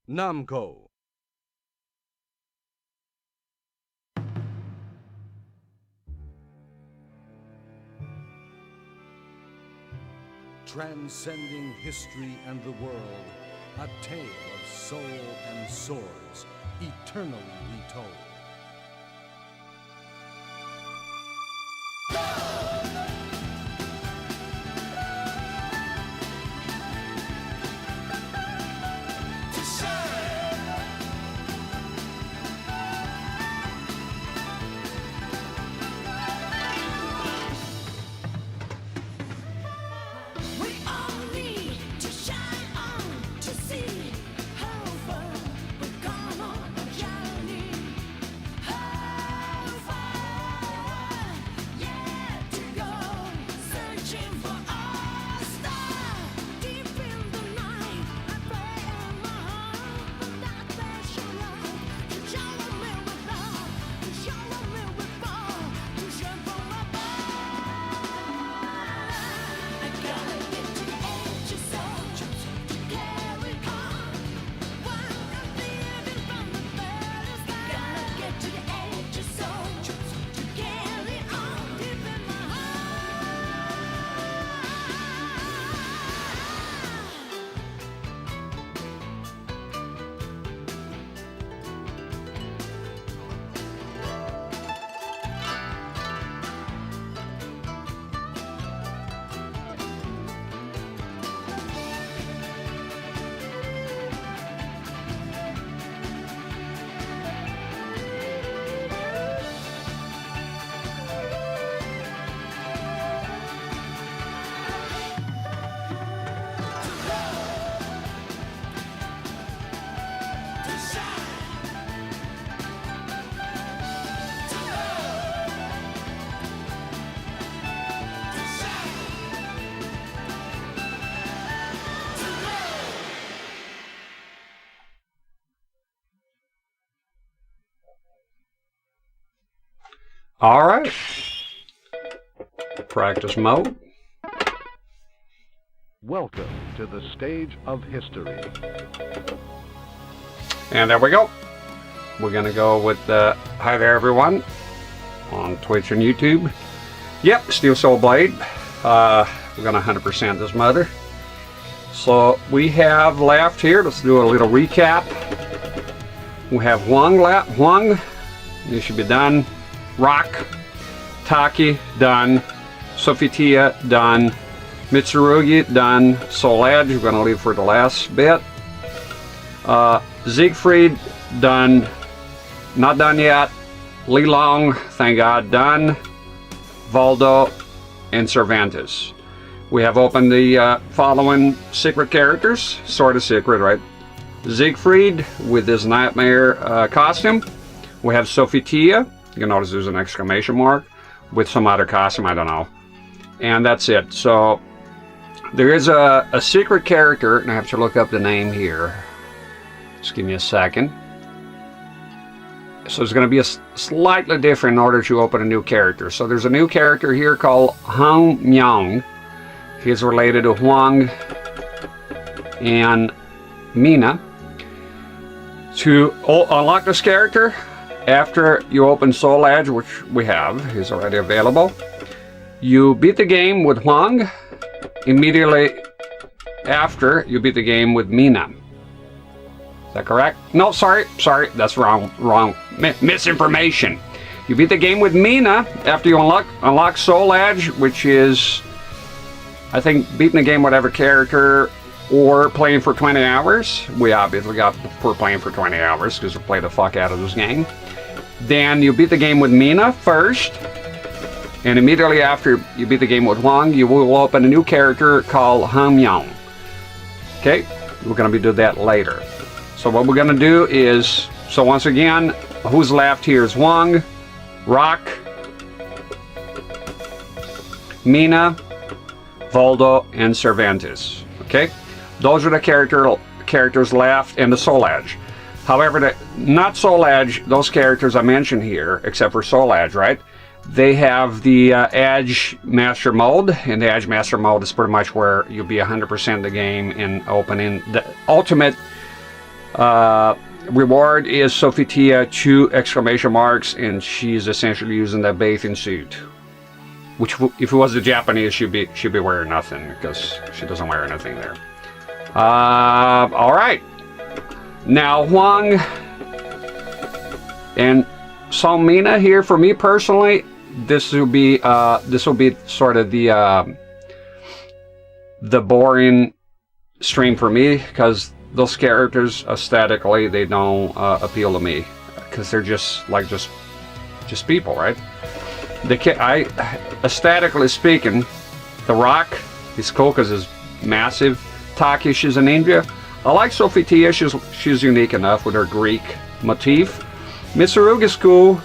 Namco. Transcending history and the world, a tale of soul and swords, eternally retold. All right, practice mode. Welcome to the stage of history. And there we go. We're gonna go with hi there everyone on Twitch and YouTube. Yep, Steel Soul Blade. We're gonna 100% this mother. So we have left here, let's do a little recap. We have Hwang, you should be done. Rock, Taki, done. Sofitia, done. Mitsurugi, done. Soul Edge, we're going to leave for the last bit. Siegfried, done. Not done yet. Li Long, thank God, done. Valdo, and Cervantes. We have opened the following secret characters. Sort of secret, right? Siegfried with his nightmare costume. We have Sofitia. You can notice there's an exclamation mark with some other costume, I don't know. And that's it. So there is a secret character, and I have to look up the name here. Just give me a second. So it's going to be a slightly different in order to open a new character. So there's a new character here called Han Myong. He's related to Hwang and Mina. To unlock this character, after you open Soul Edge, which we have, is already available, you beat the game with Hwang. Immediately after, you beat the game with Mina. Is that correct? No, sorry, that's wrong. Misinformation. You beat the game with Mina after you unlock Soul Edge, which is, I think, beating the game with every character or playing for 20 hours. We obviously got for playing for 20 hours because we played the fuck out of this game. Then you beat the game with Mina first, and immediately after you beat the game with Hwang, you will open a new character called Han Myong. Okay, we're going to be doing that later. So what we're going to do is, so once again, who's left here is Hwang, Rock, Mina, Valdo, and Cervantes. Okay, those are the characters left in the Soul Edge. However, not Soul Edge, those characters I mentioned here, except for Soul Edge, right? They have the Edge Master Mode, and the Edge Master Mode is pretty much where you'll be 100% the game in opening the ultimate Reward is Sophia 2 exclamation marks, and she's essentially using that bathing suit. Which, if it was the Japanese, she'd be wearing nothing, because she doesn't wear anything there. All right. Now Hwang and Seung Mina here. For me personally, this will be sort of the boring stream for me, because those characters aesthetically, they don't appeal to me, because they're just people, right? Aesthetically speaking, The Rock, he's cool because he's massive. Taki, she's a ninja. I like Sophia, she's unique enough with her Greek motif. Mitsurugi's cool.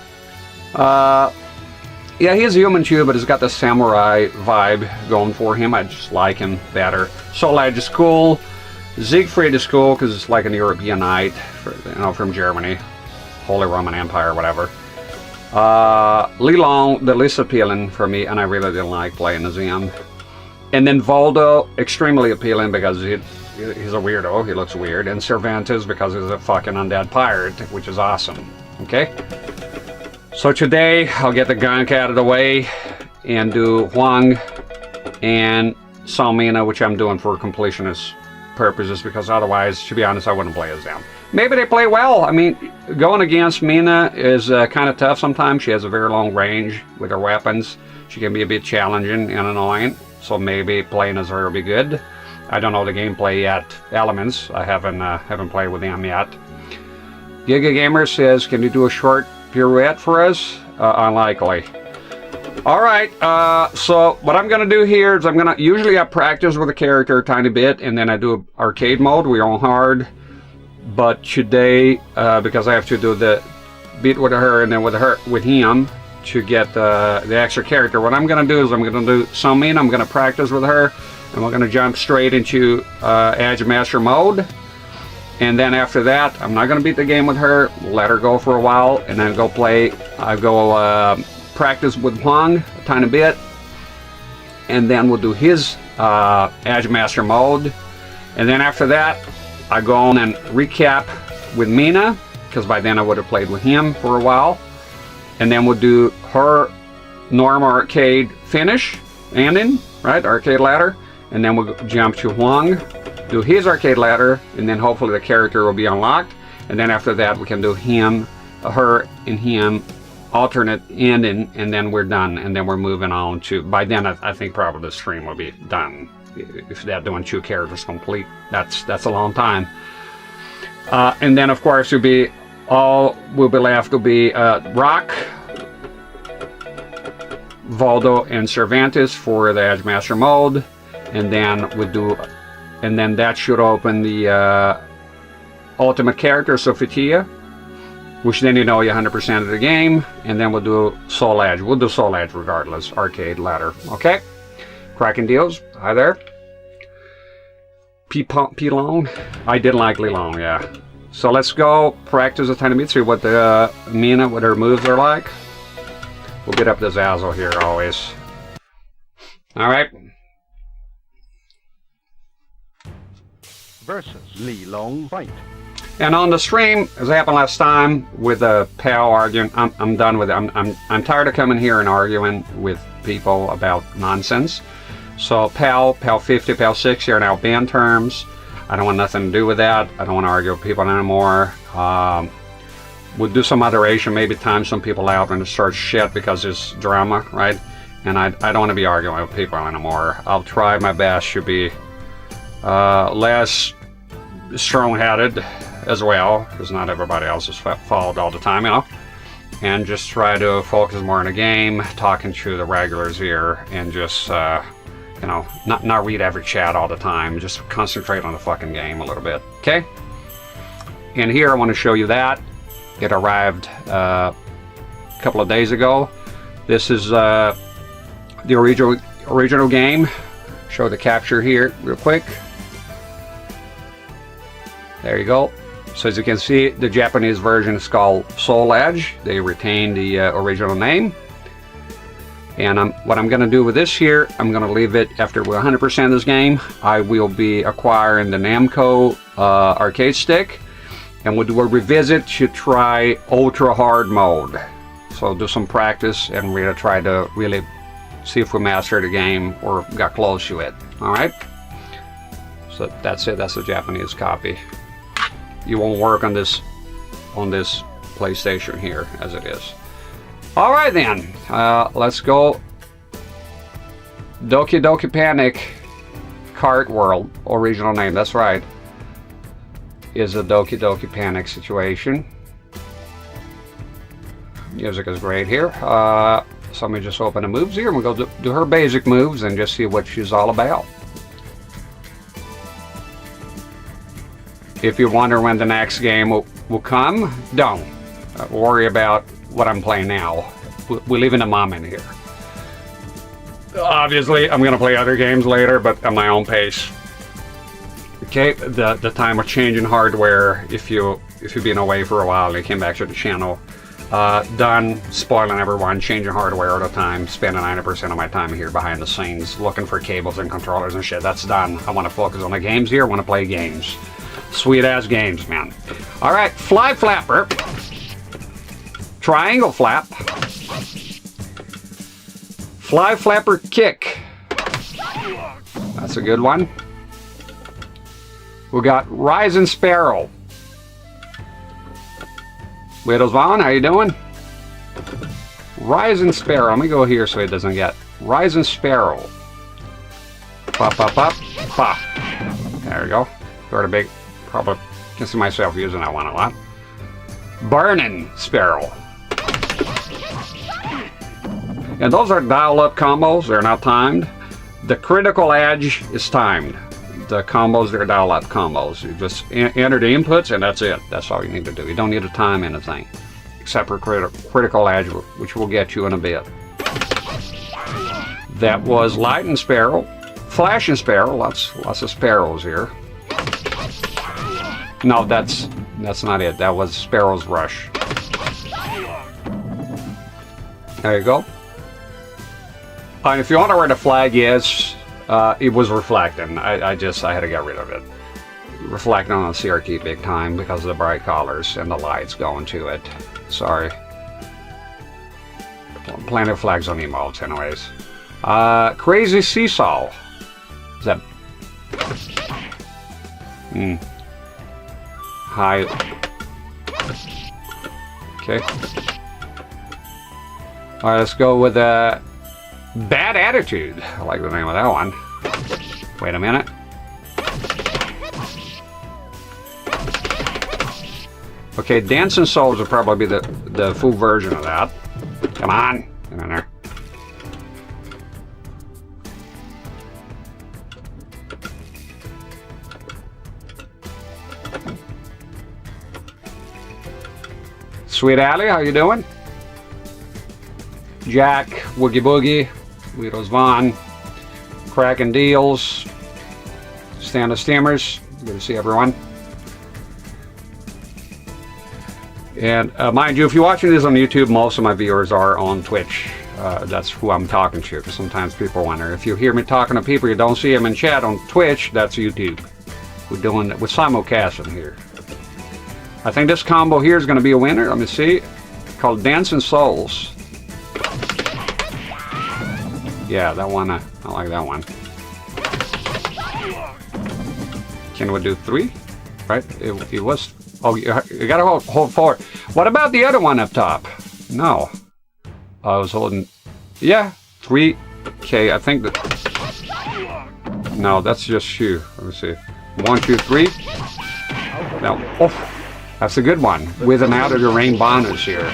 Yeah, he's a human too, but he's got the samurai vibe going for him. I just like him better. Solage is cool. Siegfried is cool because it's like an European knight, from Germany, Holy Roman Empire, whatever. Li Long, the least appealing for me, and I really didn't like playing as him. And then Voldo, extremely appealing because he's a weirdo, he looks weird. And Cervantes because he's a fucking undead pirate, which is awesome. Okay? So today, I'll get the gunk out of the way and do Hwang and Seung Mina, which I'm doing for completionist purposes, because otherwise, to be honest, I wouldn't play as them. Maybe they play well. I mean, going against Mina is kind of tough sometimes. She has a very long range with her weapons. She can be a bit challenging and annoying, so maybe playing as her will be good. I don't know the gameplay yet. Elements, I haven't played with them yet. Giga Gamer says, can you do a short pirouette for us? Unlikely. Alright, so what I'm going to do here is usually I practice with a character a tiny bit, and then I do arcade mode, we're on hard. But today, because I have to do the beat with her and then with him to get the extra character, what I'm going to do is I'm going to do Seung Mina, I'm going to practice with her, and we're going to jump straight into Edge Master mode. And then after that, I'm not going to beat the game with her, let her go for a while, and then go practice with Hwang a tiny bit, and then we'll do his Edge Master mode. And then after that, I go on and recap with Mina, because by then I would have played with him for a while. And then we'll do her normal arcade finish, ending, right? Arcade ladder. And then we'll jump to Hwang, do his arcade ladder, and then hopefully the character will be unlocked. And then after that, we can do him, her, and him alternate ending, and then we're done. And then we're moving on to, by then I think probably the stream will be done. If they're doing 2 characters complete, that's a long time. And then of course we'll be left will be Rock, Voldo, and Cervantes for the Edge Master mode, and then that should open the ultimate character Sophia, which then you 100% of the game, and then we'll do Soul Edge. We'll do Soul Edge regardless, arcade ladder. Okay. Cracking deals. Hi there. P-Long. I did like Li Long, yeah. So let's go practice a tiny bit, see what the Mina, what her moves are like. We'll get up the Zazzle here always. Alright. Versus Li Long fight. And on the stream, as happened last time with the pal arguing, I'm done with it. I'm tired of coming here and arguing with people about nonsense. So PAL 50, PAL 60 are now banned terms. I don't want nothing to do with that. I don't want to argue with people anymore. We'll do some moderation, maybe time some people out and start shit because it's drama, right? And I don't want to be arguing with people anymore. I'll try my best to be less strong-headed as well, because not everybody else is followed all the time, and just try to focus more on the game, talking to the regulars here, and just not read every chat all the time, just concentrate on the fucking game a little bit. Okay, and here I want to show you that it arrived a couple of days ago. This is the original game. Show the capture here real quick. There you go. So as you can see, the Japanese version is called Soul Edge. They retained the original name. And what I'm going to do with this here, I'm going to leave it after we're 100% of this game. I will be acquiring the Namco arcade stick. And we'll do a revisit to try ultra hard mode. So do some practice and really try to really see if we master the game or got close to it. Alright? So that's it. That's the Japanese copy. You won't work on this PlayStation here as it is. Alright then. Let's go. Doki Doki Panic Kart World. Original name. That's right. Is a Doki Doki Panic situation. Music is great here. So let me just open the moves here and we'll go do her basic moves and just see what she's all about. If you wonder when the next game will come, don't worry about what I'm playing now. We live in a moment here. Obviously, I'm going to play other games later, but at my own pace. Okay, the time of changing hardware, if you've been away for a while and you came back to the channel, done spoiling everyone, changing hardware all the time, spending 90% of my time here behind the scenes, looking for cables and controllers and shit. That's done. I want to focus on the games here. I want to play games. Sweet ass games, man. Alright, fly flapper. Triangle flap. Fly flapper kick. That's a good one. We got Rising Sparrow. Widows Vaughn, how you doing? Rising Sparrow. Let me go here so it doesn't get. Rising Sparrow. Pop, pop, pop, pop. There we go. Sort of big. Probably can see myself using that one a lot. Burning Sparrow. And those are dial-up combos. They're not timed. The critical edge is timed. The combos, they're dial-up combos. You just enter the inputs and that's it. That's all you need to do. You don't need to time anything. Except for critical edge, which we'll get you in a bit. That was Lightning Sparrow. Flashing Sparrow. Lots of sparrows here. No, that's not it. That was Sparrow's Rush. There you go. And if you wonder where the flag is, it was reflecting. I had to get rid of it. Reflecting on the CRT big time because of the bright colors and the lights going to it. Sorry. Plenty of flags on emotes anyways. Crazy Seesaw. Is that... Hi. Okay. Alright, let's go with Bad Attitude. I like the name of that one. Wait a minute. Okay, Dancing Souls will probably be the full version of that. Come on. Get in there. Sweet Alley, how you doing? Jack, Woogie Boogie, Widows Vaughn, Cracking Deals, Stand of Steamers, good to see everyone. And mind you, if you're watching this on YouTube, most of my viewers are on Twitch. That's who I'm talking to, because sometimes people wonder. If you hear me talking to people, you don't see them in chat on Twitch, that's YouTube. We're simulcasting here. I think this combo here is going to be a winner. Let me see. Called Dancing Souls. Yeah, that one, I like that one. Can we do 3? Right? It was... Oh, you gotta hold 4. What about the other one up top? No. I was holding... Yeah, 3. Okay, I think that... No, that's just you. Let me see. 1, 2, 3. No. Oh, that's a good one. With an out of the rain bonus here.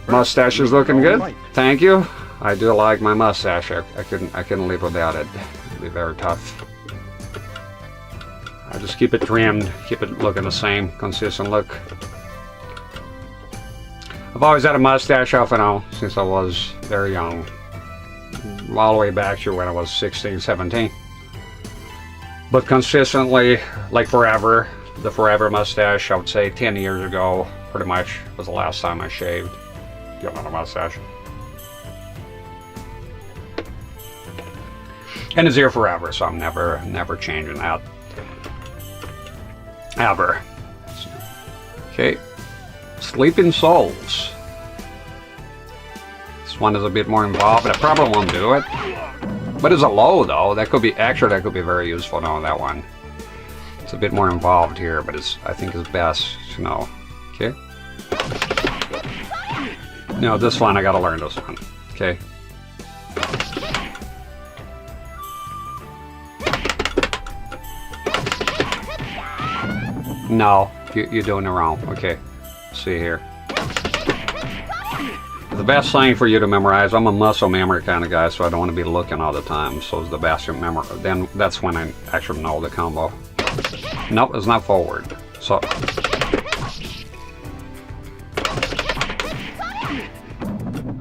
Mustache is looking good. Thank you. I do like my mustache. I couldn't live without it. It'd be very tough. I just keep it trimmed, keep it looking the same, consistent look. I've always had a mustache off and on since I was very young. All the way back to when I was 16, 17. But consistently, like forever, the forever mustache, I would say 10 years ago, pretty much, was the last time I shaved. Get on a mustache. And it's here forever, so I'm never changing that. ever. Okay. Sleeping Souls. This one is a bit more involved, but I probably won't do it. But it's a low though. That could be actually very useful to know that one. It's a bit more involved here, but I think it's best to know. Okay. No, this one I gotta learn this one. Okay. No, you're doing it wrong. Okay. See here. The best thing for you to memorize, I'm a muscle memory kind of guy, so I don't want to be looking all the time. So it's the best to memorize. Then that's when I actually know the combo. Nope, it's not forward. So.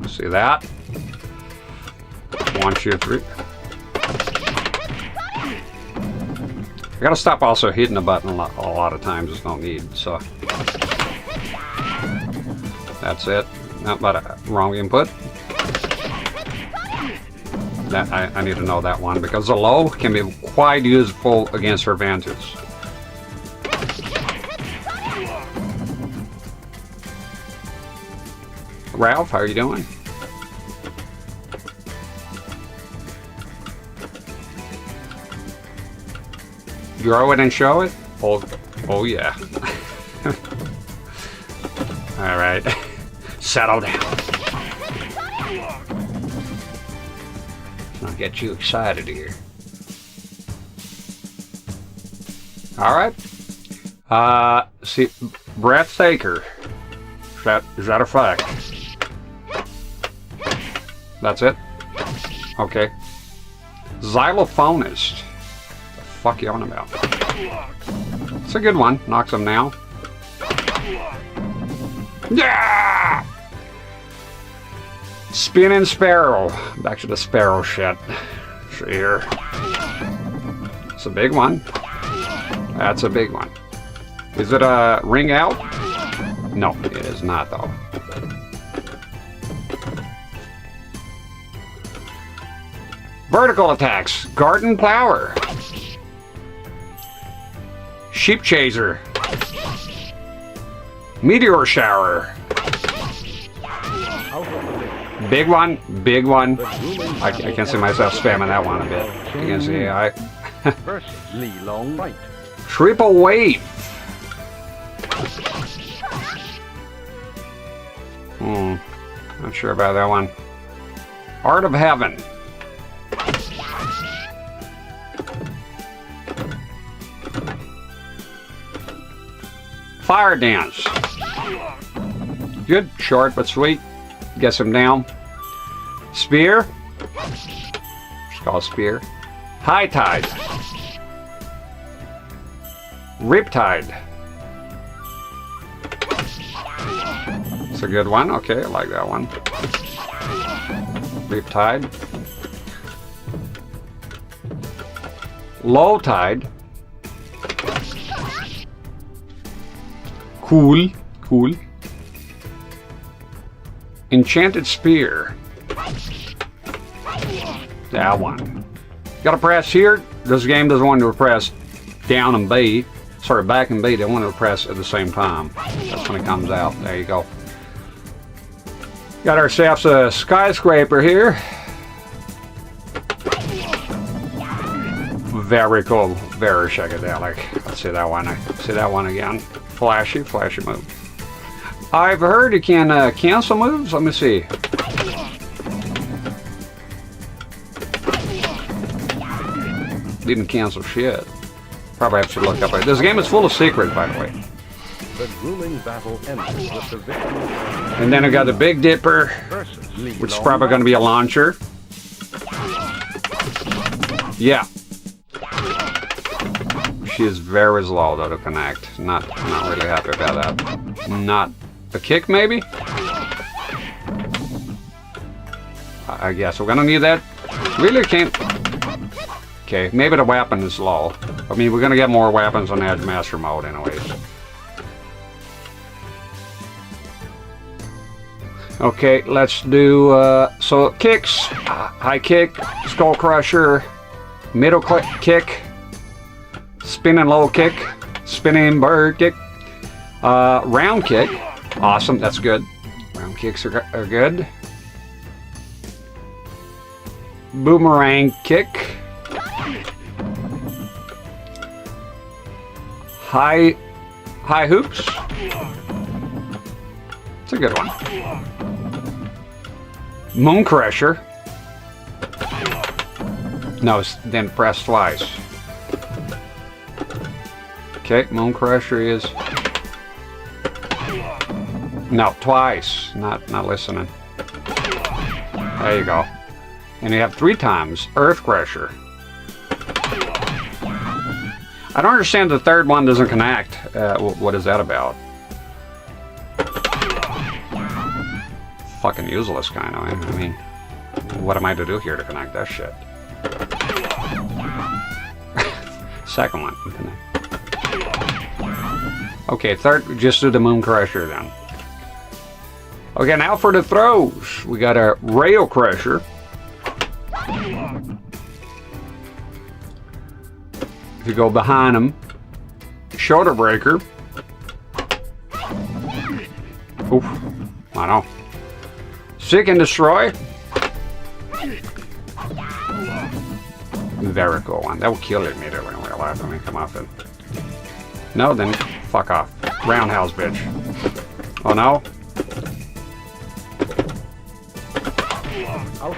See that? 1, 2, 3. I gotta stop also hitting the button a lot of times. There's no need. So. That's it. Not but wrong input. That I need to know that one because the low can be quite useful against her advantage. Ralph, how are you doing? Grow it and show it? Oh yeah. All right. Settle down. I'll get you excited here. All right. See, breathtaker. Is that a fact? That's it? Okay. Xylophonist. The fuck you on about? It's a good one. Knocks him down. Yeah! Spinning Sparrow. Back to the Sparrow shit. See here. It's a big one. That's a big one. Is it a ring out? No, it is not though. Vertical attacks. Garden Plower. Sheep Chaser. Meteor Shower. Big one, big one. I can see myself spamming that one a bit against the AI. Triple Wave. Not sure about that one. Art of Heaven. Fire Dance. Good, short but sweet. Gets him down. Spear. It's called Spear. High Tide. Riptide. It's a good one. Okay, I like that one. Riptide. Low Tide. Cool. Cool. Enchanted Spear. That one. Gotta press here. This game doesn't want to press down and B. Sorry, back and B. They want to press at the same time. That's when it comes out. There you go. Got ourselves a skyscraper here. Very cool. Very psychedelic. Let's see that one. See that one again. Flashy, flashy move. I've heard you can cancel moves. Let me see. Didn't cancel shit. Probably have to look up. This game is full of secrets, by the way. The grueling battle ends with the victory. And then I got the Big Dipper, which is probably going to be a launcher. Yeah. She is very slow though to connect. Not really happy about that. Not a kick, maybe? I guess we're gonna need that. Really can't. Okay, maybe the weapon is low. I mean, we're gonna get more weapons on Edge Master mode, anyways. Okay, let's do so kicks. High kick, skull crusher, middle kick, spin and low kick, Spinning bird kick. Round kick. Awesome, that's good. Round kicks are good. Boomerang kick. High hoops. It's a good one. Moon Crusher. No, then press twice. Okay, Moon Crusher is... No, twice. Not listening. There you go. And you have 3 times. Earth Crusher. I don't understand the third one doesn't connect. What is that about? Fucking useless, kind of. I mean, what am I to do here to connect that shit? Second one. Okay, third, just do the Moon Crusher then. Okay, now for the throws. We got a Rail Crusher. If you go behind him, Shoulder Breaker. Oof, I know. Seek and Destroy. Very cool one. That will kill it immediately in real life when we come off it. No, then fuck off. Roundhouse, bitch. Oh no?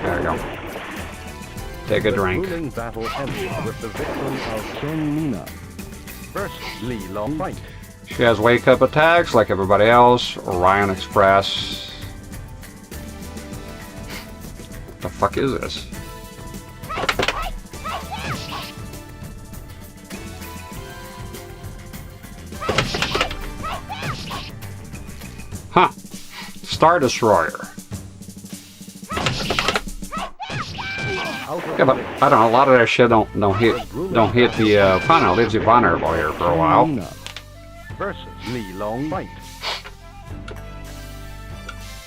There you go. Take a drink. Grueling battle ends with the victory of Seung Mina versus Lee Long Fight. She has wake up attacks like everybody else. Orion Express. What the fuck is this? Huh. Star Destroyer. Yeah, but I don't know. A lot of that shit don't hit the kind of leaves you vulnerable here for a while. Versus Lee Long Fight.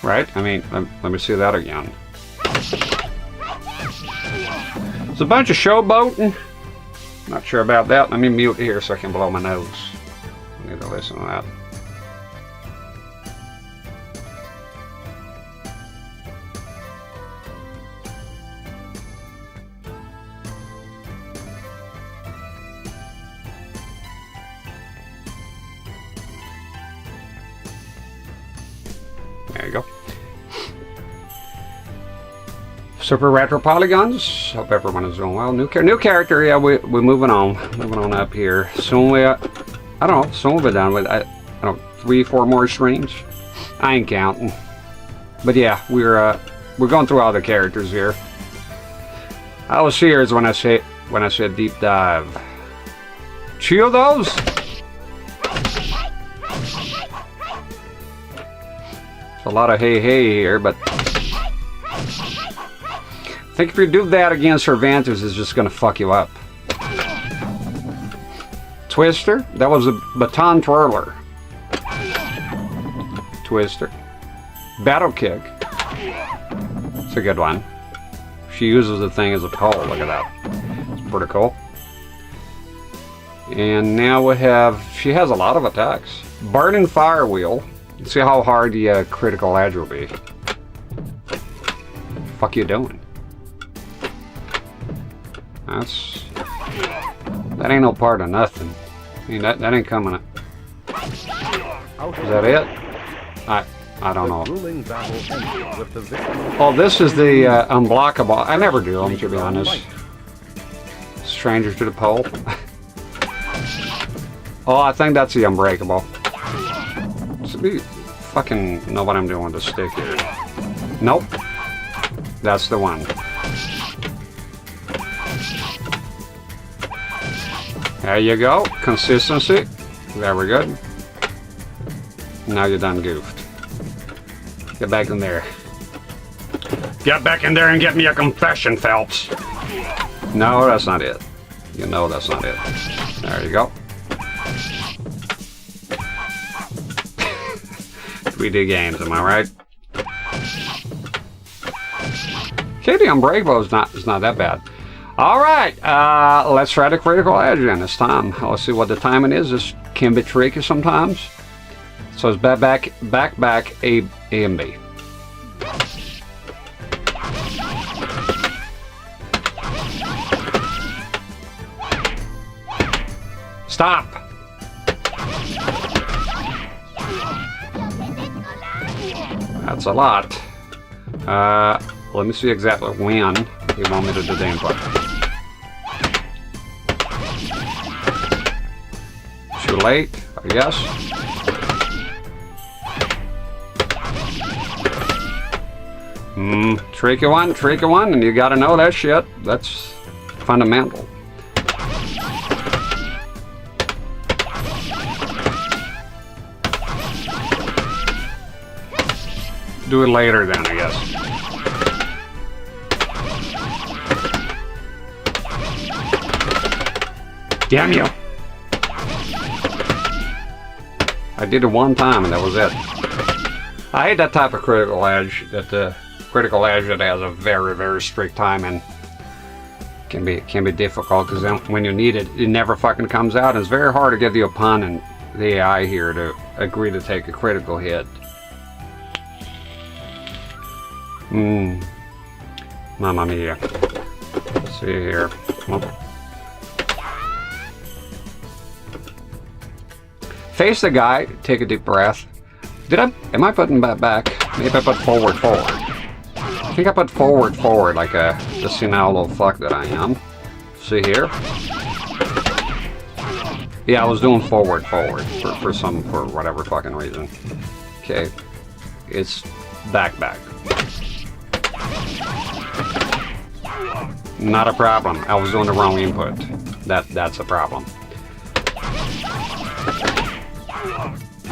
Right? I mean, let me see that again. It's a bunch of showboating. Not sure about that. Let me mute here so I can blow my nose. I need to listen to that. There you go. Super Retro Polygons. Hope everyone is doing well. New character. Yeah, we're moving on. Moving on up here. Soon we, I don't know. Soon we'll be done with. I don't know, 3-4 more streams. I ain't counting. But yeah, we're going through all the characters here. I was serious when I said deep dive. Chew those. A lot of hey here, but I think if you do that against Cervantes, it's just gonna fuck you up. Twister, that was a baton twirler. Twister. Battle Kick. It's a good one. She uses the thing as a pole, look at that. It's pretty cool. And now we have, she has a lot of attacks. Burning Fire Wheel. See how hard the critical edge will be. Fuck you doing? That ain't no part of nothing. I mean, that ain't coming. Is that it? I don't know. Oh, this is the unblockable. I never do them, to be honest. Strangers to the pole. Oh, I think that's the unbreakable. Fucking know what I'm doing with the stick here. Nope. That's the one. There you go. Consistency. Very good. Now you're done goofed. Get back in there. Get back in there and get me a confession, Phelps. No, that's not it. You know that's not it. There you go. 3D games, am I right? Okay, the Unbreakable is not that bad. All right, let's try the critical edge in this time. Let's see what the timing is. Just can be tricky sometimes. So it's back, A, and B. Stop! That's a lot. Let me see exactly when you want me to do the input. Too late, I guess. Tricky one, and you gotta know that shit. That's fundamental. Do it later then, I guess. Damn you! I did it one time and that was it. I hate that type of critical edge, that critical edge that has a very, very strict time and can be difficult, because then when you need it, it never fucking comes out, and it's very hard to get the opponent, the AI here, to agree to take a critical hit. Mamma mia. Let's see here. Face the guy, take a deep breath. Am I putting that back? Maybe I put forward. I think I put forward like a senile little fuck that I am. See here? Yeah, I was doing forward for whatever fucking reason. Okay. It's back. Not a problem. I was doing the wrong input. That's a problem.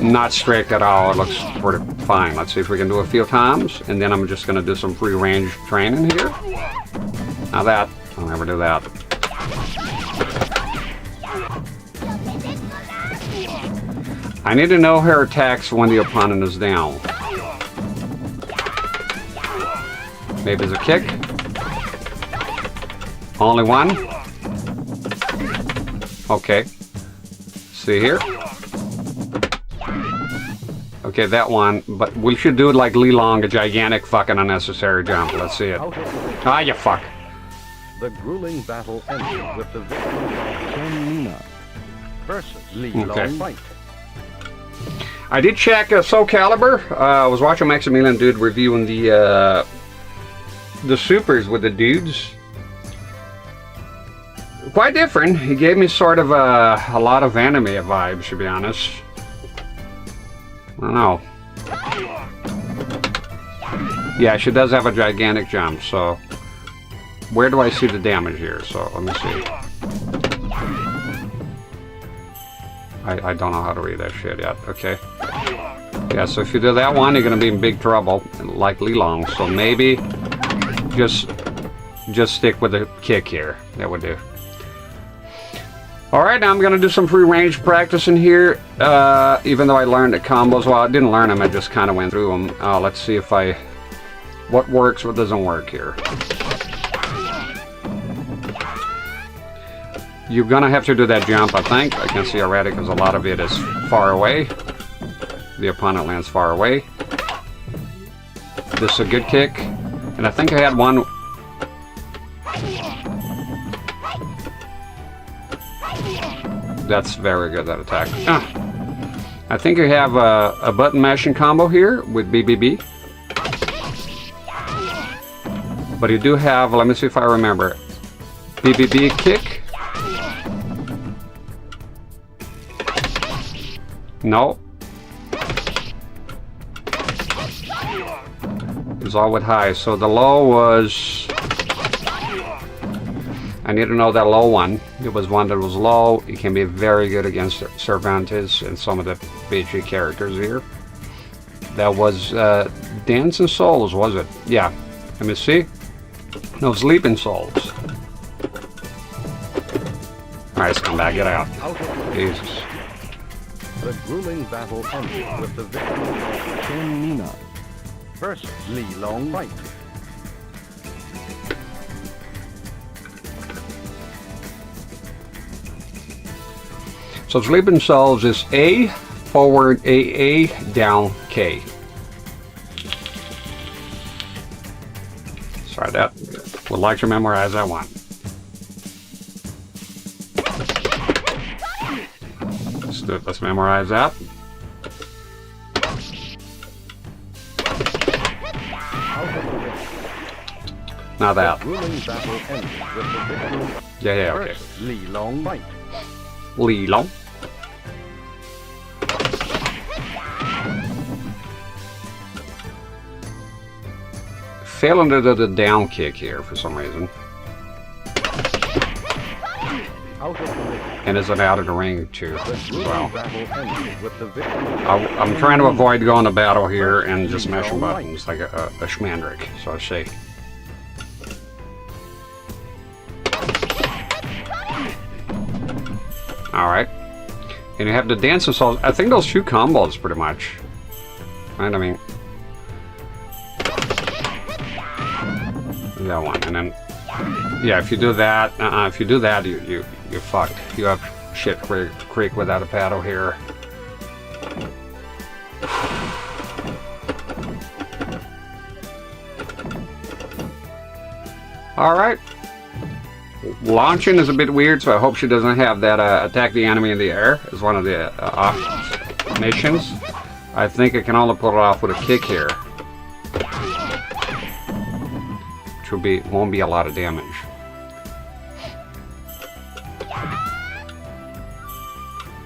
Not strict at all. It looks pretty fine. Let's see if we can do a few times, and then I'm just going to do some free range training here. Now that, I'll never do that. I need to know her attacks when the opponent is down. Maybe it's a kick. Only one. Okay. See here. Okay, that one, but we should do it like Li Long, a gigantic fucking unnecessary jump. Let's see it. Ah, you fuck. The grueling battle ended with the victory of Seung Mina versus Li Long fight. I did check Soul Calibur. I was watching Maximilian dude reviewing the supers with the dudes. Quite different. He gave me sort of a lot of anime vibes, to be honest. I don't know. Yeah, she does have a gigantic jump, so where do I see the damage here? So let me see. I don't know how to read that shit yet. Okay. Yeah, so if you do that one, you're gonna be in big trouble, like Li Long. So maybe just stick with the kick here. That would do. Alright, now I'm going to do some free range practice in here, even though I learned the combos. Well, I didn't learn them, I just kind of went through them. Let's see if what works, what doesn't work here. You're going to have to do that jump, I think. I can see already because a lot of it is far away. The opponent lands far away. This is a good kick. And I think I had one... That's very good, that attack. I think I have a button mashing combo here with BBB. But you do have, let me see if I remember, BBB kick. No. It's all with high. So the low was... I need to know that low one. It was one that was low. It can be very good against Cervantes and some of the BG characters here. That was Dancing Souls, was it? Yeah. Let me see. No, Sleeping Souls. Alright, let's come back. Get out. Jesus. The grueling battle ended with the victory of Seung Mina versus Li Long fight. So sleeping cells is A, forward AA, down K. Sorry, that would like to memorize that one. Let's memorize that. Now that. Yeah, okay. Li Long. Failing to do the down kick here for some reason. And is it out of the ring too as well? I'm trying to avoid going to battle here and just mashing buttons like a schmandrick, so I say. Alright. And you have the dancing cells. I think those 2 combos pretty much. Right, I mean. That one, and then yeah, if you do that, you're fucked. You have shit creek without a paddle here. All right. Launching is a bit weird, so I hope she doesn't have that attack the enemy in the air as one of the missions. I think I can only pull it off with a kick here. Which won't be a lot of damage.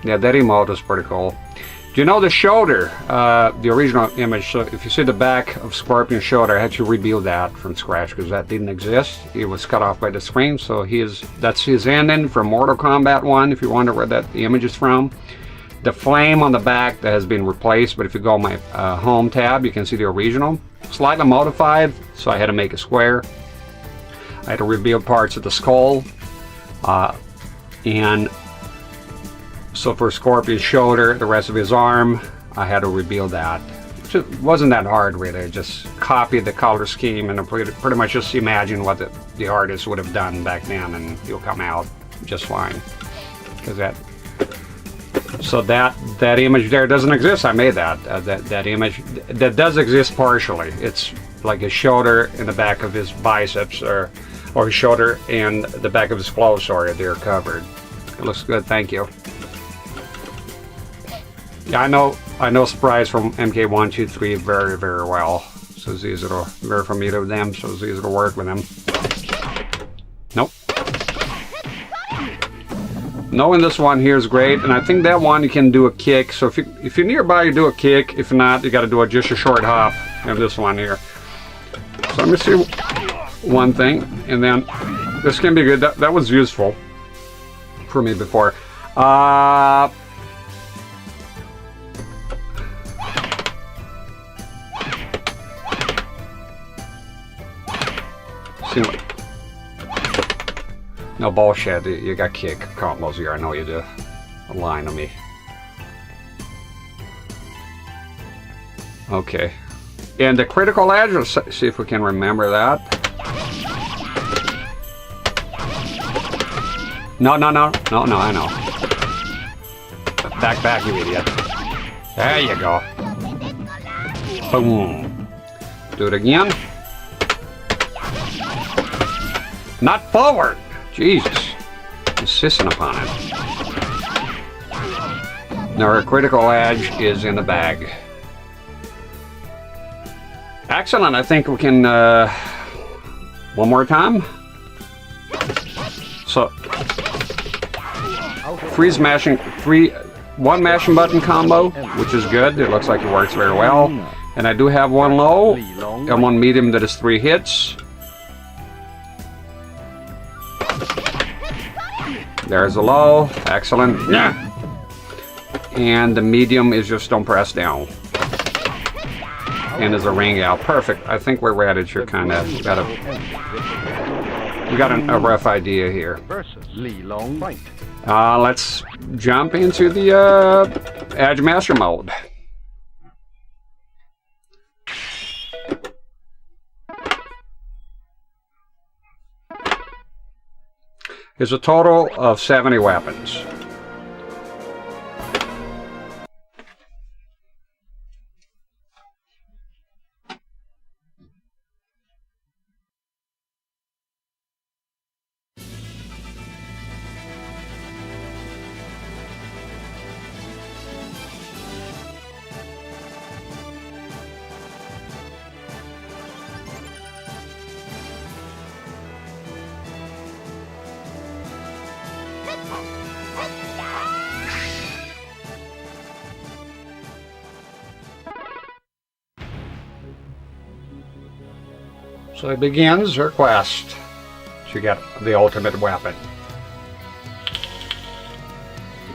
Yeah, that emote is pretty cool. Do you know the shoulder, the original image? So if you see the back of Scorpion's shoulder, I had to rebuild that from scratch because that didn't exist. It was cut off by the screen, so that's his ending from Mortal Kombat 1, if you wonder where the image is from. The flame on the back that has been replaced, but if you go on my home tab, you can see the original. Slightly modified, so I had to make a square. I had to rebuild parts of the skull. And so for Scorpion's shoulder, the rest of his arm, I had to rebuild that. It wasn't that hard really, I just copied the color scheme and pretty much just imagine what the artist would have done back then, and it'll come out just fine. Because so that image there doesn't exist. I made that. That image that does exist partially. It's like his shoulder and the back of his biceps, or his shoulder and the back of his clothes. Sorry, they're covered. It looks good. Thank you. Yeah, I know sprites from MK123 very, very well. So it's easy to, very familiar with them. So it's easy to work with them. Nope. Knowing this one here is great, and I think that one you can do a kick. So if you're nearby, you do a kick. If not, you got to do just a short hop. And this one here. So let me see one thing, and then this can be good. That was useful for me before. See what? No bullshit, you got kick combos here, I know you do. Lying to me. Okay. And the critical edge, let's see if we can remember that. No, I know. Back, you idiot. There you go. Boom. Do it again. Not forward! Jesus. Insisting upon it. Now our critical edge is in the bag. Excellent. I think we can one more time. So one mashing button combo, which is good. It looks like it works very well. And I do have one low and one medium that is 3 hits. There's a low. Excellent. Yeah. And the medium is just don't press down. And there's a ring out. Perfect. I think we're ready to kind of we got a rough idea here. Let's jump into the Edge Master mode. There's a total of 70 weapons. So it begins her quest to get the ultimate weapon.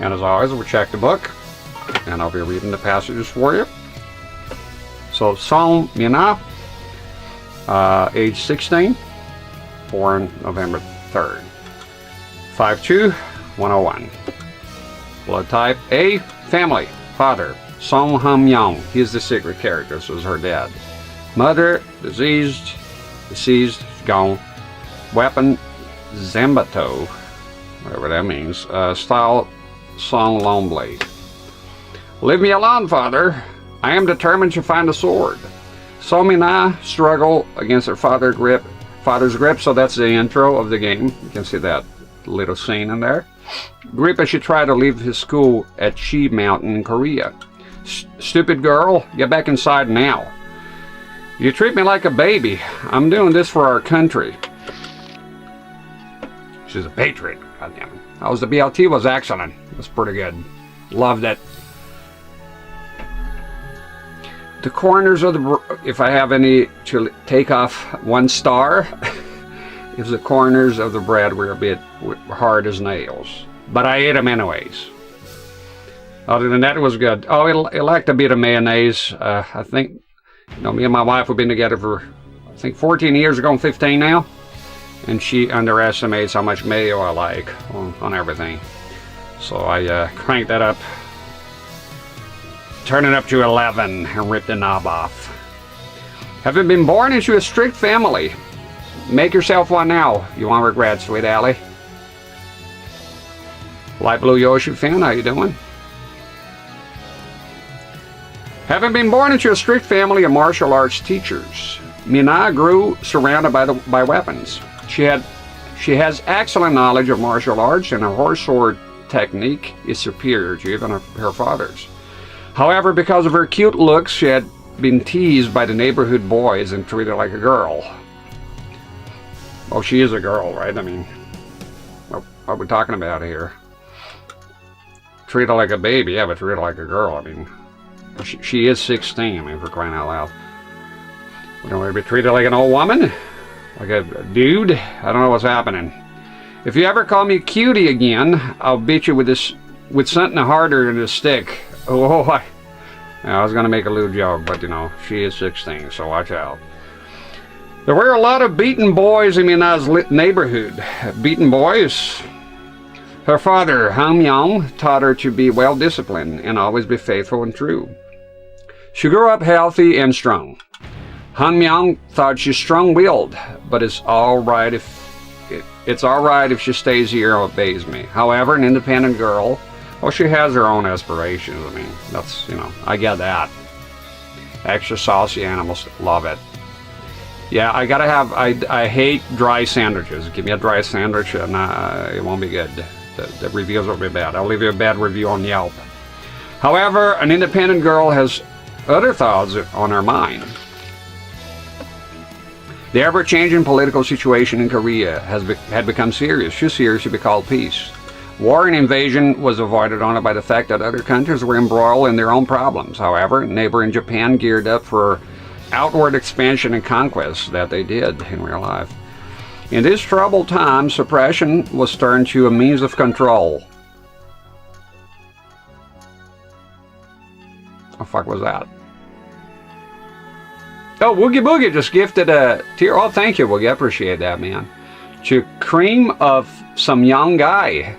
And as always, we'll check the book, and I'll be reading the passages for you. So, Seung Mina, age 16, born November 3rd. 5'2", 101. Blood type A, family. Father, Han Myong. He is the secret character, so is her dad. Mother, deceased, gone. Weapon, Zambato, whatever that means. Style, Song Long Blade. Leave me alone, father. I am determined to find a sword. Seung Mina struggle against her father's grip, so that's the intro of the game. You can see that little scene in there. Grippa should try to leave his school at Chi Mountain in Korea. Stupid girl, get back inside now. You treat me like a baby. I'm doing this for our country. She's a patriot, goddamn. How's the BLT was excellent. It was pretty good. Loved it. The corners of the, if I have any to take off 1 star, if the corners of the bread were a bit hard as nails. But I ate them anyways. Other than that, it was good. Oh, it lacked a bit of mayonnaise. I think, you know, me and my wife have been together for, I think, 14 years, going 15 now. And she underestimates how much mayo I like on everything. So I cranked that up. Turn it up to 11 and rip the knob off. Having been born into a strict family, make yourself one now. You won't regret, sweet Allie. Light Blue Yoshi fan, how you doing? Having been born into a strict family of martial arts teachers, Mina grew surrounded by weapons. She has excellent knowledge of martial arts, and her horse sword technique is superior to even her father's. However, because of her cute looks, she had been teased by the neighborhood boys and treated like a girl. Oh, she is a girl, right? I mean, what are we talking about here? Treat her like a baby, yeah, but treat her like a girl. I mean, she is 16, I mean, for crying out loud. We don't want to be treated like an old woman? Like a dude? I don't know what's happening. If you ever call me cutie again, I'll beat you with something harder than a stick. Oh, I was going to make a little joke, but you know, she is 16, so watch out. There were a lot of beaten boys in Mina's neighborhood. Beaten boys? Her father, Han Myong, taught her to be well disciplined and always be faithful and true. She grew up healthy and strong. Han Myong thought she's strong-willed, but it's all right if she stays here and obeys me. However, an independent girl, well, she has her own aspirations. I mean, that's, you know, I get that. Extra saucy animals, love it. Yeah, I hate dry sandwiches. Give me a dry sandwich and it won't be good. The reviews will be bad. I'll leave you a bad review on Yelp. However, an independent girl has other thoughts on her mind. The ever-changing political situation in Korea had become serious, too serious to be called peace. War and invasion was avoided only by the fact that other countries were embroiled in their own problems. However, neighboring Japan geared up for outward expansion and conquest that they did in real life. In this troubled time, suppression was turned to a means of control. What the fuck was that? Oh, Woogie Boogie just gifted a tier. Oh, thank you, Woogie. I appreciate that, man. To Cream of Some Young Guy.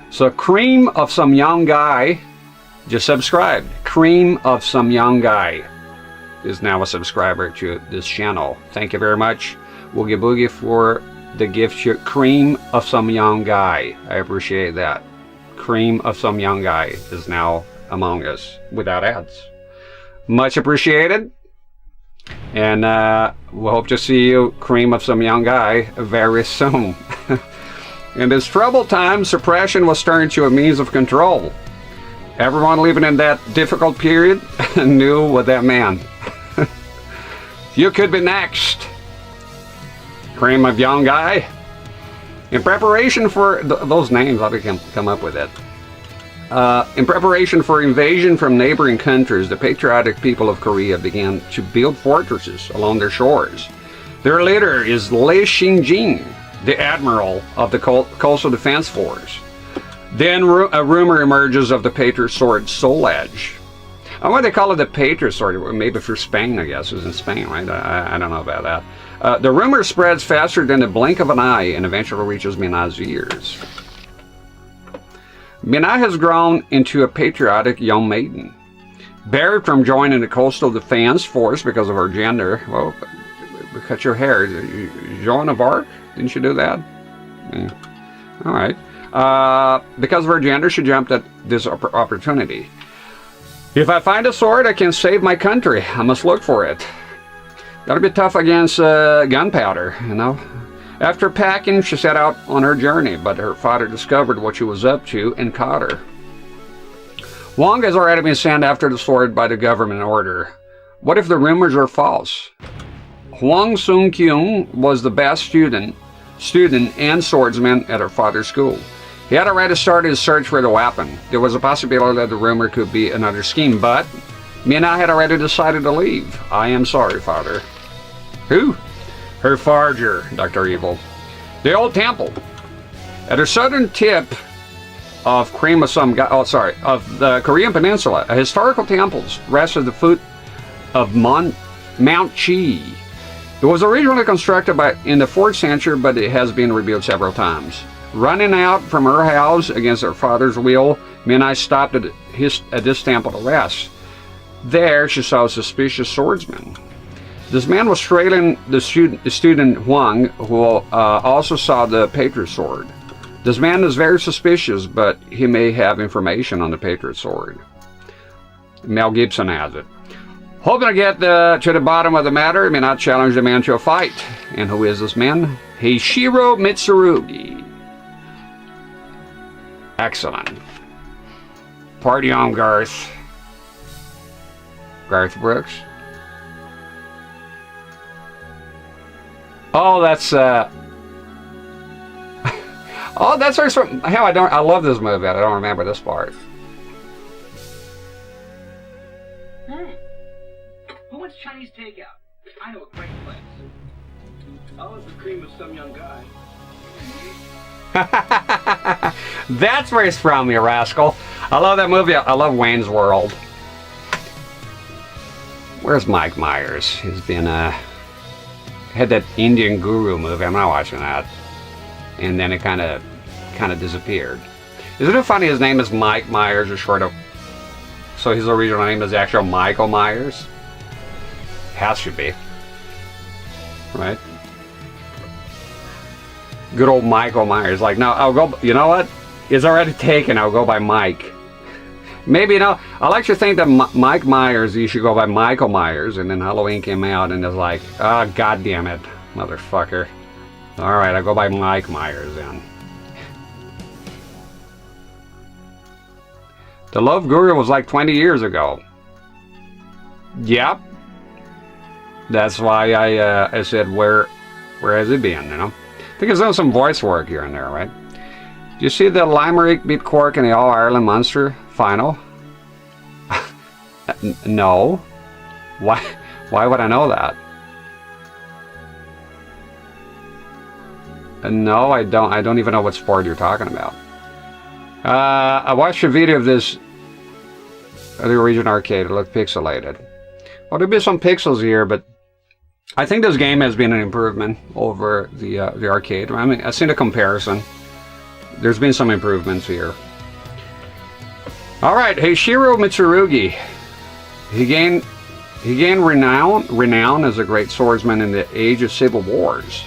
So, Cream of Some Young Guy just subscribed. Cream of Some Young Guy is now a subscriber to this channel. Thank you very much, Woogie Boogie, for the gift to Cream of Some Young Guy. I appreciate that. Cream of Some Young Guy is now among us without ads. Much appreciated. And we'll hope to see you, Cream of Some Young Guy, very soon. In this troubled time, suppression was turned to a means of control. Everyone living in that difficult period knew what that meant. You could be next, Cream of Young Guy. In preparation for those names, I can come up with it. In preparation for invasion from neighboring countries, the patriotic people of Korea began to build fortresses along their shores. Their leader is Lei Xingjing, the admiral of the Coastal Defense Force. Then a rumor emerges of the Patriot Sword Soul Edge. Why they call it the Patriot Sword? Maybe for Spain, I guess. It's in Spain, right? I don't know about that. The rumor spreads faster than the blink of an eye and eventually reaches Mina's ears. Mina has grown into a patriotic young maiden. Barred from joining the Coastal Defense Force because of her gender. Well, cut your hair. Joan of Arc? Didn't you do that? Yeah. All right. Because of her gender, she jumped at this opportunity. If I find a sword, I can save my country. I must look for it. That'll be tough against gunpowder, you know. After packing, she set out on her journey, but her father discovered what she was up to and caught her. Hwang has already been sent after the sword by the government order. What if the rumors are false? Hwang and Seung Mina was the best student and swordsman at her father's school. He had already started his search for the weapon. There was a possibility that the rumor could be another scheme, but Mina had already decided to leave. I am sorry, father. Who? Her forger, Dr. Evil. The old temple. At the southern tip of of the Korean Peninsula, a historical temple rests at the foot of Mount Chi. It was originally constructed in the 4th century, but it has been rebuilt several times. Running out from her house against her father's will, Mina stopped at this temple to rest. There, she saw a suspicious swordsman. This man was trailing the student Hwang, who also saw the Patriot Sword. This man is very suspicious, but he may have information on the Patriot Sword. Mel Gibson has it. Hoping to get to the bottom of the matter, Mina challenged the man to a fight. And who is this man? Heishiro Mitsurugi. Excellent. Party on, Garth. Garth Brooks. Oh, that's oh, that's where it's from. Hell, I love this movie. I don't remember this part. Who wants Chinese takeout? I know a great place. I'll have the cream of some young guy. That's where it's from, you rascal. I love that movie. I love Wayne's World. Where's Mike Myers? He's been had that Indian Guru movie. I'm not watching that. And then it kind of disappeared. Isn't it funny his name is Mike Myers, or short of, so his original name is actual Michael Myers? Has to be. Right? Good old Michael Myers. Like, no, I'll go, you know what? It's already taken. I'll go by Mike. Maybe, you know, I like to think that Mike Myers, you should go by Michael Myers, and then Halloween came out and it's like, ah, oh, god damn it, motherfucker. Alright, I'll go by Mike Myers then. The Love Guru was like 20 years ago. Yep. That's why I said, where has it been, you know? I think he's done some voice work here and there, right? Do you see the Limerick beat Cork in the All-Ireland Munster final? No. Why would I know that? No, I don't. I don't even know what sport you're talking about. I watched a video of this the Region Arcade. It looked pixelated. Well, there'll be some pixels here, but I think this game has been an improvement over the arcade. I mean, I've seen a comparison. There's been some improvements here. All right, Heishiro Mitsurugi. He gained renown as a great swordsman in the age of civil wars.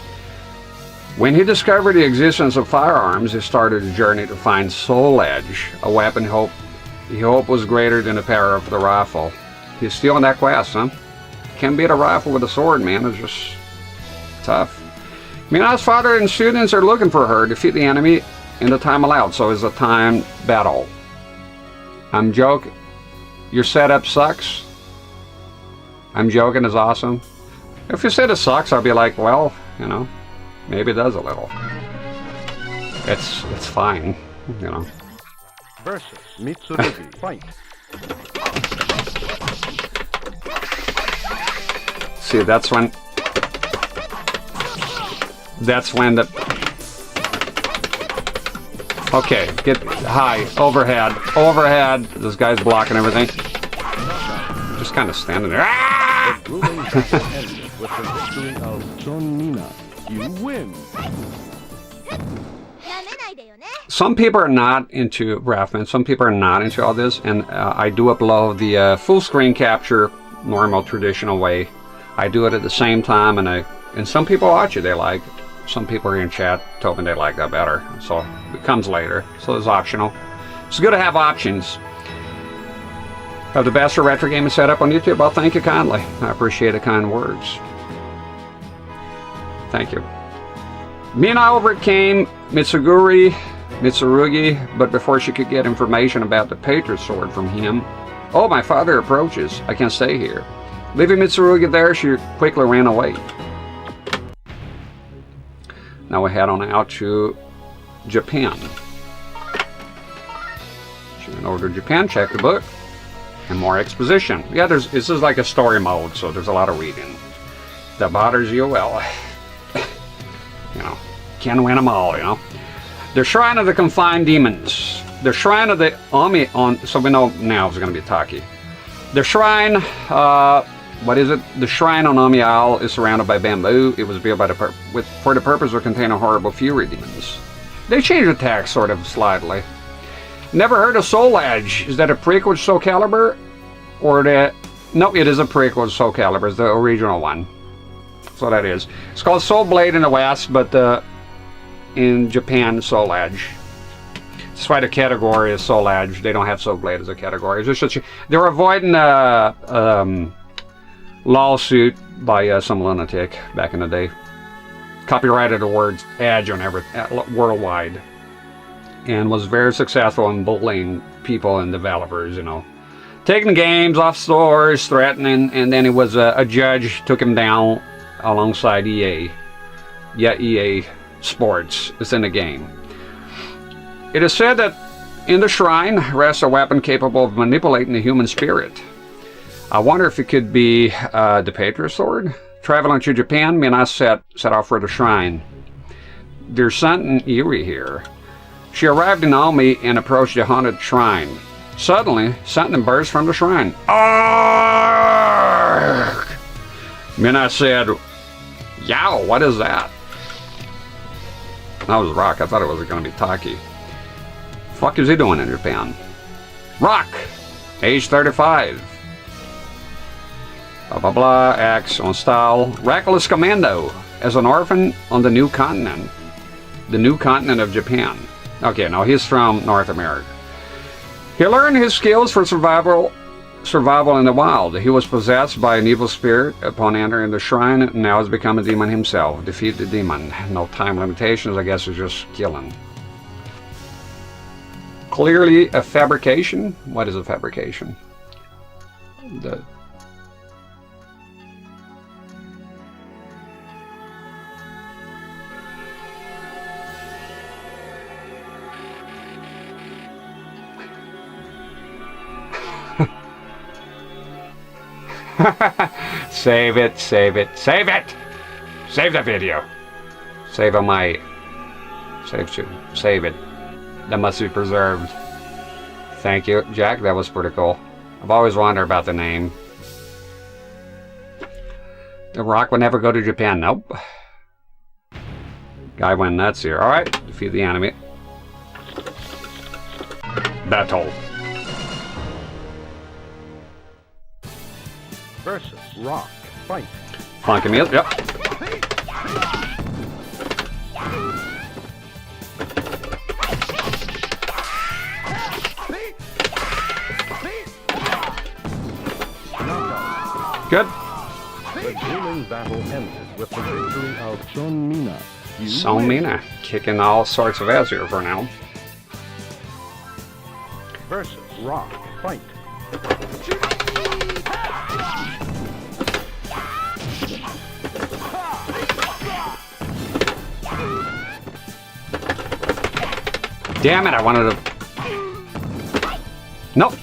When he discovered the existence of firearms, he started a journey to find Soul Edge, a weapon he hoped was greater than the power of the rifle. He's still on that quest, huh? Can't beat a rifle with a sword, man. It's just tough. Mina's father and students are looking for her to defeat the enemy in the time allowed, so it's a timed battle. I'm joking. Your setup sucks. I'm joking is awesome. If you said it sucks, I'll be like, well, you know, maybe it does a little. It's fine, you know. Versus Mitsurugi. Fight. See, that's when that's when the... Okay, get high, overhead, overhead. This guy's blocking everything. Just kind of standing there. Ah! The grueling battle ended with the victory of Seung Mina. You win. Some people are not into Raffman. Some people are not into all this, and I do upload the full screen capture, normal, traditional way. I do it at the same time, and some people watch it. They like. Some people are in chat told me they like that better, so it comes later. So it's optional. It's good to have options. Have the best retro gaming setup on YouTube. Well, thank you kindly. I appreciate the kind words. Thank you. Mina overcame Mitsurugi, but before she could get information about the Patriot sword from him, oh, my father approaches. I can't stay here. Leaving Mitsurugi there, she quickly ran away. Now we head on out to Japan. She went over to Japan, check the book, and more exposition. Yeah, this is like a story mode, so there's a lot of reading. That bothers you? Well, you know, can't win them all, you know. The Shrine of the Confined Demons. The Shrine of the Ami on, so we know now it's going to be Taki. The Shrine, what is it? The Shrine on Ami Isle is surrounded by bamboo. It was built by for the purpose of containing horrible fury demons. They changed the text sort of slightly. Never heard of Soul Edge. Is that a prequel to Soul Calibur? Or the... No, it is a prequel to Soul Calibur. It's the original one. So that is. It's called Soul Blade in the West, but in Japan, Soul Edge. That's why the category is Soul Edge. They don't have Soul Blade as a category. It's just they're avoiding lawsuit by some lunatic back in the day. Copyrighted the word edge on worldwide, and was very successful in bullying people and developers, you know, taking games off stores, threatening, and then it was a judge took him down alongside EA. Yeah, EA Sports is in the game. It is said that in the shrine rests a weapon capable of manipulating the human spirit. I wonder if it could be the Patriot sword. Traveling to Japan, Mina set off for the shrine. There's something eerie here. She arrived in Ami and approached the haunted shrine. Suddenly, something burst from the shrine. Arrgh! Mina said, "Yow, what is that?" That was Rock. I thought it was going to be Taki. Fuck is he doing in Japan? Rock, age 35. Blah blah blah, acts on style. Reckless commando as an orphan on the new continent. The new continent of Japan. Okay, now he's from North America. He learned his skills for survival in the wild. He was possessed by an evil spirit upon entering the shrine, and now has become a demon himself. Defeat the demon. No time limitations, I guess it's just killing. Clearly a fabrication. What is a fabrication? Save it, save it, save it! Save the video. Save on my... Save it. That must be preserved. Thank you, Jack. That was pretty cool. I've always wondered about the name. The Rock would never go to Japan. Nope. Guy went nuts here. Alright, defeat the enemy. Battle. Versus Rock. Fight. Funky music, yep. Good. The grueling battle ended with the victory of Seung Mina. Seung Mina, kicking all sorts of ass here for now. Versus Rock. Fight. Damn it, I wanted to... Nope.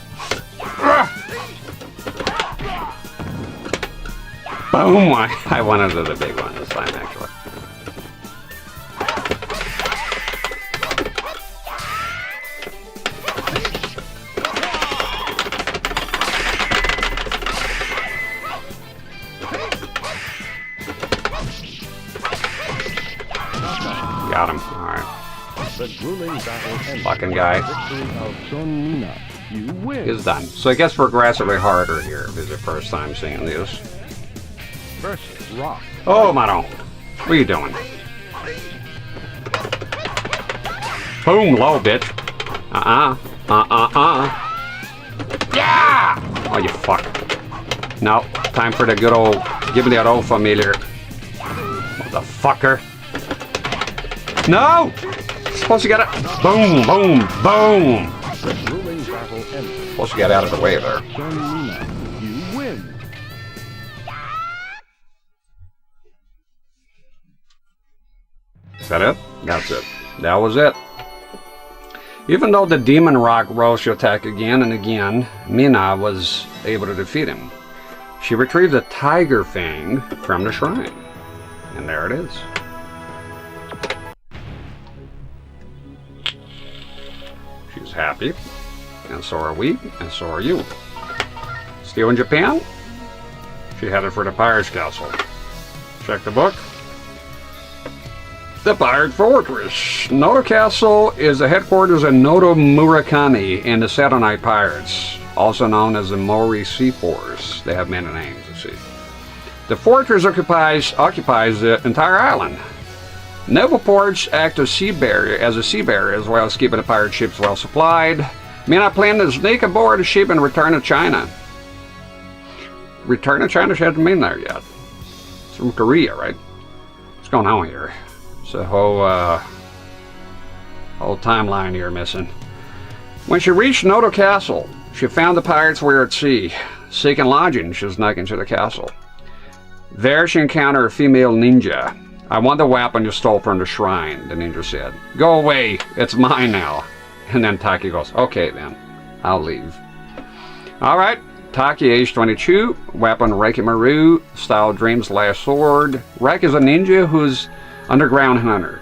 Boom! I wanted the big one this time, actually. Fucking guy. Is done. So it gets progressively harder here. This is the first time seeing this. Oh, Mano. What are you doing? Boom, low, bitch. Yeah! Oh, you fuck. No, time for the good old... Give me that old familiar. Motherfucker. No! Supposed to get it. Boom, boom, boom. Supposed to get out of the way there. Is that it? That's it. That was it. Even though the Demon Rock rose to attack again and again, Mina was able to defeat him. She retrieved the Tiger Fang from the shrine. And there it is. She's happy. And so are we, and so are you. Still in Japan? She headed for the Pirate's Castle. Check the book. The Pirate Fortress. Noto Castle is the headquarters of Noto Murakami and the Saturnight Pirates, also known as the Mori Sea Force. They have many names, you see. The fortress occupies the entire island. Naval ports act as a sea barrier as well as keeping the pirate ships well supplied. Mina planned to sneak aboard a ship and return to China. Return to China? She hasn't been there yet. It's from Korea, right? What's going on here? It's a whole timeline here missing. When she reached Noto Castle, she found the pirates were at sea. Seeking lodging, she snuck into the castle. There she encountered a female ninja. I want the weapon you stole from the shrine, the ninja said. Go away, it's mine now. And then Taki goes, okay then, I'll leave. Alright, Taki, age 22, weapon Rekimaru, style Dream's Last Sword. Rek is a ninja who's underground hunter.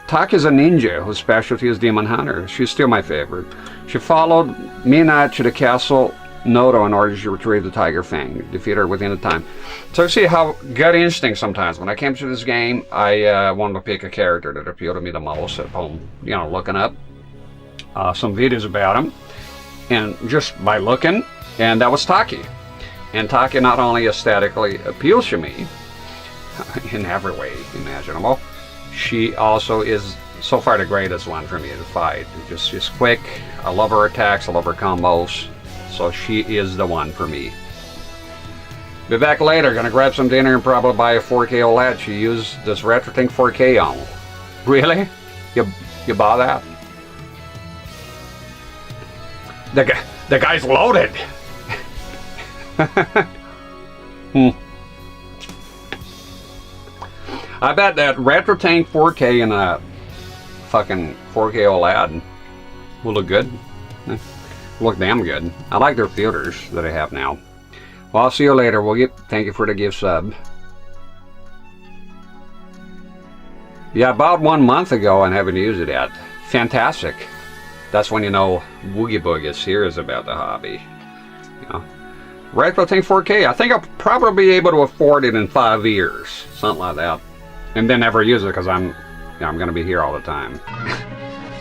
Taki is a ninja whose specialty is demon hunter. She's still my favorite. She followed Mina to the castle Noto in order to retrieve the Tiger Fang, defeat her within the time. So you see how gut instinct sometimes. When I came to this game, I wanted to pick a character that appealed to me the most at home, you know, looking up some videos about him, and just by looking, and that was Taki. And Taki not only aesthetically appeals to me in every way imaginable, she also is so far the greatest one for me to fight. She's quick. I love her attacks. I love her combos. So she is the one for me. Be back later. Gonna grab some dinner and probably buy a 4K OLED. She used this RetroTink 4K on. Really? You bought that? The guy's loaded. I bet that RetroTink 4K and a fucking 4K OLED will look good. Look damn good. I like their filters that I have now. Well, I'll see you later. Thank you for the gift sub. Yeah, about 1 month ago and haven't used it yet. Fantastic. That's when you know Woogie Boog is serious about the hobby. You know, RetroTink 4K. I think I'll probably be able to afford it in 5 years, something like that, and then never use it because I'm going to be here all the time.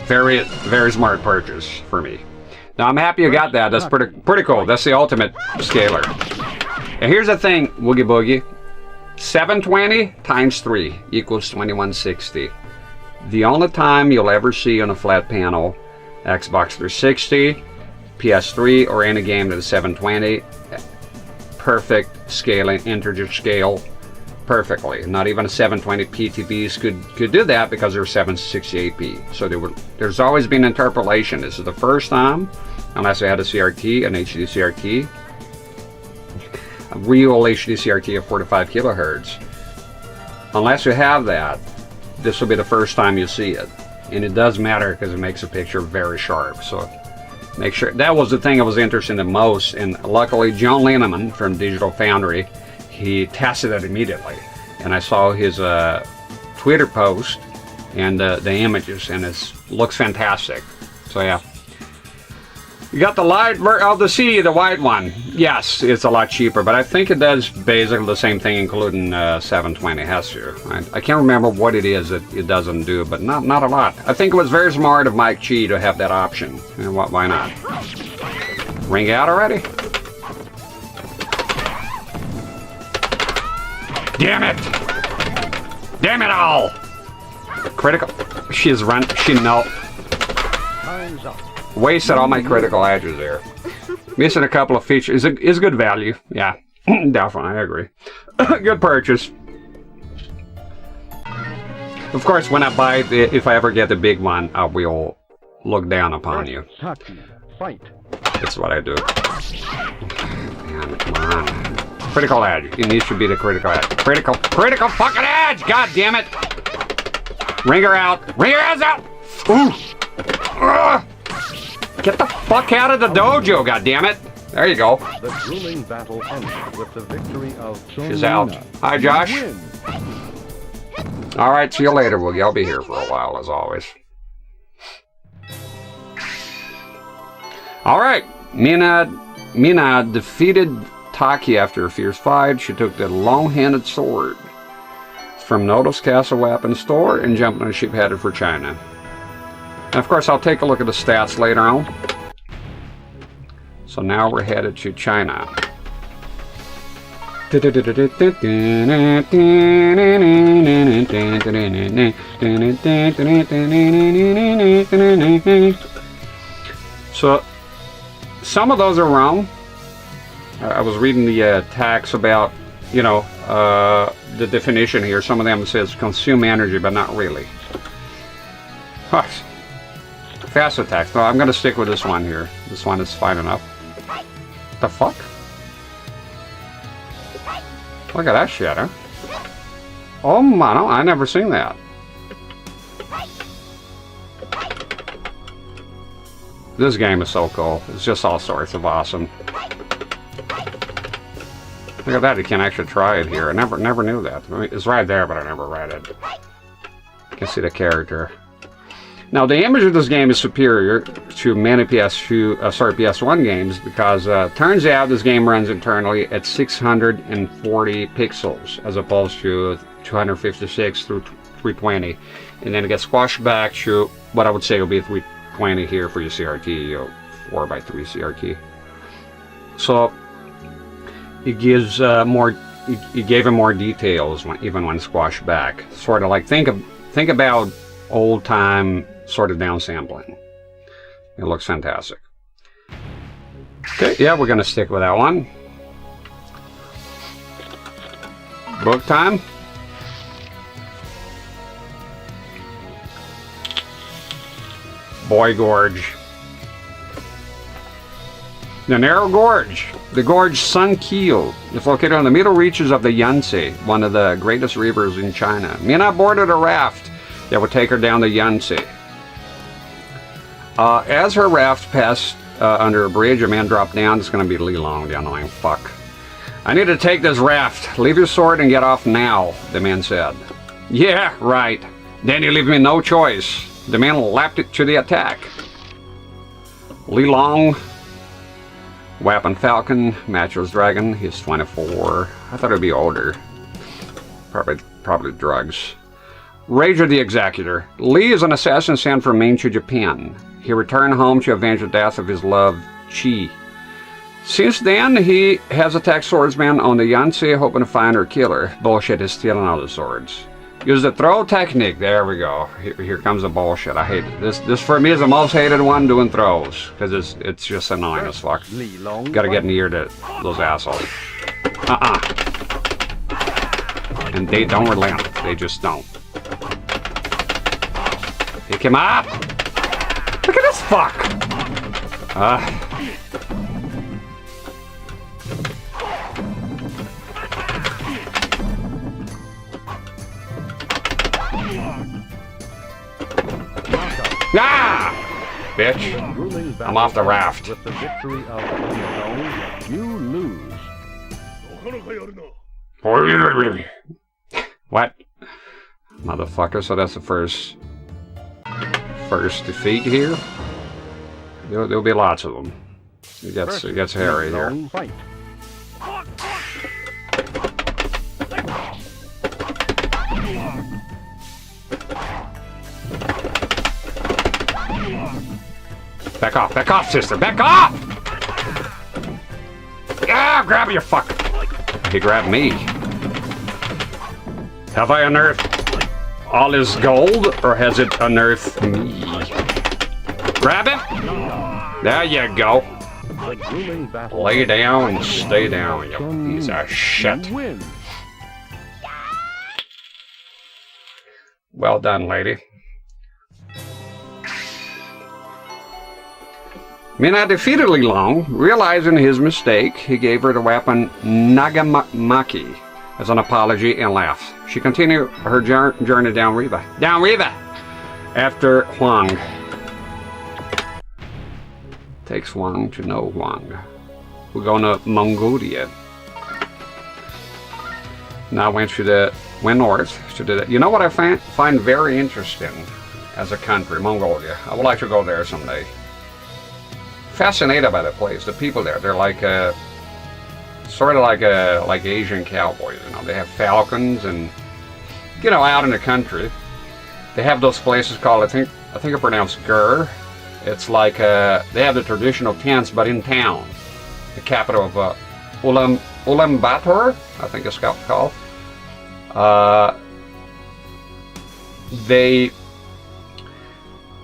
Very, very smart purchase for me. Now I'm happy you got that. That's pretty cool. That's the ultimate scaler. And here's the thing, Woogie Boogie. 720 times 3 equals 2160. The only time you'll ever see on a flat panel, Xbox 360, PS3, or any game that is 720, perfect scaling, integer scale, perfectly. Not even a 720 PTBs could do that because they're 768p. So there's always been interpolation. This is the first time, unless I had a CRT, an HD CRT, a real HD CRT of 45 kilohertz. Unless you have that, this will be the first time you see it. And it does matter because it makes a picture very sharp. So make sure, that was the thing I was interested in the most. And luckily, John Lineman from Digital Foundry, he tested it immediately. And I saw his Twitter post and the images, and it looks fantastic. So yeah. You got the light of the sea, the white one. Yes, it's a lot cheaper, but I think it does basically the same thing, including 720 has to. I can't remember what it is that it doesn't do, but not a lot. I think it was very smart of Mike Chi to have that option. And why not? Ring out already? Damn it! Damn it all! Critical. She's run. She no. Time's up. Wasted all my critical edges there. Missing a couple of features. Is good value. Yeah, definitely. I agree. Good purchase. Of course, when I buy it, if I ever get the big one, I will look down upon you. Fight. That's what I do. Man, come on. Critical edge. It needs to be the critical edge. Critical fucking edge! God damn it! Ring her out. Ring her ass out! Ooh! Ugh. Get the fuck out of the dojo, goddammit! There you go. The grueling battle ended with the victory of She's out. Hi, Josh. Alright, see you later, Woogie. I'll be here for a while, as always. Alright. Mina defeated Taki after a fierce fight. She took the long-handed sword from Noto's Castle Weapon Store and jumped on a ship headed for China. And of course, I'll take a look at the stats later on. So now we're headed to China. So, some of those are wrong. I was reading the tags about, you know, the definition here. Some of them says consume energy, but not really. Huh. Fast attacks. No, I'm gonna stick with this one here. This one is fine enough. The fuck? Look at that shit, huh? Oh my, no, I never seen that. This game is so cool. It's just all sorts of awesome. Look at that, you can actually try it here. I never knew that. I mean, it's right there, but I never read it. You can see the character. Now, the image of this game is superior to many PS1 games because turns out this game runs internally at 640 pixels as opposed to 256 through 320, and then it gets squashed back to what I would say will be 320 here for your CRT, or 4x3 CRT. So it gives more. It gave him more details even when squashed back. Sort of like think about old time sort of downsampling. It looks fantastic. Okay, yeah, we're gonna stick with that one. Book time. Boy Gorge. The narrow gorge. The gorge Sun Kiel is located on the middle reaches of the Yangtze, one of the greatest rivers in China. Mina boarded a raft that would take her down the Yangtze. As her raft passed under a bridge, a man dropped down. It's going to be Li Long down the line. Fuck. I need to take this raft. Leave your sword and get off now, the man said. Yeah, right. Then you leave me no choice. The man lapped it to the attack. Li Long, Weapon Falcon, Matchless Dragon. He's 24. I thought it'd be older. Probably drugs. Rage of the Executor. Li is an assassin sent from Ming to Japan. He returned home to avenge the death of his love, Chi. Since then, he has attacked swordsmen on the Yangtze, hoping to find her killer. Bullshit is stealing all the swords. Use the throw technique. There we go. Here comes the bullshit. I hate it. This for me is the most hated one, doing throws, because it's just annoying as fuck. Gotta get near to those assholes. And they don't relent. They just don't. Pick him up! Look at this fuck! Ah! Bitch. I'm off the raft. With the victory of unknown, you lose. What? Motherfucker, so that's the first defeat here. There'll be lots of them. It gets hairy here. Fight. Back off, sister, back off! Ah, grab your fuck! He grabbed me. Have I unearthed all his gold, or has it unearthed me? Grab him! There you go. Lay down and stay down, you piece of shit. Well done, lady. Mina defeated Li Long. Realizing his mistake, he gave her the weapon Nagamaki as an apology and laughed. She continued her journey down river. After Hwang. Takes Hwang to know Hwang. We're going to Mongolia. Now went north to the. You know what I find very interesting as a country, Mongolia. I would like to go there someday. Fascinated by the place, the people there. They're like sort of like Asian cowboys. You know, they have falcons, and out in the country, they have those places called I think I pronounced Gur. It's like they have the traditional tents, but in town, the capital of Ulaanbaatar, I think it's called. They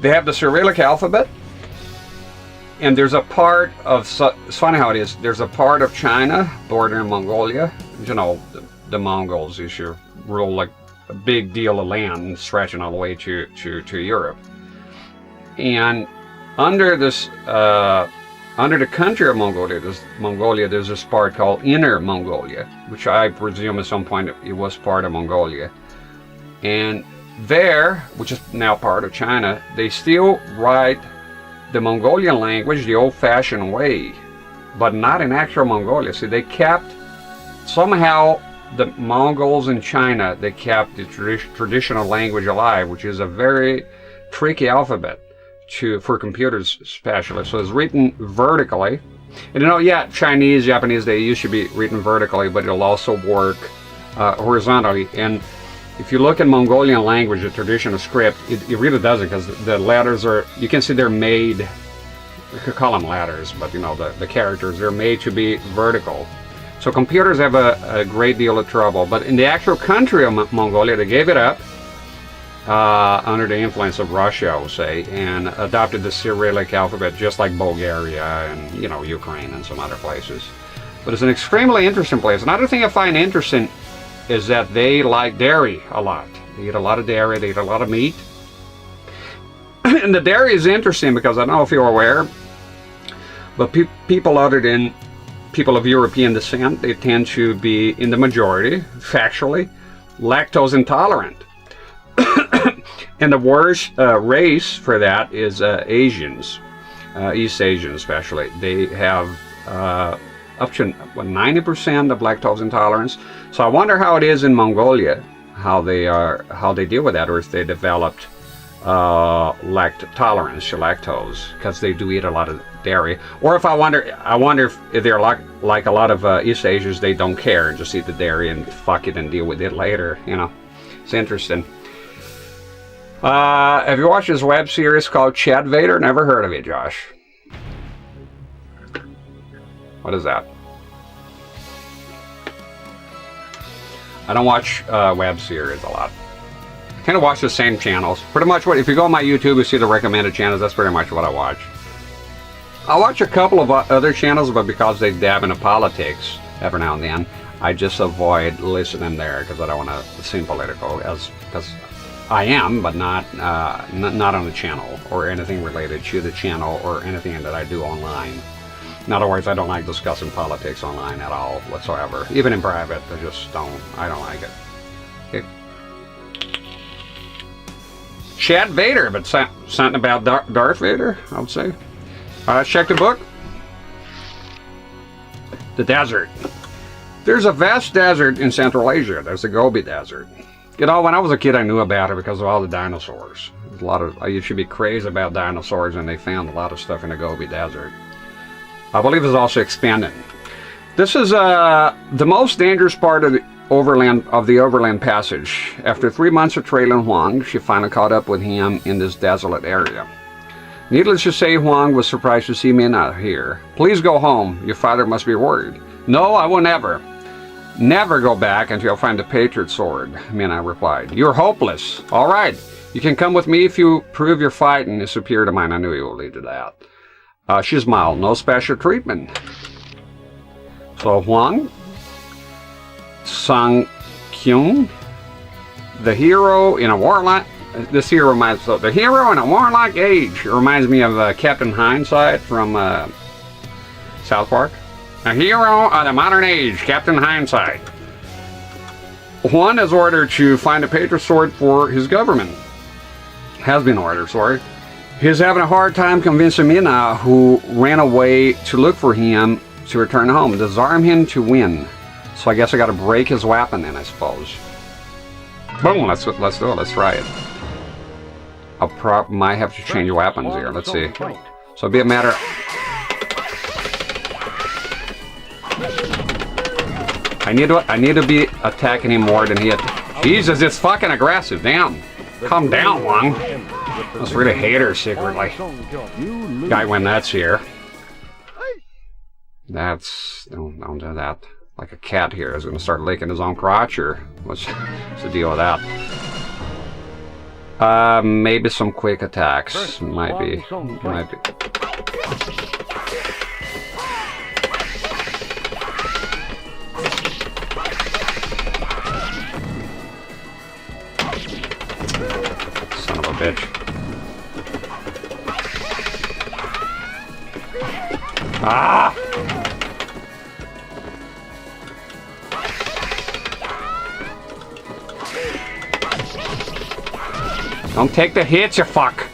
have the Cyrillic alphabet. And there's a part of, it's funny how it is, there's a part of China bordering Mongolia. The Mongols used to rule like a big deal of land stretching all the way to Europe. And under the country of Mongolia, there's this part called Inner Mongolia, which I presume at some point it was part of Mongolia. And there, which is now part of China, they still write the Mongolian language the old-fashioned way, but not in actual Mongolia. See, they kept, somehow the Mongols in China, they kept the traditional language alive, which is a very tricky alphabet for computers especially. So it's written vertically. And Chinese, Japanese, they used to be written vertically, but it'll also work horizontally. And if you look at Mongolian language, the traditional script, it really doesn't, because the letters are, you can see they're made, we could call them letters, but the characters, they're made to be vertical. So computers have a great deal of trouble. But in the actual country of Mongolia, they gave it up under the influence of Russia, I would say, and adopted the Cyrillic alphabet, just like Bulgaria and, Ukraine and some other places. But it's an extremely interesting place. Another thing I find interesting is that they like dairy a lot. They eat a lot of dairy, they eat a lot of meat. And the dairy is interesting because I don't know if you're aware, but people other than people of European descent, they tend to be, in the majority, factually, lactose intolerant. And the worst race for that is Asians, East Asians especially. They have up to 90% of lactose intolerance. So I wonder how it is in Mongolia, how they deal with that, or if they developed tolerance to lactose, because they do eat a lot of dairy. Or if I wonder if they're like a lot of East Asians, they don't care and just eat the dairy and fuck it and deal with it later. It's interesting. Have you watched this web series called Chad Vader? Never heard of it, Josh. What is that? I don't watch web series a lot. I kind of watch the same channels. Pretty much if you go on my YouTube, you see the recommended channels, that's pretty much what I watch. I watch a couple of other channels, but because they dab into politics every now and then, I just avoid listening there because I don't want to seem political, because I am, but not on the channel or anything related to the channel or anything that I do online. In other words, I don't like discussing politics online at all whatsoever. Even in private, I don't like it. Okay. Chad Vader, but something about Darth Vader, I would say. Let's check the book. The desert. There's a vast desert in Central Asia. There's the Gobi Desert. When I was a kid, I knew about it because of all the dinosaurs. There's a lot of, you should be crazy about dinosaurs, and they found a lot of stuff in the Gobi Desert. I believe it's also expanded. This is the most dangerous part of the overland passage. After 3 months of trailing Hwang, she finally caught up with him in this desolate area. Needless to say, Hwang was surprised to see Mina here. Please go home. Your father must be worried. No, I will never. Never go back until I find the Patriot sword, Mina replied. You're hopeless. All right. You can come with me if you prove your fighting is superior to mine. I knew you would lead to that. She smiled. No special treatment. So Hwang Seung Mina, the hero in a warlike. This here reminds the hero in a warlike age. It reminds me of Captain Hindsight from South Park. A hero of the modern age, Captain Hindsight. Hwang is ordered to find a Patriot sword for his government. Has been ordered, sorry. He's having a hard time convincing Mina, who ran away to look for him, to return home. Disarm him to win. So I guess I got to break his weapon then, I suppose. Boom! Let's do it. Let's try it. I might have to change weapons here. Let's see. So it'll be a matter. I need to be attacking him more than he. Jesus, it's fucking aggressive. Damn. Calm down, Hwang. Let's really hate her secretly. Guy went nuts here. That's don't do that. Like a cat here is going to start licking his own crotch, or what's the deal with that? Maybe some quick attacks. Might be. Son of a bitch. Ah! Don't take the hits, you fuck!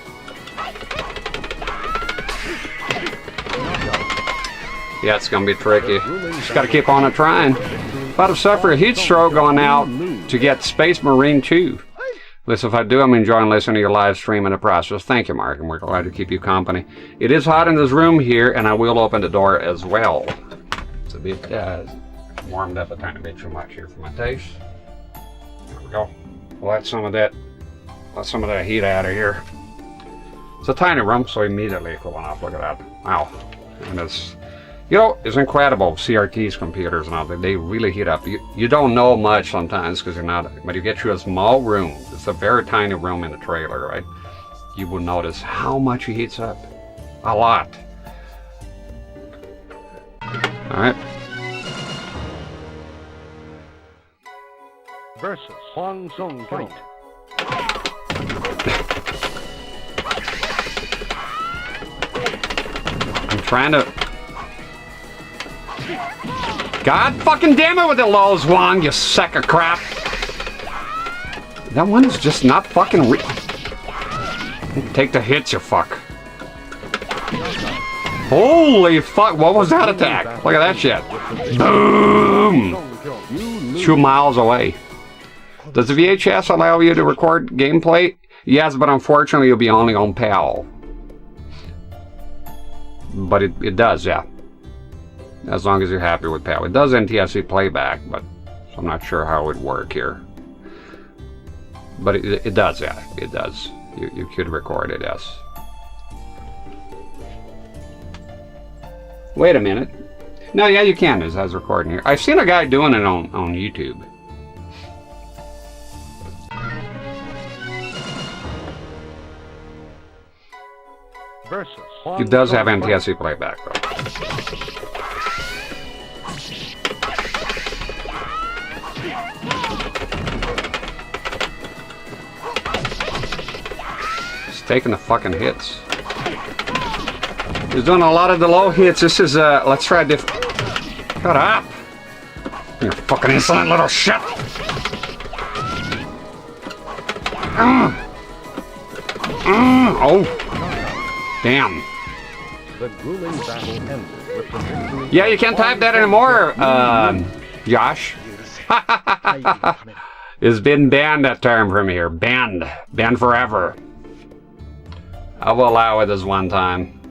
Yeah, it's gonna be tricky. Just gotta keep on trying. About to suffer a heat stroke going out to get Space Marine 2. Listen, if I do, I'm enjoying listening to your live stream in the process. Thank you, Mark, and we're glad to keep you company. It is hot in this room here, and I will open the door as well. It's a bit warmed up a tiny bit too much here for my taste. There we go. Let some of that heat out of here. It's a tiny room, so immediately cooling off. Look at that. Wow. And it's, you know, it's incredible. CRT's computers and all that, they really heat up. You don't know much sometimes because you're not, but you get to a small room. It's a very tiny room in the trailer, right? You will notice how much it heats up. A lot. Alright. Versus Hwang Seung Mina. I'm trying to... God fucking damn it with the lows, Hwang, you sack of crap. That one is just not fucking real. Take the hits, you fuck. Holy fuck, what was that attack? Look at that shit. Boom! 2 miles away. Does the VHS allow you to record gameplay? Yes, but unfortunately you'll be only on PAL. But it does, yeah. As long as you're happy with PAL. It does NTSC playback, but I'm not sure how it would work here. But it does, yeah. It does. You could record it, yes. Wait a minute. No, yeah, you can. As I was recording here. I've seen a guy doing it on YouTube. It does have NTSC playback, though. He's taking the fucking hits. He's doing a lot of the low hits. This is, let's try Shut up! You fucking insolent little shit! Oh! Damn. The grueling battle ended with the victory. Yeah, you can't type that anymore, Josh. It's been banned, that term from here. Banned. Banned forever. I will allow it this one time.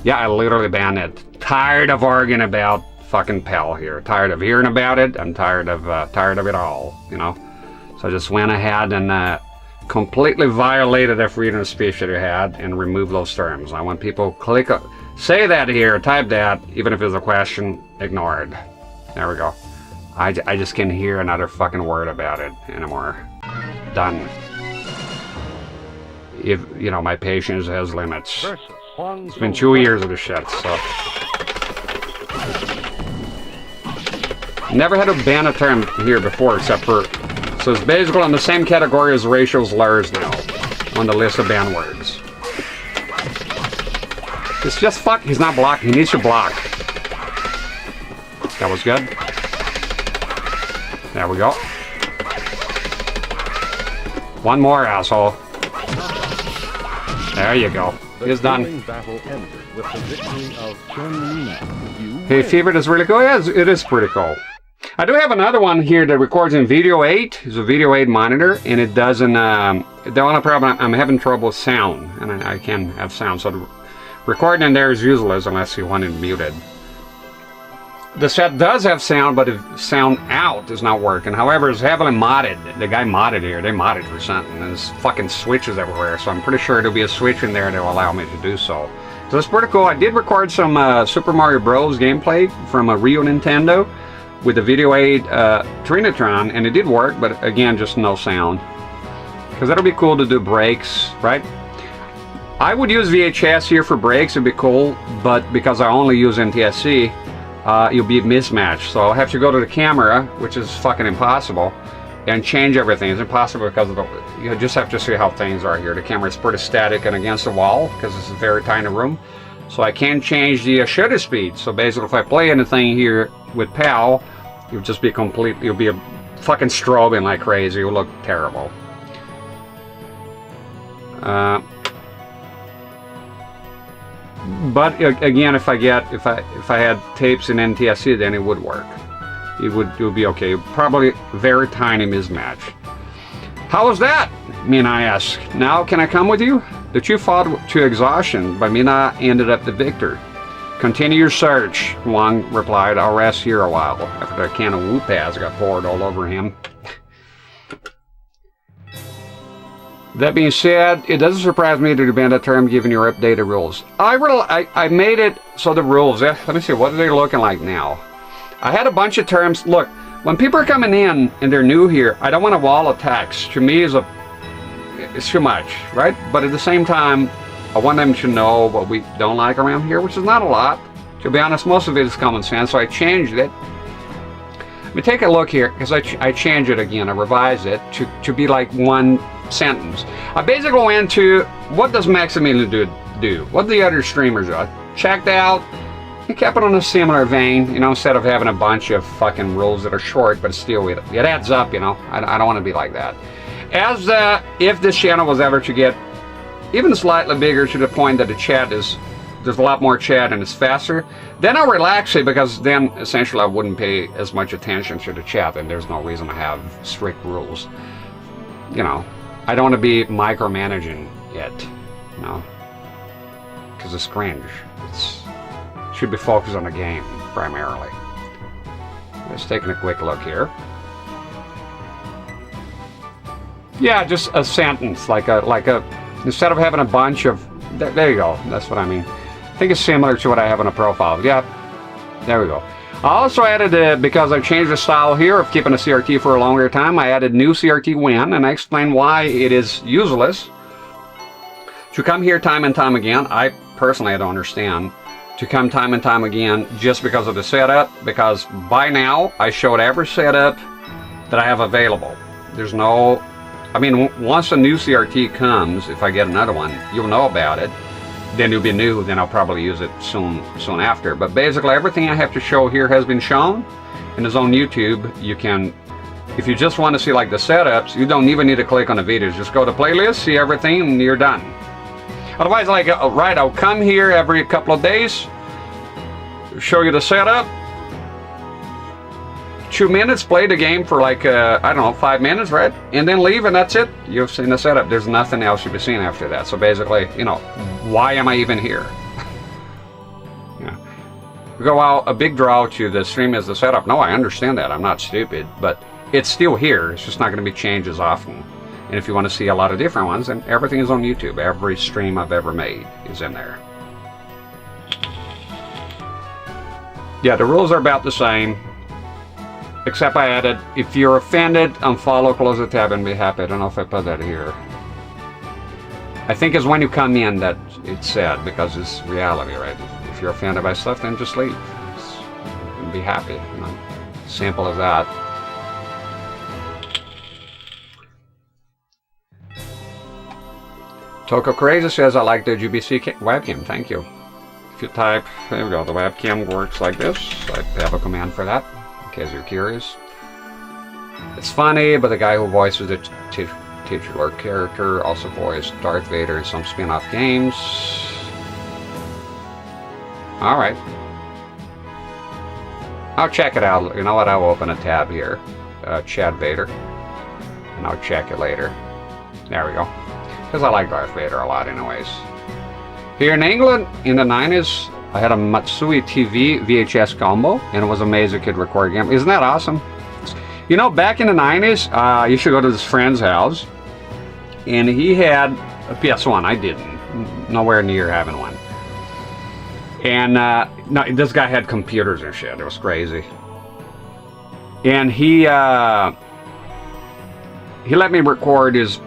Yeah, I literally banned it. Tired of arguing about fucking PAL here. Tired of hearing about it. I'm tired of it all, you know. So I just went ahead and completely violated the freedom of speech that you had and removed those terms. I want people click, say that here, type that, even if it's a question, ignore it. There we go. I just can't hear another fucking word about it anymore. Done. If, you know, my patience has limits. It's been 2 years of this shit, so. Never had to ban a term here before, except for, so it's basically on the same category as racial slurs now, on the list of ban words. It's just fuck, he's not blocked, he needs to block. That was good. There we go. One more, asshole. There you go. It's done. Hey, Fevered is really cool. Yeah, it is pretty cool. I do have another one here that records in Video 8. It's a Video 8 monitor, and it doesn't. The only problem, I'm having trouble with sound, and I can have sound. So the recording in there is useless unless you want it muted. The set does have sound, but the sound out is not working. However, it's heavily modded. The guy modded here. They modded for something. There's fucking switches everywhere, so I'm pretty sure there'll be a switch in there that will allow me to do so. So it's pretty cool. I did record some Super Mario Bros. Gameplay from a Rio Nintendo with the Video 8 Trinitron, and it did work, but again, just no sound. Because that'll be cool to do breaks, right? I would use VHS here for breaks. It'd be cool, but because I only use NTSC, you'll be mismatched. So I'll have to go to the camera, which is fucking impossible, and change everything. It's impossible because of you just have to see how things are here. The camera is pretty static and against the wall because it's a very tiny room. So I can change the shutter speed. So basically, if I play anything here with PAL, you'll just be completely, you'll be a fucking strobing like crazy. You'll look terrible. But again, if I had tapes in NTSC, then it would work. It would be okay. Probably very tiny mismatch. How was that? Mina asked. Now can I come with you? The two fought to exhaustion, but Mina ended up the victor. Continue your search, Hwang replied. I'll rest here a while. After a can of whoop-ass got poured all over him. That being said, it doesn't surprise me to ban that term given your updated rules. I made it so the rules, let me see, what are they looking like now? I had a bunch of terms. Look, when people are coming in and they're new here, I don't want a wall of text. To me, it's too much, right? But at the same time, I want them to know what we don't like around here, which is not a lot. To be honest, most of it is common sense, so I changed it. Let me take a look here, because I changed it again. I revised it to be like one sentence. I basically went to, what does Maximilian do? What do the other streamers do? I checked out and kept it on a similar vein, you know, instead of having a bunch of fucking rules that are short, but still it adds up, you know. I don't want to be like that. As if this channel was ever to get even slightly bigger to the point that there's a lot more chat and it's faster, then I'll relax it, because then essentially I wouldn't pay as much attention to the chat, and there's no reason to have strict rules. You know, I don't want to be micromanaging it, you know, because it's cringe. It should be focused on the game primarily. Just taking a quick look here. Yeah, just a sentence, like a instead of having a bunch of, there you go, that's what I mean. I think it's similar to what I have on a profile. Yeah, there we go. I also added, because I changed the style here of keeping a CRT for a longer time, I added new CRT win, and I explained why it is useless to come here time and time again. I personally don't understand to come time and time again just because of the setup, because by now I showed every setup that I have available. There's no, I mean, once a new CRT comes, if I get another one, you'll know about it. Then it'll be new, then I'll probably use it soon after. But basically everything I have to show here has been shown and is on YouTube. You can, if you just want to see like the setups, you don't even need to click on the videos. Just go to playlist, see everything, and you're done. Otherwise, like, right, I'll come here every couple of days, show you the setup, 2 minutes, play the game for like, I don't know, 5 minutes, right? And then leave, and that's it. You've seen the setup. There's nothing else you'll be seeing after that. So basically, you know, why am I even here? Yeah. You go, well, a big draw to the stream is the setup. No, I understand that. I'm not stupid, but it's still here. It's just not going to be changed as often. And if you want to see a lot of different ones, then everything is on YouTube. Every stream I've ever made is in there. Yeah, the rules are about the same. Except I added, if you're offended, unfollow, close the tab, and be happy. I don't know if I put that here. I think it's when you come in that it's sad, because it's reality, right? If you're offended by stuff, then just leave. And be happy. You know? Simple as that. Toko Crazy says, I like the GBC webcam. Thank you. If you type, there we go, the webcam works like this. I have a command for that. In case you're curious. It's funny, but the guy who voices the titular character also voiced Darth Vader in some spin-off games. Alright. I'll check it out. You know what? I'll open a tab here. Chad Vader. And I'll check it later. There we go. Because I like Darth Vader a lot anyways. Here in England, in the 90s, I had a Matsui TV VHS combo, and it was amazing. Could record game. Isn't that awesome? You know, back in the 90s, you should go to this friend's house, and he had a PS1. I didn't. Nowhere near having one. And no, this guy had computers and shit. It was crazy. And he let me record his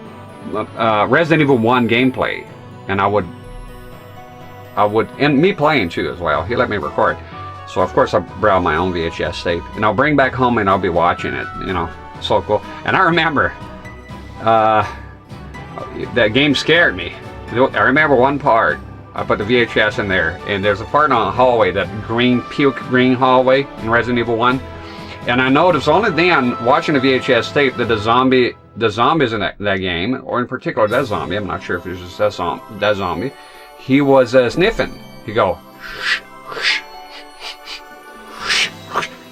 Resident Evil 1 gameplay, and I would, and me playing too as well. He let me record. So of course I brought my own VHS tape, and I'll bring back home and I'll be watching it, you know, so cool. And I remember, that game scared me. I remember one part, I put the VHS in there, and there's a part on a hallway, that green, puke green hallway in Resident Evil 1. And I noticed only then, watching the VHS tape, that the zombies in that game, or in particular that zombie, I'm not sure if it was just that zombie, he was sniffing. He'd go,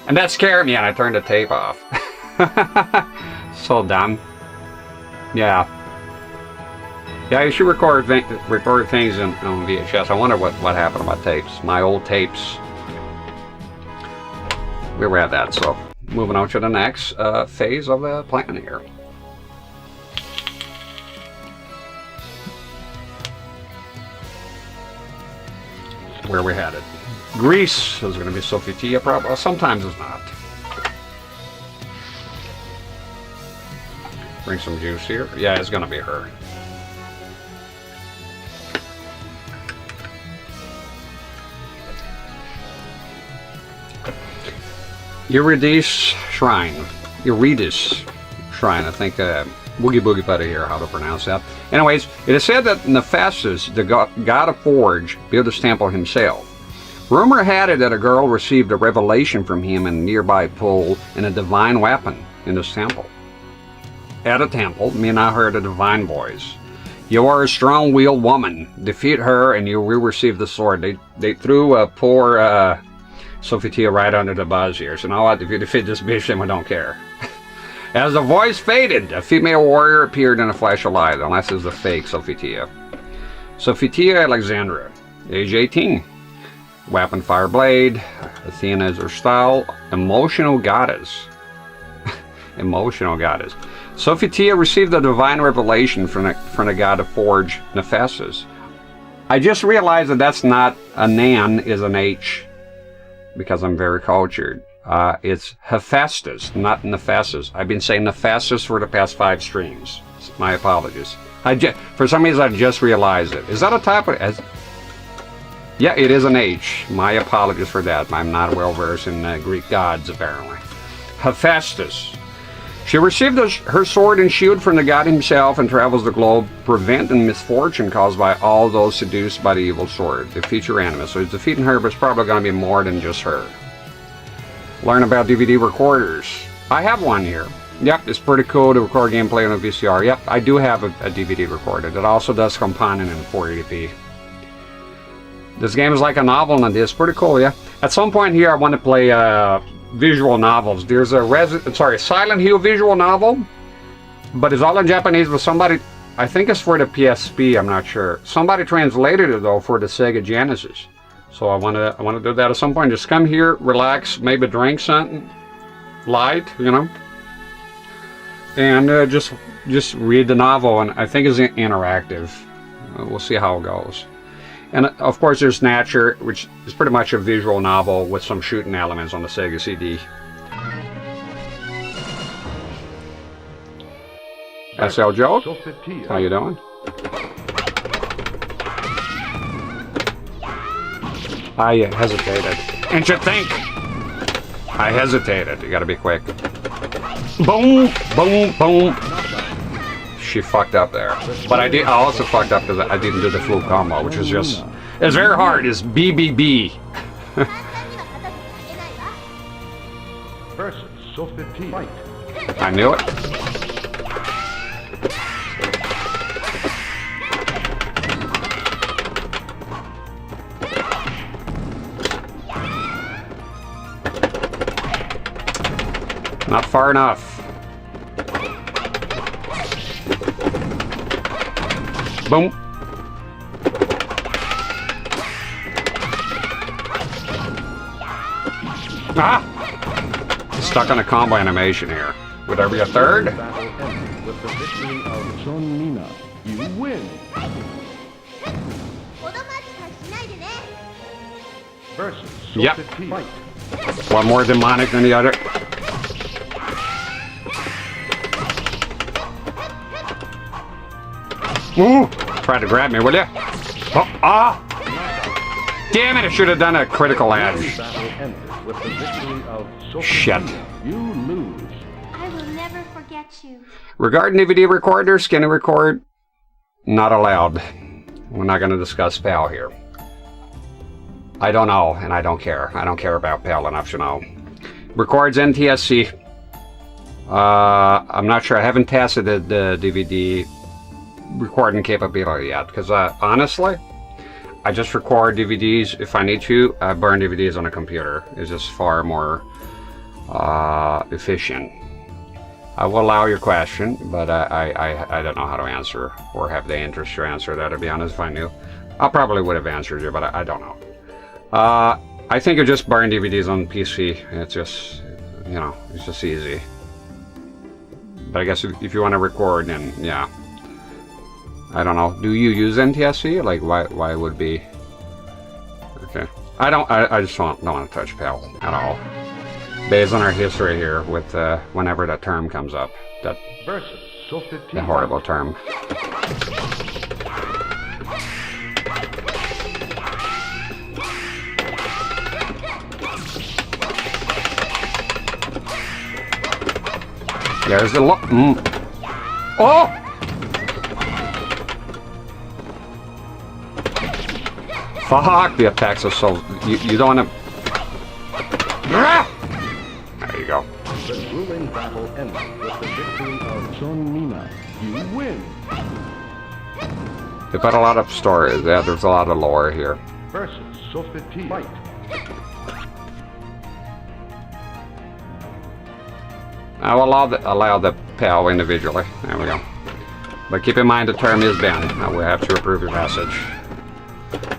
and that scared me, and I turned the tape off. So dumb. Yeah. Yeah, you should record things on VHS. I wonder what happened to my tapes. My old tapes. We were at that, so moving on to the next phase of the plan here. Where we headed. Greece is going to be Sophia probably. Well, sometimes it's not. Bring some juice here. Yeah, it's going to be her. Eurydice Shrine. I think Boogie Boogie Buddy here, how to pronounce that. Anyways, it is said that Nephasus, the god of Forge, built this temple himself. Rumor had it that a girl received a revelation from him in a nearby pool and a divine weapon in this temple. At the temple, Mina heard a divine voice. You are a strong-willed woman. Defeat her and you will receive the sword. They threw a poor Sophia right under the buzz here. So now what? If you defeat this bitch, then we don't care. As the voice faded, a female warrior appeared in a flash of light, unless it's a fake Sophia. Sophia Alexandra, age 18. Weapon fire blade. Athena is her style. Emotional goddess. Emotional goddess. Sophia received a divine revelation from the god of Forge, Nephasus. I just realized that that's not a nan, is an H, because I'm very cultured. It's Hephaestus, not Nephasus. I've been saying Nephasus for the past 5 streams. My apologies. For some reason, I just realized it. Is that a type of... Yeah, it is an H. My apologies for that. I'm not well versed in Greek gods, apparently. Hephaestus. She received her sword and shield from the god himself and travels the globe, preventing misfortune caused by all those seduced by the evil sword. Defeat your enemy. So defeating her, but it's probably going to be more than just her. Learn about DVD recorders. I have one here. Yep, it's pretty cool to record gameplay on a VCR. Yep, I do have a DVD recorder that also does compounding in 480p. This game is like a novel, and it's pretty cool, yeah. At some point here, I want to play visual novels. There's a Silent Hill visual novel, but it's all in Japanese with somebody, I think it's for the PSP, I'm not sure. Somebody translated it though for the Sega Genesis. So I want to do that at some point. Just come here, relax, maybe drink something light, you know, and just read the novel. And I think it's interactive. We'll see how it goes. And of course, there's Snatcher, which is pretty much a visual novel with some shooting elements on the Sega CD. SL Joe, how you doing? I hesitated. And you think? I hesitated. You gotta be quick. Boom, boom, boom. She fucked up there. But I also fucked up because I didn't do the full combo, which is just, it's very hard. It's BBB. I knew it. Not far enough. Boom. Ah! Stuck on a combo animation here. Would there be a third? With the victory of Seung Mina, you win. Versus Yep. fight. One more demonic than the other. Ooh! Try to grab me, will ya? Oh, ah! Damn it! I should have done a critical edge. With the victory of Shit. you lose. I will never forget you. Regarding DVD recorder, skinny record, not allowed. We're not going to discuss PAL here. I don't know, and I don't care. I don't care about PAL enough to know. Records NTSC. I'm not sure. I haven't tested the DVD recording capability yet, because honestly, I just record DVDs if I need to. I burn DVDs on a computer. It's just far more efficient. I will allow your question, but I don't know how to answer or have the interest to answer that, to be honest. If I knew, I probably would have answered you, but I don't know. I think you just burn DVDs on PC. It's just, you know, it's just easy. But I guess if you want to record, then yeah. I don't know. Do you use NTSC? Like, why would be? Okay. I just don't want to touch PAL at all. Based on our history here with whenever that term comes up, that the horrible term. There's the Oh! Fuck, the attacks are so... You don't want to... There you go. The grueling battle ends with the victory of Seung Mina. You win. They've got a lot of stories. Yeah, there's a lot of lore here. Versus Sofiti. Fight. I will allow the PAL individually. There we go. But keep in mind the term is banned. I will have to approve your message.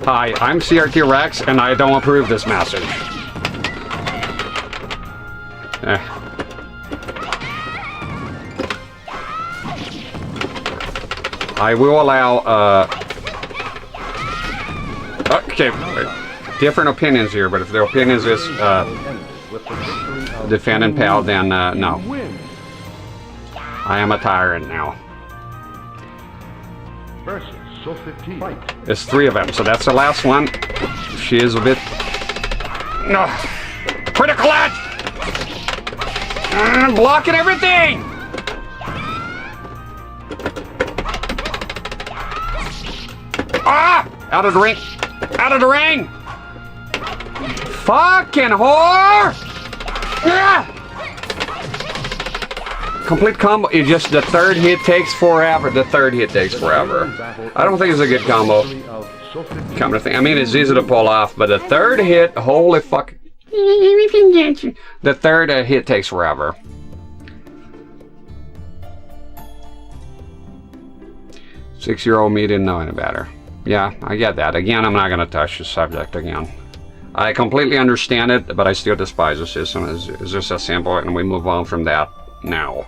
Hi, I'm CRT Rex, and I don't approve this message. I will allow, okay, different opinions here, but if the opinions is, defending PAL, then, no. I am a tyrant now. There's 3 of them, so that's the last one. She is a bit... No! Critical edge! Blocking everything! Ah! Out of the ring! Out of the ring! Fucking whore! Yeah! Complete combo. It just, the third hit takes forever. The third hit takes forever. I don't think it's a good combo. Come to think, I mean, it's easy to pull off, but the third hit, holy fuck. The third hit takes forever. Six-year-old me didn't know any better. Yeah, I get that. Again, I'm not going to touch the subject again. I completely understand it, but I still despise the system. It's just as simple, and we move on from that now.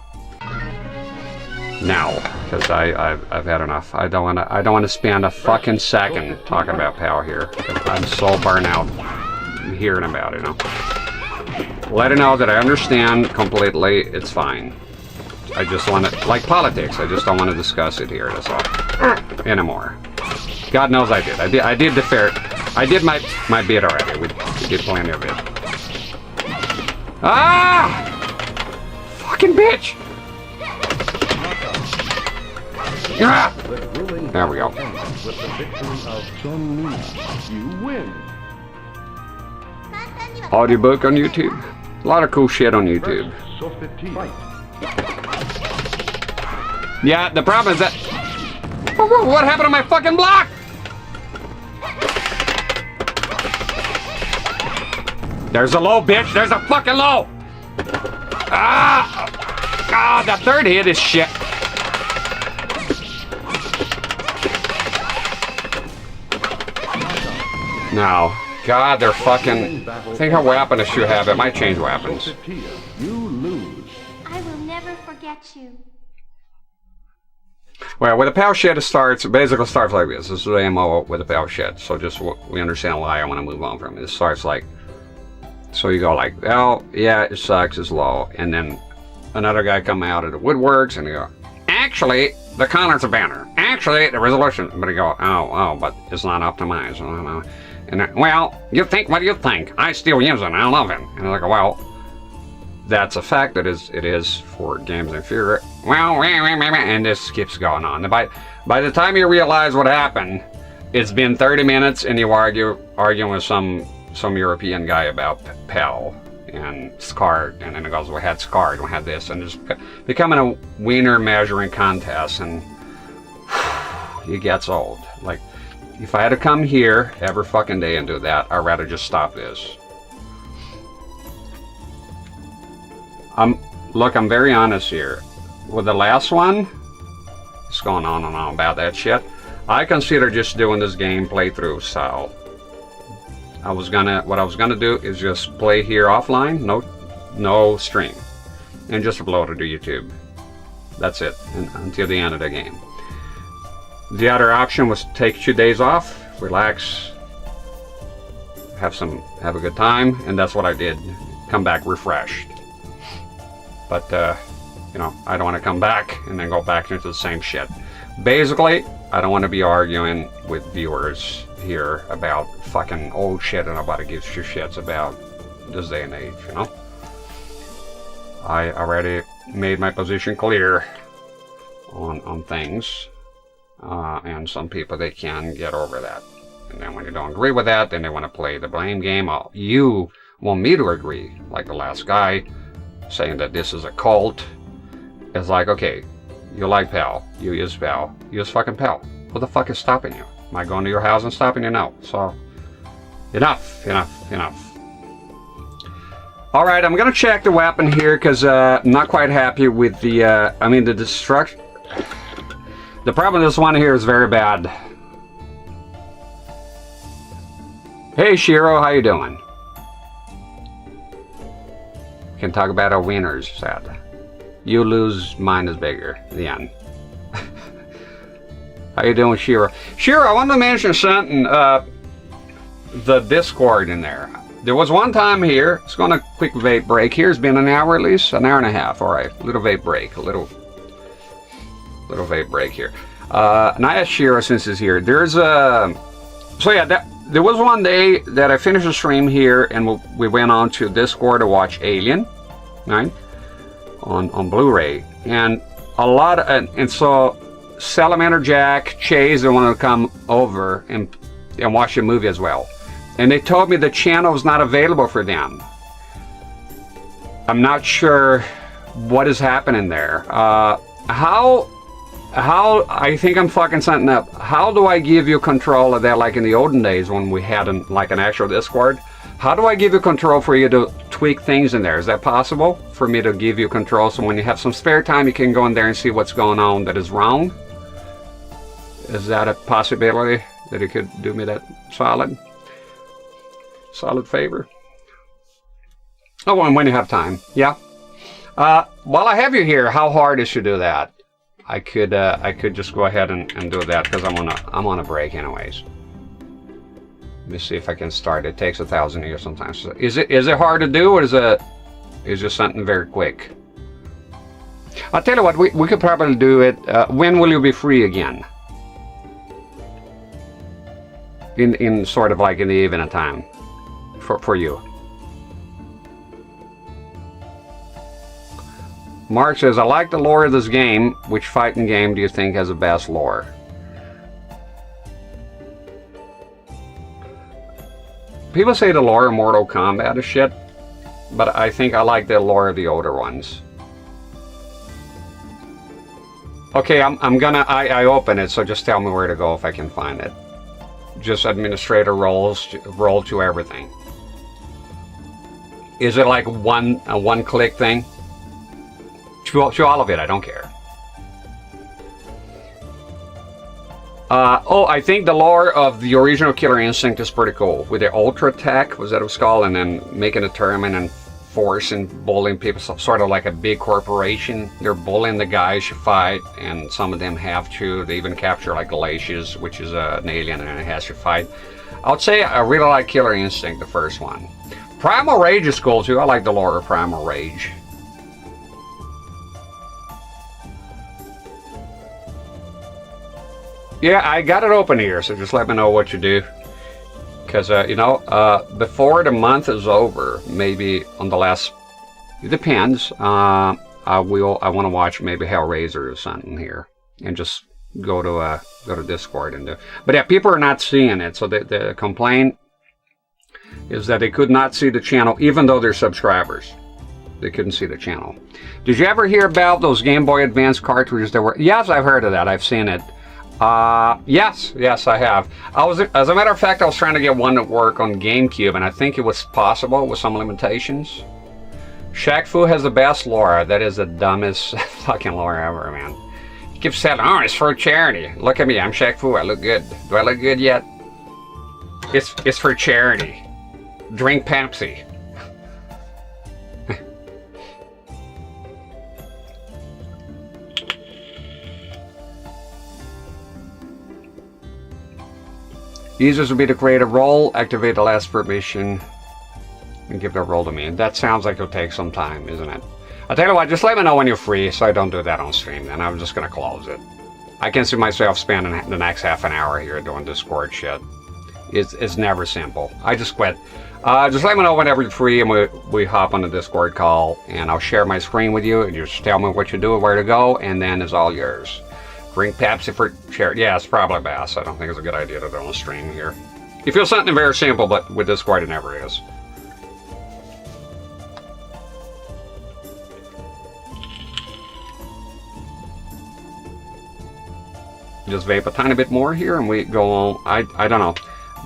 Now, because I've had enough. I don't want to spend a fucking second talking about PAL here. I'm so burnt out hearing about it. You know, let her know that I understand completely. It's fine. I just want to, like politics. I just don't want to discuss it here. That's all anymore. God knows I did. I did the fair. I did my bit already. We did plenty of it. Ah! Fucking bitch! Ah! There we go. With the victory of Seung Mina, you win. Audiobook on YouTube. A lot of cool shit on YouTube. Yeah, the problem is that... What happened to my fucking block? There's a low, bitch. There's a fucking low. Ah! Ah, the third hit is shit. No. God, they're fucking... Think how weapon I should have. It might change weapons. You lose. I will never forget you. Well, with a PAL shed, it starts, basically starts like this. This is the MO with a PAL shed. So just we understand why I want to move on from it. It starts like... So you go like, oh, yeah, it sucks, it's low. And then another guy come out of the woodworks and you go, actually, the colors are better. Actually, the resolution. But you go, oh, but it's not optimized. And then, well, you think what you think. I still use it. I love it. And I go, well, that's a fact. It is for games inferior. Well, and this keeps going on. And by the time you realize what happened, it's been 30 minutes and you arguing with some European guy about PAL and SCART, and then it goes, we had SCART, we had this, and it's becoming a wiener measuring contest, and it gets old. Like, if I had to come here every fucking day and do that, I'd rather just stop this. Look, I'm very honest here. With the last one, it's going on and on about that shit. I consider just doing this game playthrough style. What I was gonna do is just play here offline, no stream, and just upload it to YouTube. That's it, until the end of the game. The other option was take 2 days off, relax, have a good time, and that's what I did. Come back refreshed. But you know, I don't want to come back and then go back into the same shit. Basically, I don't want to be arguing with viewers here about fucking old shit and nobody gives two shits about this day and age, you know? I already made my position clear on things, and some people, they can get over that. And then when you don't agree with that, then they want to play the blame game. You want me to agree, like the last guy saying that this is a cult. It's like, okay, you like PAL, you use PAL, use fucking PAL. What the fuck is stopping you? Am I going to your house and stopping you? No. So, enough. Alright, I'm going to check the weapon here because I'm not quite happy with the, the destruction. The problem with this one here is very bad. Hey Shiro, how you doing? Can talk about our winners, sad. You lose, mine is bigger. The end. How you doing, Shiro? Shiro, I want to mention something, the Discord in there. There was one time here, let's go on a quick vape break. Here it's been an hour at least, an hour and a half. All right, little vape break, a little vape break here. And I asked Shiro since he's here. There's a, so yeah, there was one day that I finished the stream here and we went on to Discord to watch Alien, right? On Blu-ray, and a lot of, and so Salamander Jack, Chase, they wanted to come over and watch the movie as well. And they told me the channel was not available for them. I'm not sure what is happening there. How I think I'm fucking something up. How do I give you control of that like in the olden days when we had like an actual Discord? How do I give you control for you to tweak things in there? Is that possible for me to give you control so when you have some spare time you can go in there and see what's going on that is wrong? Is that a possibility that you could do me that solid favor? Oh, and when you have time, yeah. While I have you here, how hard is to do that? I could just go ahead and do that because I'm on a break anyways. Let me see if I can start. It takes 1,000 years sometimes. So is it hard to do, or is just something very quick? I'll tell you what, we could probably do it. When will you be free again? In sort of like in the evening time for you. Mark says, I like the lore of this game. Which fighting game do you think has the best lore? People say the lore of Mortal Kombat is shit, but I think I like the lore of the older ones. Okay, I open it, so just tell me where to go if I can find it. Just administrator roll to everything. Is it like a one-click thing? To all of it, I don't care. Oh, I think the lore of the original Killer Instinct is pretty cool. With the Ultra Attack, was that what it was called? And then making a tournament and forcing, bullying people, sort of like a big corporation. They're bullying the guys you fight, and some of them have to. They even capture like Glacius, which is an alien, and it has to fight. I would say I really like Killer Instinct, the first one. Primal Rage is cool too. I like the lore of Primal Rage. Yeah, I got it open here, so just let me know what you do. Because, you know, before the month is over, maybe on the last... It depends. I want to watch maybe Hellraiser or something here. And just go to Discord and do... But yeah, people are not seeing it. So the complaint is that they could not see the channel, even though they're subscribers. They couldn't see the channel. Did you ever hear about those Game Boy Advance cartridges that were... Yes, I've heard of that. I've seen it. Yes, I have. As a matter of fact, I was trying to get one to work on GameCube, and I think it was possible with some limitations. Shaq Fu has the best lore. That is the dumbest fucking lore ever, man. He keeps saying, oh, it's for charity. Look at me, I'm Shaq Fu. I look good. Do I look good yet? It's for charity. Drink Pepsi. Users will be to create a role, activate the last permission, and give that role to me. That sounds like it'll take some time, isn't it? I'll tell you what, just let me know when you're free so I don't do that on stream, then I'm just going to close it. I can see myself spending the next half an hour here doing Discord shit. It's never simple. I just quit. Just let me know whenever you're free and we hop on the Discord call, and I'll share my screen with you, and you just tell me what you do and where to go, and then it's all yours. Drink Pepsi for charity. Yeah, it's probably best. I don't think it's a good idea to do on stream here. You feel something very simple, but with Discord it never is. Just vape a tiny bit more here and we go on. I don't know.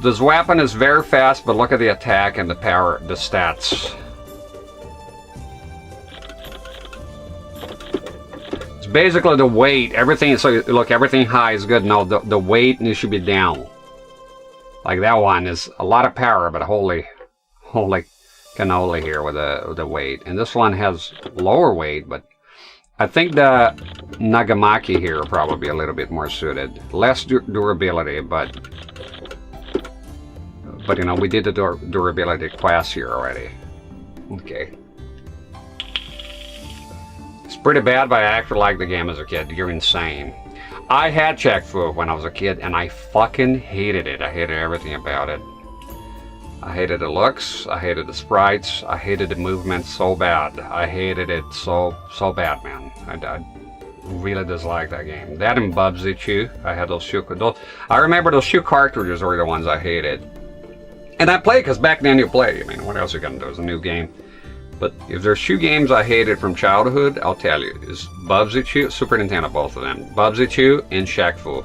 This weapon is very fast, but look at the attack and the power, the stats. Basically the weight, everything, so look, everything high is good. No, the weight needs to be down. Like that one is a lot of power, but holy cannoli here with the weight. And this one has lower weight, but I think the Nagamaki here will probably be a little bit more suited. Less durability, but you know, we did the durability class here already. Okay. It's pretty bad, but I actually liked the game as a kid. You're insane. I had Shaq Fu when I was a kid, and I fucking hated it. I hated everything about it. I hated the looks. I hated the sprites. I hated the movement so bad. I hated it so bad, man. I really disliked that game. That and Bubsy Chew. I had those shoe. I remember those shoe cartridges were the ones I hated. And I played because back then you play. I mean, what else are you gonna do? It's a new game. But if there's shoe games I hated from childhood, I'll tell you, is Bubsy Chew, Super Nintendo, both of them. Bubsy Chew and Shaq Fu.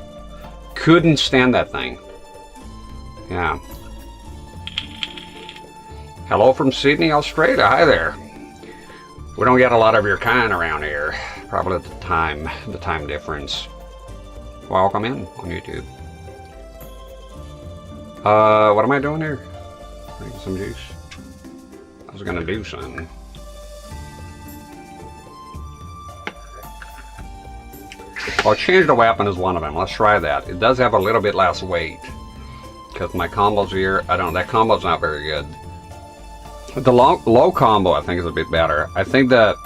Couldn't stand that thing. Yeah. Hello from Sydney, Australia. Hi there. We don't get a lot of your kind around here. Probably the time difference. Welcome in on YouTube. What am I doing here? Drinking some juice. I was gonna do something. I'll change the weapon is one of them. Let's try that. It does have a little bit less weight. Because my combos here, I don't know, that combo's not very good. The low combo I think is a bit better. I think the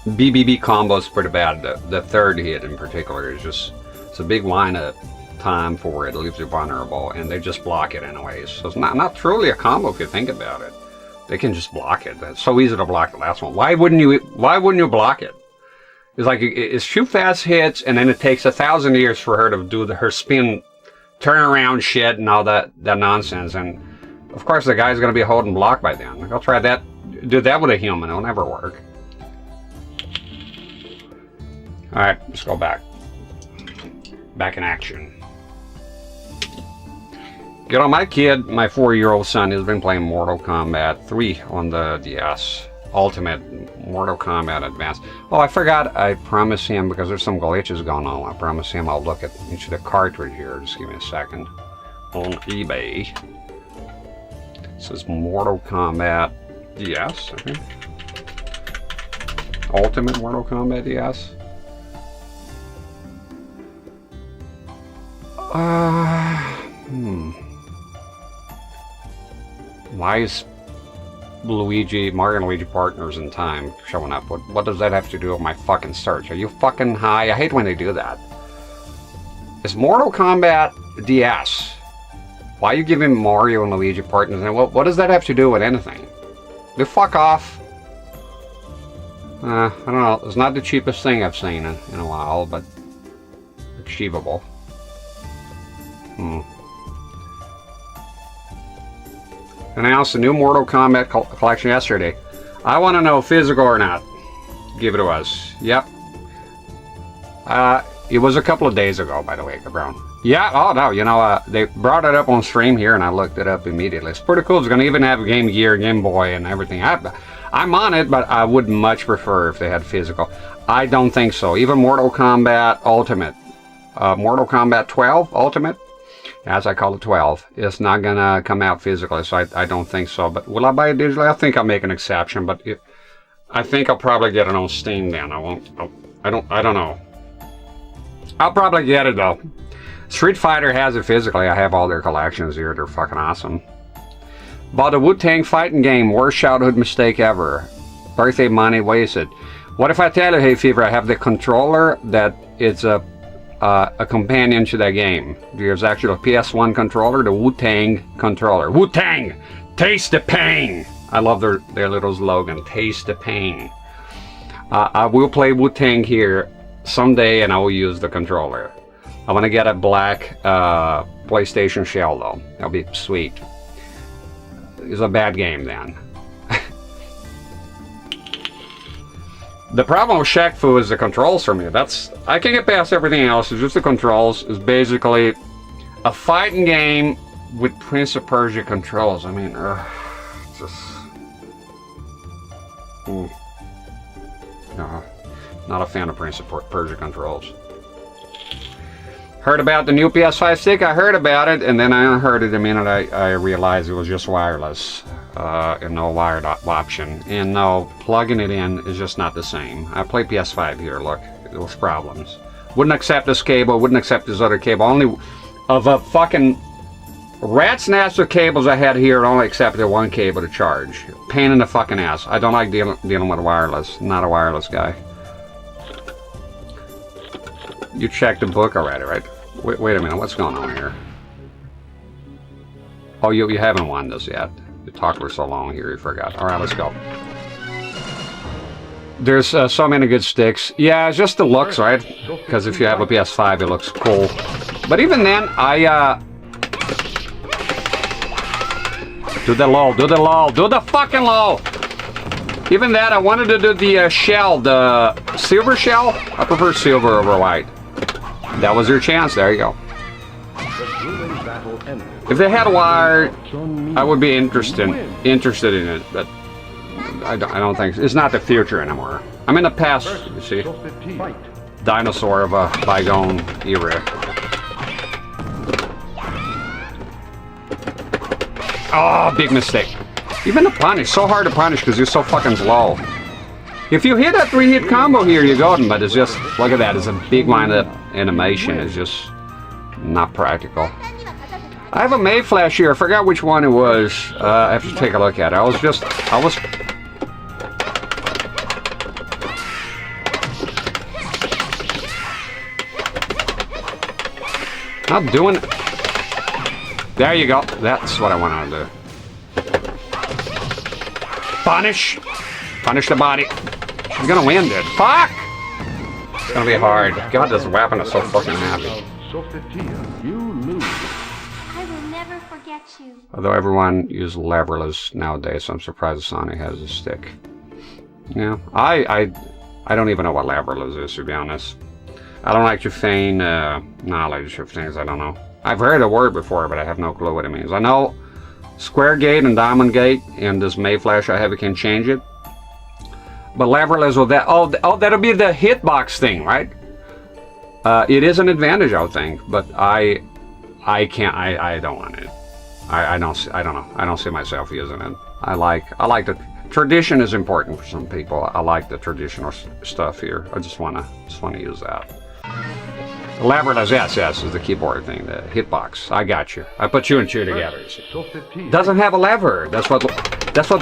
BBB combo is pretty bad. The third hit in particular is just, it's a big line-up time for it. It leaves you vulnerable, and they just block it anyways. So it's not truly a combo if you think about it. They can just block it. It's so easy to block the last one. Why wouldn't you block it? It's like it's two fast hits, and then it takes 1,000 years for her to do her spin, turn around shit, and all that nonsense. And of course, the guy's gonna be holding block by then. I'll try that. Do that with a human. It'll never work. All right, let's go back. Back in action. You know, my kid, my 4-year-old son, has been playing Mortal Kombat 3 on the DS. Ultimate Mortal Kombat Advanced. Oh, I forgot. I promised him, because there's some glitches going on, I promised him I'll look at each of the cartridge here. Just give me a second. On eBay. It says Mortal Kombat DS, I think. Ultimate Mortal Kombat DS. Why is Mario and Luigi Partners in Time showing up? What does that have to do with my fucking search? Are you fucking high? I hate when they do that. It's Mortal Kombat DS. Why are you giving Mario and Luigi Partners? And what does that have to do with anything? Do fuck off. I don't know. It's not the cheapest thing I've seen in a while, but achievable. Announced the new Mortal Kombat collection yesterday. I want to know physical or not. Give it to us. Yep. It was a couple of days ago, by the way, Cabron. Yeah, oh no, you know, they brought it up on stream here and I looked it up immediately. It's pretty cool. It's going to even have Game Gear, Game Boy, and everything. I'm on it, but I would much prefer if they had physical. I don't think so. Even Mortal Kombat Ultimate. Mortal Kombat 12 Ultimate, as I call it 12, it's not going to come out physically, so I don't think so. But will I buy it digitally? I think I'll make an exception, but I think I'll probably get it on Steam then. I don't know. I'll probably get it though. Street Fighter has it physically. I have all their collections here. They're fucking awesome. Bought a Wu-Tang fighting game. Worst childhood mistake ever. Birthday money wasted. What if I tell you, hey Fever, I have the controller that it's a companion to that game. There's actually a PS1 controller, the Wu-Tang controller. Wu-Tang! Taste the pain! I love their little slogan, taste the pain. I will play Wu-Tang here someday and I will use the controller. I want to get a black PlayStation shell though. That'll be sweet. It's a bad game then. The problem with Shaq Fu is the controls for me. I can get past everything else. It's just the controls. It's basically a fighting game with Prince of Persia controls. I mean, just no, not a fan of Prince of Persia controls. Heard about the new PS5 stick? I heard about it, and then I unheard it the minute I realized it was just wireless. And no wired option, and no, plugging it in is just not the same. I play PS5 here, look, those problems. Wouldn't accept this cable, wouldn't accept this other cable. Only of a fucking rat's nest of cables I had here, it only accepted one cable to charge. Pain in the fucking ass. I don't like dealing with wireless. Not a wireless guy. You checked the book already, right? Wait a minute, what's going on here? Oh, you haven't won this yet. You talked for so long here, you forgot. Alright, let's go. There's so many good sticks. Yeah, it's just the looks, right? Because if you have a PS5, it looks cool. But even then, do the low, do the low, do the fucking low! Even that, I wanted to do the shell, the silver shell. I prefer silver over white. That was your chance, there you go. The grueling battle If they had a wire, I would be interested in it, but I don't think it's not the future anymore. I'm in the past, you see. Dinosaur of a bygone era. Oh, big mistake. Even the punish, so hard to punish because you're so fucking slow. If you hit a 3-hit combo here, you're golden, but it's just, look at that, it's a big wind-up animation. It's just not practical. I have a May Flash here, I forgot which one it was. I have to take a look at it. I was not doing it. There you go. That's what I want to do. Punish. Punish the body. She's gonna win, dude. Fuck! It's gonna be hard. God, this weapon is so fucking happy. I will never forget you. Although everyone uses leverless nowadays, so I'm surprised Sony has a stick. Yeah, I don't even know what leverless is, to be honest. I don't like to feign knowledge of things I don't know. I've heard the word before, but I have no clue what it means. I know square gate and diamond gate, and this May Flash I have, it can change it. But leverless with that, oh, that'll be the hitbox thing, right? It is an advantage, I would think, but I don't want it. I don't know. I don't see myself using it. I like the tradition is important for some people. I like the traditional stuff here. I just wanna use that. Leverless, yes, is the keyboard thing, the hitbox. I got you. I put 2 and 2 together. You see. Doesn't have a lever. That's what the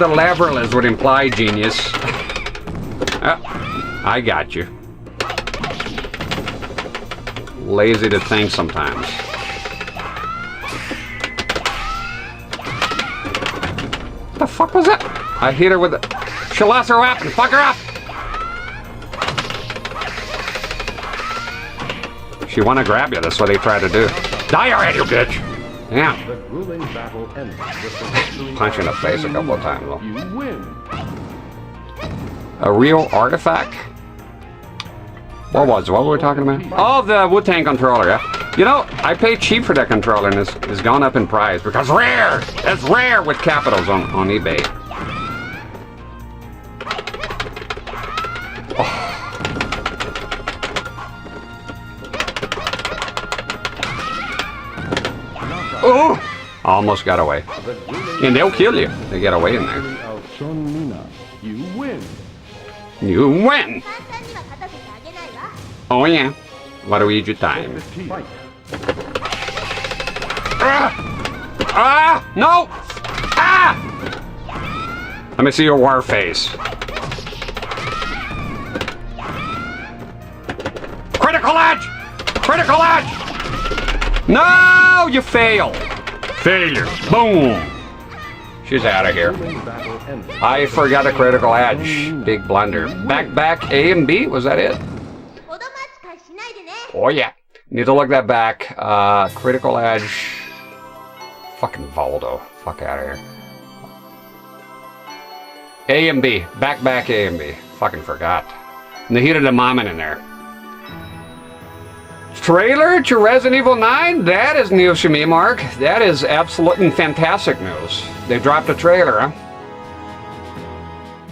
leverless would imply, genius. I got you. Lazy to think sometimes. What the fuck was that? I hit her with a... She lost her weapon. Fuck her up! She wanna grab you. That's what they try to do. Die already, you bitch! Yeah. Punch you in the face a couple of times, though. A real artifact? What were we talking about? Oh, the Wu-Tang controller, yeah. You know, I paid cheap for that controller and it's gone up in price because rare! It's rare with capitals on eBay. Oh! Almost got away. And they'll kill you. They get away in there. You win. You win! Oh yeah. What do we do time? No! Ah! Let me see your war face. Critical edge! Critical edge! No! You fail! Failure. Boom! She's out of here. I forgot a critical edge. Big blunder. Back, A and B? Was that it? Oh yeah. Need to look that back. Critical edge. Fucking Voldo. Fuck out of here. A and B. Back, A and B. Fucking forgot. And the heat of the moment in there. Trailer to Resident Evil 9? That is news to me, Mark. That is absolute and fantastic news. They dropped a trailer, huh?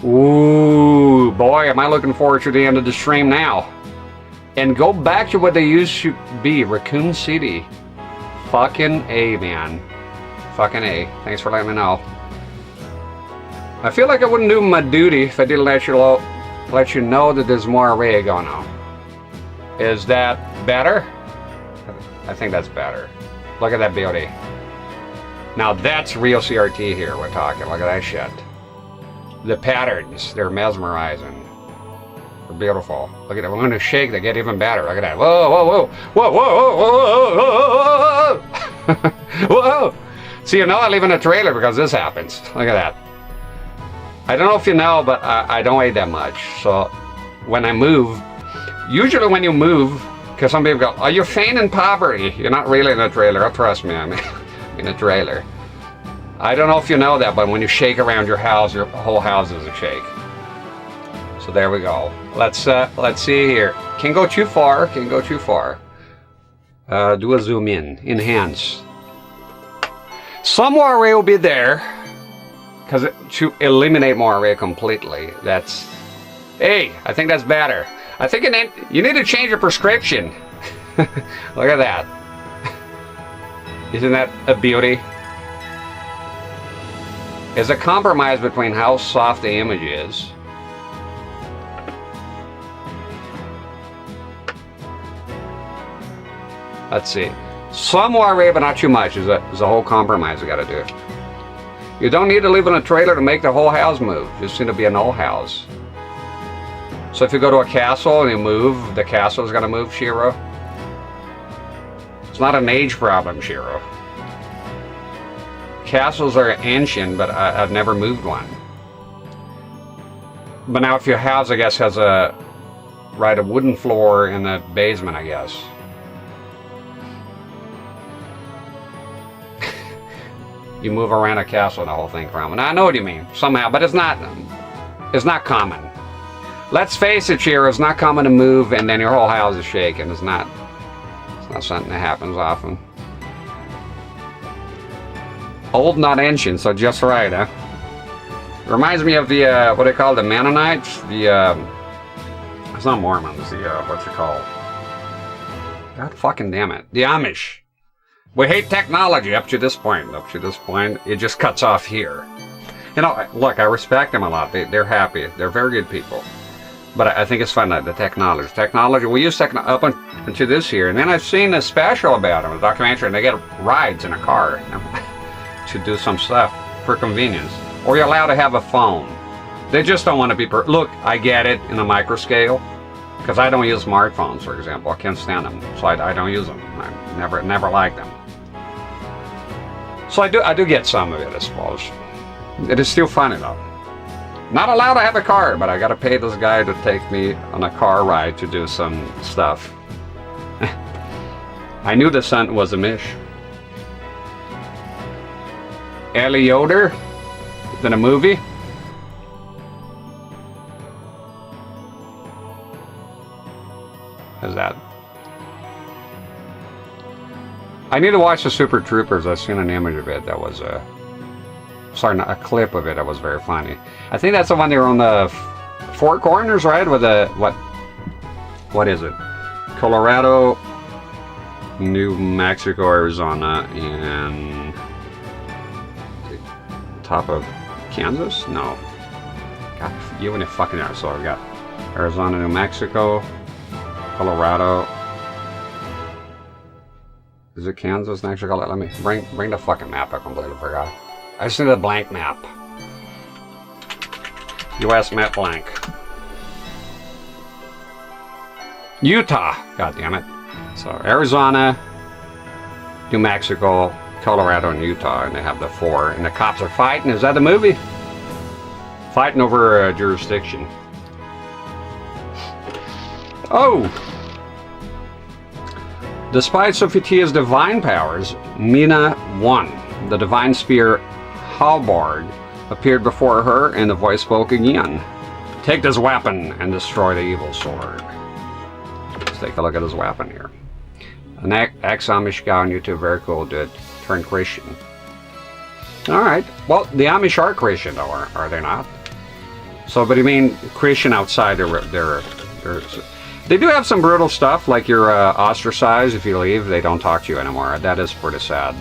Ooh, boy, am I looking forward to the end of the stream now. And go back to what they used to be, Raccoon City. Fucking A, man. Fucking A. Thanks for letting me know. I feel like I wouldn't do my duty if I didn't let you know that there's more array going on. Is that better? I think that's better. Look at that beauty. Now that's real CRT here we're talking. Look at that shit. The patterns, they're mesmerizing. They're beautiful. Look at that. We're going to shake, they get even better. Look at that. Whoa, whoa, whoa. Whoa, whoa, whoa, whoa, whoa, whoa. Whoa. See, you know I live in a trailer because this happens. Look at that. I don't know if you know, but I don't weigh that much. So when I move, usually when you move, because some people go, oh, you're feigning poverty. You're not really in a trailer. Oh, trust me, I'm in a trailer. I don't know if you know that, but when you shake around your house, your whole house is a shake. So there we go. Let's see here. Can't go too far. Can't go too far. Do a zoom in. Enhance. Some Moiré will be there. Because to eliminate Moiré completely, that's... Hey, I think that's better. I think you need to change your prescription. Look at that. Isn't that a beauty? It's a compromise between how soft the image is. Let's see. Some Moiré, but not too much, is a whole compromise we gotta do. You don't need to live in a trailer to make the whole house move. You just need to be an old house. So if you go to a castle and you move, the castle is gonna move, Shiro. It's not an age problem, Shiro. Castles are ancient, but I've never moved one. But now if your house, I guess, has a wooden floor in the basement, I guess. You move around a castle and the whole thing crumbles. Now I know what you mean, somehow, but it's not common. Let's face it, Shiro, it's not common to move and then your whole house is shaking. It's not something that happens often. Old, not ancient, so just right, huh? Reminds me of the, what they call the Mennonites? It's not Mormons, what's it called? God fucking damn it. The Amish. We hate technology up to this point. Up to this point, it just cuts off here. You know, look, I respect them a lot. They're happy. They're very good people. But I think it's fun, the technology. Technology, we use technology up until this year. And then I've seen a special about them, a documentary, and they get rides in a car, you know, to do some stuff for convenience. Or you're allowed to have a phone. They just don't want to be... Look, I get it in a micro scale. Because I don't use smartphones, for example. I can't stand them. So I don't use them. I never liked them. So I do get some of it, I suppose. It is still funny though. Not allowed to have a car, but I gotta pay this guy to take me on a car ride to do some stuff. I knew the son was a Mish. Ellie Yoder? Is it a movie? How's that? I need to watch the Super Troopers. I've seen an image of it that was sorry, not a clip of it that was very funny. I think that's the one they were on the Four Corners, right? With the what is it? Colorado, New Mexico, Arizona, and top of Kansas? No. God, you and a fucking there. So we got Arizona, New Mexico, Colorado. Is it Kansas, New Mexico? Let me bring the fucking map. I completely forgot. I just need a blank map. U.S. map blank. Utah. God damn it. So Arizona, New Mexico, Colorado, and Utah, and they have the four. And the cops are fighting. Is that the movie? Fighting over jurisdiction. Oh. Despite Sophitia's divine powers, Mina won. The divine spear halberd appeared before her, and the voice spoke again. Take this weapon and destroy the evil sword. Let's take a look at his weapon here. An ex-Amish guy on YouTube, very cool dude, turned Christian. Alright, well, the Amish are Christian though, are they not? So, but you mean Christian outside their they do have some brutal stuff, like you're ostracized if you leave, they don't talk to you anymore. That is pretty sad.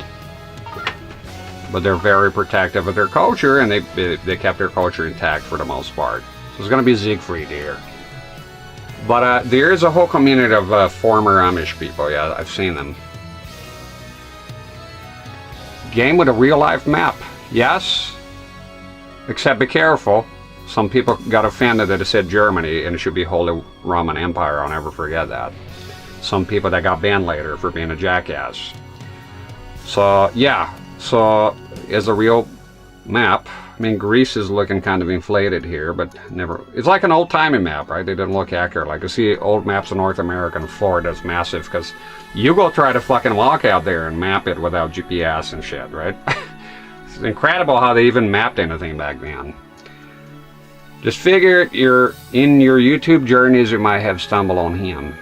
But they're very protective of their culture, and they kept their culture intact for the most part. So it's going to be Siegfried here. But there is a whole community of former Amish people, yeah, I've seen them. Game with a real-life map, yes. Except be careful. Some people got offended that it said Germany, and it should be Holy Roman Empire. I'll never forget that. Some people that got banned later for being a jackass. So, yeah. So, as a real map, I mean, Greece is looking kind of inflated here, but never... It's like an old-timey map, right? They didn't look accurate. Like, you see old maps of North America and Florida is massive, because you go try to fucking walk out there and map it without GPS and shit, right? It's incredible how they even mapped anything back then. Just figure you're in your YouTube journeys, you might have stumbled on him.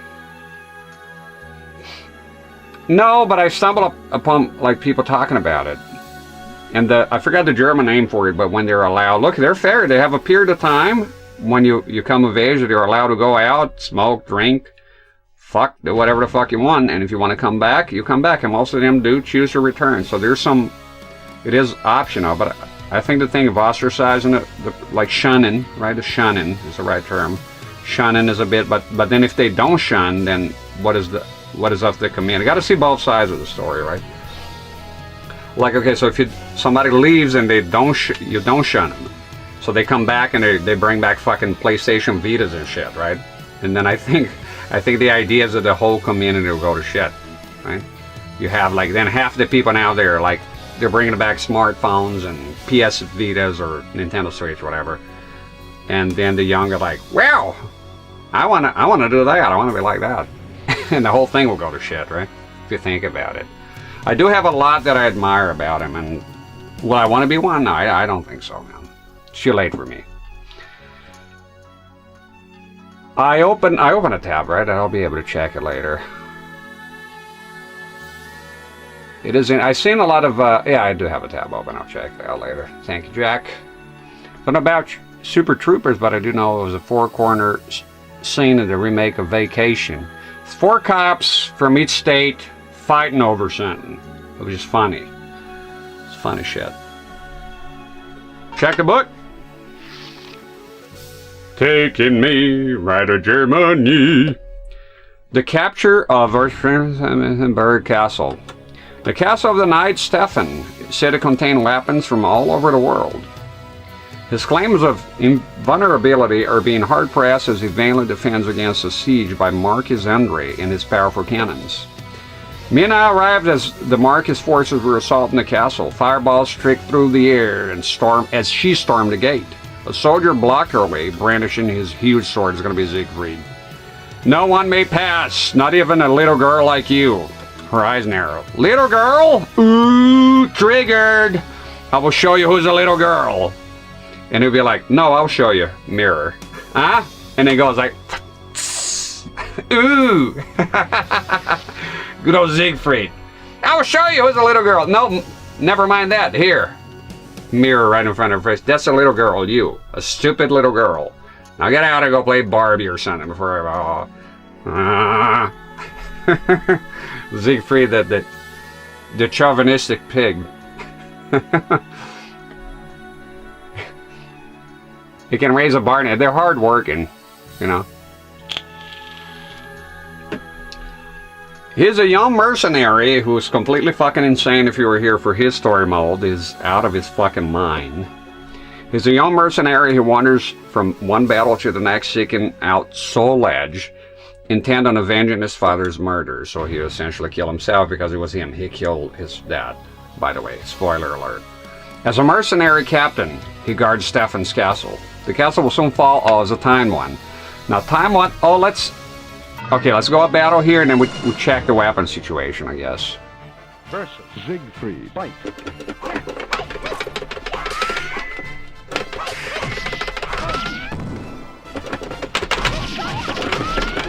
No, but I stumbled upon like people talking about it. And I forgot the German name for it, but when they're allowed, look, they're fair. They have a period of time when you come of age that you're allowed to go out, smoke, drink, fuck, do whatever the fuck you want. And if you want to come back, you come back. And most of them do choose to return. So there's some, it is optional, but I think the thing of ostracizing it, like shunning, right? The shunning is the right term. Shunning is a bit, but then if they don't shun, then what is up to the command? You got to see both sides of the story, right? Like, okay, so if somebody leaves and you don't shun them, so they come back and they bring back fucking PlayStation Vitas and shit, right? And then I think the idea is that the whole community will go to shit, right? You have like then half the people now they're bringing back smartphones and PS Vitas or Nintendo Switch, whatever, and then the young are like, well, I wanna do that. I want to be like that, and the whole thing will go to shit, right? If you think about it. I do have a lot that I admire about him, and will I want to be one? No, I don't think so, man. It's too late for me. I open a tab, right? I'll be able to check it later. It is in. I've seen a lot of. Yeah, I do have a tab open. I'll check that out later. Thank you, Jack. Don't know about Super Troopers, but I do know it was a four-corner scene in the remake of Vacation. It's 4 cops from each state fighting over something. It was just funny. It's funny shit. Check the book. Taking me right to Germany. The capture of Bird Castle. The castle of the knight Stefan is said to contain weapons from all over the world. His claims of invulnerability are being hard-pressed as he vainly defends against a siege by Marquis Andre and his powerful cannons. Mina arrived as the Marquis forces were assaulting the castle. Fireballs streaked through the air and as she stormed the gate. A soldier blocked her way, brandishing his huge sword. It's going to be Siegfried. No one may pass, not even a little girl like you. Her eyes narrow. Little girl? Ooh, triggered. I will show you who's a little girl. And he'll be like, no, I'll show you. Mirror. Huh? And then goes like, ooh. Good old Siegfried. I will show you who's a little girl. No, never mind that. Here. Mirror right in front of her face. That's a little girl, you. A stupid little girl. Now get out and go play Barbie or something before I... Siegfried, the chauvinistic pig. He can raise a barn. They're hard working, you know. He's a young mercenary who's completely fucking insane. If you were here for his story mode, is out of his fucking mind. He's a young mercenary who wanders from one battle to the next, seeking out soul edge, intent on avenging his father's murder. So he essentially killed himself because it was him. He killed his dad, by the way. Spoiler alert. As a mercenary captain, he guards Stefan's castle. The castle will soon fall as a timed one. Now, time one. Oh, let's go a battle here, and then we check the weapon situation, I guess. Versus Siegfried. Fight.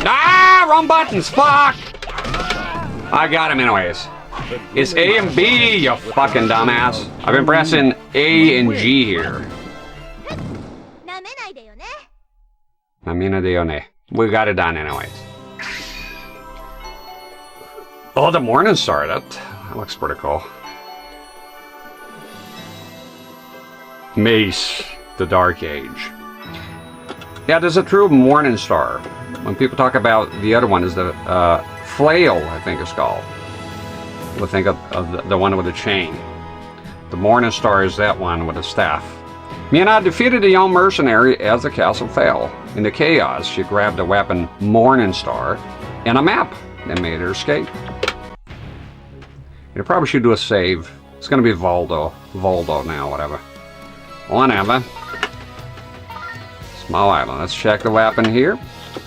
Ah, wrong buttons, fuck! I got him anyways. It's A and B, you fucking dumbass. I've been pressing A and G here. Namina Deone. We got it done anyways. Oh, the morning star. That looks pretty cool. Mace, the Dark Age. Yeah, there's a true morning star. When people talk about the other one, is the flail, I think it's called. We'll think of the one with the chain. The morning star is that one with the staff. Mina defeated the young mercenary as the castle fell. In the chaos, she grabbed a weapon, Morning Star, and a map that made her escape. You probably should do a save. It's going to be Voldo now, whatever. Whatever. Small island. Let's check the weapon here.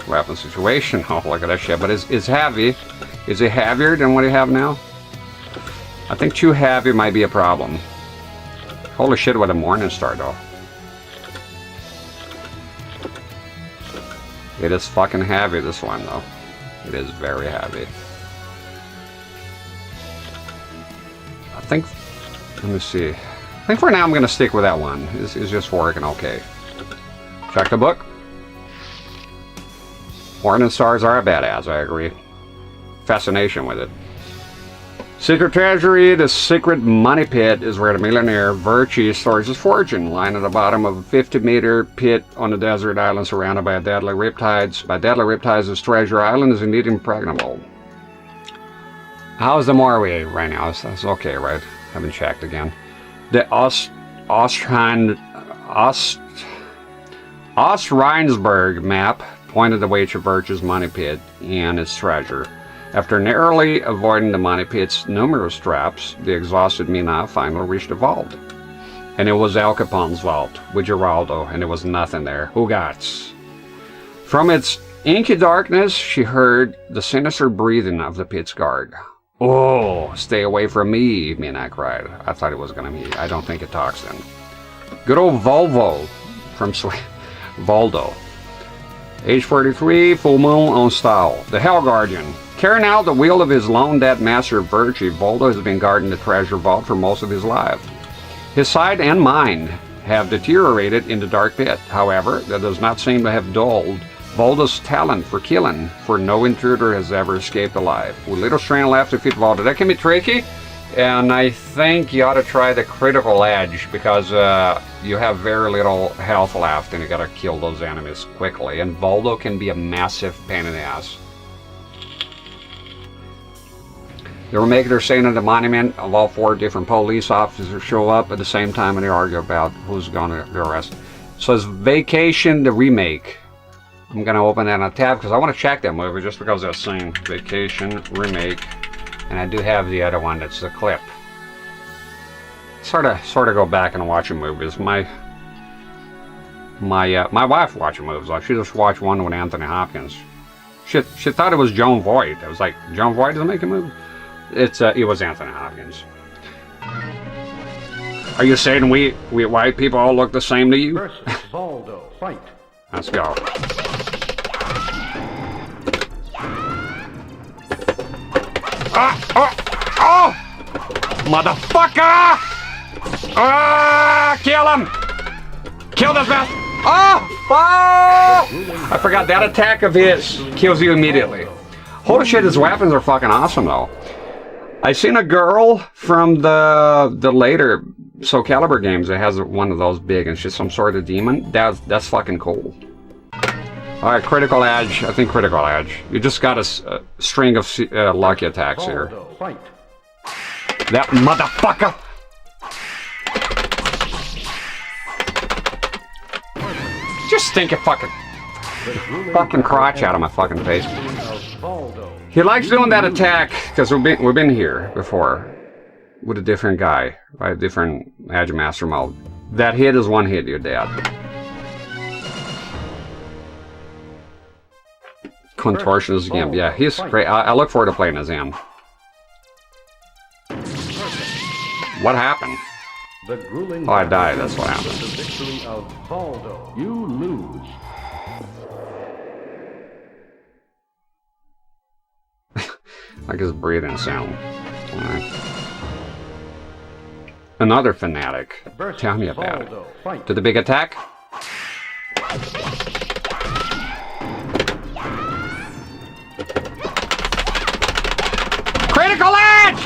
Weapon situation. Oh, look at that shit. But it's heavy. Is it heavier than what you have now? I think too heavy might be a problem. Holy shit, with a Morning Star, though. It is fucking heavy, this one, though. It is very heavy. I think... Let me see. think for now I'm going to stick with that one. It's just working okay. Check the book. Morning stars are a badass, I agree. Fascination with it. Secret treasury, the secret money pit is where the millionaire Virtue stores his fortune, lying at the bottom of a 50-meter pit on a desert island surrounded by deadly riptides. By deadly riptides, this treasure island is indeed impregnable. How's the Norway right now? That's okay, right? Haven't checked again. The Ost-Rheinsberg map pointed the way to Virtue's money pit and its treasure. After narrowly avoiding the money pit's numerous traps, the exhausted Mina finally reached the vault. And it was Al Capone's vault, with Geraldo, and there was nothing there. Who gots? From its inky darkness, she heard the sinister breathing of the pit's guard. Oh, stay away from me, Mina cried. I thought it was gonna be. I don't think it talks then. Good old Volvo from Voldo. Age 43, full moon on style. The Hell Guardian. Carrying out the will of his lone dead master Virtue, Voldo has been guarding the treasure vault for most of his life. His sight and mind have deteriorated in the dark pit. However, that does not seem to have dulled Voldo's talent for killing, for no intruder has ever escaped alive. With little strength left to defeat Voldo. That can be tricky, and I think you ought to try the critical edge, because you have very little health left, and you gotta kill those enemies quickly, and Voldo can be a massive pain in the ass. They were making their scene at the monument of all 4 different police officers show up at the same time, and they argue about who's gonna be arrested. So it's Vacation, the remake. I'm gonna open that in a tab because I want to check that movie just because of that scene. Vacation, remake, and I do have the other one that's the clip. Sort of go back and watch movies. My wife watches movies. Like, she just watched one with Anthony Hopkins. She thought it was Joan Voight. I was like, Joan Voight doesn't make a movie? It was Anthony Hopkins. Are you saying we white people all look the same to you? Versus Voldo, fight. Let's go. Oh! Motherfucker! Kill him! Kill this bastard! Oh! I forgot that attack of his kills you immediately. Holy shit, his weapons are fucking awesome though. I seen a girl from the later Soul Calibur games that has one of those big, and she's some sort of demon. That's fucking cool. All right, critical edge. I think critical edge. You just got a string of lucky attacks here. Fight. That motherfucker! Just think of fucking crotch out of my fucking face. He likes doing that attack because we've been here before with a different guy, right? A different Edge Master mode. That hit is one hit, you're dead. Contortionist again. Yeah, he's great. I look forward to playing as him. What happened? Oh, I died. That's what happened. The victory of Voldo. You lose. Like his breathing sound. Right. Another fanatic. Tell me about it. To the big attack. Critical edge!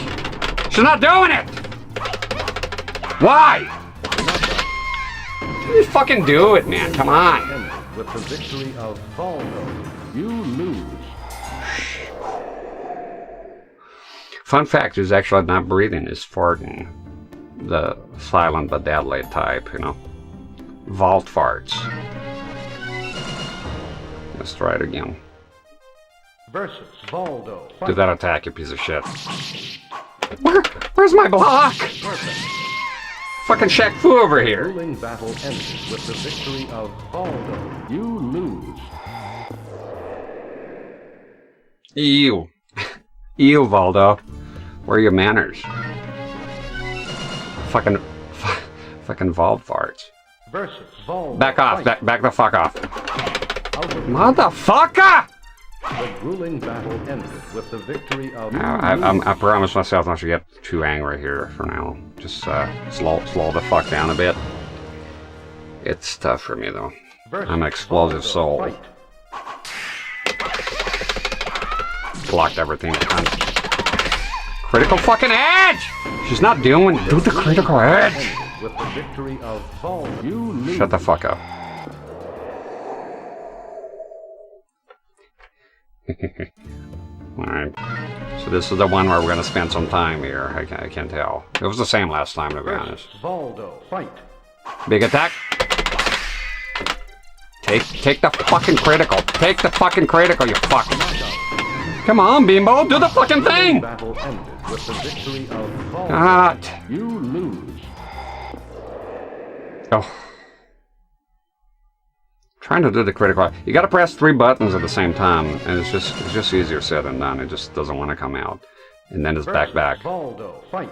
She's not doing it! Why? Just fucking do it, man. Come on. With the victory of Voldo, you lose. Fun fact is actually not breathing, is farting. The silent but deadly type, you know. Vault farts. Let's try it again. Versus Voldo. Do that attack, you piece of shit. Where's my block? Fucking Shaq Fu over here. The ruling battle ended with the victory of Voldo. You lose. Ew. Ew, Voldo. Where are your manners? Fucking vault farts. Versus Voldo. Back off. Back the fuck off. Motherfucker! The grueling battle ended with the victory of... I promised myself not to get too angry here for now. Just slow the fuck down a bit. It's tough for me though. I'm an explosive soul. Fight. Blocked everything. Critical fucking edge! She's not doing... Do the critical edge! With the victory of Baldo. You lose. Shut the fuck up. Alright. So this is the one where we're gonna spend some time here. I can't tell. It was the same last time, to be honest. Baldo. Fight. Big attack. Take the fucking critical. Take the fucking critical, you fuck. Come on, Bimbo, do the fucking thing! Battle ended with the victory of Baldo. God. You lose. Oh. Trying to do the critical. You gotta press 3 buttons at the same time, and it's just easier said than done. It just doesn't want to come out. And then it's back. Baldo. Fight.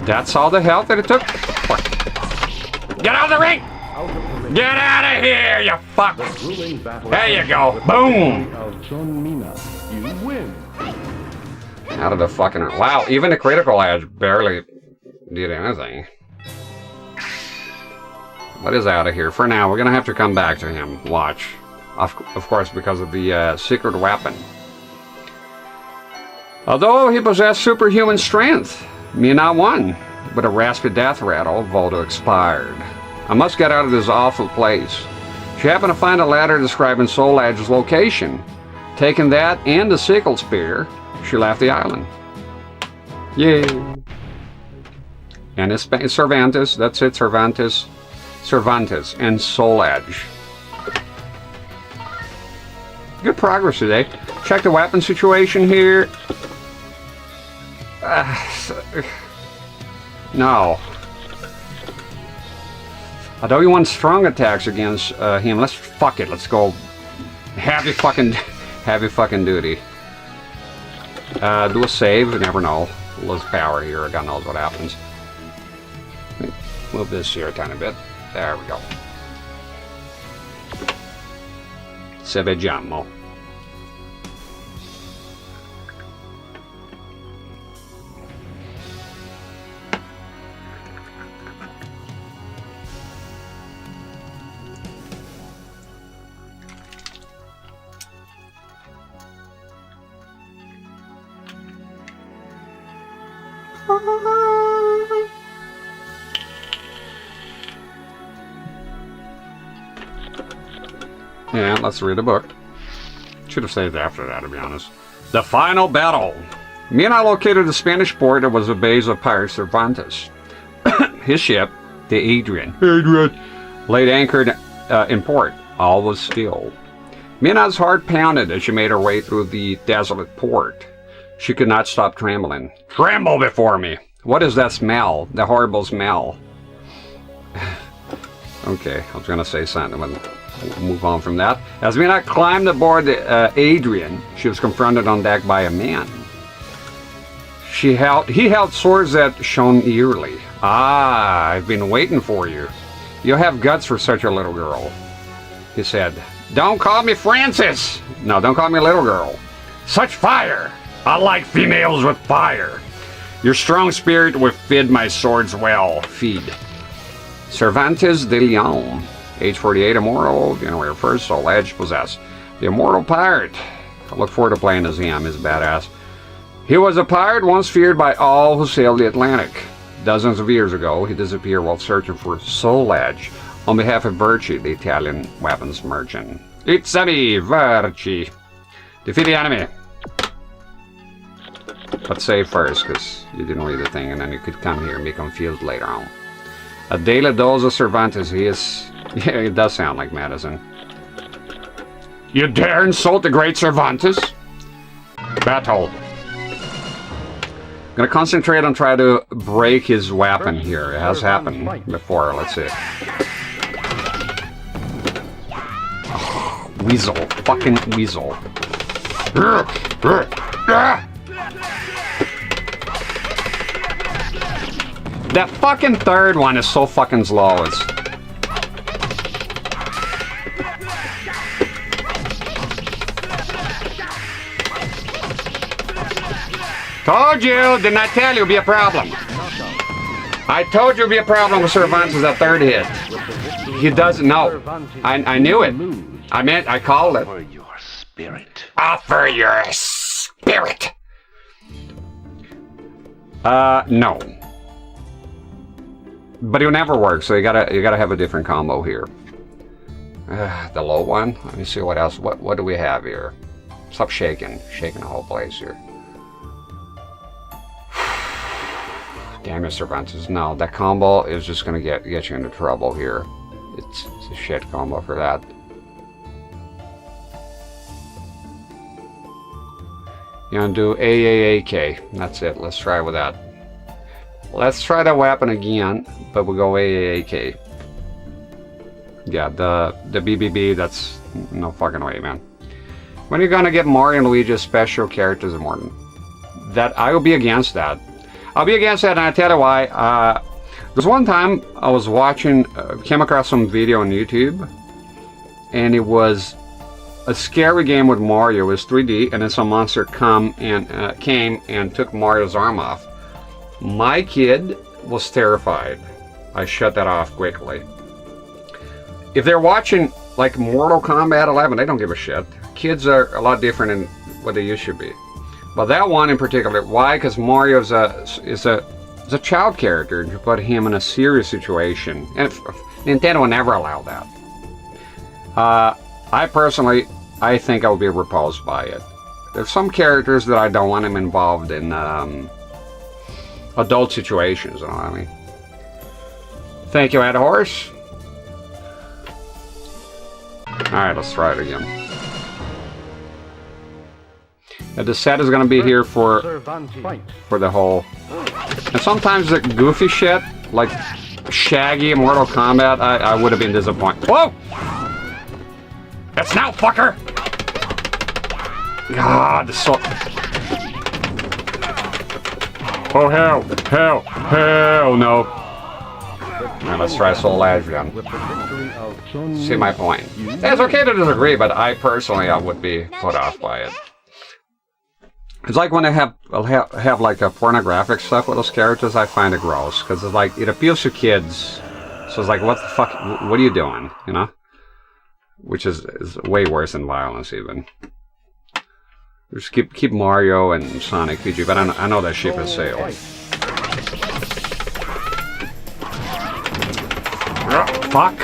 That's all the health that it took? Fuck. Get out of the ring! Get out of here, you fuck! There you go. Boom! Seung Mina. You win. Out of the fucking... Wow, even the critical edge barely did anything. What is out of here? For now, we're gonna have to come back to him. Watch. Of course, because of the secret weapon. Although he possessed superhuman strength, Mina won. With a raspy death rattle, Voldo expired. I must get out of this awful place. She happened to find a letter describing Soul Edge's location. Taking that and the sickle spear, she left the island. Yay! And it's Cervantes, that's it, Cervantes, and Soul Edge. Good progress today. Check the weapon situation here. No. Although you want strong attacks against him, fuck it, let's go heavy fucking duty. Do a save, you never know. Lose power here, God knows what happens. Move this here a tiny bit. There we go. Se vediamo. Yeah, let's read the book. Should have saved after that, to be honest. The final battle. Mina located the Spanish port that was the base of pirate Cervantes. His ship, the Adrian, laid anchored in port. All was still. Mina's heart pounded as she made her way through the desolate port. She could not stop trembling. Tremble before me! What is that smell? The horrible smell. Okay, I was going to say something, but we'll move on from that. As Mina climbed aboard the Adrian, she was confronted on deck by a man. He held swords that shone eerily. Ah, I've been waiting for you. You have guts for such a little girl. He said, don't call me Francis! No, don't call me little girl. Such fire! I like females with fire. Your strong spirit will feed my swords well. Feed. Cervantes de Leon, age 48, immortal, January 1st, Soul Edge possessed. The immortal pirate. I look forward to playing as him, he's badass. He was a pirate once feared by all who sailed the Atlantic. Dozens of years ago, he disappeared while searching for Soul Edge on behalf of Verci, the Italian weapons merchant. It's me, Verci. Defeat the enemy. Let's save first, because you didn't read the thing, and then you could come here and be confused later on. A daily dose of Cervantes, he is... Yeah, it does sound like medicine. You dare insult the great Cervantes? Battle. I'm gonna concentrate on trying to break his weapon here. It has happened before, let's see. Oh, weasel. Fucking weasel. That fucking third one is so fucking slow. It's Told you! Didn't I tell you it'd be a problem? I told you it'd be a problem with Cervantes' that third hit. He doesn't know. I knew it. I called it. For your spirit. Offer your spirit. No. But it'll never work, so you gotta have a different combo here. The low one. Let me see what else. What do we have here? Stop shaking the whole place here. Damn it, Cervantes. No, that combo is just gonna get you into trouble here. It's a shit combo for that. You're gonna do AAAK. That's it. Let's try with that. Let's try that weapon again, but we'll go AAAK. Yeah, the BBB, that's no fucking way, man. When are you gonna get Mario and Luigi special characters more than that? I will be against that. I'll be against that, and I'll tell you why. There's one time I was watching, came across some video on YouTube, and it was a scary game with Mario. It was 3D, and then some monster came and took Mario's arm off. My kid was terrified. I shut that off quickly. If they're watching like Mortal Kombat 11, they don't give a shit. Kids are a lot different than what they used to be. But that one in particular, why? Because Mario is a child character, and you put him in a serious situation, and Nintendo will never allow that. I think I will be repulsed by it. There's some characters that I don't want them involved in adult situations, you know what I mean? Thank you, Ed Horse. Alright, let's try it again. Now, the set is going to be here for the whole... And sometimes the goofy shit, like Shaggy in Mortal Kombat, I would have been disappointed. Whoa! That's now, fucker! God, so... Oh, hell no. Alright, let's try Soul Edge again. See my point. It's okay to disagree, but I personally, I would be put off by it. It's like when I'll have like a pornographic stuff with those characters, I find it gross, because it's like, it appeals to kids, so it's like, what the fuck, what are you doing, you know? Which is way worse than violence, even. Just keep Mario and Sonic PG, but I know that ship has sailed. Fuck!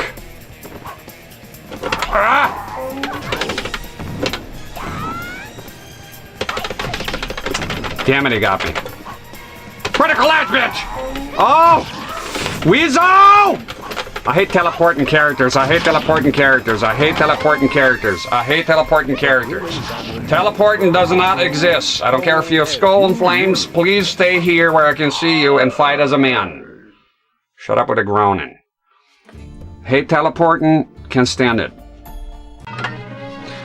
Ah! Damn it, he got me. Critical edge, bitch! Oh! Weezo! I hate teleporting characters. I hate teleporting characters. I hate teleporting characters. I hate teleporting characters. Teleporting does not exist. I don't care if you have skull and flames. Please stay here where I can see you and fight as a man. Shut up with the groaning. Hate teleporting. Can't stand it.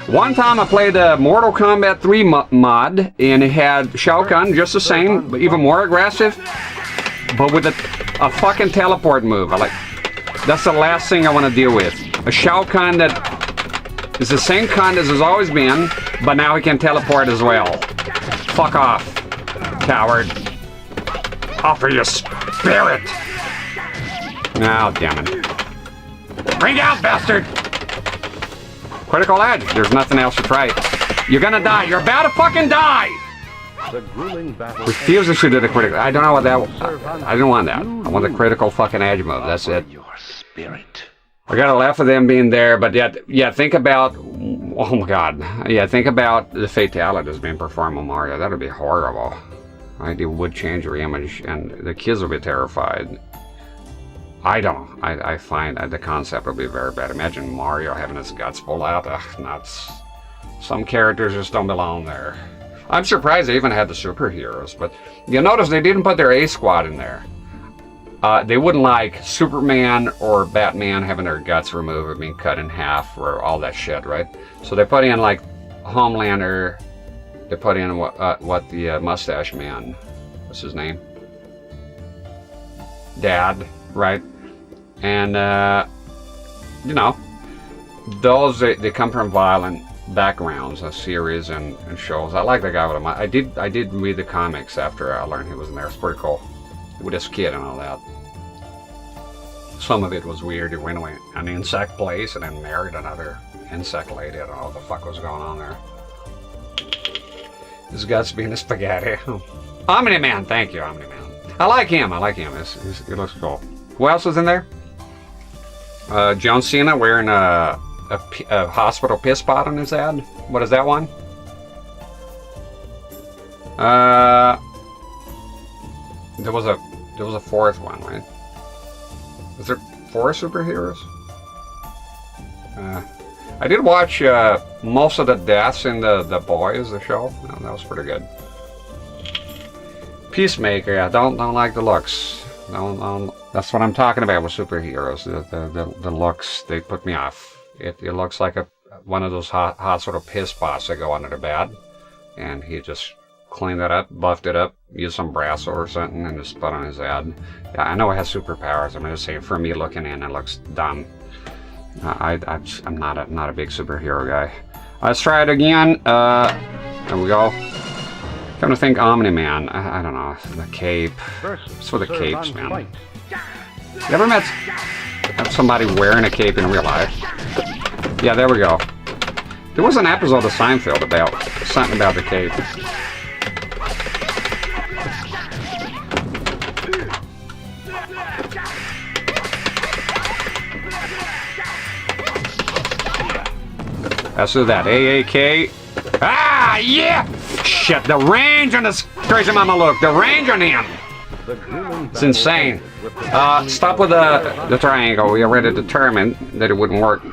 One time I played a Mortal Kombat 3 mod, and it had Shao Kahn, just the same, but even more aggressive, but with a fucking teleport move. That's the last thing I want to deal with. A Shao Kahn that is the same Kahn as has always been, but now he can teleport as well. Fuck off, coward. Offer your spirit. Oh, damn it. Bring out, bastard! Critical edge. There's nothing else to try. You're gonna die. You're about to fucking die! Refuses to do the critical. I don't know what that... I don't want that. I want the critical fucking edge move. That's it. I got a laugh of them being there, but yet, yeah, think about... Oh my god. Yeah, think about the fatalities being performed on Mario. That would be horrible. Right? It would change your image, and the kids would be terrified. I don't. I find that the concept would be very bad. Imagine Mario having his guts pulled out. Ugh, nuts. Some characters just don't belong there. I'm surprised they even had the superheroes, but you notice they didn't put their A squad in there. They wouldn't like Superman or Batman having their guts removed or being cut in half or all that shit, right? So they put in like Homelander. They put in what the mustache man, what's his name? Dad, right? And you know, those they come from violent backgrounds, series and shows. I like the guy with him. I did read the comics after I learned he was in there. It's pretty cool. With his kid and all that. Some of it was weird. He went away an insect place and then married another insect lady. I don't know what the fuck was going on there. His guts being a spaghetti. Omni-Man, thank you, Omni-Man. I like him. He looks cool. Who else was in there? John Cena wearing a hospital piss pot on his head. What is that one? There was a fourth one, right? Was there 4 superheroes? I did watch most of the deaths in the Boys, the show. That was pretty good. Peacemaker, yeah, don't like the looks. Don't, that's what I'm talking about with superheroes. The looks, they put me off. It looks like one of those hospital piss pots that go under the bed, and he just cleaned it up, buffed it up, used some brass or something, and just put on his head. Yeah, I know it has superpowers. I'm just saying, for me looking in, it looks dumb. I'm not a big superhero guy. Let's try it again. There we go. Come to think, Omni-Man. I don't know. The cape. It's for the capes, man. You ever met somebody wearing a cape in real life? Yeah, there we go. There was an episode of Seinfeld about something about the cape. Let's do that. AAK. Ah, yeah! Shit, the range on this crazy mama look. The range on him. It's insane. Stop with the triangle. We already determined that it wouldn't work.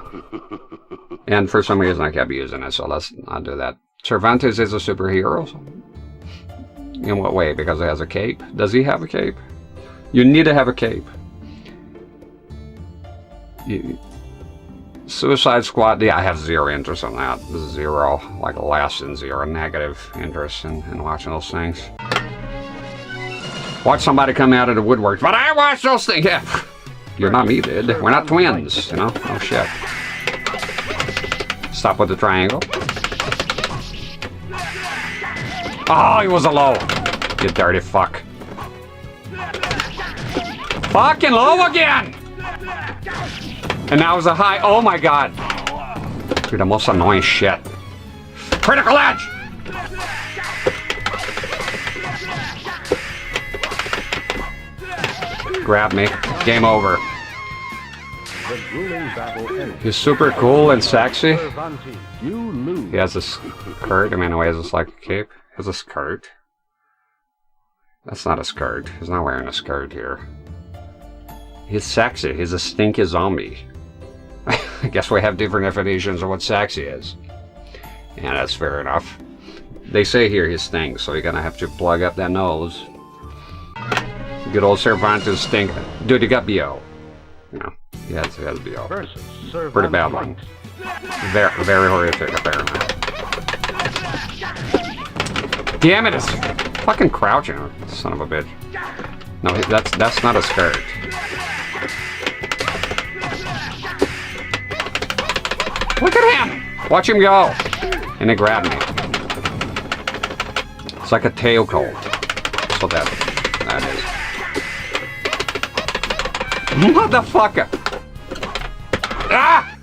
And for some reason I kept using it, so let's not do that. Cervantes is a superhero? In what way? Because he has a cape? Does he have a cape? You need to have a cape. Suicide Squad, yeah, I have zero interest in that. Zero, like less than zero, negative interest in watching those things. Watch somebody come out of the woodwork, but I watch those things! Yeah, you're not me, dude. We're not twins, you know? Oh, shit. Stop with the triangle. Oh, he was a low. You dirty fuck. Fucking low again! And now it's a high. Oh my god. Dude, the most annoying shit. Critical edge! Grab me. Game over. He's super cool and sexy. He has a skirt. I mean, he has this like a cape. He has a skirt. That's not a skirt. He's not wearing a skirt here. He's sexy. He's a stinky zombie. I guess we have different definitions of what sexy is. Yeah, that's fair enough. They say here he stinks, so you're gonna have to plug up that nose. Good old Cervantes stink. Dude, you got BO. You know, he has BO. Pretty bad one. Very, very horrific, apparently. Damn it, it's fucking crouching, son of a bitch. No, that's not a skirt. Look at him! Watch him go! And it grabbed me. It's like a tail cold. That's what that is. Motherfucker! Ah!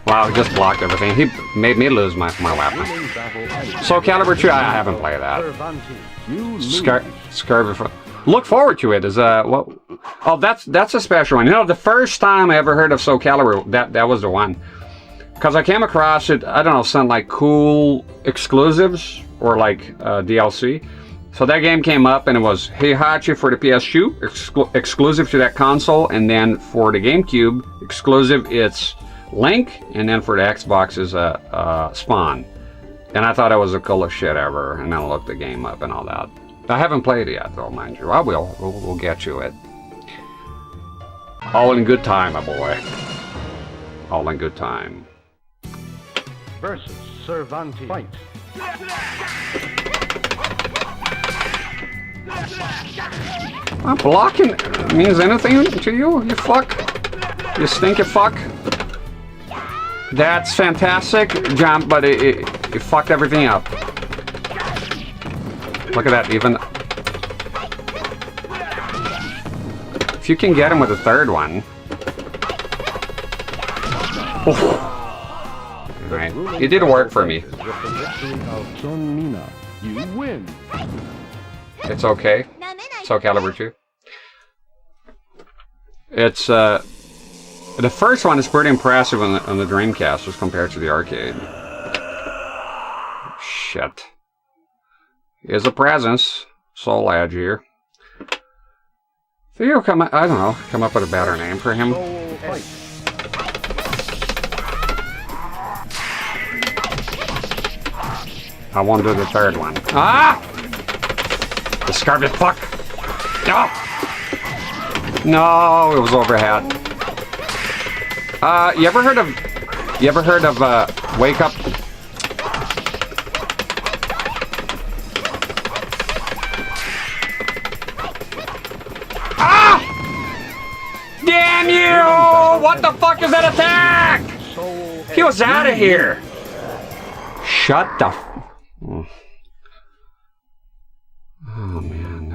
Wow, he just blocked everything. He made me lose my weapon. Soul Calibur 2, I haven't played that. Scurvy. Look forward to it. Is what? Oh, that's a special one. You know, the first time I ever heard of Soul Calibur, that was the one. Because I came across it, I don't know, some like cool exclusives or like DLC. So that game came up and it was Heihachi for the PS2, exclusive to that console, and then for the GameCube, exclusive it's Link, and then for the Xbox is Spawn. And I thought it was the coolest shit ever, and then I looked the game up and all that. I haven't played it yet, though, mind you. I will. We'll get to it. All in good time, my boy. All in good time. Versus Cervantes. Fight. Blocking means anything to you, you fuck? You stinky fuck? That's fantastic jump, but it fucked everything up. Look at that, even. If you can get him with a third one. Alright, it did work for me. With the victory of Seung Mina, you win. It's okay. Soul Calibur 2. It's, the first one is pretty impressive on the Dreamcast as compared to the arcade. Shit. Here's a presence. Soul Edge here. Theo come up, I don't know, come up with a better name for him. I won't do the third one. Ah! Discarded fuck! No! No, it was overhead. You ever heard of Wake Up? Ah! Damn you! What the fuck is that attack? He was out of here. Shut the Oh man,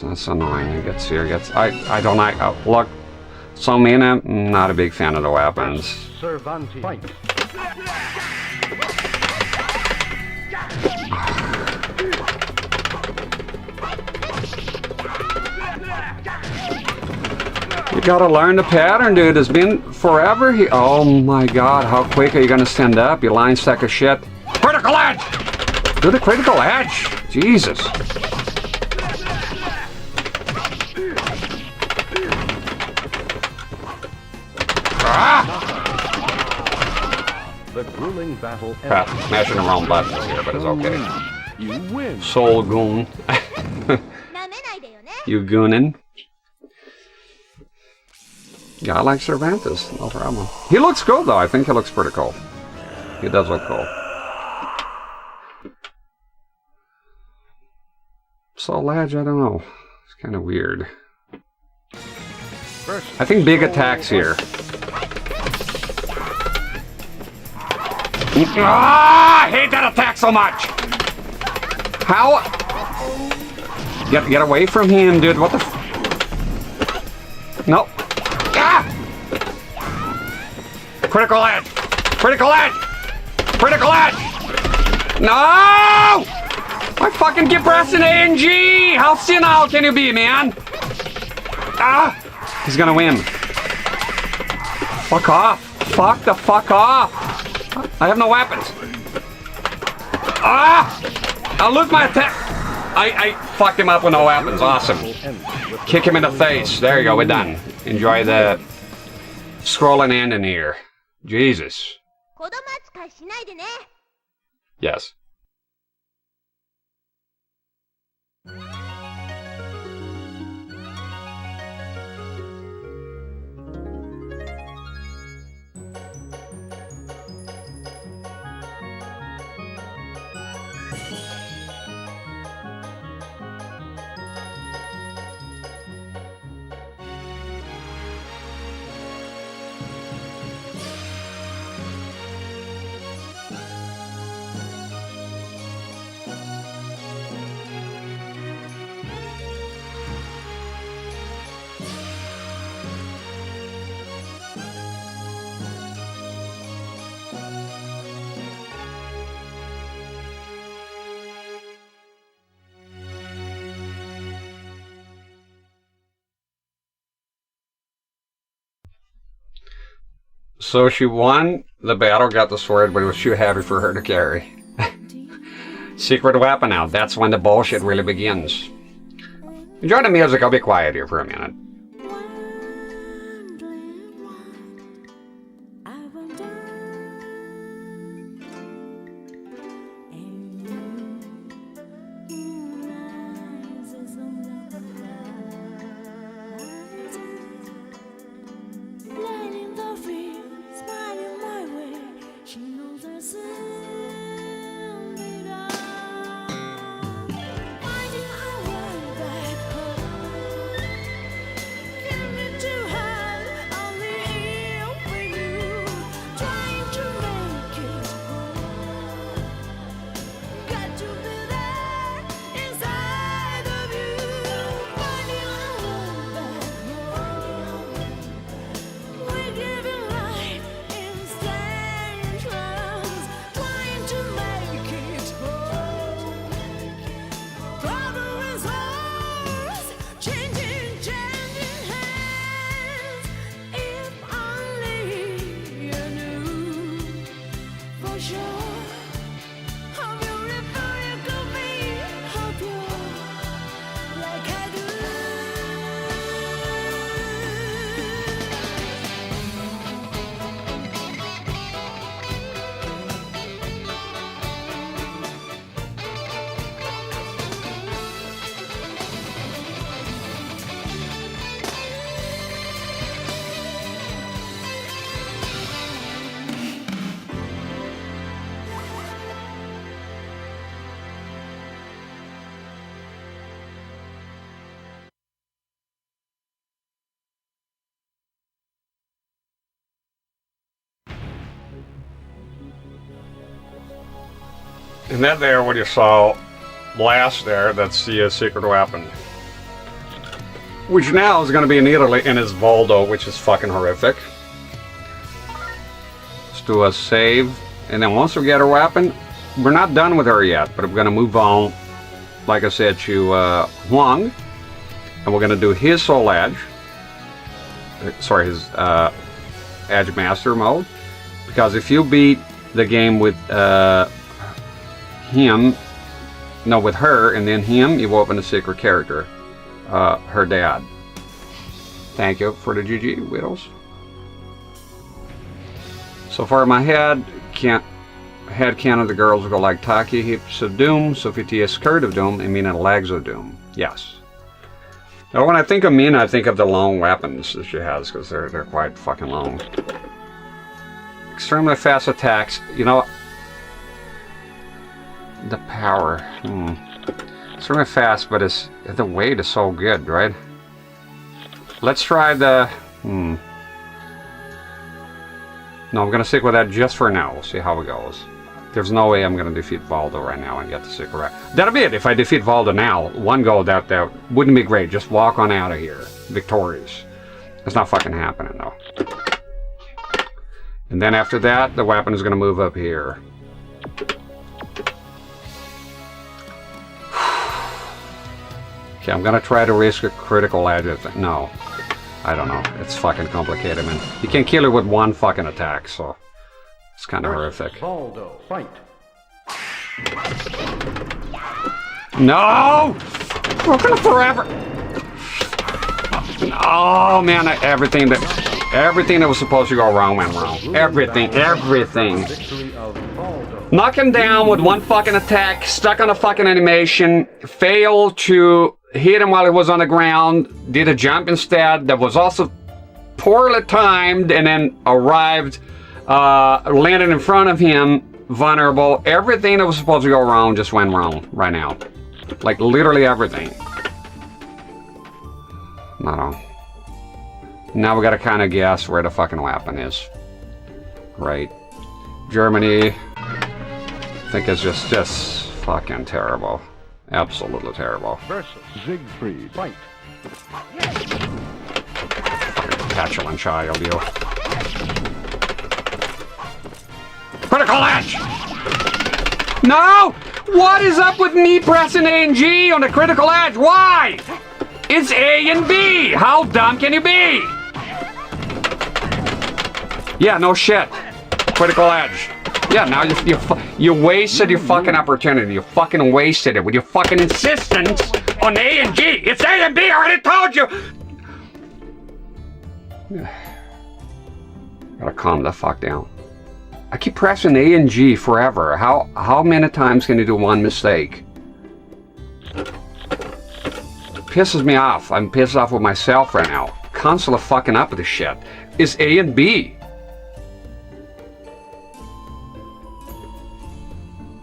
that's annoying. It gets here. I don't like. Look, Seung Mina, not a big fan of the weapons. Fight. You gotta learn the pattern, dude. It's been forever. Oh my god, how quick are you gonna stand up? You lying sack of shit. Critical edge! Do the critical edge! Jesus. The grueling battle. Crap, mashing the wrong buttons here, but it's okay. You win. Soul Goon. You goonin'. Yeah, I like Cervantes, no problem. He looks good though, I think he looks pretty cool. He does look cool. Soul Edge, I don't know. It's kind of weird. I think big attacks here. Ah! I hate that attack so much! How? Get away from him, dude. What the f... Nope. Ah! Critical edge! Critical edge! Critical edge! No! I fucking keep pressing A and G! How senile can you be, man? Ah! He's gonna win. Fuck off. Fuck the fuck off. I have no weapons. Ah! I'll lose my attack. I fucked him up with no weapons. Awesome. Kick him in the face. There you go. We're done. Enjoy the scrolling ending here. Jesus. Yes. So she won the battle, got the sword, but it was too heavy for her to carry. Secret weapon now. That's when the bullshit really begins. Enjoy the music. I'll be quiet here for a minute. And that there, what you saw last there, that's the secret weapon. Which now is going to be in Italy, and is Voldo, which is fucking horrific. Let's do a save. And then once we get her weapon, we're not done with her yet, but we're going to move on, like I said, to Hwang. And we're going to do his Soul Edge. Sorry, his Edge Master mode. Because if you beat the game with him, no, with her, and then him, you will open a secret character. Her dad. Thank you for the GG, Widows. So far in my head canon of the girls go like Taki, hips of doom, Sophia skirt of doom, and Mina legs of doom. Yes. Now when I think of Mina, I think of the long weapons that she has, because they're quite fucking long. Extremely fast attacks. You know, the power. Extremely fast, but the weight is so good, right? Let's try the... No, I'm going to stick with that just for now. We'll see how it goes. There's no way I'm going to defeat Voldo right now and get the secret weapon. That'll be it. If I defeat Voldo now, one go, that wouldn't be great. Just walk on out of here, victorious. It's not fucking happening, though. And then after that, the weapon is going to move up here. Okay, I'm going to try to risk a critical edge. No. I don't know. It's fucking complicated, man. You can kill her with one fucking attack, so it's kind of horrific. Voldo, fight. No! We're gonna forever. Oh man, everything that was supposed to go wrong went wrong. Everything. Knock him down with one fucking attack, stuck on a fucking animation, failed to hit him while he was on the ground, did a jump instead that was also poorly timed, and then arrived, landed in front of him, vulnerable. Everything that was supposed to go wrong just went wrong right now. Like literally everything. I don't know. Now we gotta kind of guess where the fucking weapon is. Right. Germany. I think it's just fucking terrible. Absolutely terrible. Versus Siegfried, fight. Fucking petulant child, you. Critical edge! No! What is up with me pressing A and G on the critical edge? Why? It's A and B! How dumb can you be? Yeah, no shit. Critical edge. Yeah, now you wasted your fucking opportunity. You fucking wasted it with your fucking insistence on A and G. It's A and B, I already told you! Gotta calm the fuck down. I keep pressing A and G forever. How many times can you do one mistake? It pisses me off. I'm pissed off with myself right now. Constantly fucking up with this shit. It's A and B.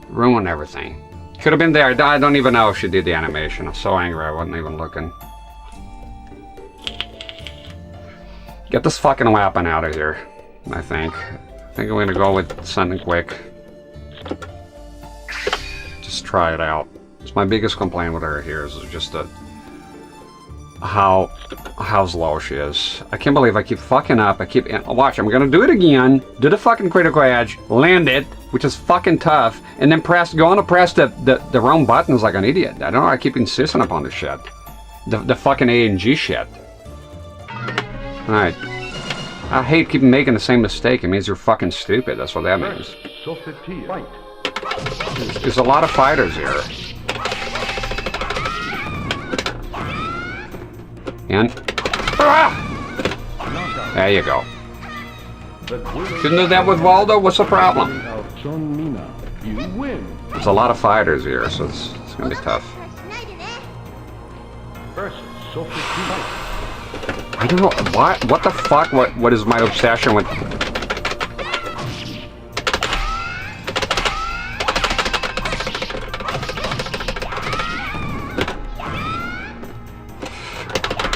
Ruin everything. Could have been there. I don't even know if she did the animation. I'm so angry I wasn't even looking. Get this fucking weapon out of here, I think. I think I'm gonna go with something quick. Just try it out. It's my biggest complaint with her here is just how slow she is. I can't believe I keep fucking up. Watch, I'm gonna do it again. Do the fucking critical edge, land it, which is fucking tough, and then go on to press the wrong buttons like an idiot. I don't know. I keep insisting upon this shit. The fucking A and G shit. All right. I hate keeping making the same mistake. It means you're fucking stupid. That's what that means. There's a lot of fighters here. And... There you go. Couldn't do that with Voldo? What's the problem? There's a lot of fighters here, so it's gonna be tough. I don't know, what the fuck, what is my obsession with...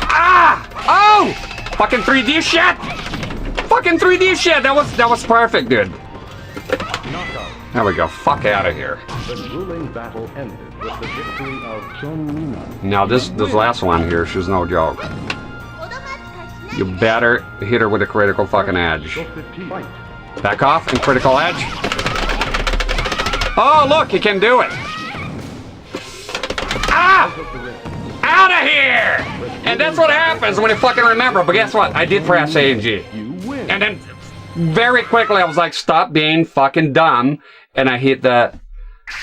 Ah! Oh! Fucking 3D shit! Fucking 3D shit! That was perfect, dude. There we go. Fuck out of here. The grueling battle ended with the victory of Seung Mina. Now this last one here, she's no joke. You better hit her with a critical fucking edge. Fight. Back off and critical edge. Oh, look, you can do it. Ah! Out of here! And that's what happens when you fucking remember. But guess what? I did press A and G. You win. And then very quickly I was like, stop being fucking dumb. And I hit the...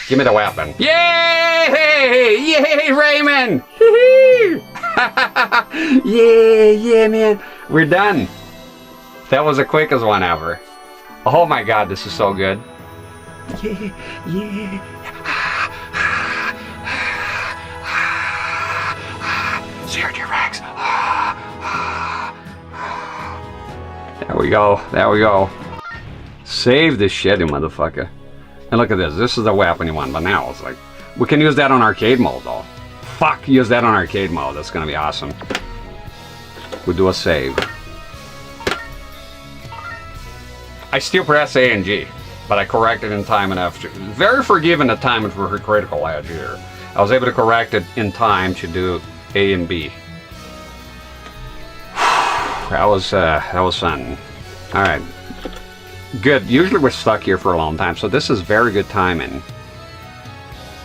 Give me the weapon. Yay! Yay, Raymond! Yeah, man. We're done. That was the quickest one ever. Oh my god, this is so good. Yeah. Zero Rex. There we go. There we go. Save this shit, you motherfucker. And look at this. This is the weapon you want, but now it's like... We can use that on arcade mode, though. Fuck, use that on arcade mode. That's gonna be awesome. We'll do a save. I still press A and G, but I corrected in time enough. Very forgiving the time for her critical edge here. I was able to correct it in time to do A and B. That was fun. All right, good. Usually we're stuck here for a long time, so this is very good timing.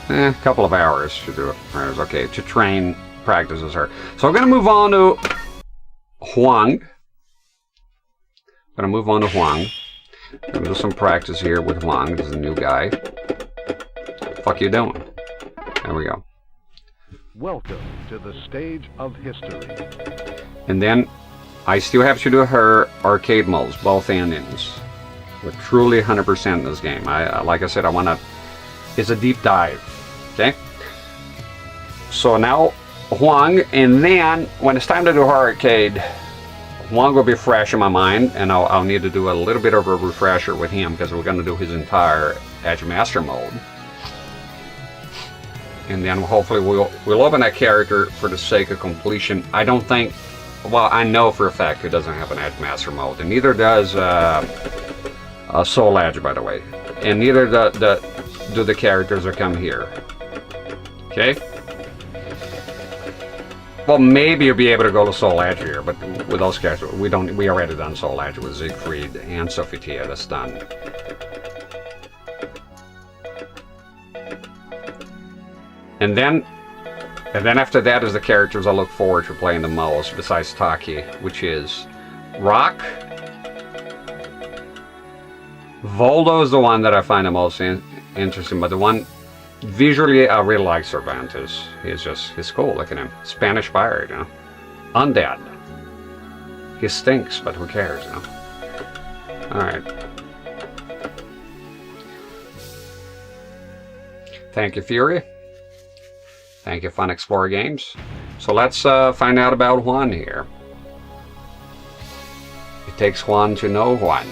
A couple of hours to do it. Okay, to train practices her. So I'm gonna move on to Hwang. Gonna do some practice here with Hwang. This is a new guy. Fuck you doing? There we go. Welcome to the stage of history. And then I still have to do her arcade modes, both endings. We're truly 100% in this game. I like I said, I wanna. It's a deep dive. Okay. So now Hwang, and then when it's time to do her arcade, Hwang will be fresh in my mind, and I'll need to do a little bit of a refresher with him because we're going to do his entire Edge Master mode. And then hopefully we'll open that character for the sake of completion. I don't think, well, I know for a fact it doesn't have an Edge Master mode, and neither does Soul Edge, by the way, and neither do the characters that come here. Okay. Well, maybe you'll be able to go to Soul Edge here, but with those characters, we already done Soul Edge with Siegfried and Sophia. That's done. And then after that is the characters I look forward to playing the most, besides Taki, which is Rock. Voldo is the one that I find the most interesting, but the one visually I really like Cervantes. He's cool. Look at him. Spanish pirate, you know. Undead. He stinks, but who cares, you know. Alright. Thank you, Fury. Thank you, Fun Explorer Games. So let's find out about Juan here. It takes Juan to know Juan.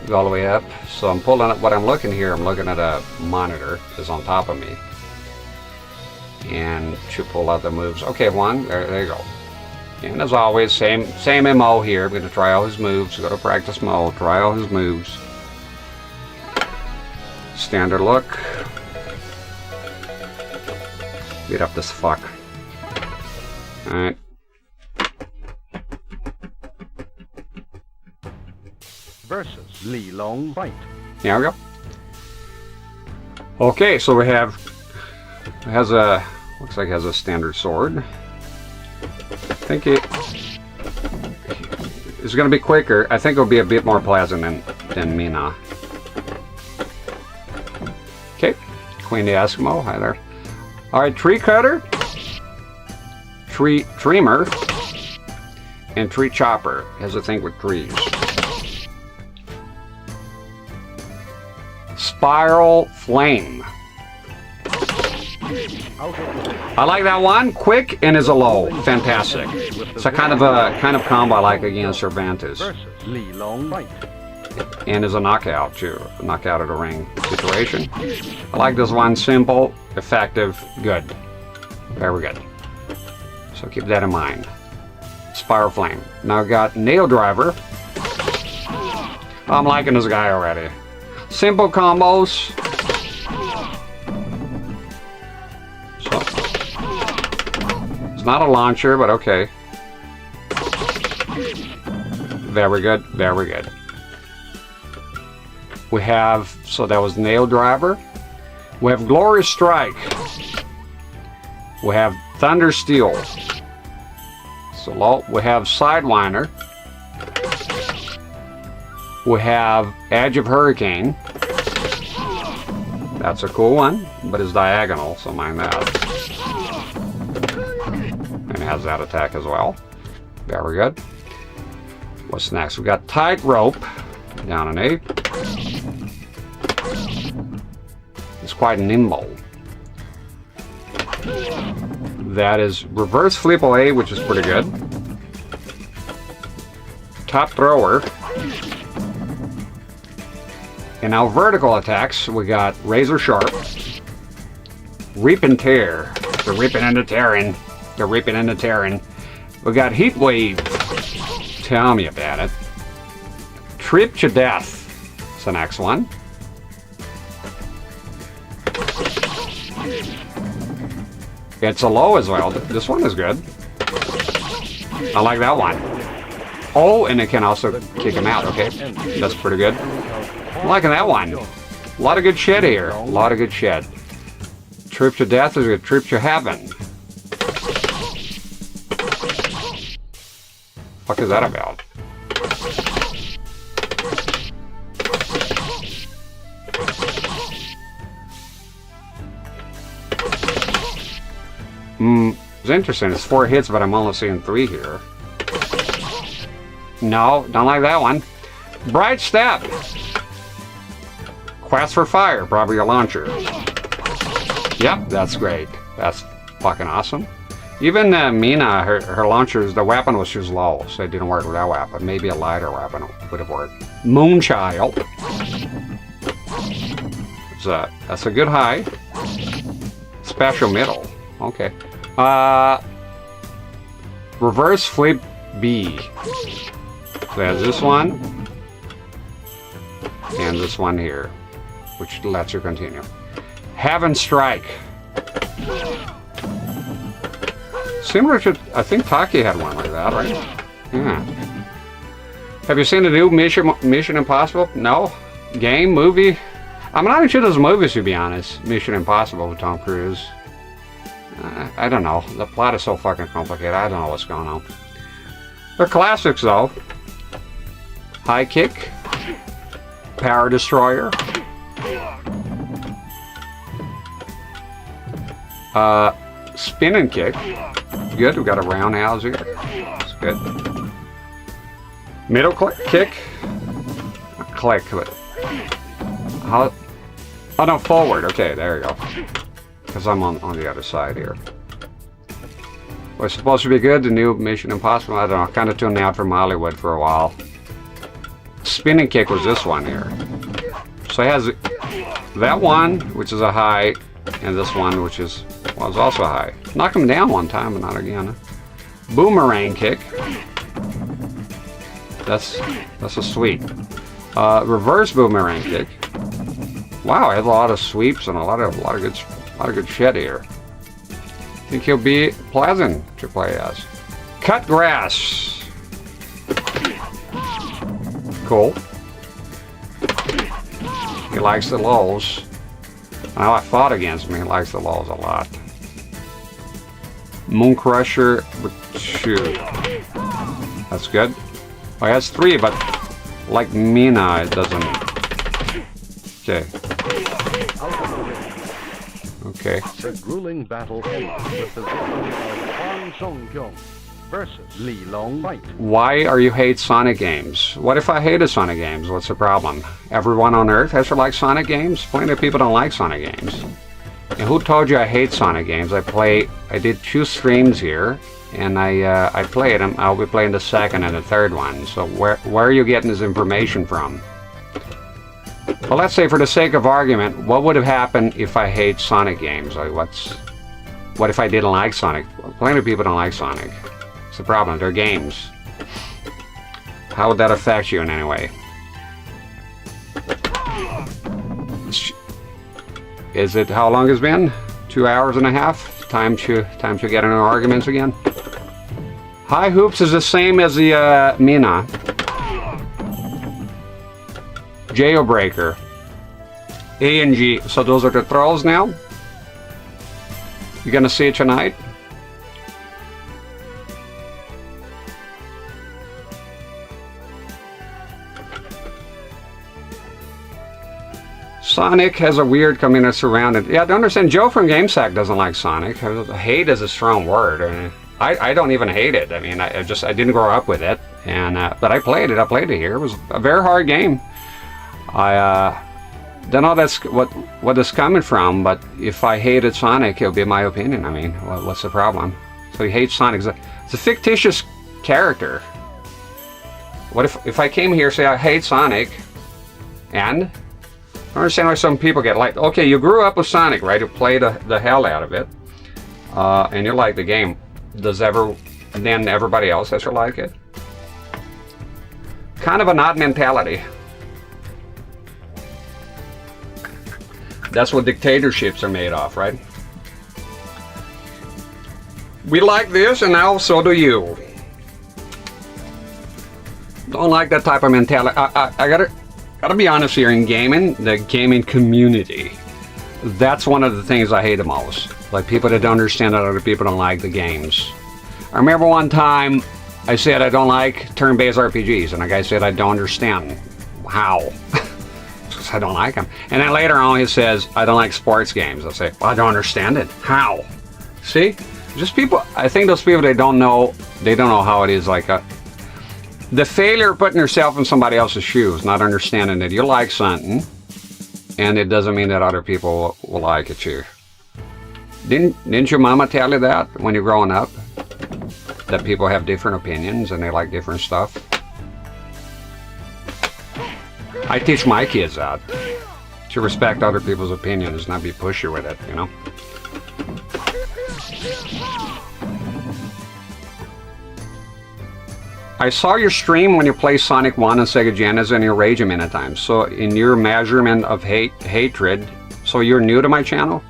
Go all the way up. So I'm pulling up what I'm looking here. I'm looking at a monitor that's on top of me. And to pull out the moves. Okay, Juan, there you go. And as always, same MO here. I'm going to try all his moves. Go to practice mode. Try all his moves. Standard look. Beat up this fuck. Alright. Versus Li Long fight. There we go. Okay, so we have looks like it has a standard sword. I think it's going to be quicker. I think it'll be a bit more pleasant than Mina. Okay, Queen the Eskimo. Hi there. All right, Tree Cutter, Tree Trimmer, and Tree Chopper. Has a thing with trees. Spiral Flame. I like that one. Quick and is a low. Fantastic. It's a kind of combo I like against Cervantes. And is a knockout too. A knockout of the ring situation. I like this one. Simple, effective, good. Very good. So keep that in mind. Spiral Flame. Now I've got Nail Driver. I'm liking this guy already. Simple combos. So, it's not a launcher, but okay. Very good, very good. We have, so that was Nail Driver. We have Glorious Strike. We have Thunder Steel. So low. We have Sidewinder. We have Edge of Hurricane. That's a cool one, but it's diagonal, so mind that. And it has that attack as well. Very good. What's next? We got Tightrope. Down an 8. It's quite nimble. That is Reverse Flip away, which is pretty good. Top Thrower. And now vertical attacks, we got Razor Sharp, Rip and Tear. They're ripping and tearing. They're ripping and tearing. We got Heat Wave. Tell me about it. Trip to Death. It's the next one. It's a low as well. This one is good. I like that one. Oh, and it can also kick him out. Okay, that's pretty good. I'm liking that one. A lot of good shit here. A lot of good shit. Trip to Death is a trip to heaven. What is that about? It's interesting. It's 4 hits, but I'm only seeing 3 here. No, don't like that one. Bright Step. Quest for Fire, probably a launcher. Yep, that's great. That's fucking awesome. Even Mina, her launchers, the weapon was just low, so it didn't work with that weapon. Maybe a lighter weapon would have worked. Moonchild. That's a good high. Special middle. Okay. Reverse Flip B. So there's this one. And this one here, which lets you continue. Heaven Strike. Similar to, I think Taki had one like that, right? Yeah. Have you seen the new Mission Impossible? No? Game? Movie? I'm not into those movies, to be honest. Mission Impossible with Tom Cruise. I don't know. The plot is so fucking complicated. I don't know what's going on. They're classics, though. High Kick. Power Destroyer. Spin and Kick. Good. We got a roundhouse here. That's good. Middle kick. Click. How? Oh no, forward. Okay, there you go. Because I'm on the other side here. Was supposed to be good. The new Mission Impossible. I don't know. Kind of tuned out from Hollywood for a while. Spinning Kick was this one here. So it has that one, which is a high, and this one, which was also high. Knock him down one time, but not again. Boomerang Kick. That's a sweep. Reverse Boomerang Kick. Wow, I have a lot of sweeps and a lot of good shit here. I think he'll be pleasant to play as. Cut Grass. Cool. He likes the lows. Now I fought against him. He likes the lows a lot. Moon Crusher with 2. That's good. Well, he has 3, but like Mina, it doesn't. Okay. Okay. The grueling battle ends with the victory of Hwang and Seung Mina versus Li Long Fight. Why are you hate Sonic games? What if I hated Sonic games? What's the problem? Everyone on Earth has to like Sonic games? Plenty of people don't like Sonic games. And who told you I hate Sonic games? I did 2 streams here, and I played them. I'll be playing the second and the third one. So where are you getting this information from? Well, let's say for the sake of argument, what would have happened if I hate Sonic games? Like, what if I didn't like Sonic? Well, plenty of people don't like Sonic. It's the problem. They're games. How would that affect you in any way? Is it how long it's been? 2 hours and a half? Time to get into arguments again. High hoops is the same as the Mina. Jailbreaker. A and G. So those are the throws now. You gonna see it tonight? Sonic has a weird community surrounded. Yeah, I don't understand. Joe from GameSack doesn't like Sonic. Hate is a strong word. I don't even hate it. I mean, I didn't grow up with it, and but I played it. I played it here. It was a very hard game. I don't know that's what it's coming from, but if I hated Sonic, it'll be my opinion. I mean, what's the problem? So he hates Sonic. It's a fictitious character. What if I came here and say I hate Sonic, and I understand why some people get like, okay, you grew up with Sonic, right? You played the hell out of it, and you like the game. Then everybody else has to like it? Kind of an odd mentality. That's what dictatorships are made of, right? We like this, and now so do you. Don't like that type of mentality. I gotta be honest here, in gaming, the gaming community, that's one of the things I hate the most. Like people that don't understand that other people don't like the games. I remember one time I said I don't like turn-based RPGs, and a guy said I don't understand how. Because I don't like them. And then later on he says I don't like sports games. I say, well, I don't understand it. How? See? Just people, I think those people, they don't know how it is. Like the failure of putting yourself in somebody else's shoes, not understanding that you like something, and it doesn't mean that other people will like it too. Didn't your mama tell you that when you're growing up? That people have different opinions and they like different stuff? I teach my kids that. To respect other people's opinions, not be pushy with it, you know? I saw your stream when you play Sonic 1 and Sega Genesis and you rage many times. So in your measurement of hatred, so you're new to my channel?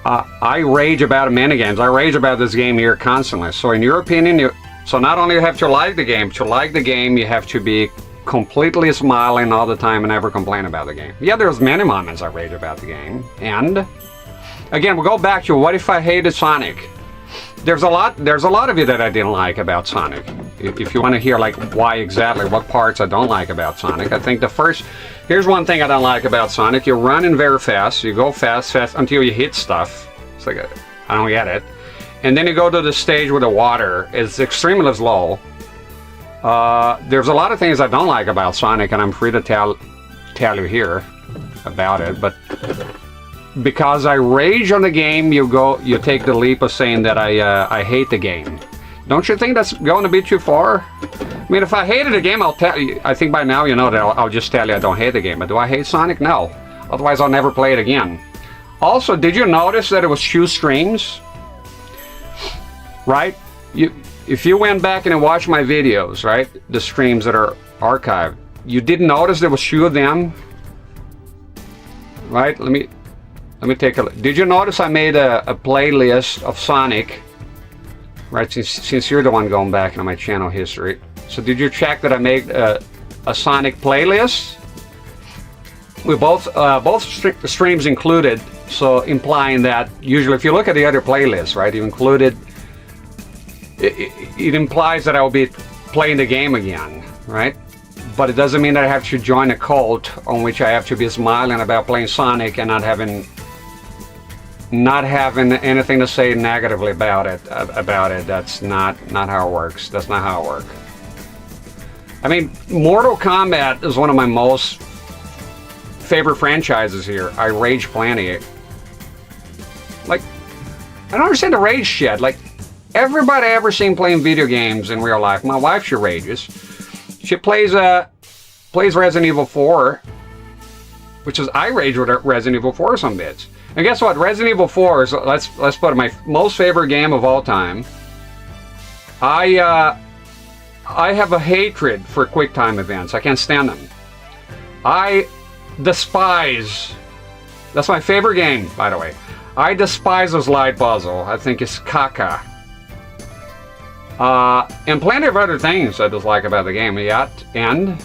I rage about many games. I rage about this game here constantly. So in your opinion, so not only you have to like the game, you have to be completely smiling all the time and never complain about the game. Yeah, there's many moments I rage about the game. And again, we'll go back to what if I hated Sonic? There's a lot of you that I didn't like about Sonic. If you want to hear like why exactly, what parts I don't like about Sonic, I think here's one thing I don't like about Sonic. You're running very fast, you go fast until you hit stuff. It's like, I don't get it. And then you go to the stage where the water is extremely low. There's a lot of things I don't like about Sonic, and I'm free to tell you here about it, but because I rage on the game, you take the leap of saying that I hate the game. Don't you think that's going a bit too far? I mean, if I hated the game, I'll tell you. I think by now you know that I'll just tell you I don't hate the game. But do I hate Sonic? No. Otherwise, I'll never play it again. Also, did you notice that it was 2 streams? Right? If you went back and watched my videos, right, the streams that are archived, you didn't notice there was 2 of them, right? Let me take a look. Did you notice I made a playlist of Sonic? Right, since you're the one going back into my channel history. So did you check that I made a Sonic playlist? With both streams included, so implying that usually if you look at the other playlists, right, you included, it implies that I will be playing the game again, right? But it doesn't mean that I have to join a cult on which I have to be smiling about playing Sonic and not having anything to say negatively about it. That's not how it works. That's not how it works. I mean, Mortal Kombat is one of my most favorite franchises here. I rage plenty. Like, I don't understand the rage shit. Like, everybody I ever seen playing video games in real life, my wife, she rages. She plays Resident Evil 4, which is, I rage with Resident Evil 4 some bits. And guess what? Resident Evil 4 is, let's put it, my most favorite game of all time. I have a hatred for quick time events. I can't stand them. I despise That's my favorite game, by the way. I despise this light puzzle. I think it's caca. And plenty of other things I dislike about the game. And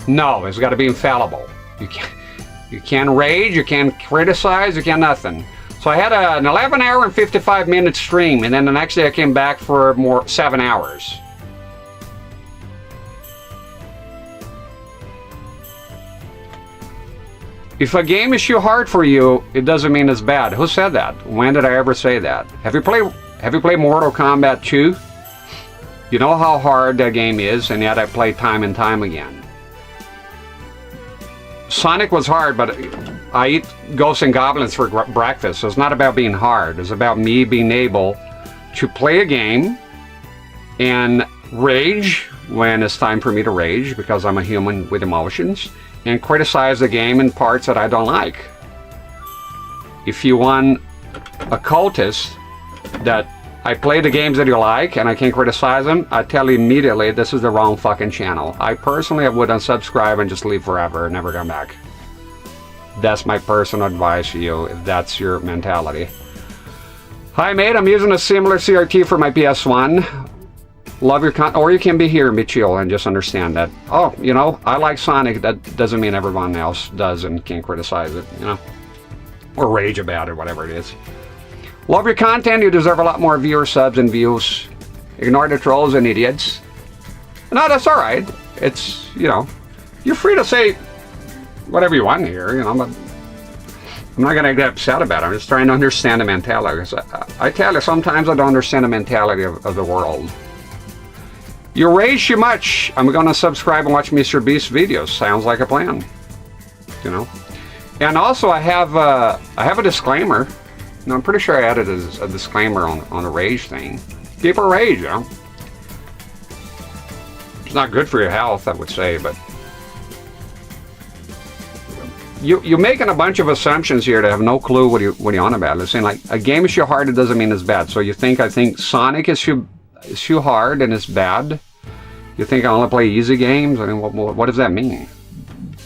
no, it's got to be infallible. You can't rage, you can't criticize, you can't nothing. So I had an 11-hour and 55-minute stream, and then the next day I came back for 7 hours. If a game is too hard for you, it doesn't mean it's bad. Who said that? When did I ever say that? Have you played Mortal Kombat 2? You know how hard that game is, and yet I play time and time again. Sonic was hard, but I eat ghosts and goblins for breakfast, so it's not about being hard. It's about me being able to play a game and rage when it's time for me to rage, because I'm a human with emotions, and criticize the game in parts that I don't like. If you want a cultist that I play the games that you like and I can't criticize them, I tell you immediately this is the wrong fucking channel. I personally would unsubscribe and just leave forever and never come back. That's my personal advice to you if that's your mentality. Hi mate, I'm using a similar CRT for my PS1. Love your or you can be here and be chill and just understand that, oh, you know, I like Sonic, that doesn't mean everyone else does and can't criticize it, you know, or rage about it, whatever it is. Love your content, you deserve a lot more viewer subs and views. Ignore the trolls and idiots. No, that's alright. It's, you know, you're free to say whatever you want here, you know, but I'm not gonna get upset about it. I'm just trying to understand the mentality. I tell you, sometimes I don't understand the mentality of the world. You rage too much. I'm gonna subscribe and watch Mr. Beast's videos. Sounds like a plan. You know. And also, I have a disclaimer. No, I'm pretty sure I added a disclaimer on the rage thing. People rage, you know. It's not good for your health, I would say, but you're making a bunch of assumptions here that have no clue what you're on about. They're saying like a game is too hard, it doesn't mean it's bad. So you think I think Sonic is too hard and it's bad? You think I only play easy games? I mean, what does that mean?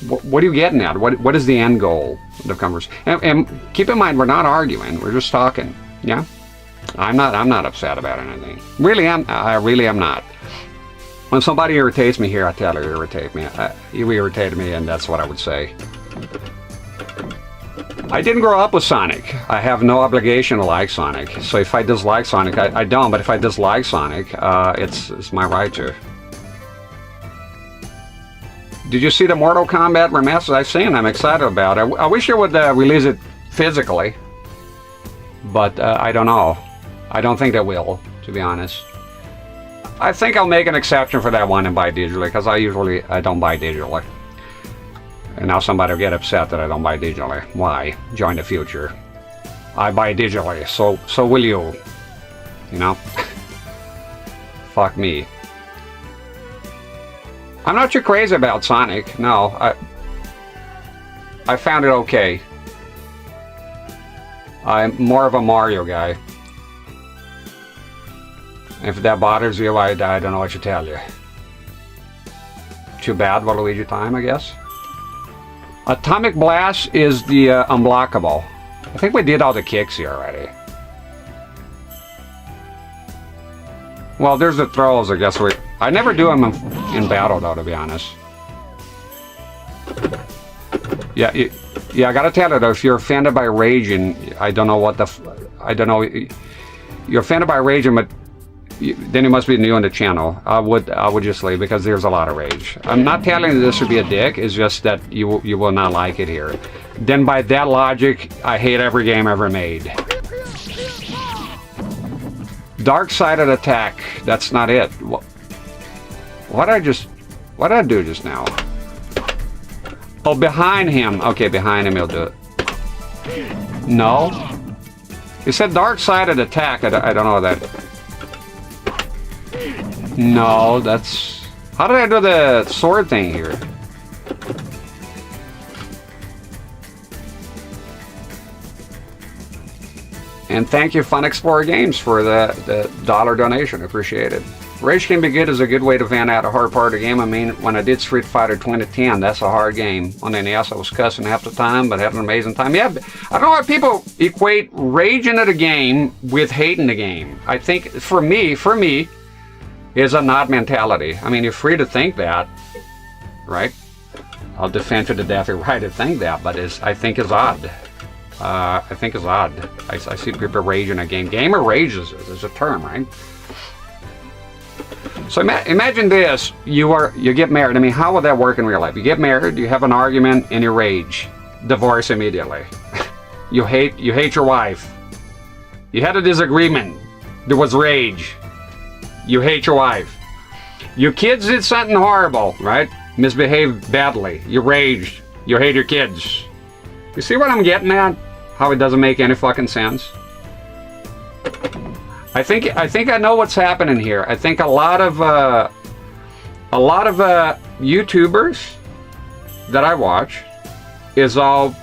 What are you getting at? What is the end goal of the conversation? And keep in mind, we're not arguing. We're just talking. Yeah, I'm not upset about anything. I really am not. When somebody irritates me here, I tell her you irritate me. You irritated me, and that's what I would say. I didn't grow up with Sonic. I have no obligation to like Sonic. So if I dislike Sonic, I don't. But if I dislike Sonic, it's my right to. Did you see the Mortal Kombat remaster? I've seen. I'm excited about it. I wish you would release it physically, but I don't know. I don't think they will, to be honest. I think I'll make an exception for that one and buy digitally, because I don't buy digitally. And now somebody will get upset that I don't buy digitally. Why? Join the future. I buy digitally, so will you. You know? Fuck me. I'm not too crazy about Sonic. No, I found it okay. I'm more of a Mario guy. If that bothers you, I don't know what to tell you. Too bad, Waluigi time, I guess. Atomic Blast is the unblockable. I think we did all the kicks here already. Well, there's the throws, I guess. I never do them in battle, though, to be honest. Yeah, I gotta tell you, though, if you're offended by raging, I don't know what I don't know. You're offended by raging, but then you must be new on the channel. I would just leave, because there's a lot of rage. I'm not telling you this to be a dick. It's just that you will not like it here. Then by that logic, I hate every game ever made. Dark-sided attack. That's not it. What did I do just now? Oh, behind him. Okay, behind him he'll do it. No. It said dark-sided attack. I don't know that. No, that's... How did I do the sword thing here? And thank you, Fun Explorer Games, for the $1 donation. Appreciate it. Rage can be good is a good way to vent out a hard part of the game. I mean, when I did Street Fighter 2010, that's a hard game. On the NES, I was cussing half the time, but had an amazing time. Yeah, I don't know why people equate raging at a game with hating the game. I think, for me, is a not mentality. I mean, you're free to think that, right? I'll defend to the death your right to think that, but I think is odd. I see people raging a game. Gamer rages is a term, right? So imagine this: you get married. I mean, how would that work in real life? You get married, you have an argument, and you rage, divorce immediately. you hate your wife. You had a disagreement. There was rage. You hate your wife. Your kids did something horrible, right? Misbehaved badly. You raged. You hate your kids. You see what I'm getting at? How it doesn't make any fucking sense. I think I know what's happening here. I think a lot of YouTubers that I watch is a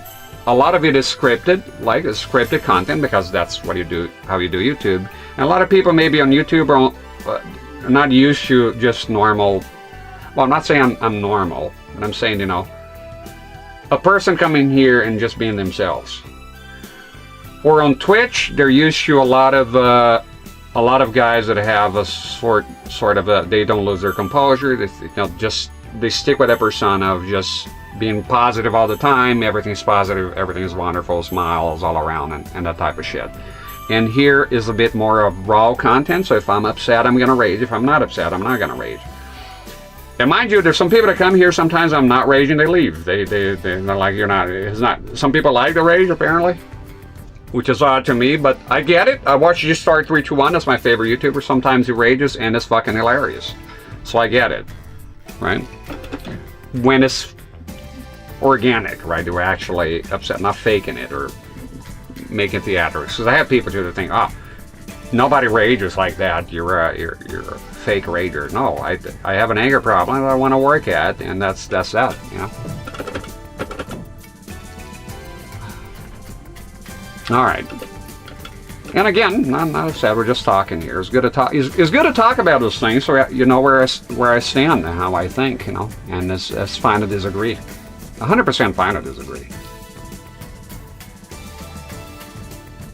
lot of it is scripted, like it's scripted content, because that's what you do, how you do YouTube. And a lot of people maybe on YouTube are not used to just normal. Well, I'm not saying I'm normal, but I'm saying, you know, a person coming here and just being themselves. Or on Twitch, they're used to a lot of guys that have a sort of a, they don't lose their composure. They stick with that persona of just being positive all the time. Everything's positive, everything is wonderful, smiles all around, and that type of shit. And here is a bit more of raw content. So if I'm upset, I'm gonna rage. If I'm not upset, I'm not gonna rage. And mind you, there's some people that come here. Sometimes I'm not raging, they leave. They're like, you're not. It's not. Some people like to rage apparently, which is odd to me, but I get it. I watch Just Start 321. That's my favorite YouTuber. Sometimes he rages, and it's fucking hilarious. So I get it, right? When it's organic, right? They're actually upset, not faking it or making theatrics. Because I have people too that think, oh, nobody rages like that. You're a fake rager. No, I have an anger problem that I want to work at, and that's that, you know. All right. And again, I'm not upset. We're just talking here. It's good to talk. It's good to talk about those things, so you know where I stand and how I think, you know. And it's fine to disagree. 100% fine to disagree.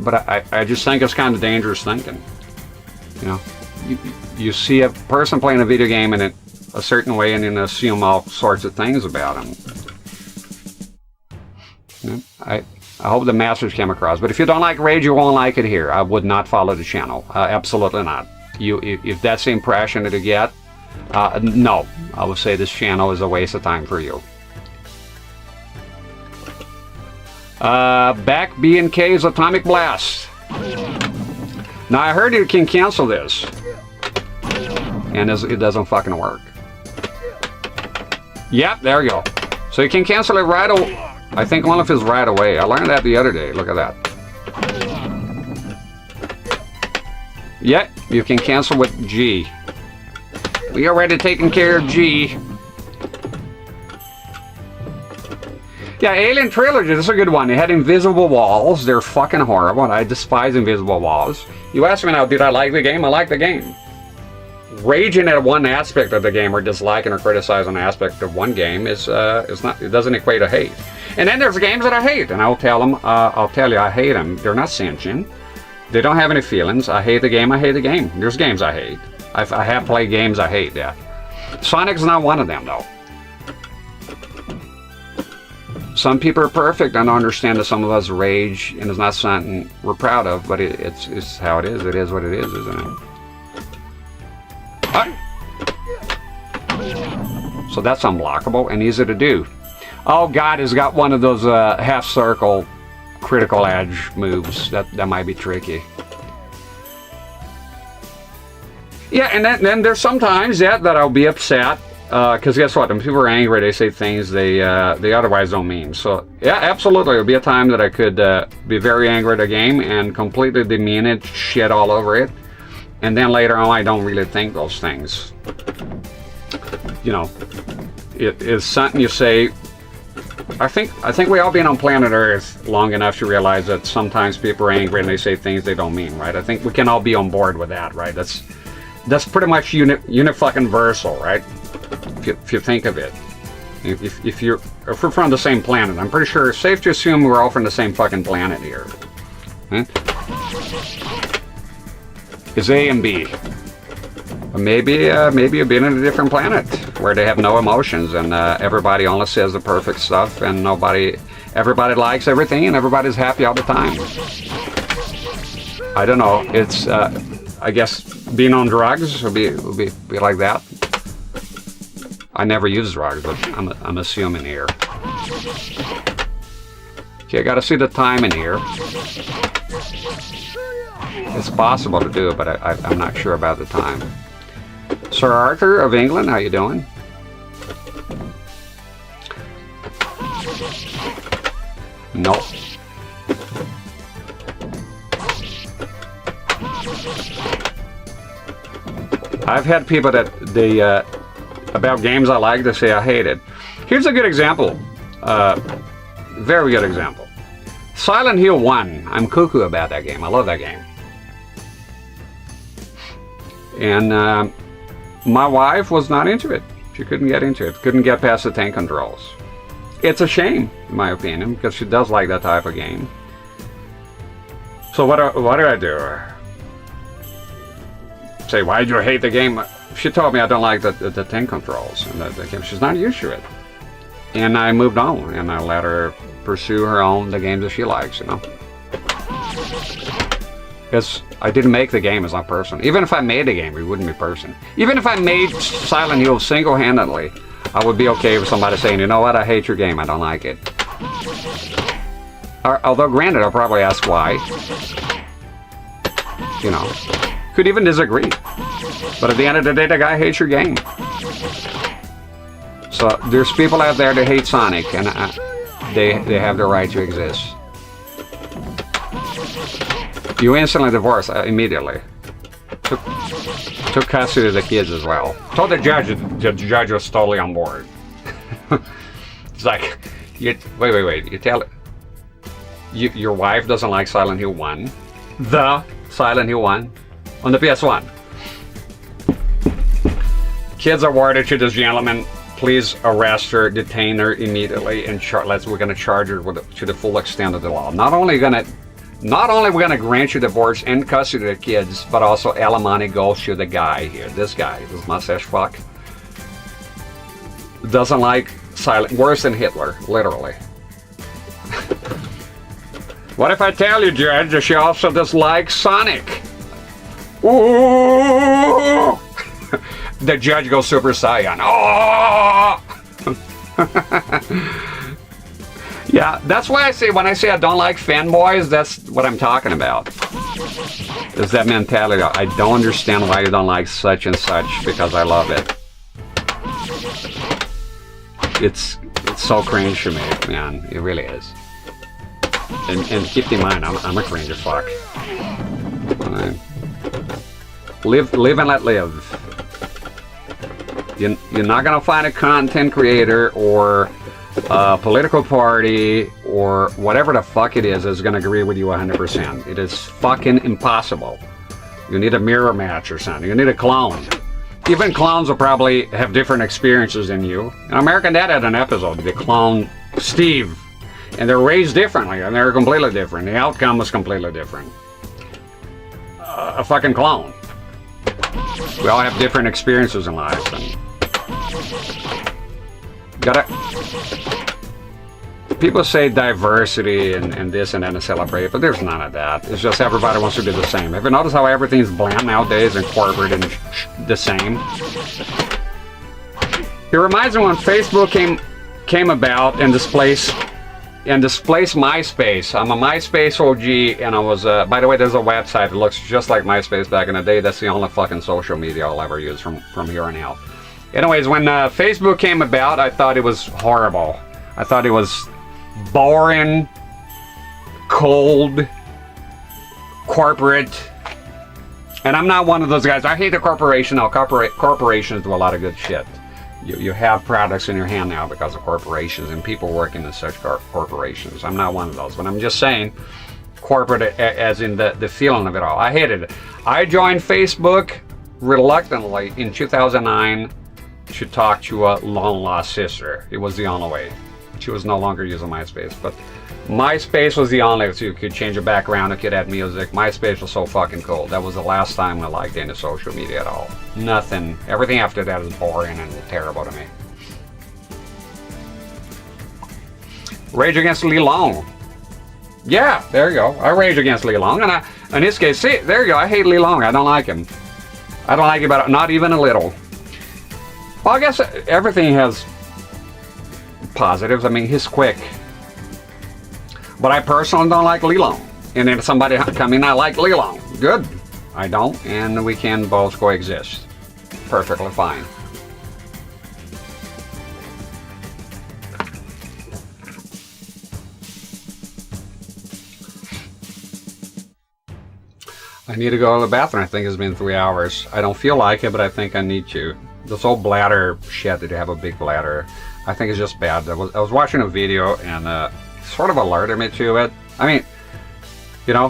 But I just think it's kind of dangerous thinking. You know, you see a person playing a video game in a certain way, and then assume all sorts of things about them. You know, I hope the message came across. But if you don't like rage, you won't like it here. I would not follow the channel. Absolutely not. If that's the impression that you get, no. I would say this channel is a waste of time for you. Back B&K's Atomic Blast. Now I heard you can cancel this, and it doesn't fucking work. Yep, there you go. So you can cancel it right away. I think one of his right away. I learned that the other day. Look at that. Yep, you can cancel with G. We already taken care of G. Yeah, Alien Trilogy, this is a good one. They had invisible walls. They're fucking horrible, and I despise invisible walls. You asked me now, did I like the game? I like the game. Raging at one aspect of the game, or disliking or criticizing an aspect of one game is not. It doesn't equate to hate. And then there's games that I hate, and I'll tell you I hate them. They're not sentient. They don't have any feelings. I hate the game. I hate the game. There's games I hate. I have played games I hate. Yeah, Sonic's not one of them though. Some people are perfect. I don't understand that some of us rage, and it's not something we're proud of, but it's how it is. It is what it is, isn't it? So that's unblockable and easy to do. Oh, God has got one of those half circle critical edge moves. That might be tricky. Yeah, and then there's sometimes that I'll be upset. Because guess what? When people are angry, they say things they otherwise don't mean. So yeah, absolutely, there'll be a time that I could be very angry at a game and completely demean it, shit all over it, and then later on, I don't really think those things. You know, it is something you say. I think we all been on planet Earth long enough to realize that sometimes people are angry and they say things they don't mean, right? I think we can all be on board with that, right? That's pretty much universal, right? If you think of it. If we're from the same planet, I'm pretty sure it's safe to assume we're all from the same fucking planet here. Huh? It's A and B. Maybe you've been in a different planet where they have no emotions and everybody only says the perfect stuff and everybody likes everything and everybody's happy all the time. I don't know. It's I guess being on drugs would be like that. I never use drugs, but I'm assuming here. Okay, I gotta see the time in here. It's possible to do, but I'm not sure about the time. Sir Arthur of England, how you doing? Nope. I've had people that they about games I like, they say I hate it. Here's a good example. Very good example. Silent Hill 1. I'm cuckoo about that game. I love that game. And my wife was not into it. She couldn't get into it. Couldn't get past the tank controls. It's a shame, in my opinion, because she does like that type of game. So what did I do? Say, why did you hate the game? She told me I don't like the tank controls and the game. She's not used to it. And I moved on, and I let her pursue the games that she likes, you know. Because I didn't make the game as a person. Even if I made the game, it wouldn't be person. Even if I made Silent Hill single-handedly, I would be okay with somebody saying, you know what, I hate your game, I don't like it. Although granted, I'll probably ask why. You know, could even disagree. But at the end of the day, the guy hates your game. So there's people out there that hate Sonic, and they have the right to exist. You instantly divorced immediately. Took custody of the kids as well. Told the judge was totally on board. It's like, wait. You tell your wife doesn't like Silent Hill 1. The Silent Hill 1 on the PS1. Kids are worded to this gentleman. Please arrest her, detain her immediately, and we're going to charge her to the full extent of the law. Not only are we going to grant you divorce and custody of the kids, but also alimony goes to the guy here. This guy, this mustache fuck, doesn't like silent. Worse than Hitler, literally. What if I tell you, Judge, that she also dislikes Sonic? Ooh! The judge goes Super Saiyan. Oh! Yeah, that's why when I say I don't like fanboys, that's what I'm talking about. Is that mentality. I don't understand why you don't like such and such because I love it. It's so cringe to me, man. It really is. And keep in mind, I'm a cringe fuck. Right. Live and let live. You're not gonna find a content creator or a political party or whatever the fuck it is that's gonna agree with you 100%. It is fucking impossible. You need a mirror match or something. You need a clone. Even clones will probably have different experiences than you. And American Dad had an episode. They cloned Steve. And they're raised differently, and they're completely different. The outcome was completely different. A fucking clone. We all have different experiences in life. And people say diversity and this and that and celebrate, but there's none of that. It's just everybody wants to be the same. Have you noticed how everything's bland nowadays and corporate and the same? It reminds me when Facebook came about and displaced MySpace. I'm a MySpace OG, and I was, by the way, there's a website that looks just like MySpace back in the day. That's the only fucking social media I'll ever use from here on out. Anyways, when Facebook came about, I thought it was horrible. I thought it was boring, cold, corporate. And I'm not one of those guys. I hate the corporation. Now, corporations do a lot of good shit. You have products in your hand now because of corporations and people working in such corporations. I'm not one of those, but I'm just saying corporate as in the feeling of it all. I hated it. I joined Facebook reluctantly in 2009 to talk to a long lost sister. It was the only way. She was no longer using MySpace, but MySpace was the only way. So you could change your background, you could add music. MySpace was so fucking cool. That was the last time I liked any social media at all. Nothing. Everything after that is boring and terrible to me. Rage Against Lee Long. Yeah, there you go. I rage against Lee Long, and in this case, see, there you go. I hate Lee Long. I don't like him. I don't like him, but not even a little. Well, I guess everything has positives. I mean, he's quick. But I personally don't like Lee Long. And then somebody come in, I like Lee Long. Good. I don't, and we can both coexist. Perfectly fine. I need to go to the bathroom. I think it's been 3 hours. I don't feel like it, but I think I need to. This whole bladder shit, that you have a big bladder, I think it's just bad. I was watching a video and sort of alerted me to it. I mean, you know,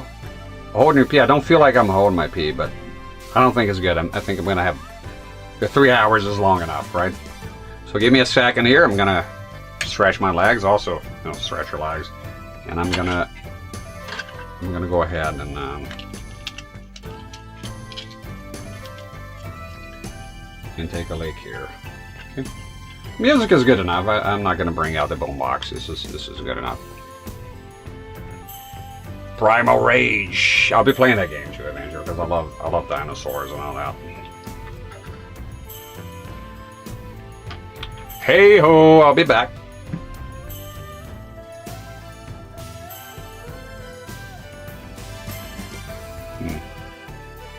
holding your pee, I don't feel like I'm holding my pee, but I don't think it's good. I think I'm going to have... The 3 hours is long enough, right? So give me a second here. I'm going to stretch my legs. Also, you know, stretch your legs. And I'm going to go ahead and take a leak here. Okay. Music is good enough. I'm not going to bring out the boombox. This is good enough. Primal Rage. I'll be playing that game too, eventually, because I love dinosaurs and all that. Hey ho! I'll be back.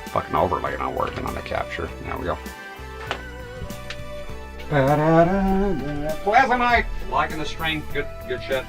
Fucking overlay not working on the capture. There we go. Pleasant night. Liking the string. Good shit.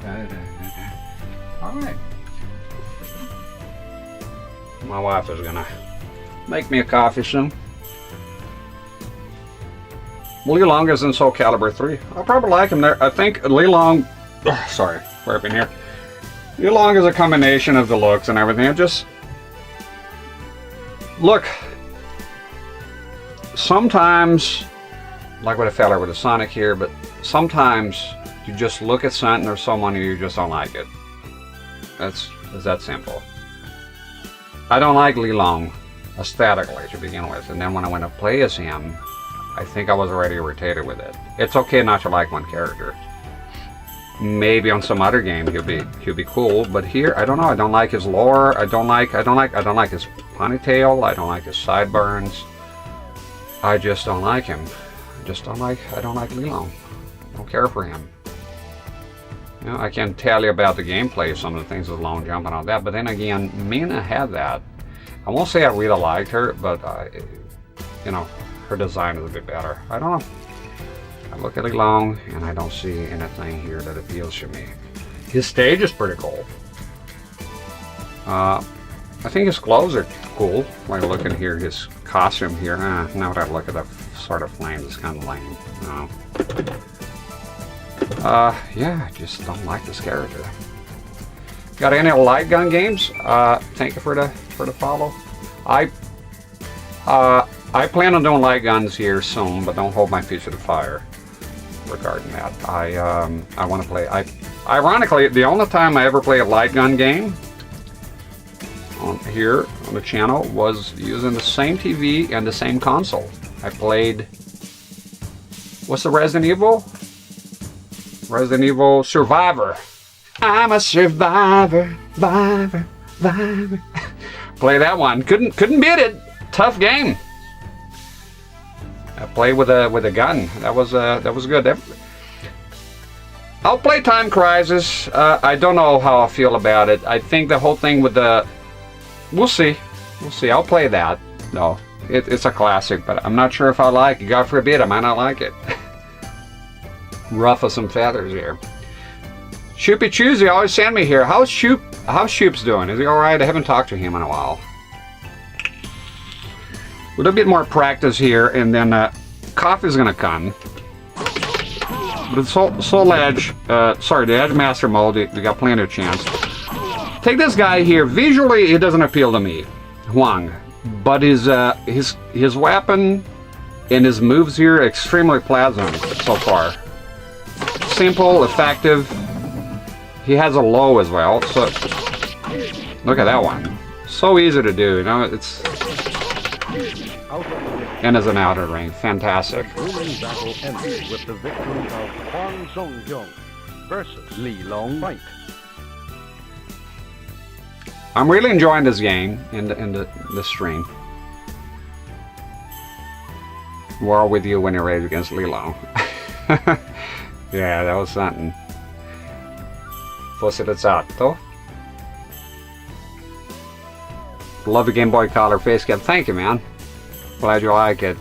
There. Alright. My wife is gonna make me a coffee soon. Lee Long is in Soul Calibur 3. I probably like him there. I think Lee Long... Oh, sorry, burping here. Lee Long is a combination of the looks and everything. It just... Look. Sometimes... Like with a fella with a Sonic here, but sometimes you just look at something or someone and you just don't like it. It's that simple. I don't like Lee Long aesthetically to begin with, and then when I went to play as him, I think I was already irritated with it. It's okay not to like one character. Maybe on some other game he'll be cool, but here I don't know. I don't like his lore. I don't like his ponytail. I don't like his sideburns. I just don't like him. I don't like Lilong. Don't care for him. You know, I can tell you about the gameplay, some of the things with long jump and all that, but then again, Mina had that. I won't say I really liked her, but you know, her design is a bit better. I don't know. I look at Lilong and I don't see anything here that appeals to me. His stage is pretty cool. I think his clothes are cool. Like looking here, his costume here. Now that I look at the sort of flames, it's kind of lame. No. Yeah, I just don't like this character. Got any light gun games? Thank you for the follow. I plan on doing light guns here soon, but don't hold my feet to the fire regarding that. I want to play. Ironically, the only time I ever play a light gun game here on the channel was using the same TV and the same console. I played. What's the Resident Evil? Resident Evil Survivor. I'm a survivor, survivor. Play that one. Couldn't beat it. Tough game. I played with a gun. That was good. I'll play Time Crisis. I don't know how I feel about it. I think the whole thing with the. We'll see. I'll play that. No, it's a classic, but I'm not sure if I like it. God forbid, I might not like it. Ruffle some feathers here. Shoopy Choosy always send me here. How's Shoop's doing? Is he alright? I haven't talked to him in a while. A little bit more practice here, and then coffee's gonna come. But Soul Edge, the Edge Master mode, you got plenty of chance. Take this guy here. Visually, he doesn't appeal to me, Hwang, but his weapon and his moves here are extremely pleasant so far. Simple, effective. He has a low as well, so look at that one. So easy to do, you know. It's and as an outer ring, fantastic. Battle ends with the victory of Hwang and Seung Mina versus Lilong Fight. I'm really enjoying this game in the stream. War with you when you rage against Lilong. Yeah, that was something. Fosse Rizzato. Love the Game Boy Color face cam. Thank you, man. Glad you like it.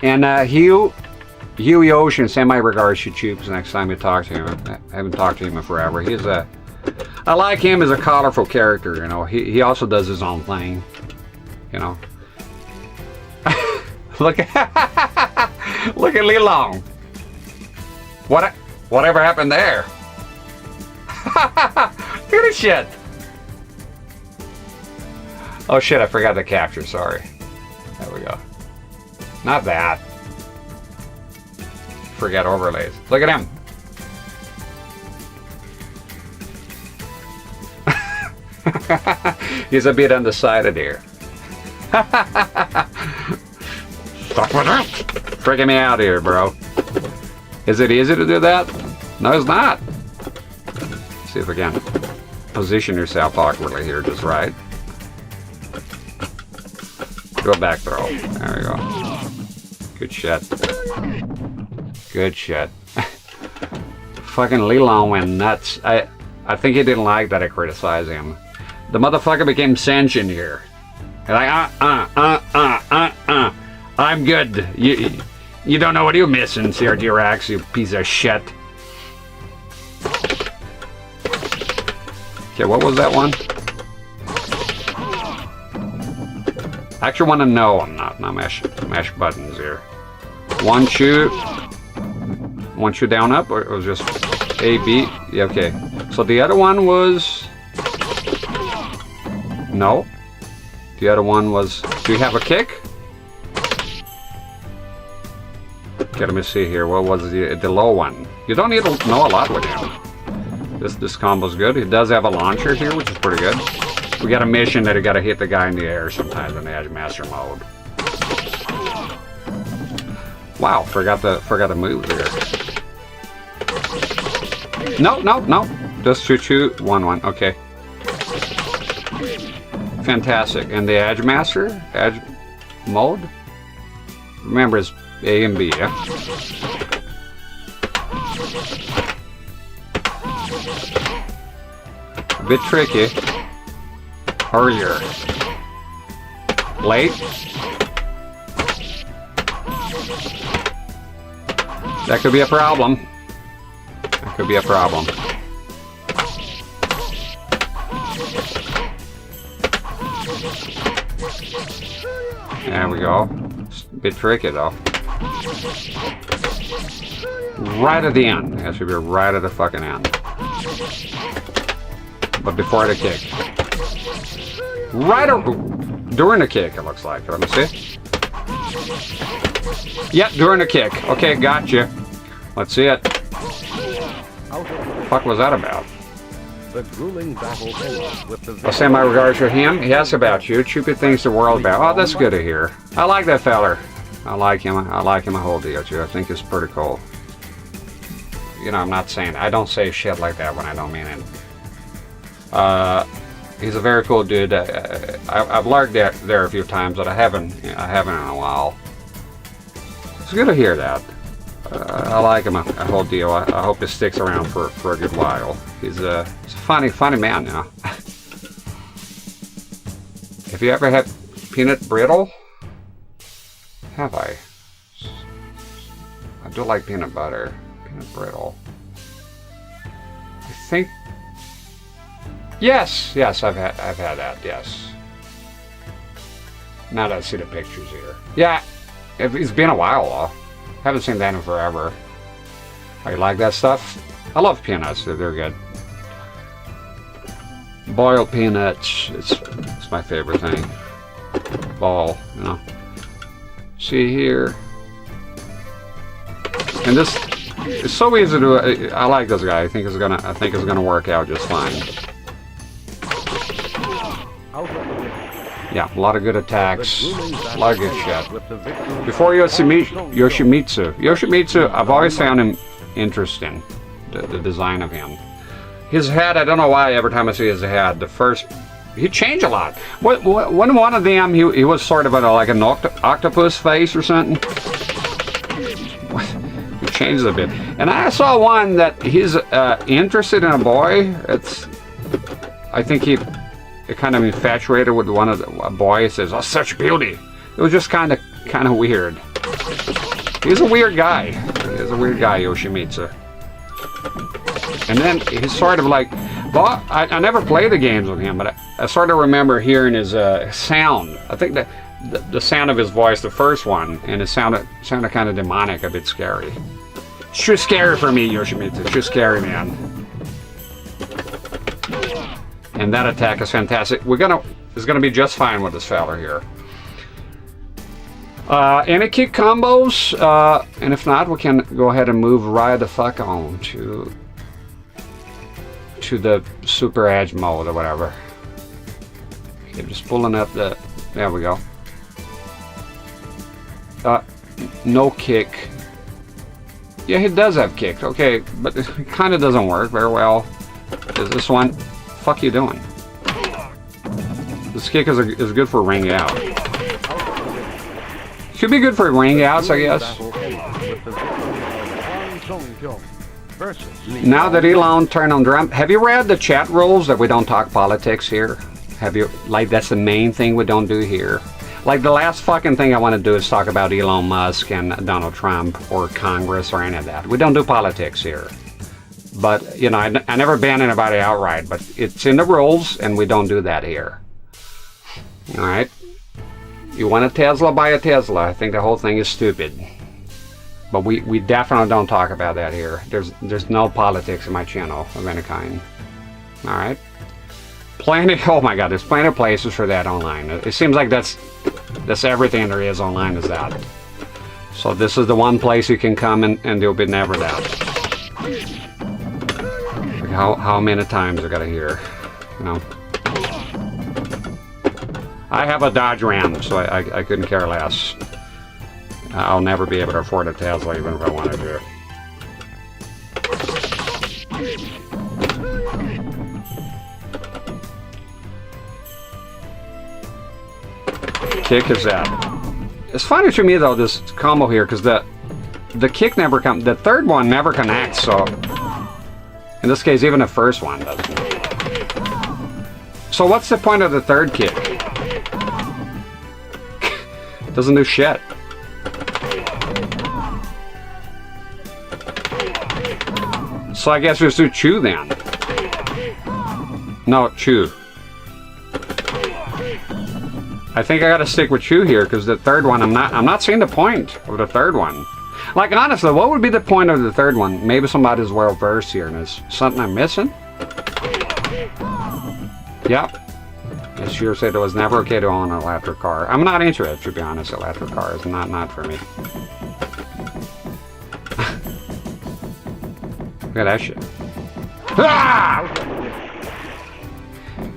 And Huey Ocean, send my regards to Tubes next time you talk to him. I haven't talked to him in forever. I like him as a colorful character, you know. He also does his own thing, you know. Look at Lilong. Whatever happened there? Look at this shit. Oh shit, I forgot the capture, sorry. There we go. Not that. Forget overlays. Look at him. He's a bit undecided here. Stop with that. Freaking me out here, bro. Is it easy to do that? No, it's not. Let's see if we can position yourself awkwardly here just right. Do a back throw. There we go. Good shit. Good shit. Fucking Lilong went nuts. I think he didn't like that I criticized him. The motherfucker became sentient here. And like, I'm good. You don't know what you're missing, CRT Rex, you piece of shit. Okay, what was that one? I actually want to know. I'm not mash buttons here. One shoot down up, or it was just A, B? Yeah, okay. So the other one was... No. The other one was... Do you have a kick? Okay, let me see here. What was the low one? You don't need to know a lot with him. This combo's good. He does have a launcher here, which is pretty good. We got a mission that you gotta hit the guy in the air sometimes in the Edge Master mode. Wow, forgot to move there. No, no, no. Just shoot 1-1. Okay. Fantastic. And the Edge Master? Edge mode? Remember, it's A and B, yeah? A bit tricky. Hurrier. Late. That could be a problem. That could be a problem. There we go. It's a bit tricky though. Right at the end. That should be right at the fucking end. But before the kick. During the kick, it looks like. Let me see. Yeah, during the kick. Okay, gotcha. Let's see it. What the fuck was that about? The grueling battle with the I'll send my regards to him. He asks about you. Stupid things the world about. Oh, that's good to hear. I like that feller. I like him. I like him a whole deal, too. I think it's pretty cool. You know, I'm not saying... I don't say shit like that when I don't mean it. He's a very cool dude. I've lurked there a few times, but I haven't in a while. It's good to hear that. I like him a whole deal. I hope he sticks around for a good while. He's a funny man, you know. Have you ever had peanut brittle? Have I? I do like peanut butter. Peanut brittle. I think. Yes, I've had that. Yes. Now that I see the pictures here. Yeah, it's been a while though. Haven't seen that in forever. I like that stuff. I love peanuts. They're good. Boiled peanuts. It's my favorite thing. Ball, you know. See here. And this it's so easy to. I like this guy. I think it's gonna work out just fine. Yeah, a lot of good attacks, a lot of good shit. Before Yoshimitsu, I've always found him interesting, the design of him. His head, I don't know why every time I see his head, he changed a lot. One of them, he was sort of like an octopus face or something. He changed a bit. And I saw one that he's interested in a boy. I think he kind of infatuated with one of a boy. He says, "Oh, such beauty." It was just kind of weird. He's a weird guy. Yoshimitsu. And then he's sort of like, well, I never played the games with him, but I sort of remember hearing his sound. I think that the sound of his voice, the first one, and it sounded kind of demonic, a bit scary. It's too scary for me, Yoshimitsu. It's too scary, man. And that attack is fantastic. It's gonna be just fine with this fella here. Any kick combos? And if not, we can go ahead and move right the fuck on to the super edge mode or whatever. Okay, just pulling up the. There we go. No kick. Yeah, he does have kick. Okay, but it kind of doesn't work very well. Is this one? Fuck you doing? This kick is good for ring out. Should be good for ring outs, I guess. Now that Elon turned on drum, have you read the chat rules that we don't talk politics here? Have you? Like, that's the main thing we don't do here. Like, the last fucking thing I want to do is talk about Elon Musk and Donald Trump or Congress or any of that. We don't do politics here. But, you know, I never ban anybody outright, but it's in the rules, and we don't do that here. All right? You want a Tesla, buy a Tesla. I think the whole thing is stupid. But we definitely don't talk about that here. There's no politics in my channel of any kind. All right? Oh my God, there's plenty of places for that online. It seems like that's everything there is online is that. So this is the one place you can come and there'll be never that. How many times I gotta hear, you know? I have a Dodge Ram, so I couldn't care less. I'll never be able to afford a Tesla even if I wanted to. Kick is that. It's funny to me though, this combo here, because the kick never comes, the third one never connects, so in this case even the first one doesn't. So what's the point of the third kick? Doesn't do shit. So I guess we just do chew then. No, chew. I think I gotta stick with chew here because the third one, I'm not seeing the point of the third one. Like honestly, what would be the point of the third one? Maybe somebody's well versed here and there's something I'm missing. Yep. It sure said it was never okay to own an electric car. I'm not interested, to be honest. Electric car is not for me. Look at that shit. Ah!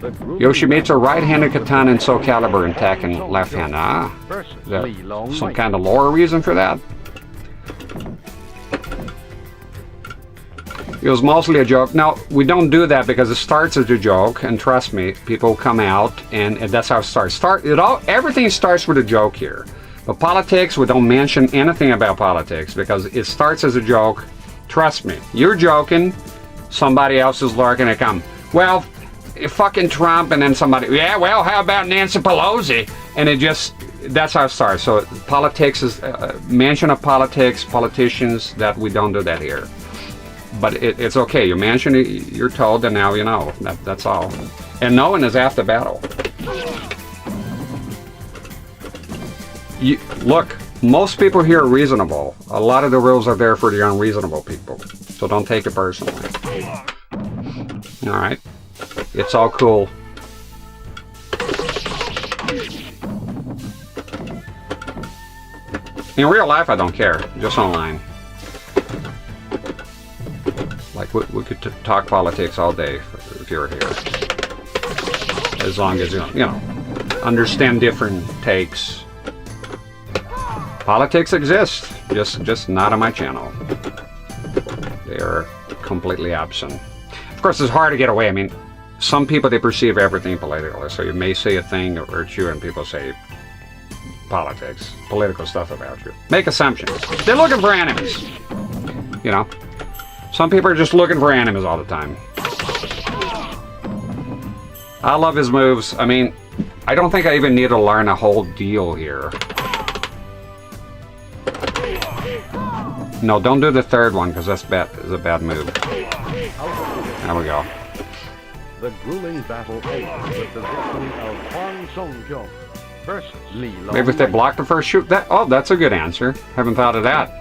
Yoshimitsu right-handed katana and Soul Calibur and Tekken left-handed. Ah, is that some kind of lore reason for that? It was mostly a joke. Now, we don't do that because it starts as a joke, and trust me, people come out, and that's how it starts. Everything starts with a joke here. But politics, we don't mention anything about politics because it starts as a joke. Trust me, you're joking, somebody else is lurking to come. Well, fucking Trump, and then somebody, yeah, well, how about Nancy Pelosi? And it just, that's how it starts. So politics is, mention of politics, politicians, that we don't do that here. But it's okay, you mention it, you're told, and now you know, that's all. And knowing is half the battle. Look, most people here are reasonable. A lot of the rules are there for the unreasonable people. So don't take it personally. Alright. It's all cool. In real life, I don't care. Just online. Like, we could talk politics all day if you're here. As long as you know, understand different takes. Politics exist, just not on my channel. They are completely absent. Of course, it's hard to get away. I mean, some people, they perceive everything politically. So you may say a thing or two and people say politics, political stuff about you. Make assumptions. They're looking for enemies. You know? Some people are just looking for enemies all the time. I love his moves. I mean, I don't think I even need to learn a whole deal here. No, don't do the third one because that's a bad move. There we go. The grueling battle ends with the victory of Hwang and Seung Mina versus Li-Long. Maybe if they block the first shoot. That's a good answer. Haven't thought of that.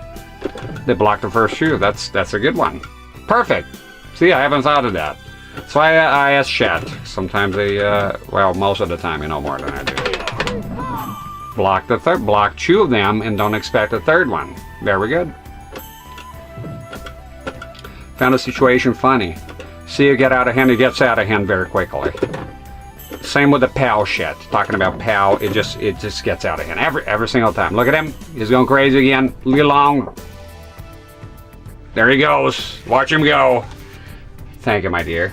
They blocked the first shoe. That's a good one. Perfect. See, I haven't thought of that. So I ask chat. Sometimes they, well, most of the time you know more than I do. Block two of them and don't expect a third one. Very good. Found a situation funny. See it get out of hand, it gets out of hand very quickly. Same with the POW shit. Talking about POW, it just gets out of hand every single time. Look at him. He's going crazy again. Li-Long. There he goes. Watch him go. Thank you, my dear.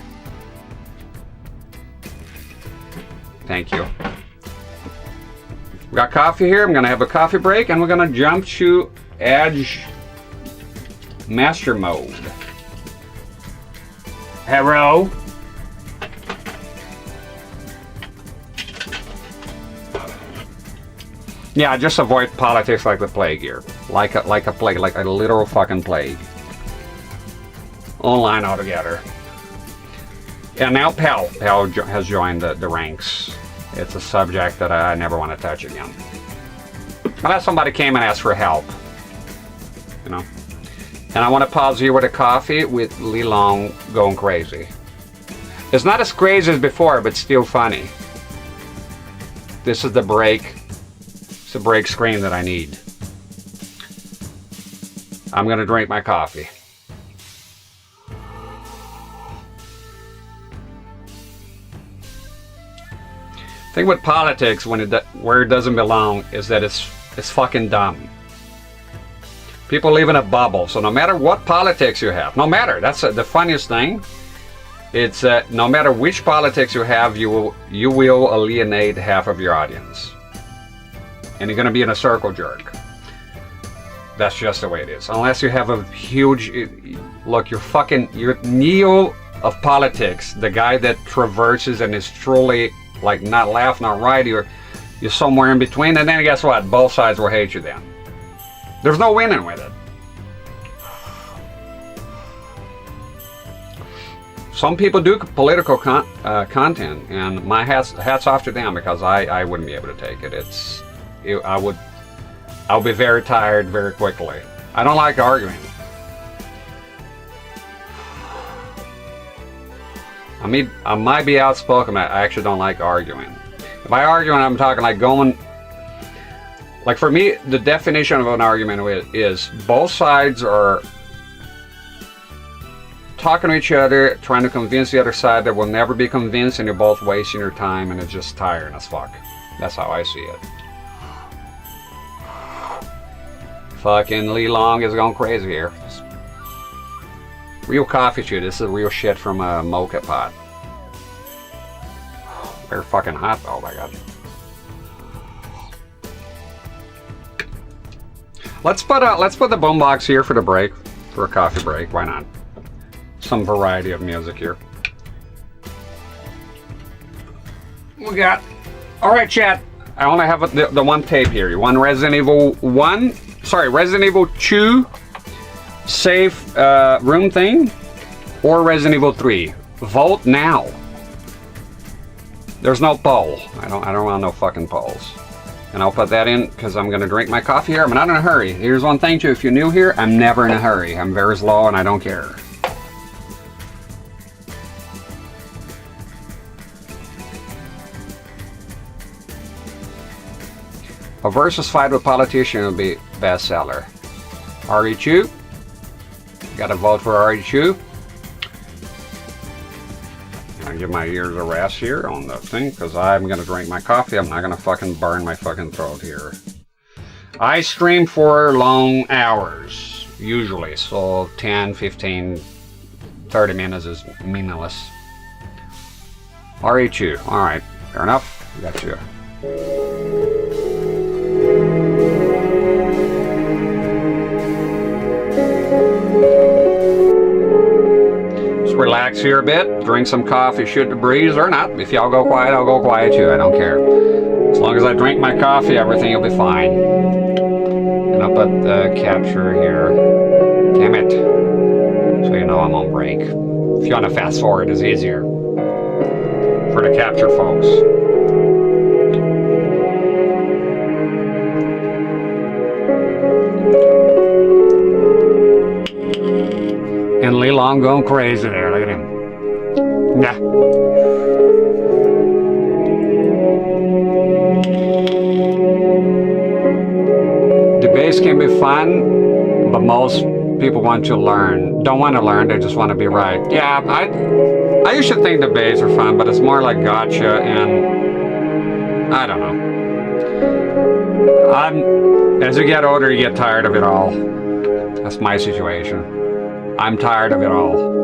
Thank you. We got coffee here. I'm gonna have a coffee break and we're gonna jump to Edge Master Mode. Hello. Yeah, just avoid politics like the plague here. Like a plague, like a literal fucking plague. Online altogether. And now PAL has joined the ranks. It's a subject that I never want to touch again. Unless somebody came and asked for help. You know? And I want to pause here with a coffee with Li-Long going crazy. It's not as crazy as before, but still funny. This is the break. It's the break screen that I need. I'm going to drink my coffee. The thing with politics, where it doesn't belong, is that it's fucking dumb. People live in a bubble. So no matter what politics you have, no matter, that's the funniest thing. It's no matter which politics you have, you will alienate half of your audience. And you're going to be in a circle jerk. That's just the way it is. Unless you have a huge... Look, you're Neo of politics. The guy that traverses and is truly like not left, not right. You're somewhere in between. And then guess what? Both sides will hate you then. There's no winning with it. Some people do political content, and my hats off to them, because I wouldn't be able to take it. I'll be very tired very quickly. I don't like arguing. I might be outspoken, but I actually don't like arguing. If I argue, I'm talking like going... Like for me, the definition of an argument is both sides are talking to each other, trying to convince the other side that will never be convinced, and you're both wasting your time, and it's just tiring as fuck. That's how I see it. Fucking Lee Long is going crazy here. Real coffee shit. This is real shit from a mocha pot. Very fucking hot though, my god. Let's put the boombox here for the break, for a coffee break. Why not? Some variety of music here. We got. All right, chat. I only have the one tape here. You want Resident Evil 1? Sorry, Resident Evil 2 safe room thing, or Resident Evil 3? Vote now. There's no poll. I don't want no fucking polls. And I'll put that in because I'm gonna drink my coffee here. I'm not in a hurry. Here's one thing too. If you're new here, I'm never in a hurry. I'm very slow and I don't care. A versus fight with politician would be bestseller. RE2. Gotta vote for RE2. I'll give my ears a rest here on the thing because I'm gonna drink my coffee. I'm not gonna fucking burn my fucking throat here. I stream for long hours, usually, so 10, 15, 30 minutes is meaningless. RE2, alright, fair enough. Got you. Relax here a bit, drink some coffee, shoot the breeze, or not. If y'all go quiet, I'll go quiet too. I don't care. As long as I drink my coffee, everything will be fine. And I'll put the capture here. Damn it. So you know I'm on break. If you want to fast forward, it's easier. For the capture folks. And Lee Long going crazy there, look at him. Nah. Debates can be fun, but most people want to learn. Don't want to learn, they just want to be right. Yeah, I used to think debates are fun, but it's more like gotcha, and I don't know. As you get older, you get tired of it all. That's my situation. I'm tired of it all.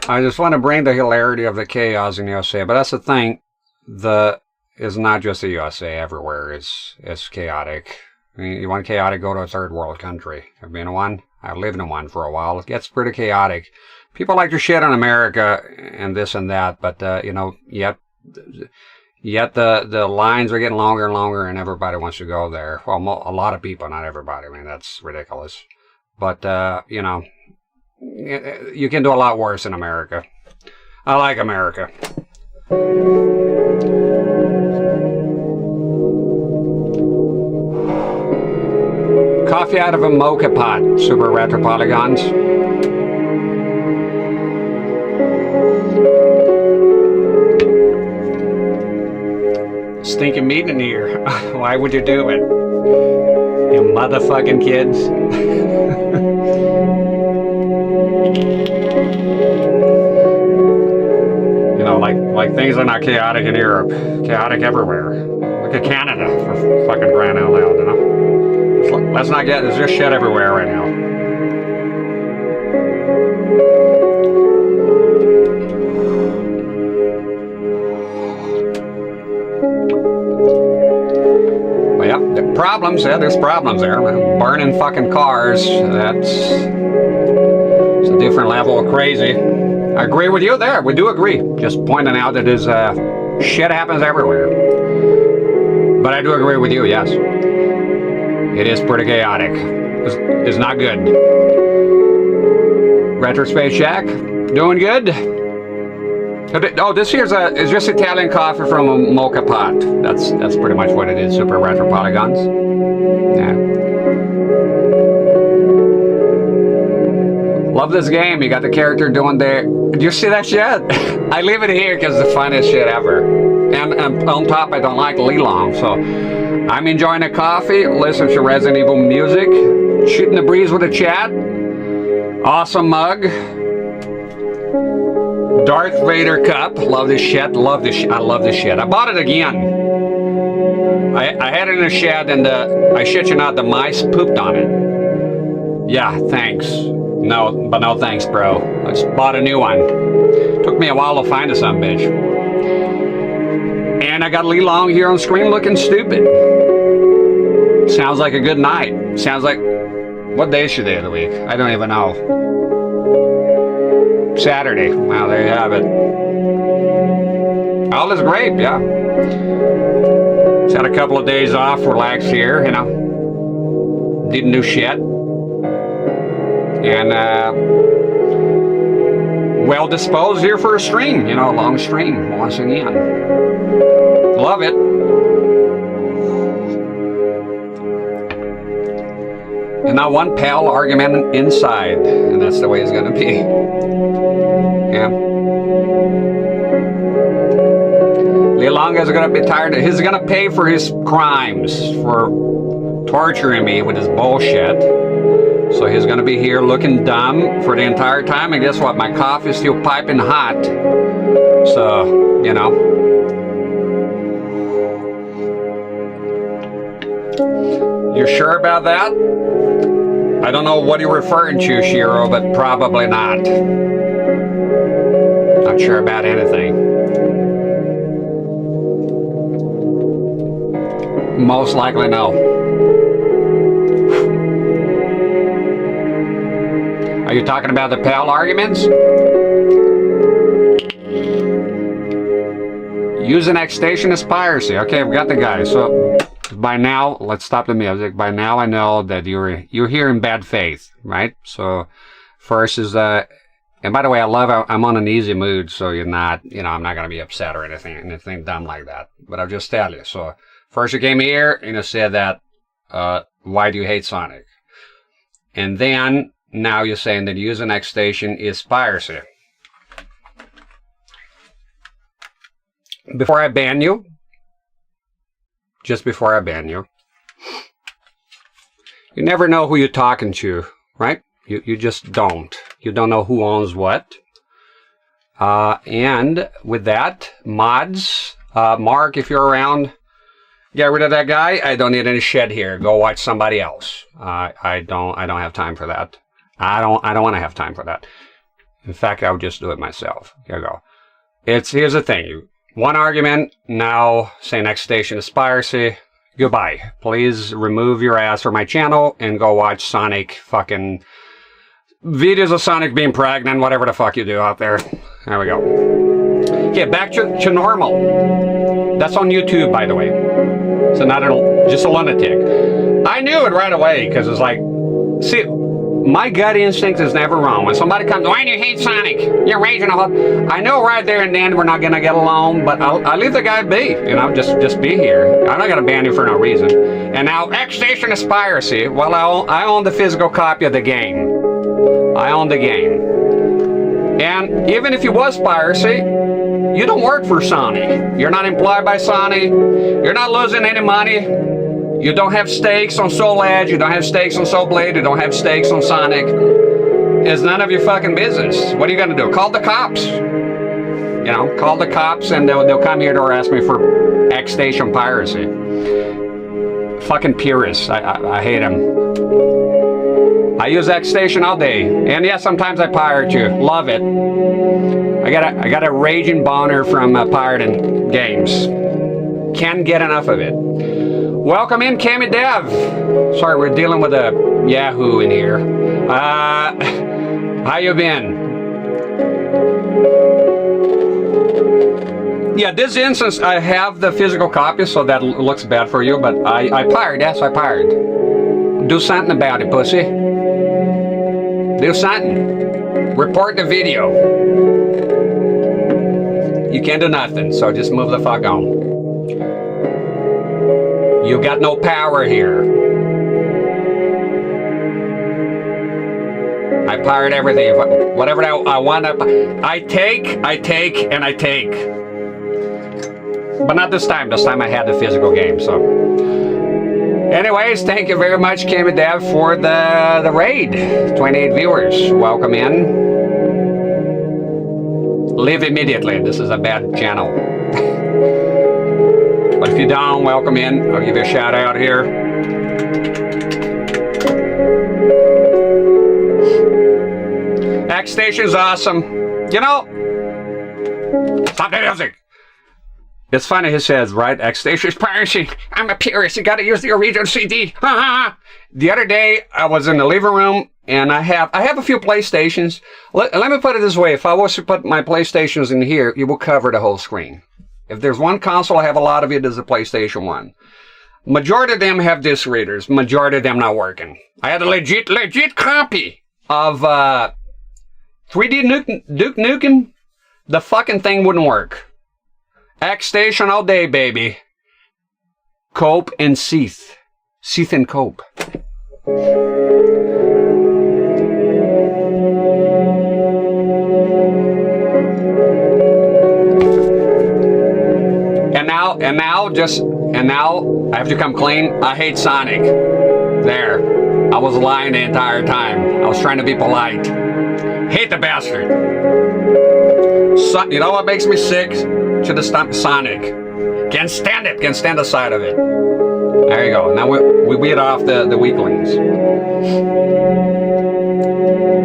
I just want to bring the hilarity of the chaos in the USA, but that's the thing. It's not just the USA. Everywhere is chaotic. I mean, you want chaotic, go to a third world country. I've been in one. I've lived in one for a while. It gets pretty chaotic. People like to shit on America and this and that, but you know, yet the lines are getting longer and longer, and everybody wants to go there. Well, a lot of people, not everybody. I mean, that's ridiculous. But you know. You can do a lot worse in America. I like America. coffee out of a mocha pot. Super retro polygons. Stinking meat in here. Why would you do it? You motherfucking kids. You know, like things are not chaotic in Europe. Chaotic everywhere. Look at Canada, for fucking crying out loud, you know? Let's not get, there's just shit everywhere right now. But yeah, the problems, yeah, there's problems there. Burning fucking cars, it's a different level of crazy. I agree with you there, we do agree. Just pointing out that there's shit happens everywhere. But I do agree with you, yes. It is pretty chaotic. It's not good. Retro Space Shack, doing good? Oh, this here's is just Italian coffee from a mocha pot. That's pretty much what it is. Super retro polygons. Yeah. Love this game. You got the character doing there. Do you see that shit? I leave it here because it's the funniest shit ever. And on top, I don't like Lilong, so I'm enjoying the coffee, listening to Resident Evil music, shooting the breeze with a chat. Awesome mug. Darth Vader cup. Love this shit. Love this. I love this shit. I bought it again. I had it in the shed, and I shit you not, the mice pooped on it. Yeah, thanks. No, but no thanks, bro. I just bought a new one. Took me a while to find a son bitch. And I got Lee Long here on screen looking stupid. Sounds like a good night. Sounds like... What day is today of the week? I don't even know. Saturday. Well, there you have it. All is great, yeah. Just had a couple of days off, relaxed here, you know. Didn't do shit. And, well disposed here for a stream, you know, a long stream, once again. Love it. And now one pal argument inside, and that's the way it's gonna be. Yeah. Leilonga is gonna be tired. He's gonna pay for his crimes, for torturing me with his bullshit. So he's gonna be here looking dumb for the entire time, and guess what? My coffee's still piping hot. So, you know. You sure about that? I don't know what you're referring to, Shiro, but probably not. Not sure about anything. Most likely no. Are you talking about the PAL arguments? Use an XStation as piracy. Okay, we've got the guy. So by now, let's stop the music. By now I know that you're here in bad faith, right? So first is and by the way, I'm on an easy mood, so you're not, you know, I'm not gonna be upset or anything dumb like that. But I'll just tell you. So first you came here and you said that why do you hate Sonic? And then now you're saying that using XStation is piracy. Before I ban you, just before I ban you, you never know who you're talking to, right? You just don't. You don't know who owns what. And with that, mods, Mark, if you're around, get rid of that guy. I don't need any shit here. Go watch somebody else. I don't have time for that. I don't want to have time for that. In fact, I would just do it myself. Here you go. Here's the thing. One argument, now say XStation is piracy. Goodbye. Please remove your ass from my channel and go watch Sonic fucking videos of Sonic being pregnant, whatever the fuck you do out there. There we go. Okay, back to normal. That's on YouTube, by the way. So not just a lunatic. I knew it right away because it's like, see, my gut instinct is never wrong. When somebody comes, why do you hate Sonic? You're raging a whole... I know right there and then we're not going to get along, but I'll leave the guy be. You know, just be here. I'm not going to ban you for no reason. And now, XStation is piracy. Well, I own the physical copy of the game. I own the game. And even if it was piracy, you don't work for Sony. You're not employed by Sony. You're not losing any money. You don't have stakes on Soul Edge. You don't have stakes on Soul Blade. You don't have stakes on Sonic. It's none of your fucking business. What are you going to do? Call the cops. You know, call the cops and they'll come here to arrest me for XStation piracy. Fucking purists. I hate them. I use XStation all day. And yeah, sometimes I pirate you. Love it. I got a raging boner from pirating games. Can't get enough of it. Welcome in, Cammy Dev. Sorry, we're dealing with a Yahoo in here. How you been? Yeah, this instance, I have the physical copy, so that looks bad for you, but I pirate, yes, I pirate. Do something about it, pussy. Do something. Report the video. You can't do nothing, so just move the fuck on. You got no power here. I pirate everything. Whatever I want to... I take, and I take. But not this time. This time I had the physical game, so... Anyways, thank you very much, Cammy Dev, for the raid. 28 viewers. Welcome in. Leave immediately. This is a bad channel. But if you don't, welcome in. I'll give you a shout out here. XStation's awesome. You know, stop the music. It's funny he says, right? XStation's piracy. I'm a purist. You gotta use the original CD. The other day, I was in the living room, and I have a few PlayStations. Let me put it this way. If I was to put my PlayStations in here, it will cover the whole screen. If there's one console I have a lot of, it is the PlayStation 1. Majority of them have disc readers. Majority of them not working. I had a legit copy of 3D Duke Nukem. The fucking thing wouldn't work. XStation all day, baby. Cope and Seath. Seath and Cope. And now I have to come clean. I hate Sonic. There. I was lying the entire time. I was trying to be polite. Hate the bastard. So, you know what makes me sick? Should have stopped Sonic. Can't stand it. Can't stand the sight of it. There you go. Now we beat off the weaklings.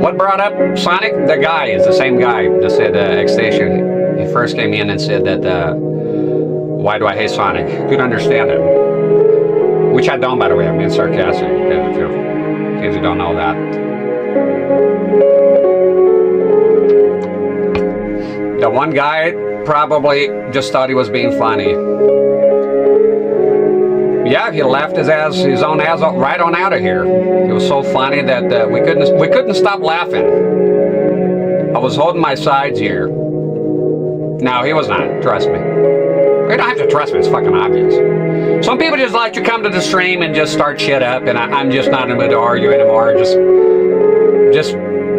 What brought up Sonic? The guy is the same guy that said XStation. He first came in and said that why do I hate Sonic? Couldn't understand it. Which I don't, by the way. I'm being sarcastic. In case you don't know that. The one guy probably just thought he was being funny. Yeah, he left his own ass right on out of here. He was so funny that we couldn't stop laughing. I was holding my sides here. No, he was not. Trust me. You don't have to trust me. It's fucking obvious. Some people just like to come to the stream and just start shit up, and I'm just not in the mood to argue anymore. Just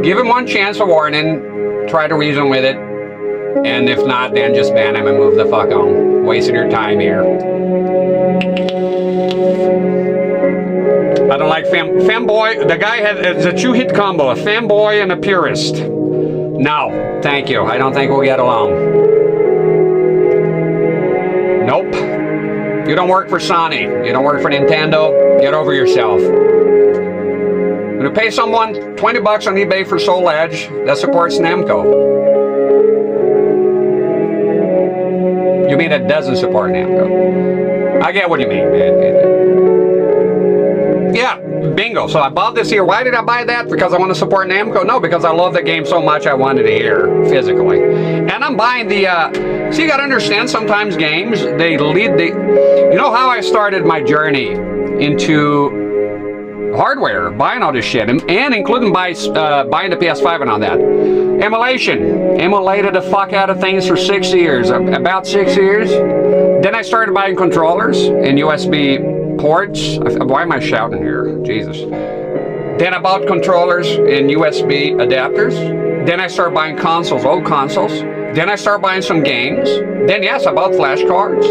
give him one chance of warning. Try to reason with it. And if not, then just ban him and move the fuck on. Wasting your time here. I don't like fanboy. The guy has a two-hit combo, a fanboy and a purist. No, thank you. I don't think we'll get along. Nope. You don't work for Sony. You don't work for Nintendo. Get over yourself. When you pay someone $20 on eBay for Soul Edge, that supports Namco. You mean it doesn't support Namco? I get what you mean, man. Yeah, bingo. So I bought this here. Why did I buy that? Because I want to support Namco? No, because I love the game so much I wanted it here physically. And I'm buying the... so you got to understand, sometimes games, they lead the... You know how I started my journey into hardware, buying all this shit, and including buying the PS5 and all that. Emulation. Emulated the fuck out of things for 6 years, about 6 years. Then I started buying controllers and USB ports. Why am I shouting here? Jesus. Then I bought controllers and USB adapters. Then I started buying consoles, old consoles. Then I started buying some games. Then, yes, I bought flashcards.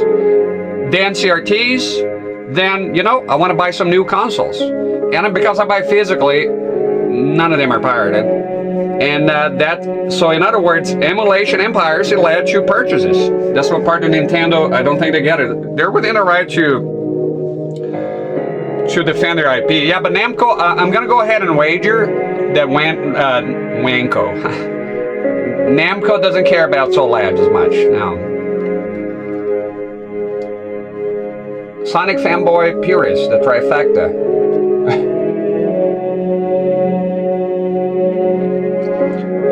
Then CRTs. Then, you know, I want to buy some new consoles. And because I buy physically, none of them are pirated. And so in other words, emulation empires, it led to purchases. That's what part of Nintendo, I don't think they get it. They're within a right to defend their IP. Yeah, but Namco, I'm going to go ahead and wager that Namco doesn't care about Soul Labs as much, no. Sonic fanboy purist, the trifecta.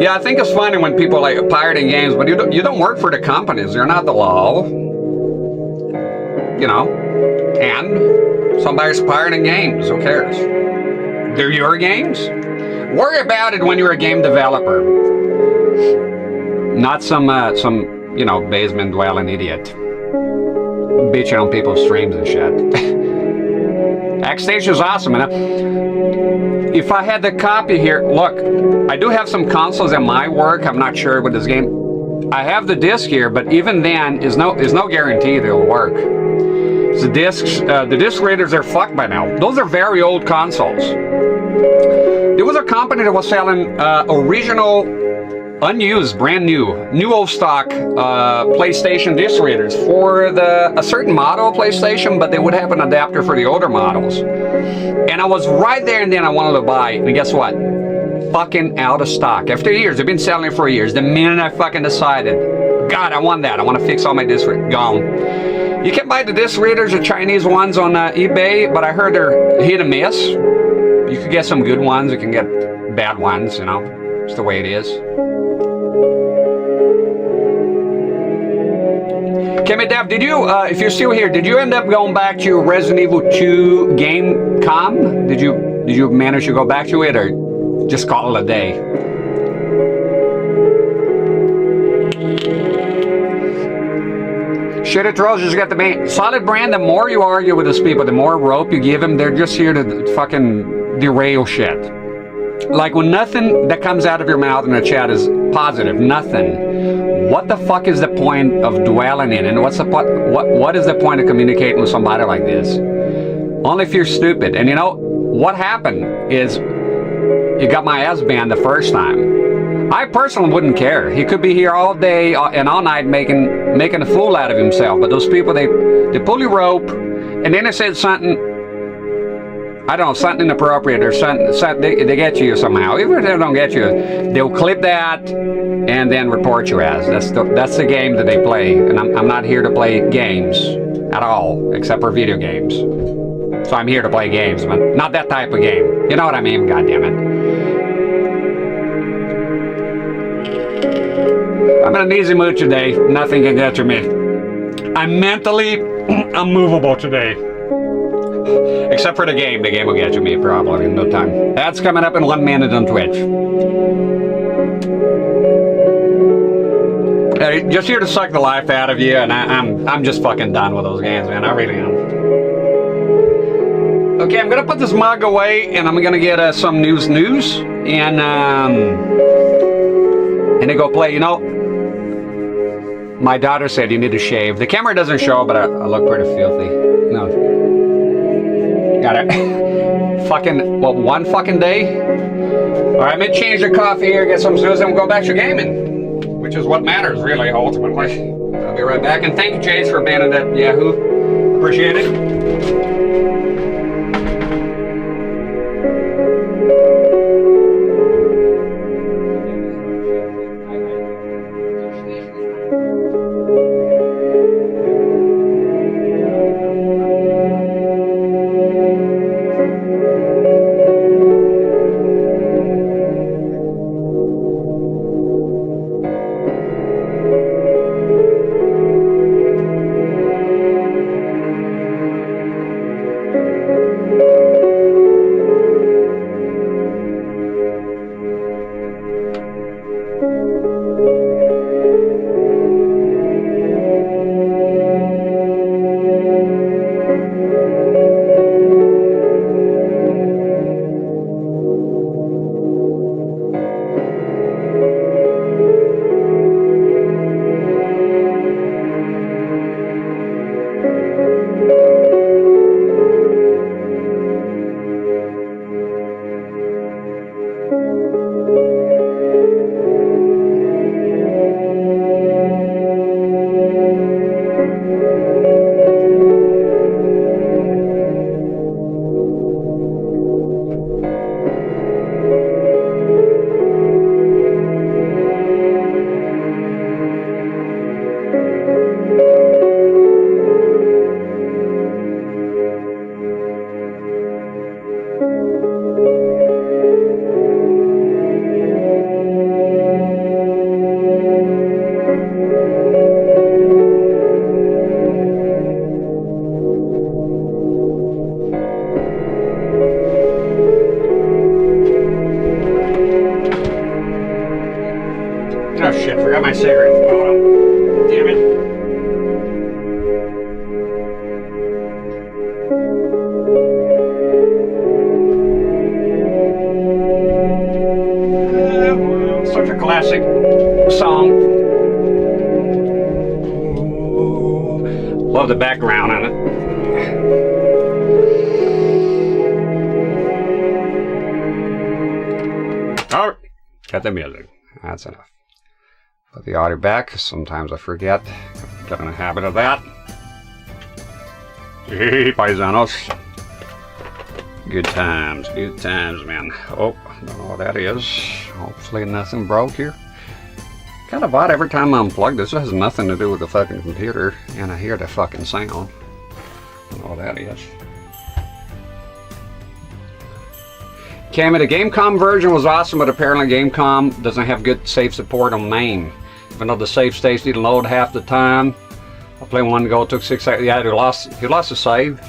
Yeah, I think it's funny when people like pirating games, but you don't work for the companies. You're not the law. You know, and somebody's pirating games. Who cares? They're your games. Worry about it when you're a game developer, not some you know, basement dwelling idiot bitching on people's streams and shit. XStation is awesome, and if I had the copy here, look, I do have some consoles in my work. I'm not sure with this game. I have the disc here, but even then, is no guarantee that it'll work. So the disc readers are fucked by now. Those are very old consoles. There was a company that was selling original, unused, brand new old stock PlayStation disc readers for a certain model of PlayStation, but they would have an adapter for the older models. And I was right there and then I wanted to buy it, and guess what? Fucking out of stock. After years, they've been selling it for years. The minute I fucking decided, God, I want that. I want to fix all my disc readers. Gone. You can buy the disc readers, the Chinese ones on eBay, but I heard they're hit and miss. You could get some good ones. You can get bad ones, you know. It's the way it is. Kemi Dev, did you, if you're still here, did you end up going back to Resident Evil 2 Gamecom? Did you manage to go back to it, or just call it a day? Shit, it trolls just got the main solid brand. The more you argue with these people, the more rope you give them. They're just here to fucking derail shit. Like when nothing that comes out of your mouth in the chat is positive, nothing. What the fuck is the point of dwelling in? And what is the point of communicating with somebody like this? Only if you're stupid. And you know what happened is you got my ass banned the first time. I personally wouldn't care. He could be here all day and all night making a fool out of himself. But those people, they pull your rope, and then they said something, I don't know, something inappropriate or something they get you somehow. Even if they don't get you, they'll clip that and then report you as. That's the game that they play. And I'm not here to play games at all, except for video games. So I'm here to play games, but not that type of game. You know what I mean? God damn it. I'm in an easy mood today. Nothing can get to me. I'm mentally unmovable today. Except for the game. The game will get to me probably in no time. That's coming up in 1 minute on Twitch. Just here to suck the life out of you, and I'm just fucking done with those games, man. I really am. Okay, I'm gonna put this mug away, and I'm gonna get some news, and then go play. You know, my daughter said you need to shave. The camera doesn't show, but I look pretty filthy. No, got it. Fucking what? One fucking day. All right, I'm gonna change the coffee here, get some snooze, and we'll go back to gaming, which is what matters, really, ultimately. I'll be right back, and thank you, Jace, for banning that Yahoo. Appreciate it. cigarette. Hold on. Damn it. Such a classic song. Love the background on it. Oh, got the music. That's enough. Put the audio back. Sometimes I forget. Get in a habit of that. Hey, paisanos. Good times, man. Oh, I don't know what that is. Hopefully nothing broke here. Kind of odd every time I unplug this. It has nothing to do with the fucking computer, and I hear the fucking sound. I don't know what that is. Cammy, the Gamecom version was awesome, but apparently Gamecom doesn't have good save support on MAME. Even though the save states didn't load half the time. I played one go, it took 6 seconds. Yeah, he lost the save.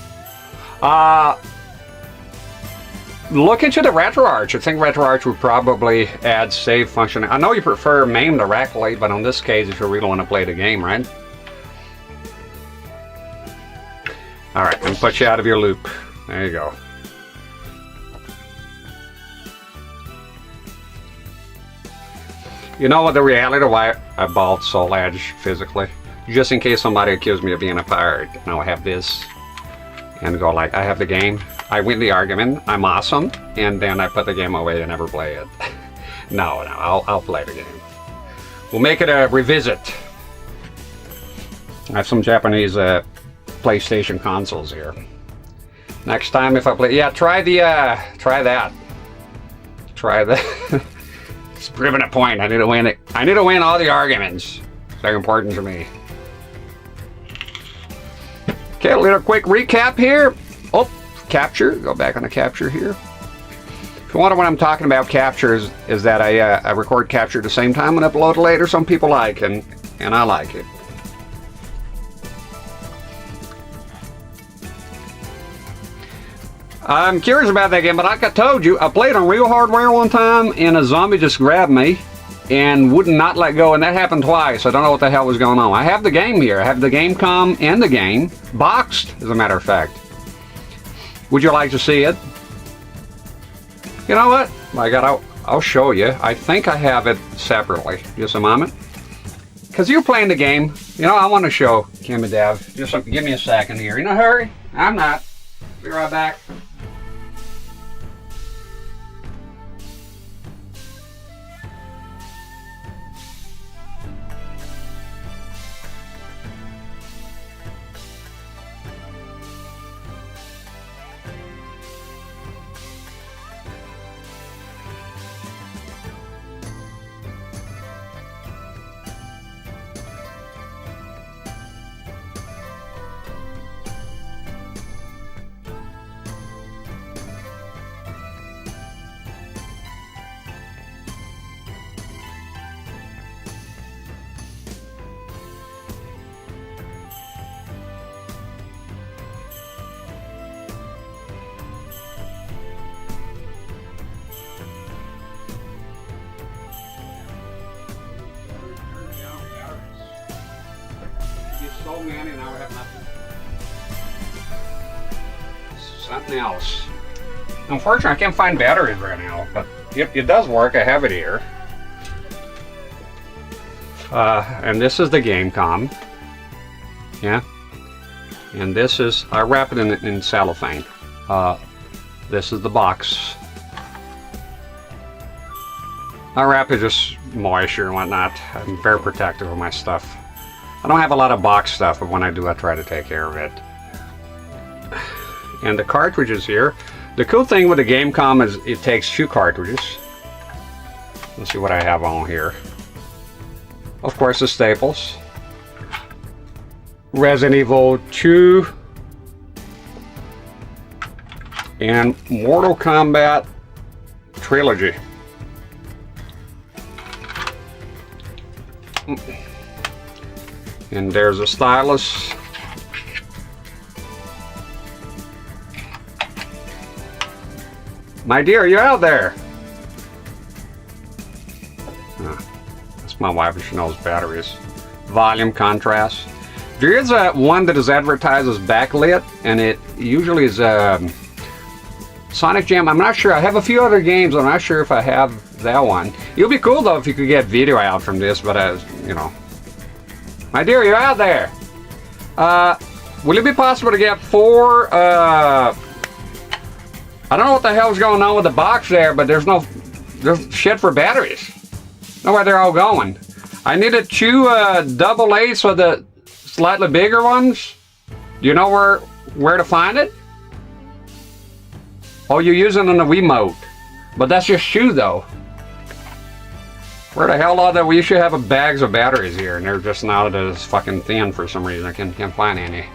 Look into the RetroArch. I think RetroArch would probably add save function. I know you prefer MAME directly, but in this case, if you really want to play the game, right? Alright, I'm put you out of your loop. There you go. You know what the reality of why I bought Soul Edge physically? Just in case somebody accused me of being a pirate. Now I have this. And go like, I have the game. I win the argument. I'm awesome. And then I put the game away and never play it. No, I'll play the game. We'll make it a revisit. I have some Japanese PlayStation consoles here. Next time if I play, yeah, try that. Try that. It's proving a point. I need to win it. I need to win all the arguments. They're important to me. Okay, a little quick recap here. Oh, capture. Go back on the capture here. If you wonder what I'm talking about, capture is that I record capture at the same time and upload it later. Some people like it, and I like it. I'm curious about that game, but like I told you, I played on real hardware one time, and a zombie just grabbed me and would not let go, and that happened twice. I don't know what the hell was going on. I have the game here. I have the Gamecom and the game boxed, as a matter of fact. Would you like to see it? You know what? I'll show you. I think I have it separately. Just a moment. Because you're playing the game. You know, I want to show Kim and Dev. Just give me a second here. In a hurry? I'm not. Be right back. So many, now I have nothing. Something else. Unfortunately, I can't find batteries right now, but it does work. I have it here. And this is the Gamecom. Yeah. And this is, I wrap it in cellophane. This is the box. I wrap it just moisture and whatnot. I'm very protective of my stuff. I don't have a lot of box stuff, but when I do, I try to take care of it. And the cartridges here. The cool thing with the Gamecom is it takes 2 cartridges. Let's see what I have on here. Of course, the staples. Resident Evil 2. And Mortal Kombat Trilogy. And there's a stylus. My dear, you're out there. Let's Ask my wife if she knows batteries. Volume, contrast. There is one that is advertised as backlit, and it usually is Sonic Jam. I'm not sure. I have a few other games. I'm not sure if I have that one. It would be cool though if you could get video out from this, but you know. My dear, you're out there. Will it be possible to get 4? I don't know what the hell's going on with the box there, but there's shit for batteries. Know where they're all going. I needed 2 AA for the slightly bigger ones. Do you know where to find it? Oh, you're using it on the Wiimote. But that's just shoe though. Where the hell are they? We should have bags of batteries here, and they're just not as fucking thin for some reason. I can't find any.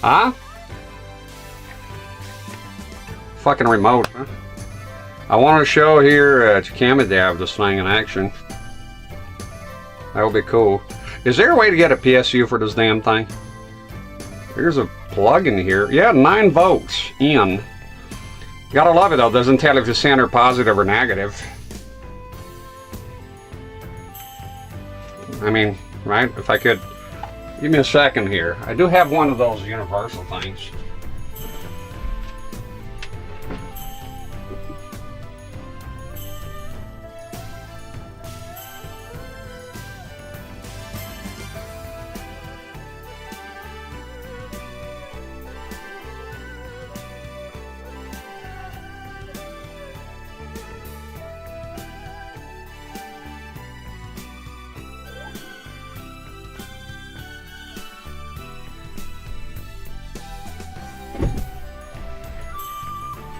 Huh? Fucking remote, huh? I want to show here to Camadab this thing in action. That would be cool. Is there a way to get a PSU for this damn thing? There's a plug in here. Yeah, 9 volts in. You gotta love it though. Doesn't tell if you center positive or negative. I mean, right? If I could, give me a second here. I do have one of those universal things.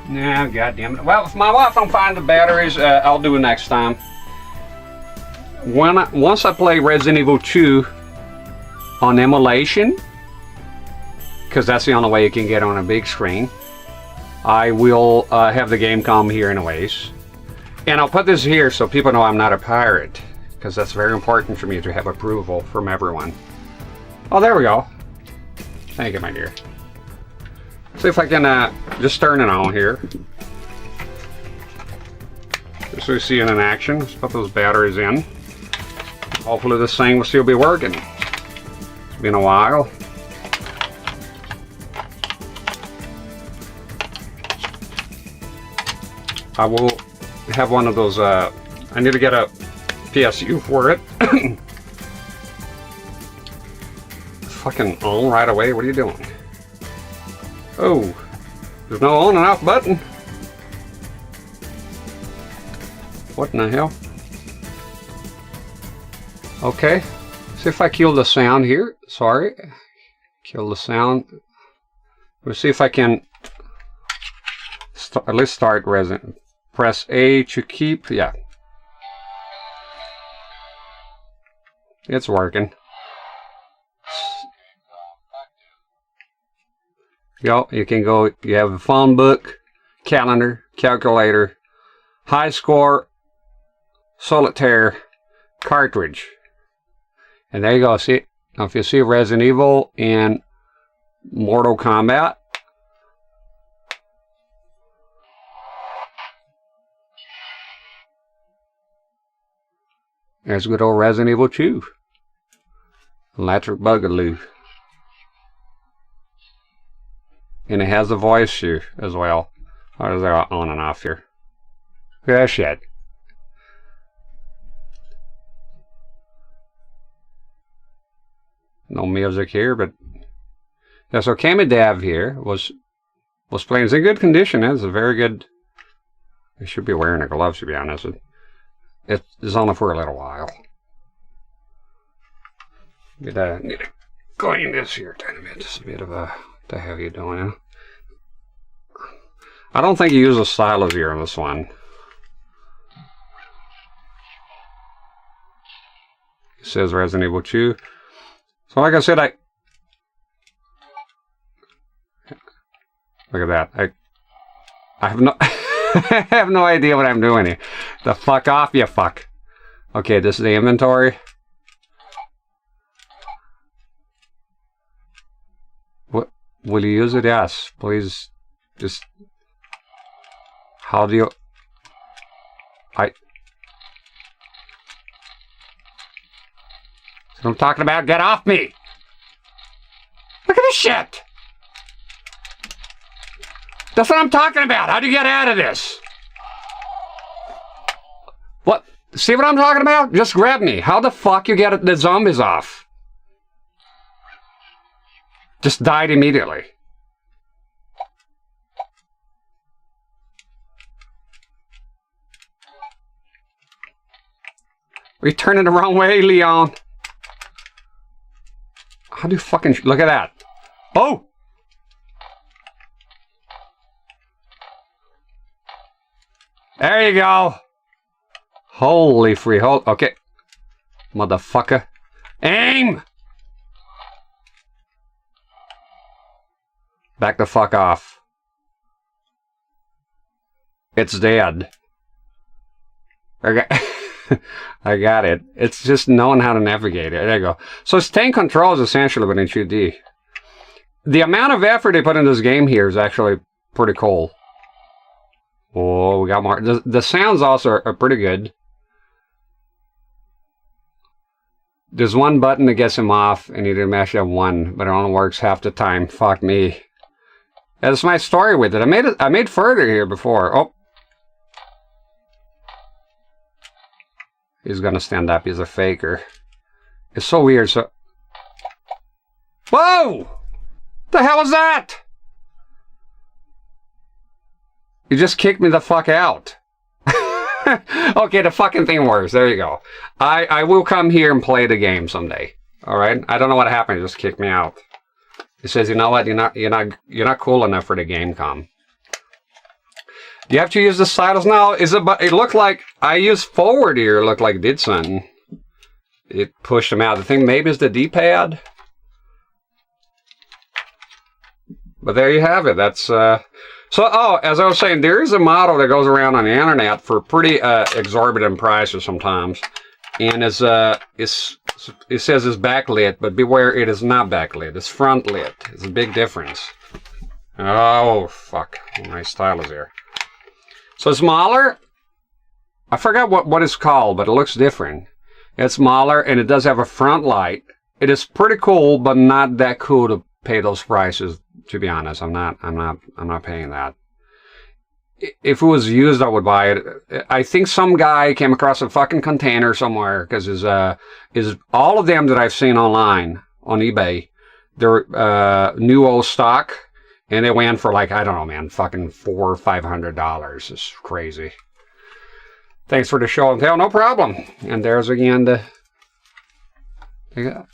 Nah, goddamn it. Well, if my wife don't find the batteries, I'll do it next time. Once I play Resident Evil 2 on emulation, because that's the only way you can get on a big screen, I will have the game come here anyways. And I'll put this here so people know I'm not a pirate, because that's very important for me to have approval from everyone. Oh, there we go. Thank you, my dear. See if I can just turn it on here. Just so you see it in action. Let's put those batteries in. Hopefully this thing will still be working. It's been a while. I will have one of those, I need to get a PSU for it. Fucking on right away, what are you doing? Oh, there's no on and off button. What in the hell? Okay, see if I kill the sound here. Sorry, kill the sound. Let's see if I can at least start resin. Press A to keep. Yeah, it's working. You can go, you have a phone book, calendar, calculator, high score, solitaire, cartridge. And there you go. See, now if you see Resident Evil and Mortal Kombat, there's good old Resident Evil 2. Electric Boogaloo. And it has a voice here as well. Or is there on and off here? Look at that shit. No music here, but yeah. So Kamidav here was playing. It's in good condition. It's a very good. I should be wearing the gloves to be honest. It's only for a little while. Need to clean this here tiny bit. Just a bit of a. What the hell are you doing now? I don't think you use a stylus here on this one. It says Resident Evil 2. So like I said, look at that. I have no I have no idea what I'm doing here. The fuck off, you fuck. Okay, this is the inventory. What will you use it? Yes, please. Just how do you? I'm talking about. Get off me! Look at this shit! That's what I'm talking about. How do you get out of this? What? See what I'm talking about? Just grab me. How the fuck you get the zombies off? Just died immediately. Are you turning the wrong way, Leon? How do you fucking... Look at that. Oh! There you go. Holy freehold. Okay. Motherfucker. Aim! Back the fuck off. It's dead. I got it. It's just knowing how to navigate it. There you go. So it's 10 controls essentially, but in 2D. The amount of effort they put in this game here is actually pretty cool. Oh, we got more. The sounds also are pretty good. There's one button that gets him off, and you didn't actually have one, but it only works half the time. Fuck me. That's my story with it. I made further here before. Oh. He's gonna stand up. He's a faker. It's so weird. So. Whoa! The hell was that? You just kicked me the fuck out. Okay, the fucking thing works. There you go. I will come here and play the game someday. All right. I don't know what happened. It just kicked me out. It says, you know what? You're not cool enough for the game com. Do you have to use the sliders now? It looked like I used forward here. It looked like it did something. It pushed them out. I think maybe it's the D-pad. But there you have it. That's so. Oh, as I was saying, there is a model that goes around on the internet for pretty exorbitant prices sometimes, and it says it's backlit, but beware, it is not backlit. It's front lit. It's a big difference. Oh fuck! My stylus here. So it's smaller. I forgot what it's called, but it looks different. It's smaller, and it does have a front light. It is pretty cool, but not that cool to pay those prices. To be honest, I'm not paying that. If it was used, I would buy it. I think some guy came across a fucking container somewhere, because is all of them that I've seen online on eBay, they're new old stock, and they went for like, I don't know, man, fucking $400 or $500. It's crazy. Thanks for the show and tell. No problem. And there's again the.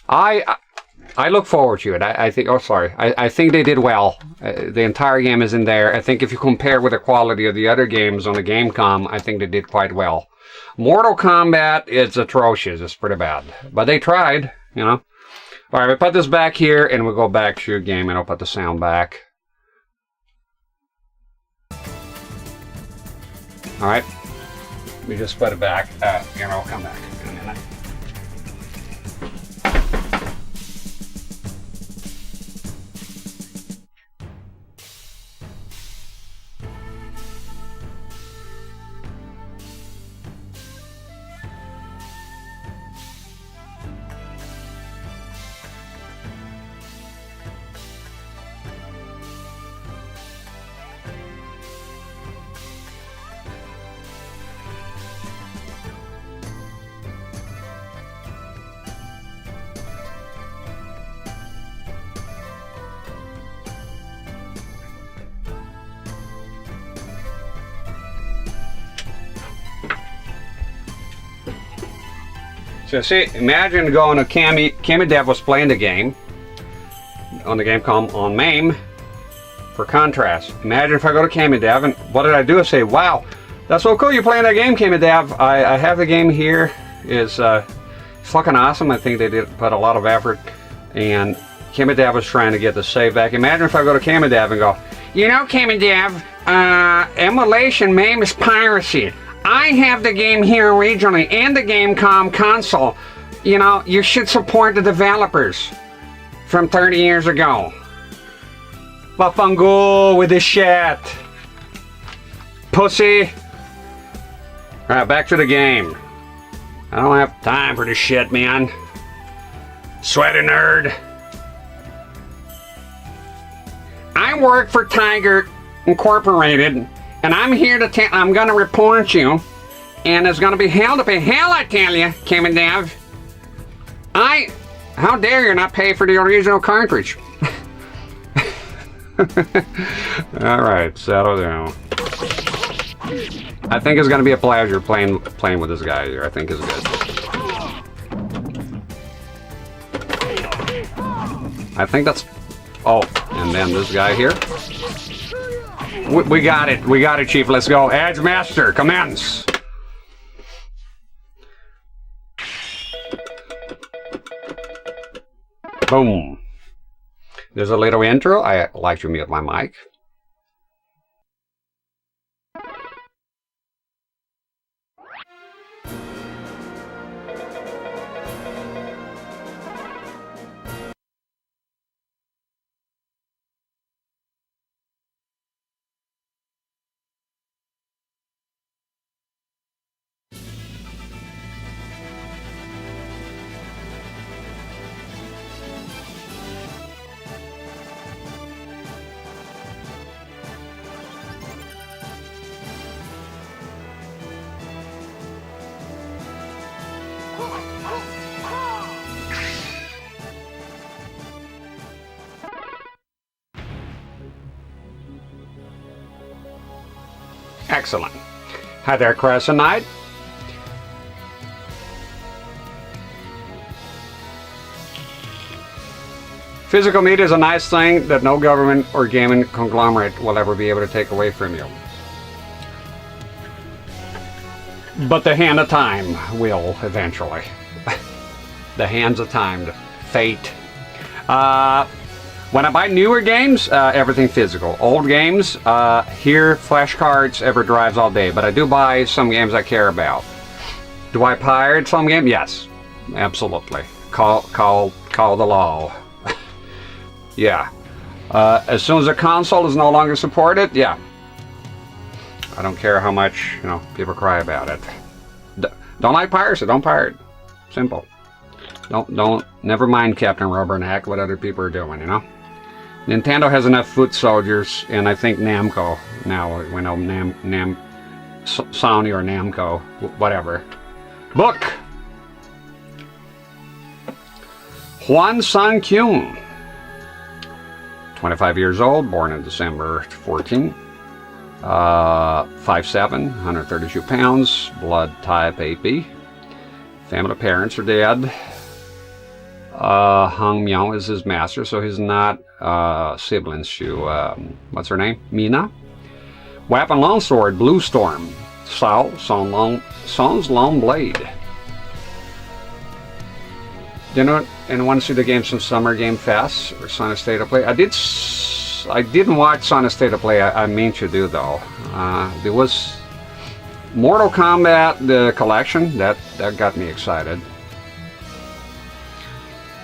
I look forward to it. I think. Oh, sorry. I think they did well. The entire game is in there. I think if you compare with the quality of the other games on the Gamecom, I think they did quite well. Mortal Kombat is atrocious. It's pretty bad, but they tried. You know. All right, we put this back here, and we'll go back to your game, and I'll put the sound back. All right. We just put it back. And I'll come back in a minute. So see, imagine going to Cami Dev was playing the game on the Gamecom on MAME. For contrast, imagine if I go to Cami Dev, and what did I do? I say, wow, that's so cool, you're playing that game, Cami Dev. I have the game here. It's fucking awesome. I think they did put a lot of effort, and Cami Dev was trying to get the save back. Imagine if I go to Cami Dev and go, you know, Cami Dev, emulation MAME is piracy. I have the game here originally and the Gamecom console. You know, you should support the developers from 30 years ago. Bafango with this shit. Pussy. Alright, back to the game. I don't have time for this shit, man. Sweaty nerd. I work for Tiger Incorporated, and I'm here to I'm gonna report you, and it's gonna be hell to pay hell, I tell you, Kim and Dev. How dare you not pay for the original cartridge? Alright, settle down. I think it's gonna be a pleasure playing with this guy here. I think it's good. I think that's... Oh, and then this guy here. We got it. We got it, Chief. Let's go. Edge Master, commence. Boom. There's a little intro. I like to mute my mic. Excellent. Hi there, Crescent Knight. Physical media is a nice thing that no government or gaming conglomerate will ever be able to take away from you. But the hand of time will eventually. The hands of time, the fate. When I buy newer games, everything physical. Old games, here Flashcarts, EverDrives all day. But I do buy some games I care about. Do I pirate some game? Yes, absolutely. Call the law. Yeah. As soon as a console is no longer supported, yeah. I don't care how much people cry about it. Don't like piracy? Don't pirate. Simple. Never mind Captain Rubberneck, what other people are doing, Nintendo has enough foot soldiers, and I think Namco now, Sony or Namco, whatever. Book! Hwang and Seung Mina, 25 years old, born in December 14, 5'7", 132 pounds, blood type AB. Family parents are dead. Han Myong is his master, so he's not siblings to, what's her name? Mina. Weapon longsword, Blue Storm. Song's long blade. Do you know anyone want to see the game from Summer Game Fest or Sony State of Play? I didn't watch Sony State of Play. I mean to do though. There was Mortal Kombat, the collection, that got me excited.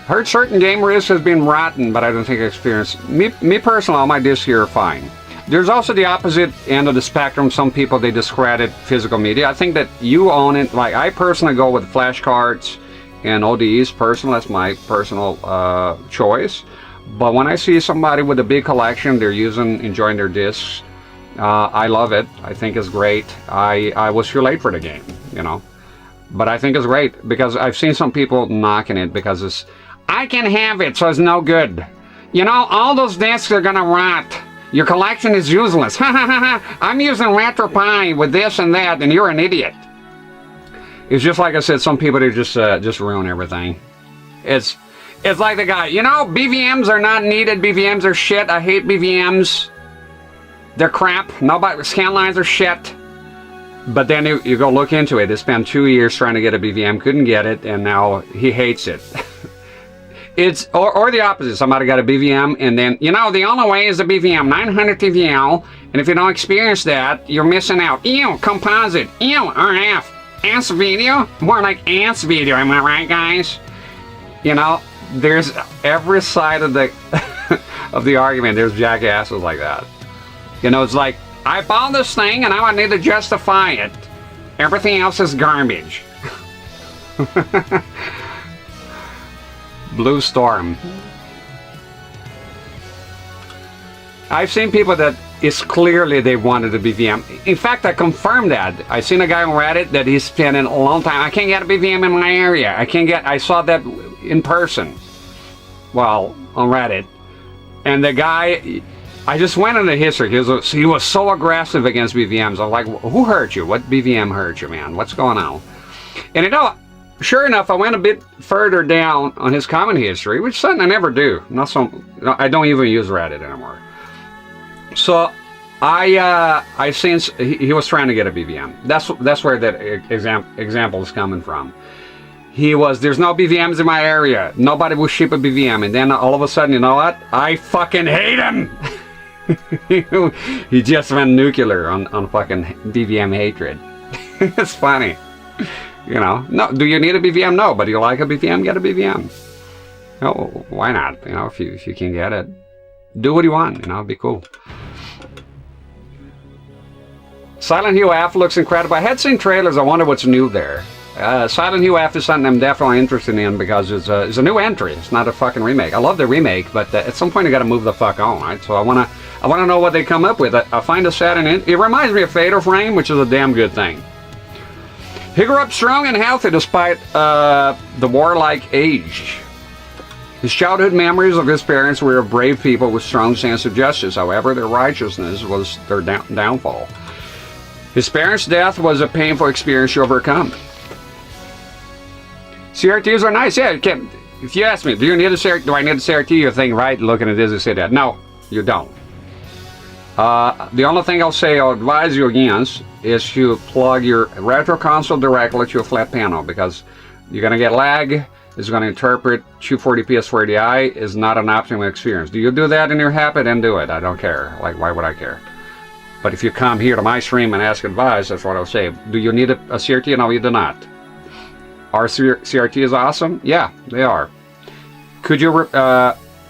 Heard certain gamers has been rotten, but I don't think I experienced. Me personally, all my discs here are fine. There's also the opposite end of the spectrum. Some people, they discredit physical media. I think that you own it. Like, I personally go with flashcards and ODEs. Personally, that's my personal choice. But when I see somebody with a big collection, they're enjoying their discs. I love it. I think it's great. I was too late for the game, But I think it's great because I've seen some people knocking it because it's, I can have it, so it's no good. All those discs are gonna rot. Your collection is useless. Ha ha ha ha. I'm using RetroPie with this and that, and you're an idiot. It's just like I said, some people, they just ruin everything. It's like the guy, BVMs are not needed. BVMs are shit. I hate BVMs. They're crap. Scan lines are shit. But then you go look into it. They spent 2 years trying to get a BVM, couldn't get it, and now he hates it. It's or the opposite. Somebody got a BVM, and then the only way is a BVM 900 TVL, and if you don't experience that, you're missing out. Ew, composite. Ew, RF. Ants video, more like ants video. Am I right, guys? There's every side of the of the argument. There's jackasses like that. It's like, I bought this thing, and now I need to justify it. Everything else is garbage. Blue Storm. I've seen people that it's clearly they wanted a BVM. In fact, I confirmed that. I seen a guy on Reddit that he's spending a long time. I can't get a BVM in my area. I saw that in person. Well, on Reddit. And the guy, I just went into history. He was so aggressive against BVMs. I'm like, who hurt you? What BVM hurt you, man? What's going on? And you know, sure enough, I went a bit further down on his comment history, which is something I never do. I don't even use Reddit anymore. So I seen he was trying to get a BVM. That's where that example is coming from. There's no BVMs in my area. Nobody will ship a BVM. And then all of a sudden, you know what? I fucking hate him. He just went nuclear on fucking BVM hatred. It's funny. You know, no, do you need a BVM? No, but you like a BVM? Get a BVM. Oh, why not? You know, if you can get it, do what you want. You know, it'd be cool. Silent Hill F looks incredible. I had seen trailers. I wonder what's new there. Silent Hill F is something I'm definitely interested in because it's a new entry. It's not a fucking remake. I love the remake, but at some point I got to move the fuck on, right? So I wanna know what they come up with. I find it sad and it reminds me of Fatal Frame, which is a damn good thing. He grew up strong and healthy despite the warlike age. His childhood memories of his parents were of brave people with strong sense of justice. However, their righteousness was their downfall. His parents' death was a painful experience to overcome. CRTs are nice. Yeah, if you ask me, do I need a CRT? You think, right, looking at this, you say that. No, you don't. The only thing I'll advise you against is to plug your retro console directly to a flat panel because you're going to get lag. It's going to interpret 240 PS480i is not an optimal experience. Do you do that in your habit? Then do it. I don't care. Like, why would I care? But if you come here to my stream and ask advice, that's what I'll say. Do you need a CRT? No, you do not. Are CRTs awesome? Yeah, they are. Could you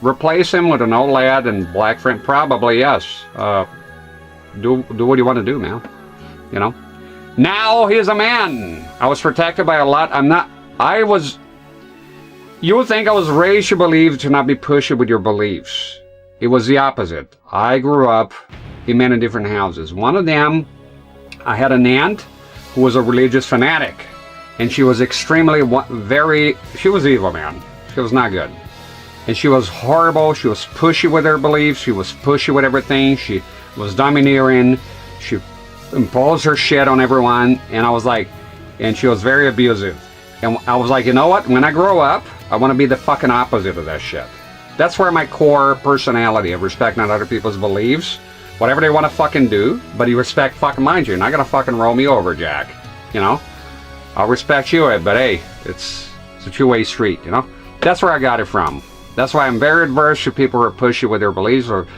replace them with an OLED and black frame? Probably, yes. Do what you want to do, man. You know? Now he's a man. I was protected by a lot. You would think I was raised to believe to not be pushy with your beliefs. It was the opposite. I grew up in many different houses. One of them, I had an aunt who was a religious fanatic. And she was she was evil, man. She was not good. And she was horrible. She was pushy with her beliefs. She was pushy with everything. She was domineering. She imposed her shit on everyone. And I was like, and she was very abusive. And I was like, you know what? When I grow up, I want to be the fucking opposite of that shit. That's where my core personality of respecting other people's beliefs, whatever they want to fucking do, but you respect fucking mind you. You're not going to fucking roll me over, Jack. You know? I'll respect you, but hey, it's a two-way street, you know? That's where I got it from. That's why I'm very adverse to people who are pushy with their beliefs or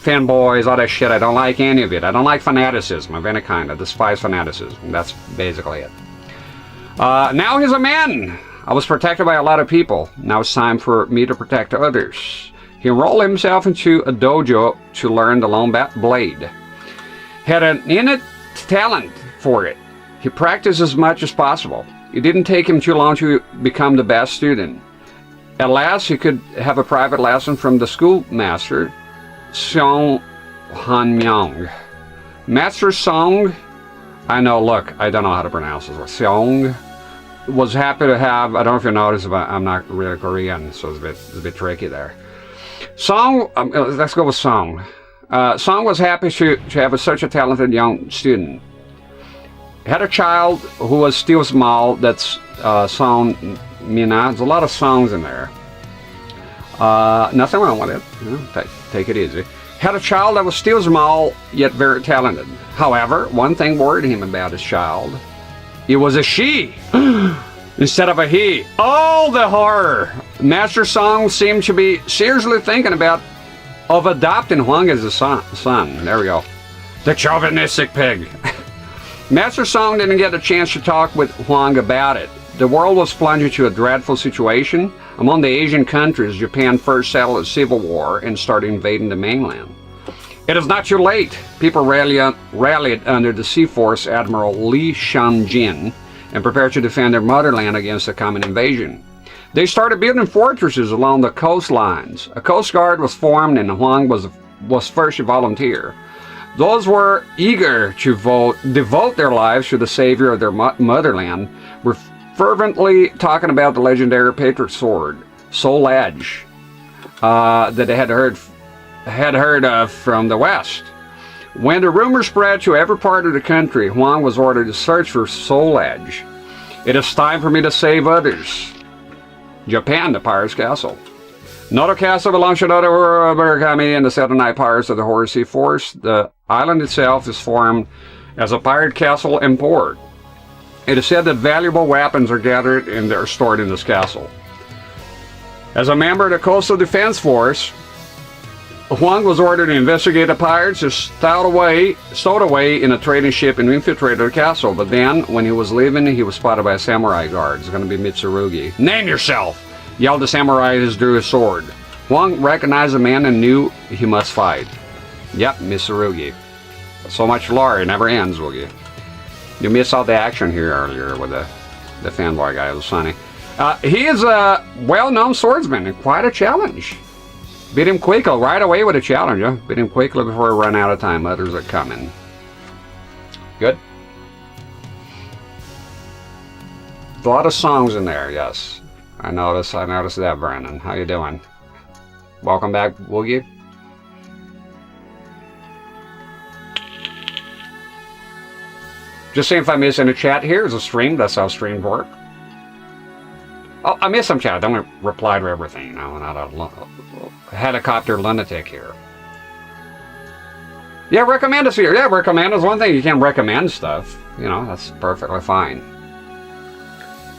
fanboys, all that shit. I don't like any of it. I don't like fanaticism of any kind. I despise fanaticism. That's basically it. Now he's a man. I was protected by a lot of people. Now it's time for me to protect others. He enrolled himself into a dojo to learn the long blade. Had an innate talent for it. He practiced as much as possible. It didn't take him too long to become the best student. At last, he could have a private lesson from the schoolmaster, Han Myong. Master Song, I don't know how to pronounce this. Song was happy to have, I don't know if you noticed, but I'm not really Korean, so it's a bit tricky there. Song, let's go with Song. Song was happy to have such a talented young student. Had a child who was still small. That's Seung Mina. There's a lot of songs in there. Nothing wrong with it. You know, take it easy. Had a child that was still small yet very talented. However, one thing worried him about his child. It was a she instead of a he. Oh, the horror! Master Song seemed to be seriously thinking of adopting Hwang as a son. There we go. The chauvinistic pig. Master Song didn't get a chance to talk with Hwang about it. The world was plunged into a dreadful situation. Among the Asian countries, Japan first settled a civil war and started invading the mainland. It is not too late. People rallied under the Sea Force Admiral Lee Shan-jin and prepared to defend their motherland against the coming invasion. They started building fortresses along the coastlines. A coast guard was formed, and Hwang was first a volunteer. Those were eager to devote their lives to the savior of their motherland were fervently talking about the legendary Patriot sword, Soul Edge, that they had heard of from the West. When the rumor spread to every part of the country, Hwang was ordered to search for Soul Edge. It is time for me to save others. Japan, the pirate's castle. Noto Castle belongs to Noto Murakami and the 7 Night Pirates of the Horseshoe Force. The island itself is formed as a pirate castle and port. It is said that valuable weapons are gathered and are stored in this castle. As a member of the Coastal Defense Force, Hwang was ordered to investigate the pirates who stowed away in a trading ship and infiltrated the castle. But then, when he was leaving, he was spotted by a samurai guard. It's going to be Mitsurugi. Name yourself! Yelled the samurai as he drew his sword. Hwang recognized the man and knew he must fight. Yep, Mitsurugi. So much lore, it never ends, will you? You missed all the action here earlier with the fanboy guy. It was funny. He is a well-known swordsman and quite a challenge. Beat him quickly, right away with a challenge. Huh? Beat him quickly before we run out of time. Others are coming. Good. A lot of songs in there, yes. I noticed that, Brandon. How you doing? Welcome back, Woogie. Just seeing if I miss any chat here. It's a stream. That's how streams work. Oh, I missed some chat. I don't reply to everything. You know, I'm not a helicopter lunatic here. Yeah, recommend us here. Yeah, recommend is one thing. You can't recommend stuff. You know, that's perfectly fine.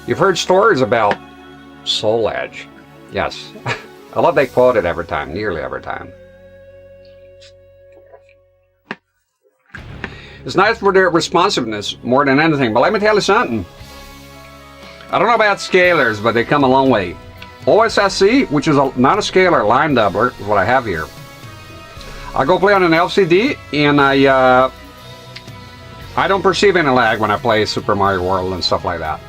You've heard stories about Soul Edge. Yes. I love they quote it every time, nearly every time. It's nice for their responsiveness more than anything, but let me tell you something. I don't know about scalers, but they come a long way. OSSC, which is not a scaler, line doubler, is what I have here. I go play on an LCD, and I don't perceive any lag when I play Super Mario World and stuff like that.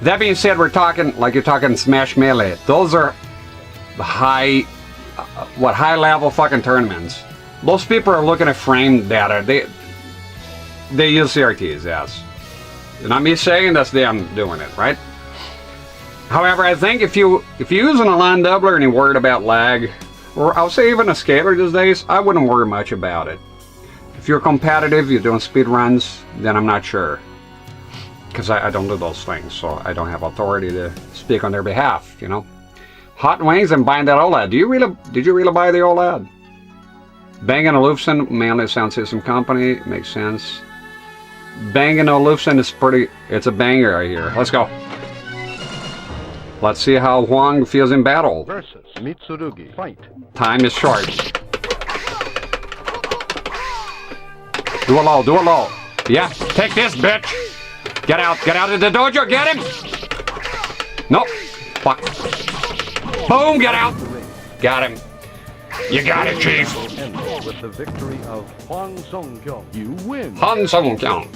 That being said, we're talking, like you're talking Smash Melee. Those are the high level fucking tournaments. Those people are looking at frame data. They use CRTs, yes. Not me saying, that's them doing it, right? However, I think if you're using a line doubler and you're worried about lag, or I'll say even a scaler these days, I wouldn't worry much about it. If you're competitive, you're doing speed runs, then I'm not sure. Because I don't do those things, so I don't have authority to speak on their behalf, you know. Hot Wings and buying that OLED. Did you really buy the OLED? Bang & Olufsen, Manly Sound System Company, makes sense. Bang & Olufsen is it's a banger right here. Let's go. Let's see how Hwang feels in battle. Versus Mitsurugi. Fight. Time is short. Do it low, do it low. Yeah, take this, bitch. Get out of the dojo, get him. Nope. Fuck. Boom, get out. Got him. You got it, Chief. With the victory of Hwang Seung Mina, you win. Han Seung Mina.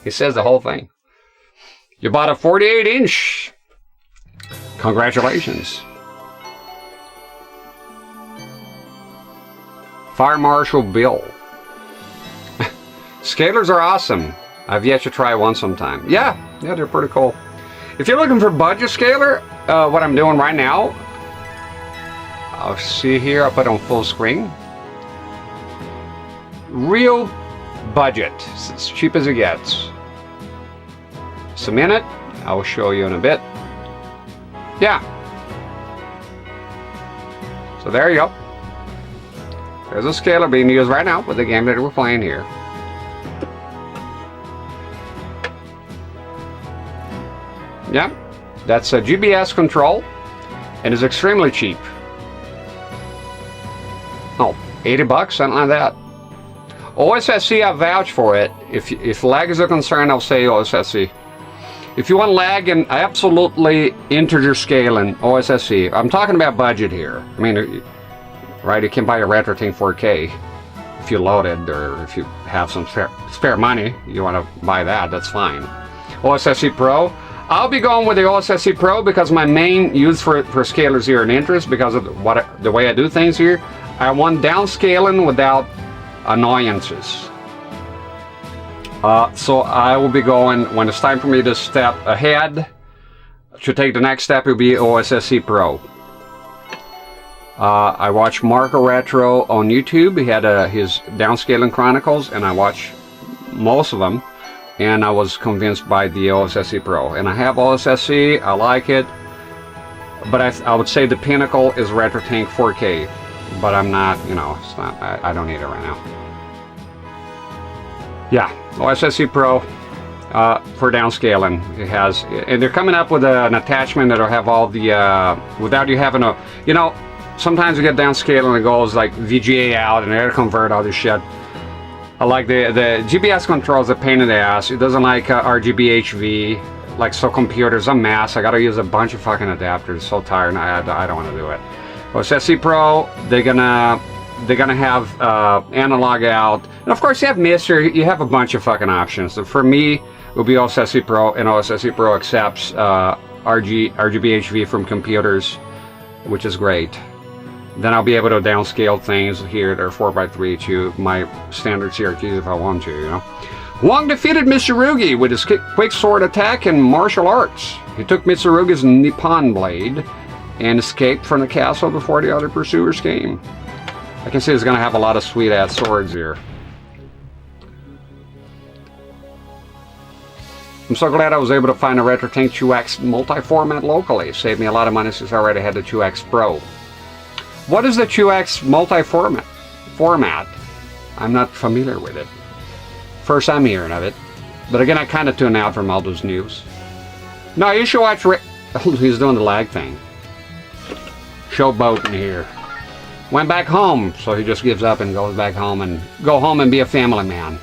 He says the whole thing. You bought a 48-inch. Congratulations. Fire Marshal Bill. Scalers are awesome. I've yet to try one sometime. Yeah, they're pretty cool. If you're looking for budget scaler, what I'm doing right now, I'll see here, I'll put it on full screen. Real budget, it's as cheap as it gets. Just a minute, I will show you in a bit. Yeah. So there you go. There's a scaler being used right now with the game that we're playing here. Yeah, that's a GBS control and is extremely cheap. Oh, 80 bucks, something like that. OSSC, I vouch for it. If lag is a concern, I'll say OSSC. If you want lag and absolutely integer scaling, OSSC. I'm talking about budget here. I mean, right, you can buy a RetroTink 4K if you load it, or if you have some spare money, you want to buy that, that's fine. OSSC Pro, I'll be going with the OSSC Pro because my main use for scalers here and interest because of the way I do things here. I want downscaling without annoyances. So I will be going, when it's time for me to step ahead, to take the next step, it will be OSSC Pro. I watched Marco Retro on YouTube. He had his downscaling chronicles, and I watched most of them, and I was convinced by the OSSC Pro. And I have OSSC, I like it, but I would say the pinnacle is RetroTank 4K, but I'm not, you know, it's not, I don't need it right now. Yeah, OSSC Pro for downscaling. It has, and they're coming up with an attachment that'll have all the, without you having a, you know, sometimes you get downscaling and it goes like VGA out and it'll convert all this shit. I like the GPS control is a pain in the ass. It doesn't like RGB HV, like so computers a mess. I gotta use a bunch of fucking adapters. So tired, and I don't want to do it. OSSC Pro, they're gonna have analog out, and of course you have Mister. You have a bunch of fucking options. So for me, it will be OSSC Pro, and OSSC Pro accepts RGB HV from computers, which is great. Then I'll be able to downscale things here that are 4x3 to my standard CRTs if I want to, you know. Hwang defeated Mitsurugi with his quick sword attack and martial arts. He took Mitsurugi's Nippon blade and escaped from the castle before the other pursuers came. I can see he's going to have a lot of sweet-ass swords here. I'm so glad I was able to find a RetroTank 2X multi-format locally. Saved me a lot of money since I already had the 2X Pro. What is the 2X multi-format? I'm not familiar with it. First I'm hearing of it. But again, I kind of tune out from all those news. No, you should watch he's doing the lag thing. Showboating here. Went back home, so he just gives up and goes back home and go home and be a family man.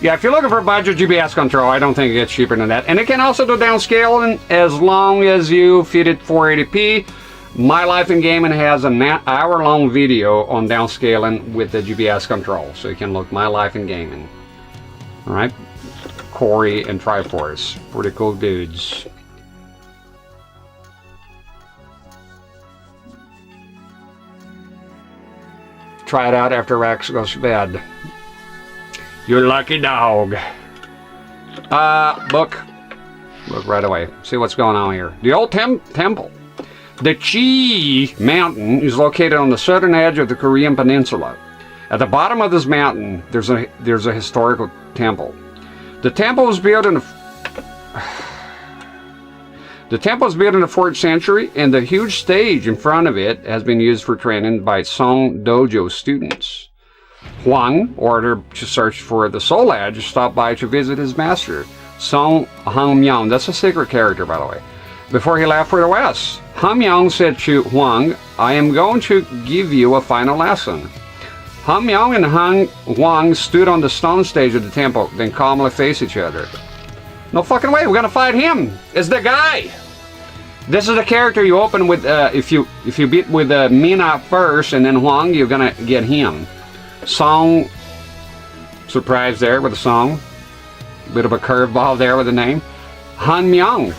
Yeah, if you're looking for a budget GPS control, I don't think it gets cheaper than that. And it can also do downscaling as long as you feed it 480p. My Life in Gaming has an hour-long video on downscaling with the GPS control, so you can look My Life in Gaming. All right, Corey and Triforce, pretty cool dudes. Try it out after Rex goes to bed. You lucky dog. Look right away. See what's going on here. The old temple. The Chi Mountain is located on the southern edge of the Korean peninsula. At the bottom of this mountain, there's a historical temple. The temple was built in the 4th century, and the huge stage in front of it has been used for training by Song Dojo students. Hwang ordered to search for the Soul Edge, stopped by to visit his master, Han Myong. That's a secret character, by the way. Before he left for the West, Han Myong said to Hwang, "I am going to give you a final lesson." Han Myong and Hwang stood on the stone stage of the temple, then calmly faced each other. No fucking way, we're gonna fight him! It's the guy! This is the character you open with, if you beat with Mina first and then Hwang, you're gonna get him. Song, surprise there with the song. Bit of a curveball there with the name. Han Myong,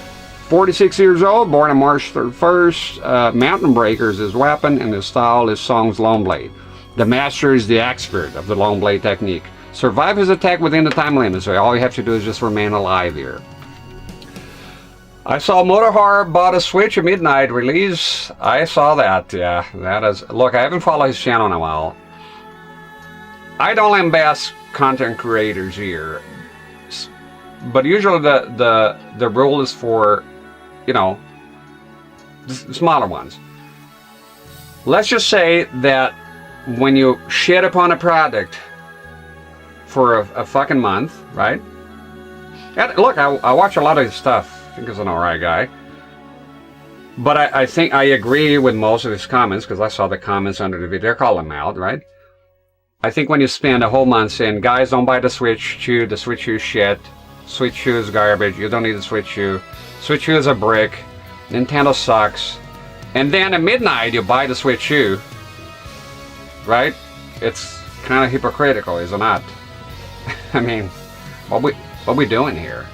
46 years old, born on March 31st. Mountain Breaker is his weapon, and his style is Song's Long Blade. The master is the expert of the Long Blade technique. Survive his attack within the time limit, so all you have to do is just remain alive here. I saw Motorhar bought a Switch at midnight release. I saw that, yeah. That is, look, I haven't followed his channel in a while. I don't lambast content creators here, but usually the rule is for, you know, the smaller ones. Let's just say that when you shit upon a product for a fucking month, right? And look, I watch a lot of his stuff. I think he's an alright guy. But I think I agree with most of his comments, because I saw the comments under the video. They're calling him out, right? I think when you spend a whole month saying, guys, don't buy the Switch 2, the Switch 2 is shit, Switch 2 is garbage, you don't need the Switch 2, Switch 2 is a brick, Nintendo sucks, and then at midnight you buy the Switch 2, right? It's kind of hypocritical, is it not? I mean, what we doing here?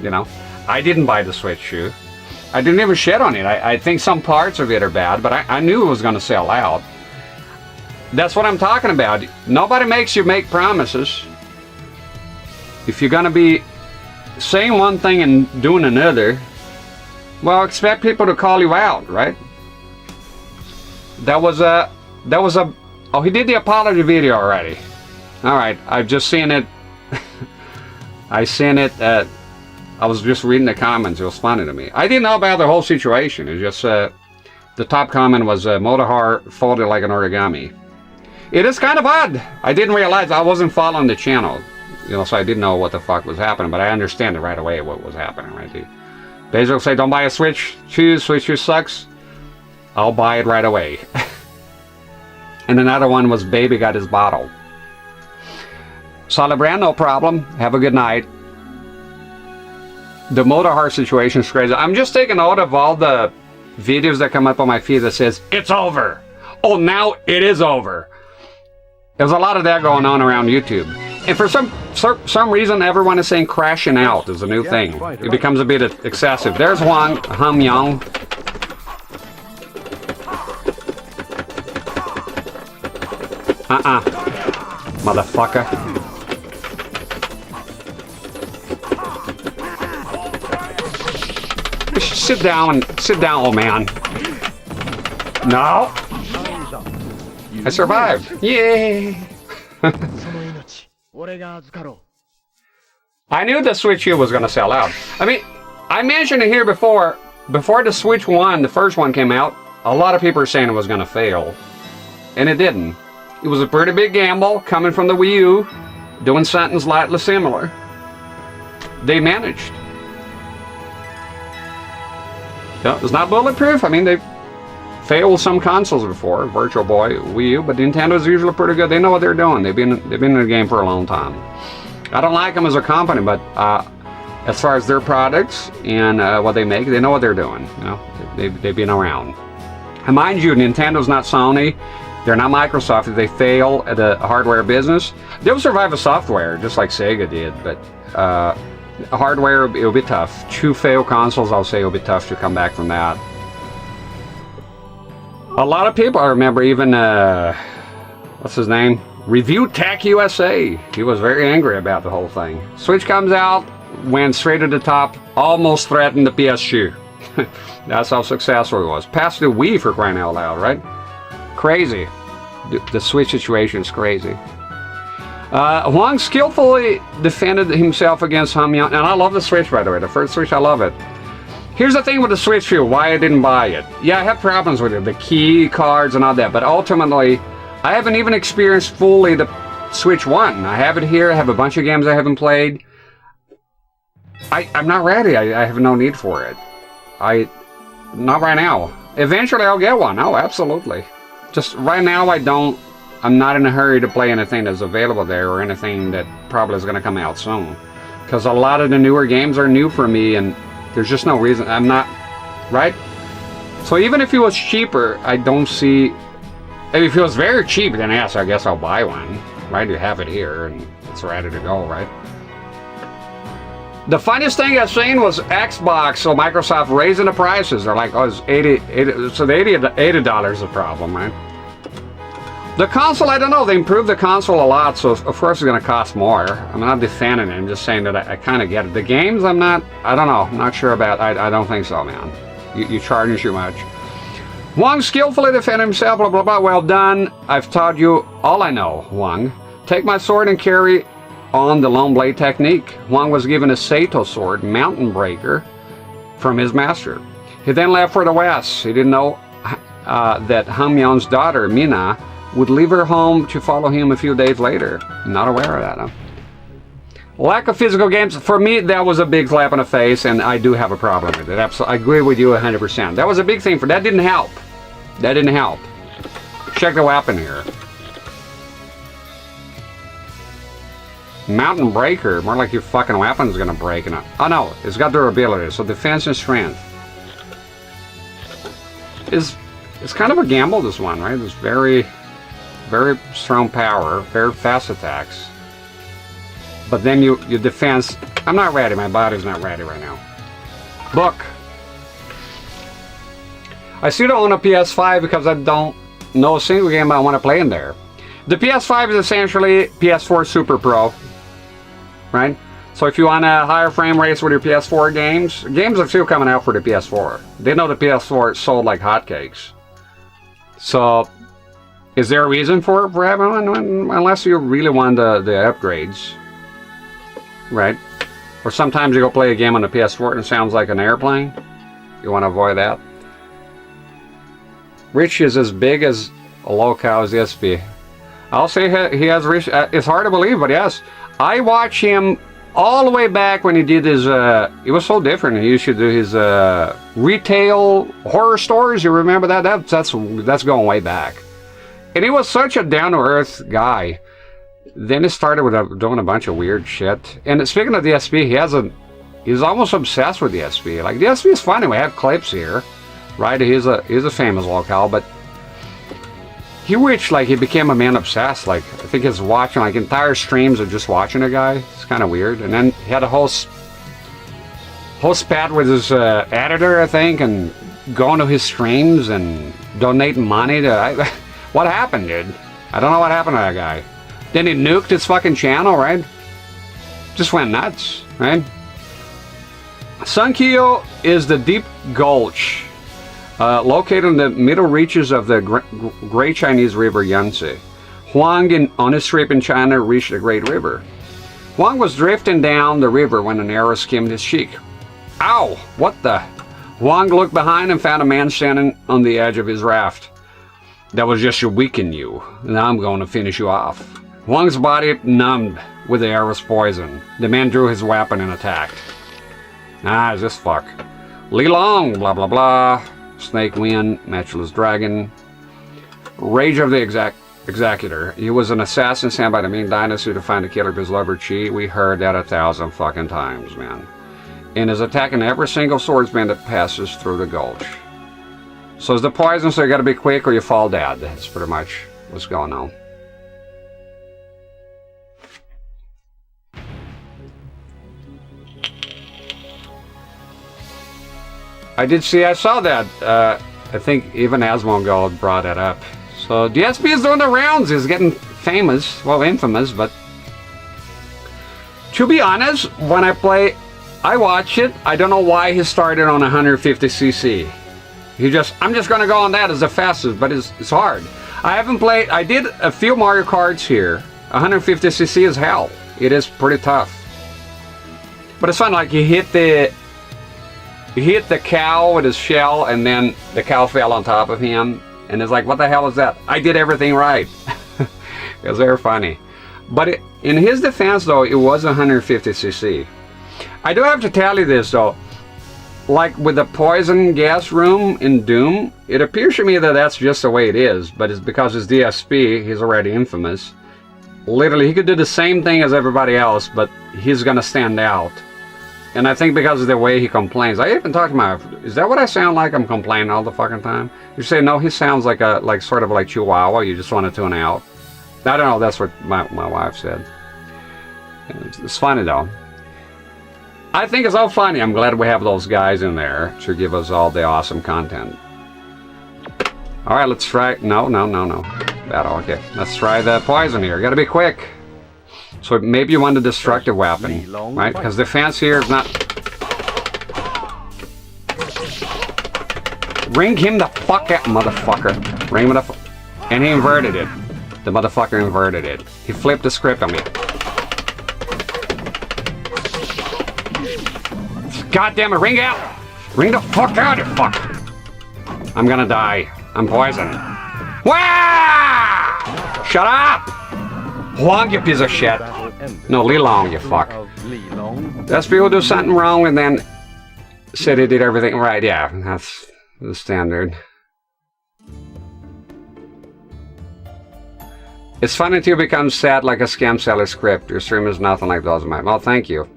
you know. I didn't buy the Switch shoe. I didn't even shit on it. I think some parts of it are bad, but I knew it was going to sell out. That's what I'm talking about. Nobody makes you make promises. If you're going to be saying one thing and doing another, well, expect people to call you out, right? That was a, oh, he did the apology video already. All right, I've just seen it. I seen it. I was just reading the comments. It was funny to me. I didn't know about the whole situation. It's just the top comment was Motohar folded like an origami. It is kind of odd. I didn't realize I wasn't following the channel, you know, so I didn't know what the fuck was happening. But I understand it right away what was happening, right? They basically say, "Don't buy a Switch shoe. Switch shoe sucks." I'll buy it right away. And another one was baby got his bottle. Solid brand, no problem. Have a good night. The Motorheart situation is crazy. I'm just taking note of all the videos that come up on my feed that says, it's over. Oh, now it is over. There's a lot of that going on around YouTube. And for some reason, everyone is saying crashing out is a new thing. It becomes a bit excessive. There's Han Myong. Motherfucker. Sit down, old man. No. I survived. Yay. I knew the Switch U was going to sell out. I mean, I mentioned it here before the Switch 1, the first one came out, a lot of people were saying it was going to fail. And it didn't. It was a pretty big gamble coming from the Wii U, doing something slightly similar. They managed. It's not bulletproof. I mean, they've failed with some consoles before, Virtual Boy, Wii U, but Nintendo's usually pretty good. They know what they're doing. They've been in the game for a long time. I don't like them as a company, but as far as their products and what they make, they know what they're doing. You know, they've been around. And mind you, Nintendo's not Sony. They're not Microsoft. If they fail at the hardware business, they'll survive a software, just like Sega did. But hardware, it'll be tough. Two failed consoles, I'll say it'll be tough to come back from that. A lot of people, I remember even, what's his name? Review Tech USA. He was very angry about the whole thing. Switch comes out, went straight to the top, almost threatened the PS2. That's how successful it was. Passed the Wii for crying out loud, right? Crazy. The Switch situation is crazy. Hwang skillfully defended himself against Han Myong, and I love the Switch, by the way. The first Switch, I love it. Here's the thing with the Switch view, why I didn't buy it. Yeah, I have problems with it, the key cards and all that, but ultimately, I haven't even experienced fully the Switch 1. I have it here, I have a bunch of games I haven't played. I'm not ready, I have no need for it. Not right now. Eventually I'll get one, oh, absolutely. Just right now I'm not in a hurry to play anything that's available there or anything that probably is going to come out soon. Because a lot of the newer games are new for me and there's just no reason. I'm not, right? So even if it was cheaper, I don't see, if it was very cheap, then yes, I guess I'll buy one, right? You have it here and it's ready to go, right? The funniest thing I've seen was Xbox, so Microsoft raising the prices. They're like, oh, it's $80, so the $80 is a problem, right? The console, I don't know, they improved the console a lot, so of course it's going to cost more. I'm not defending it, I'm just saying that I kind of get it. The games, I don't know, I'm not sure about, I don't think so, man. You charge too much. Hwang skillfully defended himself, blah, blah, blah, well done. I've taught you all I know, Hwang. Take my sword and carry on the Lone Blade technique. Hwang was given a Sato sword, Mountain Breaker, from his master. He then left for the west. He didn't know that Han Myong's daughter, Mina, would leave her home to follow him a few days later. Not aware of that, huh? Lack of physical games, for me, that was a big slap in the face, and I do have a problem with it. Absolutely, I agree with you 100%. That was a big thing that didn't help. That didn't help. Check the weapon here. Mountain Breaker, more like your fucking weapon's gonna break. Oh no, it's got durability, so defense and strength. It's kind of a gamble, this one, right? It's very strong power, very fast attacks. but then you defense. I'm not ready. My body's not ready right now. Book. I still don't own a PS5 because I don't know a single game I want to play in there. The PS5 is essentially PS4 Super Pro, right? So if you want a higher frame rates with your PS4 games are still coming out for the PS4. They know the PS4 sold like hotcakes. So, is there a reason for having one? Unless you really want the upgrades, right? Or sometimes you go play a game on the PS4 and it sounds like an airplane. You want to avoid that. Rich is as big as a local as SB. I'll say he has Rich. It's hard to believe, but yes. I watch him all the way back when he did his, it was so different. He used to do his retail horror stores. You remember that? That's going way back. And he was such a down-to-earth guy. Then he started with doing a bunch of weird shit. And speaking of the SB, he's almost obsessed with the SB. Like, the SB is funny. We have clips here, right? He's a famous locale, but he reached, like, he became a man obsessed. Like, I think he's watching, like, entire streams of just watching a guy. It's kind of weird. And then he had a whole spat with his editor, I think, and going to his streams and donating money to... what happened, dude? I don't know what happened to that guy. Then he nuked his fucking channel, right? Just went nuts, right? Sunkyo is the deep gulch located in the middle reaches of the Great Chinese River Yangtze. Hwang, on his trip in China, reached the Great River. Hwang was drifting down the river when an arrow skimmed his cheek. Ow! What the? Hwang looked behind and found a man standing on the edge of his raft. That was just to weaken you. Now I'm going to finish you off. Hwang's body numbed with the arrow's poison. The man drew his weapon and attacked. Ah, this fuck. Li Long, blah blah blah. Snake Wind, Matchless Dragon. Rage of the Executor. He was an assassin sent by the Ming Dynasty to find the killer of his lover Qi. We heard that 1,000 fucking times, man. And is attacking every single swordsman that passes through the gulch. So it's the poison, so you gotta be quick or you fall dead. That's pretty much what's going on. I saw that. I think even Asmongold brought that up. So the SB is doing the rounds. He's getting famous. Well, infamous, but... To be honest, when I play, I watch it. I don't know why he started on 150cc. I'm just gonna go on that as the fastest, but it's hard. I did a few Mario Karts here. 150cc is hell. It is pretty tough. But it's fun, like he hit the cow with his shell, and then the cow fell on top of him. And it's like, what the hell was that? I did everything right. Because they're funny. But in his defense, though, it was 150cc. I do have to tell you this, though. Like with the poison gas room in Doom, it appears to me that that's just the way it is. But it's because it's DSP, he's already infamous. Literally, he could do the same thing as everybody else, but he's going to stand out. And I think because of the way he complains. I even talked to my... Is that what I sound like? I'm complaining all the fucking time? You say, no, he sounds like sort of like Chihuahua. You just want to tune out. I don't know. That's what my wife said. It's funny, though. I think it's all funny. I'm glad we have those guys in there to give us all the awesome content. All right, let's try... No. Battle, okay. Let's try the poison here. Gotta be quick. So maybe you want a destructive weapon, right? Because defense here is not... Ring him the fuck out, motherfucker. Ring him the fuck... And he inverted it. The motherfucker inverted it. He flipped the script on me. God damn it, ring out! Ring the fuck out, you fuck! I'm gonna die. I'm poisoned. Wah! Shut up! Hwang, you piece of shit. No, Li Long, you fuck. That's people do something wrong and then said he did everything right. Yeah, that's the standard. It's funny to become sad like a scam seller script. Your stream is nothing like those of mine. Well, thank you.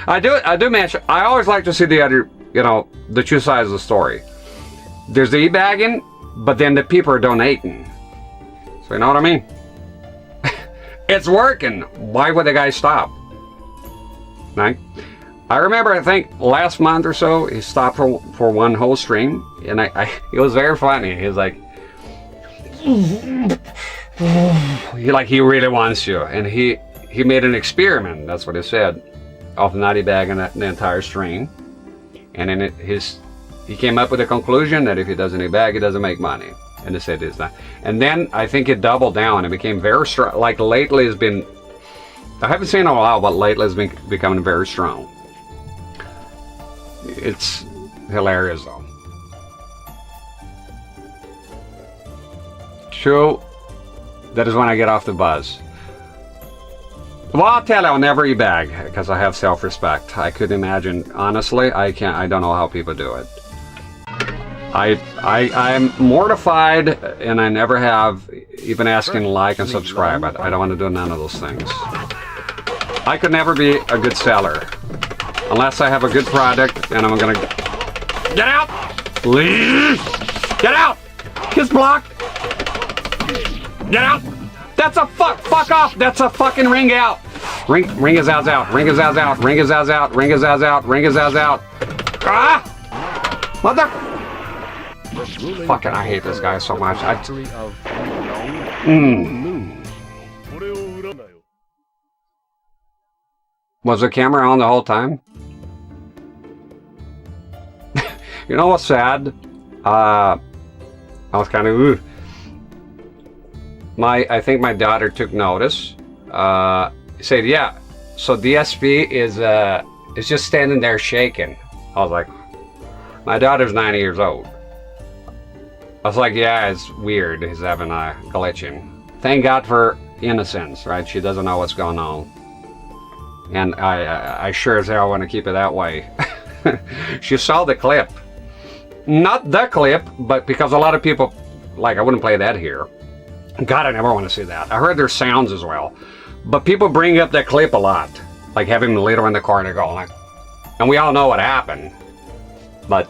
I do mention, I always like to see the other, the two sides of the story. There's the e-bagging, but then the people are donating. So you know what I mean? It's working. Why would the guy stop? right? I remember, I think last month or so, he stopped for one whole stream, and it was very funny. He was like, he really wants you, and he made an experiment. That's what he said, of not ebagging the entire stream, and then he came up with a conclusion that if he doesn't ebag, he doesn't make money, and he said it's not. And then I think it doubled down and became very strong. Like lately, has been. I haven't seen it in a while, but lately has been becoming very strong. It's hilarious though. True. That is when I get off the bus. Well, I'll tell you, I'll never ebag because I have self-respect. I couldn't imagine. Honestly, I can't. I don't know how people do it. I'm mortified, and I never have even asking like and subscribe. I don't want to do none of those things. I could never be a good seller unless I have a good product, and I'm gonna get out. Please get out. Kiss blocked. Get out. That's a fuck off. That's a fucking ring out. Ring his ass out. Ring his ass out. Ring his ass out. Ring his ass out. Ring his ass out. Ah! Mother. Fucking, I hate this guy so much. Was the camera on the whole time? You know what's sad? I was kind of. I think my daughter took notice. Said, yeah. So DSP is just standing there shaking. I was like, my daughter's 90 years old. I was like, yeah, it's weird. He's having a glitching. Thank God for innocence, right? She doesn't know what's going on. And I sure as hell want to keep it that way. She saw the clip. Not the clip, but because a lot of people, like, I wouldn't play that here. God, I never want to see that. I heard there's sounds as well. But people bring up that clip a lot. Like, have him later in the corner going like, and we all know what happened. But,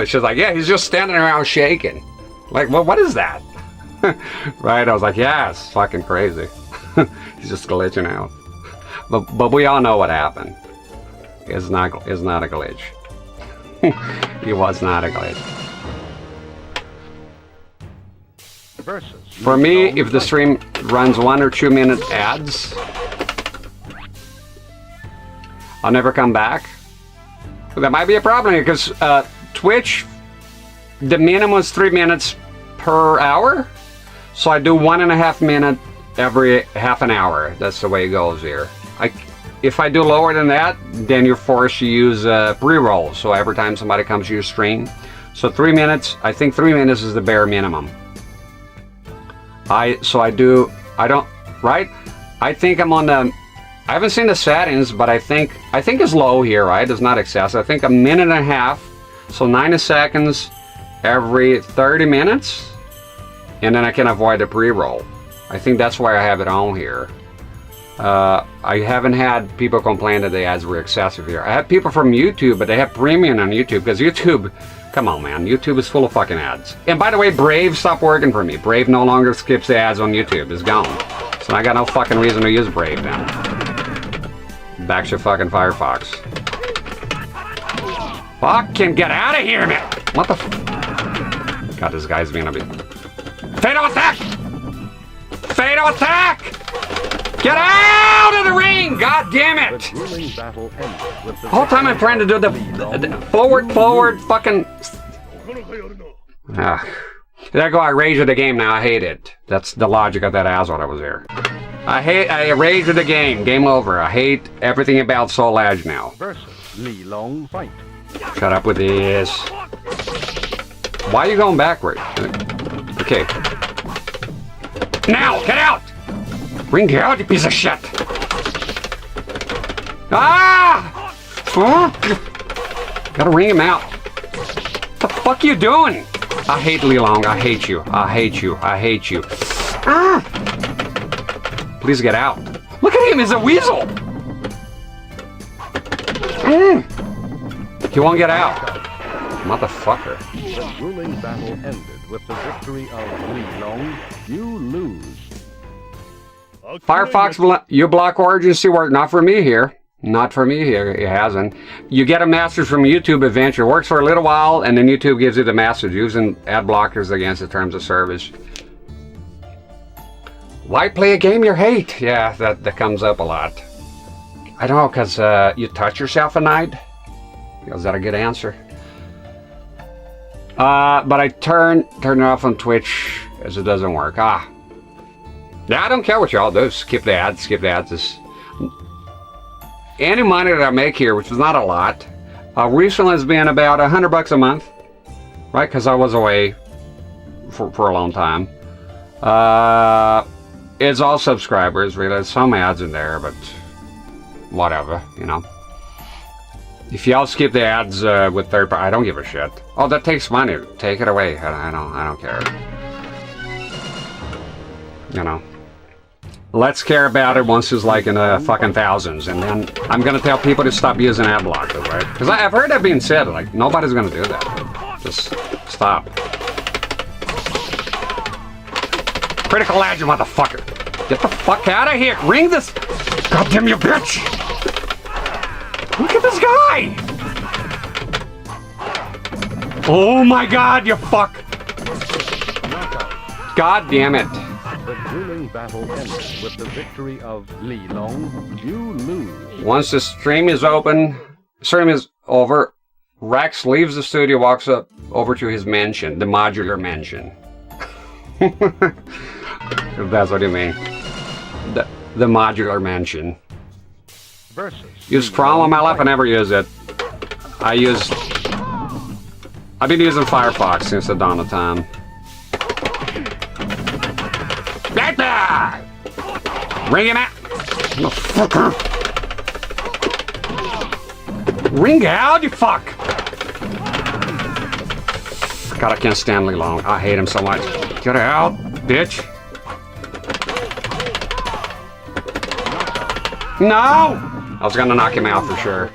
she's like, yeah, he's just standing around shaking. Like, well, what is that? Right? I was like, yeah, it's fucking crazy. He's just glitching out. But we all know what happened. It's not a glitch. He was not a glitch. For me, if the stream runs 1 or 2 minute ads, I'll never come back. But that might be a problem here because Twitch, the minimum is 3 minutes per hour. So I do 1.5 minutes every half an hour. That's the way it goes here. If I do lower than that, then you're forced to use pre-roll. So every time somebody comes to your stream. So 3 minutes, I think 3 minutes is the bare minimum. I think I'm on the, I haven't seen the settings, but I think it's low here, right? It's not excessive. I think 1.5 minutes, so 90 seconds every 30 minutes, and then I can avoid the pre-roll. I think that's why I have it on here. I haven't had people complain that the ads were excessive here. I have people from YouTube, but they have premium on YouTube, because YouTube, come on man, YouTube is full of fucking ads. And by the way, Brave stopped working for me. Brave no longer skips the ads on YouTube. It's gone. So I got no fucking reason to use Brave then. Back to fucking Firefox. Fucking get out of here, man! What the f... God, this guy's being a bit... Fatal attack! Fatal attack! Get out of the ring! God damn it! The whole time I'm trying to do the forward, fucking... There I go, I rage the game now, I hate it. That's the logic of that asshole that was there. I rage the game, game over. I hate everything about Soul Edge now. Shut up with this. Why are you going backward? Okay. Now, get out! Ring, get out, you piece of shit! Ah! Gotta ring him out. What the fuck are you doing? I hate Li Long. I hate you. I hate you. I hate you. Ah! Please get out. Look at him. He's a weasel. He won't get out. Motherfucker. The grueling battle ended with the victory of Li Long. You lose. Firefox, you block Origin Seaward. Not for me here. Not for me, it hasn't. You get a message from YouTube Adventure. Works for a little while, and then YouTube gives you the message using ad blockers against the terms of service. Why play a game you hate? Yeah, that comes up a lot. I don't know, because you touch yourself at night? Is that a good answer? But I turn it off on Twitch as it doesn't work. Yeah, I don't care what y'all do. Skip the ads, skip the ads. Any money that I make here, which is not a lot, recently has been about $100 a month, right? Because I was away for a long time. It's all subscribers, really. There's some ads in there, but whatever, you know. If y'all skip the ads with third party, I don't give a shit. Oh, that takes money. Take it away. I don't care. You know. Let's care about it once it's like in the fucking thousands, and then I'm gonna tell people to stop using ad blockers, right? Because I've heard that being said, like, nobody's gonna do that. Just stop. Critical ad, you motherfucker. Get the fuck out of here. Ring this. Goddamn you bitch. Look at this guy. Oh my god, you fuck. God damn it. The grueling battle ended with the victory of Li Long. You lose. Once the stream is over, Rex leaves the studio, walks up over to his mansion, the modular mansion. If that's what you mean. The modular mansion. Versus Use Chrome on my lap, I never use it. I've been using Firefox since the dawn of time. Right there! Ring him out! Motherfucker! Ring out, you fuck! God, I can't stand Li Long. I hate him so much. Get out, bitch! No! I was gonna knock him out for sure.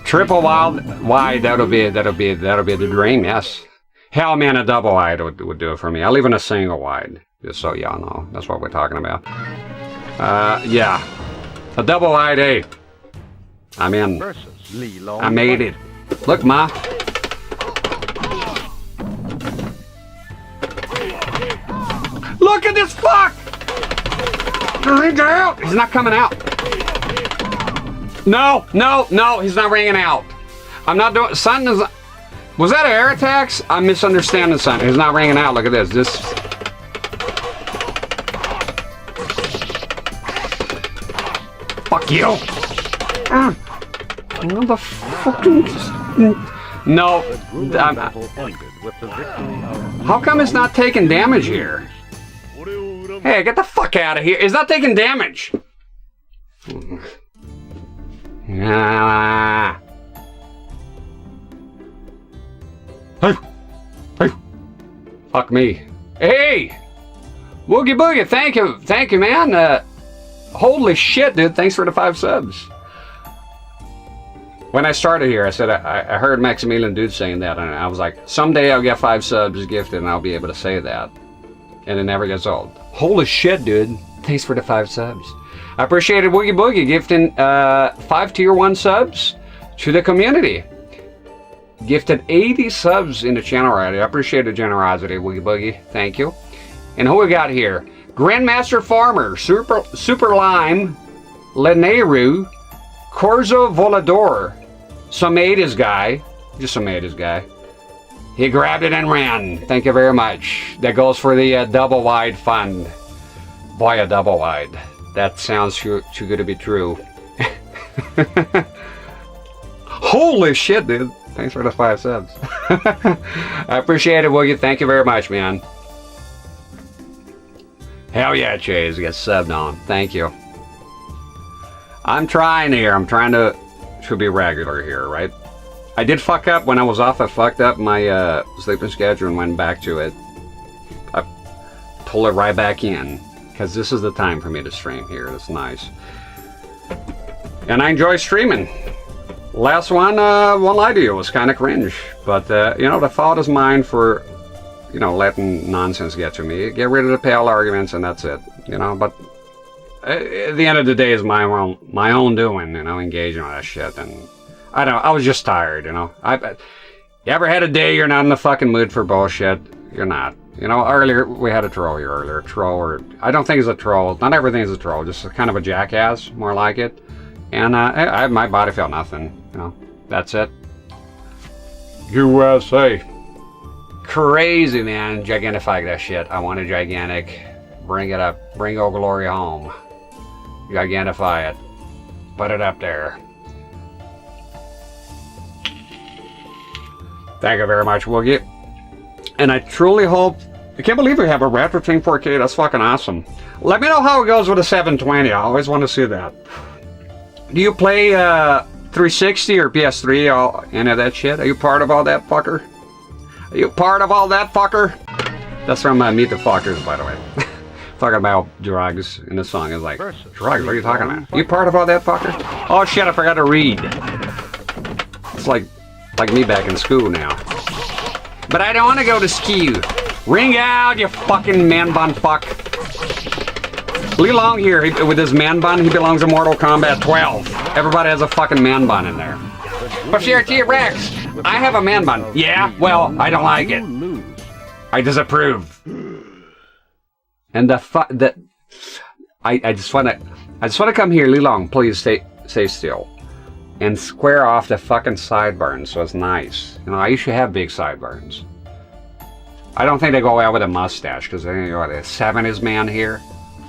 Triple wide, that'll be the dream, yes. Hell, man, a double wide would do it for me. I'll even a single wide, just so y'all know. That's what we're talking about. Yeah, a double wide, hey. I'm in. I made it. Look, ma. Look at this fuck! Ring out! He's not coming out. No, no, no, he's not ringing out. I'm not doing. Son is. Was that an air attacks? I'm misunderstanding something. He's not ringing out. Look at this. This. Fuck you. Motherfucking. No. How come it's not taking damage here? Hey, get the fuck out of here. It's not taking damage. Ah. Hey. Hey. Fuck me. Hey! Woogie Boogie, thank you, man. Holy shit, dude, thanks for the 5 subs. When I started here, I said I heard Maximilian Dude saying that, and I was like, someday I'll get 5 subs gifted and I'll be able to say that. And it never gets old. Holy shit, dude. Thanks for the 5 subs. I appreciate it, Woogie Boogie, gifting 5 tier 1 subs to the community. Gifted 80 subs in the channel already. I appreciate the generosity, Woogie Boogie. Thank you. And who we got here? Grandmaster Farmer, Super Lime, Leneru, Corzo Volador, Somaida's guy. Just Somaida's guy. He grabbed it and ran. Thank you very much. That goes for the double wide fund. Boy, a double wide. That sounds too good to be true. Holy shit, dude. Thanks for the 5 subs. I appreciate it, Woogie. Thank you very much, man. Hell yeah, Chase. Get subbed on. Thank you. I'm trying here. I'm trying to be regular here, right? I did fuck up when I was off. I fucked up my sleeping schedule and went back to it. I pulled it right back in because this is the time for me to stream here. That's nice. And I enjoy streaming. Last one, won't lie to you, was kind of cringe. But, you know, the fault is mine for, you know, letting nonsense get to me. Get rid of the pale arguments and that's it. You know, but at the end of the day, it's my own doing, you know, engaging with that shit. And I don't know, I was just tired, you know. You ever had a day you're not in the fucking mood for bullshit? You're not. You know, earlier, we had a troll here earlier. A troll, or I don't think it's a troll. Not everything is a troll, just kind of a jackass, more like it. And my body felt nothing, you know. That's it. USA. Crazy, man. Gigantify that shit. I want a gigantic. Bring it up. Bring Old Glory home. Gigantify it. Put it up there. Thank you very much, Woogie. And I truly hope... I can't believe we have a retro thing 4K. That's fucking awesome. Let me know how it goes with a 720. I always want to see that. Do you play 360 or PS3? Any of that shit? Are you part of all that, fucker? Are you part of all that, fucker? That's from Meet the Fuckers, by the way. Talking about drugs in the song. Is like, drugs? What are you talking about? Are you part of all that, fucker? Oh shit, I forgot to read. It's like me back in school now. But I don't want to go to school. Ring out, you fucking man bun fuck. Lee Long here, with his man bun, he belongs to Mortal Kombat 12. Everybody has a fucking man bun in there. But T-Rex, I have a man bun. Yeah, well, I don't like it. I disapprove. And I just want to come here, Lee Long. Please stay still, and square off the fucking sideburns so it's nice. You know, I used to have big sideburns. I don't think they go well with a mustache because you know, the 70s man here,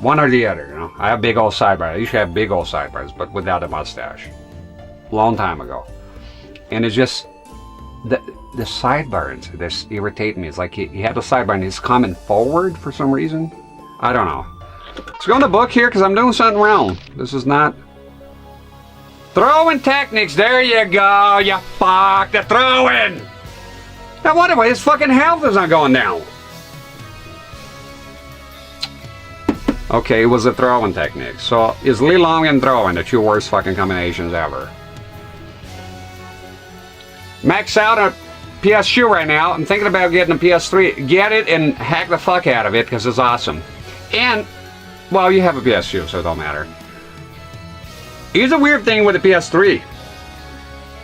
one or the other. You know, I have big old sideburns. I used to have big old sideburns, but without a mustache, long time ago. And it's just the sideburns. This irritate me. It's like he had a sideburn. He's coming forward for some reason. I don't know. Let's go in the book here because I'm doing something wrong. This is not... Throwing techniques. There you go, you fuck. The throwing. Now what if his fucking health is not going down? Okay, it was a throwing technique. So is Lee Long and throwing the two worst fucking combinations ever? Max out a PS2 right now. I'm thinking about getting a PS3. Get it and hack the fuck out of it because it's awesome. And, well, you have a PS2, so it don't matter. Here's a weird thing with the PS3.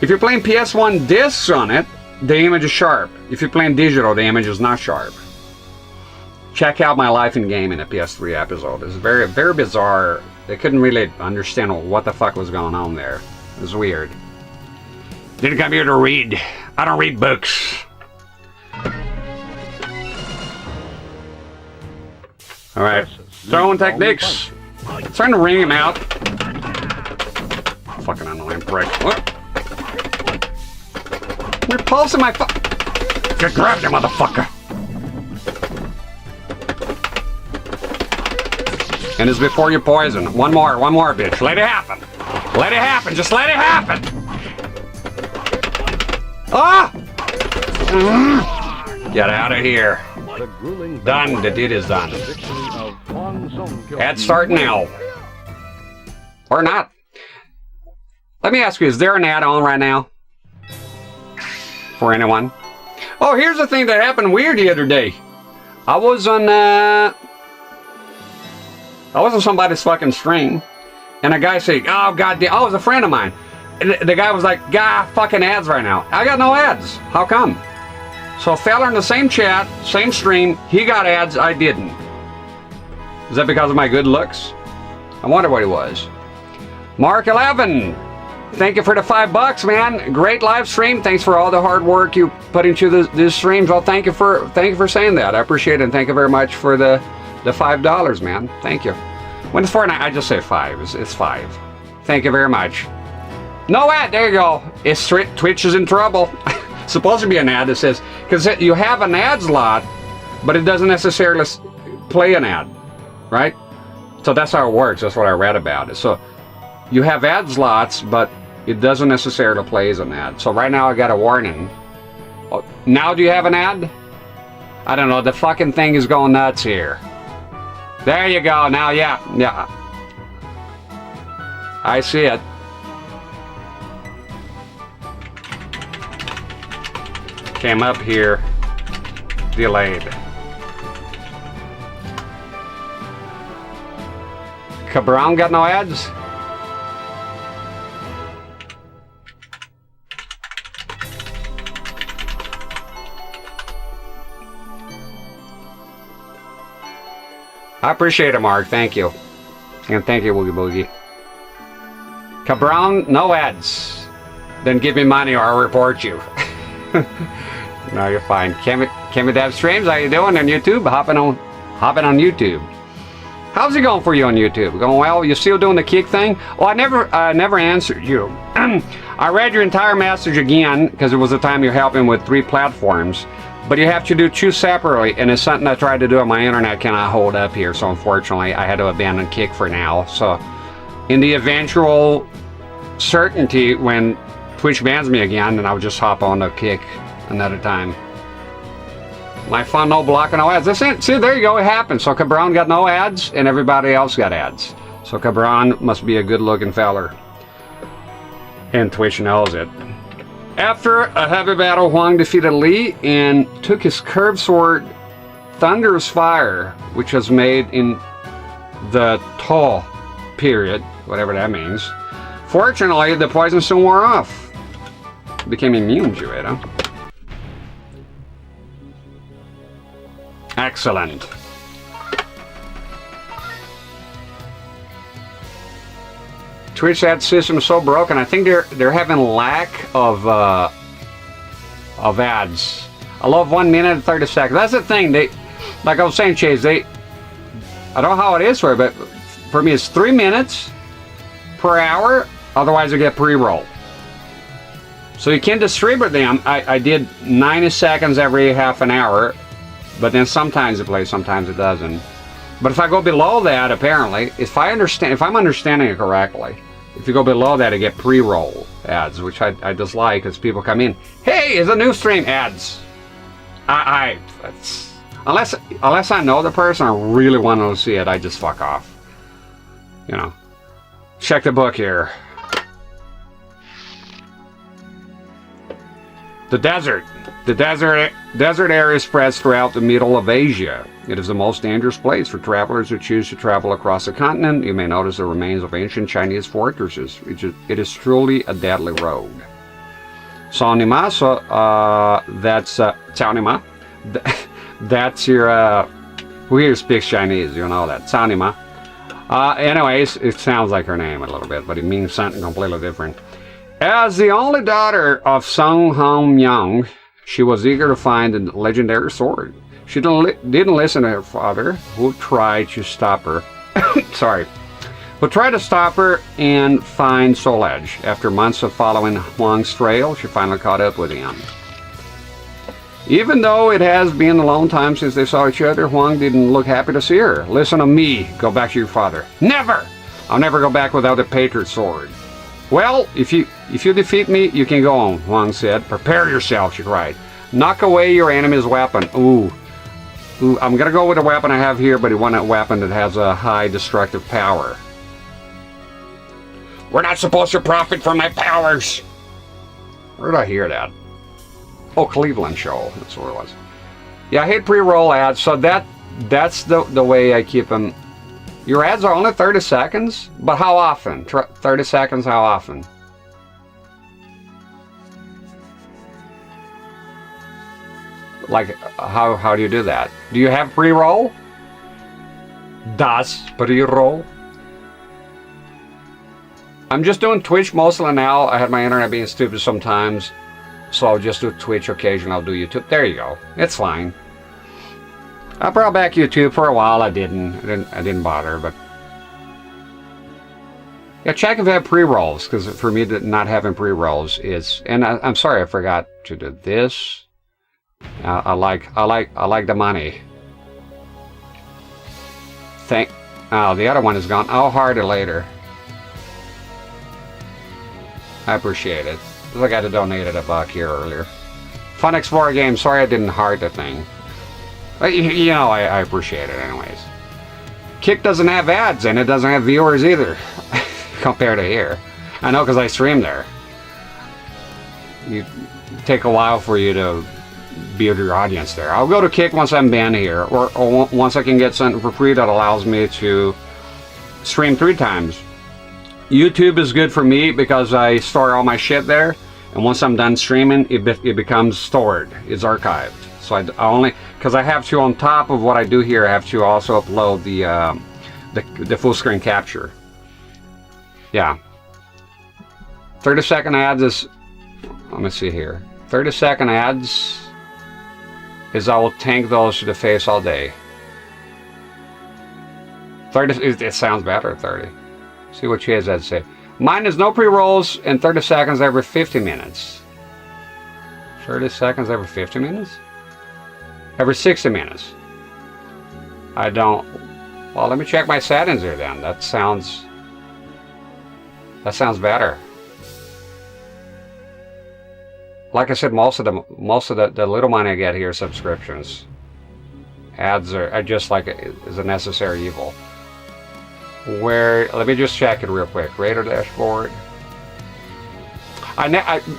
If you're playing PS1 discs on it, the image is sharp. If you're playing digital, the image is not sharp. Check out my Life in Game in a PS3 episode. It's very, very bizarre. They couldn't really understand what the fuck was going on there. It was weird. Didn't come here to read. I don't read books. Alright. Throwing techniques. Trying to ring him out. Fucking annoying prick. What? You're pulsing my Get grabbed, you motherfucker. And it's before you poison. One more, bitch. Let it happen. Let it happen. Just let it happen. Ah! Get out of here. Done. The deed is done. Ad start now. Or not. Let me ask you, is there an ad on right now? For anyone? Oh, here's the thing that happened weird the other day. I was on somebody's fucking stream, and a guy said, oh god damn, oh, it was a friend of mine. And the guy was like, God, fucking ads right now. I got no ads. How come? So a fella in the same chat, same stream, he got ads, I didn't. Is that because of my good looks? I wonder what it was. Mark 11. Thank you for the $5, man. Great live stream. Thanks for all the hard work you put into these streams. Well, thank you for saying that. I appreciate it. And thank you very much for the $5, man. Thank you. When it's $4.99, I just say 5. It's 5. Thank you very much. No ad. There you go. It's Twitch is in trouble. Supposed to be an ad that says, because you have an ad slot, but it doesn't necessarily play an ad, right? So that's how it works. That's what I read about it. So you have ad slots, but it doesn't necessarily play as an ad. So right now I got a warning. Oh, now do you have an ad? I don't know. The fucking thing is going nuts here. There you go. Now, yeah. I see it. Came up here. Delayed. Cabron got no ads? I appreciate it, Mark. Thank you. And thank you, Woogie Boogie. Cabron, no ads. Then give me money or I'll report you. No, you're fine. Kimmy Dev Streams, how you doing on YouTube? Hopping on YouTube. How's it going for you on YouTube? Going well? You still doing the kick thing? Oh, I never answered you. I read your entire message again because it was the time you're helping with 3 platforms. But you have to do 2 separately, and it's something I tried to do on my internet cannot hold up here, so unfortunately I had to abandon Kick for now. So in the eventual certainty when Twitch bans me again, then I'll just hop on to Kick another time. My fun, no blocking, no ads. That's it. See, there you go, it happened. So Cabron got no ads, and everybody else got ads. So Cabron must be a good-looking feller. And Twitch knows it. After a heavy battle, Hwang defeated Lee and took his curved sword, Thunderous Fire, which was made in the Tall period, whatever that means. Fortunately, the poison soon wore off. Became immune to it, huh? Excellent. Twitch ad system is so broken. I think they're having lack of ads. I love 1 minute and 30 seconds. That's the thing. They, like I was saying, Chase. I don't know how it is for you, but for me it's 3 minutes per hour. Otherwise, I get pre-roll. So you can distribute them. I did 90 seconds every half an hour, but then sometimes it plays, sometimes it doesn't. But if I go below that, apparently, if I'm understanding it correctly. If you go below that, I get pre-roll ads, which I dislike because people come in. Hey, it's a new stream ads. Unless I know the person, I really want to see it. I just fuck off. You know. Check the book here. The desert. The desert area spreads throughout the middle of Asia. It is the most dangerous place for travelers who choose to travel across the continent. You may notice the remains of ancient Chinese fortresses. It is truly a deadly road. Sonima, so that's Chaonima. That's your who here speaks Chinese? You know that. Chaonima. Anyways, it sounds like her name a little bit, but it means something completely different. As the only daughter of Han Myong, she was eager to find the legendary sword. She didn't listen to her father, who tried to stop her. Who tried to stop her and find Soul Edge. After months of following Hwang's trail, she finally caught up with him. Even though it has been a long time since they saw each other, Hwang didn't look happy to see her. Listen to me. Go back to your father. Never! I'll never go back without the Patriot sword. Well, if you defeat me, you can go on, Hwang said. Prepare yourself, she cried. Knock away your enemy's weapon. Ooh, I'm gonna go with the weapon I have here, but I want a weapon that has a high destructive power. We're not supposed to profit from my powers. Where did I hear that? Oh, Cleveland show. That's where it was. Yeah, I hate pre-roll ads, so that's the way I keep them. Your ads are only 30 seconds, but how often? 30 seconds, how often? Like, how do you do that? Do you have pre-roll? Das pre-roll? I'm just doing Twitch mostly now. I had my internet being stupid sometimes, so I'll just do Twitch occasionally. I'll do YouTube. There you go. It's fine. I brought back YouTube for a while. I didn't bother, but yeah, check if you have pre-rolls, because for me, not having pre-rolls is. And I'm sorry, I forgot to do this. I like the money. Oh, the other one is gone. I'll heart it later. I appreciate it. I got to donate it $1 here earlier. Fun Explorer game. Sorry I didn't heart the thing. You know, I appreciate it anyways. Kick doesn't have ads and it doesn't have viewers either. Compared to here. I know because I stream there. You take a while for you to build your audience there. I'll go to Kick once I'm banned here, or once I can get something for free that allows me to stream 3 times. YouTube is good for me because I store all my shit there, and once I'm done streaming, it becomes stored. It's archived. So I only, because I have to, on top of what I do here, I have to also upload the full screen capture. Yeah. 30-second ads is, let me see here. 30-second ads is I will tank those to the face all day. 30, it sounds better, 30. See what she has to say. Mine is no pre-rolls and 30 seconds every 50 minutes. 30 seconds every 50 minutes? Every 60 minutes. I don't... Well, let me check my settings here then. That sounds better. Like I said, most of the little money I get here is subscriptions. Ads are just like is a necessary evil. Let me just check it real quick. Radar dashboard.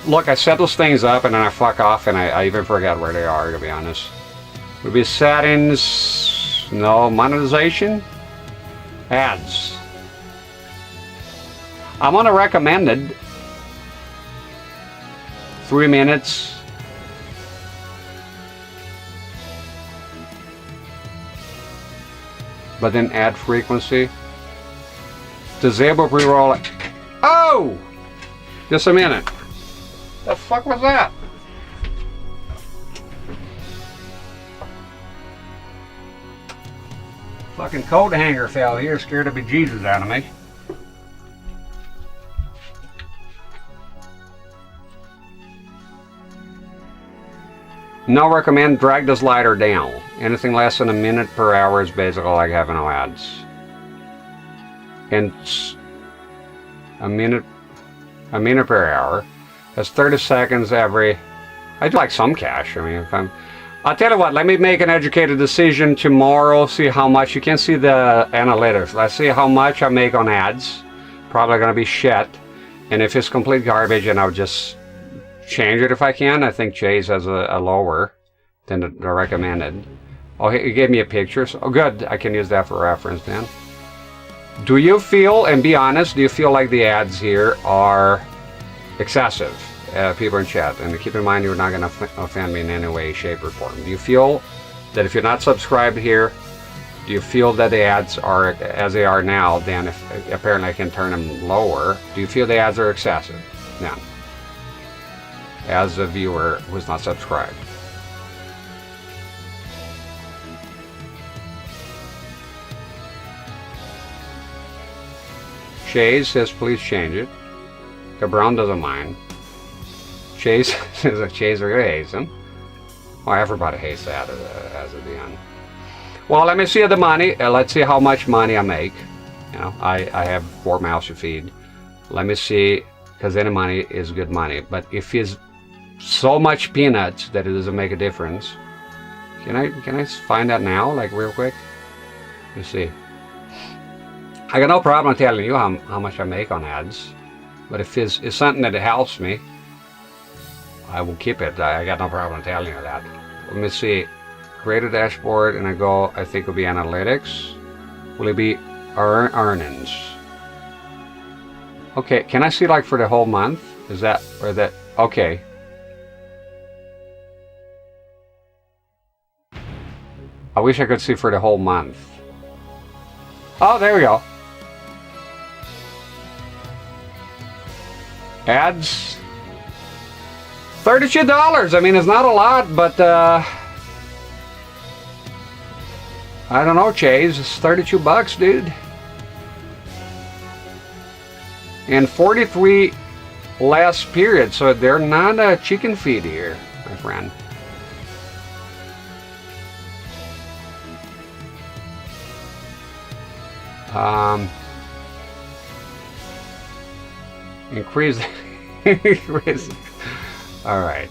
Look, I set those things up and then I fuck off and I even forget where they are, to be honest. Would be settings, no, monetization, ads. I'm on a recommended 3 minutes. But then ad frequency. Disable pre-roll. Oh! Just a minute. The fuck was that? Fucking coat hanger fell here, scared the bejesus out of me. No recommend, drag the slider down. Anything less than a minute per hour is basically like having no ads. And a minute per hour. That's 30 seconds every. I'd like some cash. I mean, I'll tell you what. Let me make an educated decision tomorrow. See how much. You can see the analytics. Let's see how much I make on ads. Probably gonna be shit. And if it's complete garbage, and I'll just change it if I can. I think Chase has a lower than the recommended. Oh, he gave me a picture. So, oh, good. I can use that for reference then. Do you feel, and be honest, do you feel like the ads here are excessive? People in chat, and keep in mind you're not going to offend me in any way, shape, or form. Do you feel that if you're not subscribed here, do you feel that the ads are as they are now? Then apparently I can turn them lower. Do you feel the ads are excessive? No. As a viewer who's not subscribed. Chase says please change it. The Brown doesn't mind. Chase says that Chase really hates him. Well, everybody hates that as of the end. Well, let me see the money. Let's see how much money I make. You know, I have 4 mouths to feed. Let me see, because any money is good money. But if it's so much peanuts that it doesn't make a difference, can I find that now, like real quick? Let's see. I got no problem telling you how much I make on ads, but if it's something that helps me, I will keep it. I got no problem telling you that. Let me see. Create a dashboard, and I think it'll be analytics. Will it be earnings? Okay, can I see like for the whole month? Is that, or that, okay. I wish I could see for the whole month. Oh, there we go. Ads. $32. I mean, it's not a lot, but I don't know, Chase. It's 32 bucks, dude. And 43 less period, so they're not a chicken feed here, my friend. Increase. All right.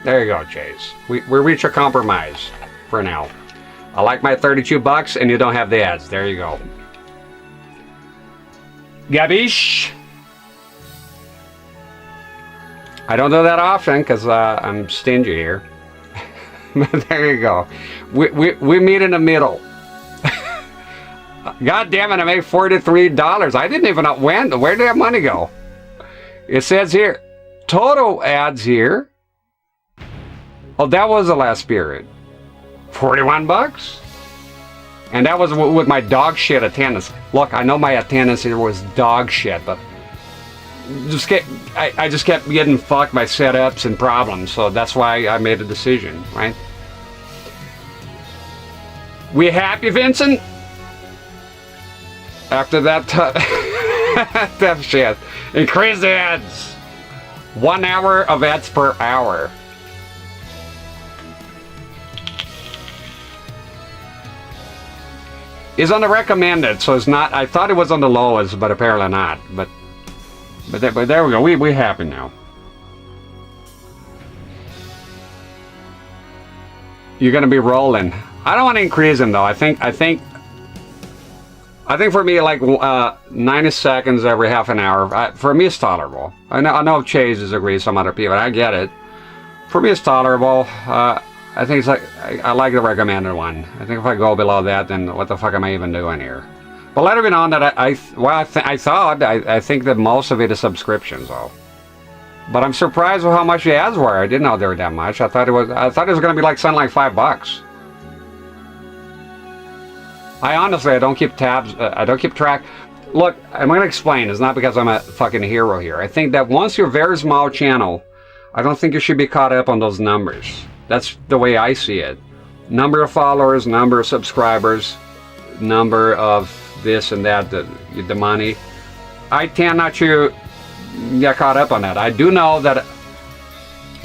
There you go, Chase. We reach a compromise for now. I like my 32 bucks, and you don't have the ads. There you go. Gabish. I don't do that often because I'm stingy here. But there you go. We meet in the middle. God damn it, I made $43. I didn't even know when. Where did that money go? It says here, total ads here. Oh, that was the last period. 41 bucks? And that was with my dog shit attendance. Look, I know my attendance here was dog shit, but I just kept getting fucked by setups and problems, so that's why I made a decision, right? We happy, Vincent? After that tough shit. Increase the ads. 1 hour of ads per hour. It's on the recommended, so it's not. I thought it was on the lowest, but apparently not. But there we go. We happy now. You're gonna be rolling. I don't want to increase them though. I think for me, like 90 seconds every half an hour. For me, it's tolerable. I know Chase disagrees. Some other people. I get it. For me, it's tolerable. I think it's like I like the recommended one. I think if I go below that, then what the fuck am I even doing here? But let it be known that I think that most of it is subscriptions, though. But I'm surprised with how much the ads were. I didn't know they were that much. I thought it was going to be like something like $5. I don't keep tabs. I don't keep track. Look, I'm going to explain. It's not because I'm a fucking hero here. I think that once you're a very small channel, I don't think you should be caught up on those numbers. That's the way I see it. Number of followers, number of subscribers, number of this and that, the money. I tend not to get caught up on that. I do know that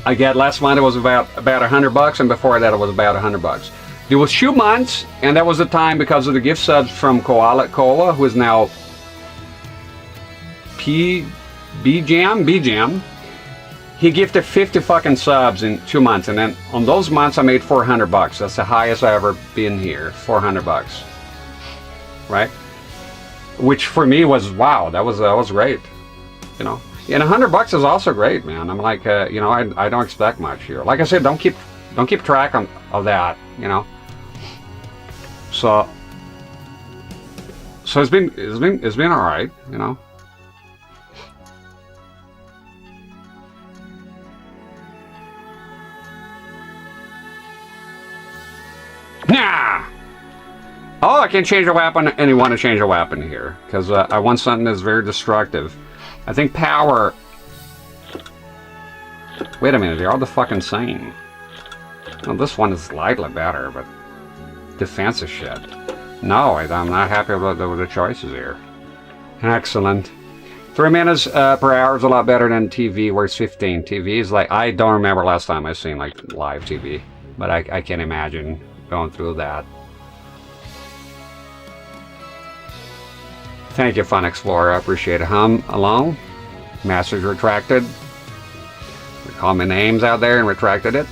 I get last month it was about $100, and before that it was about $100. There was 2 months, and that was the time because of the gift subs from Koala Cola, who is now B-Jam. He gifted 50 fucking subs in 2 months, and then on those months I made $400. That's the highest I ever been here, $400, right? Which for me was wow. That was great, you know. And $100 is also great, man. I'm like, you know, I don't expect much here. Like I said, don't keep track of that, you know. So it's been all right, you know. Nah. Oh, I can change a weapon, and you want to change a weapon here because I want something that's very destructive. I think power. Wait a minute, they're all the fucking same. Well, this one is slightly better, but defensive shit. No, I'm not happy with the choices here. Excellent. 3 minutes per hour is a lot better than TV, where it's 15. TV is like, I don't remember last time I seen like live TV, but I can't imagine going through that. Thank you, Fun Explorer. I appreciate it. Hum alone. Message retracted. We call me names out there and retracted it.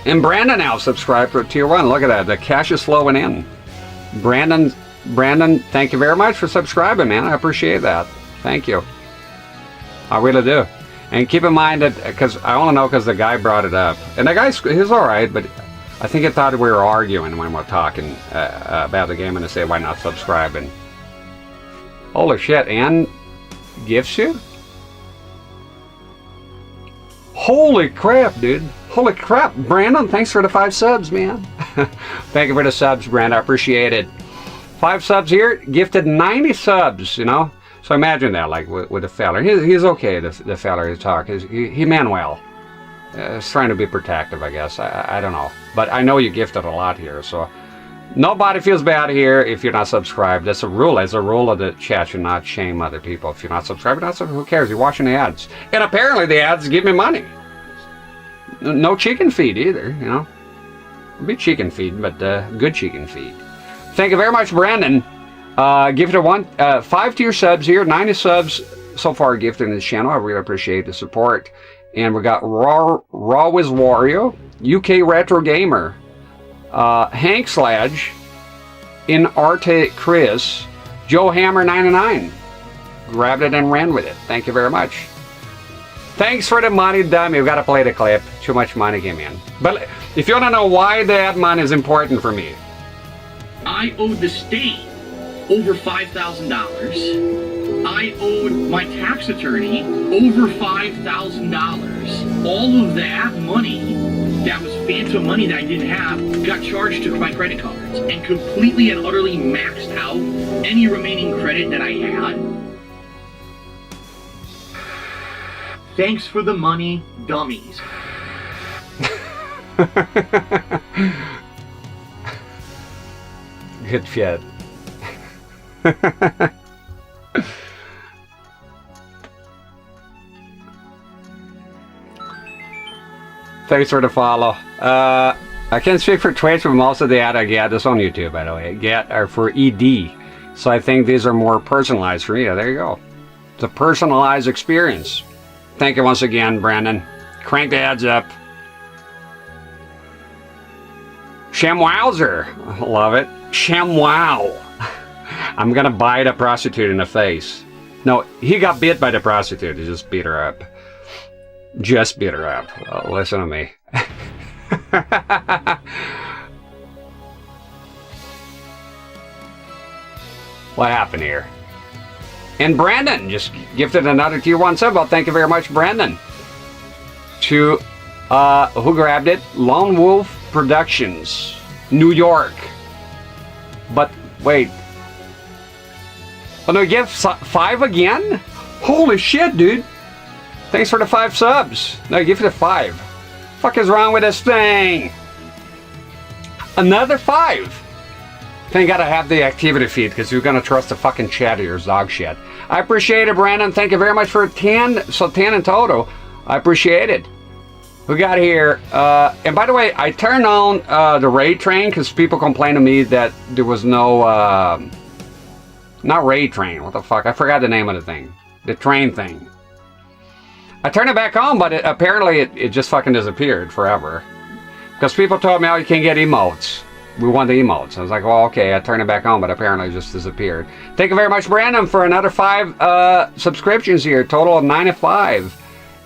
And Brandon now subscribed for Tier 1. Look at that. The cash is flowing in. Brandon, thank you very much for subscribing, man. I appreciate that. Thank you. I really do. And keep in mind that, because I only know because the guy brought it up. And the guy, he's alright, but I think he thought we were arguing when we were talking about the game, and I said, why not subscribing? Holy shit, and gifts you? Holy crap, dude. Holy crap, Brandon, thanks for the 5 subs, man. Thank you for the subs, Brandon. I appreciate it. 5 subs here, gifted 90 subs, you know? So imagine that, like with the feller. He's okay, the feller to talk. He meant well. He's trying to be protective, I guess. I don't know. But I know you gifted a lot here, so nobody feels bad here if you're not subscribed. That's a rule. It's a rule of the chat. You not shame other people. If you're not subscribed, who cares? You're watching the ads. And apparently the ads give me money. No chicken feed either, you know. It'll be chicken feed, but good chicken feed. Thank you very much, Brandon. Gifted 5 tier subs here, 90 subs so far gifted in this channel. I really appreciate the support. And we got Raw with Wario, UK Retro Gamer, Hank Sledge, In Arte Chris, Joe Hammer 99. Grabbed it and ran with it. Thank you very much. Thanks for the money, dummy. We've got to play the clip. Too much money came in. But if you want to know why that money is important for me. I owed the state over $5,000. I owed my tax attorney over $5,000. All of that money, that was phantom money that I didn't have, got charged to my credit cards and completely and utterly maxed out any remaining credit that I had. Thanks for the money, dummies. Good shit. Thanks for the follow. I can't speak for Twitch, but most of the ad I get is on YouTube, by the way. Get are for ED. So I think these are more personalized for me. Yeah, there you go. It's a personalized experience. Thank you once again, Brandon. Crank the ads up. Shamwowzer. Love it. Shamwow. I'm gonna bite a prostitute in the face. No, he got bit by the prostitute. He just beat her up. Just beat her up. Oh, listen to me. What happened here? And Brandon just gifted another tier 1 sub. Well, thank you very much, Brandon. To, who grabbed it? Lone Wolf Productions, New York. But, wait. Oh, no, give 5 again? Holy shit, dude. Thanks for the 5 subs. No, give it a 5. Fuck is wrong with this thing? Another 5. Then you gotta have the activity feed because you're gonna trust the fucking chat or your dog shit. I appreciate it, Brandon. Thank you very much for 10. So 10 in total. I appreciate it. We got here. And by the way, I turned on the raid train because people complained to me that there was no... not raid train. What the fuck? I forgot the name of the thing. The train thing. I turned it back on, but apparently it just fucking disappeared forever. Because people told me, oh, you can't get emotes. We want the emotes. I was like, well, okay, I turned it back on, but apparently it just disappeared. Thank you very much, Brandon, for another 5 subscriptions here. Total of 95.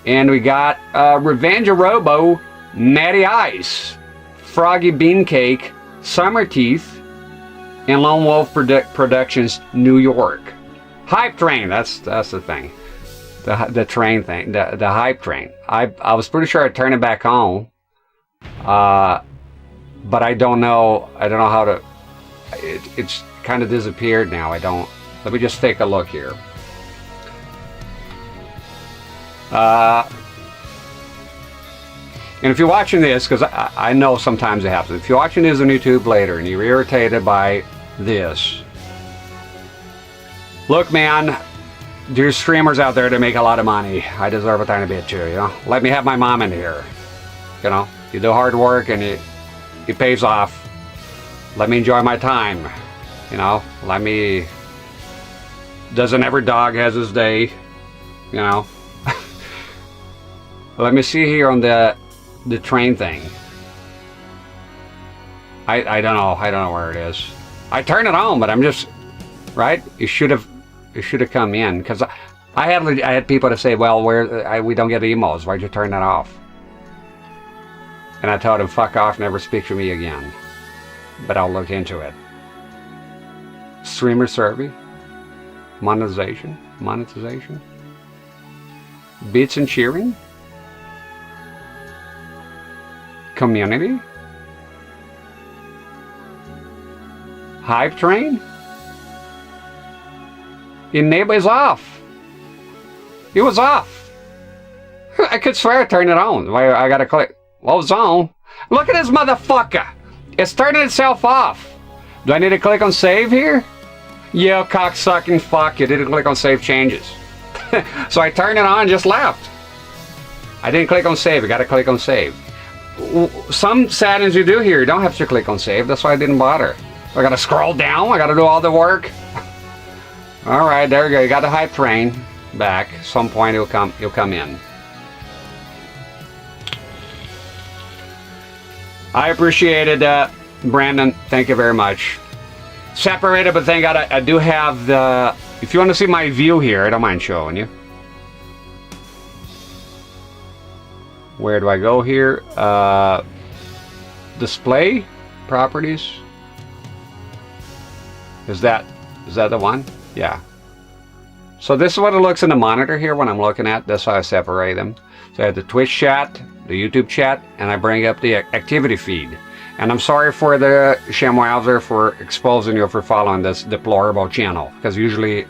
And we got Revenge of Robo, Natty Ice, Froggy Bean Cake, Summer Teeth, and Lone Wolf Productions, New York. Hype Train, that's the thing. The train thing, the hype train. I was pretty sure I turned it back on. But I don't know how to, it's kind of disappeared now. Let me just take a look here. And if you're watching this, because I know sometimes it happens, if you're watching this on YouTube later and you're irritated by this, look, man, there's streamers out there that make a lot of money. I deserve a tiny bit too, you know? Let me have my mom in here. You know, you do hard work and it pays off. Let me enjoy my time. You know, doesn't every dog has his day? You know? Let me see here on the train thing. I don't know where it is. I turned it on, but I'm just, right? It should have come in, because I had people to say, well, we don't get emotes. Why'd you turn that off? And I told him, fuck off, never speak to me again. But I'll look into it. Streamer survey. Monetization. Beats and cheering. Community. Hype train. Enable is off. It was off. I could swear I turned it on. I gotta click. Well, it's on. Look at this motherfucker. It's turning itself off. Do I need to click on save here? Yeah, cocksucking fuck. You didn't click on save changes. So I turned it on and just left. I didn't click on save. You gotta click on save. Some settings you do here, you don't have to click on save. That's why I didn't bother. I gotta scroll down. I gotta do all the work. Alright, there we go. You got the hype train back. Some point he'll come in. I appreciated Brandon, thank you very much. Separated, but thank God I do have the... If you want to see my view here, I don't mind showing you. Where do I go here? Display properties. Is that the one? Yeah. So this is what it looks in the monitor here when I'm looking at. That's how I separate them. So I have the Twitch chat, the YouTube chat, and I bring up the activity feed. And I'm sorry for the Shemwowser for exposing you for following this deplorable channel. Because usually,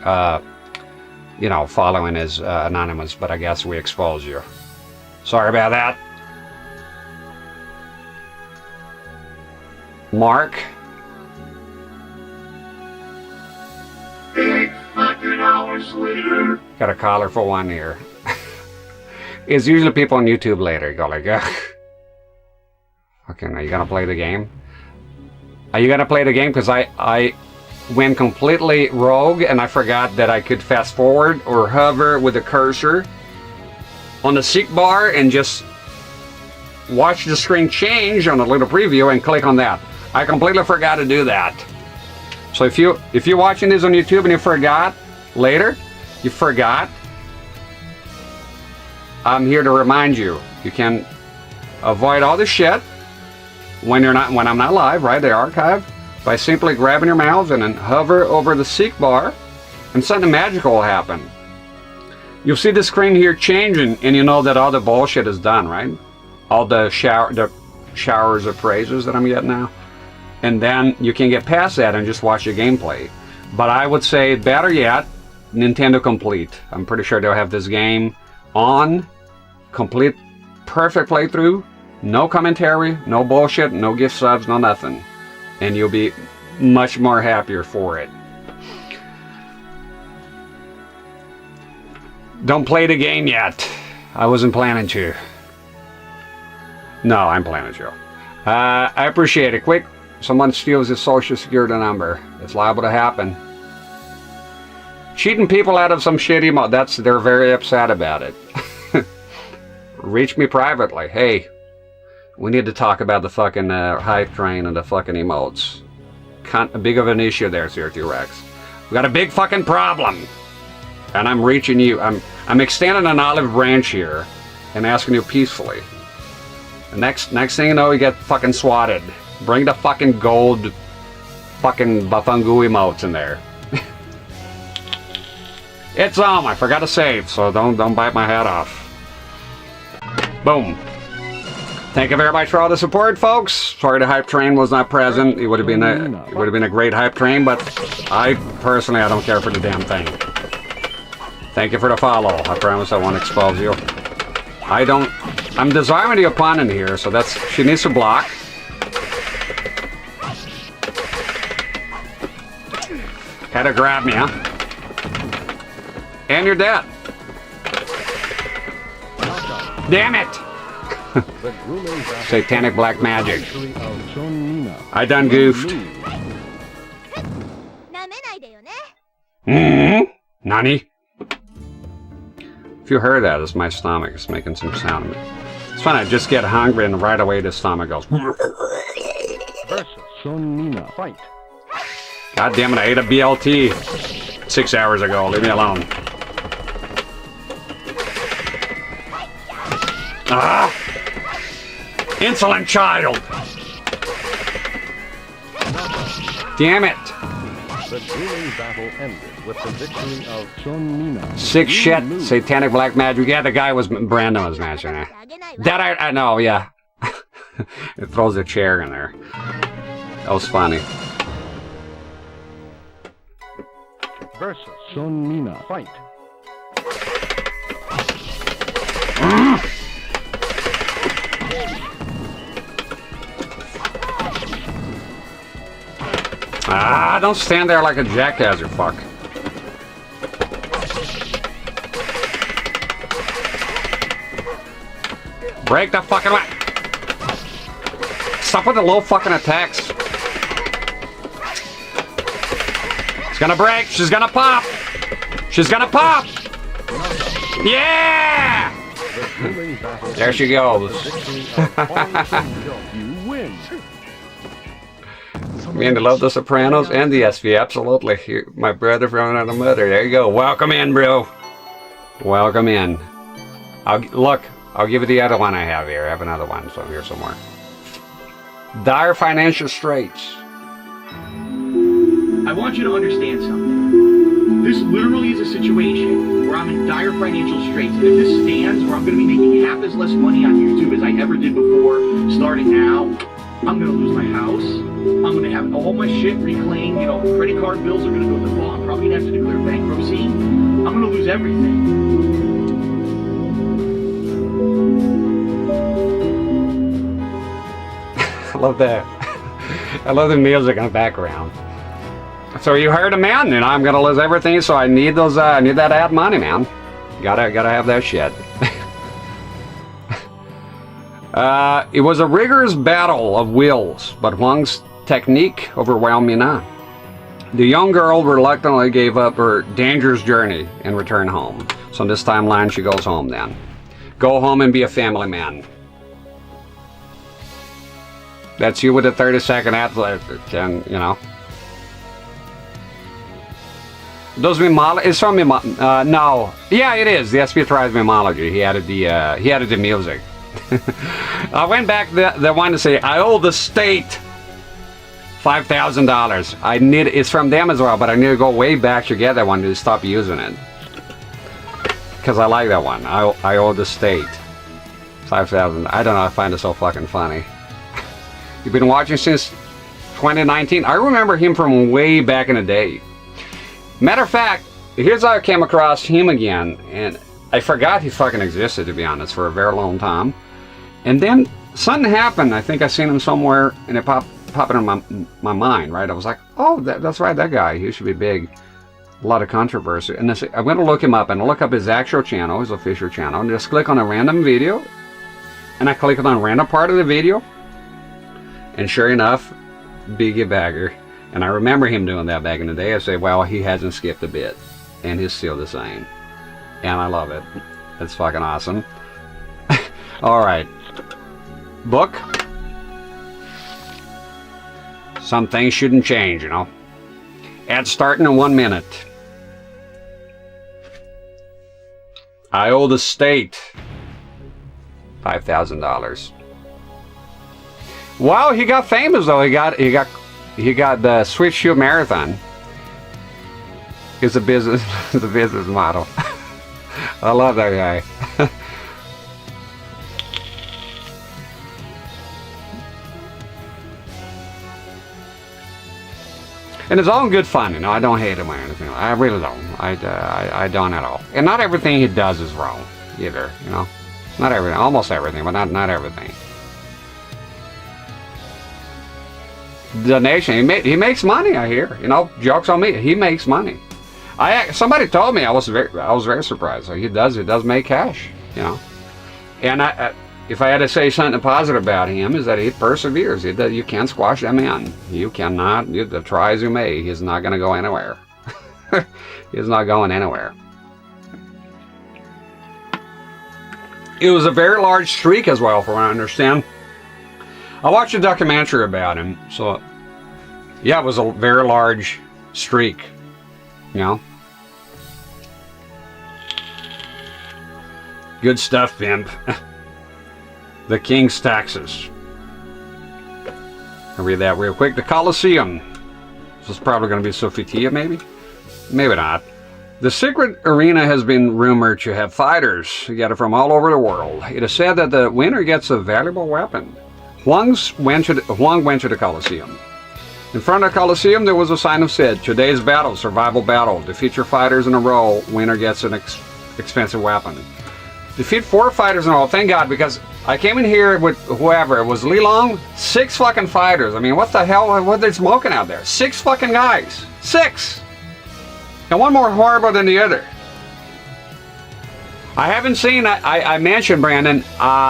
you know, following is anonymous, but I guess we expose you. Sorry about that. Mark. 800 hours later. Got a collar for one here. It's usually people on YouTube later go like, ugh. Okay, are you gonna play the game? Are you gonna play the game? Because I went completely rogue and I forgot that I could fast forward or hover with the cursor on the seek bar and just watch the screen change on a little preview and click on that. I completely forgot to do that. So if you're watching this on YouTube and you forgot later, you forgot, I'm here to remind you. You can avoid all this shit when I'm not live, right? The archive, by simply grabbing your mouse and then hover over the seek bar, and something magical will happen. You'll see the screen here changing, and you know that all the bullshit is done, right? All the showers of praises that I'm getting now. And then you can get past that and just watch the gameplay. But I would say, better yet, Nintendo Complete. I'm pretty sure they'll have this game on, complete, perfect playthrough, no commentary, no bullshit, no gift subs, no nothing. And you'll be much more happier for it. Don't play the game yet. I wasn't planning to. No, I'm planning to. I appreciate it. Quick, someone steals his social security number. It's liable to happen. Cheating people out of some shitty mode. They're very upset about it. Reach me privately. Hey, we need to talk about the fucking hype train and the fucking emotes. Big of an issue there, CRT-Rex. We got a big fucking problem. And I'm reaching you. I'm extending an olive branch here and asking you peacefully. The next thing you know, you get fucking swatted. Bring the fucking gold fucking Bafangu emotes in there. It's on. I forgot to save, so don't bite my head off. Boom. Thank you very much for all the support, folks. Sorry the hype train was not present. It would have been a great hype train, but I don't care for the damn thing. Thank you for the follow. I promise I won't expose you. I'm desiring the opponent here, so she needs to block. Had to grab me, huh? And you're dead. Damn it! Satanic black magic. I done goofed. Nani? If you heard that, it's my stomach. It's making some sound. It's fun. I just get hungry and right away the stomach goes. Versus Seung Mina. Fight. God damn it! I ate a BLT 6 hours ago. Leave me alone. Ah! Insolent child! Damn it! The grueling battle ended with the victory of Seung Mina. Sick shit, satanic black magic. Yeah, the guy was Brandon was mentioning. That I know, yeah. It throws a chair in there. That was funny. Versus Seung Mina. Fight. Ah, don't stand there like a jackass, you fuck. Break the fucking way. Stop with the low fucking attacks. It's gonna break. She's gonna pop. She's gonna pop. Yeah! There she goes. You win. Man, I love The Sopranos and the SP, absolutely. My brother from another mother. There you go. Welcome in, bro. Welcome in. I'll give you the other one I have here. I have another one, so here somewhere. Dire financial straits. I want you to understand something. This literally is a situation where I'm in dire financial straits, and if this stands where I'm going to be making half as less money on YouTube as I ever did before, starting now, I'm going to lose my house. I'm going to have all my shit reclaimed. You know, credit card bills are going to go to the wall. I'm probably going to have to declare bankruptcy. I'm going to lose everything. I love that. I love the music in the background. So you hired a man, and I'm gonna lose everything. So I need those. I need that ad money, man. Gotta have that shit. It was a rigorous battle of wills, but Hwang's technique overwhelmed Mina. The young girl reluctantly gave up her dangerous journey and returned home. So in this timeline, she goes home then. Go home and be a family man. That's you with a 30-second ad, and you know. Those it's from no, yeah, it is. The SP tries Mimology. He added the music. I went back the one to say I owe the state $5,000. I need it's from them as well, but I need to go way back to get that one to stop using it because I like that one. I owe the state $5,000. I don't know. I find it so fucking funny. You've been watching since 2019. I remember him from way back in the day. Matter of fact, here's how I came across him again, and I forgot he fucking existed, to be honest, for a very long time. And then something happened. I think I seen him somewhere, and it popped in my mind, right? I was like, oh, that's right, that guy. He should be big. A lot of controversy. And I went to look him up, and I look up his actual channel, his official channel, and just click on a random video. And I clicked on a random part of the video. And sure enough, Biggie Bagger. And I remember him doing that back in the day. I say, well, he hasn't skipped a bit. And he's still the same. And I love it. It's fucking awesome. Alright. Book. Some things shouldn't change, you know. Ad starting in 1 minute. I owe the state $5,000. Wow, he got famous though. He got the Switch Shoe Marathon. It's a business model. I love that guy. And it's all in good fun, you know. I don't hate him or anything. I really don't. I don't at all. And not everything he does is wrong either, you know. Not everything, almost everything, but not everything. Donation. He makes money. I hear. You know, jokes on me. He makes money. Somebody told me I was very surprised. So he does make cash. You know, and if I had to say something positive about him is that he perseveres. You can't squash that man. You cannot. Try as you may, he's not going to go anywhere. He's not going anywhere. It was a very large streak as well, from what I understand. I watched a documentary about him, so yeah, it was a very large streak, you know. Good stuff, Pimp. The King's Taxes. I'll read that real quick. The Colosseum. This is probably going to be Sofitia, maybe? Maybe not. The secret arena has been rumored to have fighters gathered from all over the world. It is said that the winner gets a valuable weapon. Hwang went to the Colosseum. In front of the Colosseum, there was a sign that said, "Today's battle, survival battle. Defeat your fighters in a row. Winner gets an expensive weapon." Defeat 4 fighters in a row. Thank God, because I came in here with whoever. It was Li Long. 6 fucking fighters. I mean, what the hell? What are they smoking out there? 6 fucking guys. 6! And one more horrible than the other. I haven't seen, I mentioned, Brandon,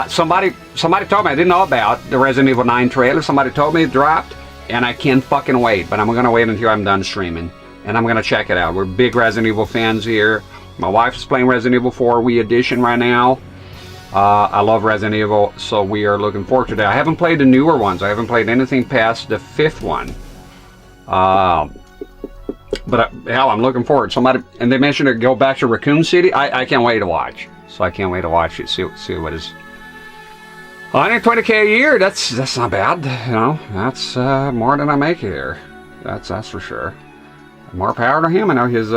somebody told me, I didn't know about the Resident Evil 9 trailer. Somebody told me it dropped, and I can't fucking wait. But I'm going to wait until I'm done streaming, and I'm going to check it out. We're big Resident Evil fans here. My wife's playing Resident Evil 4 Wii Edition right now. I love Resident Evil, so we are looking forward to that. I haven't played the newer ones. I haven't played anything past the 5th one. But hell, I'm looking forward. Somebody, and they mentioned to go back to Raccoon City. I can't wait to watch. So I can't wait to watch it. See what is. 120K a year. That's not bad. You know, that's more than I make here. That's for sure. More power to him. I know his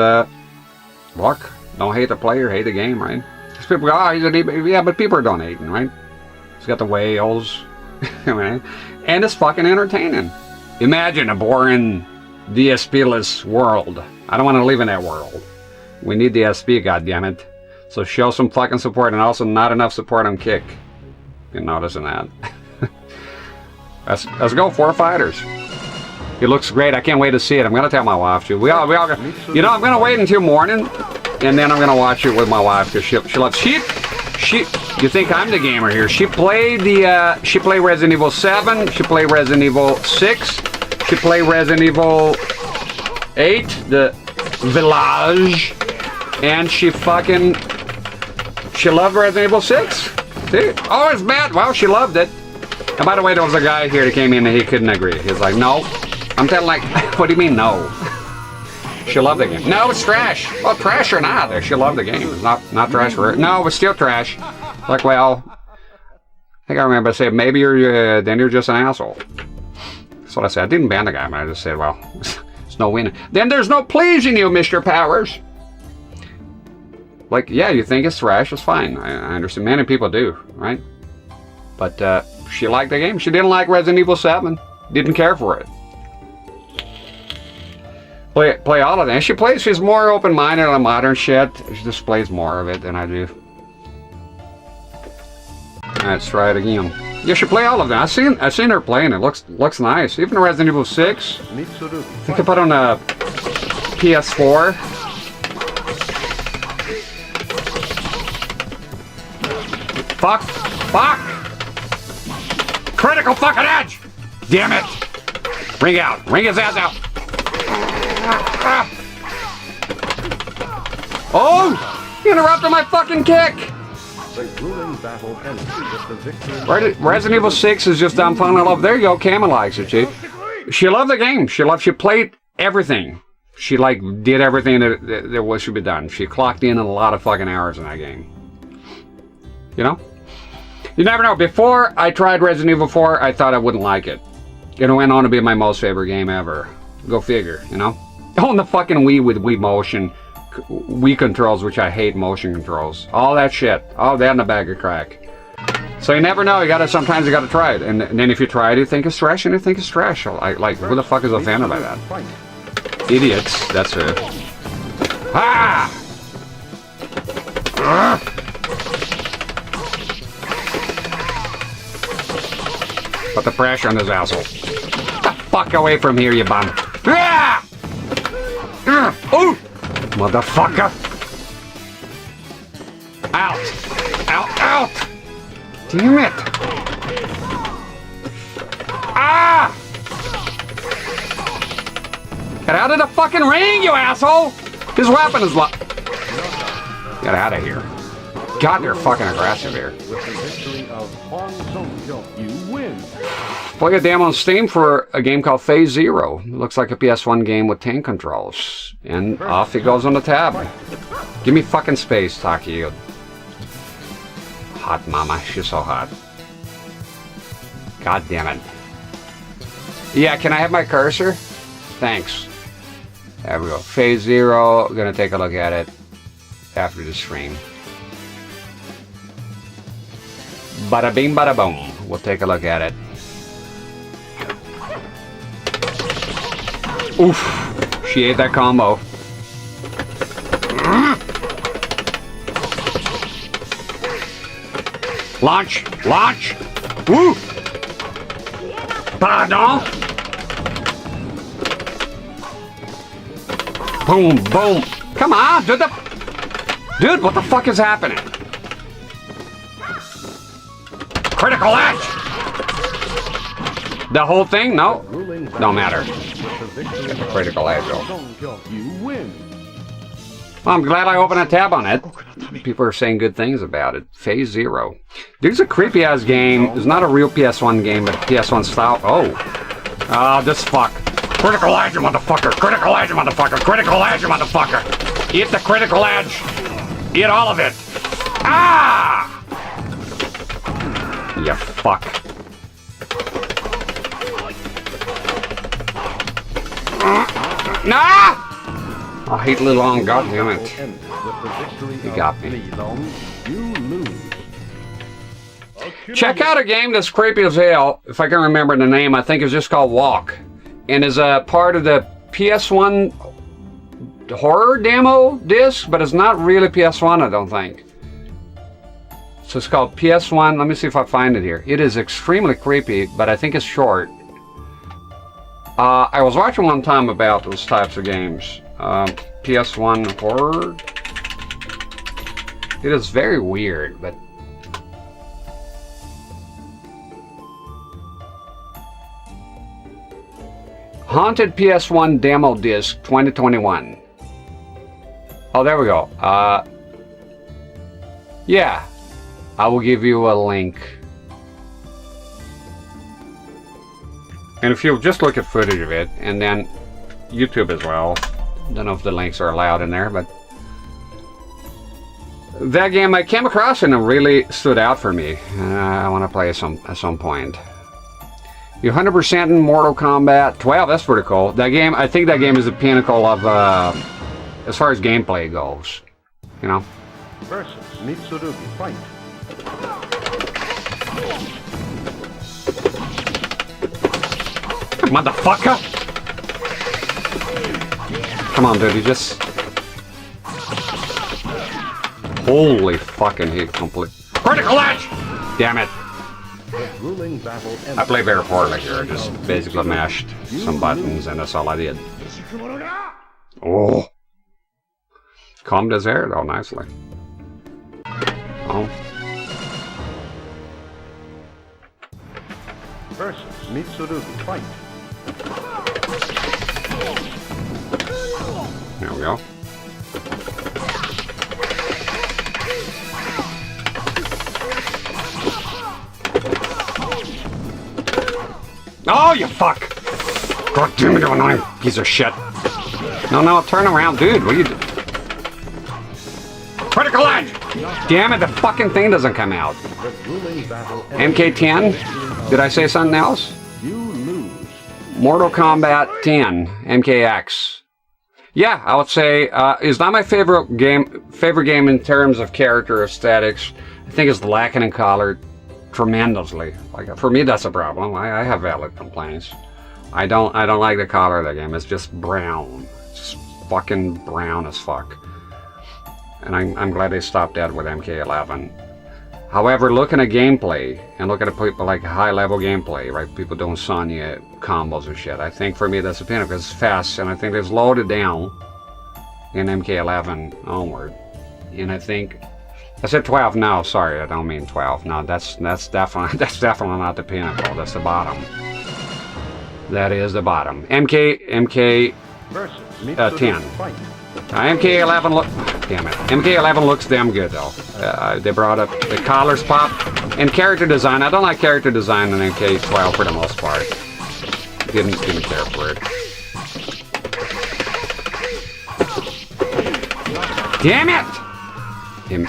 look. Don't hate the player, hate the game, right? Because people go, oh, he's yeah, but people are donating, right? He's got the whales, I mean, and it's fucking entertaining. Imagine a boring DSP-less world. I don't want to live in that world. We need DSP, goddammit. So show some fucking support, and also not enough support on Kick. You're noticing that. Let's go, 4 fighters. It looks great. I can't wait to see it. I'm gonna tell my wife too. We all, you know, I'm gonna wait until morning, and then I'm gonna watch it with my wife because she loves. She. You think I'm the gamer here? She played she played Resident Evil 7. She played Resident Evil 6. She played Resident Evil 8, the Village, and she loved Resident Evil 6. See? Oh, it's bad. Well, she loved it. And by the way, there was a guy here that came in and he couldn't agree. He was like, no. I'm telling, like, what do you mean, no? She loved the game. No, it's trash. Well, trash or not, she loved the game. It's not trash for her. No, it's still trash. Like, well, I think I remember saying, maybe then you're just an asshole. That's what I said. I didn't ban the guy, but I just said, well, there's no winning. Then there's no pleasing you, Mr. Powers. Like, yeah, you think it's trash, it's fine. I understand. Many people do, right? But she liked the game. She didn't like Resident Evil 7. Didn't care for it. Play all of them. She's more open-minded on modern shit. She just plays more of it than I do. Let's try it again. Yeah, she play all of them. I've seen her playing. It looks nice. Even Resident Evil 6. I could put on a PS4. Fuck! Critical fucking edge! Damn it! Ring out! Ring his ass out! Oh! You interrupted my fucking kick! The grueling battle ends with the victory. Resident Evil 6 is just dumb fun. I love. There you go. Kama likes it. She loved the game. She played everything. She like did everything that was should be done. She clocked in a lot of fucking hours in that game. You know? You never know. Before I tried Resident Evil 4, I thought I wouldn't like it. It went on to be my most favorite game ever. Go figure, you know? On the fucking Wii with Wii Motion, Wii controls, which I hate motion controls. All that shit. All that in a bag of crack. So you never know. Sometimes you gotta try it. And then if you try it, you think it's trash, and you think it's trash. Like, who the fuck is offended by that? Idiots. That's it. Ah! Put the pressure on this asshole. Get the fuck away from here, you bum. Ah! Ooh! Motherfucker! Out! Out! Damn it! Ah! Get out of the fucking ring, you asshole! His weapon is locked. Get out of here. God, they're fucking aggressive here. With the victory of Hwang and Seung Mina, you win. Play a demo on Steam for a game called Phase Zero. It looks like a PS1 game with tank controls. And off he goes on the tab. Give me fucking space, Taki. Hot mama, she's so hot. God damn it. Yeah, can I have my cursor? Thanks. There we go. Phase Zero. Gonna take a look at it after the stream. Bada bing, bada boom. We'll take a look at it. Oof. She ate that combo. Launch! Launch! Woo! Pardon! Boom, boom. Come on, dude. Dude, what the fuck is happening? Critical edge! The whole thing? No. Don't matter. Get the critical edge though. You win. Well, I'm glad I opened a tab on it. People are saying good things about it. Phase Zero. Dude's a creepy ass game. It's not a real PS1 game, but PS1 style. Oh. Ah, this fuck. Critical edge, motherfucker! Critical edge, motherfucker! Critical edge, motherfucker! Eat the critical edge! Eat all of it! Ah! You fuck. Nah! I hate Li Long, goddammit. You got me. Check out a game that's creepy as hell, if I can remember the name. I think it's just called Walk. And is a part of the PS1 horror demo disc, but it's not really PS1, I don't think. So it's called PS1. Let me see if I find it here. It is extremely creepy, but I think it's short. I was watching one time about those types of games. PS1 horror. It is very weird, but Haunted PS1 Demo Disc 2021. Oh, there we go. Yeah, I will give you a link. And if you just look at footage of it, and then YouTube as well. Don't know if the links are allowed in there, but that game I came across and it really stood out for me. I want to play at some point. You 100% in Mortal Kombat 12. That's pretty cool. That game, I think that game is the pinnacle of as far as gameplay goes. You know. Versus Mitsurugi, fight. Motherfucker! Come on, dude, you just... Holy fucking hit complete. Critical edge! Damn it. I play very poorly here. I just basically mashed some buttons and that's all I did. Oh. Calmed his hair though, nicely. Oh. Versus Mitsurugi, fight. There we go. Oh, you fuck! God damn it, you annoying piece of shit. No, turn around, dude. What are you doing? Critical edge! Damn it, the fucking thing doesn't come out. MK10? Did I say something else? Mortal Kombat 10, MKX. Yeah, I would say it's not my favorite game in terms of character aesthetics. I think it's lacking in color tremendously. Like for me, that's a problem. I have valid complaints. I don't like the color of the game. It's just brown. It's just fucking brown as fuck. And I'm glad they stopped that with MK11. However, looking at gameplay and looking at people like high-level gameplay, right? People doing Sonya combos and shit. I think for me that's a pinnacle because it's fast, and I think they've slowed it down in MK11 onward. And I think I said 12. No, sorry, I don't mean 12. No, that's definitely not the pinnacle. That's the bottom. That is the bottom. MK 10. MK11 look. Damn it. MK11 looks damn good though. They brought up the collars pop and character design. I don't like character design in MK12 for the most part. Didn't care for it. Damn it! Him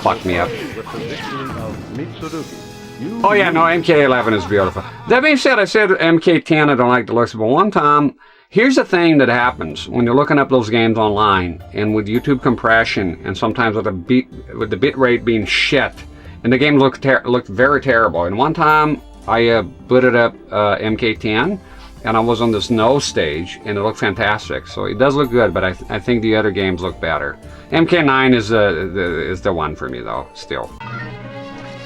fucked me up. Oh yeah, no, MK11 is beautiful. That being said, I said MK10 I don't like the looks, but one time, here's the thing that happens when you're looking up those games online, and with YouTube compression, and sometimes with the bit rate being shit, and the game looked very terrible. And one time, I booted up MK10, and I was on this no stage, and it looked fantastic. So it does look good, but I think the other games look better. MK9 is the one for me though, still,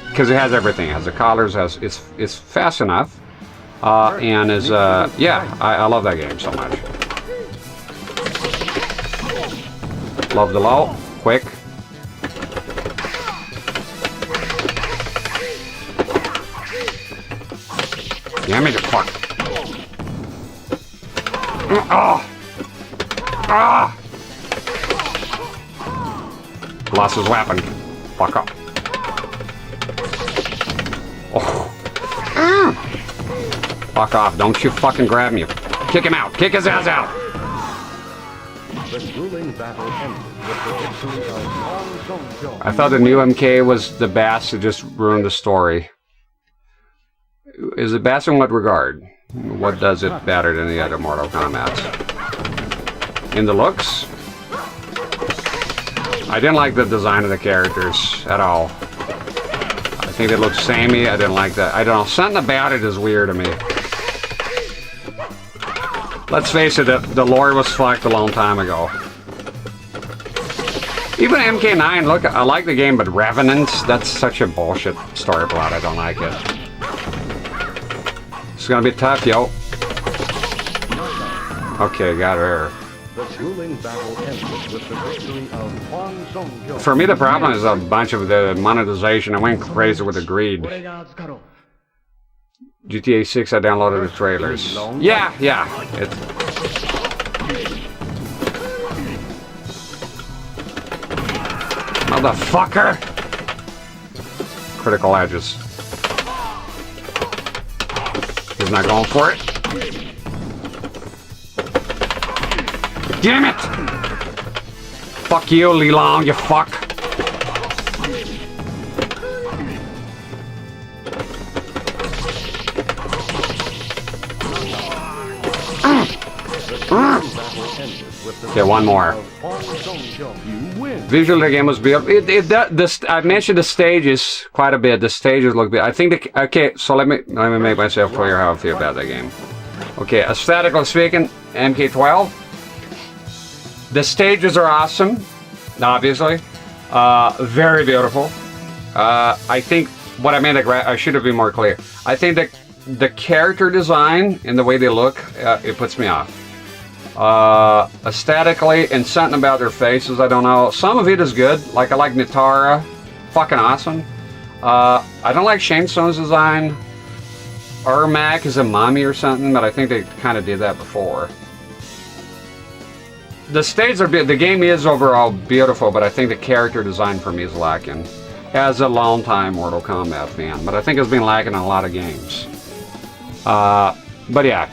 because it has everything. It has the colors, it's fast enough. And is yeah, I love that game so much. Love the low, quick. Damn it, fuck. Oh! Ah! Lost his weapon. Fuck up. Oh. Fuck off, don't you fucking grab me, you Kick him out. Kick his ass out. The grueling battle ended with the victory of Hwang and Seung Mina. I thought the new MK was the best. It just ruined the story. Is it best in what regard? What does it better than the other Mortal Kombat? In the looks? I didn't like the design of the characters at all. I think they look samey. I didn't like that. I don't know. Something about it is weird to me. Let's face it, the lore was fucked a long time ago. Even MK9, look, I like the game, but Revenants, that's such a bullshit story plot. I don't like it. It's gonna be tough, yo. Okay, got her. The grueling battle ended with the victory of Hwang and Seung Mina. For me, the problem is a bunch of the monetization. I went crazy with the greed. GTA 6, I downloaded the trailers. Yeah. Motherfucker! Critical edges. He's not going for it. Damn it! Fuck you, Li Long, you fuck! Okay, one more. Visually, the game was beautiful. I mentioned the stages quite a bit. The stages look good. I think okay, so let me make myself clear how I feel about that game. Okay, aesthetically speaking, MK12. The stages are awesome, obviously. Very beautiful. I think what I meant, I should have been more clear. I think that the character design and the way they look, it puts me off. Aesthetically and something about their faces, I don't know. Some of it is good. Like I like Nitara, fucking awesome. I don't like Shang Tsung's design. Ermac is a mummy or something, but I think they kind of did that before. The stages are the game is overall beautiful, but I think the character design for me is lacking. As a long-time Mortal Kombat fan, but I think it's been lacking in a lot of games. But yeah,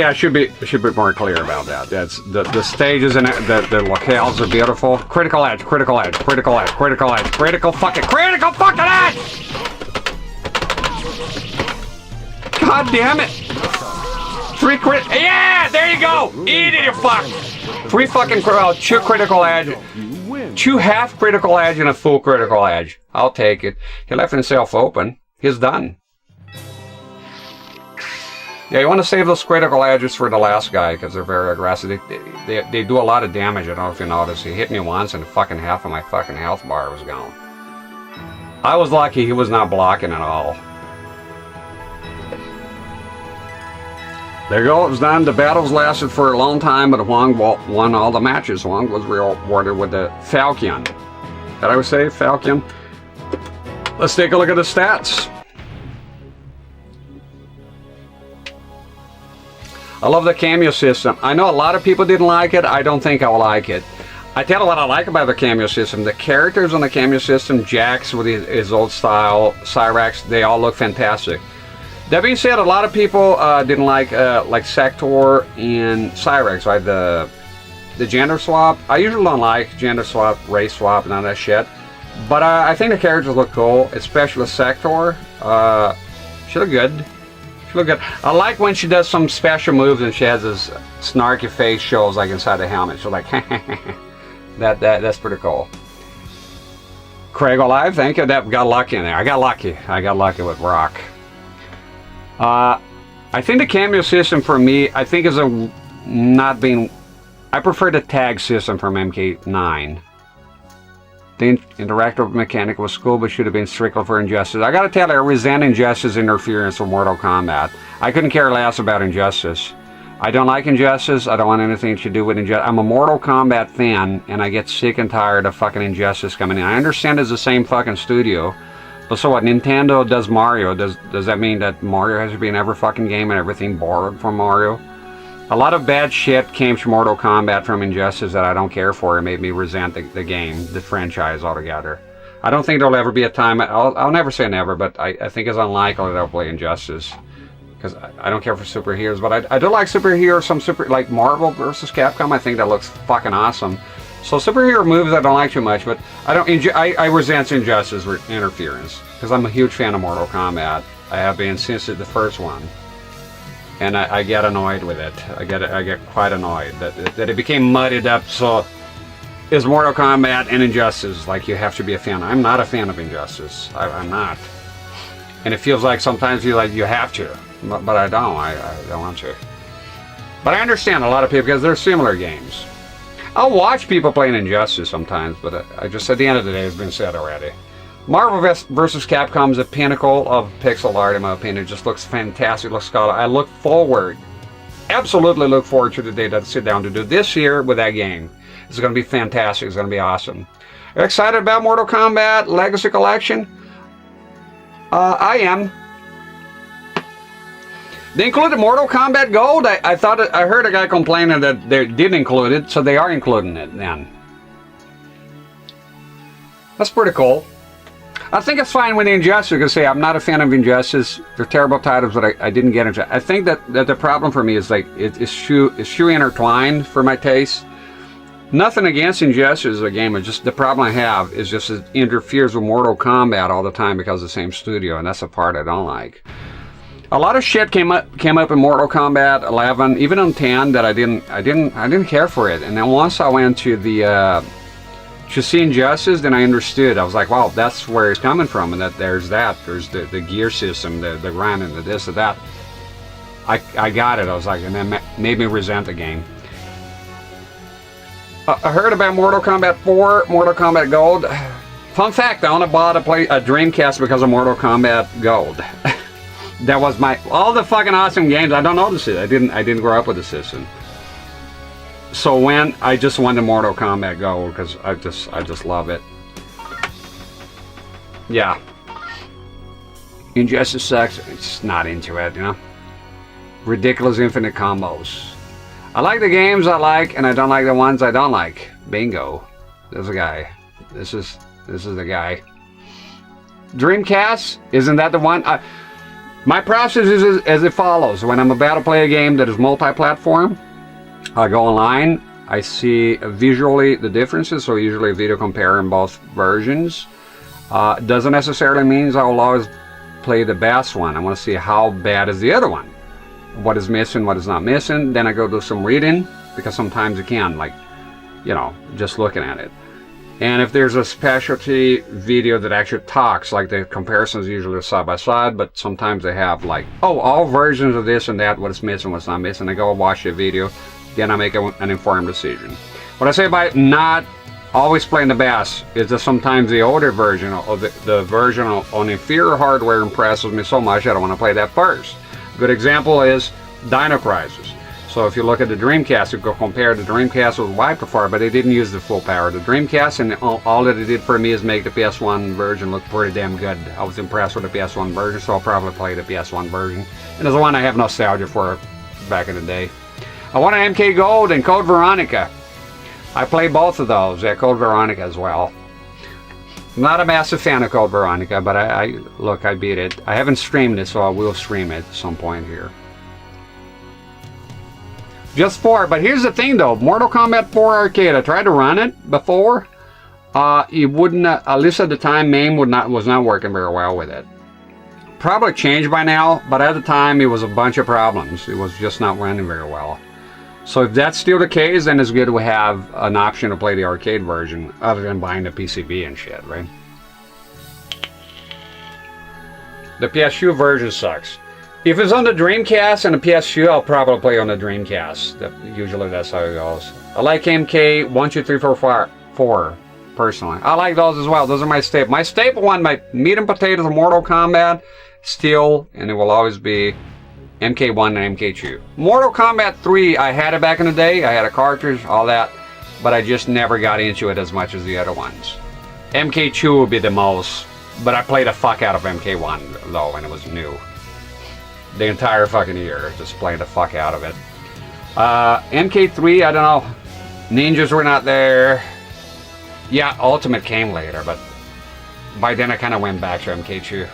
I should be more clear about that. That's the stages and the locales are beautiful. Critical edge, critical edge, critical edge, critical edge, critical fucking edge! God damn it! 3 crit. Yeah, there you go. Eat it, you fuck. 3 fucking 2 critical edge, 2 half critical edge, and a full critical edge. I'll take it. He left himself open. He's done. Yeah, you want to save those critical edges for the last guy because they're very aggressive. They do a lot of damage. I don't know if you noticed. He hit me once and fucking half of my fucking health bar was gone. I was lucky he was not blocking at all. There you go, it was done. The battles lasted for a long time, but Hwang won all the matches. Hwang was rewarded with the Falcon. Did I say Falcon? Let's take a look at the stats. I love the cameo system. I know a lot of people didn't like it. I don't think I'll like it. I tell you what I like about the cameo system. The characters on the cameo system, Jax with his old style, Cyrax, they all look fantastic. That being said, a lot of people didn't like Sector and Cyrax, right? The gender swap. I usually don't like gender swap, race swap, and all that shit. But I think the characters look cool, especially Sector. She look good. She look good. I like when she does some special moves and she has this snarky face shows like inside the helmet. She's like, that's pretty cool. Craig Alive, thank you. That got lucky in there. I got lucky with Rock. I think the cameo system for me, I think is I prefer the tag system from MK9. The interactive mechanic was cool, but should have been strictly for Injustice. I gotta tell you, I resent Injustice interference with Mortal Kombat. I couldn't care less about Injustice. I don't like Injustice. I don't want anything to do with Injustice. I'm a Mortal Kombat fan, and I get sick and tired of fucking Injustice coming in. I understand it's the same fucking studio. But so what, Nintendo does Mario, does that mean that Mario has to be in every fucking game and everything borrowed from Mario? A lot of bad shit came from Mortal Kombat from Injustice that I don't care for. It made me resent the game, the franchise altogether. I don't think there'll ever be a time, I'll never say never, but I think it's unlikely that I'll play Injustice. because I don't care for superheroes, but I do like superheroes. Some like Marvel versus Capcom. I think that looks fucking awesome. So superhero movies I don't like too much, but I resent Injustice interference because I'm a huge fan of Mortal Kombat. I have been since the first one, and I get annoyed with it. I get quite annoyed that it became muddied up. So is Mortal Kombat and Injustice like you have to be a fan? I'm not a fan of Injustice. I'm not, and it feels like sometimes you have to, but I don't. I don't want to. But I understand a lot of people because they're similar games. I'll watch people playing Injustice sometimes, but I just, at the end of the day, it's been said already. Marvel vs. Capcom is a pinnacle of pixel art, in my opinion. It just looks fantastic, looks scholar. I look forward, absolutely look forward to the day that I sit down to do this year with that game. It's going to be fantastic. It's going to be awesome. Are you excited about Mortal Kombat Legacy Collection? I am. They included Mortal Kombat Gold. I heard a guy complaining that they didn't include it, so they are including it then. That's pretty cool. I think it's fine with Injustice. You can say I'm not a fan of Injustice. They're terrible titles, but I didn't get into it. I think that the problem for me is like it's too intertwined for my taste. Nothing against Injustice as a game. It's just the problem I have is just it interferes with Mortal Kombat all the time because of the same studio, and that's the part I don't like. A lot of shit came up in Mortal Kombat 11, even on 10, that I didn't care for it. And then once I went to the to see Injustice, then I understood. I was like, wow, that's where it's coming from, and that there's the gear system, the grind, and the this and that. I got it. I was like, and then made me resent the game. I heard about Mortal Kombat 4, Mortal Kombat Gold. Fun fact: I only bought a Dreamcast because of Mortal Kombat Gold. That was all the fucking awesome games. I don't notice it. I didn't grow up with the system. So when I just wanted Mortal Kombat Gold because I just love it. Yeah. Injustice sucks. It's just not into it, you know. Ridiculous infinite combos. I like the games I like, and I don't like the ones I don't like. Bingo. There's a guy. This is the guy. Dreamcast? Isn't that the one? My process is as it follows. When I'm about to play a game that is multi-platform, I go online, I see visually the differences, so usually a video comparing both versions. Doesn't necessarily mean I will always play the best one. I want to see how bad is the other one. What is missing, what is not missing. Then I go do some reading, because sometimes you can, like, you know, just looking at it. And if there's a specialty video that actually talks, like the comparisons usually are side by side, but sometimes they have like, oh, all versions of this and that, what's missing, what's not missing. I go watch the video, then I make an informed decision. What I say by not always playing the best is that sometimes the older version or the version on inferior hardware impresses me so much that I want to play that first. A good example is Dino Crisis. So if you look at the Dreamcast, you go compare the Dreamcast with wide before, but they didn't use the full power of the Dreamcast, and all that it did for me is make the PS1 version look pretty damn good. I was impressed with the PS1 version, so I'll probably play the PS1 version. And it's the one I have nostalgia for back in the day. I want an MK Gold and Code Veronica. I play both of those, Code Veronica as well. Not a massive fan of Code Veronica, but I beat it. I haven't streamed it, so I will stream it at some point here. Just 4, but here's the thing though, Mortal Kombat 4 Arcade, I tried to run it before. It wouldn't, at least at the time, MAME was not working very well with it. Probably changed by now, but at the time it was a bunch of problems. It was just not running very well. So if that's still the case, then it's good to have an option to play the arcade version, other than buying the PCB and shit, right? The PS2 version sucks. If it's on the Dreamcast and the PS2, I'll probably play on the Dreamcast. Usually that's how it goes. I like MK 1, 2, 3, 4, personally. I like those as well. Those are my staple. My staple one, my meat and potatoes of Mortal Kombat, still, and it will always be MK1 and MK2. Mortal Kombat 3, I had it back in the day. I had a cartridge, all that, but I just never got into it as much as the other ones. MK2 would be the most, but I played the fuck out of MK1 though when it was new. The entire fucking year, just playing the fuck out of it. MK3, I don't know. Ninjas were not there. Yeah, Ultimate came later, but by then I kind of went back to MK2.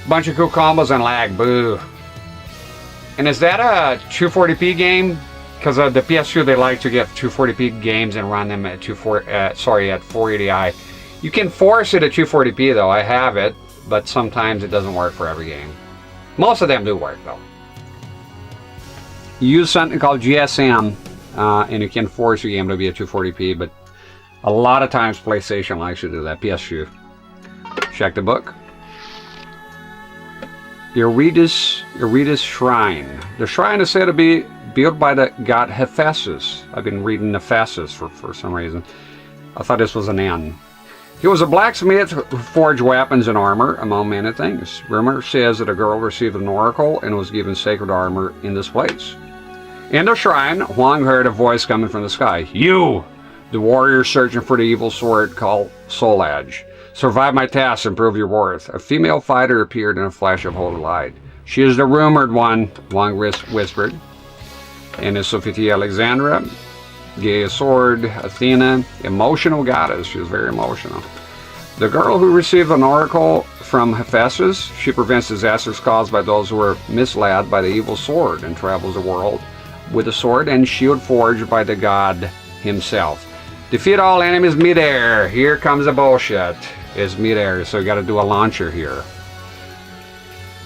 Bunch of cool combos and lag. Boo. And is that a 240p game? Because the PS2, they like to get 240p games and run them at 480i. You can force it at 240p though. I have it, but sometimes it doesn't work for every game. Most of them do work though. You use something called GSM, and you can force your game to be at 240p, but a lot of times PlayStation likes to do that. PS2. Check the book. Eurydice Shrine. The shrine is said to be built by the god Hephaestus. I've been reading Hephaestus for some reason. I thought this was an N. He was a blacksmith who forged weapons and armor, among many things. Rumor says that a girl received an oracle and was given sacred armor in this place. In the shrine, Hwang heard a voice coming from the sky. You, the warrior searching for the evil sword called Soul Edge. Survive my task and prove your worth. A female fighter appeared in a flash of holy light. She is the rumored one, Hwang whispered. And is Sophia Alexandra, Gaia Sword, Athena, emotional goddess. She was very emotional. The girl who received an oracle from Hephaestus, she prevents disasters caused by those who are misled by the evil sword and travels the world with a sword and shield forged by the god himself. Defeat all enemies midair. Here comes the bullshit. Is midair, so you got to do a launcher here.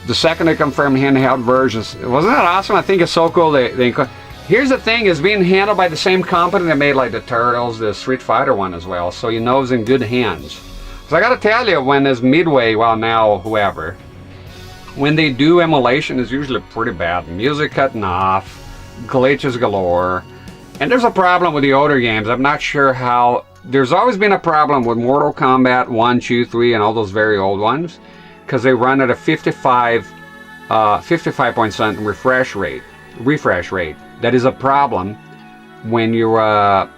The second they confirmed handheld versions. Wasn't that awesome? I think it's so cool. Here's the thing, it's being handled by the same company that made like the Turtles, the Street Fighter one as well, so you know it's in good hands. So I gotta tell you, when there's Midway, well now whoever, when they do emulation, it's usually pretty bad. Music cutting off, glitches galore, and there's a problem with the older games. I'm not sure how. There's always been a problem with Mortal Kombat 1, 2, 3, and all those very old ones, because they run at a 55 point something refresh rate. That is a problem when you run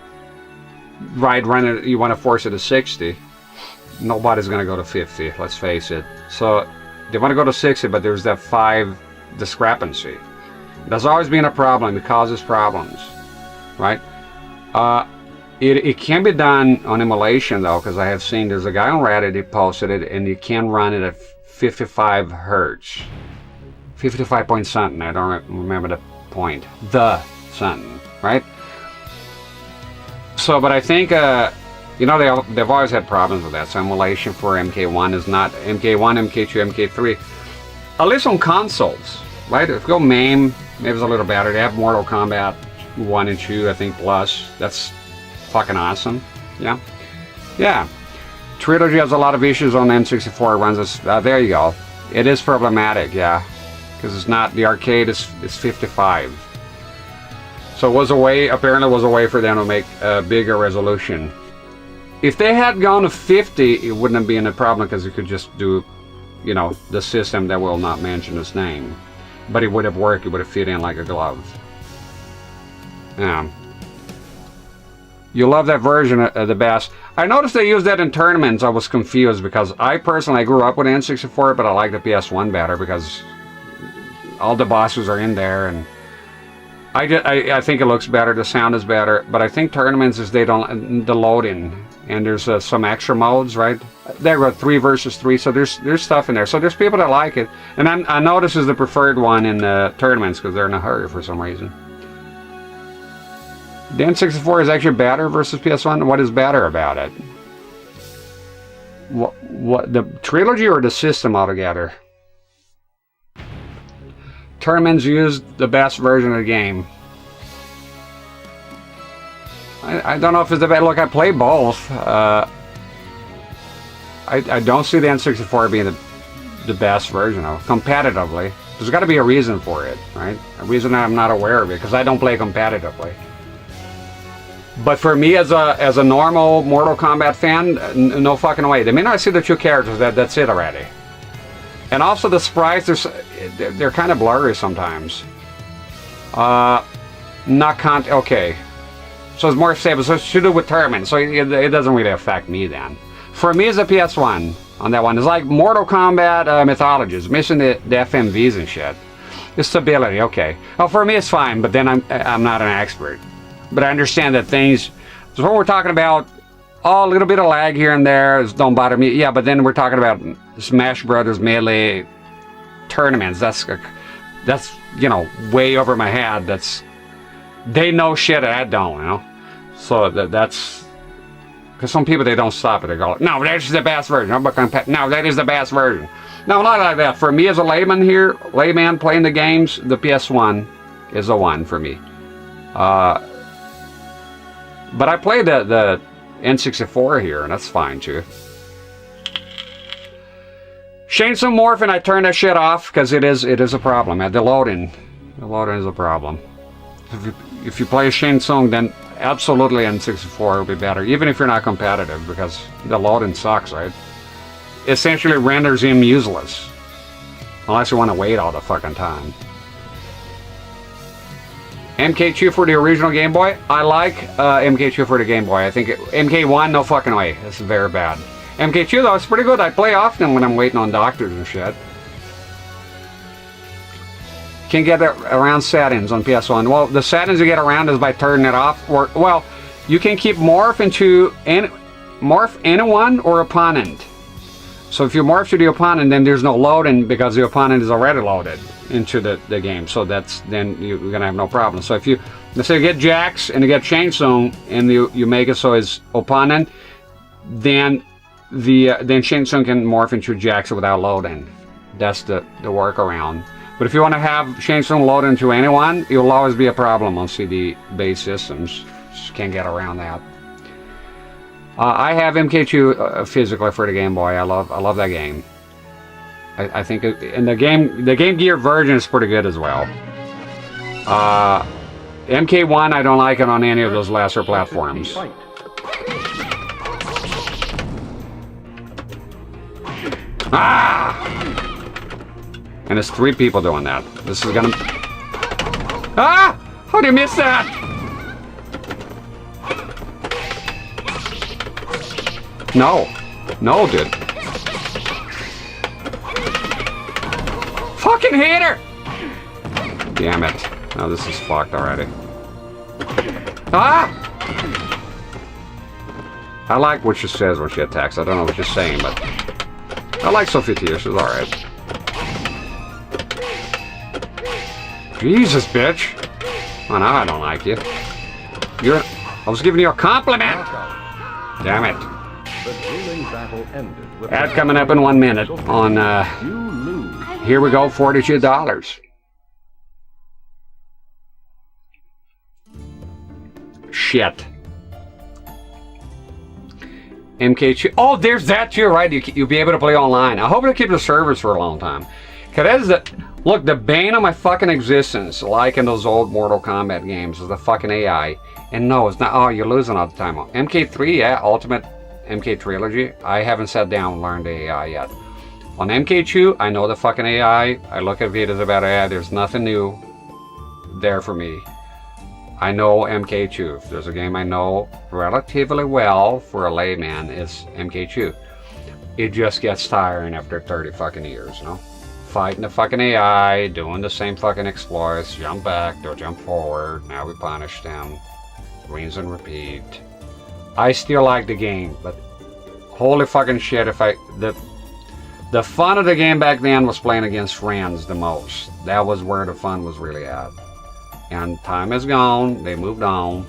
it. You want to force it to 60. Nobody's going to go to 50. Let's face it. So they want to go to 60, but there's that 5 discrepancy. There's always been a problem. It causes problems, right? It can be done on emulation though, because I have seen there's a guy on Reddit, he posted it, and you can run it at 55 hertz, 55 point something. I don't remember the point. The something, right? So, but I think you know they've always had problems with that. So emulation for MK1 is not MK1, MK2, MK3. At least on consoles, right? If you go MAME, maybe it's a little better. They have Mortal Kombat 1 and 2, I think, plus. That's fucking awesome. Yeah. Trilogy has a lot of issues on N64. It runs this. There you go. It is problematic, yeah, because it's not, the arcade is 55. So it was a way, apparently was a way for them to make a bigger resolution. If they had gone to 50, it wouldn't have been a problem, because you could just do, you know, the system that will not mention its name. But it would have worked. It would have fit in like a glove. Yeah. You love that version the best. I noticed they used that in tournaments. I was confused because I personally grew up with N64, but I like the PS1 better because all the bosses are in there, and I think it looks better. The sound is better, but I think tournaments is they don't the loading, and there's some extra modes, right? There are 3 versus 3, so there's stuff in there. So there's people that like it, and I know this is the preferred one in the tournaments because they're in a hurry for some reason. The N64 is actually better versus PS1. What is better about it? What the trilogy or the system altogether? Tournaments used the best version of the game. I don't know if it's the best. Look, I play both. I don't see the N64 being the best version of competitively. There's got to be a reason for it, right? A reason I'm not aware of it, because I don't play competitively. But for me, as a normal Mortal Kombat fan, no fucking way. The minute I see the 2 characters, that's it already. And also the sprites, they're kind of blurry sometimes. Okay. So it's more stable. So it's to do with tournaments. So it doesn't really affect me then. For me, as a PS1 on that one, it's like Mortal Kombat Mythology. It's missing the FMVs and shit. The stability, okay. Well, for me, it's fine, but then I'm not an expert. But I understand that things, so when we're talking about, a little bit of lag here and there, don't bother me. Yeah, but then we're talking about Smash Brothers Melee, tournaments. That's you know, way over my head. They know shit that I don't, you know. So that's because some people, they don't stop it. They go, no, that's the best version. No, that is the best version. No, not like that. For me as a layman playing the games, the PS1 is the one for me. But I play the N64 here, and that's fine too. Chainsaw Morphin, I turn that shit off because it is a problem. The loading is a problem. If you play a Chainsaw, then absolutely N64 will be better, even if you're not competitive, because the loading sucks, right? Essentially renders him useless, unless you want to wait all the fucking time. MK2 for the original Game Boy. I like MK2 for the Game Boy. I think MK1, no fucking way. This is very bad. MK2 though, it's pretty good. I play often when I'm waiting on doctors and shit. Can get around settings on PS1. Well, the settings you get around is by turning it off. Or, well, you can keep morph anyone or opponent. So if you morph to the opponent, then there's no loading because the opponent is already loaded into the game. So then you're gonna have no problem. So if let's say you get Jax and you get Chainsaw and you make it so it's opponent, then Chainsaw can morph into Jax without loading. That's the workaround. But if you want to have Chainsaw load into anyone, it'll always be a problem on CD-based systems. Just can't get around that. I have MK2 physically for the Game Boy. I love that game. I think and the Game Gear version is pretty good as well. MK1, I don't like it on any of those lesser platforms. Ah! And there's 3 people doing that. This is gonna... Ah! How did you miss that? No. No, dude. Fucking hit her! Damn it. Oh, this is fucked already. Ah! I like what she says when she attacks. I don't know what she's saying, but... I like Sophie Tier. She's alright. Jesus, bitch. Oh, now I don't like you. I was giving you a compliment. Damn it. Ad coming up in 1 minute on, here we go, $42. Shit. MK2. Oh, there's that too, right? You'll be able to play online. I hope it'll keep the servers for a long time. Cause that is look, the bane of my fucking existence, like in those old Mortal Kombat games, is the fucking AI. And no, it's not. Oh, you're losing all the time. MK3, yeah, Ultimate MK Trilogy. I haven't sat down and learned the AI yet. On MK2, I know the fucking AI. I look at videos about AI. There's nothing new there for me. I know MK2. If there's a game I know relatively well for a layman, it's MK2. It just gets tiring after 30 fucking years, you know? Fighting the fucking AI, doing the same fucking exploits, jump back, they'll jump forward, now we punish them, rinse and repeat. I still like the game, but holy fucking shit, the fun of the game back then was playing against friends the most. That was where the fun was really at. And time is gone, they moved on.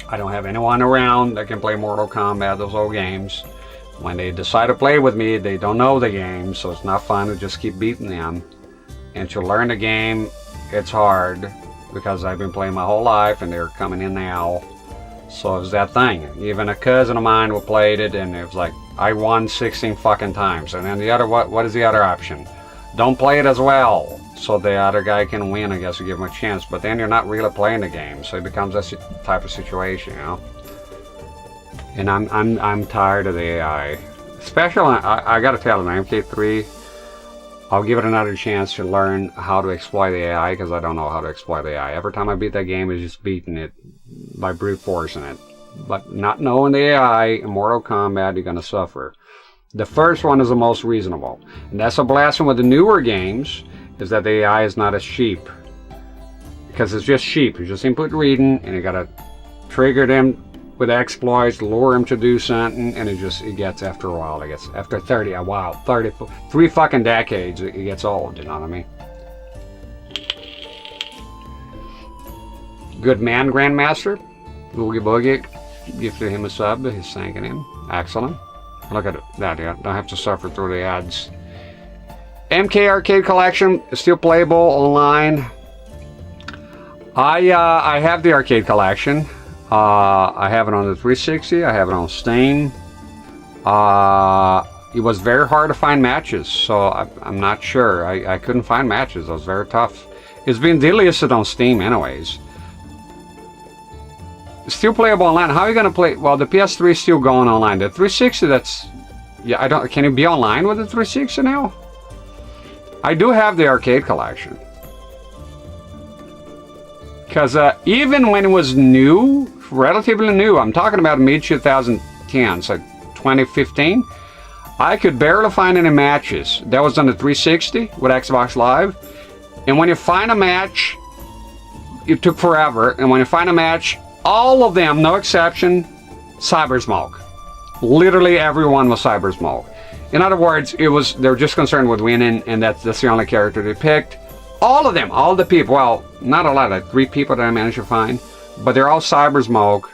I don't have anyone around that can play Mortal Kombat, those old games. When they decide to play with me, they don't know the game, so it's not fun to just keep beating them. And to learn the game, it's hard, because I've been playing my whole life and they're coming in now. So it's that thing. Even a cousin of mine who played it, and it was like, I won 16 fucking times. And then the other, what is the other option? Don't play it as well, so the other guy can win, I guess, you give him a chance. But then you're not really playing the game, so it becomes a type of situation, you know? And I'm tired of the AI. Especially, I gotta tell you, MK3, I'll give it another chance to learn how to exploit the AI, because I don't know how to exploit the AI. Every time I beat that game, it's just beating it by brute forcing it. But not knowing the AI in Mortal Kombat, you're gonna suffer. The first one is the most reasonable. And that's a blessing with the newer games, is that the AI is not as cheap. Because it's just sheep. You just input reading, and you gotta trigger them with exploits, lure him to do something, and it gets after a while. It gets after 30, wow, 3 fucking decades, it gets old. You know what I mean? Good man, Grandmaster. Boogie Boogie, gifted him a sub. He's thanking him. Excellent. Look at that. Yeah, don't have to suffer through the ads. MK Arcade Collection is still playable online. I have the arcade collection. I have it on the 360. I have it on Steam. It was very hard to find matches, so I'm not sure. I couldn't find matches. It was very tough. It's been delisted on Steam anyways. Still playable online. How are you gonna play? Well, the PS3 is still going online. The 360, that's, yeah, I don't. Can you be online with the 360 now? I do have the arcade collection. Because even when it was new, relatively new, I'm talking about mid-2010s, like 2015, I could barely find any matches. That was on the 360 with Xbox Live. And when you find a match, it took forever. And when you find a match, all of them, no exception, Cybersmoke. Literally everyone was Cybersmoke. In other words, they're just concerned with winning, and that's the only character they picked. All of them, all the people, well, not a lot, like 3 people that I managed to find, but they're all Cybersmoke,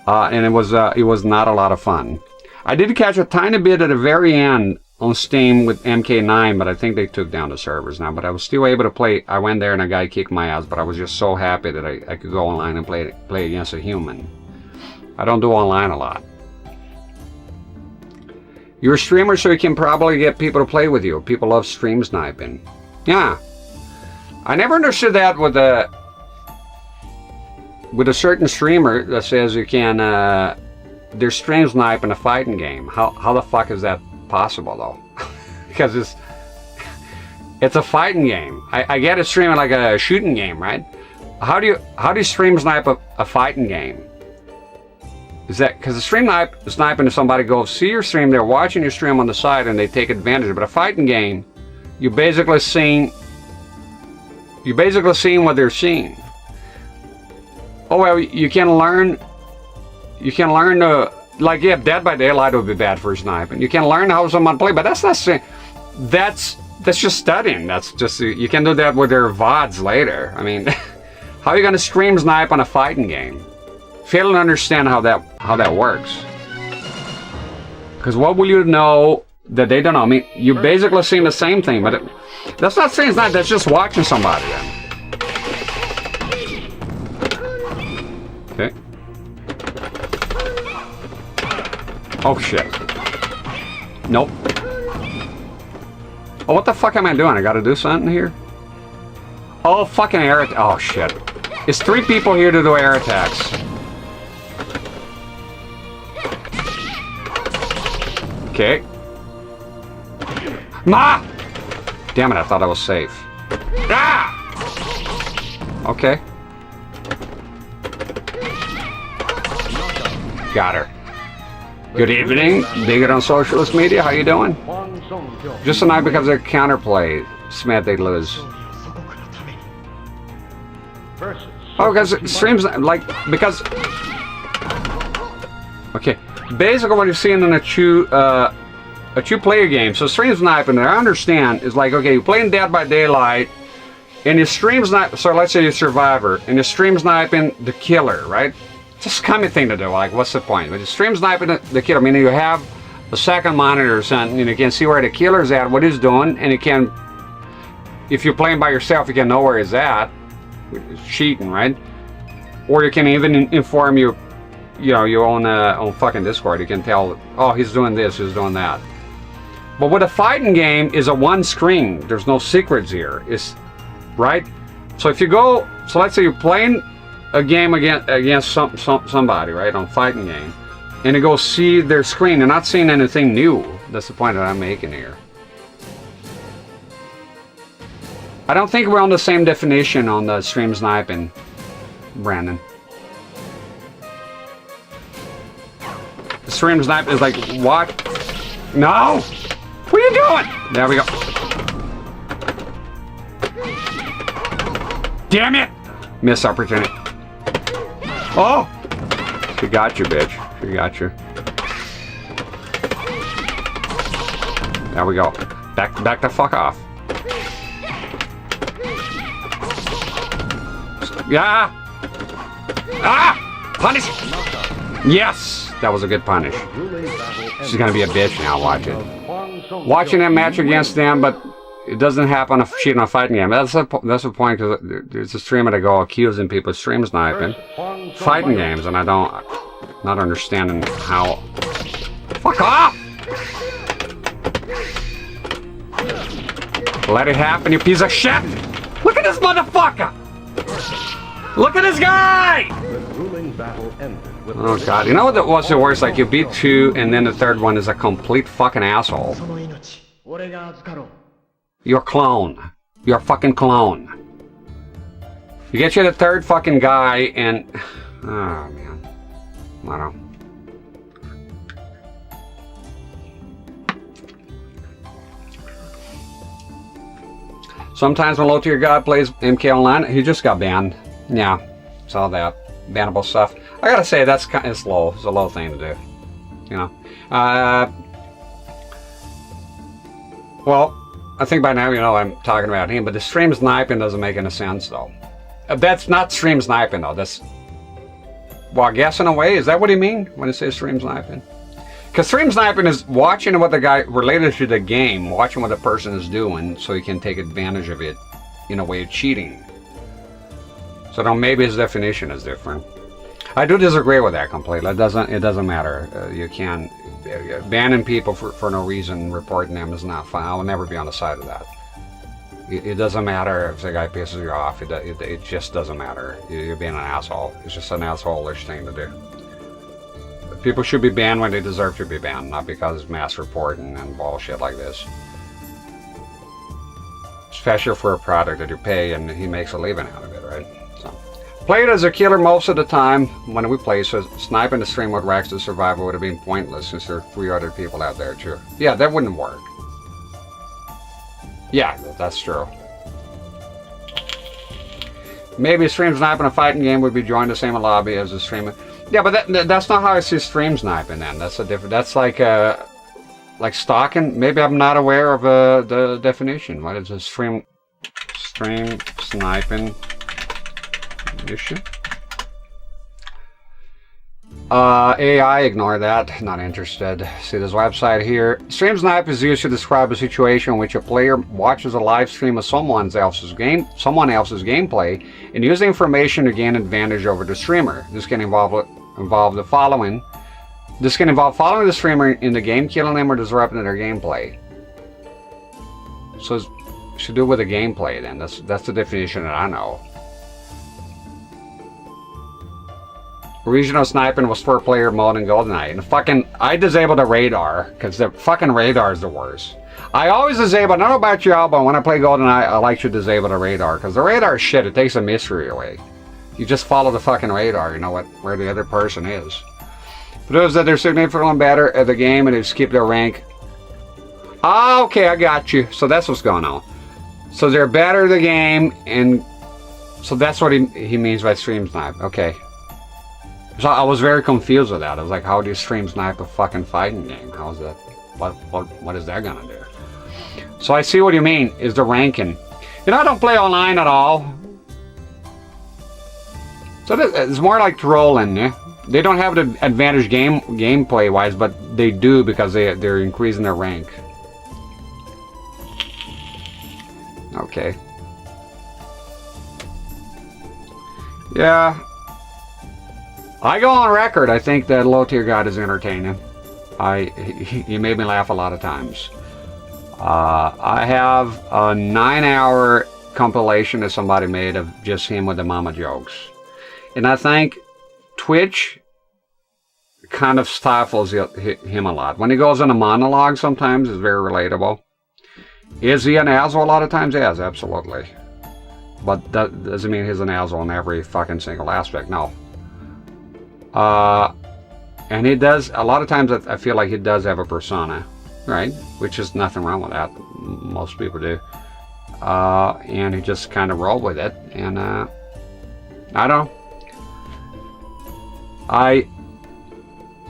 and it was not a lot of fun. I did catch a tiny bit at the very end on Steam with MK9, but I think they took down the servers now, but I was still able to play. I went there and a guy kicked my ass, but I was just so happy that I could go online and play against a human. I don't do online a lot. You're a streamer, so you can probably get people to play with you. People love stream sniping. Yeah. I never understood that with a certain streamer that says you can they're stream snipe in a fighting game. How the fuck is that possible though? Because it's a fighting game. I get it streaming like a shooting game, right? How do you stream snipe a fighting game? Is that because the stream sniping, if somebody goes see your stream, they're watching your stream on the side and they take advantage. But a fighting game, you basically seeing what they're seeing. Oh well, you can learn to, like, yeah, Dead by Daylight would be bad for sniping. You can learn how someone play, but that's not saying that's just studying. That's just, you can do that with their VODs later. I mean, how are you gonna stream snipe on a fighting game? Fail to understand how that works. Because what will you know that they don't know? I mean, you basically seeing the same thing, but that's not saying it's not. That's just watching somebody. Okay. Oh shit. Nope. Oh, what the fuck am I doing? I gotta do something here? Oh, fucking air attack. Oh shit. It's 3 people here to do air attacks. Okay. Ma! Damn it, I thought I was safe. Ah! Okay. Got her. Good evening. Bigot on socialist media. How you doing? Just tonight because of counterplay. Smith, they lose. Oh, because it streams like, because... Okay. Basically what you're seeing in a two-player game, so stream sniping, I understand, is like, okay, you're playing Dead by Daylight, and you stream snipe, so let's say you're Survivor, and you're stream sniping the killer, right? It's a scummy thing to do, like, what's the point? But you're stream sniping the killer, meaning you have a second monitor or something, and you can see where the killer's at, what he's doing, and you can, if you're playing by yourself, you can know where he's at. It's cheating, right? Or you can even inform you know, you on fucking Discord, you can tell, oh, he's doing this, he's doing that. But with a fighting game is a one screen. There's no secrets here. It's right. So if you go, so let's say you're playing a game against somebody, right, on fighting game, and you go see their screen. You're not seeing anything new. That's the point that I'm making here. I don't think we're on the same definition on the stream sniping, Brandon. The stream snipe is like, what? No! What are you doing? There we go. Damn it! Missed opportunity. Oh! She got you, bitch. She got you. There we go. Back the fuck off. Yeah! Ah! Punish! Yes! That was a good punish. She's gonna be a bitch now, watch it. Watching that match against them, but it doesn't happen if she's in a fighting game. That's the point, because there's a streamer to go accusing people of stream sniping. Fighting games, and not understanding how... Fuck off! Let it happen, you piece of shit! Look at this motherfucker! Look at this guy! Oh god, you know what's the worst? Like, you beat 2 and then the third one is a complete fucking asshole. You're a clone. You're a fucking clone. You get you the third fucking guy and... Oh man. I don't know. Sometimes when low tier god plays MK Online, he just got banned. Yeah, saw that. Bannable stuff. I gotta say, it's low. It's a low thing to do. You know. Well, I think by now you know I'm talking about him, but the stream sniping doesn't make any sense though. That's not stream sniping though. That's... Well, I guess in a way, is that what you mean when you say stream sniping? Because stream sniping is watching what the guy, related to the game, watching what the person is doing so you can take advantage of it in a way of cheating. So then maybe his definition is different. I do disagree with that completely. It doesn't matter. You can... banning people for no reason, reporting them is not fun. I will never be on the side of that. It doesn't matter if the guy pisses you off. It just doesn't matter. You're being an asshole. It's just an asshole-ish thing to do. People should be banned when they deserve to be banned, not because it's mass reporting and bullshit like this. Especially for a product that you pay and he makes a living out of it, right? So, play it as a killer most of the time when we play, so sniping the stream with Rex to Survivor would have been pointless since there are 3 other people out there too. Yeah, that wouldn't work. Yeah, that's true. Maybe a stream sniping a fighting game would be joined the same lobby as a stream. Yeah, but that's not how I see stream sniping then. That's a different... That's like stalking. Maybe I'm not aware of the definition. What is a stream sniping issue? AI, ignore that. Not interested. See this website here. Stream snipe is used to describe a situation in which a player watches a live stream of someone else's gameplay and uses information to gain advantage over the streamer. This can involve the following. This can involve following the streamer in the game, killing them, or disrupting their gameplay. So it should do with the gameplay then. That's the definition that I know. Regional sniping was 4-player mode in GoldenEye. And I disabled the radar, because the fucking radar is the worst. I always disable, I don't know about y'all, but when I play GoldenEye, I like to disable the radar, because the radar is shit, it takes the mystery away. You just follow the fucking radar, you know where the other person is. For those that are significantly better at the game and they skip their rank. Ah, okay, I got you. So that's what's going on. So they're better at the game, and so that's what he means by stream snipe. Okay. So I was very confused with that. I was like, how do you stream snipe a fucking fighting game? How's that? What is that gonna do? So I see what you mean, is the ranking. You know, I don't play online at all. So it's more like trolling, yeah? They don't have the advantage gameplay wise, but they do because they're increasing their rank. Okay. Yeah. I go on record, I think that Low Tier God is entertaining. He made me laugh a lot of times. I have a 9-hour compilation that somebody made of just him with the mama jokes. And I think Twitch kind of stifles him a lot. When he goes in a monologue sometimes, it's very relatable. Is he an asshole a lot of times? Yes, absolutely. But that doesn't mean he's an asshole in every fucking single aspect, no. And he does, a lot of times I feel like he does have a persona, right? Which is nothing wrong with that. Most people do. And he just kind of rolled with it. And I don't know.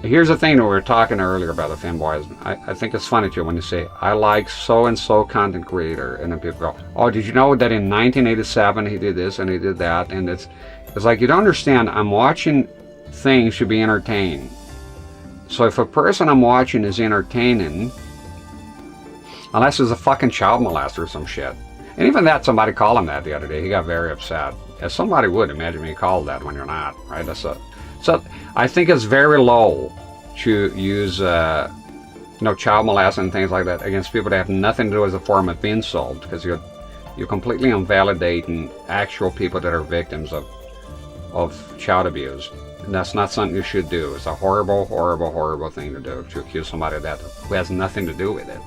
here's the thing that we were talking earlier about the fanboys. I think it's funny too when you say, I like so-and-so content creator, and then people go, oh, did you know that in 1987 he did this and he did that? And it's like, you don't understand, I'm watching things to be entertained. So if a person I'm watching is entertaining, unless there's a fucking child molester or some shit. And even that, somebody called him that the other day. He got very upset. As somebody would, imagine me called that when you're not, right? So I think it's very low to use, child molesting and things like that against people that have nothing to do as a form of insult, because you're completely invalidating actual people that are victims of child abuse. And that's not something you should do. It's a horrible, horrible, horrible thing to do, to accuse somebody of that who has nothing to do with it.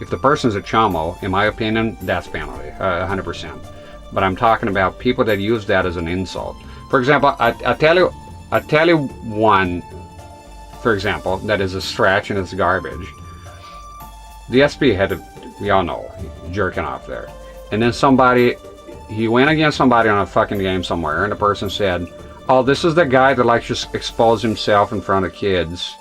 If the person's a chomo, in my opinion, that's penalty, 100%. But I'm talking about people that use that as an insult. For example, I tell you one, for example, that is a stretch and it's garbage. The SP had to, we all know, jerking off there. And then he went against somebody on a fucking game somewhere, and the person said, oh, this is the guy that likes to expose himself in front of kids.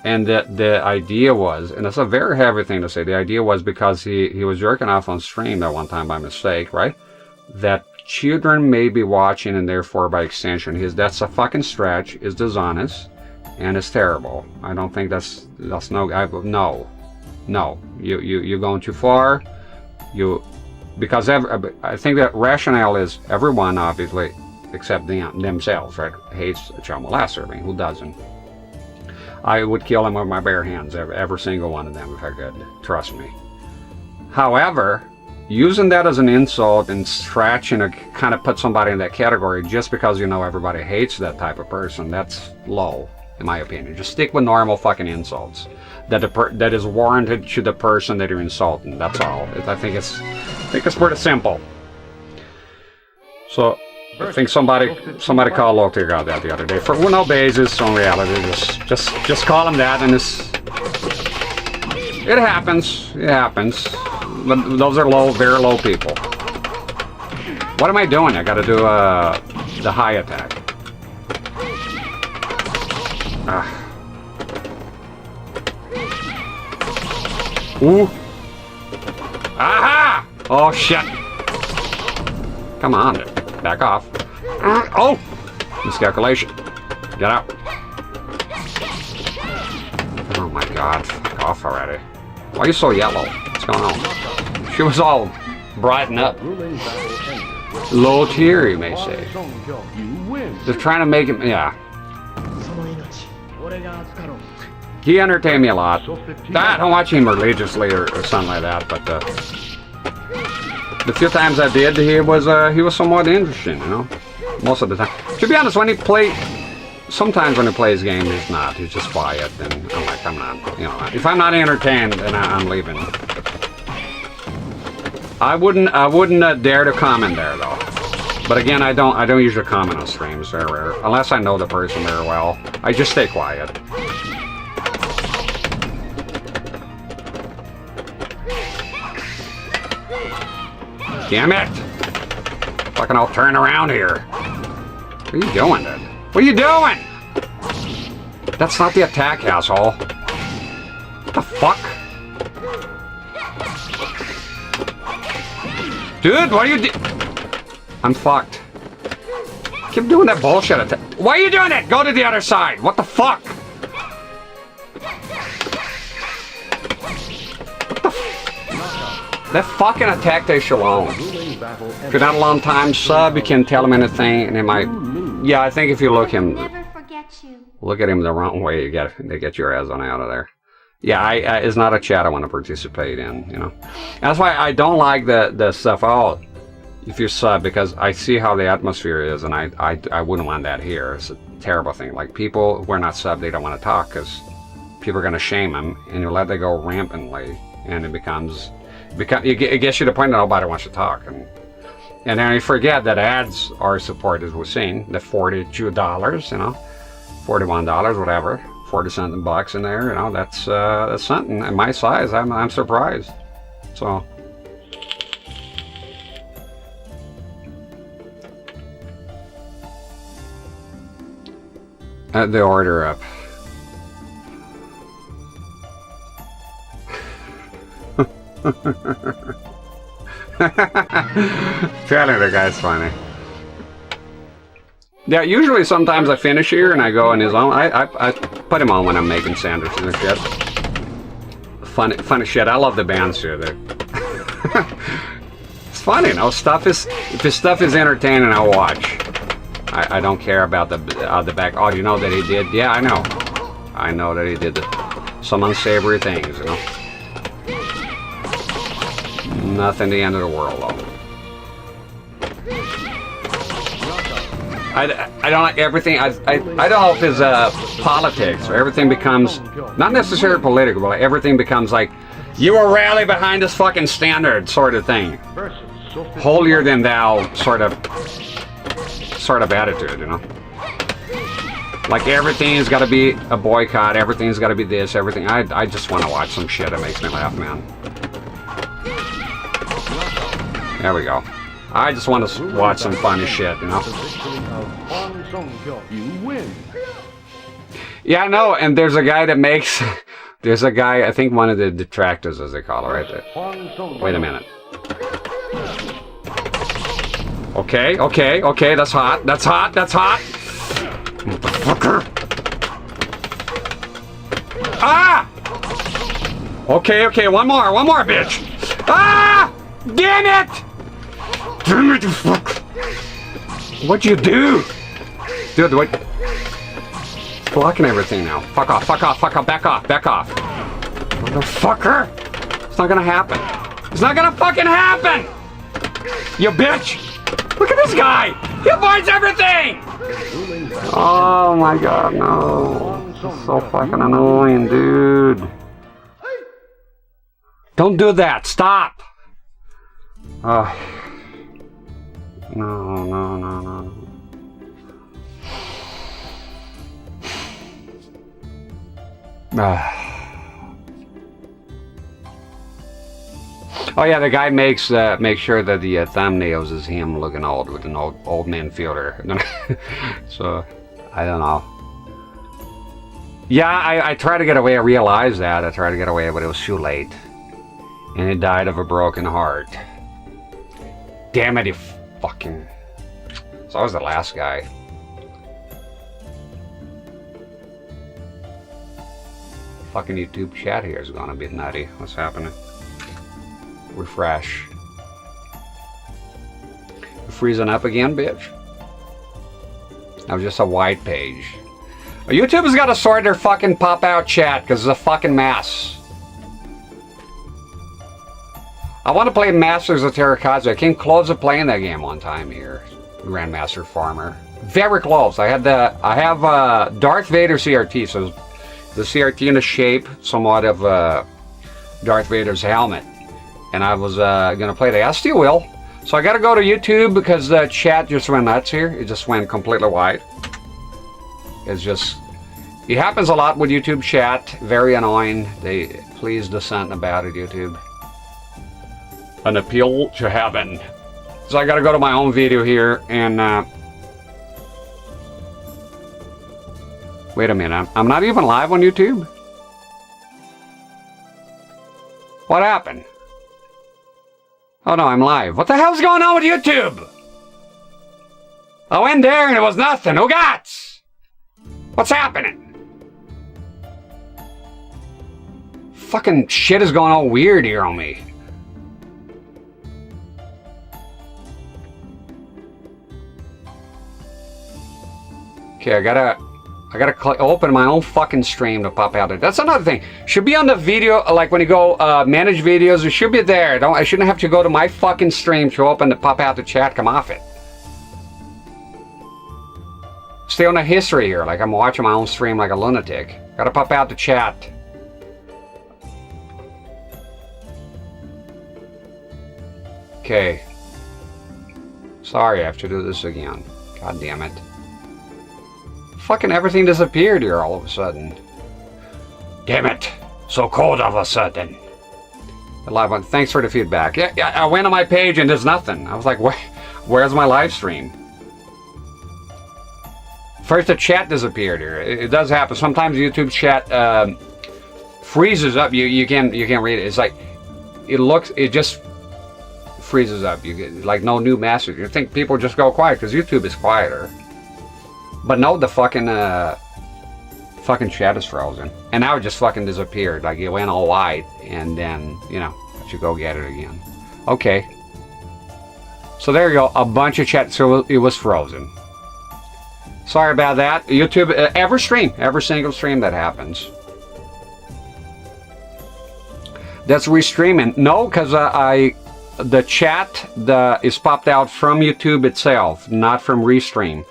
And the idea was, and it's a very heavy thing to say, the idea was because he was jerking off on stream that one time by mistake, right? That children may be watching, and therefore by extension, that's a fucking stretch, is dishonest, and it's terrible. I don't think that's no. You're going too far. Because I think that rationale is everyone, obviously, except themselves, right, hates a child molester. I mean, who doesn't? I would kill them with my bare hands, every single one of them, if I could. Trust me. However, using that as an insult and stretching to kind of put somebody in that category just because everybody hates that type of person, that's low, in my opinion. Just stick with normal fucking insults that is warranted to the person that you're insulting. That's all. I think it's pretty simple. So I think somebody called Loki about that the other day. For no basis on reality, just call him that, and it happens. It happens. But those are low, very low people. What am I doing? I got to do the high attack. Ooh. Aha! Oh shit! Come on, back off. Oh! Miscalculation. Get out. Oh my god, fuck off already. Why are you so yellow? What's going on? She was all brightened up. Low tier, you may say. They're trying to make him, yeah. He entertained me a lot. I don't watch him religiously or something like that, but the few times I did, he was somewhat interesting, most of the time. To be honest, sometimes when he plays games, he's not. He's just quiet, and I'm like, I'm not, if I'm not entertained, then I'm leaving. I wouldn't dare to comment there though. But again, I don't usually comment on streams, very rare, unless I know the person very well. I just stay quiet. Damn it! Fucking I'll turn around here. What are you doing, dude? What are you doing? That's not the attack, asshole. What the fuck? Dude, what are you I'm fucked. Keep doing that bullshit attack. Why are you doing it? Go to the other side. What the fuck? That fucking attack they alone. If you're not a long time sub, you can tell him anything, and it might. Yeah, I think if you look at him the wrong way, they get your ass on out of there. Yeah, it's not a chat I want to participate in. That's why I don't like the stuff out if you sub, because I see how the atmosphere is, and I wouldn't want that here. It's a terrible thing. Like, people who are not sub, they don't want to talk because people are going to shame them, and you let that go rampantly, and it gets you to the point that nobody wants to talk, and then you forget that ads are supported, as we've seen, the $42, $41, whatever, 40 bucks in there, that's something. At my size, I'm surprised. So the order up. Telling the guy's funny. Yeah, usually sometimes I finish here and I go in his own. I put him on when I'm making sandwiches and shit. Funny shit. I love the bands here. It's funny, you know. If his stuff is entertaining, I'll watch. I don't care about the back. Oh, you know that he did? Yeah, I know. I know that he did some unsavory things, you know. Nothing the end of the world, though. I don't like everything. I don't know if his politics or everything becomes not necessarily political, but like everything becomes like you will rally behind this fucking standard sort of thing, holier than thou sort of attitude, you know. Like everything's got to be a boycott. Everything's got to be this. Everything. I just want to watch some shit that makes me laugh, man. There we go. I just want to watch some funny shit, you know. Yeah, I know, and there's a guy that makes... There's a guy, I think one of the detractors, as they call it, right there. Wait a minute. Okay, that's hot, that's hot. Motherfucker. Ah! Okay, one more, bitch. Ah! Damn it! Damn it, you fuck! What'd you do? Dude, what? Blocking everything now. Fuck off, back off. Motherfucker! It's not gonna happen. It's not gonna fucking happen! You bitch! Look at this guy! He avoids everything! Oh my god, no. This is so fucking annoying, dude. Don't do that, stop! No. Oh yeah, the guy makes sure that the thumbnails is him looking old with an old man filter. So I don't know. Yeah, I tried to get away. I realized that I tried to get away, but it was too late, and he died of a broken heart. Damn it, you fucking... So I was the last guy. Fucking YouTube chat here is gonna be nutty. What's happening? Refresh. Freezing up again, bitch? That was just a white page. YouTube has got to sort their fucking pop-out chat because it's a fucking mess. I want to play Masters of Terrakazu. I came close to playing that game one time here. Grandmaster Farmer. Very close. I have Darth Vader CRT, so the CRT in the shape somewhat of Darth Vader's helmet. And I was gonna play that. I still will. So I gotta go to YouTube because the chat just went nuts here. It just went completely white. It's just... It happens a lot with YouTube chat. Very annoying. Please do something about it, YouTube. An appeal to heaven. So I gotta go to my own video here and wait a minute, I'm not even live on YouTube? What happened? Oh no, I'm live. What the hell's going on with YouTube? I went there and it was nothing. Who gots? What's happening? Fucking shit is going all weird here on me. Okay, I gotta open my own fucking stream to pop out there. That's another thing. Should be on the video, like when you go manage videos, it should be there. I shouldn't have to go to my fucking stream to open the pop out the chat, come off it. Stay on the history here, like I'm watching my own stream like a lunatic. Gotta pop out the chat. Okay. Sorry, I have to do this again. God damn it. Fucking everything disappeared here all of a sudden. Damn it. So cold all of a sudden. The live one. Thanks for the feedback. Yeah, I went on my page and there's nothing. I was like, where's my live stream? First the chat disappeared here. It does happen. Sometimes YouTube chat freezes up. You can't read it. It's like it just freezes up. You get like no new message. You think people just go quiet because YouTube is quieter. But no, the fucking chat is frozen. And now it just fucking disappeared. Like it went all white and then, you know, you go get it again. Okay. So there you go. A bunch of chat. So it was frozen. Sorry about that. YouTube, every single stream that happens. That's restreaming. No, because the chat is popped out from YouTube itself, not from Restream.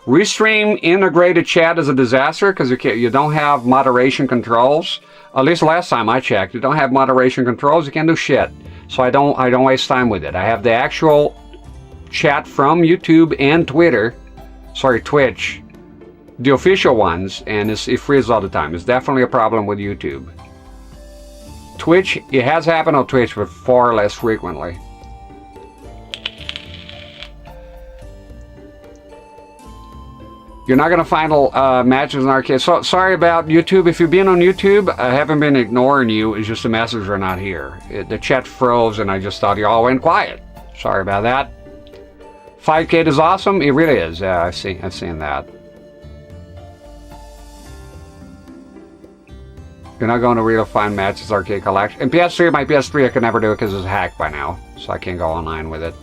Restream integrated chat is a disaster because you don't have moderation controls. At least last time I checked, you don't have moderation controls. You can't do shit. So I don't waste time with it. I have the actual chat from YouTube and Twitch, the official ones, and it freezes all the time. It's definitely a problem with YouTube. Twitch, it has happened on Twitch, but far less frequently. You're not gonna find matches in arcade. So sorry about YouTube. If you've been on YouTube, I haven't been ignoring you. It's just the messages are not here. The chat froze, and I just thought you all went quiet. Sorry about that. 5K is awesome. It really is. Yeah, I've seen that. You're not going to really find matches arcade collection. And PS3, my PS3, I could never do it because it's hacked by now, so I can't go online with it.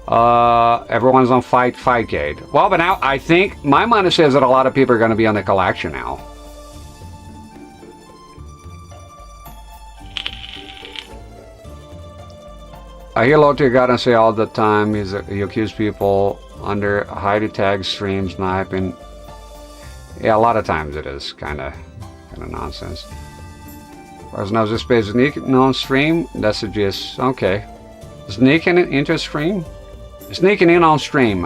Everyone's on Fightcade. Well, but now I think my mind says that a lot of people are going to be on the collection now. I hear Lotte gotta say all the time he accuse people under highly tagged streams sniping. Yeah, a lot of times it is kind of nonsense. As now this page sneaking on stream, that suggests okay. Sneaking into a stream? Sneaking in on stream.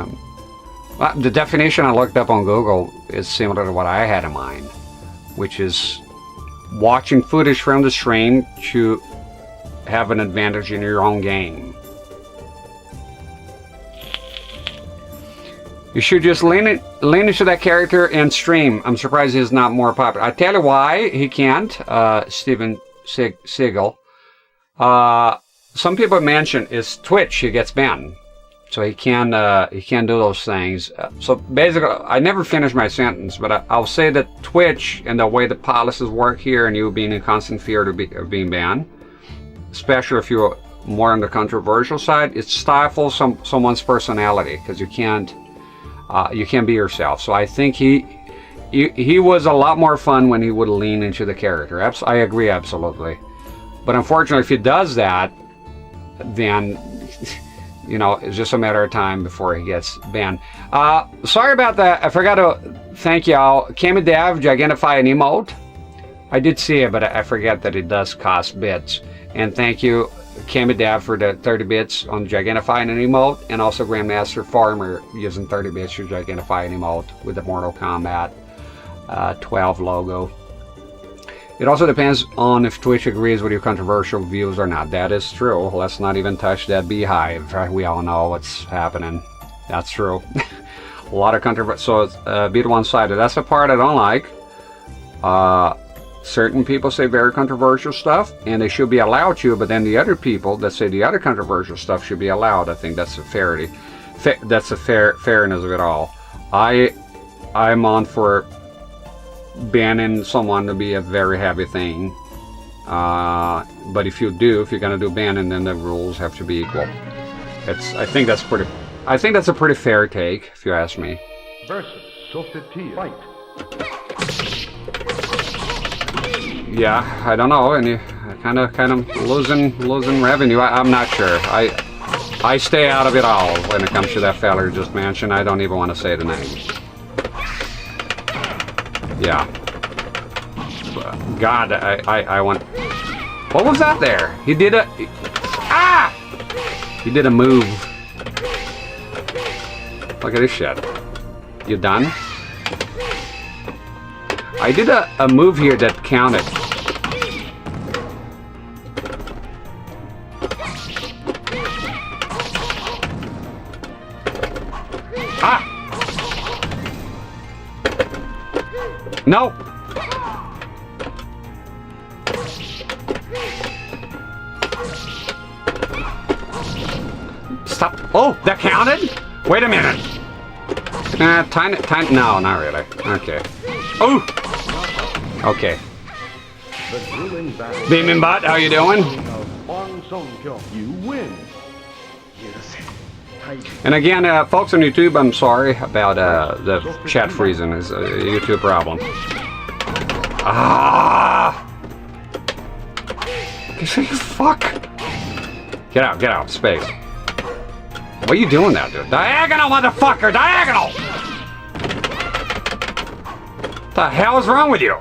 Well, the definition I looked up on Google is similar to what I had in mind, which is watching footage from the stream to have an advantage in your own game. You should just lean into that character and stream. I'm surprised he's not more popular. I tell you why he can't. Steven Seagal. Some people mention is Twitch. He gets banned, so he can't do those things. So basically, I never finished my sentence, but I'll say that Twitch and the way the policies work here, and you being in constant fear of being banned, especially if you're more on the controversial side, it stifles someone's personality because you can't be yourself. So I think he was a lot more fun when he would lean into the character. I agree absolutely. But unfortunately, if he does that, then you know it's just a matter of time before he gets banned. Sorry about that. I forgot to thank y'all. Kami Dev, Gigantify an emote. I did see it, but I forget that it does cost bits. And thank you, Kami Dev, for the 30 bits on Gigantify an emote, and also Grandmaster Farmer using 30 bits for Gigantify an emote with the Mortal Kombat 12 logo. It also depends on if Twitch agrees with your controversial views or not. That is true. Let's not even touch that beehive. Right? We all know what's happening. That's true. A lot of controversy. So it's be one-sided. That's the part I don't like. Certain people say very controversial stuff, and they should be allowed to, but then the other people that say the other controversial stuff should be allowed. I think that's the fairness of it all. I'm on for banning someone to be a very heavy thing, but if you're gonna do banning, then the rules have to be equal. I think that's a pretty fair take, if you ask me. Versus Sofetia. Fight. Yeah, I don't know, and you kind of losing revenue. I'm not sure. I stay out of it all when it comes to that fella you just mentioned. I don't even want to say the name. Yeah. God, I want. What was that there? He did a. Ah! He did a move. Look at this shit. You done? I did a move here that counted. Ah! No! stop. Oh, that counted? Wait a minute. Tiny. No, not really. Okay. Oh! Okay. The grueling battle. Demon Bot, how you doing? Hwang and Seung Mina. You win. And again, folks on YouTube, I'm sorry about the chat freezing. It's a YouTube problem. Ah! Fuck! Get out, space. What are you doing now, dude? Diagonal, motherfucker! Diagonal! What the hell is wrong with you?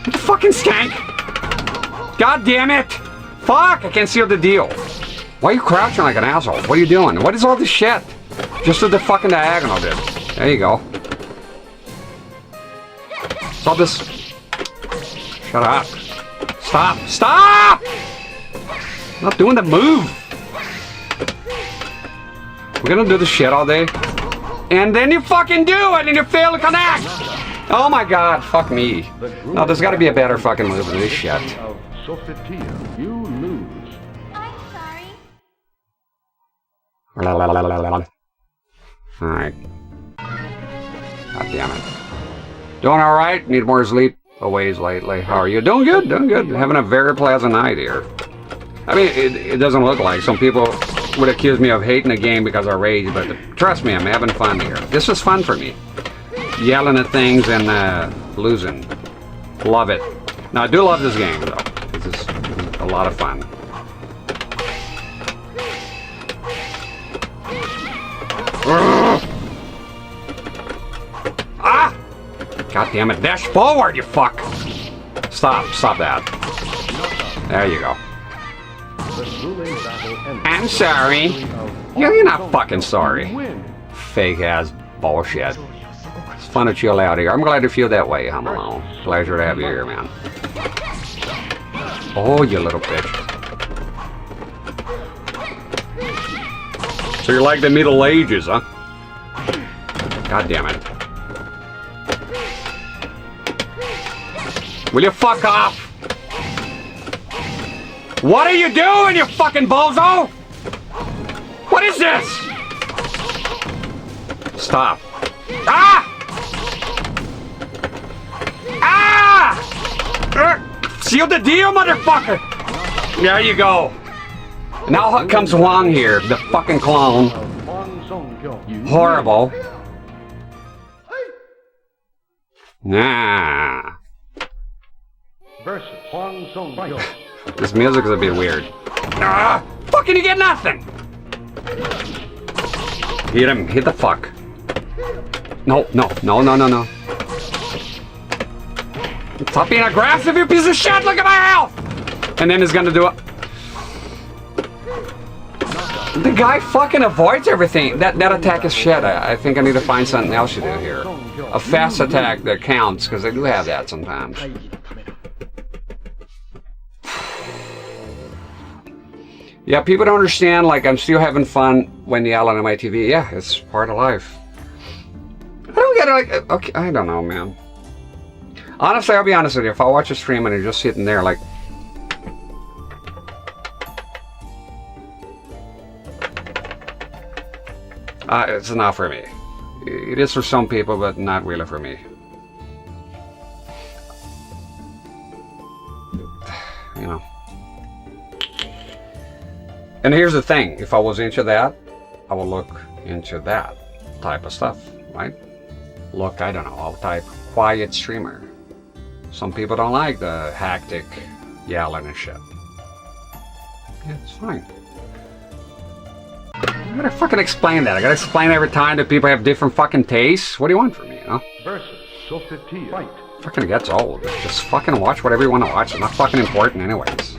What the fucking skank? God damn it! Fuck! I can't seal the deal. Why are you crouching like an asshole? What are you doing? What is all this shit? Just with the fucking diagonal, dude. There you go. Stop this. Shut up. Stop! Stop! I'm not doing the move. We're gonna do the shit all day. And then you fucking do it and you fail to connect! Oh my god, fuck me. No, there's gotta be a better fucking move than this shit. You lose. I'm sorry. Alright. God damn it. Doing alright? Need more sleep aways lately. How are you? Doing good, doing good. Having a very pleasant night here. I mean, it doesn't look like. Some people would accuse me of hating the game because I rage, but trust me, I'm having fun here. This is fun for me. Yelling at things and losing. Love it. Now, I do love this game, though. It's just a lot of fun. Ah! God damn it. Dash forward, you fuck! Stop that. There you go. I'm sorry. You're not fucking sorry. Fake ass bullshit. It's fun to chill out here. I'm glad you feel that way, Han Myong. Pleasure to have you here, man. Oh, you little bitch. So you're like the Middle Ages, huh? God damn it. Will you fuck off? What are you doing, you fucking bozo? What is this? Stop. Ah! Ah! Seal the deal, motherfucker! There you go. Now comes Hwang here, the fucking clone. Horrible. Nah. Versus Hwang and Seung Mina. This music is a bit weird. Ah! Fucking you get nothing! Hit him. Hit the fuck. No. Stop being aggressive, you piece of shit! Look at my health! And then he's gonna do it. The guy fucking avoids everything. That attack is shit. I think I need to find something else to do here. A fast attack that counts, because they do have that sometimes. Yeah, people don't understand, like, I'm still having fun when yelling on my TV. Yeah, it's part of life. I don't get it, like, okay, I don't know, man. Honestly, I'll be honest with you, if I watch a stream and you're just sitting there, like... it's not for me. It is for some people, but not really for me. You know. And here's the thing, if I was into that, I would look into that type of stuff, right? Look, I don't know, I'll type quiet streamer. Some people don't like the hectic yelling and shit. Yeah, it's fine. I gotta fucking explain that. I gotta explain every time that people have different fucking tastes. What do you want from me, you know? Versus Sophia. Fight. Fucking gets old. Just fucking watch whatever you want to watch. It's not fucking important anyways.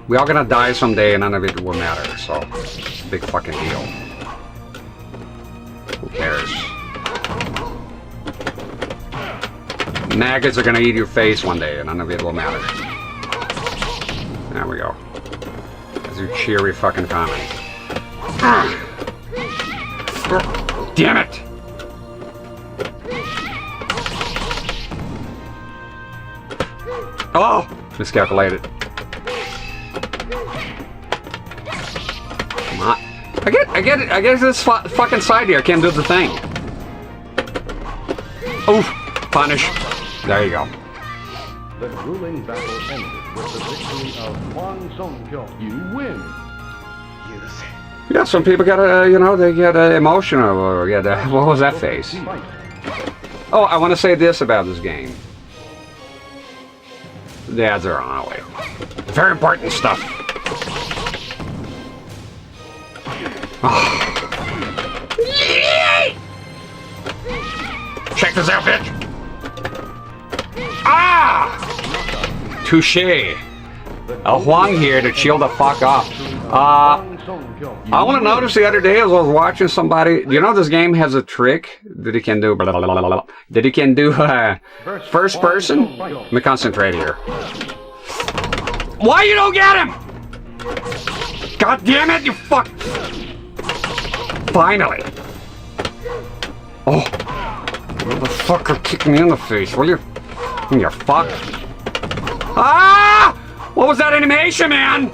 We all gonna die someday and none of it will matter, so it's a big fucking deal. Who cares? Maggots are gonna eat your face one day and none of it will matter. There we go. That's your cheery fucking comment. Damn it! Oh! Miscalculated. Come on. I get this fucking side here. I can't do the thing. Oof. Punish. There you go. The grueling battle ended with the victory of Hwang and Seung Mina. You win. Yeah, some people get, you know, they get emotional or get, what was that face? Oh, I want to say this about this game. The ads are on the way. Very important stuff. Oh. Check this out, bitch. Ah! Touche. Hwang here to chill the fuck off. I want to notice the other day as I was watching somebody. You know this game has a trick that it can do. Blah, blah, blah, blah, blah, that it can do first person. Let me concentrate here. Why you don't get him? God damn it! You fuck. Finally. Oh, motherfucker, kick me in the face, will you? You fuck. Ah! What was that animation, man?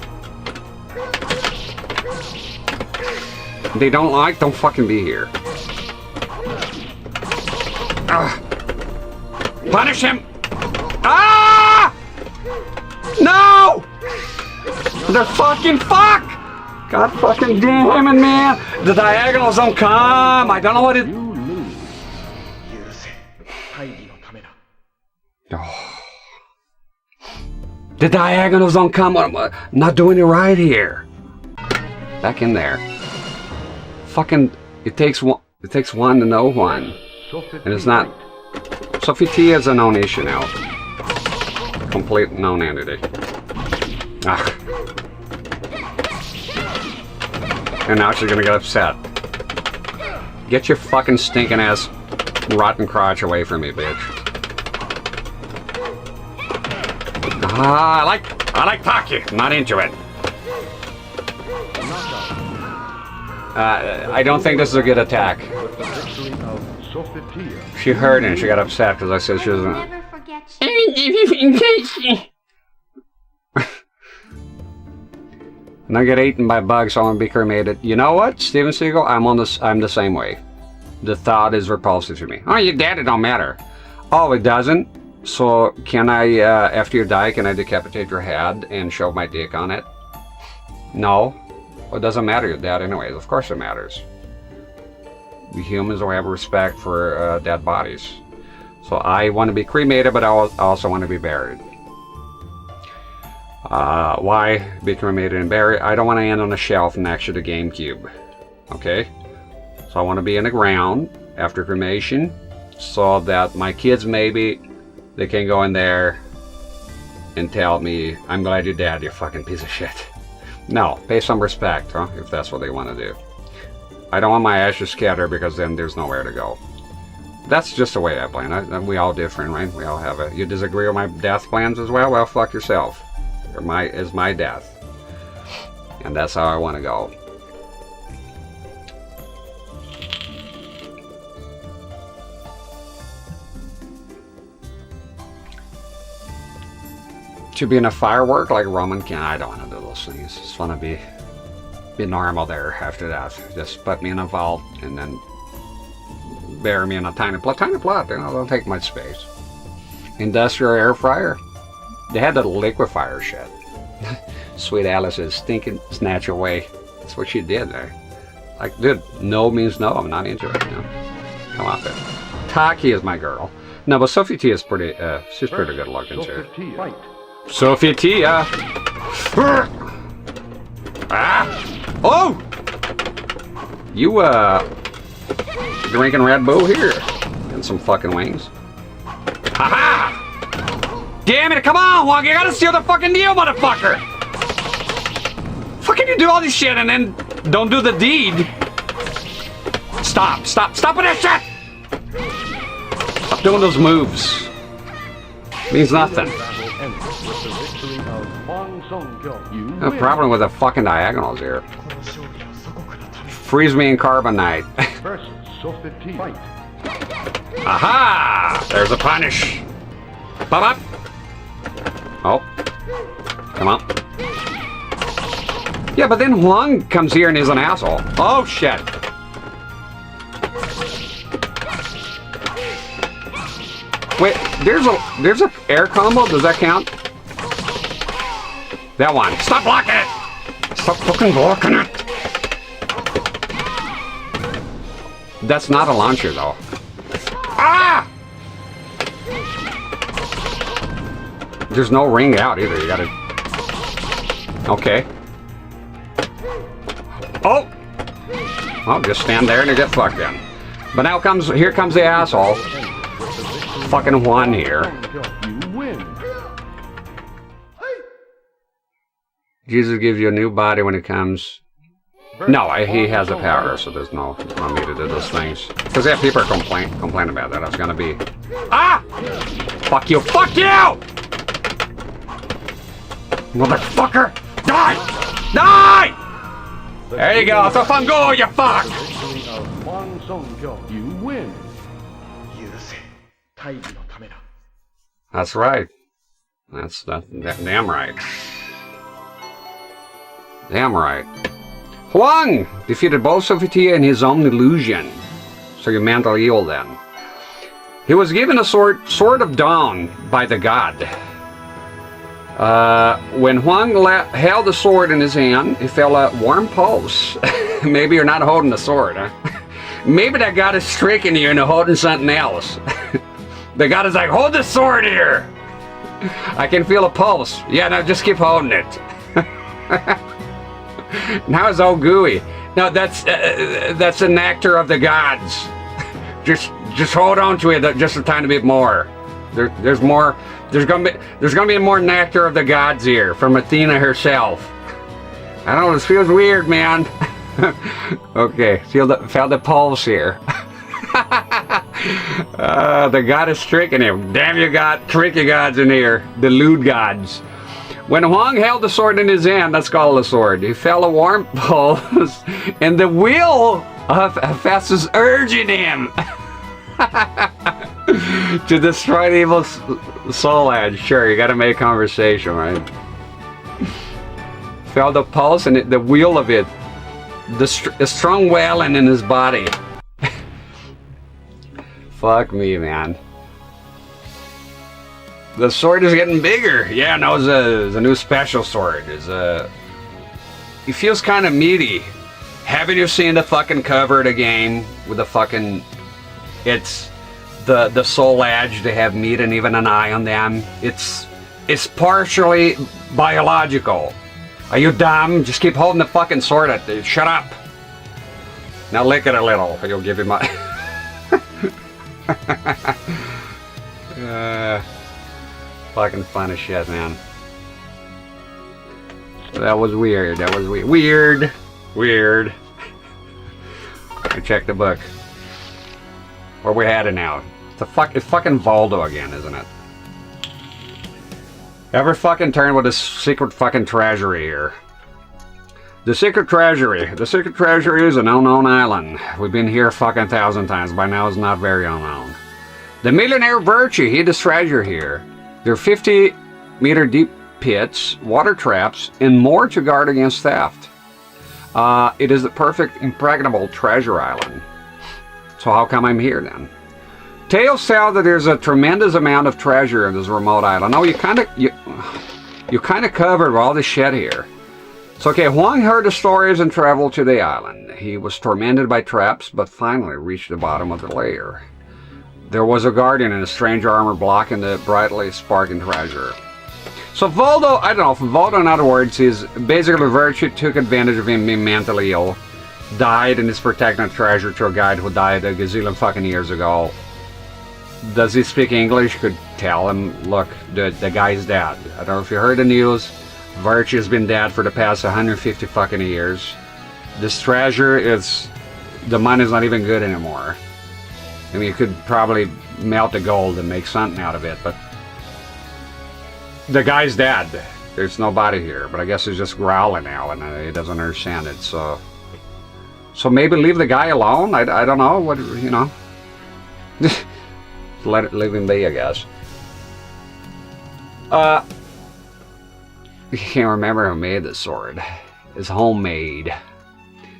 They don't fucking be here. Punish him! Ah! No! The fucking fuck! God fucking damn it, man! The diagonals don't come! I don't know what it... Oh. The diagonals don't come. I'm not doing it right here. Back in there. Fucking, it takes one to know one. And it's not... Sophie T is a known issue now. Complete known entity. Ah. And now she's gonna get upset. Get your fucking stinking ass rotten crotch away from me, bitch. Ah, I like Taki. Not into it. I don't think this is a good attack. She heard it and she got upset because I said she doesn't. I'll never forget you. And I get eaten by bugs, so I'm gonna be cremated. You know what, Steven Seagal? I'm the same way. The thought is repulsive to me. Oh, you're dead. It don't matter. Oh, it doesn't. So can I, after you die, can I decapitate your head and show my dick on it? No. Well, it doesn't matter. You're dead anyways. Of course it matters. We humans don't have respect for dead bodies. So I want to be cremated, but I also want to be buried. Why be cremated and buried? I don't want to end on a shelf next to the GameCube. Okay? So I want to be in the ground after cremation so that my kids maybe... they can go in there and tell me, I'm glad you're dead, you fucking piece of shit. No, pay some respect, huh? If that's what they want to do. I don't want my ashes scattered because then there's nowhere to go. That's just the way I plan. We all different, right? We all have it. You disagree with my death plans as well? Well, fuck yourself. It's my death. And that's how I want to go. To be in a firework like Roman can. I don't want to do those things. Just want to be normal there after that. Just put me in a vault and then bury me in a tiny plot. You know, don't take much space. Industrial air fryer. They had the liquefier shit. Sweet Alice's stinking snatch away. That's what she did there. Like, dude, no means no. I'm not into it. You know? Come off it. Taki is my girl. No, but Sophie T is pretty. She's pretty good looking too. Sophie T, Ah! Oh! You, drinking Red Bull here. And some fucking wings. Ha-ha! Damn it, come on, Hwang! You gotta steal the fucking deal, motherfucker! Fucking you do all this shit and then don't do the deed. Stop with that shit! Stop doing those moves. Means nothing. No problem with the fucking diagonals here. Freeze me in carbonite. Aha! There's a punish. Pop up. Oh. Come on. Yeah, but then Hwang comes here and is an asshole. Oh, shit. Wait, there's a air combo? Does that count? That one. Stop blocking it! Stop fucking blocking it! That's not a launcher, though. Ah! There's no ring out either. You gotta... Okay. Oh! Well, just stand there and you get fucked in. But now here comes the asshole. Fucking Hwang here. You win. Jesus gives you a new body when it comes. No, he has the power, so there's no need to do those things. Because yeah, people are complaining about that. I was gonna be... Ah! Fuck you! Fuck you! Motherfucker! Die! Die! There you go. So fun go, you fuck! Victory of Hwang and Seung Mina. You win. That's right. That's damn right. Damn right. Hwang defeated both Sophia and his own illusion. So you're mentally ill then. He was given a sword of dawn by the god. When Hwang held the sword in his hand, he felt a warm pulse. Maybe you're not holding the sword, huh? Maybe that god is tricking you into holding something else. The god is like, hold the sword here. I can feel a pulse. Yeah, now just keep holding it. Now it's all gooey. No, that's a nectar of the gods. Just hold on to it just a tiny bit more. There's more. There's gonna be more nectar of the gods here from Athena herself. I don't know. This feels weird, man. Okay, felt the pulse here. The god is tricking him. Damn you, god, tricky gods in here. The lewd gods. When Hwang held the sword in his hand, let's call it a sword, he felt a warm pulse, and the will of Hephaestus urging him to destroy the evil soul edge. Sure, you gotta make conversation, right? Felt the pulse and the will of it, the strong welling in his body. Fuck me, man. The sword is getting bigger. Yeah, no, it's a new special sword. It feels kind of meaty. Haven't you seen the fucking cover of the game with the fucking... It's the soul edge. They have meat and even an eye on them. It's partially biological. Are you dumb? Just keep holding the fucking sword at it. Shut up. Now lick it a little. You'll give him my... Fucking fun as shit, man. That was weird. That was weird. Weird. I checked the book. Where we headed now? It's fucking Voldo again, isn't it? Every fucking turn with this secret fucking treasury here. The secret treasury. The secret treasury is an unknown island. We've been here fucking 1,000 times. By now it's not very unknown. The millionaire Virtue hid his treasure here. There are 50-meter deep pits, water traps, and more to guard against theft. It is the perfect impregnable treasure island. So how come I'm here then? Tales tell that there's a tremendous amount of treasure in this remote island. No, you kind of covered all this shit here. So okay, Hwang heard the stories and traveled to the island. He was tormented by traps, but finally reached the bottom of the lair. There was a guardian in a strange armor blocking the brightly sparking treasure. So Voldo, I don't know, from Voldo in other words, is basically Virtue took advantage of him being mentally ill, died and is protecting the treasure to a guy who died a gazillion fucking years ago. Does he speak English? Could tell him, look, the guy's dead. I don't know if you heard the news. Virtue's been dead for the past 150 fucking years. This treasure is, the money's not even good anymore. I mean, you could probably melt the gold and make something out of it, but the guy's dead. There's nobody here, but I guess he's just growling now and he doesn't understand it, so maybe leave the guy alone? I don't know, what, you know. Leave him be, I guess. I can't remember who made this sword. is homemade.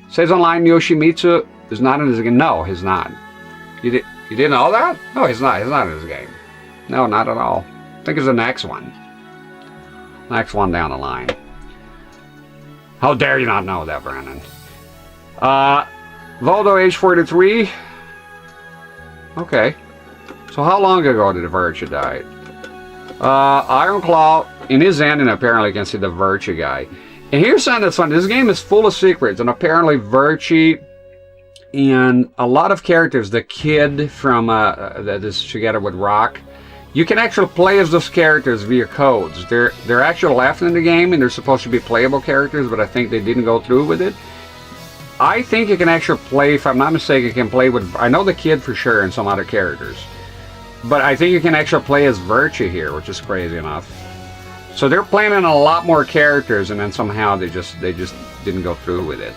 Says online Yoshimitsu is not in this game. No, he's not. You didn't know that? No, he's not. He's not in this game. No, not at all. I think it's the next one. Next one down the line. How dare you not know that, Brandon? Voldo, age 43. Okay. So how long ago did the Virtue die? Iron Claw, in his ending, apparently you can see the Virtue guy. And here's something that's fun. This game is full of secrets, and apparently Virtue and a lot of characters, the kid from that is together with Rock, you can actually play as those characters via codes. They're actually left in the game, and they're supposed to be playable characters, but I think they didn't go through with it. I think you can actually play, if I'm not mistaken, you can play with, I know the kid for sure and some other characters. But I think you can actually play as Virtue here, which is crazy enough. So they're planning a lot more characters, and then somehow they just didn't go through with it.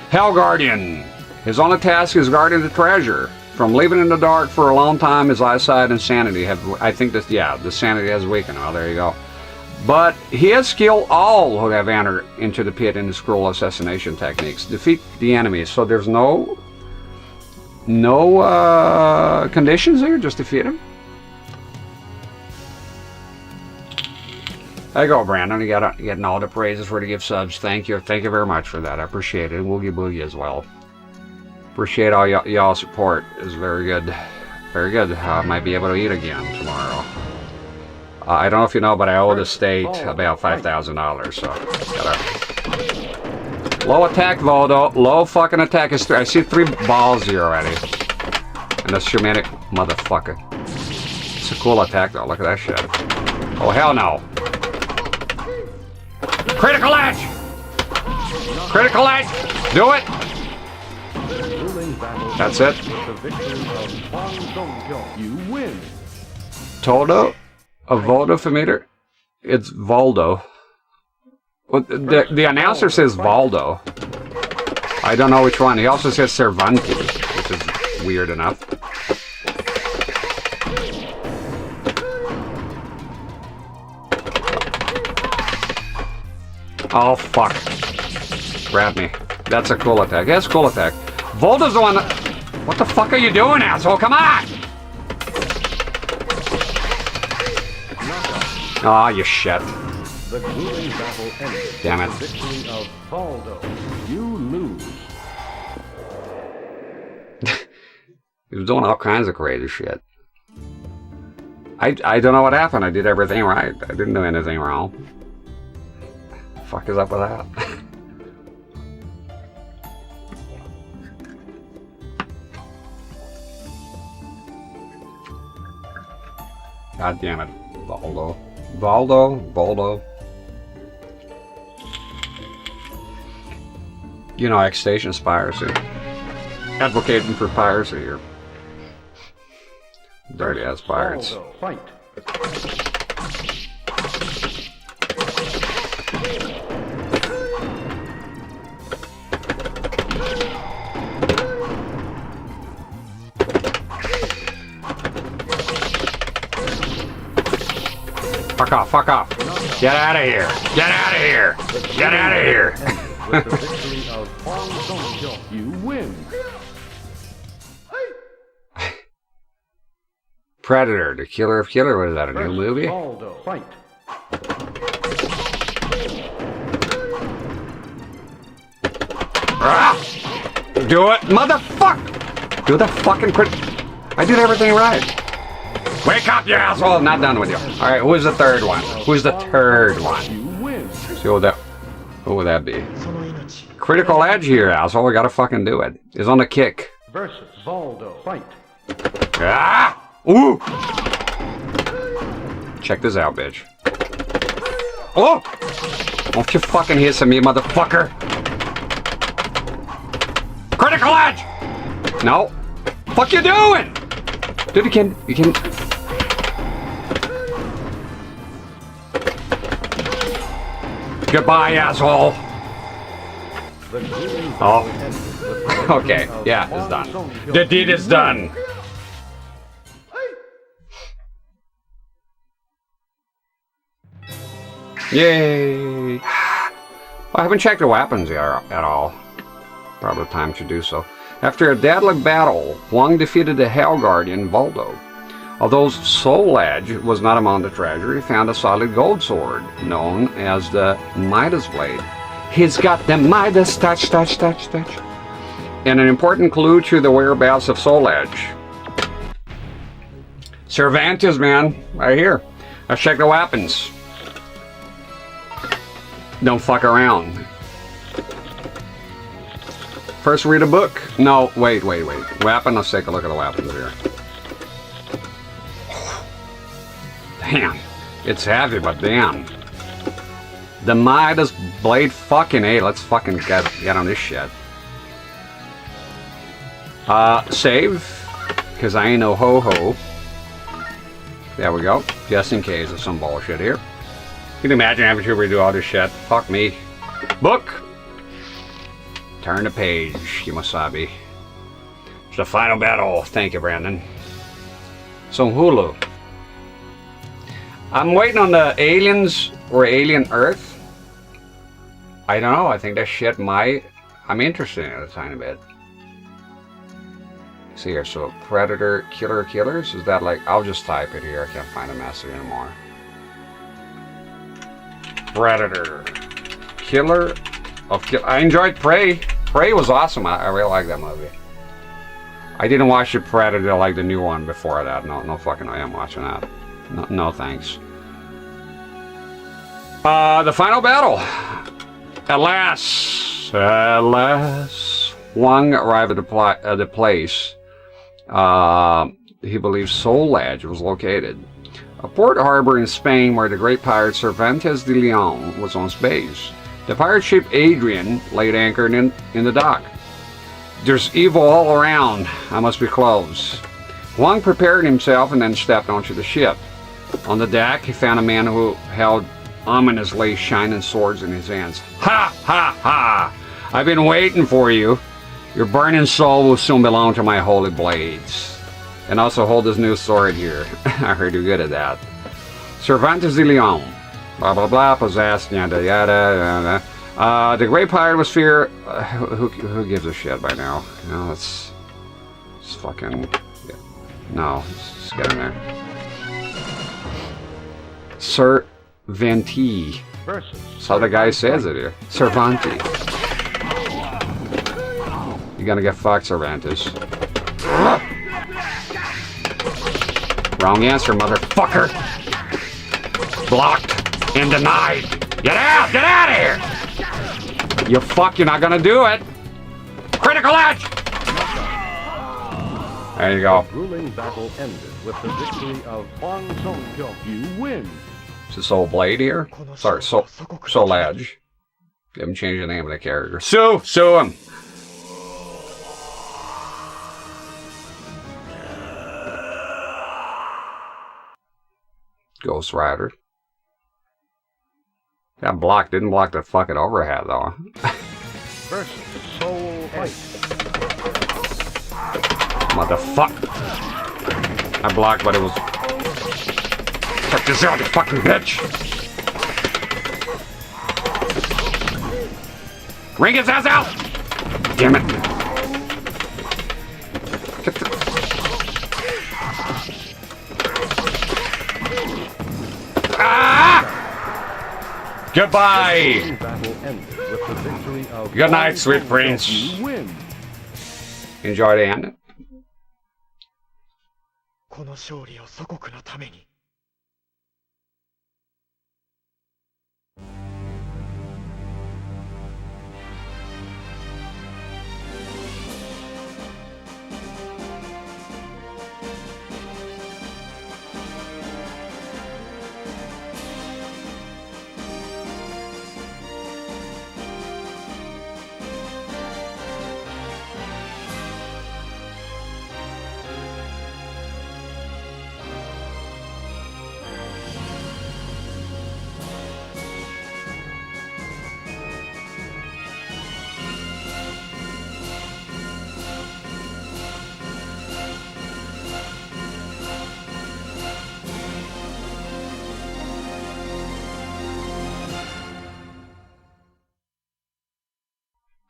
Hell Guardian. His only task is guarding the treasure. From living in the dark for a long time, his eyesight and sanity have, I think that, yeah, the sanity has weakened. Well, there you go. But he has skilled all who have entered into the pit in his cruel assassination techniques. Defeat the enemies. So there's no conditions here, just defeat him. There you go, Brandon. You getting all the praises for the gift subs. Thank you very much for that. I appreciate it. Woogie Boogie as well. Appreciate all y'all's support. It's very good. Very good. I might be able to eat again tomorrow. I don't know if you know, but I owe the state about $5,000. So gotta... Low attack, Voldo. Low fucking attack is 3. I see 3 balls here already. And that's Shamanic motherfucker. It's a cool attack though. Look at that shit. Oh hell no. Critical edge! Critical edge! Do it! That's it. You win. Todo? A Voldo for meter? It's Voldo. Well, the announcer says Voldo. I don't know which one. He also says Cervanti, which is weird enough. Oh, fuck. Grab me. That's a cool attack. That's a cool attack. Voldo's the one that... What the fuck are you doing, asshole? Come on! Aw, you shit. The grueling battle ended. Damn it. The victory of Voldo. You lose. He was doing all kinds of crazy shit. I don't know what happened. I did everything right. I didn't do anything wrong. The fuck is up with that? God damn it. Voldo. Voldo. You know, XStation's piracy. Advocating for piracy here. Dirty ass pirates. Voldo, fight. Fuck off, fuck off. Get out of here. Get out of here. Get out of here. With the victory of Hwang and Seung Mina, you win. Predator, the killer of killer. What is that, a new movie? Voldo, fight. Ah! Do it, motherfucker! Do the fucking crit. I did everything right. Wake up, you asshole! Not done with you. Alright, who's the third one? Who's the third one? You win. See what would that be? Critical edge here, asshole. We gotta fucking do it. It's on the kick. Versus Voldo, fight. Ah! Ooh! Check this out, bitch. Oh! Don't you fucking hiss at me, motherfucker! Critical edge! No. Fuck you doing? Dude, you can... Goodbye, asshole. Oh. Okay, yeah, it's done. The deed is done. Yay! I haven't checked the weapons yet at all. Probably time to do so. After a deadly battle, Hwang defeated the Hell Guardian Voldo. Although Soul Edge was not among the treasure, he found a solid gold sword, known as the Midas Blade. He's got the Midas touch. And an important clue to the whereabouts of Soul Edge. Cervantes, man, right here. Let's check the weapons. Don't fuck around. First read a book. No, wait. Weapon, let's take a look at the weapons here. Damn. It's heavy, but damn. The Midas Blade, fucking A. Let's fucking get on this shit. Save. Because I ain't no ho-ho. There we go. Just in case of some bullshit here. You can imagine having to redo all this shit. Fuck me. Book. Turn the page, Kimasabi. It's the final battle. Thank you, Brandon. Some Hulu. I'm waiting on the aliens or alien Earth. I don't know. I think that shit might. I'm interested in it a tiny bit. See here. So Predator, Killers. Is that like? I'll just type it here. I can't find a message anymore. Predator, Killer of Kill. I enjoyed Prey. Prey was awesome. I really like that movie. I didn't watch the Predator like the new one before that. No fucking I am watching that. No thanks. The final battle. At last, Hwang arrived at the place he believes Soul Edge was located. A port harbor in Spain where the great pirate Cervantes de Leon was on base. The pirate ship Adrian laid anchored in the dock. There's evil all around. I must be close. Hwang prepared himself and then stepped onto the ship. On the deck, he found a man who held ominously shining swords in his hands. Ha! Ha! Ha! I've been waiting for you. Your burning soul will soon belong to my holy blades. And also hold this new sword here. I heard you're good at that. Cervantes de Leon. Blah blah blah. Possessed. Yada yada. The great pirate was fear. Who gives a shit by now? You know, it's fucking. Yeah. No, just get in there. Cervantes. That's how the guy says it here. Cervantes. You're gonna get fucked, Cervantes. Wrong answer, motherfucker! Blocked and denied! Get out! Get out of here! You fuck, you're not gonna do it! Critical edge! There you go. The grueling battle ended with the victory of Hwang and Seung Mina. You win! Is this Soul Blade here? Sorry, Soul Edge. They haven't changed the name of the character. Sue him! Ghost Rider. Got blocked. Didn't block the fucking overhead though. First Soul Fight. Motherfuck. I blocked, but it was. Check this out, you fucking bitch. Ring his ass out. Damn it. Get the. Ah! Goodbye! Good night, sweet prince. Enjoy the end. この勝利を祖国のために。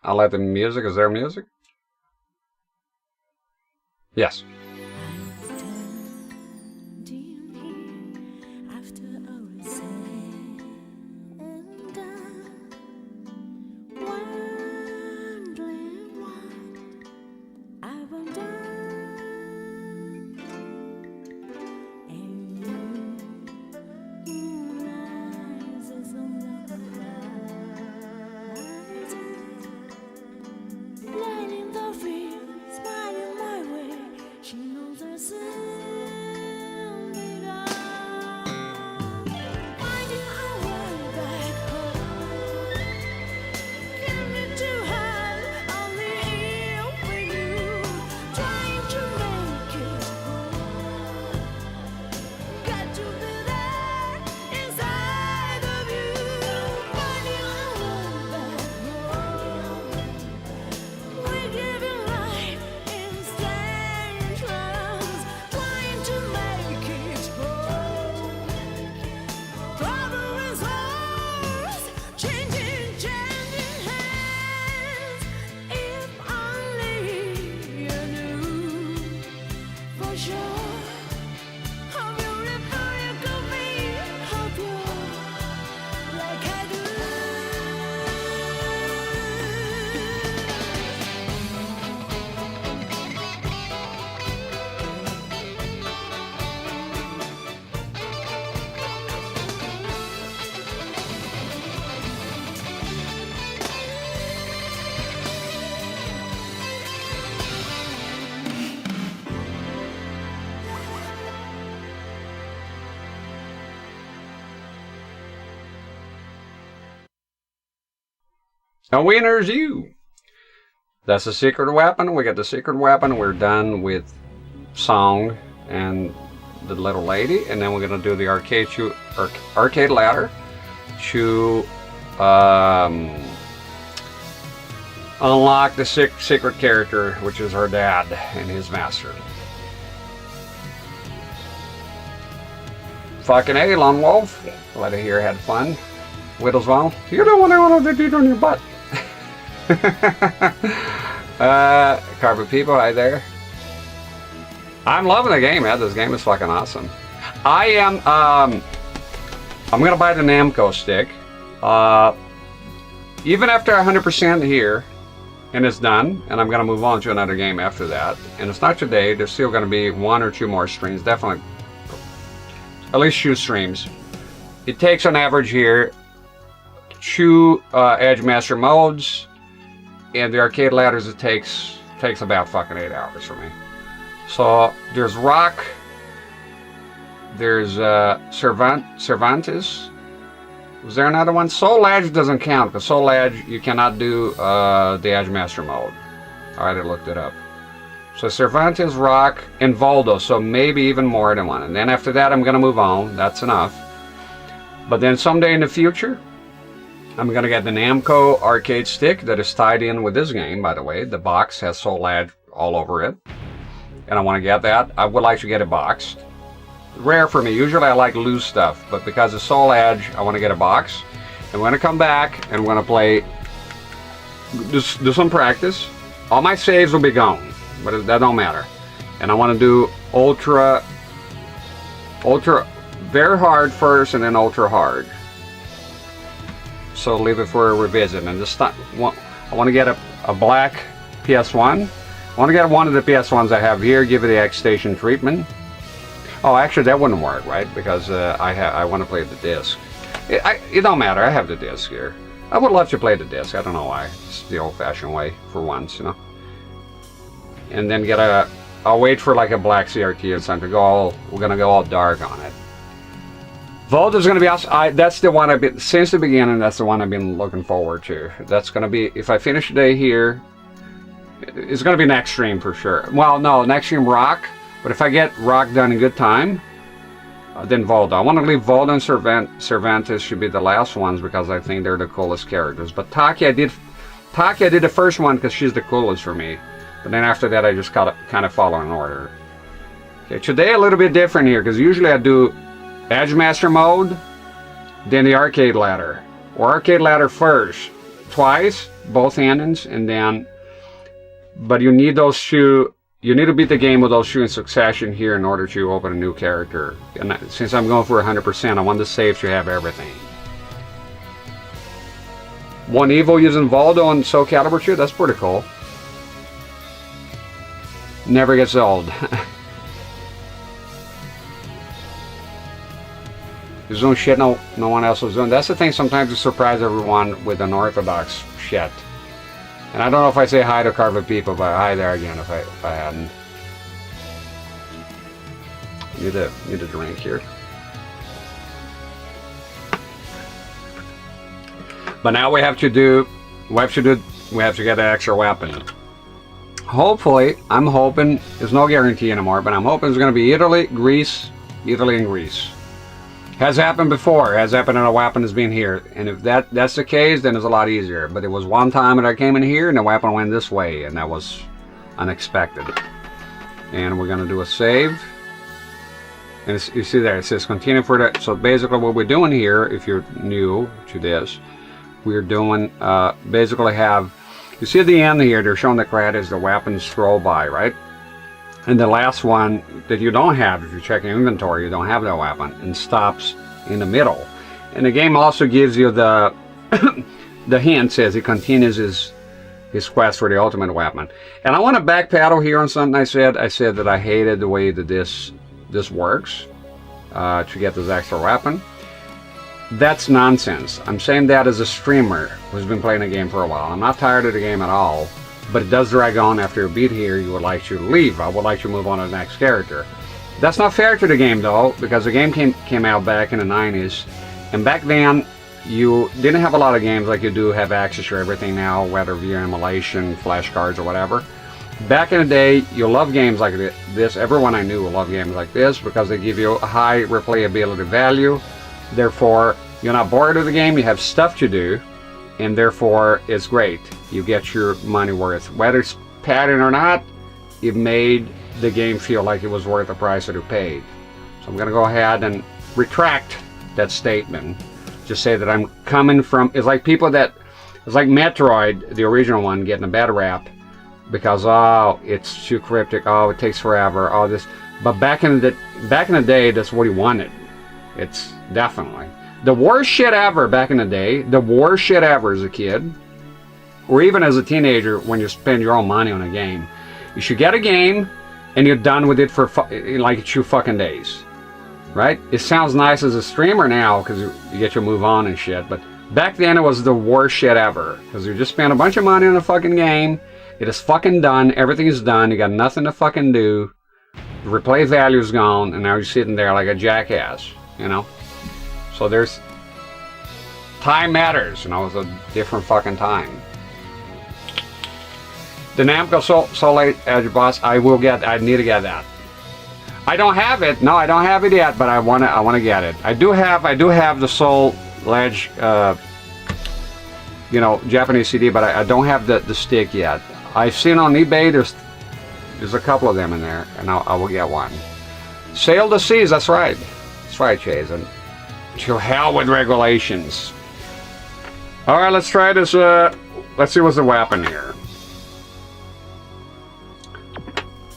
I'll let the music. Is there music? Yes. And winner's you. That's the secret weapon. We got the secret weapon. We're done with song and the little lady, and then we're gonna do the arcade ladder to unlock the secret character, which is her dad and his master. Fucking A, Lone Wolf. Glad to hear you had fun. Whittlesville, you're the one I wanted to do on your butt. Carpet People, hi there. I'm loving the game, man. This game is fucking awesome. I am, I'm gonna buy the Namco stick. Even after 100% here, and it's done, and I'm gonna move on to another game after that. And it's not today, there's still gonna be 1 or 2 more streams, definitely. At least 2 streams. It takes on average here 2 Edge Master modes, and the arcade ladders it takes about fucking 8 hours for me. So there's Rock, there's Cervantes. Was there another one? Soul Edge doesn't count because Soul Edge you cannot do the Edge Master mode. Alright, I looked it up. So Cervantes, Rock, and Voldo, so maybe even more than one. And then after that I'm gonna move on. That's enough. But then someday in the future, I'm gonna get the Namco arcade stick that is tied in with this game, by the way. The box has Soul Edge all over it. And I want to get that. I would like to get it boxed. Rare for me. Usually I like loose stuff, but because it's Soul Edge, I want to get a box. And we're gonna come back and we're gonna play, do some practice. All my saves will be gone, but that don't matter. And I want to do ultra, very hard first, and then ultra hard. So leave it for a revisit. And this time, I want to get a black PS1. I want to get one of the PS1s I have here. Give it the XStation treatment. Oh, actually, that wouldn't work, right? Because I want to play the disc. It don't matter. I have the disc here. I would love to play the disc. I don't know why. It's the old-fashioned way for once, you know. And then get a. I'll wait for like a black CRT or something to go all. We're gonna go all dark on it. Volt is gonna be awesome. That's the one I've been since the beginning. That's the one I've been looking forward to. That's gonna be if I finish today here. It's gonna be next stream for sure. Well, no, next stream Rock. But if I get Rock done in good time, then Voldo. I want to leave Voldo and Cervantes should be the last ones because I think they're the coolest characters. But Taki, I did the first one because she's the coolest for me. But then after that, I just kind of follow in order. Okay, today a little bit different here because usually I do Edge Master mode, then the arcade ladder, or arcade ladder first, twice, both endings, and then, but you need those two, you need to beat the game with those two in succession here in order to open a new character. And since I'm going for 100%, I want the save to have everything. One Evo using Voldo and Soul Calibur 2, that's pretty cool. Never gets old. There's no shit no one else was doing. That's the thing, sometimes you surprise everyone with unorthodox shit. And I don't know if I say hi to Carver people, but hi there again if I hadn't. Need a drink here. But now we have to get an extra weapon. Hopefully, I'm hoping, there's no guarantee anymore, but I'm hoping it's going to be Italy, Greece, Italy and Greece. Has happened before, has happened and a weapon has been here. And if that's the case, then it's a lot easier. But it was one time that I came in here and the weapon went this way, and that was unexpected. And we're going to do a save. And you see there, it says continue for that. So basically what we're doing here, if you're new to this, we're doing, basically have, you see at the end here, they're showing the credits, the weapons scroll by, right? And the last one that you don't have, if you check your inventory, you don't have that weapon, and stops in the middle. And the game also gives you the the hint as he continues his quest for the ultimate weapon. And I want to backpedal here on something I said. I said that I hated the way that this works to get this extra weapon. That's nonsense. I'm saying that as a streamer who's been playing the game for a while. I'm not tired of the game at all. But it does drag on after a beat here. You would like to leave. I would like to move on to the next character. That's not fair to the game though, because the game came out back in the 90s, and back then you didn't have a lot of games like you do have access to everything now, whether via emulation, flashcards, or whatever. Back in the day, you love games like this. Everyone I knew loved games like this because they give you a high replayability value. Therefore, you're not bored of the game. You have stuff to do, and therefore it's great. You get your money worth. Whether it's padding or not, it made the game feel like it was worth the price that you paid. So I'm going to go ahead and retract that statement. Just say that I'm coming from, it's like people that, it's like Metroid, the original one, getting a bad rap because, oh, it's too cryptic, oh, it takes forever, all this. But back in the day, that's what he wanted. It's definitely. The worst shit ever back in the day, the worst shit ever as a kid, or even as a teenager when you spend your own money on a game. You should get a game and you're done with it for like 2 fucking days. Right? It sounds nice as a streamer now because you get to move on and shit, but back then it was the worst shit ever because you just spent a bunch of money on a fucking game. It is fucking done. Everything is done. You got nothing to fucking do. The replay value is gone, and now you're sitting there like a jackass, you know? So there's... time matters, you know? It's a different fucking time. The Namco Soul Edge boss, I need to get that. I don't have it. No, I don't have it yet, but I wanna get it. I do have the Soul Edge, you know, Japanese CD, but I don't have the stick yet. I've seen on eBay there's a couple of them in there, and I will get one. Sail the seas. That's right. That's right, Chase. And to hell with regulations. All right, let's try this. Let's see what's the weapon here.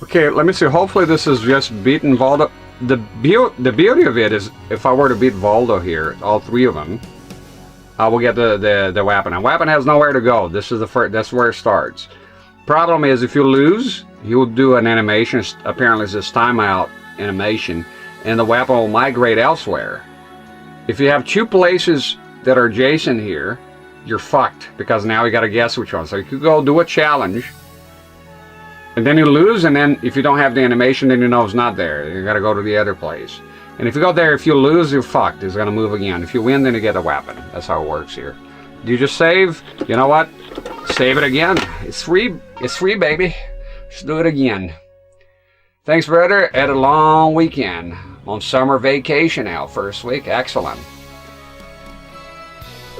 Okay, let me see. Hopefully this is just beating Voldo. The beauty of it is if I were to beat Voldo here, all 3 of them, I will get the weapon. And weapon has nowhere to go. This is the first. That's where it starts. Problem is if you lose, he will do an animation. Apparently it's this timeout animation, and the weapon will migrate elsewhere. If you have 2 places that are adjacent here, you're fucked because now you got to guess which one. So you could go do a challenge. And then you lose, and then if you don't have the animation, then you know it's not there. You gotta go to the other place. And if you go there, if you lose, you're fucked. It's gonna move again. If you win, then you get a weapon. That's how it works here. Do you just save? You know what? Save it again. It's free. It's free, baby. Just do it again. Thanks, brother. Had a long weekend. On summer vacation now, first week. Excellent.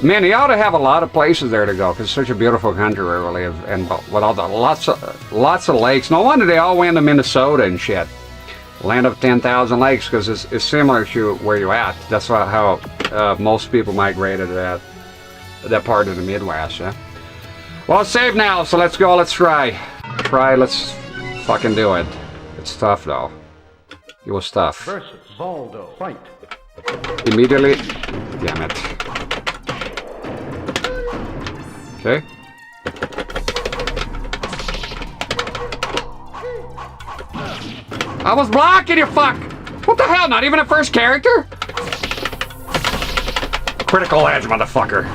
Man, you ought to have a lot of places there to go because it's such a beautiful country where we live, and with all the lots of lakes. No wonder they all went to Minnesota and shit, land of 10,000 lakes, because it's similar to where you're at. That's how most people migrated to that. that part of the Midwest, yeah. Well, save now, so let's go, let's try. Let's fucking do it. It's tough, though. It was tough. Versus Valdo. Fight. Immediately. Damn it. Okay. I was blocking you, fuck! What the hell, not even a first character? Critical edge, motherfucker.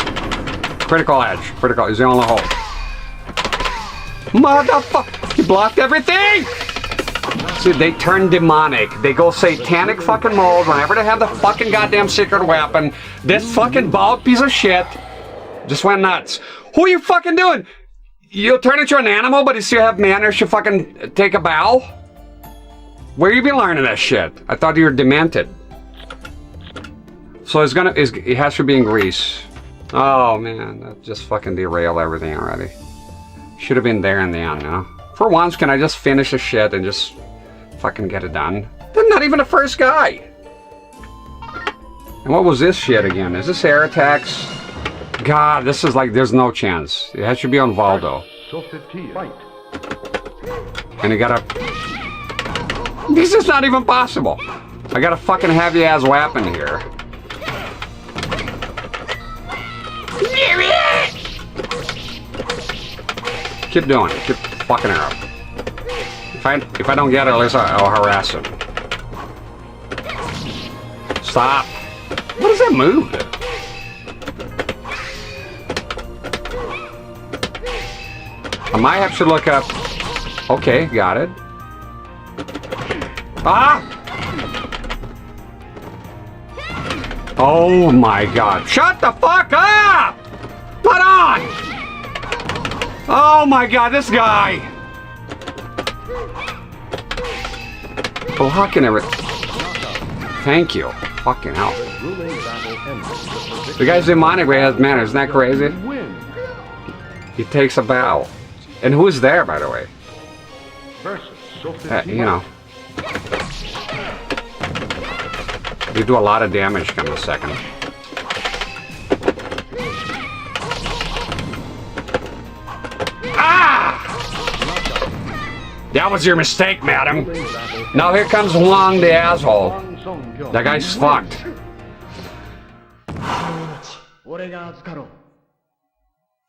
Critical edge. Critical, he's the only hole. Motherfucker! He blocked everything! See, they turn demonic. They go satanic fucking mode whenever they have the fucking goddamn secret weapon. This fucking bald piece of shit just went nuts. Who are you fucking doing? You'll turn into an animal, but you still have manners to fucking take a bow? Where you been learning that shit? I thought you were demented. So it has to be in Greece. Oh man, that just fucking derailed everything already. Should have been there in the end, you know? For once, can I just finish the shit and just fucking get it done? They're not even the first guy. And what was this shit again? Is this air attacks? God, this is like, there's no chance. It has to be on Valdo. And you gotta... This is not even possible. I got a fucking heavy ass weapon here. Keep doing it. Keep fucking her up. If I don't get it, at least I'll harass him. Stop. What does that move? I might have to look up. Okay, got it. Ah! Oh my god. Shut the fuck up! Put on! Oh my god, this guy! Oh, how can I... Thank you. Fucking hell. The guy's demonic way has manners, isn't that crazy? He takes a bow. And who's there, by the way? You know. You do a lot of damage in a second. Ah! That was your mistake, madam. Now here comes Hwang, the asshole. That guy's fucked.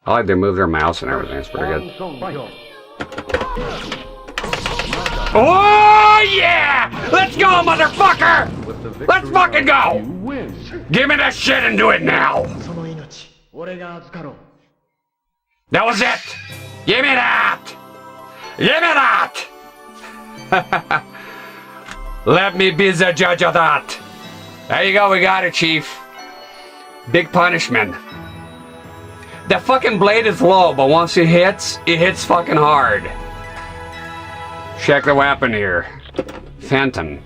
I like they move their mouse and everything. It's pretty good. Oh yeah! Let's go, motherfucker! Let's fucking go! Give me that shit and do it now! That was it! Give me that! Give me that! Let me be the judge of that! There you go, we got it, Chief. Big punishment. The fucking blade is low, but once it hits fucking hard. Check the weapon here. Phantom.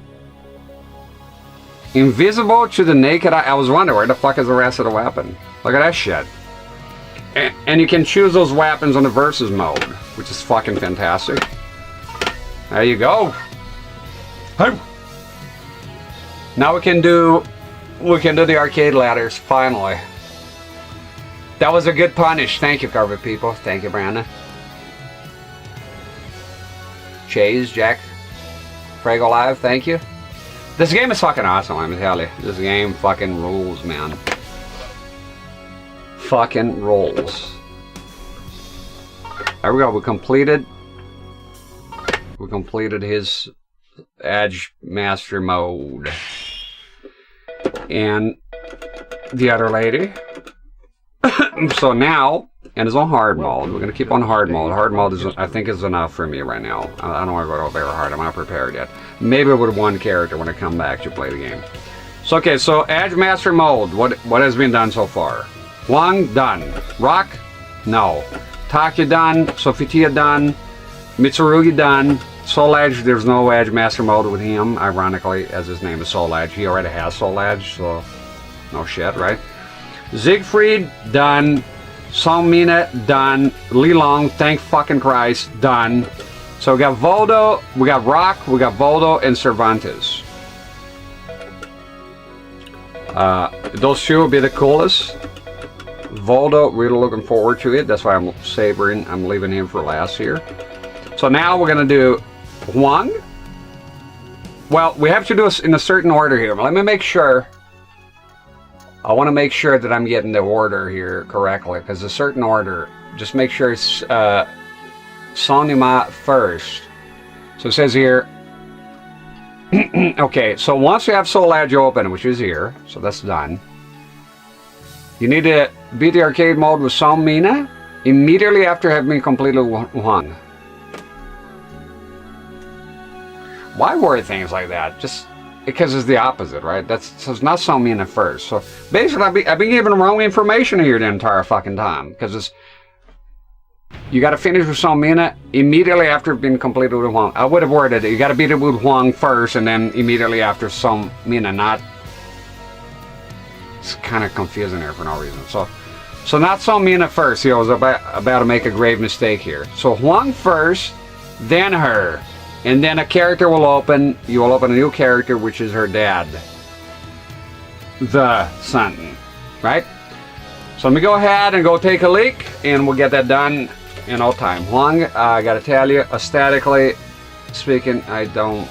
Invisible to the naked eye. I was wondering where the fuck is the rest of the weapon. Look at that shit. And you can choose those weapons on the versus mode, which is fucking fantastic. There you go. Now we can do the arcade ladders finally. That was a good punish. Thank you, Carpet People. Thank you, Brandon. Chase, Jack, Frago Live, thank you. This game is fucking awesome, let me tell you. This game fucking rules, man. Fucking rules. There we go, we completed his Edge Master mode. And the other lady. So now, and it's on hard mode. We're gonna keep on hard mode. Hard mode is, I think, is enough for me right now. I don't want to go very hard. I'm not prepared yet. Maybe with one character when I come back to play the game. So okay, so Edge Master mode. What has been done so far? Hwang done. Rock, no. Taki done. Sofitia done. Mitsurugi done. Soul Edge. There's no Edge Master mode with him. Ironically, as his name is Soul Edge, he already has Soul Edge, so no shit, right? Siegfried, done. Seung Mina, done. Li Long, thank fucking Christ, done. So we got Voldo, we got Rock, we got Voldo, and Cervantes. Those two will be the coolest. Voldo, really looking forward to it. That's why I'm savoring. I'm leaving him for last here. So now we're going to do Hwang. Well, we have to do this in a certain order here. But let me make sure. I want to make sure that I'm getting the order here correctly. Because a certain order, just make sure it's Sony first. So it says here. Okay, so once you have Soul Edge open, which is here. So that's done. You need to beat the arcade mode with Seung Mina immediately after having completed Hwang. Why word things like that? Just because it's the opposite, right? So it's not Seung Mina first. So basically, I've been giving wrong information here the entire fucking time. Because it's... You got to finish with Seung Mina immediately after being completed with Hwang. I would have worded it. You got to beat it with Hwang first and then immediately after Seung Mina, not... It's kind of confusing here for no reason. So not Seung Mina first. I was about to make a grave mistake here. So Hwang first, then her. And then a character will open. You will open a new character, which is her dad. The son. Right? So let me go ahead and go take a leak. And we'll get that done in no time. Hwang, I gotta tell you, aesthetically speaking, I don't,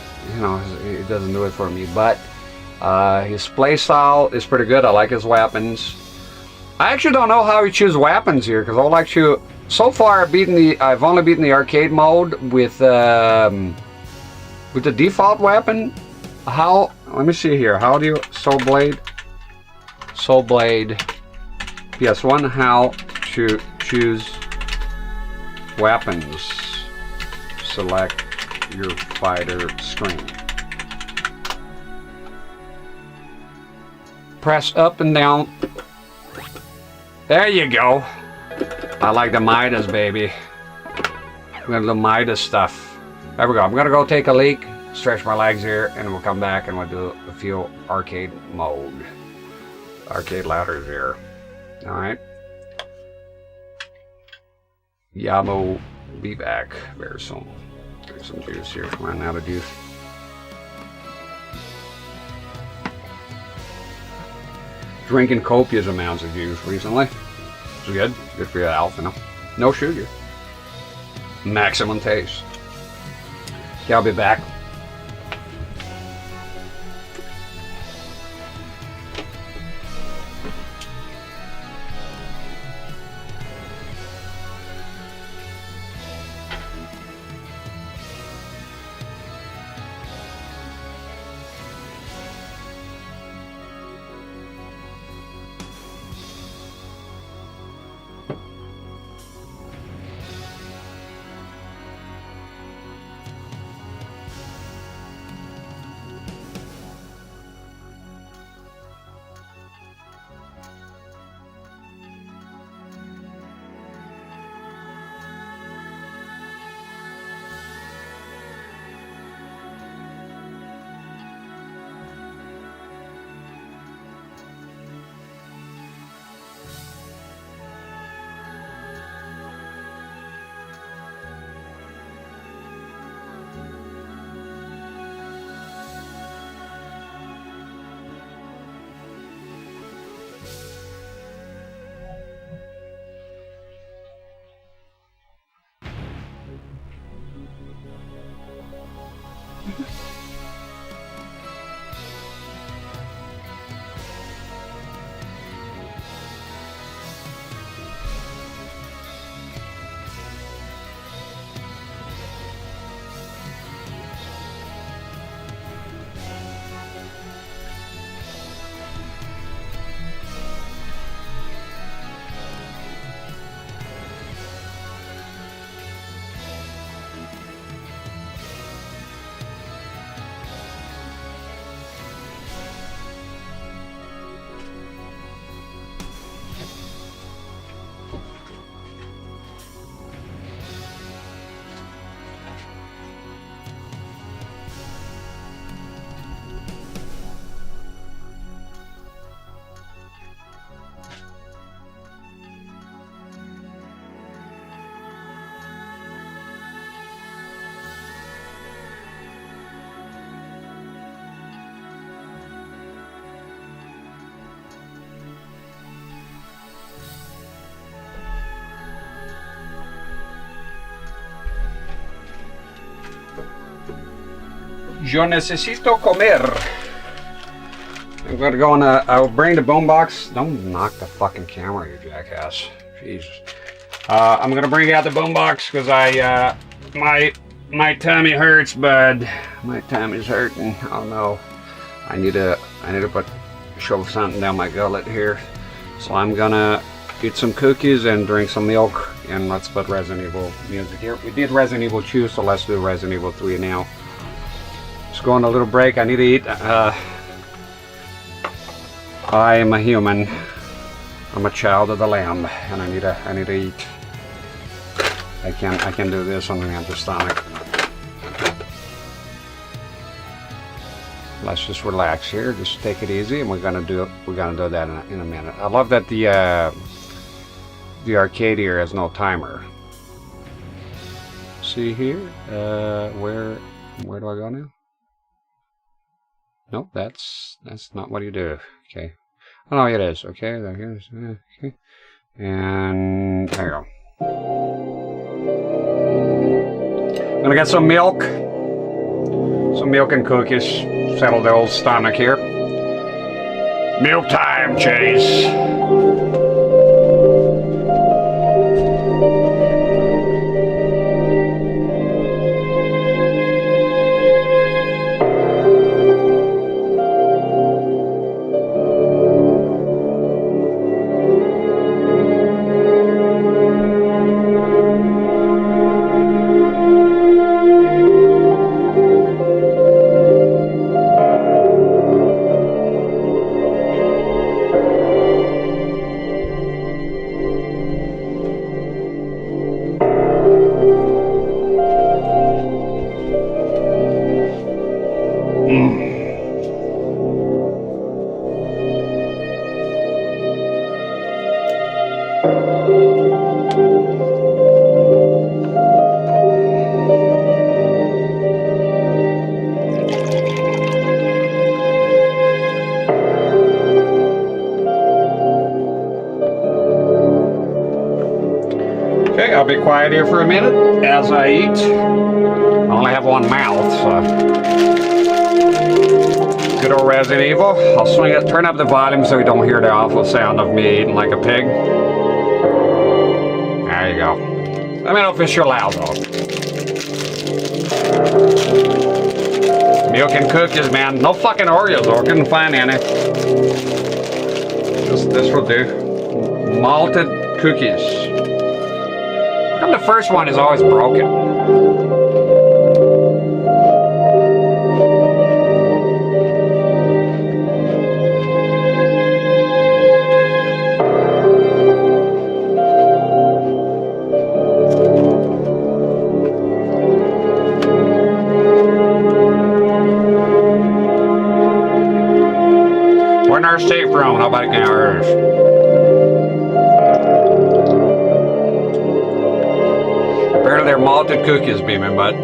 it doesn't do it for me. But his playstyle is pretty good. I like his weapons. I actually don't know how he chooses weapons here, because I'll actually, so far I've only beaten the arcade mode with the default weapon. How? Let me see here. How do you Soul Blade PS1? How to choose weapons? Select your fighter screen. Press up and down. There you go. I like the Midas, baby. We have the Midas stuff. There we go. I'm gonna go take a leak, stretch my legs here, and we'll come back and we'll do a few arcade mode. Arcade ladders here. Alright. Yabo be back very soon. Get some juice here. Run out of juice. Drinking copious amounts of juice recently. It's good. Good for your health, No sugar. Maximum taste. Okay, I'll be back. Yo necesito comer. I'm gonna go on I'll bring the boombox. Don't knock the fucking camera, you jackass. Jesus. I'm gonna bring out the boombox because my tummy hurts, bud. My tummy's hurting. Oh no. I need to shove something down my gullet here. So I'm gonna eat some cookies and drink some milk, and let's put Resident Evil music here. We did Resident Evil 2, so let's do Resident Evil 3 now. Just go on a little break. I need to eat. I am a human. I'm a child of the lamb, and I need to eat. I can do this on an empty stomach. Let's just relax here. Just take it easy, and we're gonna do that in a minute. I love that the arcade here has no timer. See here? Where do I go now? Nope, that's not what you do. Okay. Oh no, it is. Okay, there it is. Okay. And there you go. I'm gonna get some milk. Some milk and cookies. Settle the old stomach here. Milk time, Chase. Okay, I'll be quiet here for a minute as I eat. I only have one mouth, so. Good old Resident Evil. I'll swing it, turn up the volume so you don't hear the awful sound of me eating like a pig. There you go. Let me know if it's too loud though. Milk and cookies, man. No fucking Oreos though. I couldn't find any. This will do. Malted cookies. How come the first one is always broken? We're in our safe room. Nobody can hear us. Apparently they're malted cookies, beaming, bud.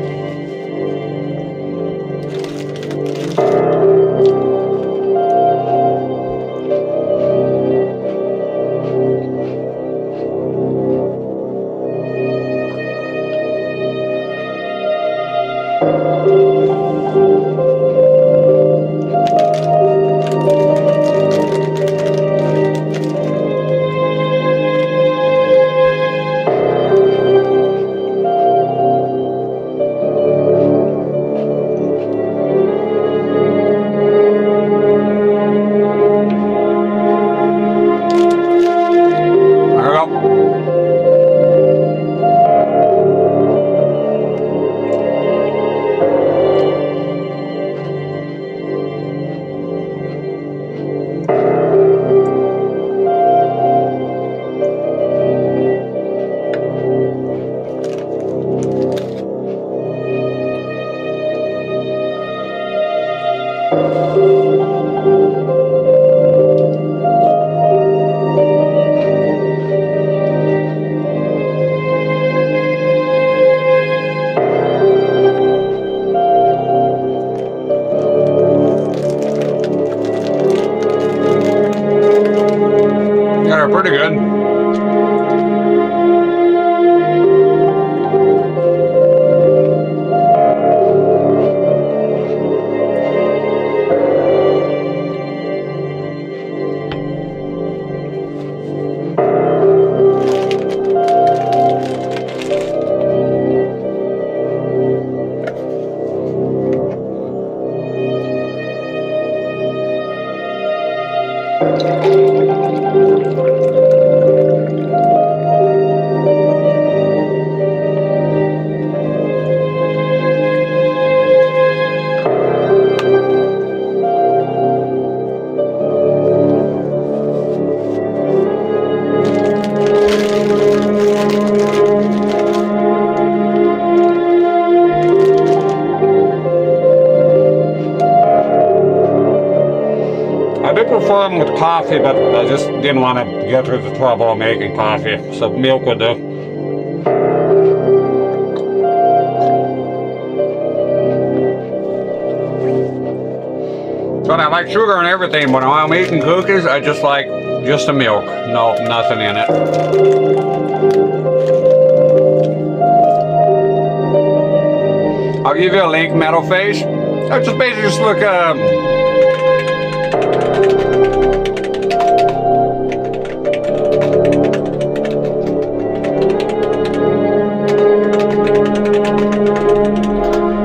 prefer them with coffee, but I just didn't want to get through the trouble of making coffee, so milk would do. But I like sugar and everything, but when I'm eating cookies, I just like just the milk. No, nothing in it. I'll give you a link, Metal Face. I just basically just look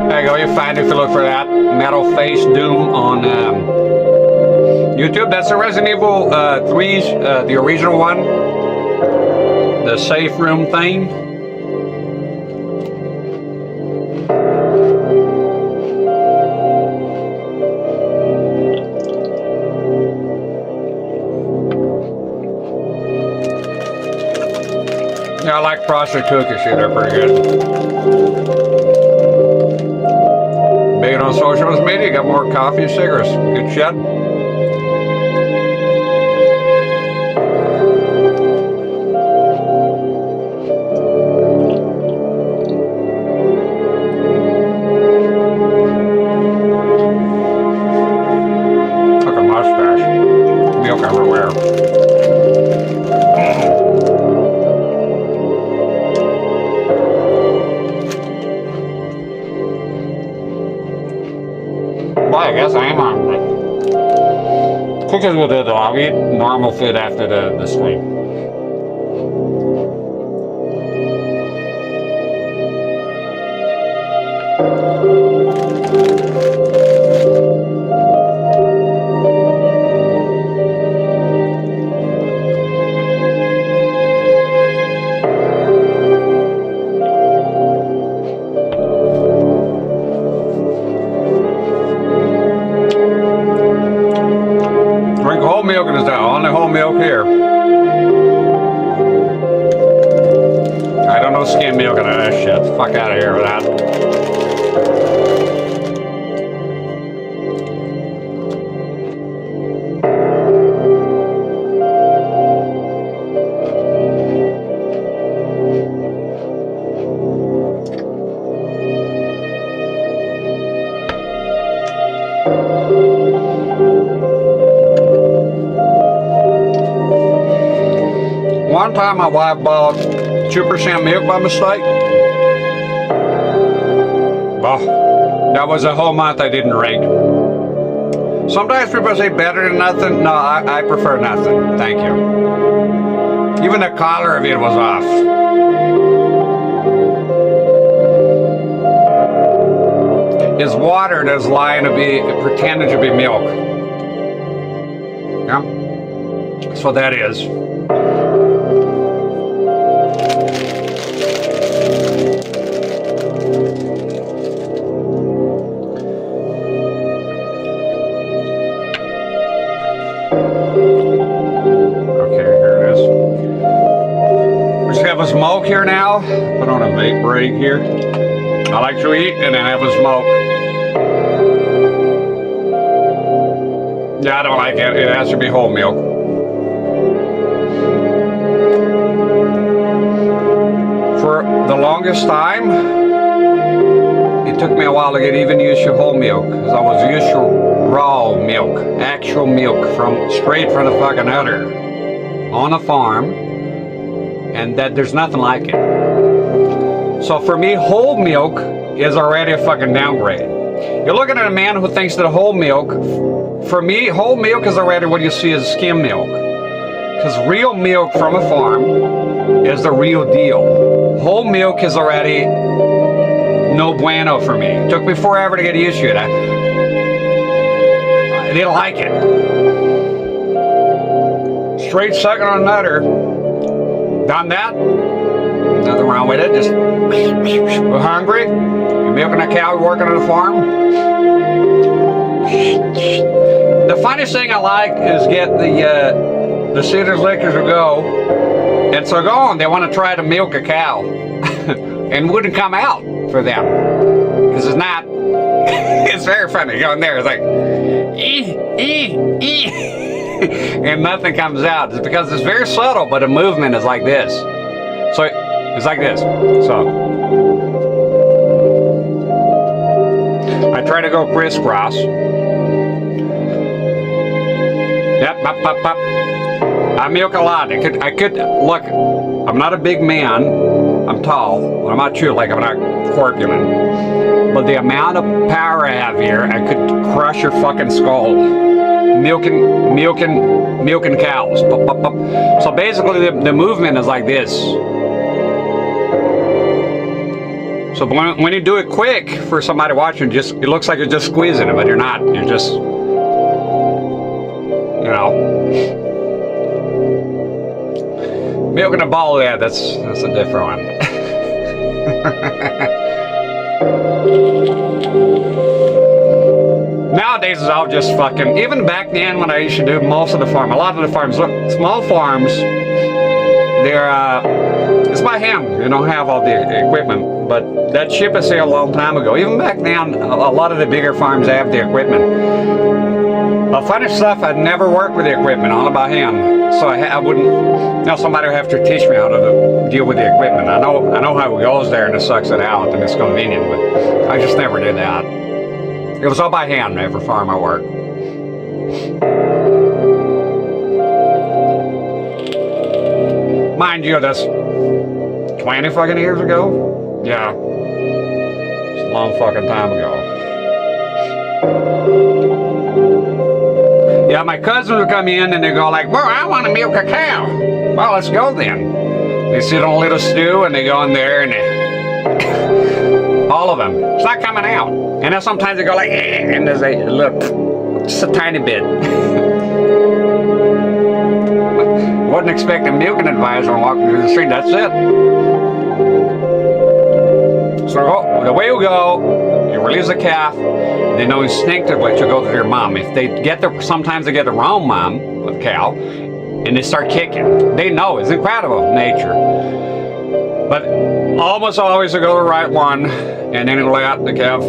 there you go, you find it if you look for that. Metal Face Doom on YouTube. That's the Resident Evil 3's, the original one. The safe room thing. Yeah, I like frosted cookies, they're pretty good. Being on social media, got more coffee and cigarettes. Good shit. Look at mustache. Milk everywhere. Well, I guess I am hungry. Cookies will do though. I'll eat normal food after the stream. Drink whole milk in this town. Only whole milk here. I don't know skim milk and that shit. Fuck out of here with that. One time my wife bought 2% milk by mistake. Well, that was a whole month I didn't drink. Sometimes people say better than nothing. No, I prefer nothing. Thank you. Even the color of it was off. It's water that's lying to be pretending to be milk. Yeah, that's what that is. A smoke here now. Put on a vape break here. I like to eat and then have a smoke. Yeah, I don't like it. It has to be whole milk. For the longest time, it took me a while to get even used to whole milk, because I was used to raw milk, actual milk straight from the fucking udder on a farm. And that there's nothing like it. So for me, whole milk is already a fucking downgrade. You're looking at a man who thinks that whole milk, for me, whole milk is already what you see as skim milk. Because real milk from a farm is the real deal. Whole milk is already no bueno for me. It took me forever to get used to it. I didn't like it. Straight sucking on another. Done that. Nothing wrong with it. Just we're hungry. You're milking a cow, you're working on a farm. The funniest thing I like is get the sitters, lickers will go, and so go on. They want to try to milk a cow, and wouldn't come out for them because it's not. It's very funny going there. It's like, and nothing comes out. It's because it's very subtle, but the movement is like this. So it's like this. So I try to go crisscross. Yep, up, up, up. I milk a lot. I could look. I'm not a big man. I'm tall. I'm not true. Like I'm not corpulent. But the amount of power I have here, I could crush your fucking skull. Milking cows. Pop, pop, pop. So basically, the movement is like this. So when you do it quick for somebody watching, it looks like you're just squeezing it, but you're not. You're just, you know, milking a ball. Yeah, that's a different one. Nowadays it's all just fucking. Even back then when I used to do most of the farm, a lot of the farms, look, small farms, they're it's by hand. You don't have all the equipment, but that ship is here a long time ago. Even back then, a lot of the bigger farms have the equipment. Funny stuff, I'd never worked with the equipment, all by hand. So I wouldn't, you know, somebody would have to teach me how to deal with the equipment. I know how it goes there and it sucks it out and it's convenient, but I just never did that. It was all by hand every farm I worked. Mind you, that's 20 fucking years ago? Yeah. It's a long fucking time ago. Yeah, my cousins would come in and they go like, well, I want to milk a cow. Well, let's go then. They sit on a little stew and they go in there and they, all of them. It's not coming out. And then sometimes they go like, eh, and there's a look, just a tiny bit. Wasn't expecting milking advisor when walking through the street. That's it. So the way you go, you release a calf. They know instinctively to go to their mom. If they get sometimes they get the wrong mom of cow, and they start kicking. They know. It's incredible, nature. But almost always they go to the right one, and then it'll let the calf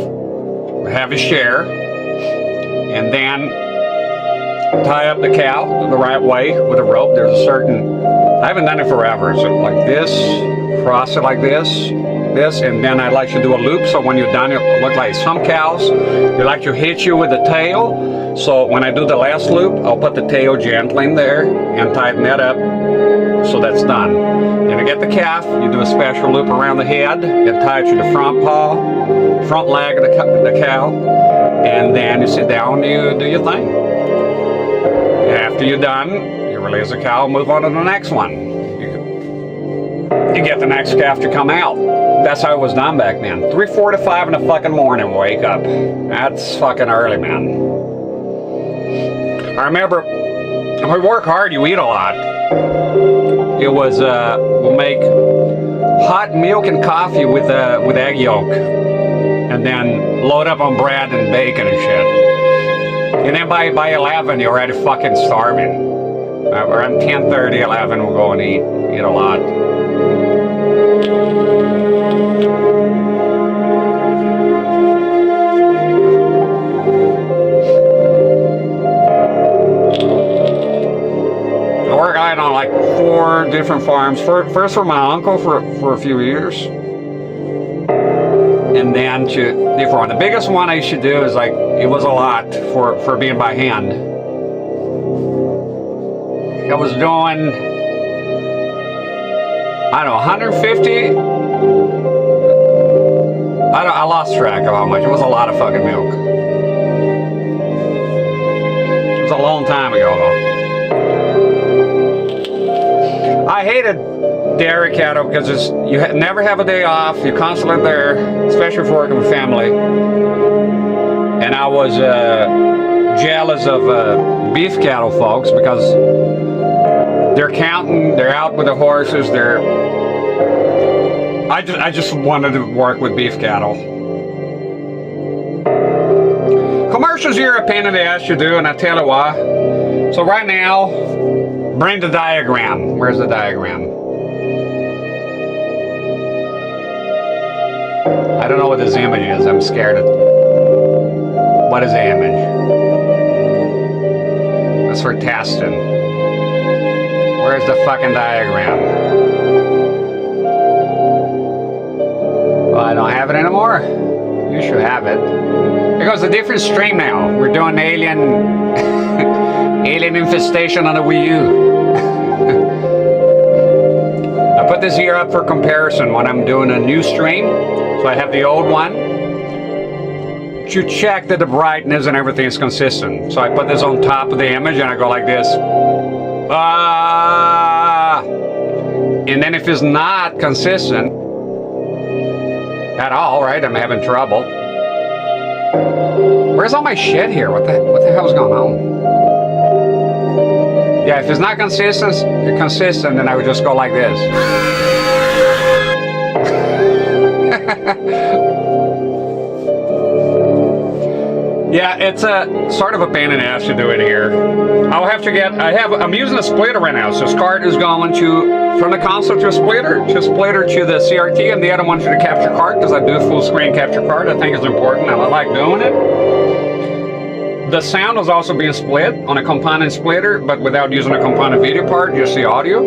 have his share, and then tie up the cow the right way with a rope. There's a certain, I haven't done it forever, so like this, cross it like this, and then I like to do a loop, so when you're done, it look like some cows, they like to hit you with the tail, so when I do the last loop, I'll put the tail gently in there and tighten that up, so that's done. Then I get the calf, you do a special loop around the head, and tie it to the front paw, front leg of the cow, and then you sit down and you do your thing. After you're done, you release the cow and move on to the next one. You get the next calf to come out. That's how it was done back then. 3:45 in the fucking morning, wake up. That's fucking early, man. I remember, if we work hard, you eat a lot. It was, we'll make hot milk and coffee with egg yolk. And then load up on bread and bacon and shit. And then by 11, you're already fucking starving. Around 10:30, 11, we'll go and eat a lot. I worked on like 4 different farms. First for my uncle for a few years. And then to different one. The biggest one I should do is like, it was a lot for being by hand. I was doing, I don't know, 150? I lost track of how much. It was a lot of fucking milk. It was a long time ago though. I hated dairy cattle because you never have a day off. You're constantly there, especially for working with family. And I was jealous of beef cattle folks because they're counting, they're out with the horses, I just wanted to work with beef cattle. Commercials are a pain in the ass to do, and I tell you why. So right now, bring the diagram. Where's the diagram? I don't know what this image is. I'm scared of. What is the image? That's for testing. Where's the fucking diagram? Well, I don't have it anymore. You should have it. Here goes a different stream now. We're doing alien alien infestation on the Wii U. I put this here up for comparison when I'm doing a new stream. So I have the old one to check that the brightness and everything is consistent. So I put this on top of the image and I go like this. And then if it's not consistent at all, right, I'm having trouble. Where's all my shit here? What the hell's going on? Yeah, if it's not consistent, then I would just go like this. Yeah, it's a sort of a pain in the ass to do it here. I'll have to get, I'm using a splitter right now, so SCART is going from the console to a splitter to the CRT, and the other one to the capture card, because I do full screen capture card. I think it's important, and I like doing it. The sound is also being split on a component splitter, but without using a component video part, just the audio.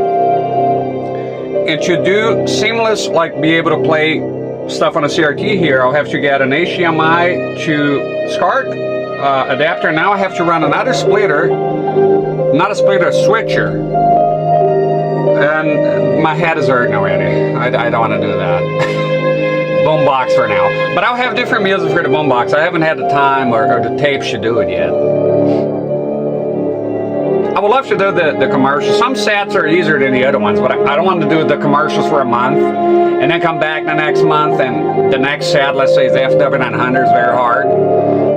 And to do seamless, like be able to play stuff on a CRT here, I'll have to get an HDMI to SCART adapter. Now I have to run another splitter, not a splitter, a switcher. And my head is hurting already. I don't want to do that. Boombox for now. But I'll have different music for the boombox. I haven't had the time or the tapes to do it yet. I would love to do the commercials. Some sets are easier than the other ones, but I don't want to do the commercials for a month and then come back the next month and the next set, let's say, is FW900 is very hard.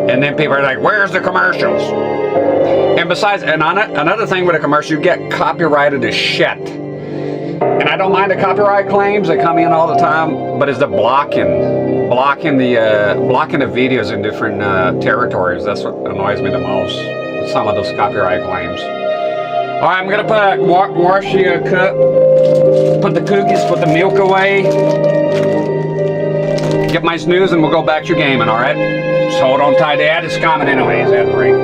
And then people are like, where's the commercials? And besides, and on it, another thing with a commercial, you get copyrighted as shit. And I don't mind the copyright claims that come in all the time, but it's the blocking the videos in different territories. That's what annoys me the most. Some of those copyright claims. All right, I'm gonna wash the cup, put the cookies, put the milk away, get my snooze, and we'll go back to gaming. All right. So hold on tight. The ad is coming anyways. Ad break.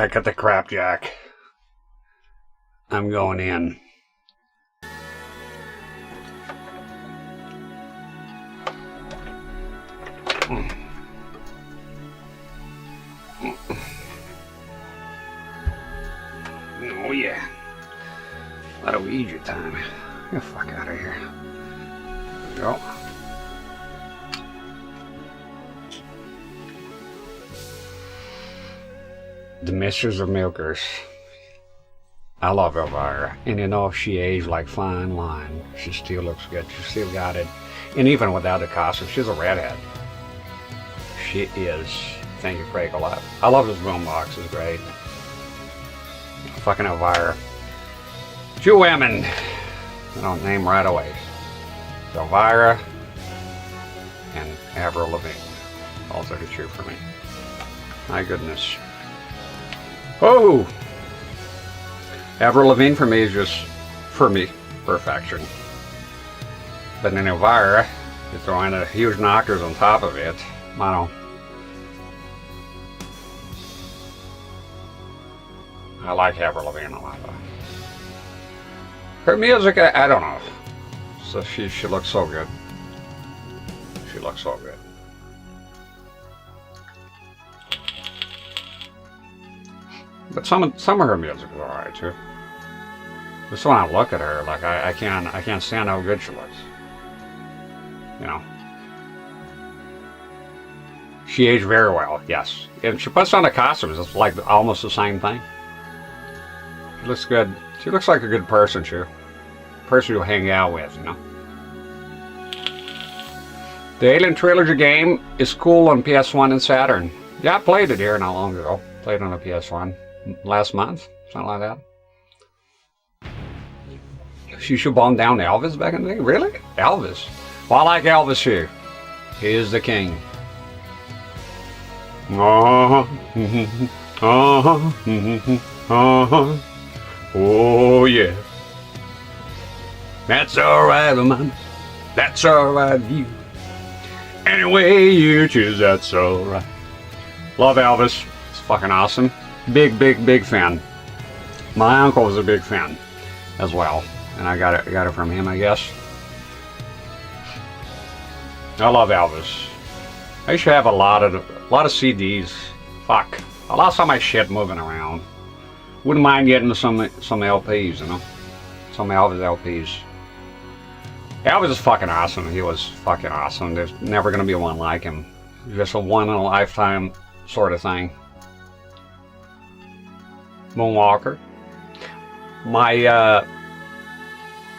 Cut the crap jack. I'm going in. Oh yeah. A lot of Ouija time. Get the fuck out of here. There we go. The Mistress of Milkers. I love Elvira. And you know, she aged like fine wine. She still looks good. She still got it. And even without the costume, she's a redhead. She is. Thank you, Craig, a lot. I love this boombox. It's great. Fucking Elvira. Two women. I don't name right away. It's Elvira and Avril Lavigne. Those are the two for me. My goodness. Oh! Avril Lavigne for me is just, for me, perfection. But then Elvira, you throw in a huge knockers on top of it. I don't. I like Avril Lavigne a lot. Her music, I don't know. So she looks so good. She looks so good. But some of her music is alright too. Just when I look at her, like I can't stand how good she looks. You know. She aged very well, yes. And she puts on the costumes, it's like almost the same thing. She looks good. She looks like a good person, too. Person you'll hang out with, you know. The Alien Trilogy game is cool on PS1 and Saturn. Yeah, I played it here not long ago. Played on a PS1 last month, something like that. She should bomb down Elvis back in the day? Really? Elvis? Well, I like Elvis too. He is the king. Oh yeah. That's alright, man. That's alright with you. Anyway you choose, that's alright. Love Elvis. It's fucking awesome. Big fan. My uncle was a big fan as well, and I got it from him, I guess. I love Elvis. I used to have a lot of CDs. Fuck, I lost all my shit moving around. Wouldn't mind getting some LPs, you know, some Elvis LPs. Elvis is fucking awesome. He was fucking awesome. There's never gonna be one like him. Just a one in a lifetime sort of thing. Moonwalker. My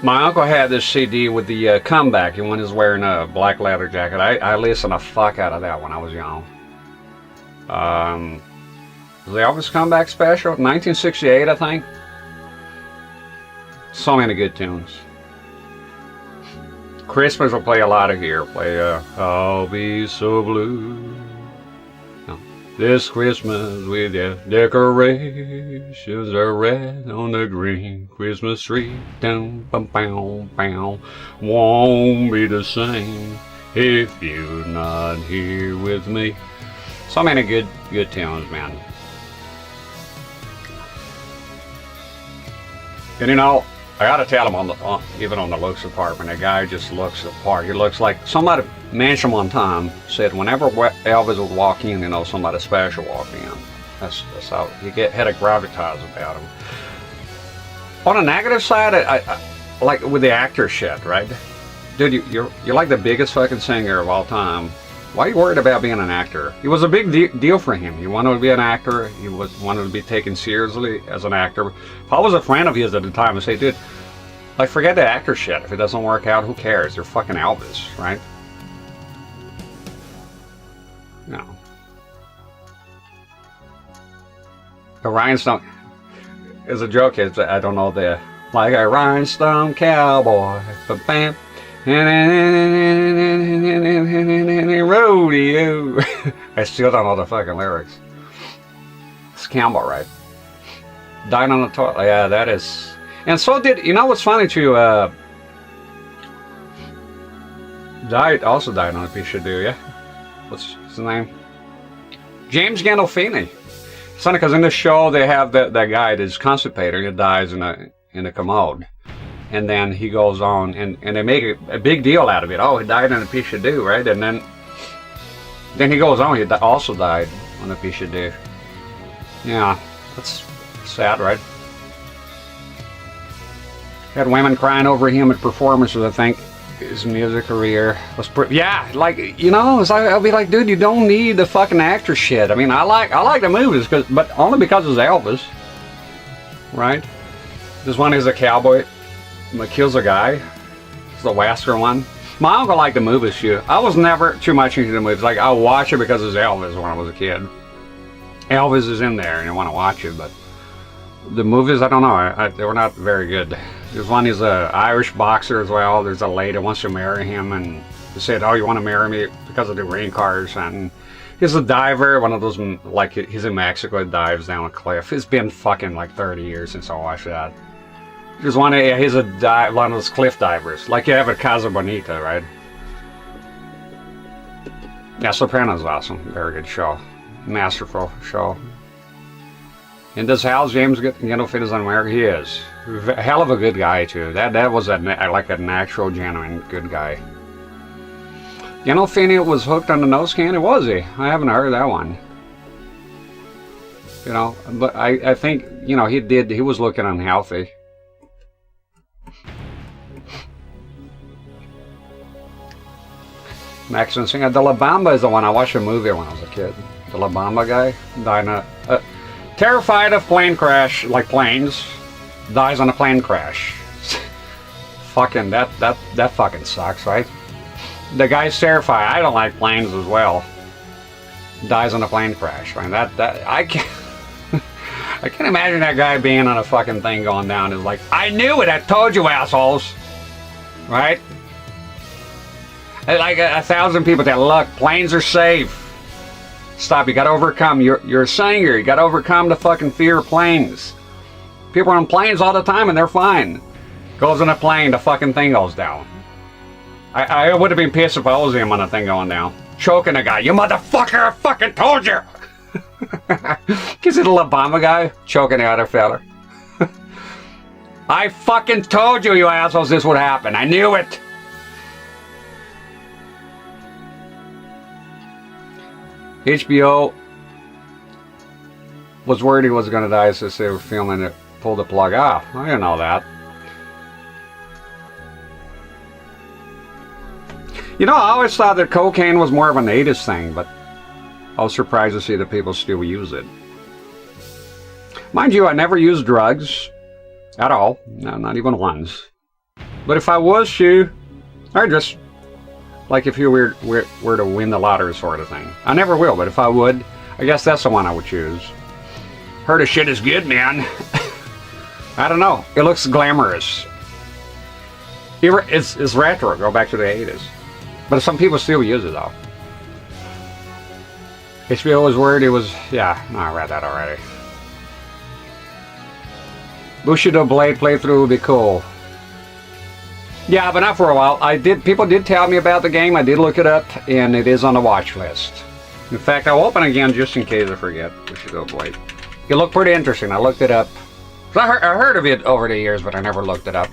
uncle had this CD with the comeback. He was wearing a black leather jacket. I listened the fuck out of that when I was young. The Elvis comeback special, 1968, I think. So many good tunes. Christmas will play a lot of here. Play I'll Be So Blue. No. This Christmas with your decorations are red on the green Christmas tree. Down, bum, bam, bam. Won't be the same if you're not here with me. So many good tunes, man. And you know, I gotta tell him even on the looks department, that guy just looks the part. He looks like somebody mentioned one time, said whenever Elvis would walk in, you know, somebody special walked in. That's how he had a gravitas about him. On a negative side, I like with the actor shit, right? Dude, you're like the biggest fucking singer of all time. Why are you worried about being an actor? It was a big deal for him. He wanted to be an actor. He wanted to be taken seriously as an actor. If I was a friend of his at the time, I'd say, dude, like, forget the actor shit. If it doesn't work out, who cares? You're fucking Elvis, right? No. The rhinestone is a joke. I don't know the like a rhinestone cowboy. Bam. Rodeo. I still don't know the fucking lyrics. It's Campbell, right? Died on the toilet. Yeah, that is. And so did, you know what's funny too? Also died on a piece of do, yeah? What's his name? James Gandolfini. It's funny because in the show they have that guy that's constipated. He dies in a commode. And then he goes on, and they make a big deal out of it. Oh, he died on a piece of do, right? And then he goes on, he also died on a piece of do. Yeah, that's sad, right? Had women crying over him at performances, I think. His music career was pretty, yeah, like, you know, I'll be like, dude, you don't need the fucking actor shit. I mean, I like the movies, but only because it's Elvis, right? This one is a cowboy that kills a guy. It's the Western one. My uncle liked the movies too. I was never too much into the movies. Like, I'll watch it because it's Elvis when I was a kid. Elvis is in there and I want to watch it, but the movies, I don't know, they were not very good. There's one, he's an Irish boxer as well. There's a lady that wants to marry him, and he said, oh, you want to marry me because of the green cars? And he's a diver, one of those, like, he's in Mexico, dives down a cliff. It's been fucking like 30 years since I watched that. There's one, he's one of those cliff divers, like you have at Casa Bonita, right? Yeah, Sopranos is awesome. Very good show. Masterful show. And does Hal James Gandolfini is on America? He is. Hell of a good guy too. That was like an actual genuine good guy. Gandolfini was hooked on the nose candy, was he? I haven't heard that one. You know, but I think, you know, he was looking unhealthy. Max and Singer. The La Bamba is the one I watched a movie when I was a kid. The La Bamba guy died in a terrified of plane crash, like planes, dies on a plane crash. Fucking that fucking sucks, right? The guy's terrified. I don't like planes as well. Dies on a plane crash. I mean, that I can't. I can't imagine that guy being on a fucking thing going down. Is like, I knew it. I told you, assholes. Right? Like 1,000 people that look, planes are safe. Stop, you gotta overcome, you're a singer, you gotta overcome the fucking fear of planes. People are on planes all the time and they're fine. Goes in a plane, the fucking thing goes down. I would have been pissed if I was him on a thing going down. Choking a guy, you motherfucker, I fucking told you! Is it a La Bamba guy? Choking the other fella. I fucking told you, you assholes, this would happen, I knew it! HBO was worried he was going to die since they were filming it, pulled the plug off. I didn't know that. You know, I always thought that cocaine was more of an 80s thing, but I was surprised to see that people still use it. Mind you, I never used drugs at all. No, not even once. But if I was to, I'd just... like if you were to win the lottery sort of thing. I never will, but if I would, I guess that's the one I would choose. Heard of shit is good, man. I don't know. It looks glamorous. It's retro. Go back to the 80s. But some people still use it, though. HBO was worried it was... yeah, no, I read that already. Bushido Blade playthrough would be cool. Yeah, but not for a while. People did tell me about the game. I did look it up, and it is on the watch list. In fact, I'll open it again just in case I forget. Bushido Blade. It looked pretty interesting. I looked it up. I heard of it over the years, but I never looked it up.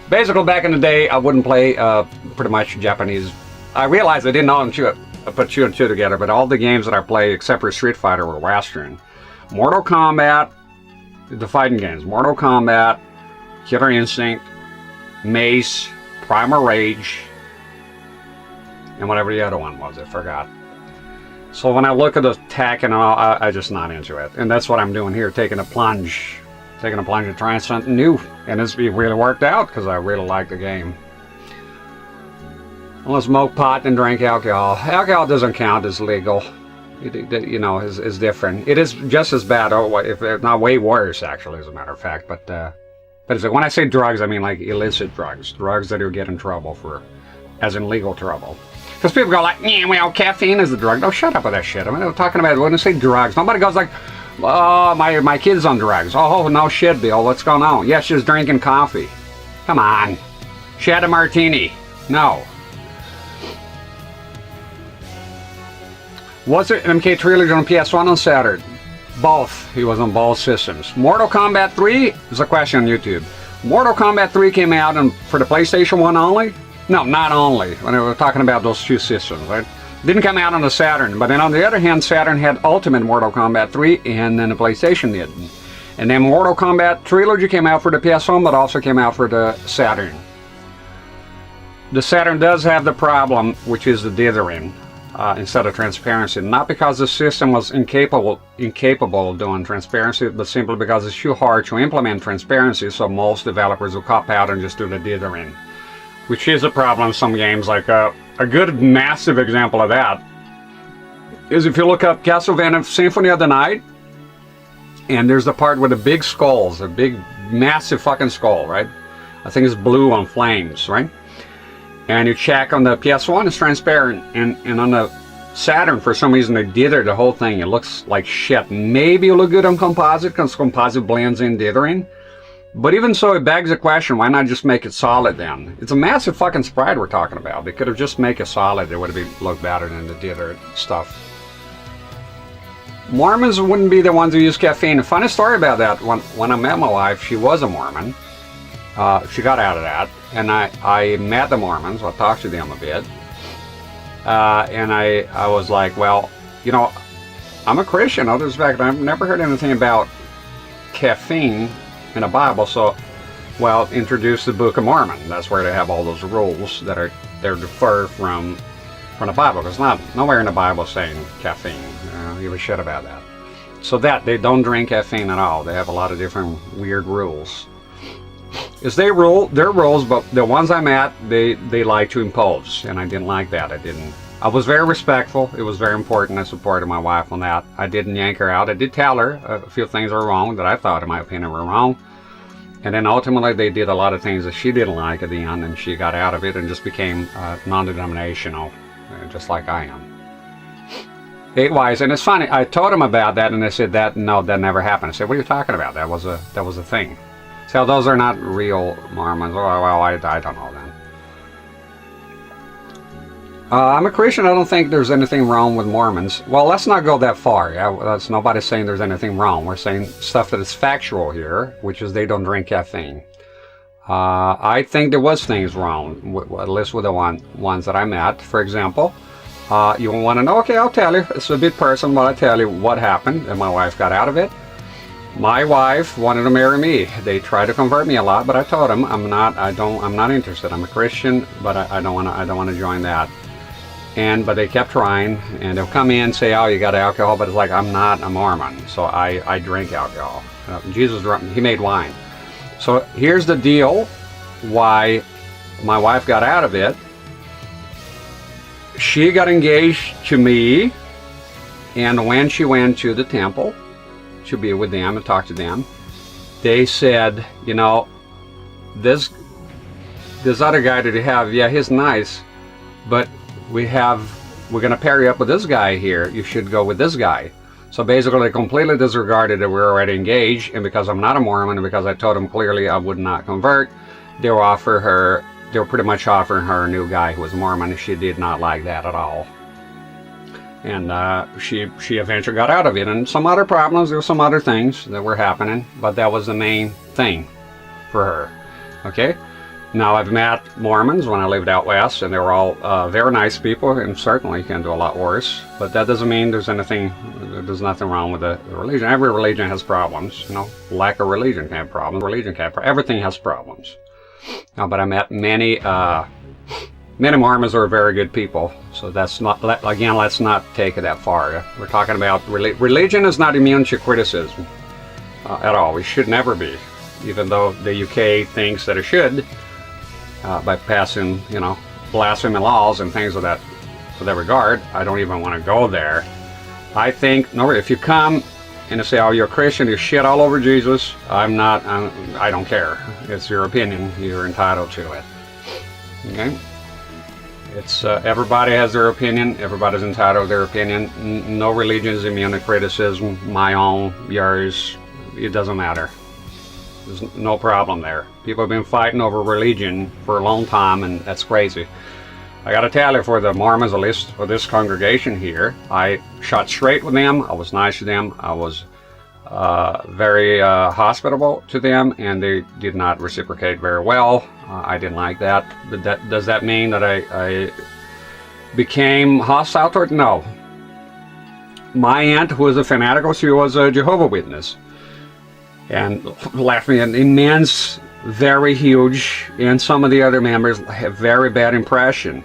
Basically, back in the day, I wouldn't play pretty much Japanese. I realized I didn't know put two and two together, but all the games that I played, except for Street Fighter, were Western. Mortal Kombat, the fighting games. Mortal Kombat, Killer Instinct, Mace, Primal Rage, and whatever the other one was, I forgot. So when I look at the tech and all, I'm just not into it. And that's what I'm doing here, taking a plunge and trying something new. And it really worked out because I really like the game. I'll smoke pot and drink alcohol. Alcohol doesn't count as legal. You know, is different. It is just as bad, if not way worse, actually, as a matter of fact. But it's like, when I say drugs, I mean like illicit drugs. Drugs that you get in trouble for, as in legal trouble. Because people go like, yeah, well, caffeine is a drug. No, shut up with that shit. I mean, they're talking about, when they say drugs, nobody goes like, oh, my kid's on drugs. Oh, no shit, Bill, what's going on? Yeah, she's drinking coffee. Come on. She had a martini. No. Was it MK Trilogy on PS1 on Saturday? Both. He was on both systems. Mortal Kombat 3? There's a question on YouTube. Mortal Kombat 3 came out for the PlayStation 1 only? No, not only. When we were talking about those two systems, right? Didn't come out on the Saturn, but then on the other hand, Saturn had Ultimate Mortal Kombat 3, and then the PlayStation did. And then Mortal Kombat Trilogy came out for the PS1, but also came out for the Saturn. The Saturn does have the problem, which is the dithering instead of transparency. Not because the system was incapable of doing transparency, but simply because it's too hard to implement transparency, so most developers will cop out and just do the dithering. Which is a problem in some games. Like a good massive example of that is if you look up Castlevania Symphony of the Night, and there's the part with the big skulls, a big massive fucking skull, right? I think it's blue on flames, right? And you check on the PS1, it's transparent, and on the Saturn, for some reason, they dither the whole thing. It looks like shit. Maybe it'll look good on composite, because composite blends in dithering. But even so, it begs the question, why not just make it solid then? It's a massive fucking sprite we're talking about. They could have just made it solid. It would have looked better than the dithered stuff. Mormons wouldn't be the ones who use caffeine. A funny story about that, when I met my wife, she was a Mormon. She got out of that. And I met the Mormons. I talked to them a bit. And I was like, well, you know, I'm a Christian. Other fact, I've never heard anything about caffeine in the Bible. So, well, introduce the Book of Mormon. That's where they have all those rules that they're deferred from the Bible. Because nowhere in the Bible saying caffeine. Give a shit about that. So that they don't drink caffeine at all. They have a lot of different weird rules. It's their rules, but the ones I met, they like to impose, and I didn't like that. I was very respectful. It was very important. I supported my wife on that. I didn't yank her out. I did tell her a few things were wrong that I thought, in my opinion, were wrong. And then ultimately, they did a lot of things that she didn't like at the end, and she got out of it and just became non-denominational, just like I am. Wise, and it's funny. I told them about that, and they said that never happened. I said, "What are you talking about? That was a thing." So those are not real Mormons. Oh, well, I don't know then. I'm a Christian. I don't think there's anything wrong with Mormons. Well, let's not go that far. Nobody's saying there's anything wrong. We're saying stuff that is factual here, which is they don't drink caffeine. I think there was things wrong, at least with the ones that I met. For example, you want to know? Okay, I'll tell you. It's a bit personal, but I'll tell you what happened, and my wife got out of it. My wife wanted to marry me. They tried to convert me a lot, but I told them I'm not interested. I'm a Christian, but I don't want to join that. But they kept trying, and they'll come in and say, "Oh, you got alcohol," but it's like, I'm not a Mormon, so I drink alcohol. Jesus, he made wine. So here's the deal: why my wife got out of it. She got engaged to me, and when she went to the temple to be with them and talk to them, they said, you know, this other guy that you have, yeah, he's nice, but we're going to pair you up with this guy here. You should go with this guy. So basically, they completely disregarded that we're already engaged, and because I'm not a Mormon, and because I told them clearly I would not convert, they were pretty much offering her a new guy who was Mormon, and she did not like that at all. And she eventually got out of it. And some other problems, there were some other things that were happening, but that was the main thing for her. Okay? Now, I've met Mormons when I lived out west, and they were all very nice people, and certainly can do a lot worse. But that doesn't mean there's nothing wrong with the religion. Every religion has problems. You know, lack of religion can have problems. Religion can have problems. Everything has problems. But I met many Mormons are very good people, so that's not, again, let's not take it that far. We're talking about religion is not immune to criticism at all. We should never be, even though the UK thinks that it should by passing, you know, blasphemy laws and things of that regard. I don't even want to go there. I think, no, if you come and you say, "Oh, you're a Christian, you shit all over Jesus," I don't care. It's your opinion. You're entitled to it. Okay? It's everybody has their opinion. Everybody's entitled to their opinion. No religion is immune to criticism. My own, yours, it doesn't matter. There's no problem there. People have been fighting over religion for a long time, and that's crazy. I got to tell you, for the Mormons, at least for this congregation here, I shot straight with them. I was nice to them. I was very hospitable to them, and they did not reciprocate very well. I didn't like that. But does that mean that I became hostile toward, no. My aunt, who was a fanatical, she was a Jehovah's Witness. And left me an immense, very huge, and some of the other members have very bad impression.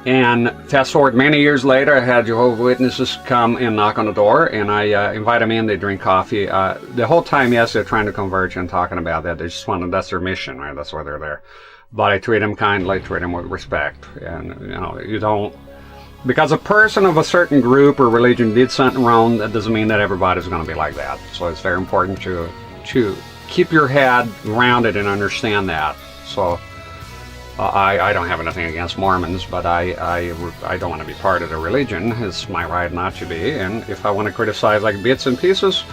And fast forward many years later, I had Jehovah's Witnesses come and knock on the door, and I invite them in, they drink coffee. The whole time, yes, they're trying to converge and talking about that. They just want to, that's their mission, right? That's why they're there. But I treat them kindly, treat them with respect. And, you know, you don't, because a person of a certain group or religion did something wrong, that doesn't mean that everybody's going to be like that. So it's very important to keep your head grounded and understand that. So I don't have anything against Mormons, but I don't want to be part of the religion. It's my right not to be. And if I want to criticize like bits and pieces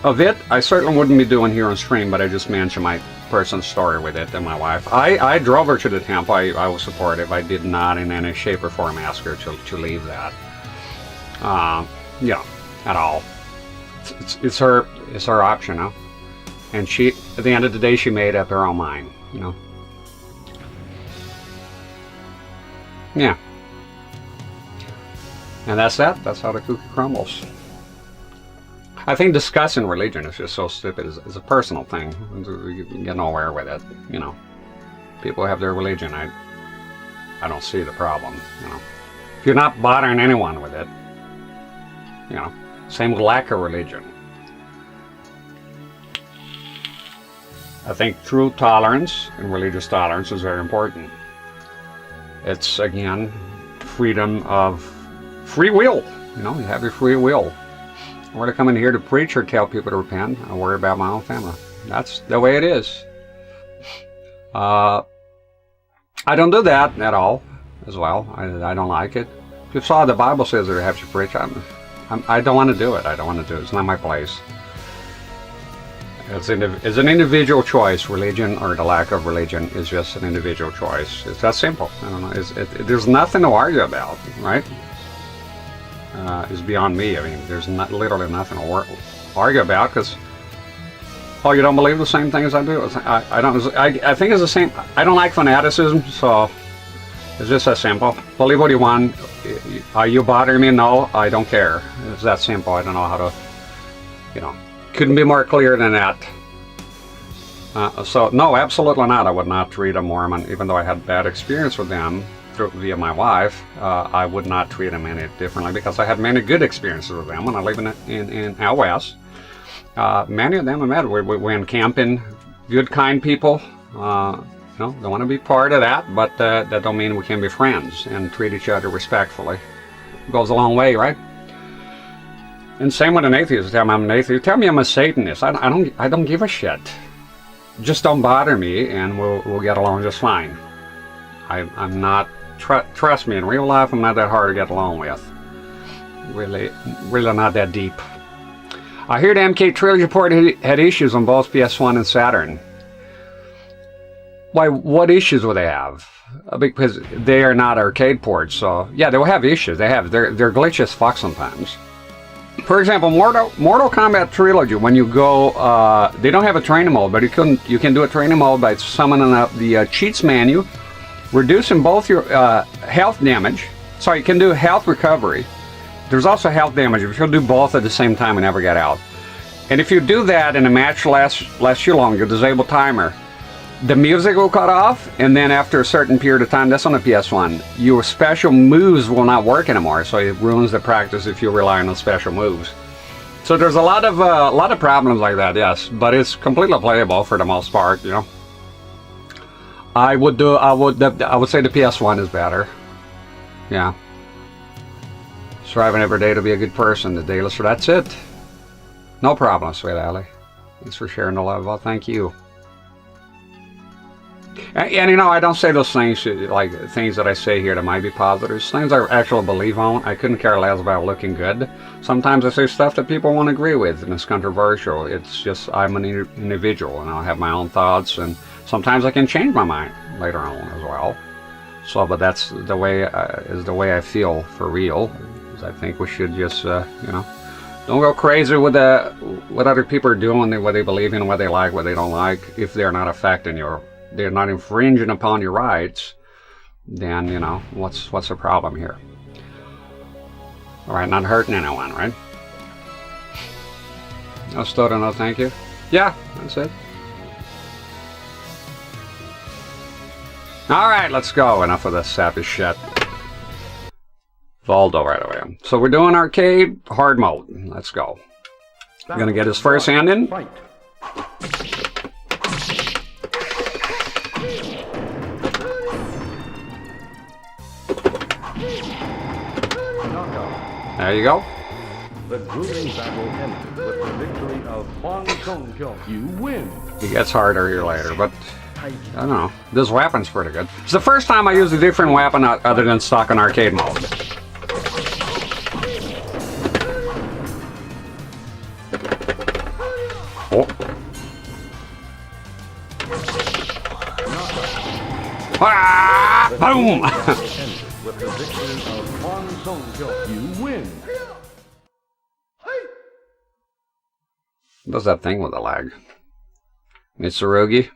of it, I certainly wouldn't be doing here on stream, but I just mentioned my personal story with it and my wife. I drove her to the temple. I was supportive. I did not in any shape or form ask her to leave that. Yeah, at all. It's her option, you know? And she, at the end of the day, she made up her own mind, you know? Yeah. And that's that. That's how the cookie crumbles. I think discussing religion is just so stupid. It's a personal thing. You get nowhere with it, you know. People have their religion. I don't see the problem, you know. If you're not bothering anyone with it, you know. Same with lack of religion. I think true tolerance and religious tolerance is very important. It's, again, freedom of free will. You know, you have your free will. I want to come in here to preach or tell people to repent. I worry about my own family. That's the way it is. I don't do that at all, as well. I don't like it. If you saw the Bible says that you have to preach, I don't want to do it. I don't want to do it. It's not my place. It's an individual choice. Religion or the lack of religion is just an individual choice. It's that simple. I don't know. There's nothing to argue about, right? Is beyond me. I mean, there's literally nothing to argue about because, oh, you don't believe the same thing as I do? I think it's the same. I don't like fanaticism, so it's just that simple. Believe what you want. Are you bothering me? No, I don't care. It's that simple. I don't know how to, you know, couldn't be more clear than that. So, no, absolutely not. I would not treat a Mormon, even though I had bad experience with them via my wife. I would not treat them any differently because I had many good experiences with them when I lived in out west. Many of them I met. We went camping, good, kind people. You know, they want to be part of that, but that don't mean we can be friends and treat each other respectfully. It goes a long way, right? And same with an atheist. Tell me I'm an atheist. Tell me I'm a Satanist. I don't give a shit. Just don't bother me, and we'll get along just fine. I'm not. Trust me, in real life, I'm not that hard to get along with. Really not that deep. I hear the MK Trilogy port had issues on both PS1 and Saturn. Why? What issues would they have? Because they are not arcade ports, so yeah, they will have issues. They're glitchy as fuck sometimes. For example, Mortal Kombat Trilogy, when you go, they don't have a training mode, but you can do a training mode by summoning up the cheats menu, reducing both your health damage. So you can do health recovery. There's also health damage. If you'll do both at the same time and never get out. And if you do that and a match lasts you long, you disable timer, the music will cut off, and then after a certain period of time, that's on the PS1, your special moves will not work anymore, so it ruins the practice if you're relying on special moves. So there's a lot of problems like that, yes, but it's completely playable for the most part, you know. I would say the PS1 is better. Yeah. Striving every day to be a good person, the daily, so that's it. No problem, sweet Allie. Thanks for sharing the love. Well, thank you. And you know, I don't say those things like things that I say here that might be positives. Things I actually believe on. I couldn't care less about looking good. Sometimes I say stuff that people won't agree with, and it's controversial. It's just I'm an individual, and I'll have my own thoughts, and sometimes I can change my mind later on as well. So, but that's the way I feel for real. I think we should just you know, don't go crazy with what other people are doing, what they believe in, what they like, what they don't like, if they're not affecting they're not infringing upon your rights. then, you know, what's the problem here? Alright, not hurting anyone, right? No Stoda, no thank you. Yeah, that's it. Alright, let's go. Enough of this sappy shit. Voldo right away. So we're doing arcade hard mode. Let's go. We're gonna get his first hand in. Fight. Knockout. There you go. The grueling battle ended with the victory of Hwang and Seung Mina. You win. He gets harder here later, but I don't know. This weapon's pretty good. It's the first time I use a different weapon other than stock in arcade mode. Oh. Ah, boom! With the victory of Hwang and Seung Mina. You win. Does that thing with the lag? Mitsurugi.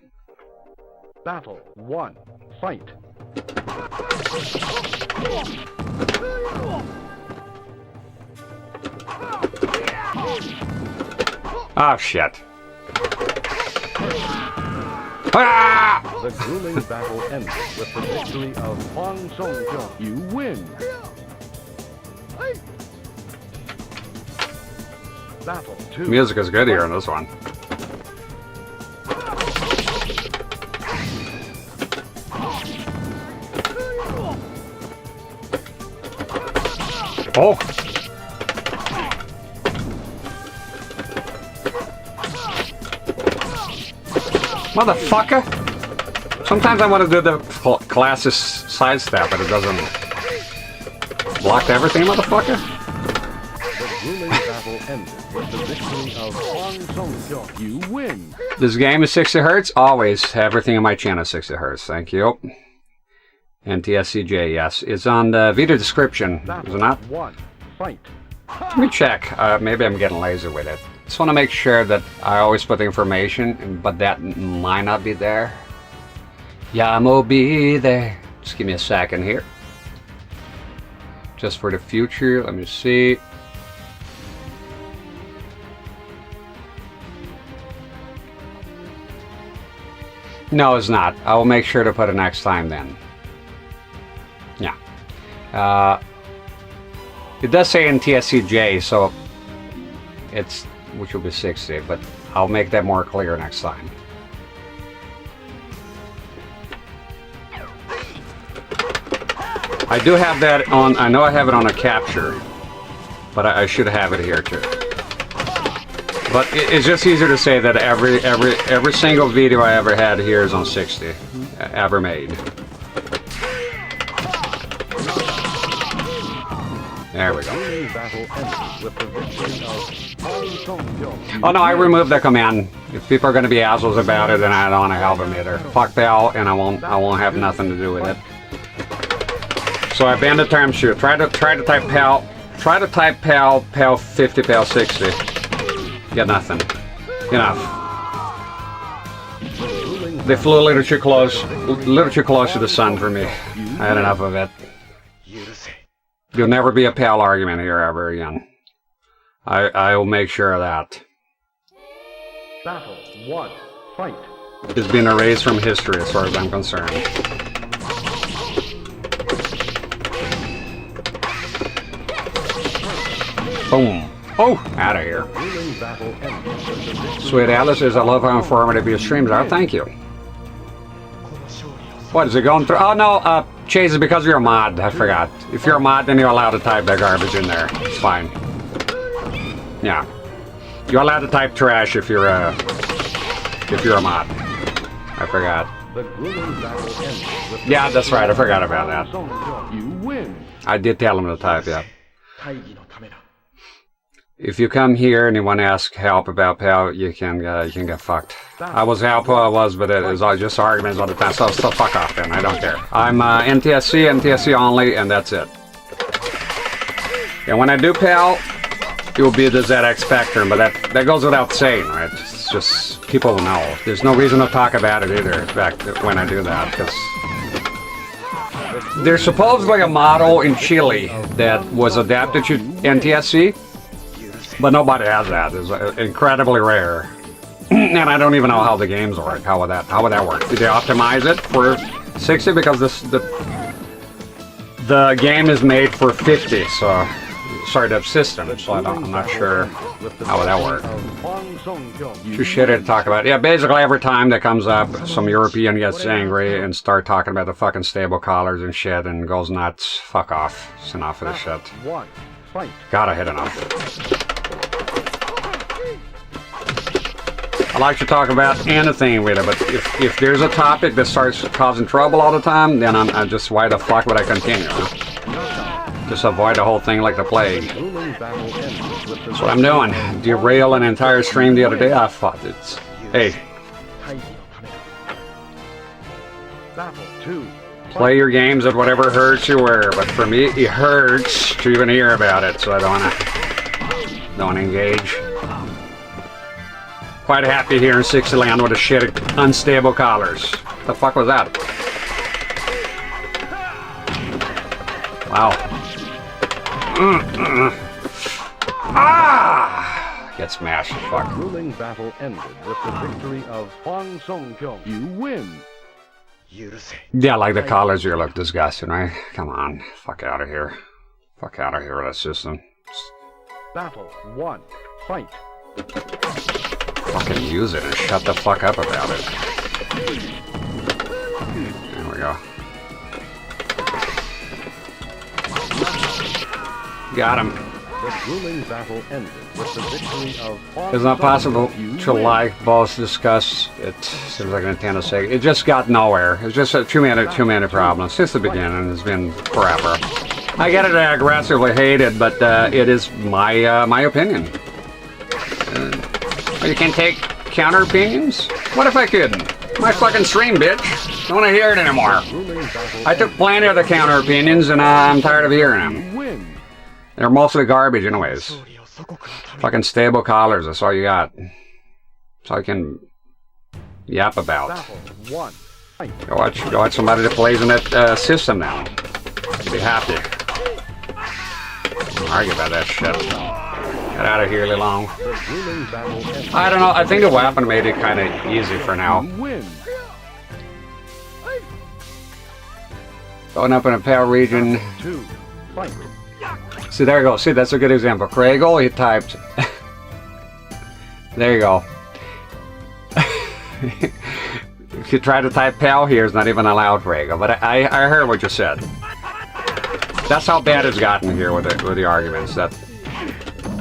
Battle 1. Fight. Oh shit. Ah! The grueling battle ended with the victory of Hwang and Seung Mina. You win. Battle 2. Music is good here in this one. Oh! Motherfucker! Sometimes I want to do the classic sidestep, but it doesn't block everything, motherfucker. The grueling battle ended with the victory of Hwang and Seung Mina. You win. This game is 60 Hz. Always everything on my channel is 60 Hz. Thank you. NTSC-J, yes. It's on the video description, is it not? 1. Fight. Let me check. Maybe I'm getting lazy with it. Just want to make sure that I always put the information, but that might not be there. Yamo be there. Just give me a second here. Just for the future, let me see. No, it's not. I will make sure to put it next time then. Yeah. It does say NTSC-J, so it's, which will be 60, but I'll make that more clear next time. I do have that on, I know I have it on a capture, but I should have it here too. But it's just easier to say that every single video I ever had here is on 60, ever made. There we go. Oh no, I removed the command. If people are going to be assholes about it, then I don't want to help them either. Fuck PAL, and I won't have nothing to do with it. So I banned the term sheet. Try to type PAL. Try to type PAL 50, PAL 60. Get nothing. Enough. They flew a little too close to the sun for me. I had enough of it. There'll never be a PAL argument here ever again. I will make sure of that. Battle 1. Fight. It's been erased from history as far as I'm concerned. Boom. Oh, out of here. Sweet Alice says, I love how informative your streams are. Thank you. What, is it going through? Oh, no, Chase, is because you're a mod. I forgot. If you're a mod, then you're allowed to type that garbage in there. It's fine. Yeah. You're allowed to type trash if you're a mod. I forgot. Yeah, that's right. I forgot about that. I did tell him to type, yeah. If you come here and you want to ask help about PAL, you can get fucked. I was helpful, I was, but it was all just arguments all the time. So fuck off then. I don't care. I'm NTSC only, and that's it. And when I do PAL, it will be the ZX Spectrum, but that goes without saying, right? It's just people will know. There's no reason to talk about it either. In fact, when I do that, because there's supposedly a model in Chile that was adapted to NTSC, but nobody has that. It's incredibly rare. And I don't even know how the games work. How would that work? Did they optimize it for 60? Because the game is made for 50, so sorry, the system. So I'm not sure how would that work. Too shitty to talk about. Yeah, basically every time that comes up, some European gets angry and start talking about the fucking stable collars and shit and goes nuts. Fuck off. It's enough of this shit. Gotta hit enough. I like to talk about anything with it, but if there's a topic that starts causing trouble all the time, then I'm just, why the fuck would I continue? Just avoid the whole thing like the plague. That's what I'm doing. Derail an entire stream the other day. I thought it's... Hey. Play your games at whatever hurts you were, but for me, it hurts to even hear about it, so I don't wanna engage. Quite happy here in 60 land with the shit unstable collars. What the fuck was that? Wow. Ah! Get smashed. Fuck. The grueling battle ended with the victory of Hwang and Seung Mina. You win. Yeah, like the collars here look disgusting, right? Come on. Fuck out of here. Fuck out of here with that system. Battle 1. Fight. Fucking use it and shut the fuck up about it. There we go. Got him. The grueling battle ended with the victory of Hwang. It's not possible to like both discuss. It seems like Nintendo saying it just got nowhere. It's just a too many problems since the beginning. It's been forever. I get it, I aggressively hate it, but it is my opinion. You can take counter opinions? What if I couldn't? My fucking stream, bitch. Don't want to hear it anymore. I took plenty of the counter opinions and I'm tired of hearing them. They're mostly garbage anyways. Fucking stable collars, that's all you got. That's all you can yap about. Go watch somebody that plays in that system now. You'll be happy. Don't argue about that shit. Get out of here, Lilong. I don't know, I think the weapon made it kind of easy for now. Going up in a pale region. See, there you go. See, that's a good example. Craigle, he typed. There you go. If you try to type pal here, it's not even allowed, Craigle. But I heard what you said. That's how bad it's gotten here with the arguments. That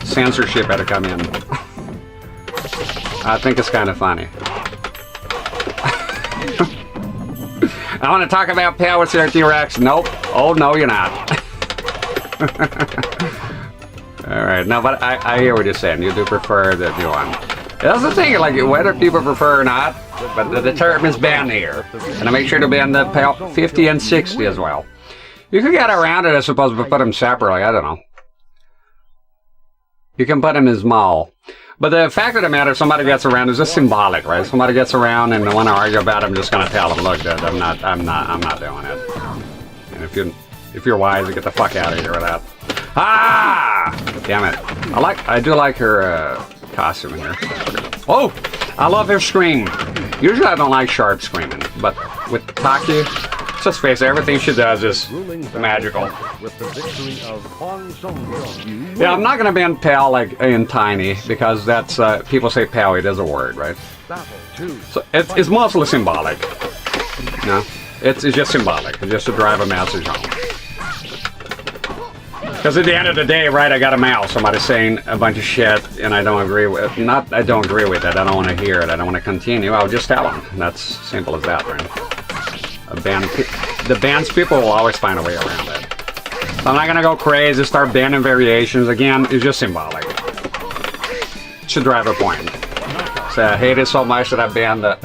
censorship had to come in. I think it's kind of funny. I want to talk about pal with T-Rex. Nope. Oh, no, you're not. Alright, no, but I hear what you're saying. You do prefer the new one. That's the thing, like, whether people prefer or not, but the term is banned here. And I make sure to ban the PAL 50 and 60 as well. You could get around it, I suppose, but put them separately. I don't know. You can put them in small. But the fact of the matter, if somebody gets around, is just symbolic, right? If somebody gets around and they want to argue about it, I'm just going to tell them, look, dude, I'm not doing it. And if you're wise, you get the fuck out of here with that. Ah! Damn it. I do like her costume in here. Oh! I love her scream. Usually I don't like sharp screaming, but with Taki, just face it, everything she does is magical. Yeah, I'm not gonna ban pal like in tiny because that's people say pal, it is a word, right? So it's mostly symbolic. No, it's just symbolic, just to drive a message home. Because at the end of the day, right, I got a mouse. Somebody's saying a bunch of shit, and I don't agree with it. I don't agree with it. I don't want to hear it. I don't want to continue. I'll just tell them. That's simple as that, right? The band's people will always find a way around it. So I'm not going to go crazy, start banning variations. Again, it's just symbolic. It should drive a point. So I hate it so much that I banned the...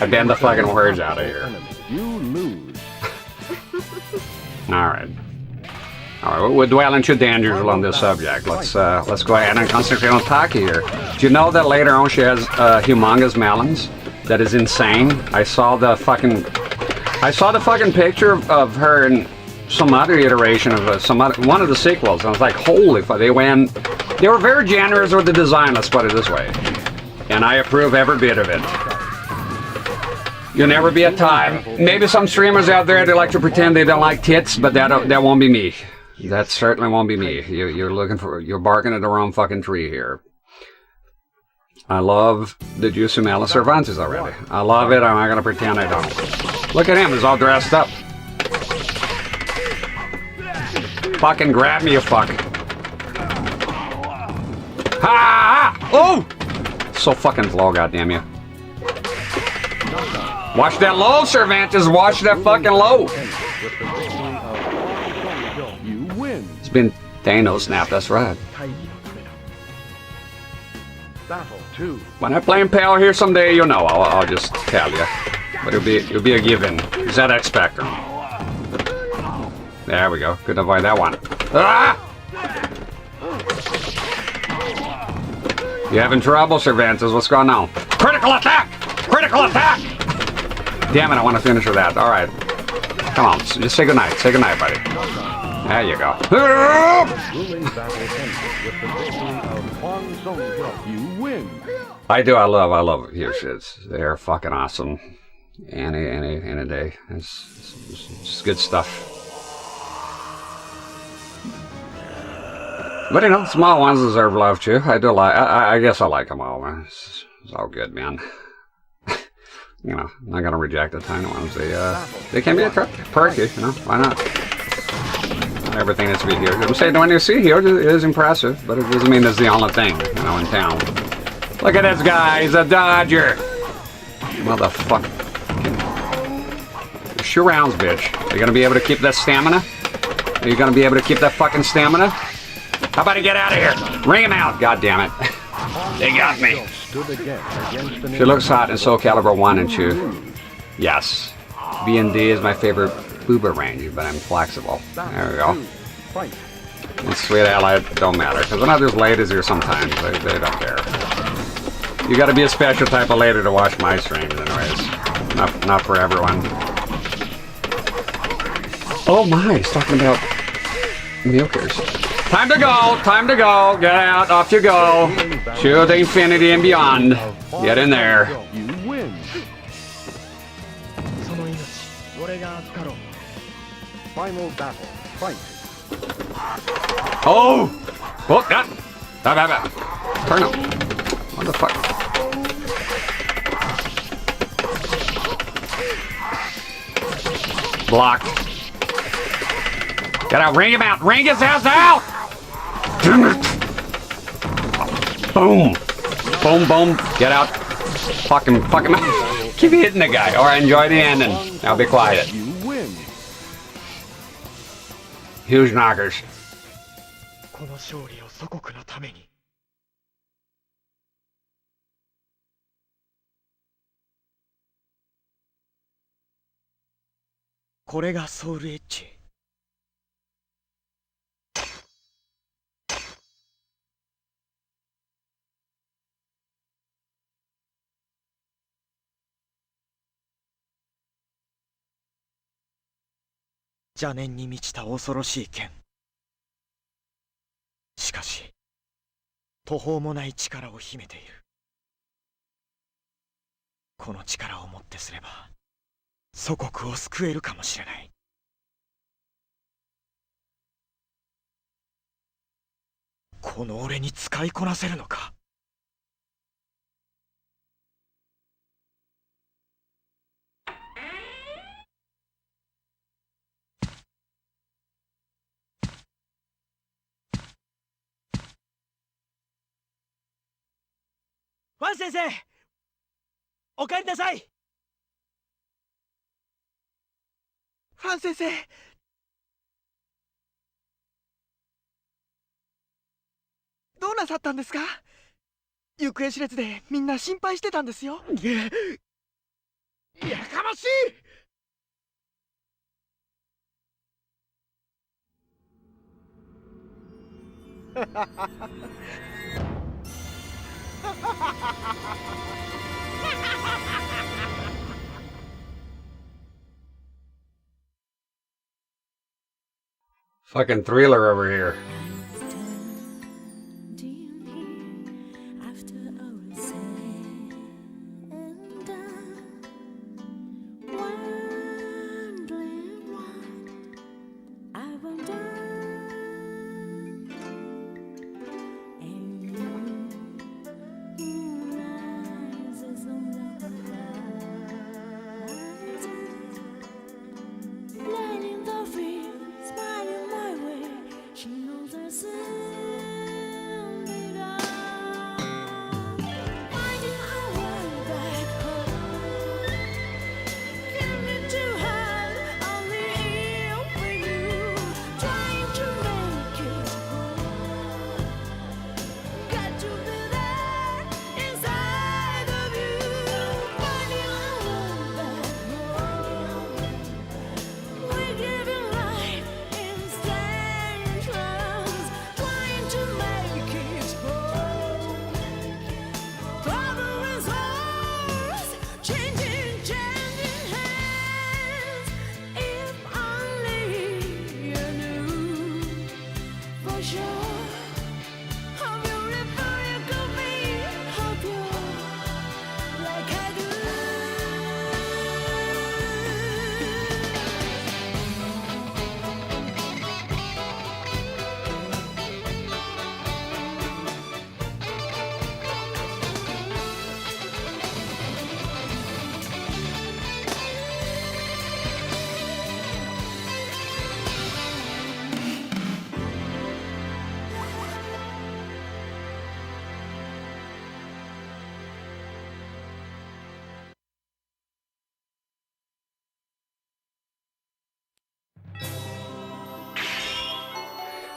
I banned the fucking words out of here. Alright. Alright, we're dwelling too dangerously on this subject. Let's go ahead and concentrate on Taki here. Do you know that later on she has humongous melons? That is insane. I saw the fucking... I saw the fucking picture of her in some other iteration of one of the sequels. And I was like, holy fuck, they were very generous with the design, let's put it this way. And I approve every bit of it. You'll never be a time. Maybe some streamers out there, they like to pretend they don't like tits, but that won't be me. That certainly won't be me. You're barking at the wrong fucking tree here. I love the Jusumela Cervantes already. I love it, I'm not gonna pretend I don't. Look at him, he's all dressed up. Fucking grab me, you fuck. Ha! Oh! So fucking low, goddamn you. Watch that low, Cervantes. Watch that fucking low. It's been Thanos snap, that's right. Battle 2. When I play in Pale here someday, you'll know. I'll just tell you. But it'll be a given. ZX Spectrum. There we go. Couldn't avoid that one. Ah! You having trouble, Cervantes? What's going on? Critical attack! Critical attack! Damn it, I want to finish with that. Alright. Come on, just say goodnight. Say goodnight, buddy. There you go. You win. I love here shits. They're fucking awesome. Any day. It's good stuff. But you know, small ones deserve love too. I do like. I guess I like them all. It's all good, man. You know, I'm not gonna reject the tiny ones. They can be perky. You know, why not? Not everything needs to be here. I'm saying when you see here, it is impressive, but it doesn't mean it's the only thing, you know, in town. Look at this guy. He's a Dodger. Motherfucker. Sure rounds, bitch. Are you gonna be able to keep that stamina? Are you gonna be able to keep that fucking stamina? How about you get out of here? Ring him out, God damn it. They got me. She looks hot in Soul Calibur 1 and 2. Yes. B&D is my favorite booba range, but I'm flexible. There we go. And sweet ally don't matter, because I know there's ladies here sometimes. They don't care. You gotta be a special type of lady to watch my streams anyways. Not for everyone. Oh my, he's talking about milkers. Time to go! Time to go! Get out! Off you go! To the infinity and beyond. Get in there. You win. Final battle. Fight. Oh! Oh, that! Turn him. What the fuck? Blocked. Get out! Ring him out! Ring his ass out! Damn it! Boom! Boom, boom. Get out. Fuck him. Keep hitting the guy. Alright, enjoy the ending. Now be quiet. You win. Huge knockers. この勝利を祖国のために。これがソウルエッジ。邪念に満ちた恐ろしい剣。しかし、途方もない力を秘めている。この力をもってすれば、祖国を救えるかもしれない。この俺に使いこなせるのか。ファン先生、お帰りなさい。ファン先生、どうなさったんですか？行方知れずでみんな心配してたんですよ。やかましい。Fucking thriller over here.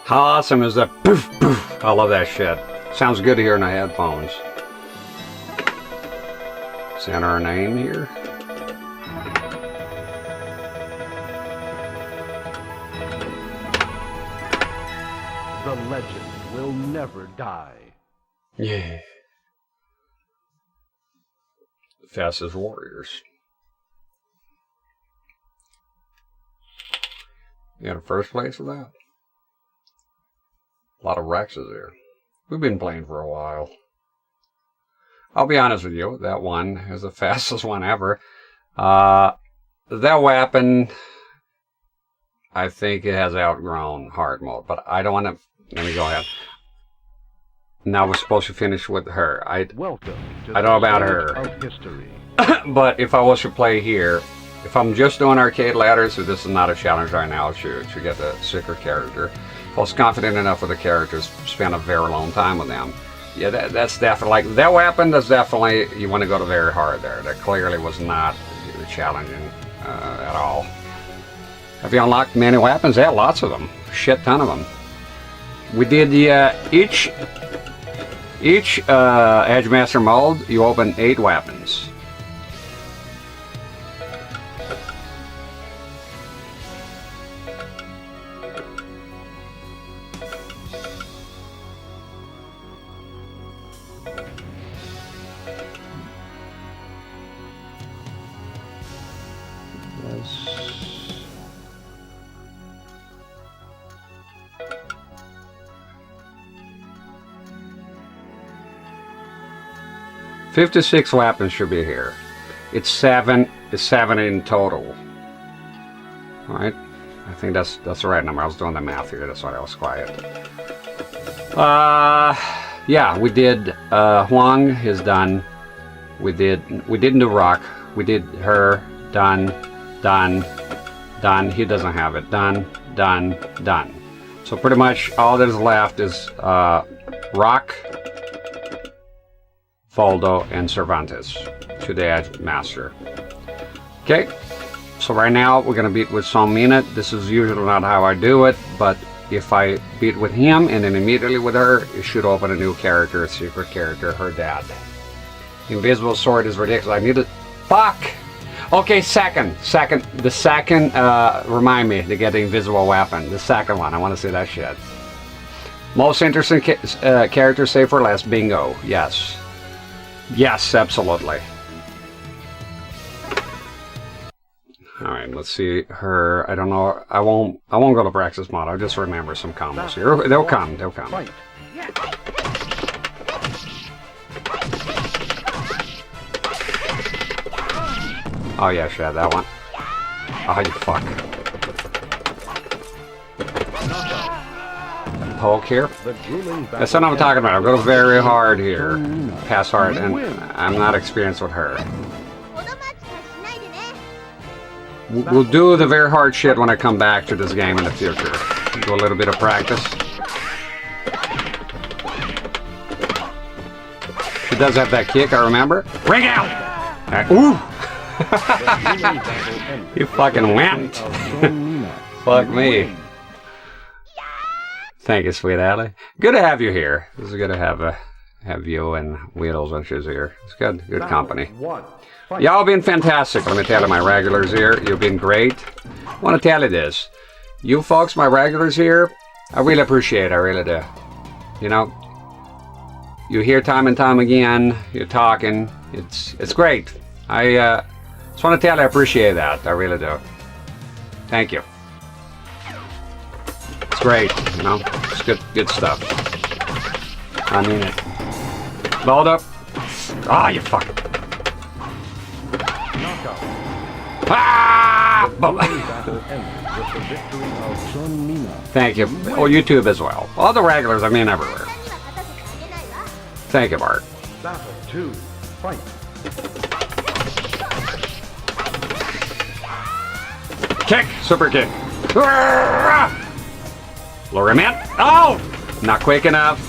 How awesome is that? Poof, poof. I love that shit. Sounds good to hear in the headphones. Let's enter our name here. The legend will never die. Yeah. Fastest warriors. You got a first place with that? A lot of Rexes there. We've been playing for a while. I'll be honest with you, that one is the fastest one ever. That weapon, I think it has outgrown hard mode, but I don't want to. Let me go ahead. Now we're supposed to finish with her. Welcome to I don't know about her. of history. But if I was to play here, if I'm just doing arcade ladders, so this is not a challenge right now to get the sicker character. If I was confident enough with the characters, spend a very long time with them. Yeah, that's definitely, like, that weapon, that's definitely, you want to go to very hard there. That clearly was not challenging at all. Have you unlocked many weapons? Yeah, lots of them. Shit ton of them. We did the, each Edgemaster mode, you open 8 weapons. $56 weapons should be here. It's 7 in total. Alright? I think that's the right number. I was doing the math here, that's why I was quiet. Yeah, we did Hwang is done. We didn't do Rock. We did her, done. He doesn't have it. Done. So pretty much all that is left is Rock, Faldo, and Cervantes to the Edgemaster. Okay, so right now we're gonna beat with Seung Mina. This is usually not how I do it, but if I beat with him and then immediately with her, it should open a new character, a secret character, her dad. Invisible sword is ridiculous. I need it. Fuck! Okay, the second, remind me to get the invisible weapon. The second one, I want to see that shit. Most interesting character, save for last, bingo, yes. Yes, absolutely. Alright, let's see her. I don't know. I won't go to practice mode. I'll just remember some combos here. They'll come. Fight. Oh yeah, shit, that one. Oh, you fuck. Poke here. That's what I'm talking about. I'll go very hard here. Pass hard, and I'm not experienced with her. We'll do the very hard shit when I come back to this game in the future. Do a little bit of practice. She does have that kick, I remember. Ring out! Ooh! You fucking went! Fuck me. Thank you, sweet Allie. Good to have you here. This is good to have you and Wheels and Shiz here. It's good company. Y'all been fantastic. Let me tell you, my regulars here, you've been great. I want to tell you this. You folks, my regulars here, I really appreciate it. I really do. You know, you hear time and time again, you're talking. It's great. I just want to tell you I appreciate that. I really do. Thank you. It's great, you know. It's good stuff. I mean it. Load up. Ah, you fuck. Ah! Thank you. Oh, YouTube as well. All the regulars, I mean everywhere. Thank you, Bart. Battle 2. Fight. Kick! Super kick! Lure him in! Oh! Not quick enough.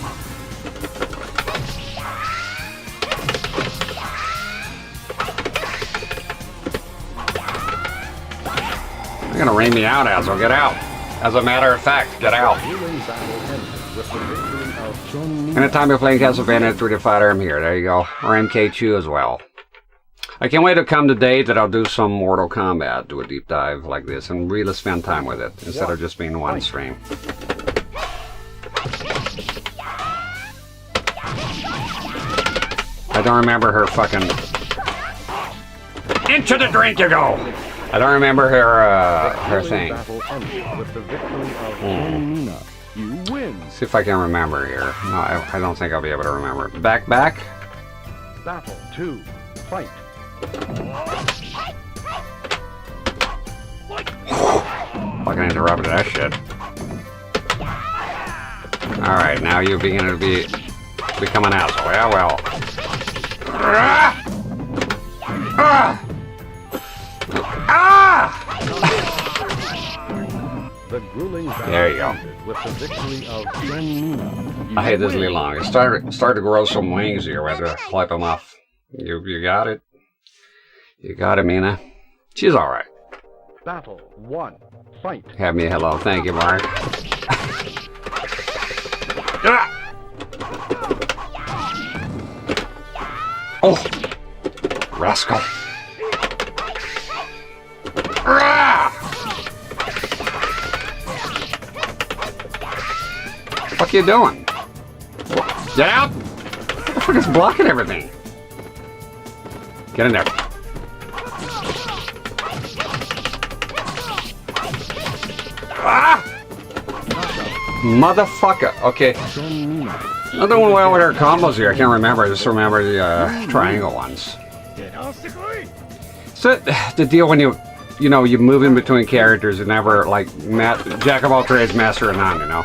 You're gonna rain me out, Asshole. Get out. As a matter of fact, get out. Anytime you're playing Castlevania 3D Fighter, I'm here. There you go. Or MK2 as well. I can't wait to come the day that I'll do some Mortal Kombat, do a deep dive like this, and really spend time with it, instead of just being one stream. I don't remember her fucking... Into the drink you go! I don't remember her thing. See if I can remember here. No, I don't think I'll be able to remember. Back. Battle 2. Fight. Fucking interrupted that shit. Alright, now you're beginning to become an asshole. Yeah, well. There you go. I hate this really long. It's starting to grow some wings here. I have to wipe them off. You got it. You got it, Mina. She's alright. Battle 1. Fight. Have me hello. Thank you, Mark. Oh! Rascal. What you doing? Get out! What the fuck is blocking everything? Get in there. Ah! Motherfucker. Okay. I'm doing well with her combos here. I can't remember. I just remember the triangle ones. So the deal when you move in between characters and never like jack of all trades, master of none, you know.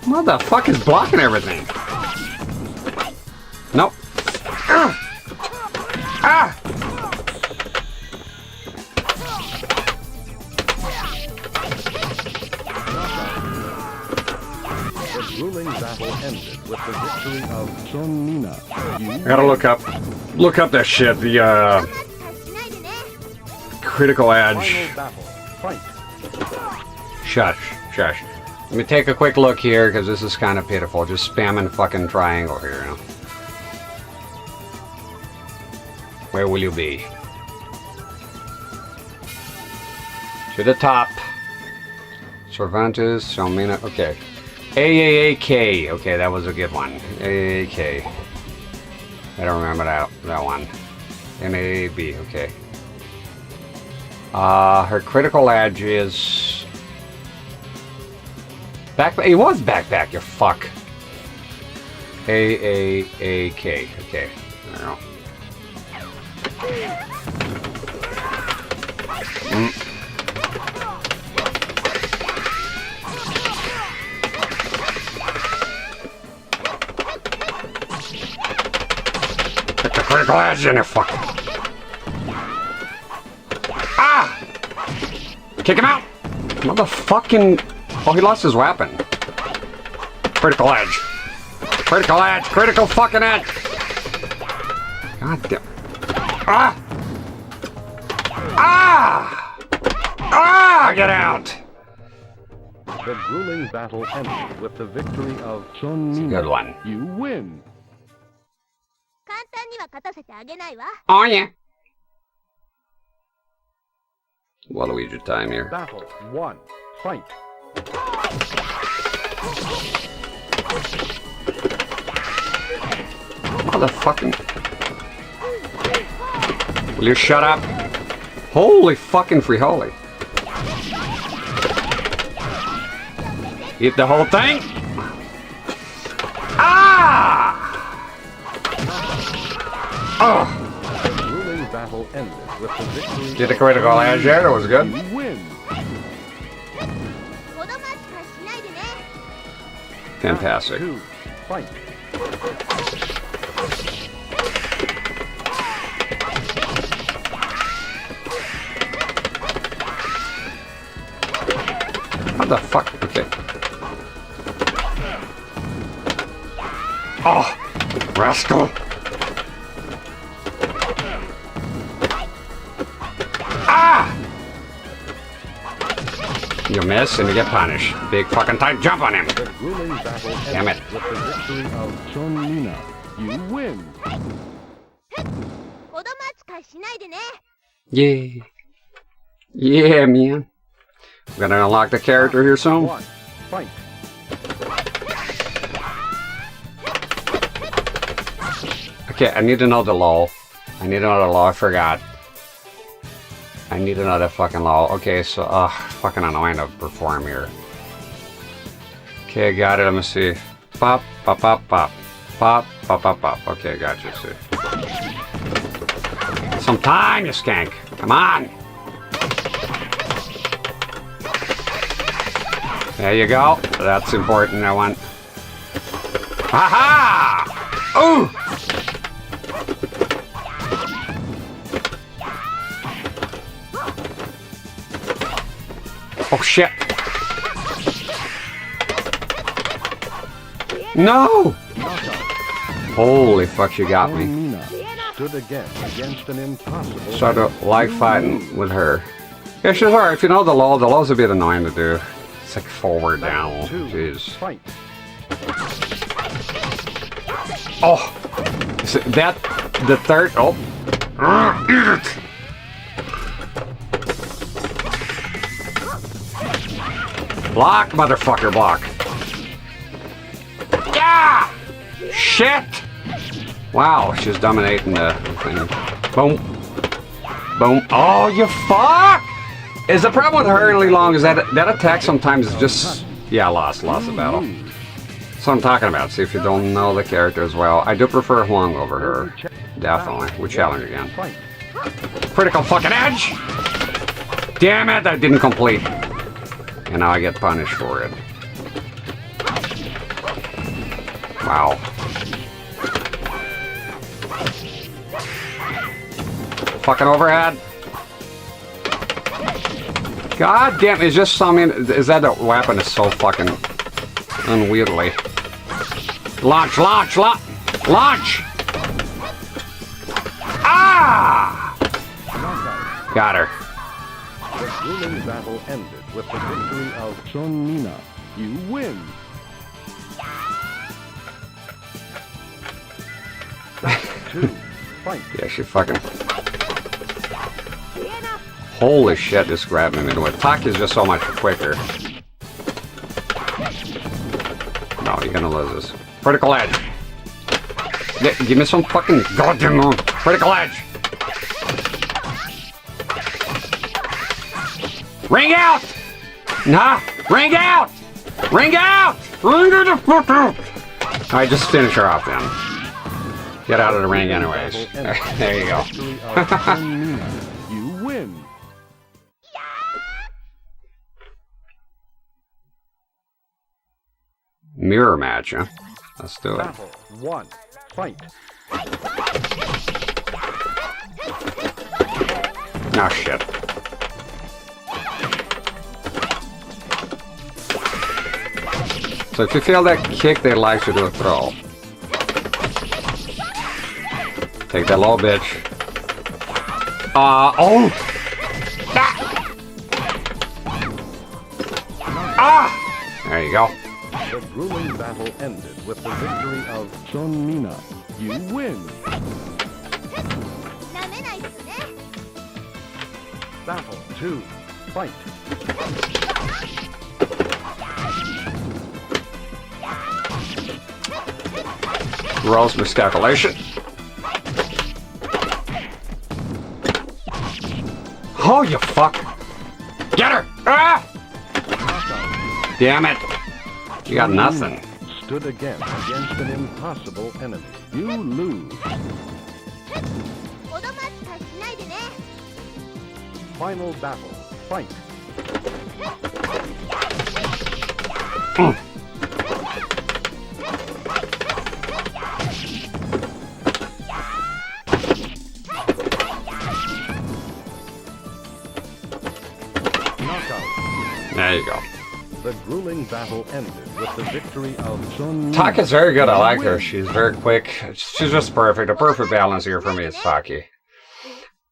What the fuck is blocking everything? Nope. Ah! The grueling battle ended with the victory of Seung Mina. I gotta look up that shit. The critical edge. Shush. Let me take a quick look here, because this is kind of pitiful. Just spamming fucking triangle here, you know. Where will you be? To the top. Cervantes, Seung Mina. Okay. AAAK. Okay, that was a good one. AAAK. I don't remember that one. NAB, okay. Her critical edge is backpack. It was backpack, you fuck. AAAK, okay. I don't know. Put the critical edge in there, fuck. Ah! Kick him out! Motherfucking... Oh, he lost his weapon. Critical edge. Critical edge. Critical fucking edge. God damn. Ah! Ah! Ah! Get out! The grueling battle ended with the victory of Seung Mina. Good one. You win. 簡単には勝たせてあげないわ。 Oh, yeah. Waluigi time here. Battle 1. Fight. Motherfucking... Will you shut up? Holy fucking free holy. Eat the whole thing? Ah! Oh! The grueling battle ended with the victory. Did a critical edge there, that was good. You win. 子供扱いしないでね。 Fantastic. 2. Fight. How the fuck? Okay. Oh! Rascal! Ah! You miss and you get punished. Big fucking tight jump on him. The grueling battle Damn ended it. with the victory of Seung Mina. You win. 子供扱いしないでね。 Yeah. Yeah, man. We're gonna unlock the character here soon. 1. Fight. Okay, I need to know the law. I need to know the law, I forgot. I need to know the fucking law. Okay, so, fucking annoying to perform here. Okay, got it, let me see. Pop, pop, pop, pop. Pop, pop, pop, pop. Okay, got you, see. Some time, you skank. Come on! There you go. That's important, I want. Aha! Ooh! Oh shit! No! Holy fuck, you got Seung me. Mina stood again against an impossible. Started like fighting with her. Yeah, she's alright. If you know the law's a bit annoying to do. It's like forward down. 2. Jeez. Fight. Oh! Is it that the third? Oh! Eat it! Block, motherfucker, block. Yeah! Shit! Wow, she's dominating the thing. Boom. Boom. Oh, you fuck! Is the problem with her and Long is that attack sometimes is just... Yeah, lost the battle. That's what I'm talking about. See if you don't know the character as well. I do prefer Hwang over her. Definitely. We challenge again. Fight. Critical fucking edge! Damn it, that didn't complete. And now I get punished for it. Wow. Fucking overhead. God damn, it's just something. Is that the weapon is so fucking unwieldy. Launch, launch, launch, launch! Ah! Got her. The grueling battle ended with the victory of Seung Mina. You win. 2. Fight. Yeah, she fucking... Holy shit, this grabbed me into it. Attack is just so much quicker. No, you're gonna lose this. Critical edge. Give me some fucking goddamn critical edge. Ring out! Nah! Ring out! Ring out! Ring her the fuck out! Alright, just finish her off then. Get out of the ring anyways. There you go. You win. Mirror match, huh? Let's do it. Battle 1. Fight. Oh shit. So if you fail that kick, they like to do a throw. Take that little bitch. Oh! Ah! There you go. The grueling battle ended with the victory of Seung Mina. You win. なめないっすね。 Battle 2. Fight. Rose miscalculation. Oh, you fuck! Get her! Ah! Damn it! You got nothing. Stood again against an impossible enemy. You lose. おどまったしないでね。 Final battle. Fight. There you go. The grueling battle ended with the victory of Seung Mina. Taki's very good. I like her. She's very quick. She's just perfect. A perfect balance here for me is Taki.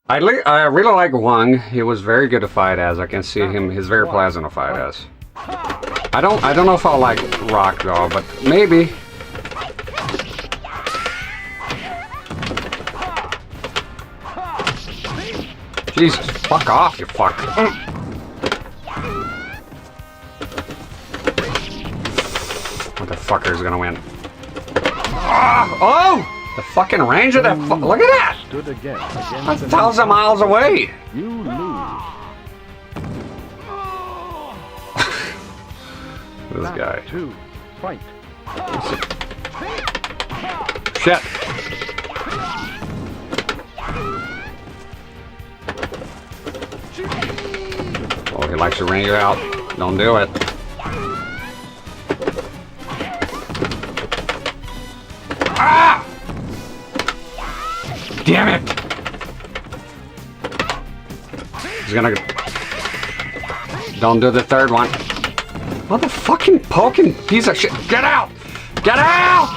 I really like Hwang. He was very good to fight as. I can see him. He's very pleasant to fight as. I don't know if I'll like Rock though, but maybe. Jesus, fuck off, you fuck. What the fucker is gonna win? Oh! The fucking range of that. Look at that! Stood again That's 1,000 miles away. You lose. This guy. 2. Fight. Shit. Oh, he likes to ring you out. Don't do it. Ah! Damn it! He's gonna... Don't do the third one. Motherfucking poking piece of shit. Get out! Get out!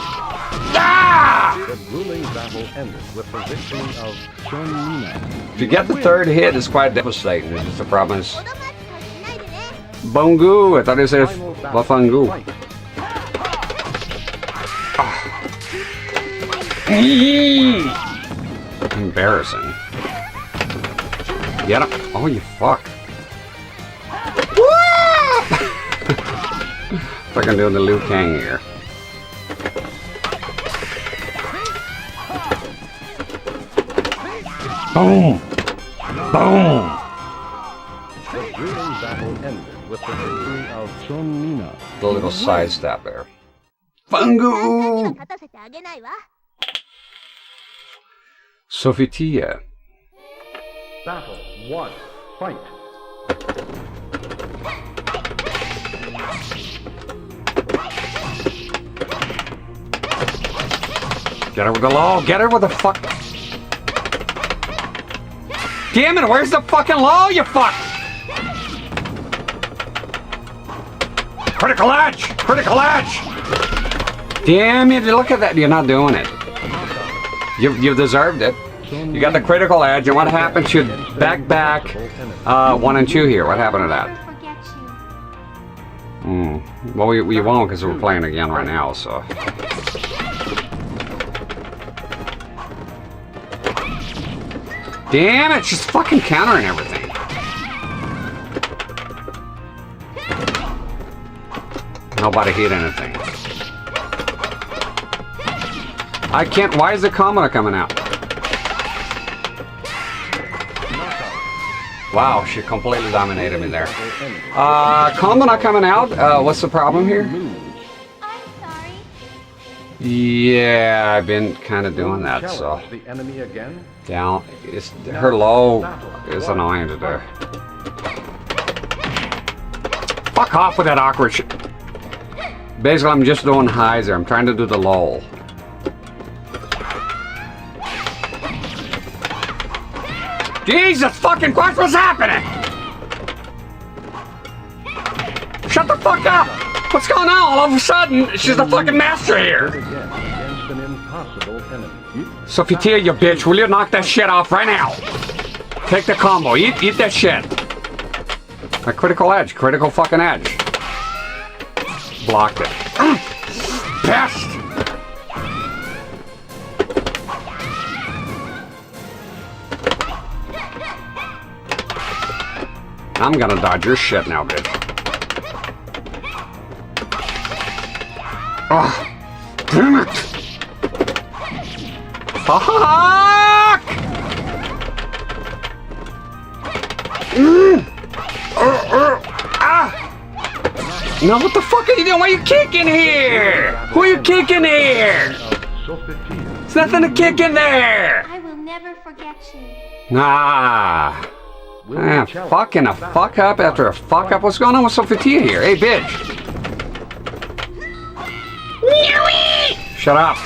Ah! The grueling battle ended with the victory of Seung Mina. If you get the third hit, it's quite devastating. It's just the problem is... おどまったしないでね。 Bongu! I thought it said Final battle. Bafangu. Fight. Embarrassing. Get him. Oh, you fuck. Fucking doing the Liu Kang here. Boom! Boom! The grueling battle ended with the victory of Seung Mina. The little side step there. 簡単に Fungu! は勝たせてあげないわ。 Sofitia. Battle 1. Fight. Get her with the low. Get her with the fuck. Damn it, where's the fucking low, you fuck? Critical edge! Critical edge! Damn it, look at that. You're not doing it. You deserved it. You got the critical edge, and what happened to back 1 and 2 here? What happened to that? Well, we won't because we're playing again right now, so. Damn it, she's fucking countering everything. Nobody hit anything. I can't. Why is the Kamina coming out? Wow, she completely dominated me there. Kamina coming out. What's the problem here? I'm sorry. Yeah, I've been kind of doing that, so. The enemy again. Down. Her low is annoying to do. Fuck off with that awkward shit. Basically, I'm just doing highs there. I'm trying to do the low. Jesus fucking Christ, what's happening? Shut the fuck up! What's going on? All of a sudden, she's the fucking master here. Against an impossible enemy. Sophia, you bitch, will you knock that shit off right now? Take the combo. Eat that shit. A critical edge. Critical fucking edge. Blocked it. Pest! I'm gonna dodge your shit now, bitch. Oh, damn it! Fuck! No, what the fuck are you doing? Why are you kicking here? Who are you kicking here? There's nothing to kick in there. I will never forget you. Nah. Fucking a fuck up after a fuck up. What's going on with Sophia here? Hey, bitch. Shut up.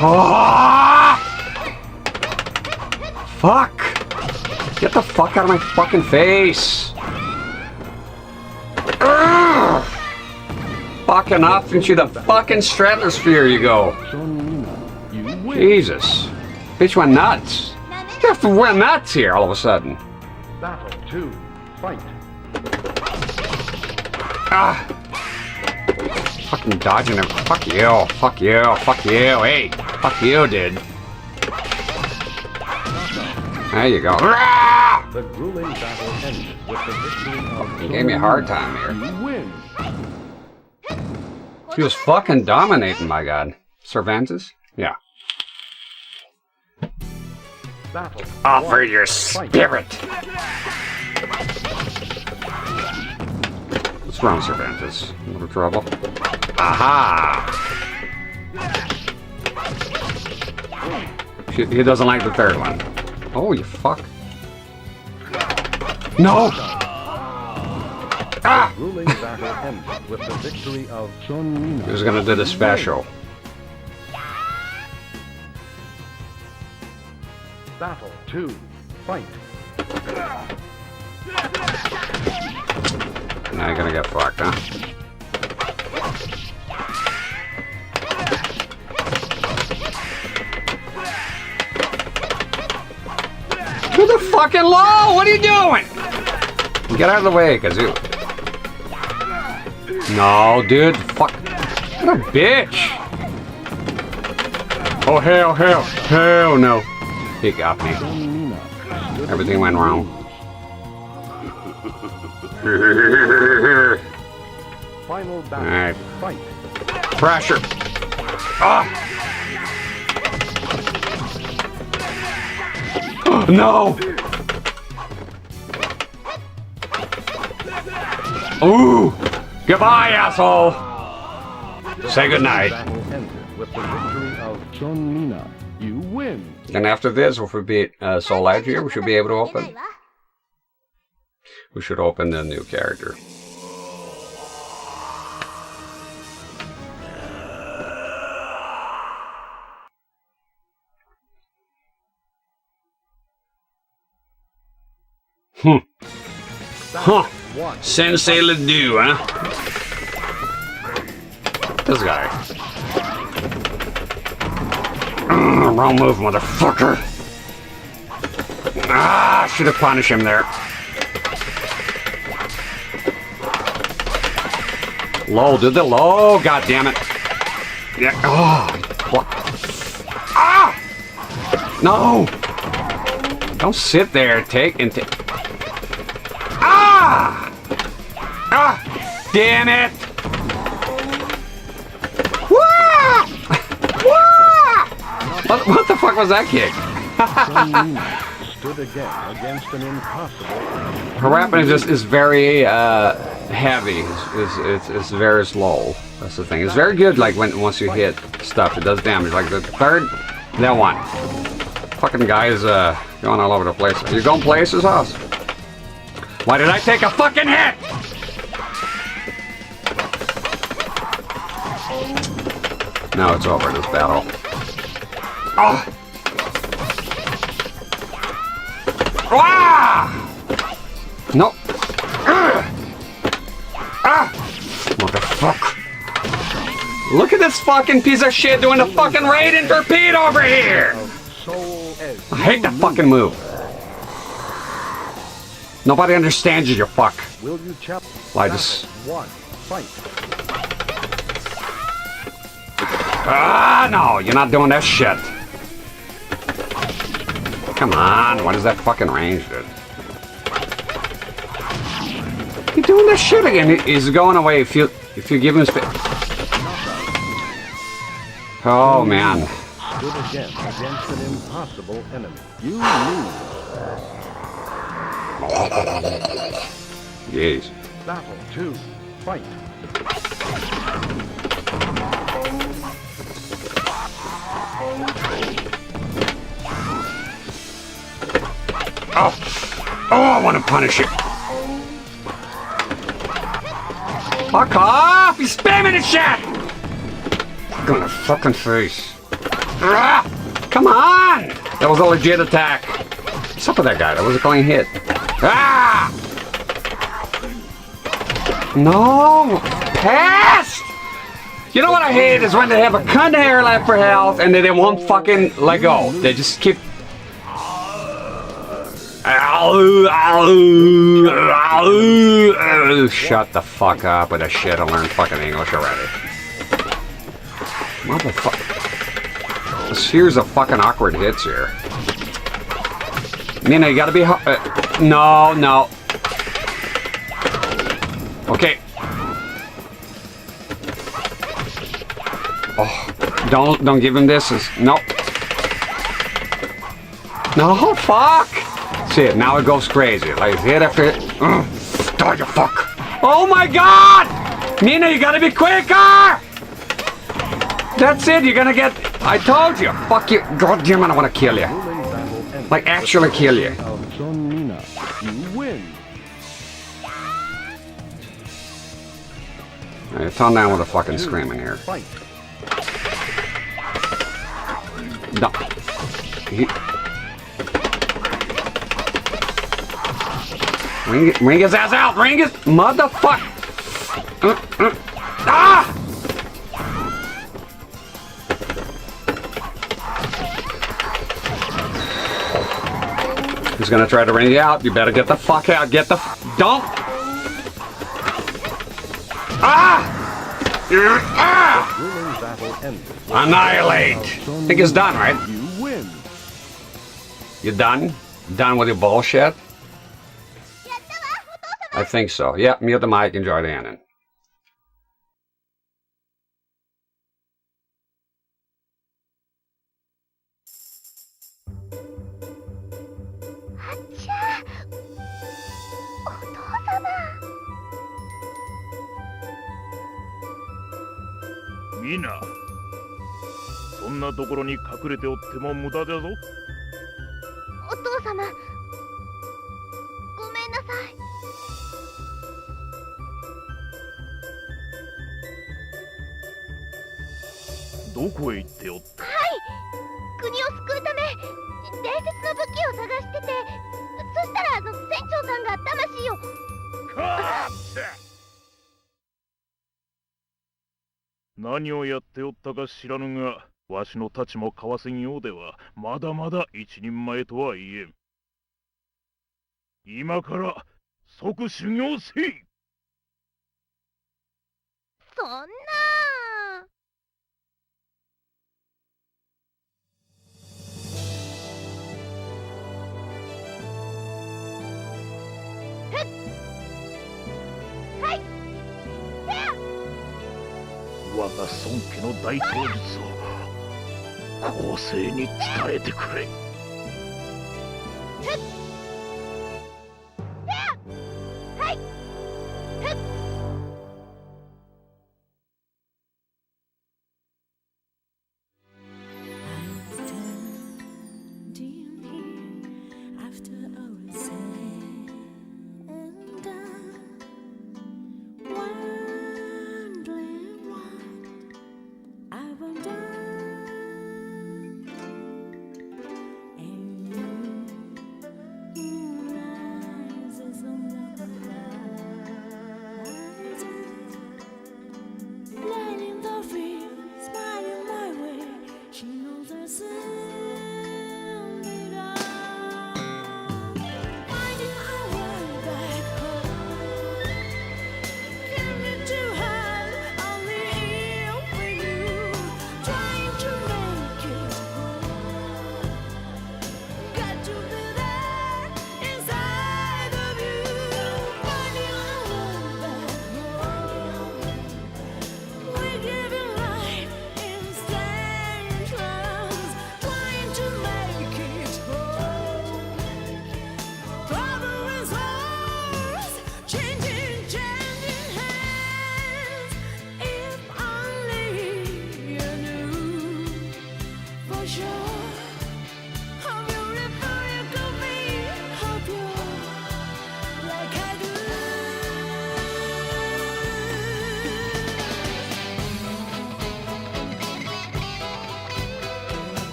Oh! Fuck. Get the fuck out of my fucking face. Urgh. Fucking up into the fucking stratosphere you go. Jesus. Bitch went nuts. You have to went nuts here all of a sudden. Battle 2. Fight. Ah. Fucking dodging him. Fuck you. Fuck you. Fuck you. Hey. Fuck you, dude. There you go. The grueling battle ended with the victory of You gave me a hard time here. You win. He was fucking dominating, my god. Cervantes? Yeah. Battle Offer your spirit. What's wrong, Cervantes? A little trouble? Aha! He doesn't like the third one. Oh, you fuck. No! Ah! grueling battle ended with the victory of Seung Mina. He was gonna do the special. Battle 2. Fight. Now you're gonna get fucked, huh? To the fucking low! What are you doing? Get out of the way, Kazoo. No, dude. Fuck. What a bitch. Oh, hell, hell. Hell no. He got me. Everything went wrong. Final battle. Alright. Fight. Pressure. Ah! No! Ooh! Goodbye, asshole! Say goodnight. Battle ended with the victory of Seung Mina. You win. And after this, if we beat Soul Edge here, we should be able to open. We should open the new character. Huh. Sensei Ledoux, huh? This guy. Wrong move, motherfucker. Ah, should have punished him there. Low, did the low? God damn it. Yeah. Oh. What? Ah! No. Don't sit there. Take and take. Ah! Ah! Damn it! was that kick? Seung Mina stood again against an impossible. Her weapon is very heavy. It's very slow. That's the thing. It's very good. Like once you hit stuff, it does damage. Like the third, that one. Fucking guy's going all over the place. You're going places, Hoss? Why did I take a fucking hit? Now it's over, this battle. Oh! Ah! No. Ah! Motherfucker. Look at this fucking piece of shit doing the fucking raid and torpedo over here! I hate that fucking move. Nobody understands you, fuck. Will you chap? I just... One, fight. Ah, no, you're not doing that shit. Come on, what is that fucking range, dude? You're doing that shit again. He's going away if you give him space. Oh, man. Stood again against an impossible enemy. You lose. Jeez. Battle 2. Fight. Oh, I want to punish you. Fuck off! He's spamming his shit! Gonna fucking face. Ah, come on! That was a legit attack. What's up with that guy? That was a clean hit. Ah! No! Pass! You know what I hate is when they have a cunt hair left for health and they won't fucking let go. They just keep... Shut the fuck up with that shit. I learned fucking English already. Motherfucker. This series of fucking awkward hits here. Mina, you gotta be... no. Okay. Oh, don't give him this. Nope. No, fuck. See it, now it goes crazy. Like hit after hit. Die, you fuck. Oh my god! Mina, you gotta be quicker! That's it, you're gonna get... I told you. Fuck you. God damn it, I wanna kill you. Like, actually kill you. Seung Mina, you win. Alright, tone down with the fucking screaming here. Fight. No. Ring his ass out! Ring his motherfucker! Ah! He's gonna try to ring you out. You better get the fuck out. Get the don't! Ah! Ah! Annihilate! I think it's done, right? You win. You done? Done with your bullshit? I think so. Yeah, mute the mic, enjoy the ending. Mina, そんなところに隠れておっても無駄だぞ。お父様、ごめんなさい。どこへ行っておった？はい、国を救うため伝説の武器を探してて、そしたら船長さんが魂を。何をやっておったか知らぬが、わしの太刀もかわせんようではまだまだ一人前とは言えん。今から即修行せい。そんな。我が孫家の大刀術を公正に伝えてくれ。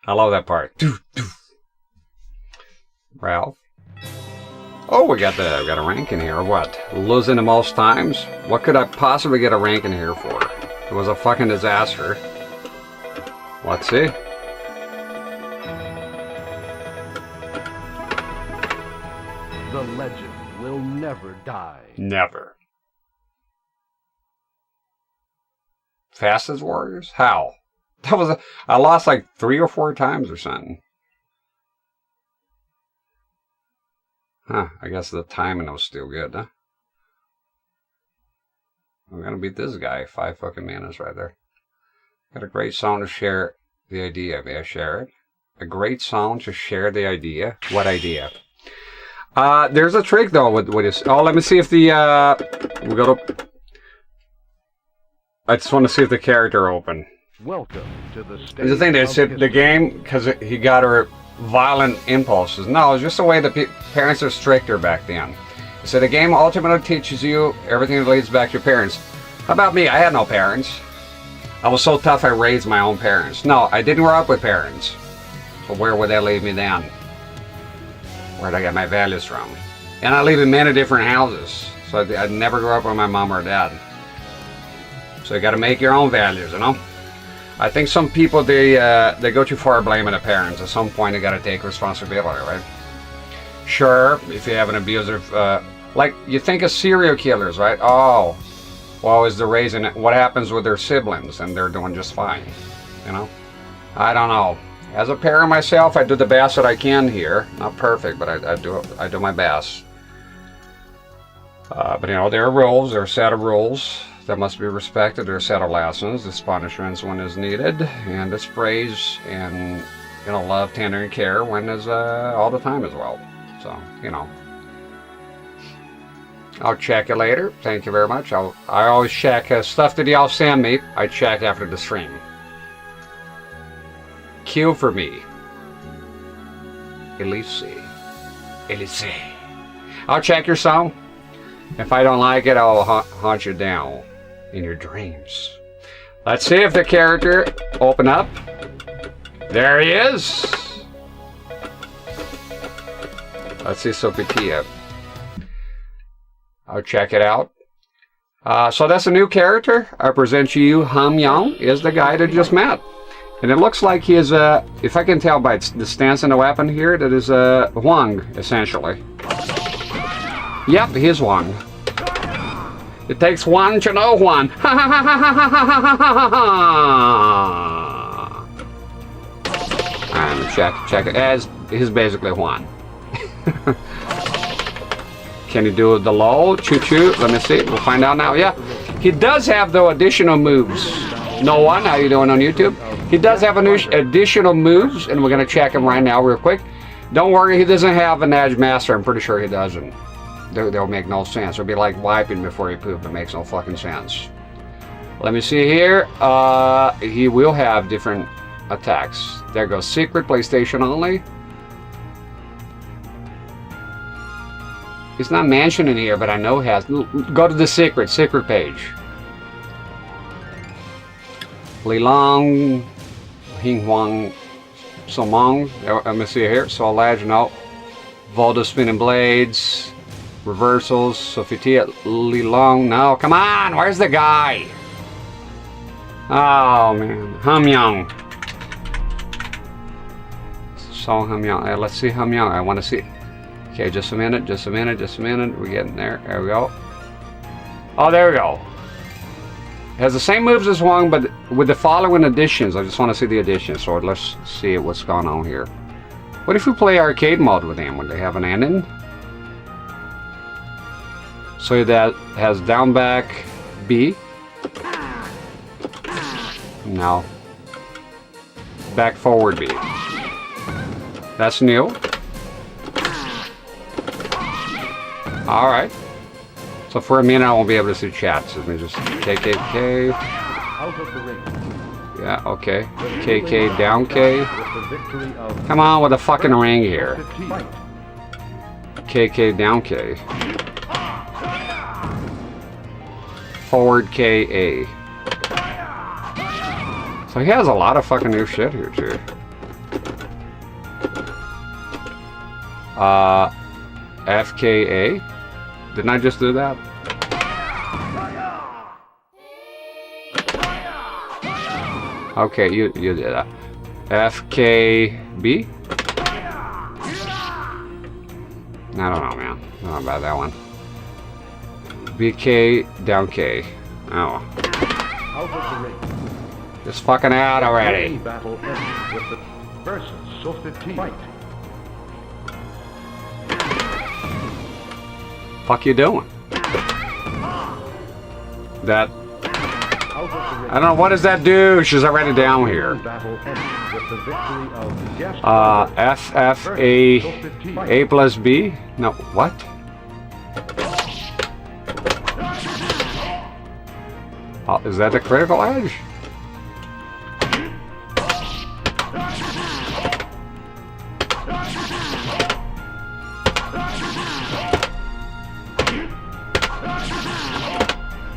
I love that part. Ralph. Oh, we got a rank in here. What? Losing the most times? What could I possibly get a rank in here for? It was a fucking disaster. Let's see. The legend will never die. Never. Fastest warriors? How? That was I lost like 3 or 4 times or something. Huh, I guess the timing was still good, huh? I'm gonna beat this guy. 5 fucking manas right there. Got a great song to share the idea. May I share it? A great song to share the idea? What idea? There's a trick though with this. Oh, let me see if the we go to. I just want to see if the character open. Welcome to the stage. The thing they said the game because he got her violent impulses. No, it's just the way the parents are stricter back then. So the game ultimately teaches you everything that leads back to your parents. How about me? I had no parents. I was so tough I raised my own parents. No, I didn't grow up with parents. But where would they leave me then? Where'd I get my values from? And I live in many different houses. So I never grew up with my mom or dad. So you got to make your own values, you know? I think some people, they go too far blaming the parents. At some point, they got to take responsibility, right? Sure, if you have an abusive, like you think of serial killers, right? Oh, well, is the raising, what happens with their siblings? And they're doing just fine, you know? I don't know. As a parent myself, I do the best that I can here. Not perfect, but I do my best. But you know, there are rules, there are a set of rules that must be respected. There are a set of lessons, there's punishments when is needed, and it's praise and, you know, love, tender, and care when is all the time as well. So, you know. I'll check it later. Thank you very much. I always check stuff that y'all send me. I check after the stream. Q for me. Elise. I'll check your song. If I don't like it, I'll hunt you down in your dreams. Let's see if the character open up. There he is. Let's see Sophia. I'll check it out. So that's a new character. I present to you Han Myong is the guy that just met. And it looks like he is, if I can tell by the stance and the weapon here, that is Hwang, essentially. Yep, he is Hwang. It takes one to know one. Check it. As he's basically one. Can he do the low? Choo-choo. Let me see. We'll find out now. Yeah. He does have, though, additional moves. No one, how you doing on YouTube? He does have additional moves, and we're going to check him right now real quick. Don't worry, he doesn't have an Edge Master. I'm pretty sure he doesn't. They'll make no sense. It'll be like wiping before you poop. It makes no fucking sense. Let me see here. He will have different attacks. There goes secret, PlayStation only. It's not mentioned in here, but I know it has. Go to the secret page. Li Long, Hwang and Seung Mina. Let me see here. So Ledge, no. Volta spinning blades. Reversals. Sofitia, Li Long. No, come on. Where's the guy? Oh man, Han Myong. So Han Myong. Let's see Han Myong. I want to see. Okay, just a minute. We're getting there. There we go. Oh, there we go. It has the same moves as Hwang, but with the following additions. I just want to see the additions. So let's see what's going on here. What if we play arcade mode with him? Would they have an ending? So that has down back B. No. Back forward B. That's new. Alright. So for a minute I won't be able to see chat. So let me just KKK. Out of the ring. Yeah, okay. KK down K. Come on with a fucking ring here. KK down K. Forward KA. So he has a lot of fucking new shit here too. FKA. Didn't I just do that? Okay, you did that. FKB? I don't know, man. I don't know about that one. BK down K. Oh. Out of the ring. Just fucking out already. Battle ends with the versus Sofitia. Fight. Fuck you doing? That. I don't know, what does that do? She's already down here. FFA A plus B? No, what? Oh, is that the critical edge?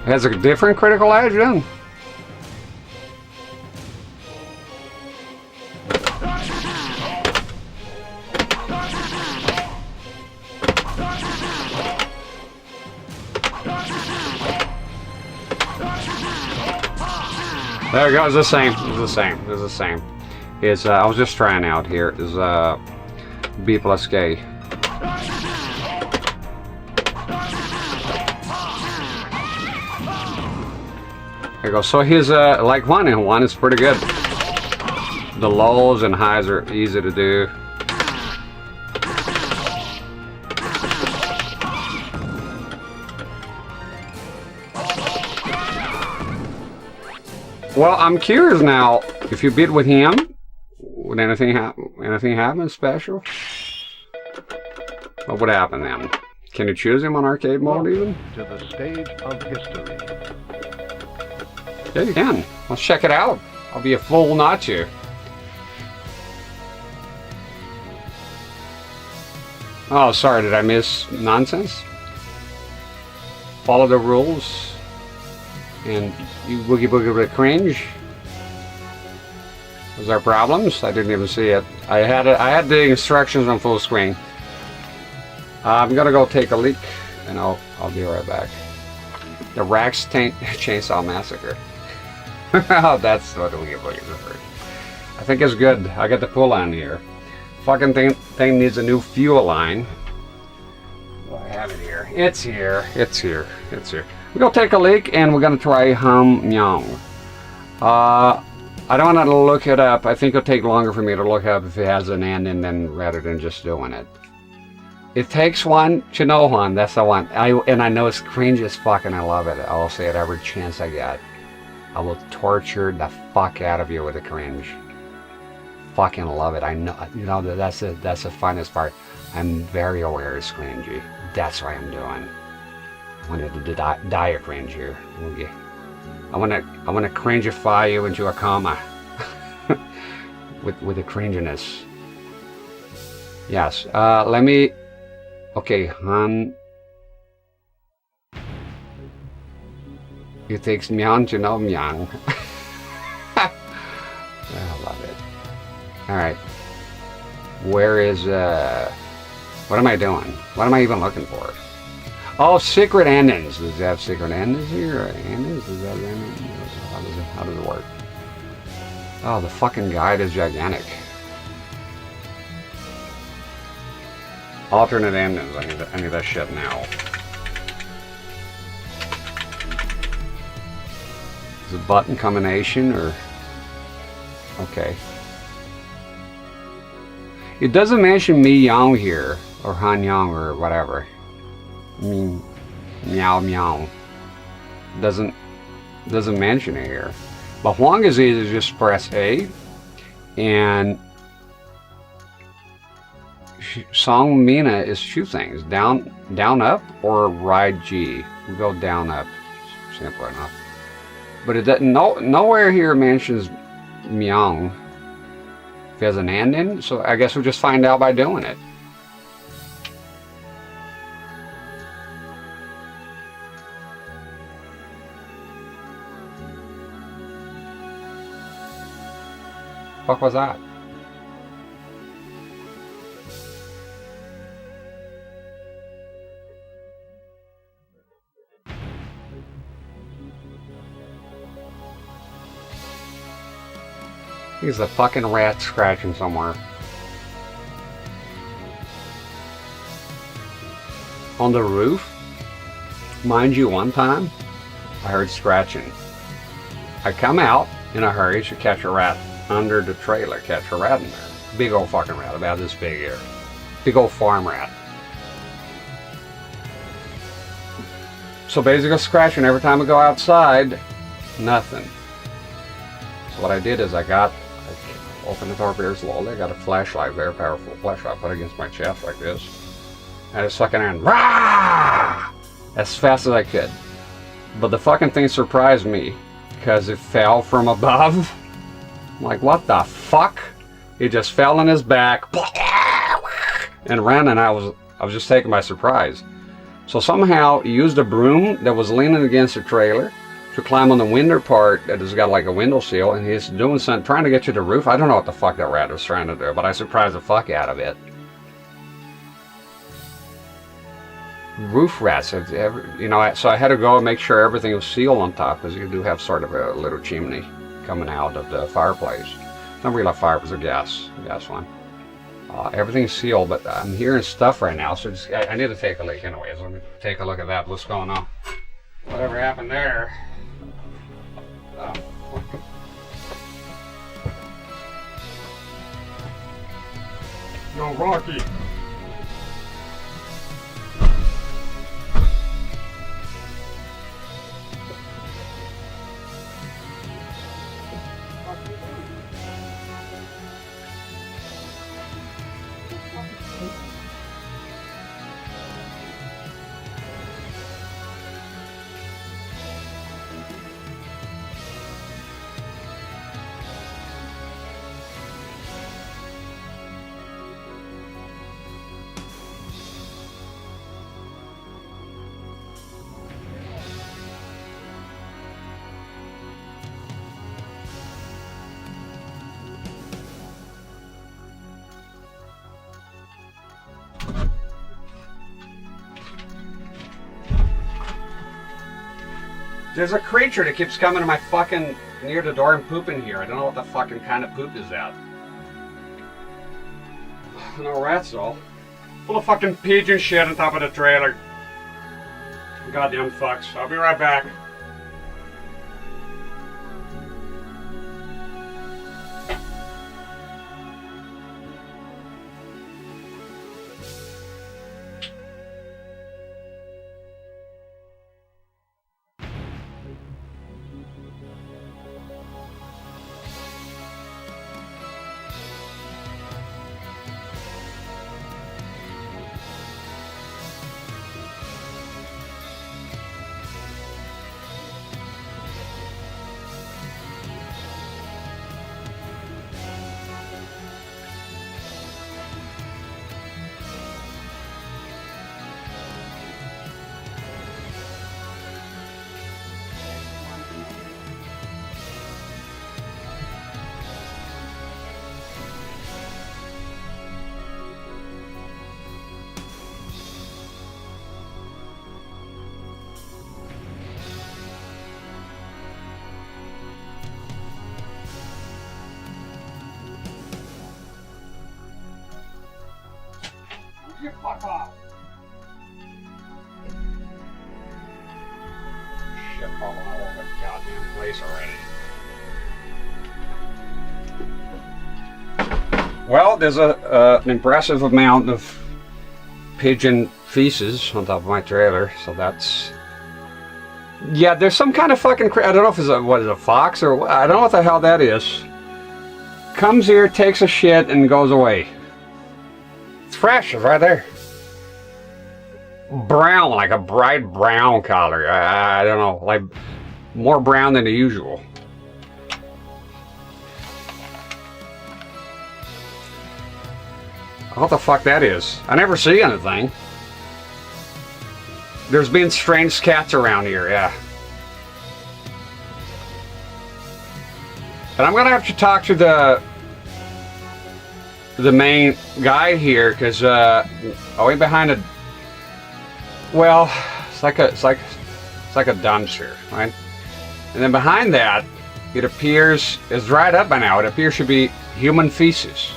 Has a different critical edge then? There it goes, the same. It's the same. It's the same. It's I was just trying out here. Is B plus K. There you go. So his like one is pretty good. The lows and highs are easy to do. Well, I'm curious now. If you bid with him, would anything happen special? What would happen then? Can you choose him on arcade mode even? To the stage of history. Yeah, you can. Let's check it out. I'll be a fool not to. Oh, sorry, did I miss nonsense? Follow the rules. And you boogie boogie with cringe. Was there problems? I didn't even see it. I had the instructions on full screen. I'm gonna go take a leak, and I'll be right back. The Rax Chainsaw Massacre. Oh, that's what we get looking for. I think it's good. I got the pull on here. Fucking thing needs a new fuel line. Do I have it here? It's here. It's here. It's here. We're gonna take a look and we're gonna try Han Myong. I don't want to look it up. I think it'll take longer for me to look up if it has an ending than rather than just doing it. It takes one to know one. That's the one. And I know it's cringe as fuck, and I love it. I'll say it every chance I get. I will torture the fuck out of you with the cringe. Fucking love it. I know. You know that's the funnest part. I'm very aware it's cringy. That's what I'm doing. I wanted to die a cringe here. Okay. I want to cringeify you into a coma with the cringiness. Yes. Let me. Okay, Han. It takes Myong to know Myong. I love it. All right. Where is what am I doing? What am I even looking for? Oh, secret endings. Does it have secret endings here? Or endings? Does that endings? How does it work? Oh, the fucking guide is gigantic. Alternate endings. I need that shit now. Is it button combination or? Okay. It doesn't mention Myong here or Han Myong or whatever. I mean, meow meow. Doesn't mention it here. But Hwang is easy to just press A, and Seung Mina is two things: down up or ride G. We go down up, simple enough. But it doesn't. Nowhere here mentions Myong. If it has an ending, so I guess we'll just find out by doing it. Fuck was that? He's a fucking rat scratching somewhere. On the roof? Mind you, one time, I heard scratching. I come out in a hurry to catch a rat under the trailer, catch a rat in there. Big old fucking rat, about this big here. Big old farm rat. So basically scratching every time I go outside, nothing. So what I did is I opened the door very slowly. I got a flashlight, very powerful flashlight, put it against my chest like this. And I just fucking ran, rah! As fast as I could. But the fucking thing surprised me because it fell from above. I'm like, what the fuck? He just fell on his back and ran, and I was just taken by surprise. So somehow he used a broom that was leaning against the trailer to climb on the window part that has got like a window sill, and he's doing something, trying to get to the roof. I don't know what the fuck that rat was trying to do, but I surprised the fuck out of it. Roof rats, you know, so I had to go and make sure everything was sealed on top, because you do have sort of a little chimney coming out of the fireplace. Not really a fire, it was a gas one. Everything's sealed, but I'm hearing stuff right now, so I need to take a look anyways. Let me take a look at that, what's going on. Whatever happened there. Yo, Rocky. There's a creature that keeps coming to my fucking near the door and pooping here. I don't know what the fucking kind of poop is that. No rats though. Full of fucking pigeon shit on top of the trailer. Goddamn fucks. I'll be right back. Fuck off. Shit falling all over the goddamn place already. Well, there's an impressive amount of pigeon feces on top of my trailer, so that's... Yeah, there's some kind of fucking... I don't know if it's a fox or... I don't know what the hell that is. Comes here, takes a shit, and goes away. It's fresh, it's right there. Brown, like a bright brown color. I don't know, like more brown than the usual. What the fuck that is? I never see anything. There's been strange cats around here, yeah. And I'm gonna have to talk to the main guy here, because way behind a... Well, it's like a dumpster, right? And then behind that, it appears, it's dried up by now, it appears to be human feces.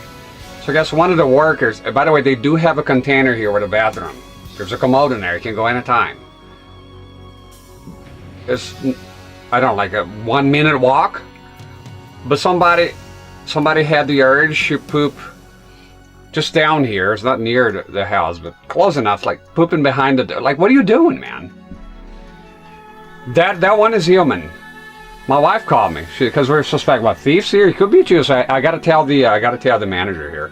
So I guess one of the workers, by the way, they do have a container here with a bathroom. There's a commode in there, you can go anytime. It's, I don't know, like a 1 minute walk. But somebody had the urge to poop just down here. It's not near the house, but close enough, like pooping behind the door. Like, what are you doing, man? That one is human. My wife called me because we're suspect about thieves here. It could be you. So I gotta tell the manager here,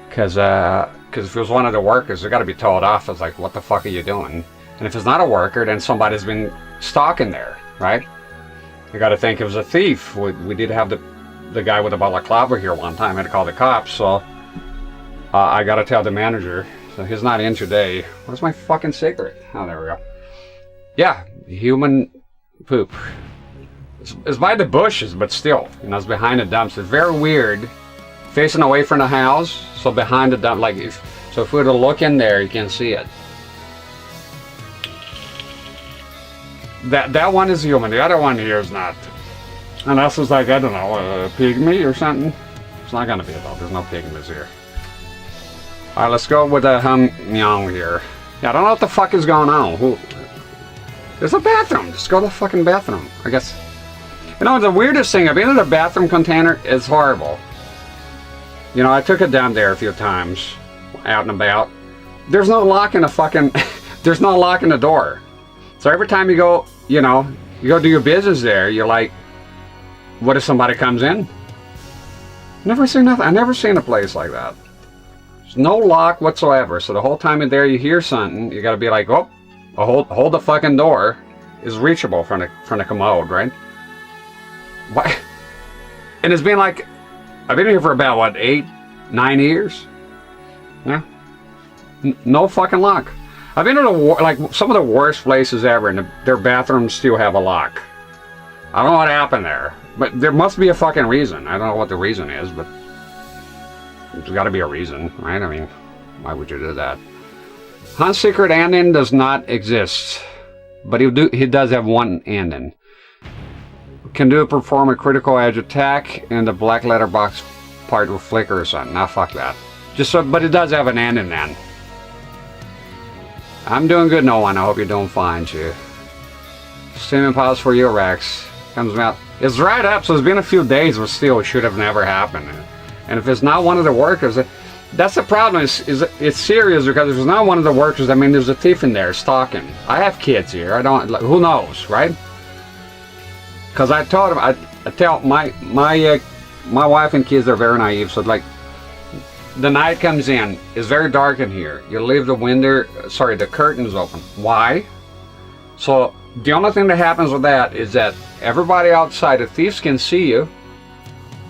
because if it was one of the workers, they gotta be told off. I was like, what the fuck are you doing? And if it's not a worker, then somebody's been stalking there, right? You gotta think it was a thief. We did have the guy with the balaclava here one time. I had to call the cops, so I gotta tell the manager. So he's not in today. Where's my fucking cigarette? Oh, there we go. Yeah, human poop. It's by the bushes, but still, you know, it's behind the dumpster. It's very weird, facing away from the house. So behind the dump, like if we were to look in there, you can see it. That one is human. The other one here is not. Unless it's like, I don't know, a pygmy or something. It's not gonna be though. There's no pygmies here. All right, let's go with the Han Myong here. Yeah, I don't know what the fuck is going on. There's a bathroom. Just go to the fucking bathroom. I guess. You know, the weirdest thing, I've been in the bathroom container. It's horrible. You know, I took it down there a few times, out and about. There's no lock in the fucking. There's no lock in the door. So every time you go, you know, you go do your business there, you're like, what if somebody comes in? Never seen nothing. I never seen a place like that. There's no lock whatsoever. So the whole time in there, you hear something, you got to be like, oh, hold the fucking door is reachable from the commode, right? Why? And it's been like, I've been here for about what, 8, 9 years? Yeah. No fucking lock. I've been in like some of the worst places ever, and their bathrooms still have a lock. I don't know what happened there, but there must be a fucking reason. I don't know what the reason is, but there's got to be a reason, right? I mean, why would you do that? Han's secret ending does not exist, but he does have one ending. Can perform a critical edge attack, and the black letterbox part will flicker or something. Nah, fuck that. Just so, but it does have an ending then. I'm doing good, no one. I hope you're doing fine, too. Streaming pause for you, Rex. Comes out. It's right up, so it's been a few days, but still, it should have never happened. And if it's not one of the workers, that's the problem. It's serious because if it's not one of the workers, I mean, there's a thief in there stalking. I have kids here. I don't. Like, who knows, right? Because I told him. I tell my wife and kids are very naive. So like, the night comes in. It's very dark in here. You leave the window. Sorry, the curtains open. Why? So the only thing that happens with that is that everybody outside, the thieves can see you.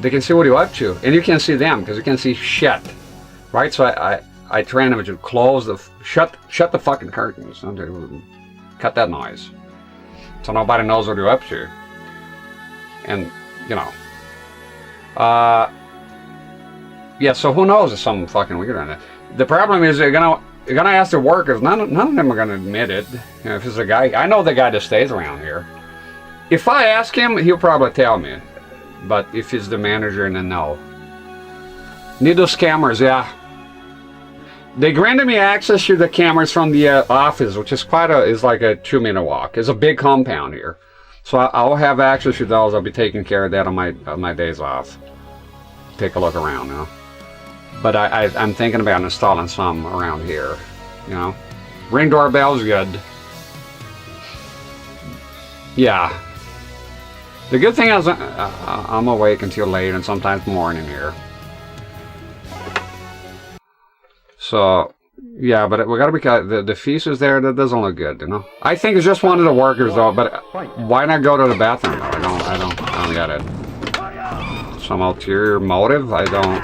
They can see what you're up to, and you can't see them because you can't see shit, right? So I train them to close the shut the fucking curtains. Cut that noise, so nobody knows what you're up to. And you know, yeah. So who knows if something fucking weird on it. The problem is you're gonna ask the workers. None of them are gonna admit it. You know, if it's a guy, I know the guy that stays around here. If I ask him, he'll probably tell me. But if he's the manager, then no. Need those cameras, yeah. They granted me access to the cameras from the office, which is is like a 2-minute walk. It's a big compound here, so I'll have access to those. I'll be taking care of that on my days off. Take a look around, you know. But I'm thinking about installing some around here, you know. Ring doorbell's good. Yeah. The good thing is I'm awake until late and sometimes morning here. So, yeah, but we gotta be the feast is there. That doesn't look good, you know. I think it's just one of the workers though. But why not go to the bathroom though? I don't get it. Some ulterior motive? I don't.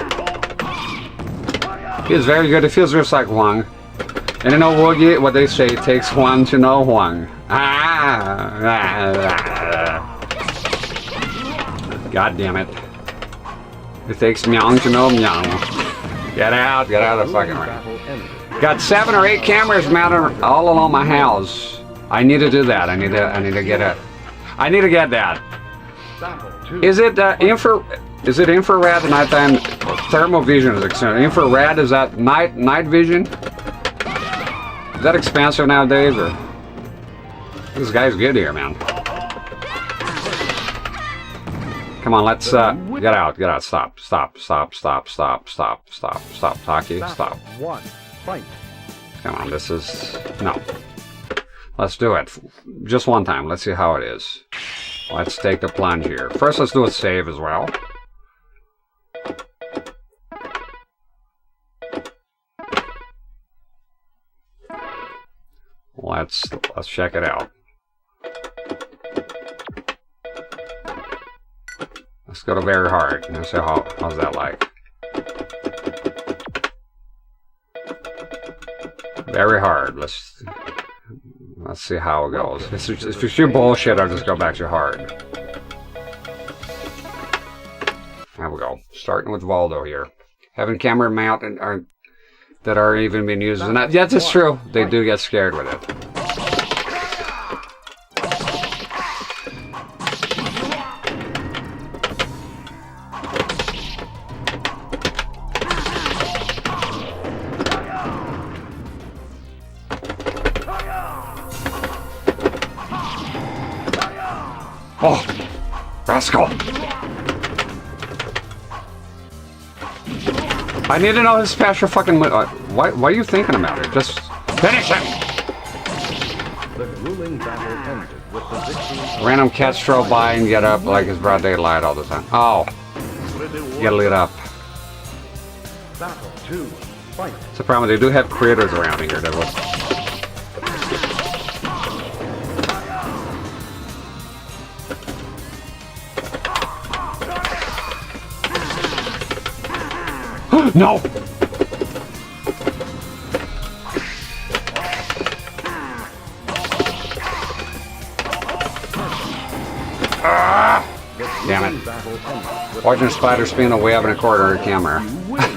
He's very good. It feels just like Hwang. And you know what they say? It takes one to know Hwang. God damn it. It takes Myong to know Myong. Get out of the fucking room. Got 7 or 8 cameras mounted all along my house. I need to do that. I need to get that. Is it infrared nighttime? Thermal vision is extended. Infrared, is that night vision? Is that expensive nowadays, or? This guy's good here, man. Come on, let's get out. Stop, Taki, stop. Come on, this is no. Let's do it. Just one time. Let's see how it is. Let's take the plunge here. First, let's do a save as well. Let's check it out. Let's go to very hard. Let's see how's that like. Very hard. Let's see how it goes. If it's your bullshit, I'll just go back to hard. There we go. Starting with Waldo here. Having camera mount that are even being used. And yeah, that's true. They do get scared with it. Oh, rascal! I need to know his special fucking. Why are you thinking about it? Just finish him! The grueling battle ended with the victory. Random cats stroll by and get up like it's broad daylight all the time. Oh, get lit up. Battle 2. Fight. It's a problem. They do have creators around here that will. No! Damn it. Watching a spider spin a web in a corridor of camera.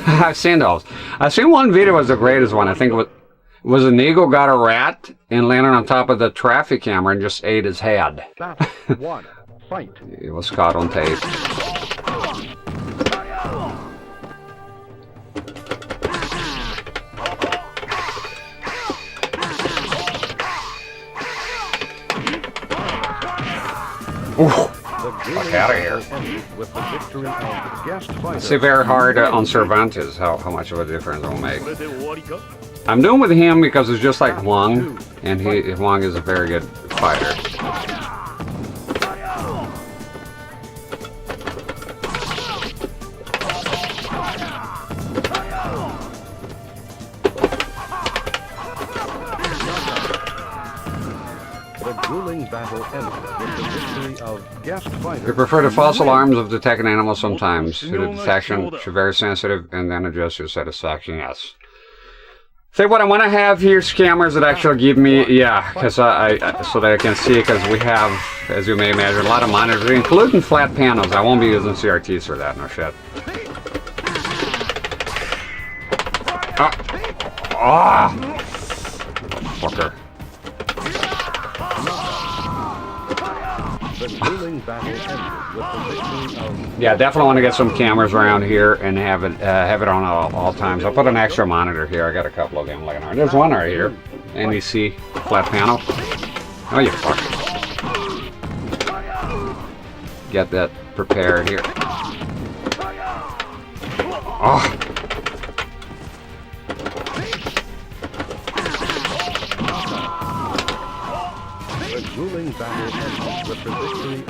I've seen those. I've seen one video was the greatest one. I think it was an eagle got a rat and landed on top of the traffic camera and just ate his head. Battle 1. Fight. It was caught on tape. Fuck out of here. With the victory of guest fighter. It's very hard on Cervantes how much of a difference it will make. I'm doing with him because it's just like Hwang, and Hwang is a very good fighter. Battle ended with the victory of guest fighter. We prefer the false alarms of detecting animals sometimes. The detection should be very sensitive and then adjust your satisfaction, yes. Say what I want to have here, scammers that actually give me, yeah, because so that I can see, because we have, as you may imagine, a lot of monitors, including flat panels. I won't be using CRTs for that, no shit. Fucker. Yeah, definitely want to get some cameras around here and have it on all times. I'll put an extra monitor here. I got a couple of them laying around. There's one right here. NEC flat panel. Oh, you fuck. Get that prepared here. Oh.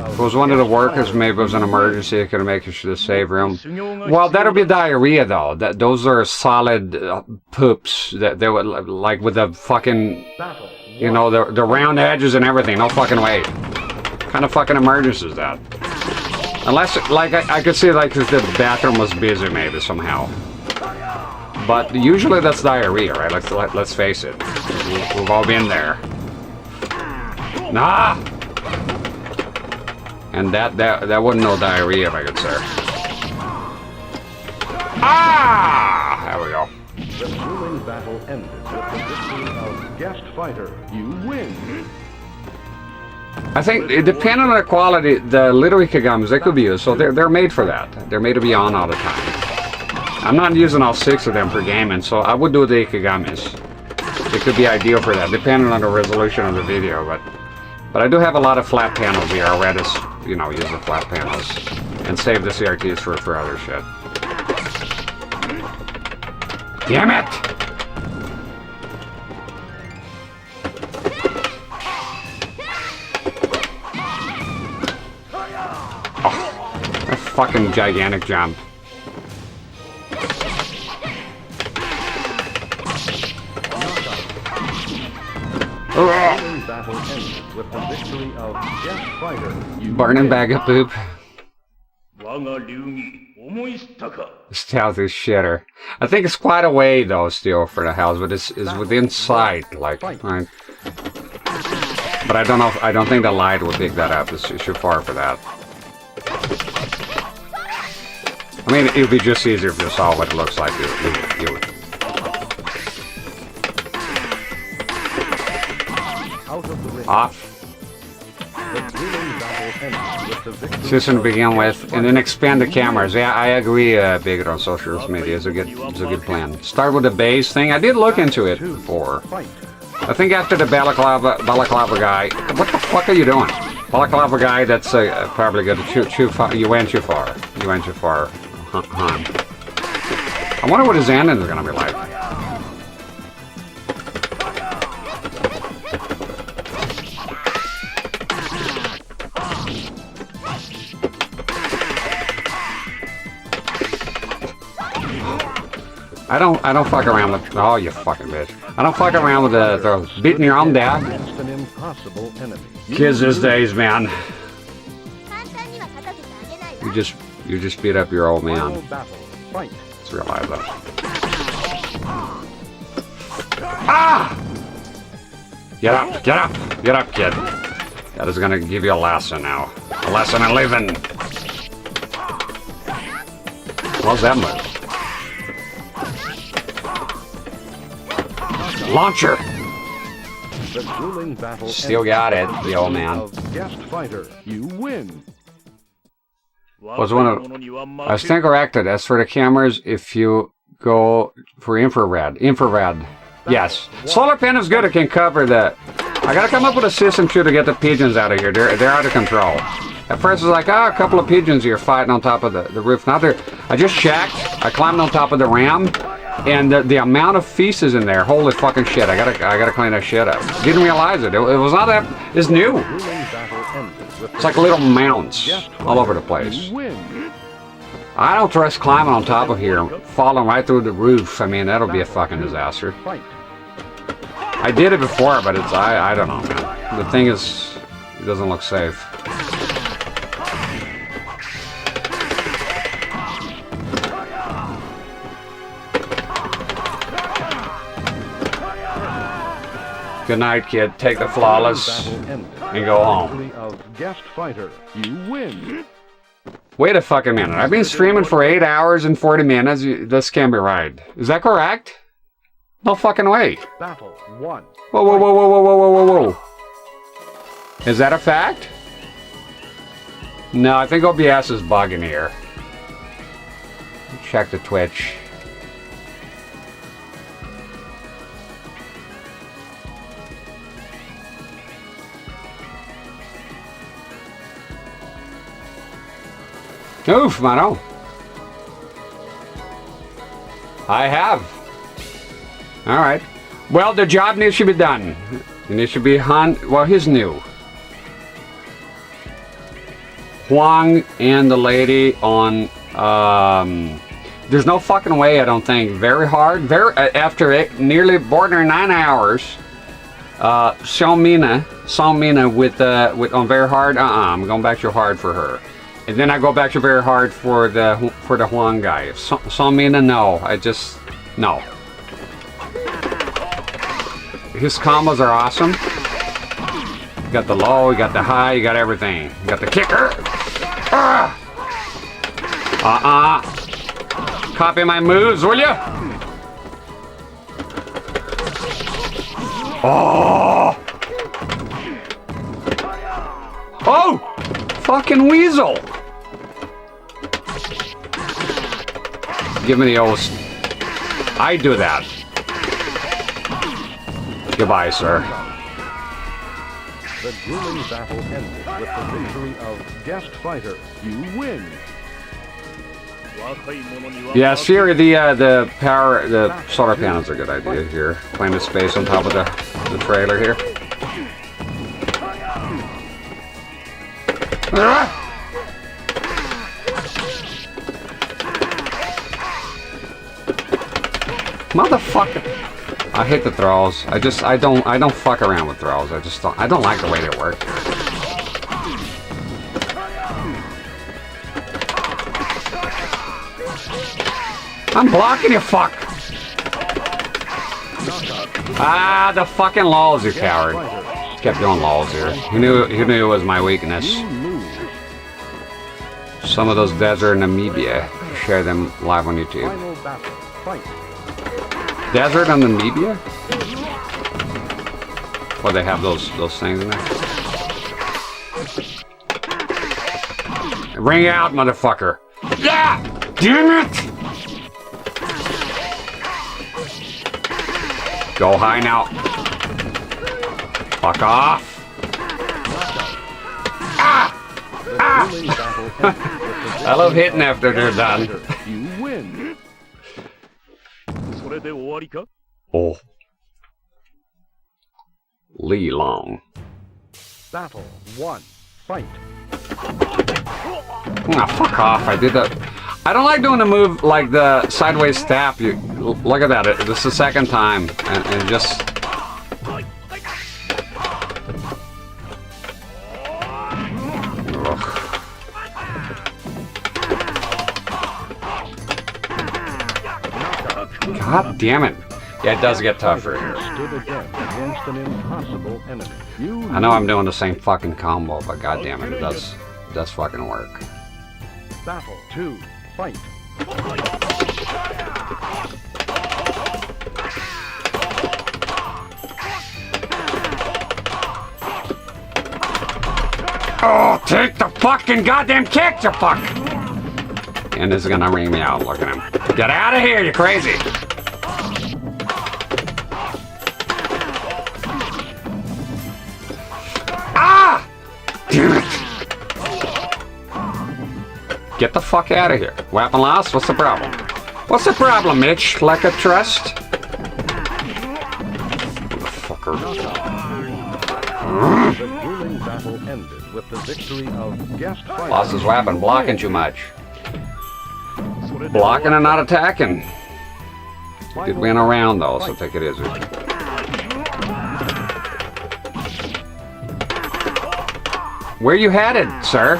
If it was one of the workers, maybe it was an emergency, it could make it to the save room. Well, that'll be diarrhea, though. Those are solid poops. That they would, like, with the fucking, you know, the round edges and everything. No fucking way. What kind of fucking emergency is that? Unless, like, I could see, like, if the bathroom was busy, maybe, somehow. But usually that's diarrhea, right? Let's face it. We've all been there. Nah! And that wasn't no diarrhea, if I could say. Ah! There we go. The grueling battle ended with the victory of guest fighter. You win. I think, depending on the quality, the little Ikegamis, they could be used. So they're made for that. They're made to be on all the time. I'm not using all 6 of them for gaming, so I would do the Ikegamis. It could be ideal for that, depending on the resolution of the video, but I do have a lot of flat panels here. I'd rather, you know, use the flat panels and save the CRTs for other shit. Damn it! Oh, a fucking gigantic jump. Battle ended with the victory of guest fighter. Burning bag of poop. Stealth is shitter. I think it's quite a way though still for the house, but it's within sight, like, right? But I don't think the light will pick that up. It's too far for that. I mean, it would be just easier if you saw what it looks like. You would. Off. System to begin with, and then expand the cameras. Yeah, I agree, Big on social media. It's a good plan. Start with the base thing. I did look into it before. I think after the balaclava guy. What the fuck are you doing? Balaclava guy, that's probably good. You went too far. You went too far, Han. I wonder what his ending is gonna be like. I don't fuck around with. Oh, you fucking bitch! I don't fuck around with the beating your own dad. Kids these days, man. You just beat up your old man. Let's realize that. Ah! Get up, kid. That is gonna give you a lesson now. A lesson in living. What's that move? Launcher! Still got it, the old man. Was one of... I stand corrected. As for the cameras, if you go for infrared. Yes. Solar panel is good. It can cover the... I gotta come up with a system too to get the pigeons out of here. They're out of control. At first it was like, oh, a couple of pigeons here fighting on top of the roof. Now I just checked. I climbed on top of the ram, and the amount of feces in there. Holy fucking shit! I gotta clean that shit up. Didn't realize it. It was not that. It's new. It's like little mounds all over the place. I don't trust climbing on top of here, falling right through the roof. I mean, that'll be a fucking disaster. I did it before, but it's I don't know, man. The thing is, it doesn't look safe. Good night, kid. Take the flawless and go home. Guest fighter, you win. Wait a fucking minute. I've been streaming for 8 hours and 40 minutes. This can't be right. Is that correct? No fucking way. Battle 1. Whoa, whoa, whoa, whoa, whoa, whoa, whoa, whoa, whoa. Is that a fact? No, I think OBS is bugging here. Check the Twitch. Oof, mano. I have. Alright. Well, the job needs to be done. It needs to be Han. Well, he's new. Hwang and the lady on. There's no fucking way, I don't think. Very hard. After it, nearly bordering 9 hours. Seung Mina with on very hard. I'm going back to hard for her. And then I go back to very hard for the Hwang guy. Seung Mina, no. No. His combos are awesome. You got the low, you got the high, you got everything. You got the kicker. Copy my moves, will ya? Oh! Oh! Fucking weasel! Give me the old... I do that. Goodbye, sir. The grueling battle ended with the victory of guest fighter. You win. Yeah, Siri, the power, the solar panels are a good idea here. Playing the space on top of the trailer here. Motherfucker! I hate the throws. I don't fuck around with throws. I don't like the way they work. I'm blocking you, fuck! Ah, the fucking laws, you coward. Kept doing laws here. He knew it was my weakness. Some of those desert Namibia. Share them live on YouTube. Desert on Namibia? Or they have those things in there? Ring out, motherfucker! Yeah! Damn it! Go high now. Fuck off! Ah! Ah! I love hitting after they're done. You win. Oh. Lee Long. Battle 1. Fight. Ah, fuck off. I did that. I don't like doing a move like the sideways stab. You look at that. This is the second time. And just... God damn it. Yeah, it does get tougher. I know I'm doing the same fucking combo, but god damn it, it does fucking work. Battle 2. Fight. Oh, take the fucking goddamn kick, you fuck! And this is gonna ring me out. Look at him. Get out of here, you crazy! Ah! Damn it! Get the fuck out of here. Weapon lost? What's the problem? What's the problem, Mitch? Lack of trust? Fucker. The grueling battle ended with the victory of guest fighter. Lost his weapon. Blocking too much. Blocking and not attacking. Did win a round though, so take it easy. Where you headed, sir?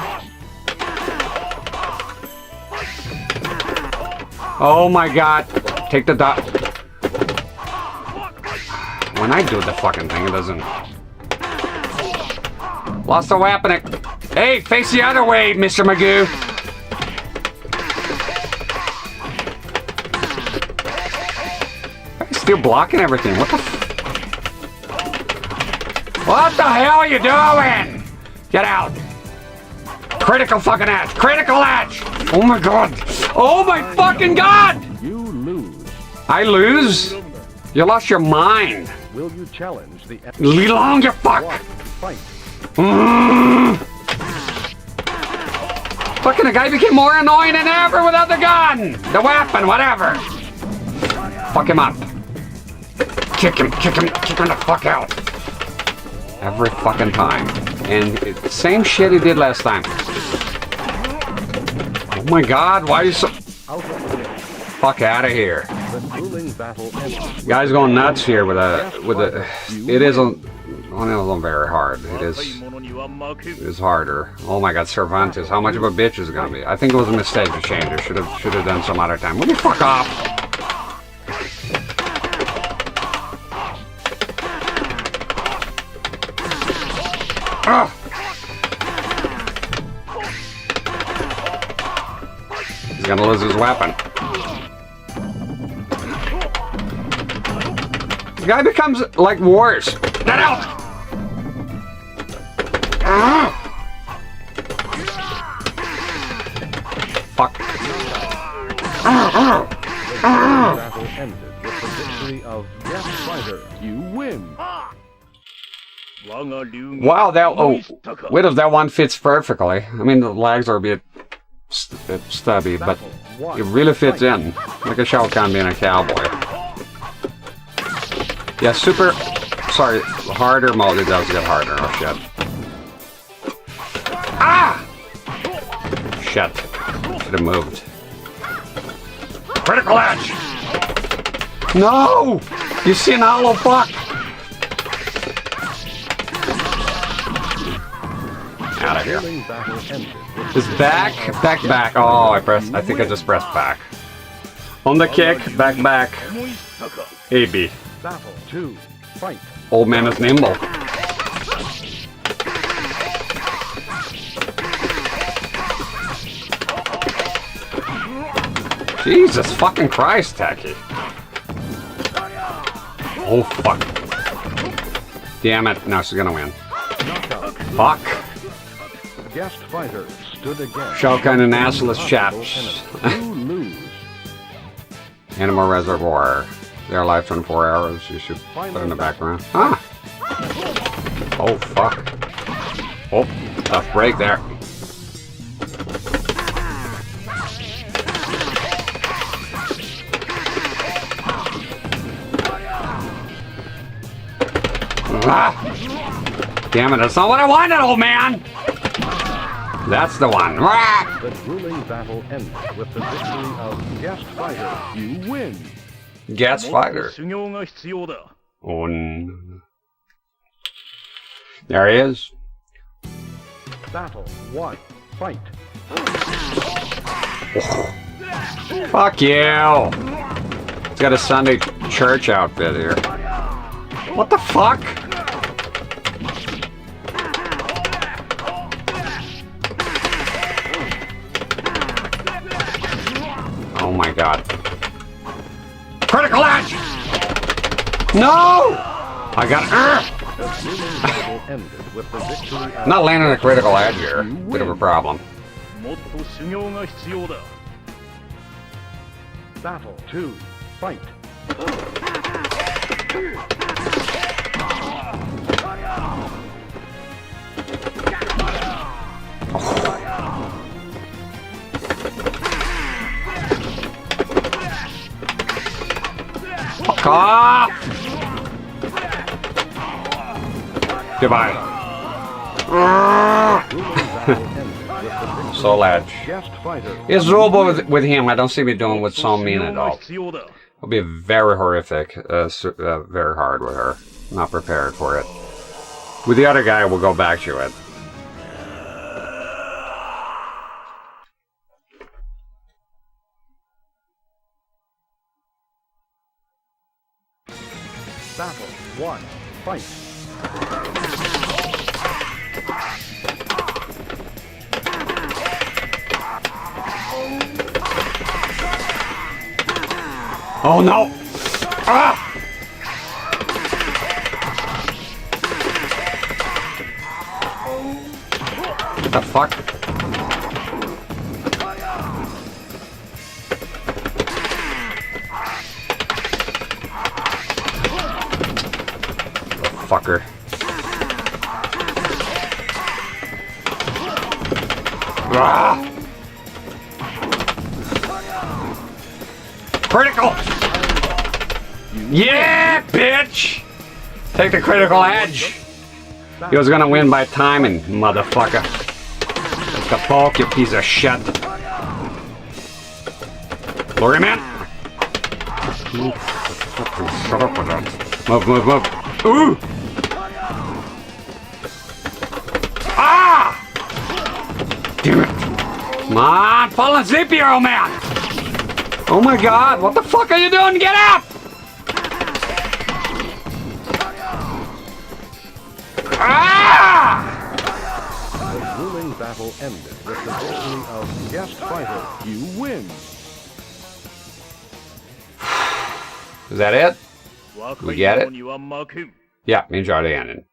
Oh my god. Take the dot. When I do the fucking thing, it doesn't. Lost the weapon. Hey, face the other way, Mr. Magoo. Still blocking everything. What the What the hell are you doing? Get out. Critical fucking edge. Critical edge. Oh my god. Oh my fucking god. You lose. I lose? You lost your mind. Will you challenge the Lead along, you fuck. fight? Fucking the guy became more annoying than ever without the gun. The weapon, whatever. Fuck him up. Kick him the fuck out. Every fucking time. And same shit he did last time. Oh my god, why are you so... Fuck out of here. The grueling battle ended. Guy's going nuts here with a... It isn't very hard. It is harder. Oh my god, Cervantes, how much of a bitch is it gonna be? I think it was a mistake to change it. Should have done some other time. Will you fuck off? Ugh. He's gonna lose his weapon. The guy becomes like worse. Get out! Fuck. Battle ended with the victory of guest fighter. You win. Wow, that wait, if that one fits perfectly. I mean, the legs are a bit stubby, but it really fits in. Like a Shao Kahn being a cowboy. Yeah, super. Sorry, harder mode. It does get harder. Oh shit. Ah! Shit. Should have moved. Critical edge! No! You see an hollow fuck! Out of here. Is back? Back. Oh, I think I just pressed back. On the kick, back. AB. Battle 2. Fight. Old man is nimble. Jesus fucking Christ, Tacky. Oh, fuck. Damn it. Now she's gonna win. Fuck. Guest fighter stood again. Shao Kahn and assless chaps. You lose. Animal Reservoir. They're alive 24 hours. You should put in the background. Ah! Oh, fuck. Oh, tough break there. Ah! Damn it, that's not what I wanted, old man! That's the one. Ah! The grueling battle ended with the victory of guest fighter. You win. Gas fighter. 修行が必要だ。 There he is. Battle 1. Fight. Fuck you! He's got a Sunday church outfit here. What the fuck? Oh my god. Critical edge! No! I got not landing a critical edge here. Bit of a problem. もっと修行が必要だ。 Battle 2. Fight. Fuck off! Goodbye. Soul Edge. It's doable with him. I don't see me doing with Seung Mina at all. It'll be very horrific. Very hard with her. Not prepared for it. With the other guy, we'll go back to it. Battle 1. Fight. Oh no! Ah! What the fuck? Fucker. Ah! Critical! Yeah, bitch! Take the critical edge! He was gonna win by timing, motherfucker. The fuck, you piece of shit. Glory man! Shut up with that. Move, move, move. Ooh! Ah! Damn it. Come on, fall asleep here, old man! Oh my god, what the fuck are you doing? Get up! Ah! The grueling battle ended with the victory of guest fighter. You win. Is that it? We get it? Yeah, enjoy the ending.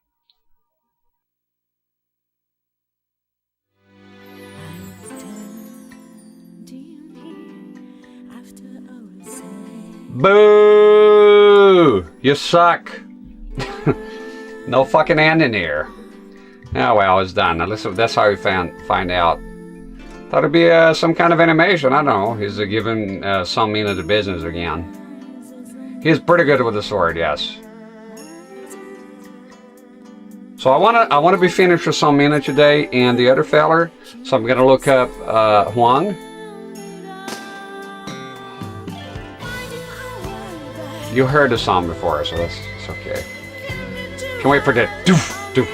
Boo! You suck. No fucking ending here. Oh well, it's done. Now listen, that's how we find out. Thought it'd be some kind of animation. I don't know. He's giving Seung Mina the business again. He's pretty good with the sword, yes. So I wanna be finished with Seung Mina today and the other feller. So I'm gonna look up Hwang. You heard the song before, so that's okay. Can't wait for the doof doof.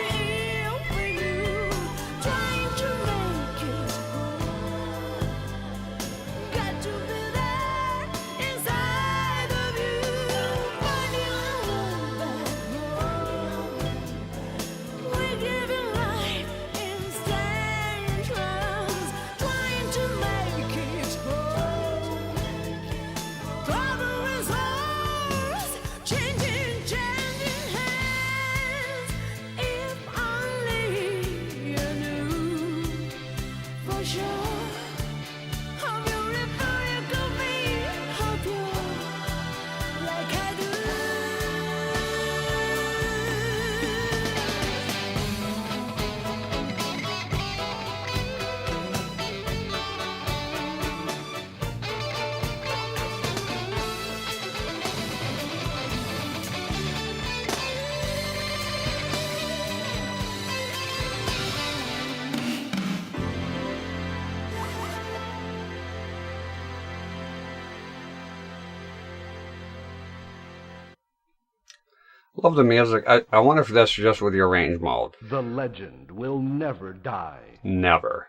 Love the music. I wonder if that's just with the arrange mode. The legend will never die. Never.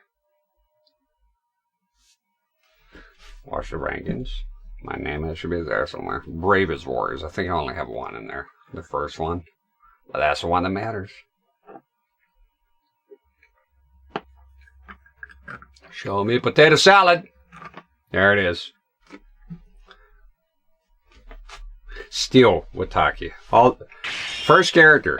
Watch the rankings. My name, it should be there somewhere. Bravest Warriors. I think I only have one in there. The first one. But that's the one that matters. Show me potato salad. There it is. Steel with Taki. First character.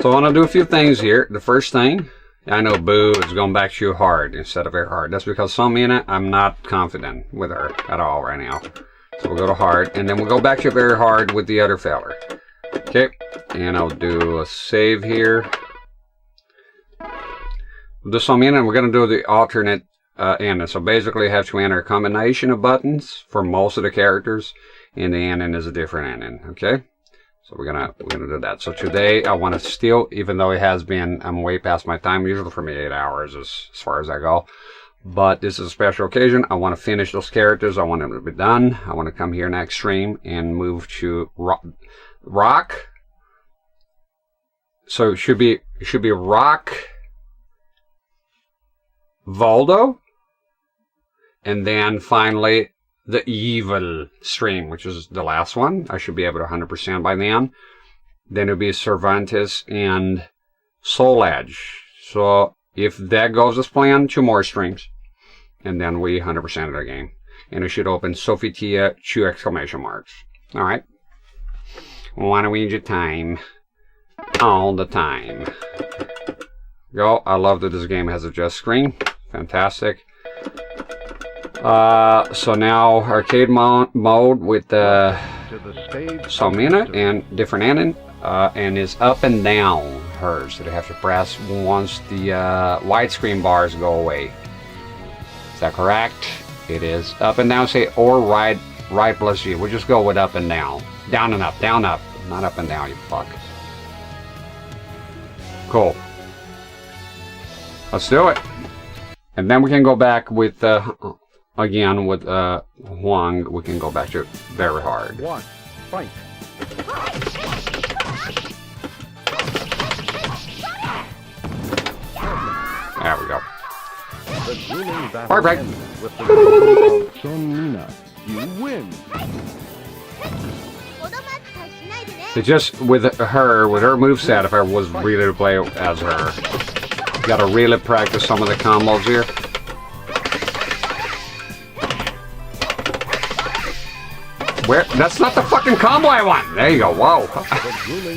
So I want to do a few things here. The first thing, I know Boo is going back to you hard instead of very hard. That's because Seung Mina, I'm not confident with her at all right now. So we'll go to hard, and then we'll go back to very hard with the other feller. Okay, and I'll do a save here. With the Seung Mina, we're going to do the alternate ending. So basically, you have to enter a combination of buttons for most of the characters. and the ending is a different ending. Okay, so we're gonna do that. So today I want to still, even though it has been, I'm way past my time. Usually for me 8 hours as far as I go, but this is a special occasion. I want to finish those characters. I want them to be done. I want to come here next stream and move to rock. So it should be rock, Voldo, and then finally the evil stream, which is the last one. I should be able to 100% by then. Then it'll be Cervantes and Soul Edge. So if that goes as planned, 2 more streams. And then we 100% of the game. And it should open Sofitia 2 exclamation marks. Alright. Why don't we need your time? All the time. Go. I love that this game has a adjust screen. Fantastic. So now arcade mode with Seung Mina and different ending, and is up and down hers. So they have to press once the widescreen bars go away. Is that correct? It is up and down. Say or right plus G. We'll just go with up and down. Down and up. Down up. Not up and down. You fuck. Cool. Let's do it. And then we can go back with again with Hwang. We can go back to very hard. One, fight. There we go. The grueling battle Perfect. ends with the victory of Seung Mina. You win. It's just with her moveset, if I was really to play as her. Gotta really practice some of the combos here. Where? That's not the fucking combo I want! There you go, whoa!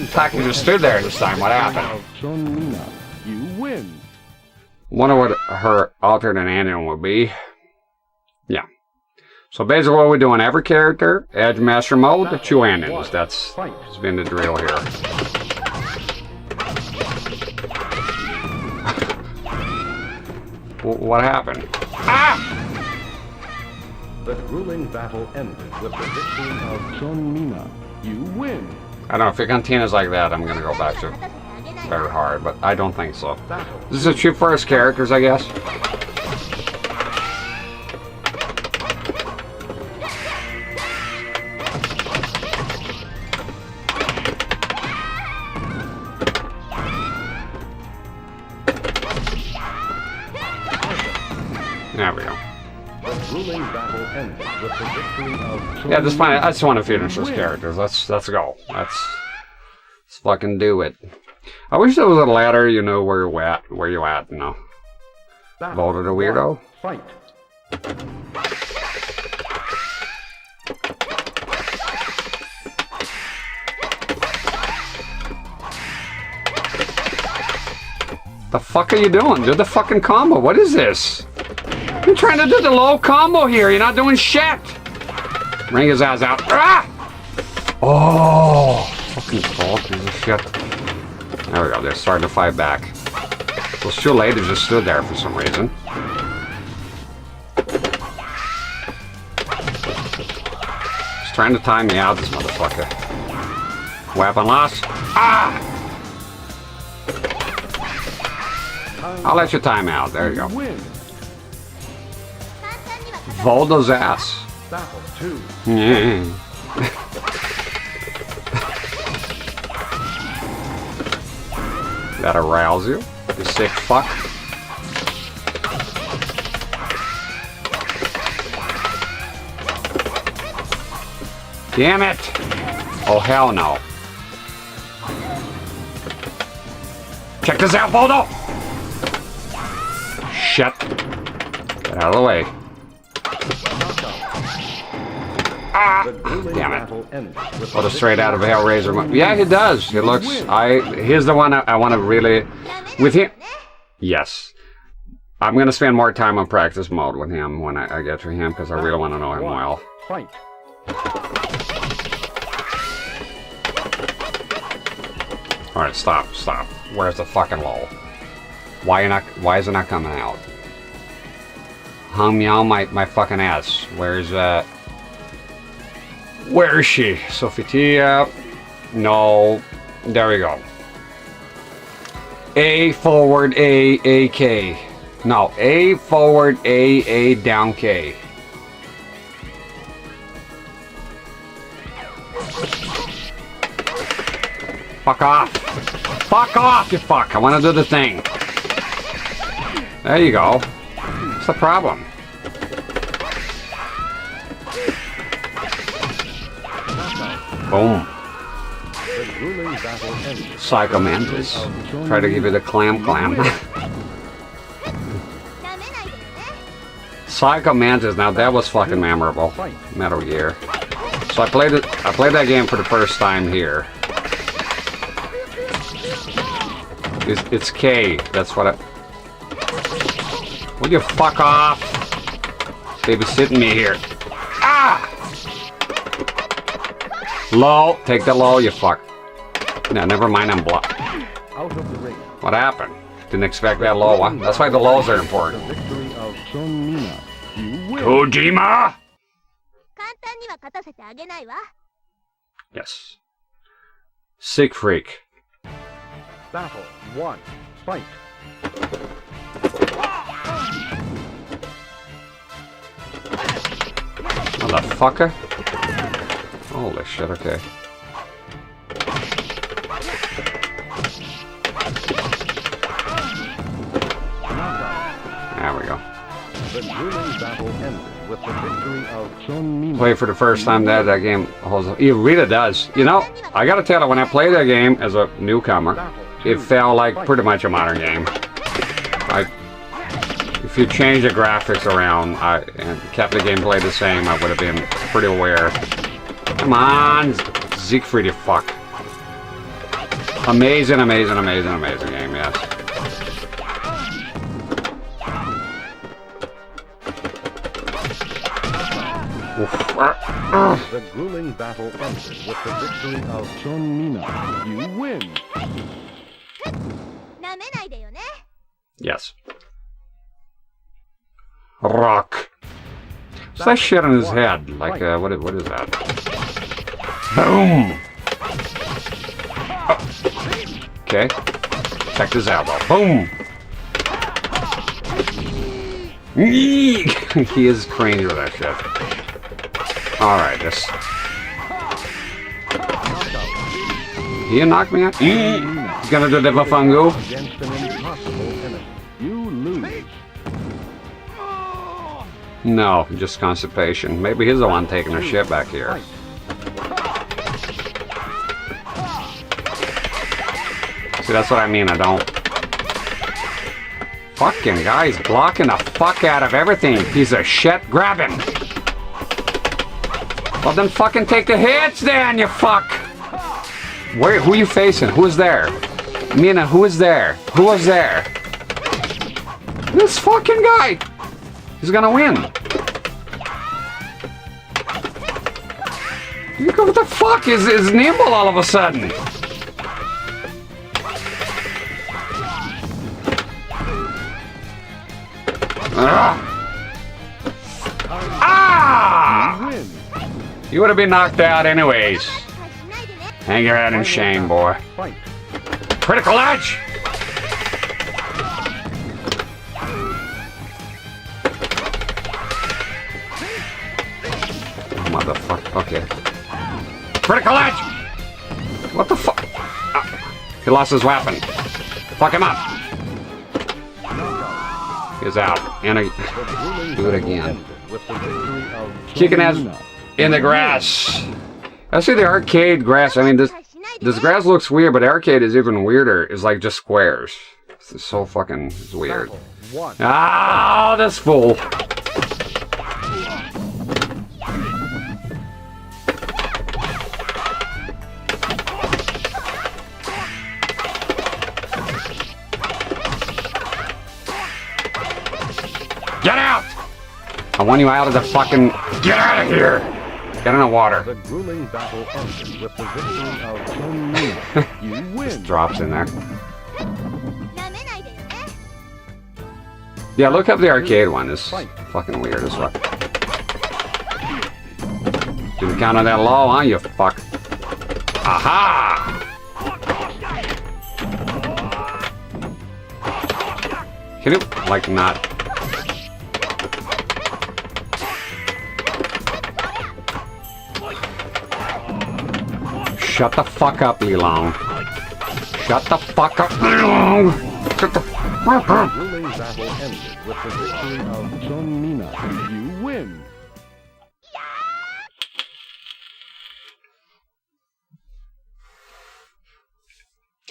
Packy just stood there this time, what happened? Seung Mina. You win. Wonder what her alternate ending would be. Yeah. So basically what we're doing, every character, Edge Master Mode, the 2 endings. That's been the drill here. What happened? Ah! The grueling battle ended with the victory of Seung Mina. You win. I don't know, if it continues like that, I'm gonna go back to very hard, but I don't think so. This is a cheap first characters, I guess. There we go. The grueling battle ended with the victory of Yeah, this fine. I just want to finish those characters. Let's go. Let's fucking do it. I wish there was a ladder, you know, where you at, you know. Voldo the weirdo. Fight. The fuck are you doing? Do the fucking combo. What is this? You're trying to do the low combo here. You're not doing shit. Ring his ass out. Ah! Oh, fucking tall piece of shit. There we go. They're starting to fight back. Those 2 ladies just stood there for some reason. He's trying to time me out, this motherfucker. Weapon loss. Ah! I'll let you time out. There you go. Voldo's ass. Battle 2. Yeah. That arouse you, you sick fuck. Damn it! Oh hell no. Check this out, Voldo! Shit. Get out of the way. Ah! Damn it. What a straight out of Hellraiser. Yeah, he does. He looks... Here's the one I want to really... With him... Yes. I'm going to spend more time on practice mode with him when I get to him, because I really want to know him well. Fight. Alright, stop. Where's the fucking lull? Why is it not coming out? Han Myong, my fucking ass. Where's Where is she? Sophia. No. There we go. A forward A K. No, A forward A down K. Fuck off. Fuck off, you fuck. I want to do the thing. There you go. What's the problem? Boom. Psycho Mantis. Try to give you the clam. Psycho Mantis, now that was fucking memorable. Metal Gear. So I played that game for the first time here. It's K, that's what I... Will you fuck off? Babysitting me here. Ah! Low, take the low, you fuck. No, never mind, I'm blocked. What happened? Didn't expect that low one. That's why the lows are important. Kojima! Yes. Sick freak. Battle 1. Fight. Motherfucker. Holy shit, okay. There we go. The grueling battle ended with the victory of Seung Mina. Play for the first time that game holds up. It really does. You know, I gotta tell you, when I played that game as a newcomer, it felt like pretty much a modern game. If you change the graphics around and kept the gameplay the same, I would have been pretty aware. Come on, Siegfried, you fuck. Amazing game, yes. The grueling battle ended with the victory of Seung Mina. You win! Yes. Rock. What's that shit on his head? Like, what is that? Boom! Oh. Okay. Check this elbow. Boom! He is crazy with that shit. Alright, this. He knocked me out? He's gonna do the Bafungu? Against an impossible enemy. You lose. No, just constipation. Maybe he's the one taking her shit back here. See, that's what I mean, I don't... Fucking guy's blocking the fuck out of everything. Piece of shit. Grab him. Well, then fucking take the hits then, you fuck. Where? Who are you facing? Who's there? Mina, who is there? Who was there? This fucking guy. He's gonna win. Look at what the fuck is nimble all of a sudden. Ah! You would have been knocked out anyways. Hang your head in shame, boy. Critical edge! Motherfucker. Okay. Critical edge! What the fuck? He lost his weapon. Fuck him up. He's out. And do it again. Kicking ass in the grass. I see the arcade grass. I mean, this grass looks weird, but the arcade is even weirder. It's like just squares. It's so fucking weird. Ah, this fool. Get out! I want you out of the fucking... Get out of here! Get in the water. The grueling battle ended with the victory of Seung Mina. You win. Just drops in there. Yeah, look up the arcade one. It's fucking weird as well. Didn't count on that low, huh, you fuck? Aha! Can you, like, not? Shut the fuck up, Lilong. Shut the fuck up, Lilong! Shut the fuck up! The grueling battle ended with the victory of Seung Mina. You win!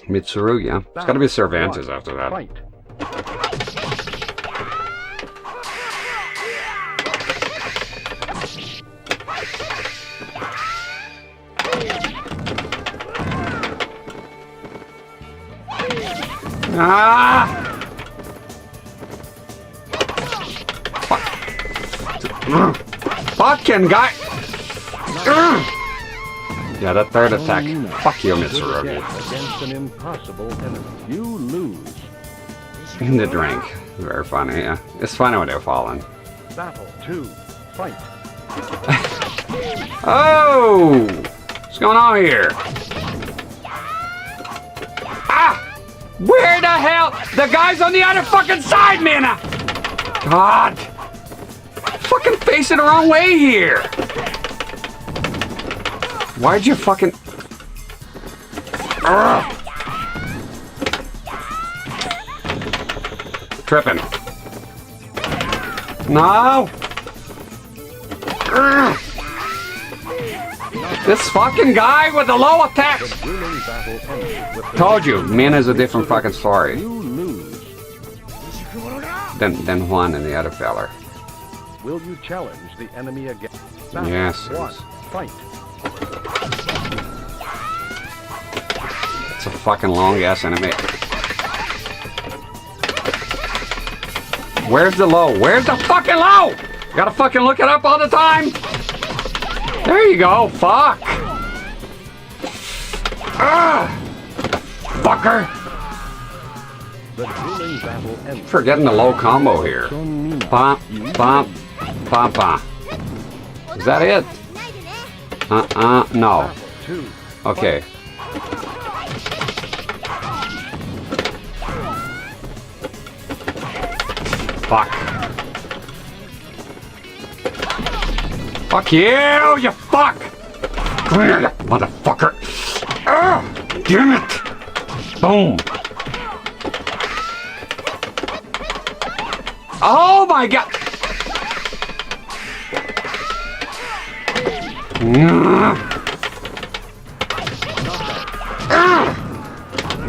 Mitsuru, yeah. It's gotta be Cervantes after that. Fight. Ah! Fuck. Fucking guy! Yeah, that third attack. Fuck you, Mitsurugi. Against an impossible enemy. You lose. In the drink. Very funny, yeah. It's funny when they're falling. Battle 2. Fight. Oh! What's going on here? Ah! Where the hell? The guy's on the other fucking side, Mina! God! Fucking facing the wrong way here! Why'd you fucking... Ugh. Tripping. No! Ugh. This fucking guy with the low attacks! Grueling battle ended with the Told you, Mina's a different fucking story You lose. than Hwang and the other feller. Will you challenge the enemy again? Battle Yes, 1. yes. Fight. It's a fucking long ass enemy. Where's the low? Where's the fucking low? Gotta fucking look it up all the time. There you go. Fuck. Ah, fucker. The grueling battle ended. Forgetting the low combo here. Seung Mina. Bump, bump, bump, bump. Is that it? No. Battle 2. Okay. Fuck. Fuck you, you fuck! Come here, you motherfucker! Ah, damn it! Boom! Oh my god!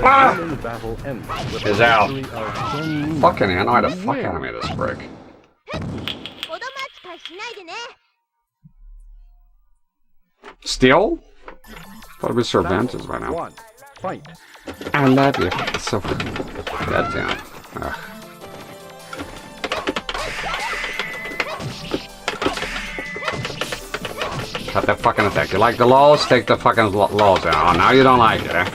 Grueling battle ended with Is the out. victory of Seung Mina. Fucking annoy the fuck out of me, this prick. 子供扱いしないでね。 Still? Thought it was Cervantes by now. 1. Fight. I love you. It's so goddamn. Ugh. Cut that fucking attack. You like the lows? Take the fucking lows out. Oh, now you don't like it, eh?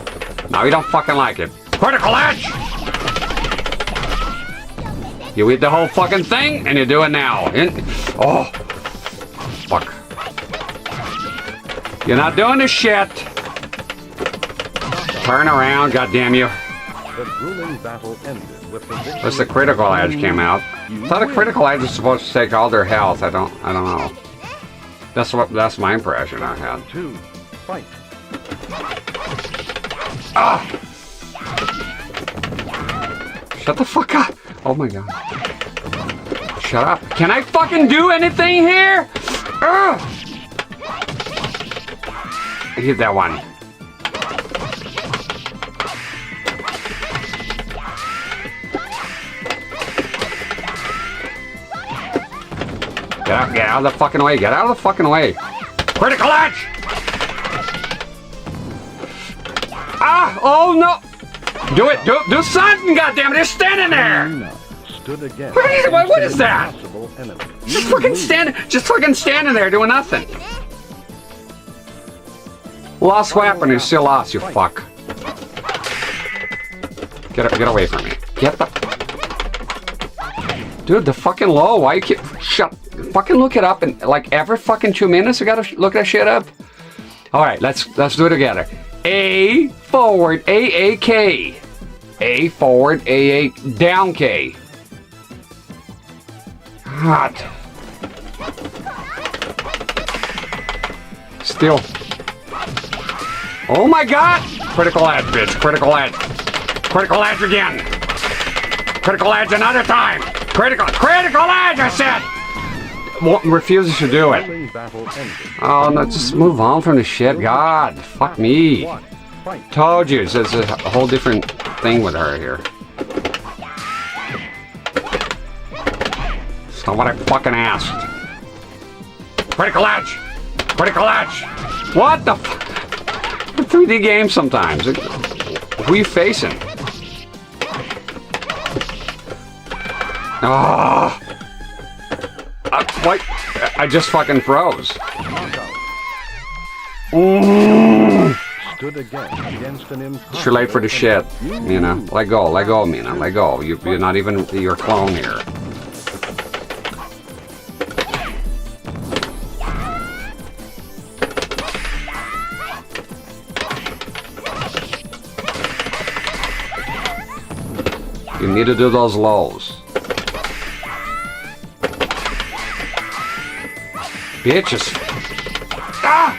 Now you don't fucking like it. Critical edge! You eat the whole fucking thing, and you do it now. Oh. Fuck. You're not doing this shit. Turn around, goddamn you. The grueling battle ended with the victory. Unless the critical edge came out. I thought a critical edge was supposed to take all their health. I don't know. That's my impression I had. 2. Fight. Ah! Shut the fuck up! Oh my god. Shut up. Can I fucking do anything here? Ugh! Hit that one. Get out of the fucking way. Get out of the fucking way. Critical edge! Ah! Oh no! Do it! Do something, goddammit! They're standing there! Mina stood again. What is that? Impossible enemy. Just fucking standing there doing nothing. Lost weapon, you still lost, you fuck. Get away from me. Get the... Dude, the fucking low, why you keep... Shut... fucking look it up, and like every fucking 2 minutes, I gotta look that shit up. All right, let's do it together. A forward, AAK. A forward, AA down K. Hot. Still. Oh my god! Critical edge, bitch. Critical edge. Critical edge again. Critical edge another time. Critical edge, I said! Refuses to do it. Oh, no, just move on from the shit. God, fuck me. Told you, there's a whole different thing with her here. It's not what I fucking asked. Critical edge! Critical edge! What the fuck? 3D games sometimes. Who are you facing? Oh! What? I just fucking froze. Stood again against an You're late for the shit, Mina. Let go, Mina. Let go. You're not even your clone here. You need to do those lows. Bitches. Ah!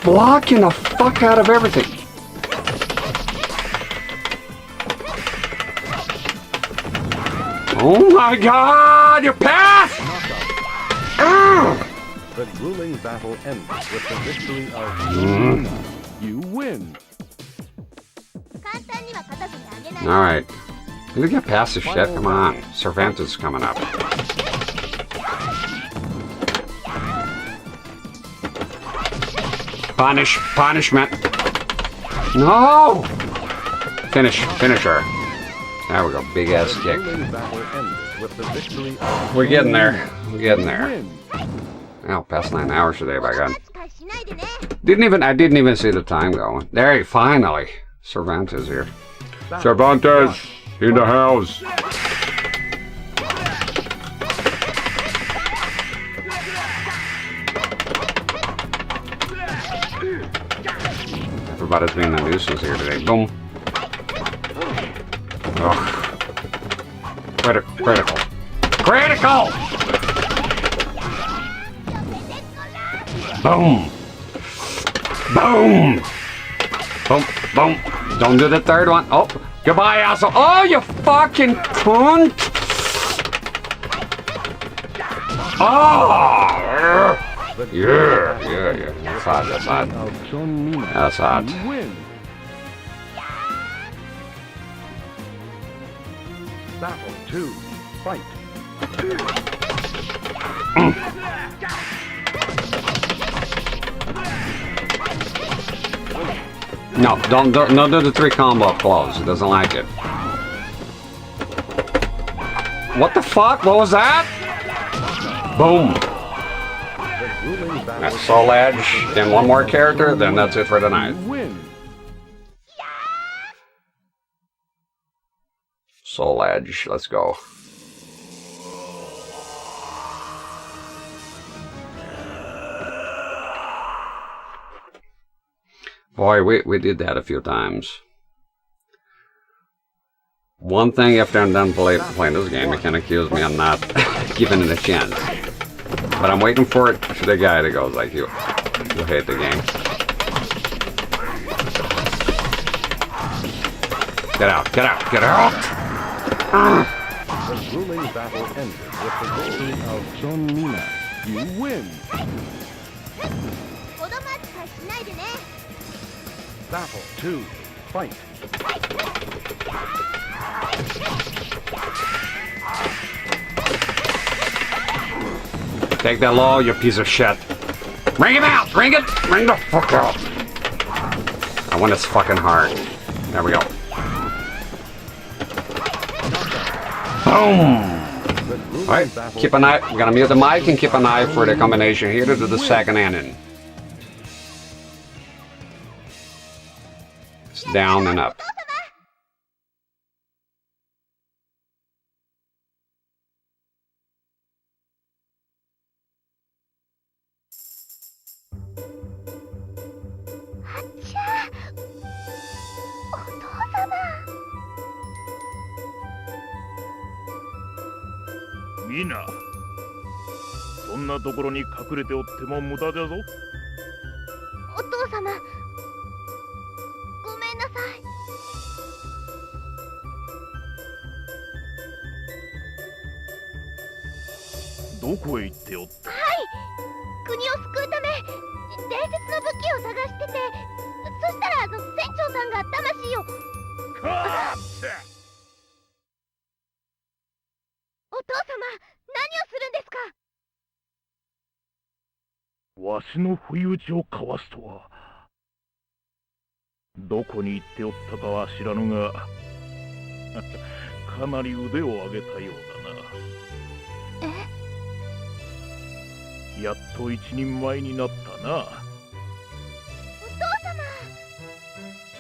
Blocking the fuck out of everything. Oh my god! You passed! The grueling battle ended with the victory of You win. Alright. We get past this shit. Come on. Cervantes coming up. Punishment. No! Finish her. There we go. Big ass kick. We're getting there. Oh, past 9 hours today, by God. I didn't even see the time going. There, finally. Cervantes here. Cervantes in the house. Everybody's being a nuisance here today. Boom. Ugh. Critical. Boom. Boom. Don't do the third one. Oh, goodbye, asshole. Oh, you fucking cunt. Oh. Yeah. That's hot. Battle 2. Fight. No, don't do the 3 combo close. He doesn't like it. What the fuck? What was that? Boom. That's Soul Edge, then one more character, then that's it for tonight. Soul Edge, let's go. Boy, we did that a few times. One thing after I'm done playing this game, you can accuse me of not giving it a chance. But I'm waiting for it for the guy that goes like you hate the game. Get out! The grueling battle ended with the victory of Seung Mina. You win. Battle 2. Fight. Take that low, you piece of shit. Ring him out! Ring the fuck out! I want his fucking heart. There we go. Boom! Alright, keep an eye. I'm gonna mute the mic and keep an eye for the combination here to do the second ending. It's down and up. ミナ。そんなところに隠れておっても無駄じゃぞ。お父様、ごめんなさい。どこへ行っておった？はい、国を救うため伝説の武器を探してて、そしたら船長さんが魂を。かーっ！お父様、何をするんですか？わしの不意打ちをかわすとは。どこに行っておったかは知らぬがかなり腕を上げたようだな。やっと一人前になったな。お父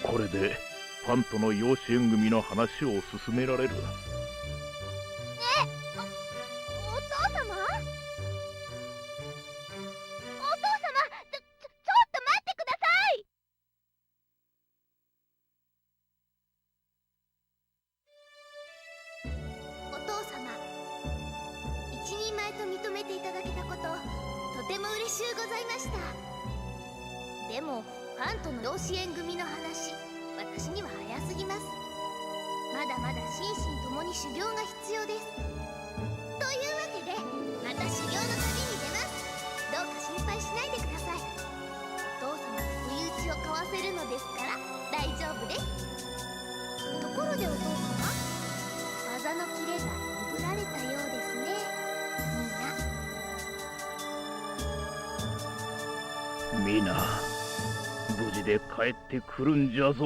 様。これでファンとの養子縁組の話を進められる。お父様？お父様、ちょっと待ってください。お父様、一人前と認めていただけたこと、とても嬉しゅうございました。でもファンとの養子縁組の話、私には早すぎます。まだまだ心身ともに修行が必要です。というわけで、また修行の旅に出ます。どうか心配しないでください。お父様と不意打ちを交わせるのですから大丈夫です。ところでお父様、技のキレが鈍られたようですね。みんな無事で帰ってくるんじゃぞ。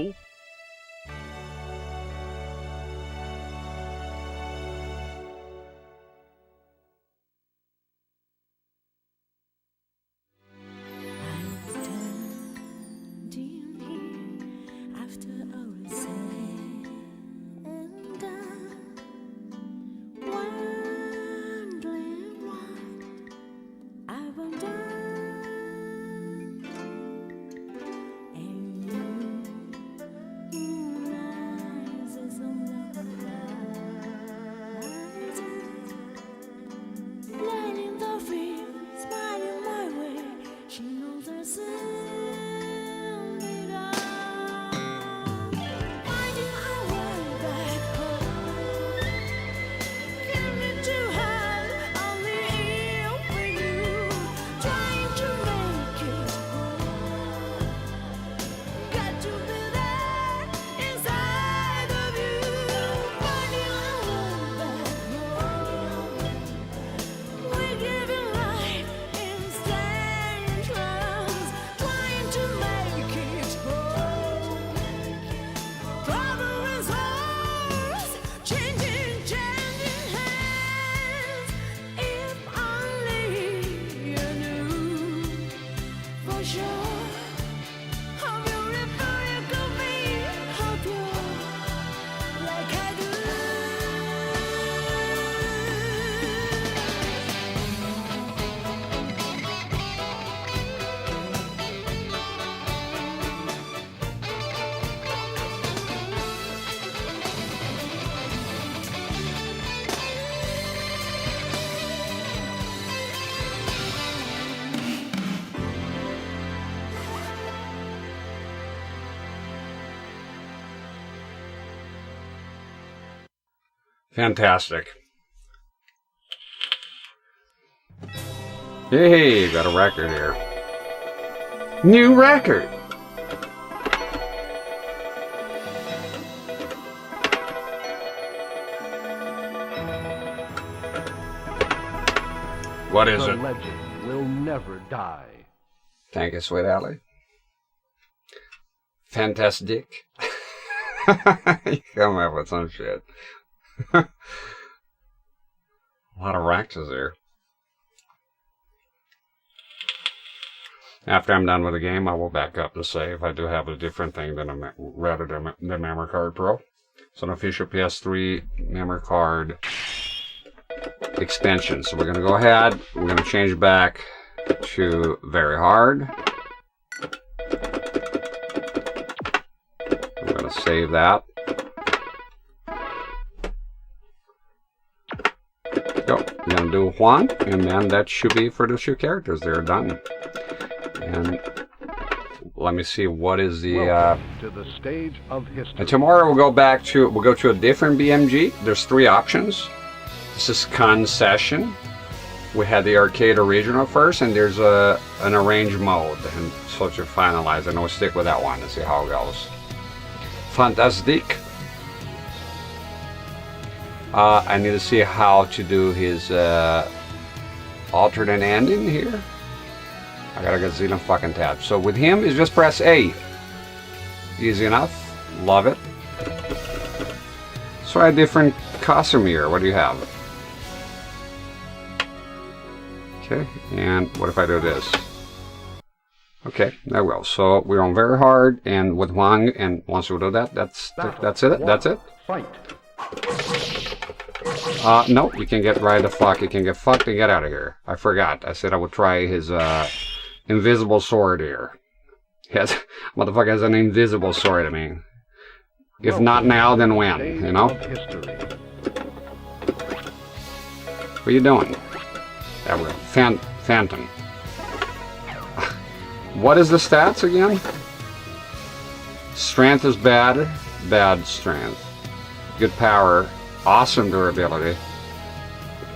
Fantastic. Hey, got a record here. New record! What is The it? legend will never die. Thank you, sweet Allie. Fantastic. You come up with some shit. A lot of Raxes there. After I'm done with the game, I will back up to save. I do have a different thing than rather than the Memory Card Pro. It's an official PS3 memory card extension. So we're going to go ahead. We're going to change back to very hard. I'm going to save that. go. We're gonna do Hwang, and then that should be for the 2 characters. They're done. And let me see what is the. To the stage of history. And tomorrow we'll go to a different BMG. There's 3 options. This is Concession. We had the arcade original first, and there's an arranged mode, and so to finalize, and we'll stick with that one and see how it goes. Fantastic. I need to see how to do his alternate ending here. I got a gazillion fucking tabs. So with him, is just press A. Easy enough. Love it. Let's try a different costume here. What do you have? Okay, and what if I do this? Okay, there we go. So we're on very hard, and with Hwang, and once we do that, that's it. That's it. Fight. No, you can get right the fuck. You can get fucked and get out of here. I forgot. I said I would try his invisible sword here. Yes, motherfucker has an invisible sword. I mean, if not now, then when? You know? What are you doing? There we go. Phantom. What is the stats again? Strength is bad. Bad strength. Good power. Awesome durability.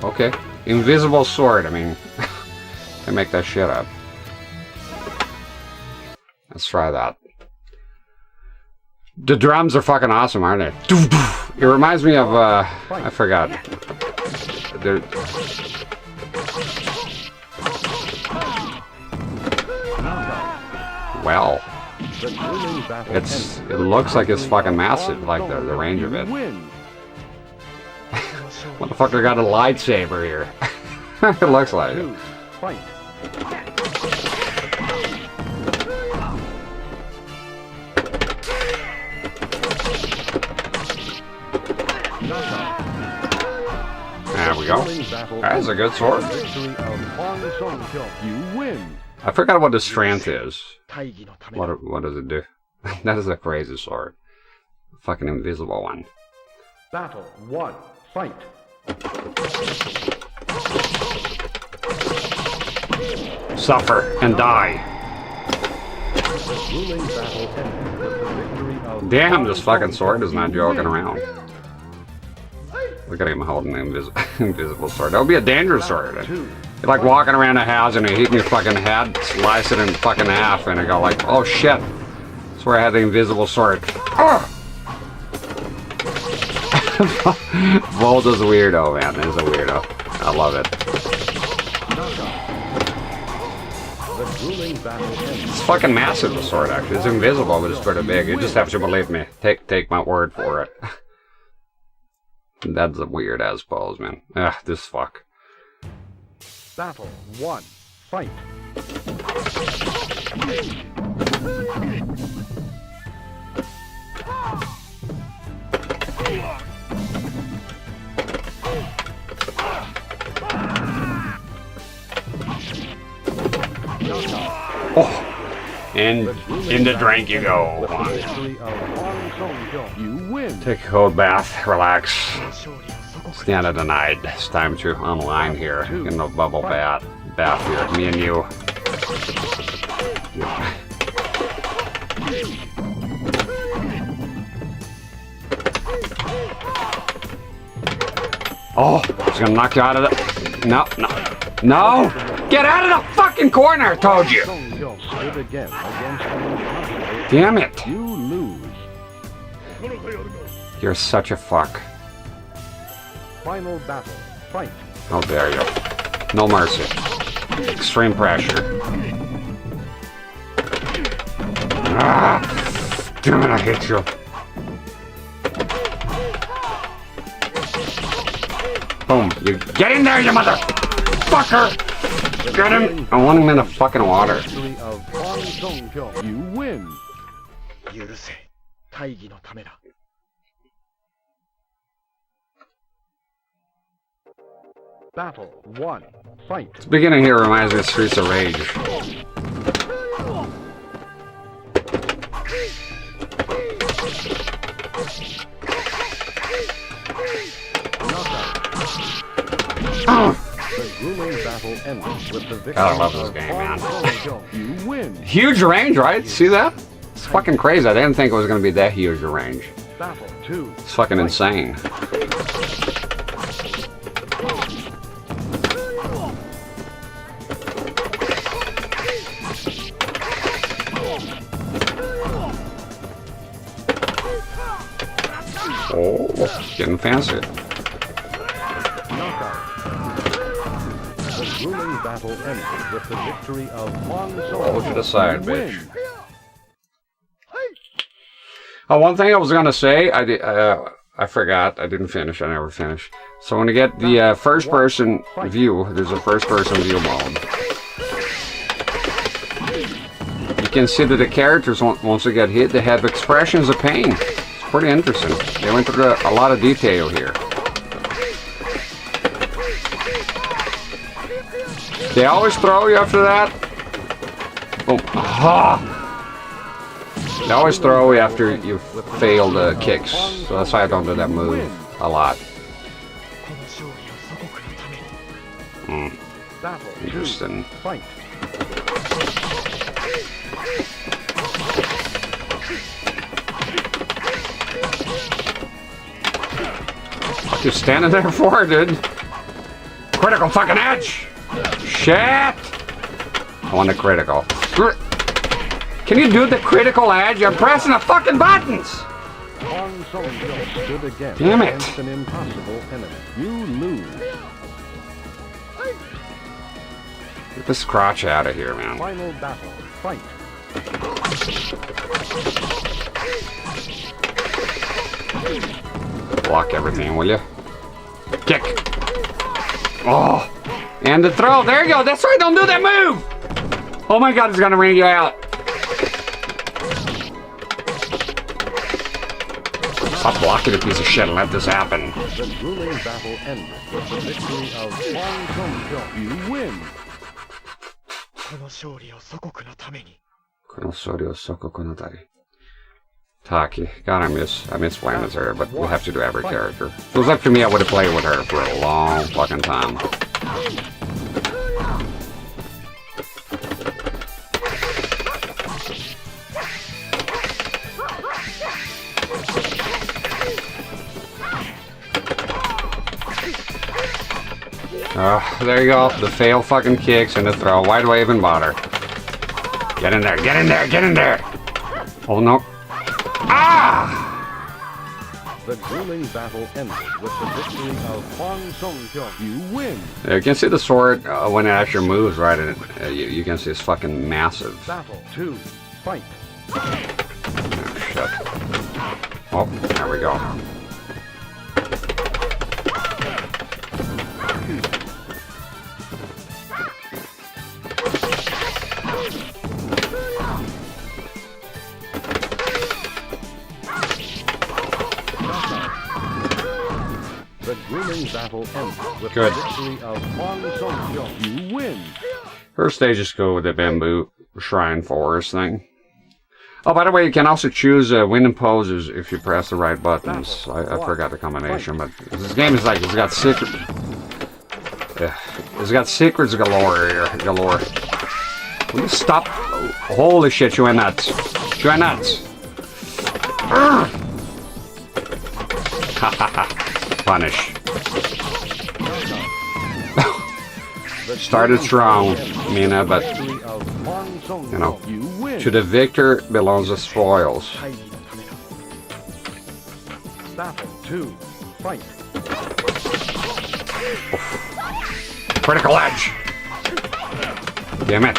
Okay. Invisible sword. I mean, I make that shit up. Let's try that. The drums are fucking awesome, aren't they? It reminds me of, I forgot. They're... Well, it looks like it's fucking massive, like the range of it. Motherfucker got a lightsaber here. It looks like it. There we go. That's a good sword. You win. I forgot what the strength is. What does it do? That is a crazy sword. Fucking invisible one. Battle 1. Fight. Suffer and die. Damn, this fucking sword is not joking around. Look at him holding an invisible sword. That would be a dangerous sword. You're like walking around a house and you're hitting your fucking head, slice it in fucking half, and I go like, oh shit. That's where I had the invisible sword. Volt is a weirdo, man. He's a weirdo. I love it. It's fucking massive, the sword, actually. It's invisible, but it's pretty big. You just have to believe me. Take my word for it. That's a weird ass pose, man. Ugh, this fuck. Battle 1. Fight. Oh, and in the drink you go. You win. Take a cold bath, relax. It's the end of the night. It's time to unwind here in the bubble bath here. Me and you. Oh, he's gonna knock you out of the... No. Get out of the fucking corner, I told you. Damn it. You lose. You're such a fuck. Final battle. Fight. How dare you. No mercy. Extreme pressure. Ah, damn it, I hate you. Boom. You get in there, you motherfucker! Get him! I want him in the fucking water. You win. Battle 1. Fight. The beginning here reminds me of Streets of Rage. battle ends with the victory God, I love this of game, Hwang man. Seung Mina. You win. Huge range, right? See that? It's fucking crazy. I didn't think it was going to be that huge a range. Battle 2. It's fucking insane. Oh, getting fancy. Knockout. The grueling battle ended with the victory of Hwang Seung Roll to the side, You win. bitch. Oh, one thing I was gonna say, I forgot. I didn't finish. I never finished. So when you get the first-person view, there's a first-person view mode. You can see that the characters, once they get hit, they have expressions of pain. It's pretty interesting. They went through a lot of detail here. They always throw you after that. Boom. Aha! They always throw you after you fail the kicks, so that's why I don't do that move a lot. Battle 2. Interesting. Fight. What you standing there for, dude? Critical fucking edge! Shit! I want a critical. Can you do the critical edge? I'm pressing the fucking buttons! Hwang Seung Mina stood again Damn it. against an impossible enemy. You lose. Get this crotch out of here, man. Final battle. Fight. Block everything, will you? Kick! Oh! And the throw! There you go! That's right! Don't do that move! Oh my god, it's gonna ring you out! Stop blocking, a piece of shit, and let this happen. The grueling battle ended with the victory of Hwang Seung Mina. You win. Taki. God, I miss playing as her, but we'll have to do every character. If it was up to me, I would have played with her for a long fucking time. There you go. The fail fucking kicks and the throw. Why do I even bother? Get in there, get in there, get in there! Oh no. Ah! The grueling battle ended with the victory of Hwang Seung Mina. You win. You can see the sword when it actually moves, right? And you can see it's fucking massive. Battle 2. Fight. Oh, shit. Oh, there we go. The grueling battle ended with Good. the victory of Hwang Seung Mina. You win. First stage, just go with the bamboo shrine forest thing. Oh, by the way, you can also choose winning poses if you press the right buttons. I forgot the combination, but this game is like, it's got secret. It's got secrets galore here. Galore. Will you stop? Holy shit, you went nuts. You went nuts. Punish. Started strong, Mina, but, you know, to the victor belongs the spoils. Battle 2. Fight. Critical edge! Damn it.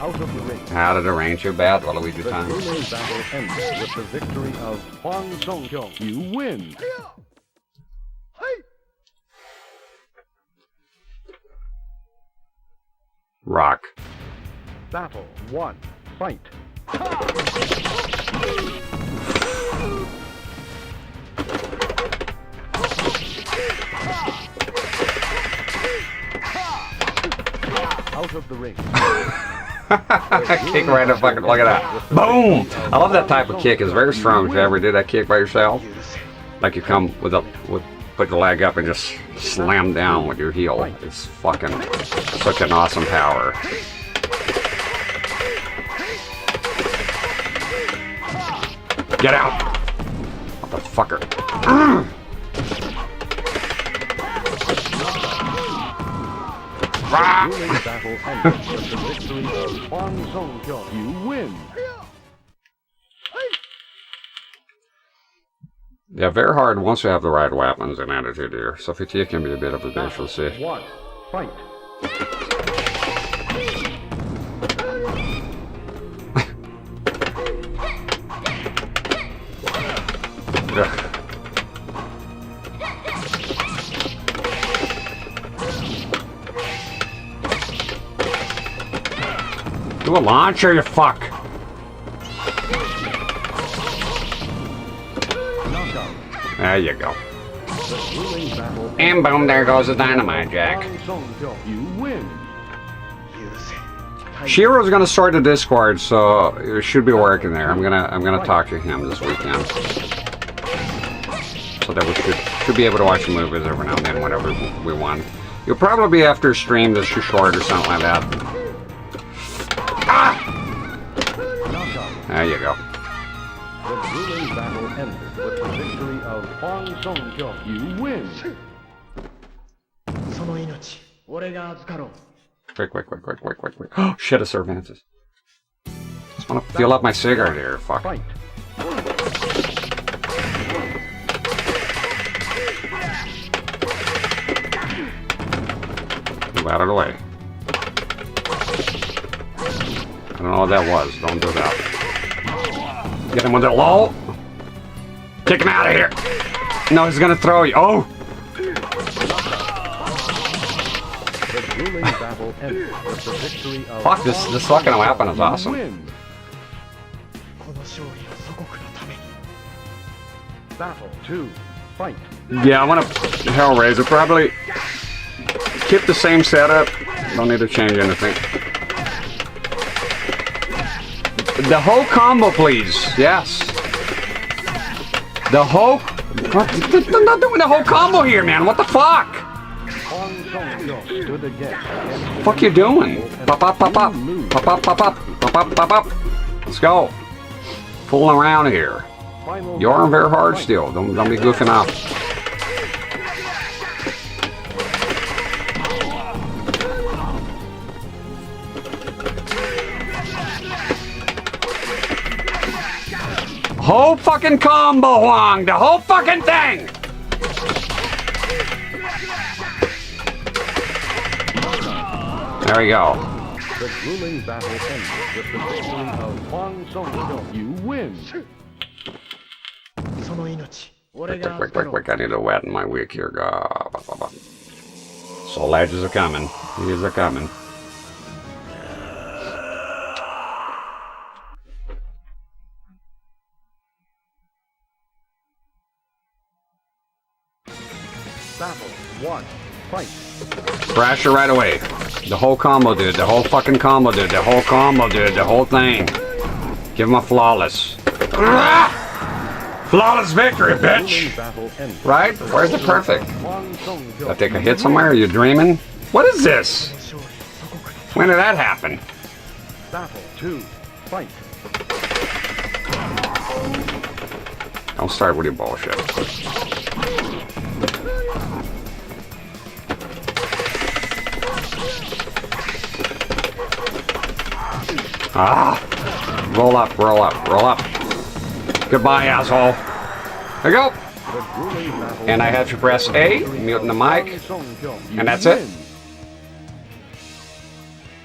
Out of the ring. Out of the range, you're bad, Waluigi The time. grueling battle ended with the victory of Hwang Seung Mina. You win. Rock. Battle 1. Fight. Out of the ring. Kick right up, fucking, look at that. Boom! I love that type of kick, it's very strong if you ever did that kick by yourself. Like you come with put your leg up and just slam down with your heel. It's fucking such an awesome power. Get out! Motherfucker. You win. Yeah, very hard once you have the right weapons and attitude here. So fatigue can be a bit of a bitch, we'll see. One, fight. Do a launcher, you fuck! There you go. And boom, there goes the dynamite, Jack. You win. Shiro's gonna start the Discord, so it should be working there. I'm gonna talk to him this weekend, so that we should be able to watch movies every now and then whenever we want. You'll probably be after a stream that's too short or something like that. Ah! There you go. The grueling battle ended with the victory of Hwang and Seung Mina. You win. Quick. Oh, shit, a Cervantes. Just wanna fill up my cigarette here, fuck. Fight. Move out of the way. I don't know what that was. Don't do that. Get him with it low. Kick him out of here. No, he's gonna throw you. Oh! The grueling battle ended with the victory of Fuck, this fucking weapon is awesome. win. Battle 2. Fight. Yeah, I want to Hellraiser. Probably keep the same setup. Don't need to change anything. The whole combo, please. Yes. The whole... I'm not doing the whole combo here, man. What the fuck? Hwang and Seung Mina stood again. Fuck you doing? Pop up, pop up. Pop up, pop up. Pop up, pop up. Let's go. Fooling around here. Final You are very hard still. Don't be goofing off. Whole fucking combo, Hwang! The whole fucking thing! There we go. The grueling battle ended with the victory of Hwang and Seung Mina. You win. Quick. I need to wet my wick here. Soul edges are coming. These are coming. Battle 1. Fight. Crash her right away. The whole combo, dude. The whole fucking combo, dude. The whole combo, dude. The whole thing. Give him a flawless. Flawless victory, bitch! Right? Where's the perfect? Did I take a hit somewhere? Are you dreaming? What is this? When did that happen? Battle 2. Fight. Don't start with your bullshit. Ah! Roll up, roll up, roll up. Goodbye, asshole. There you go. And I have to press A, mute the mic, and that's it.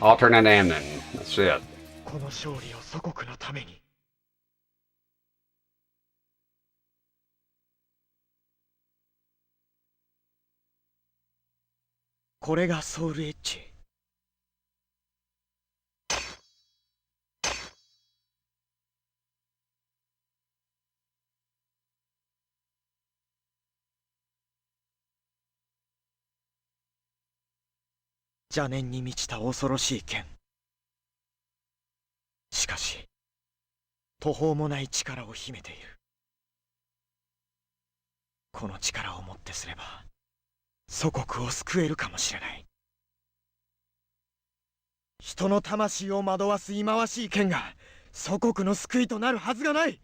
Alternate ending. That's it. この勝利を祖国のために。これがソウルエッジ。邪念に満ちた恐ろしい剣。しかし、途方もない力を秘めている。この力をもってすれば祖国を救えるかもしれない。人の魂を惑わす忌まわしい剣が祖国の救いとなるはずがない。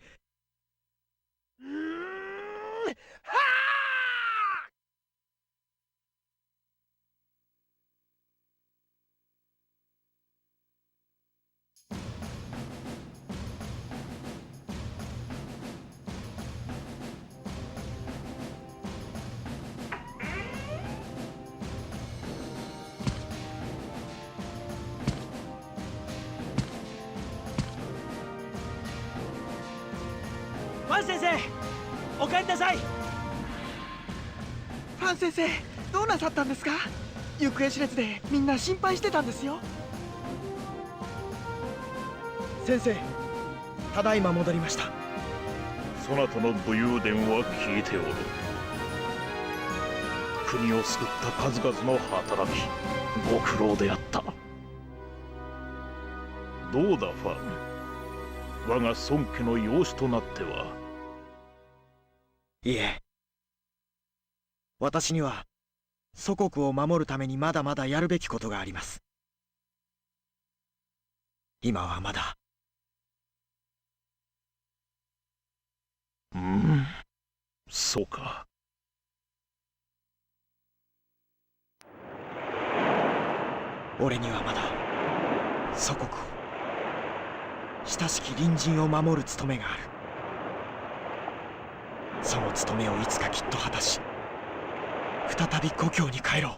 ファン先生、お帰りなさい。ファン先生、どうなさったんですか？行方知れずでみんな心配してたんですよ。先生、ただいま戻りました。そなたの武勇伝は聞いておる。国を救った数々の働き、ご苦労であった。どうだファン、我が孫家の養子となっては。いえ、私には祖国を守るためにまだまだやるべきことがあります。今はまだ。そうか。俺にはまだ祖国を、親しき隣人を守る務めがある。その務めをいつかきっと果たし、再び故郷に帰ろう。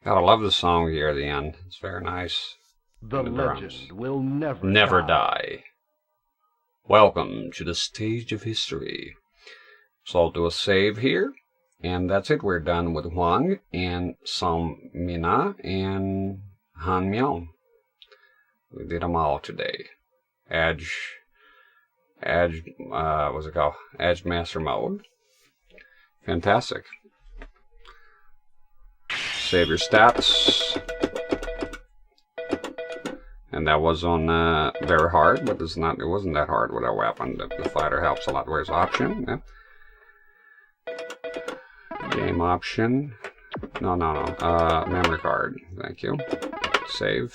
Gotta love the song here at the end. It's very nice. The legend will Never die. Welcome to the stage of history. So I'll do a save here. And that's it. We're done with Hwang and Seung Mina and Han Myong. We did them all today. Edge, what's it called? Edge Master Mode. Fantastic. Save your stats. And that was on very hard, but it's not. It wasn't that hard with our weapon. The fighter helps a lot. Where's option? Yeah. Game option. No. Memory card. Thank you. Save.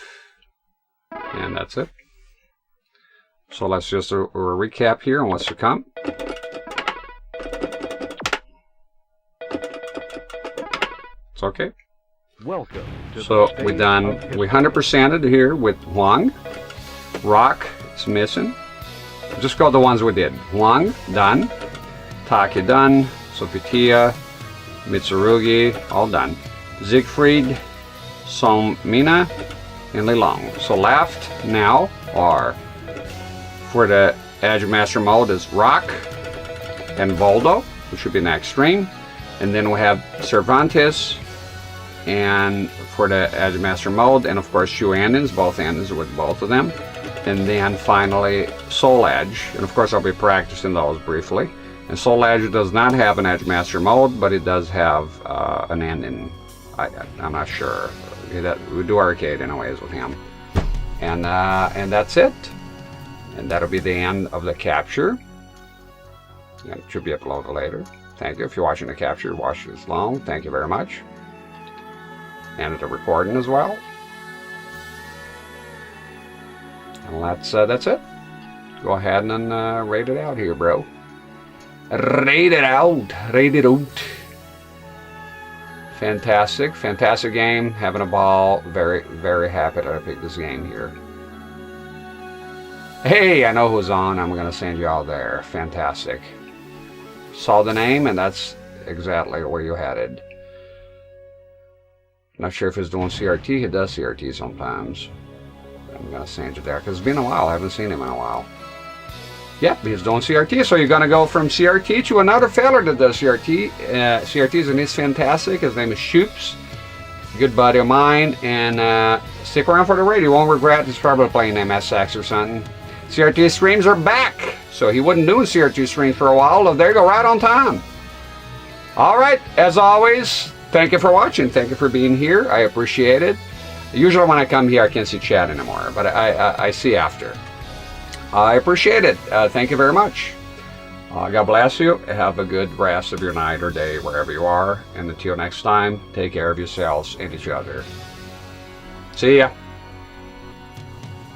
And that's it. So let's just do a recap here on what's to come. It's okay. Welcome to So the we stage done. of history. We 100%ed here with Hwang. Rock is missing. Just go the ones we did. Hwang done. Taki done. Sophia, Mitsurugi, all done. Siegfried, Seung Mina, and Lilong. So left now are, for the Edge Master mode, is Rock and Voldo, which should be in the extreme. And then we have Cervantes, and for the Edge Master mode, and of course two endings, both endings with both of them. And then finally Soul Edge, and of course I'll be practicing those briefly. And Soul Edge does not have an Edge Master mode, but it does have an ending. I'm not sure. We do arcade anyways with him. And that's it. And that'll be the end of the capture. And it should be uploaded later. Thank you. If you're watching the capture, watch this long. Thank you very much. And the recording as well. And that's it. Go ahead and rate it out here, bro. Rate it out. Rate it out. Fantastic. Fantastic game. Having a ball. Very, very happy that I picked this game here. Hey, I know who's on. I'm going to send you all there. Fantastic. Saw the name, and that's exactly where you headed. Not sure if he's doing CRT. He does CRT sometimes. I'm going to send you there, because it's been a while. I haven't seen him in a while. Yep, he's doing CRT, so you're going to go from CRT to another feller that does CRT. CRTs, and he's fantastic. His name is Shoops. Good buddy of mine, and stick around for the radio. You won't regret. He's probably playing MSX or something. CRT streams are back, so he wasn't doing CRT streams for a while. So there you go, right on time. All right, as always, thank you for watching. Thank you for being here. I appreciate it. Usually when I come here, I can't see chat anymore, but I see after. I appreciate it. Thank you very much. God bless you. Have a good rest of your night or day, wherever you are. And until next time, take care of yourselves and each other. See ya.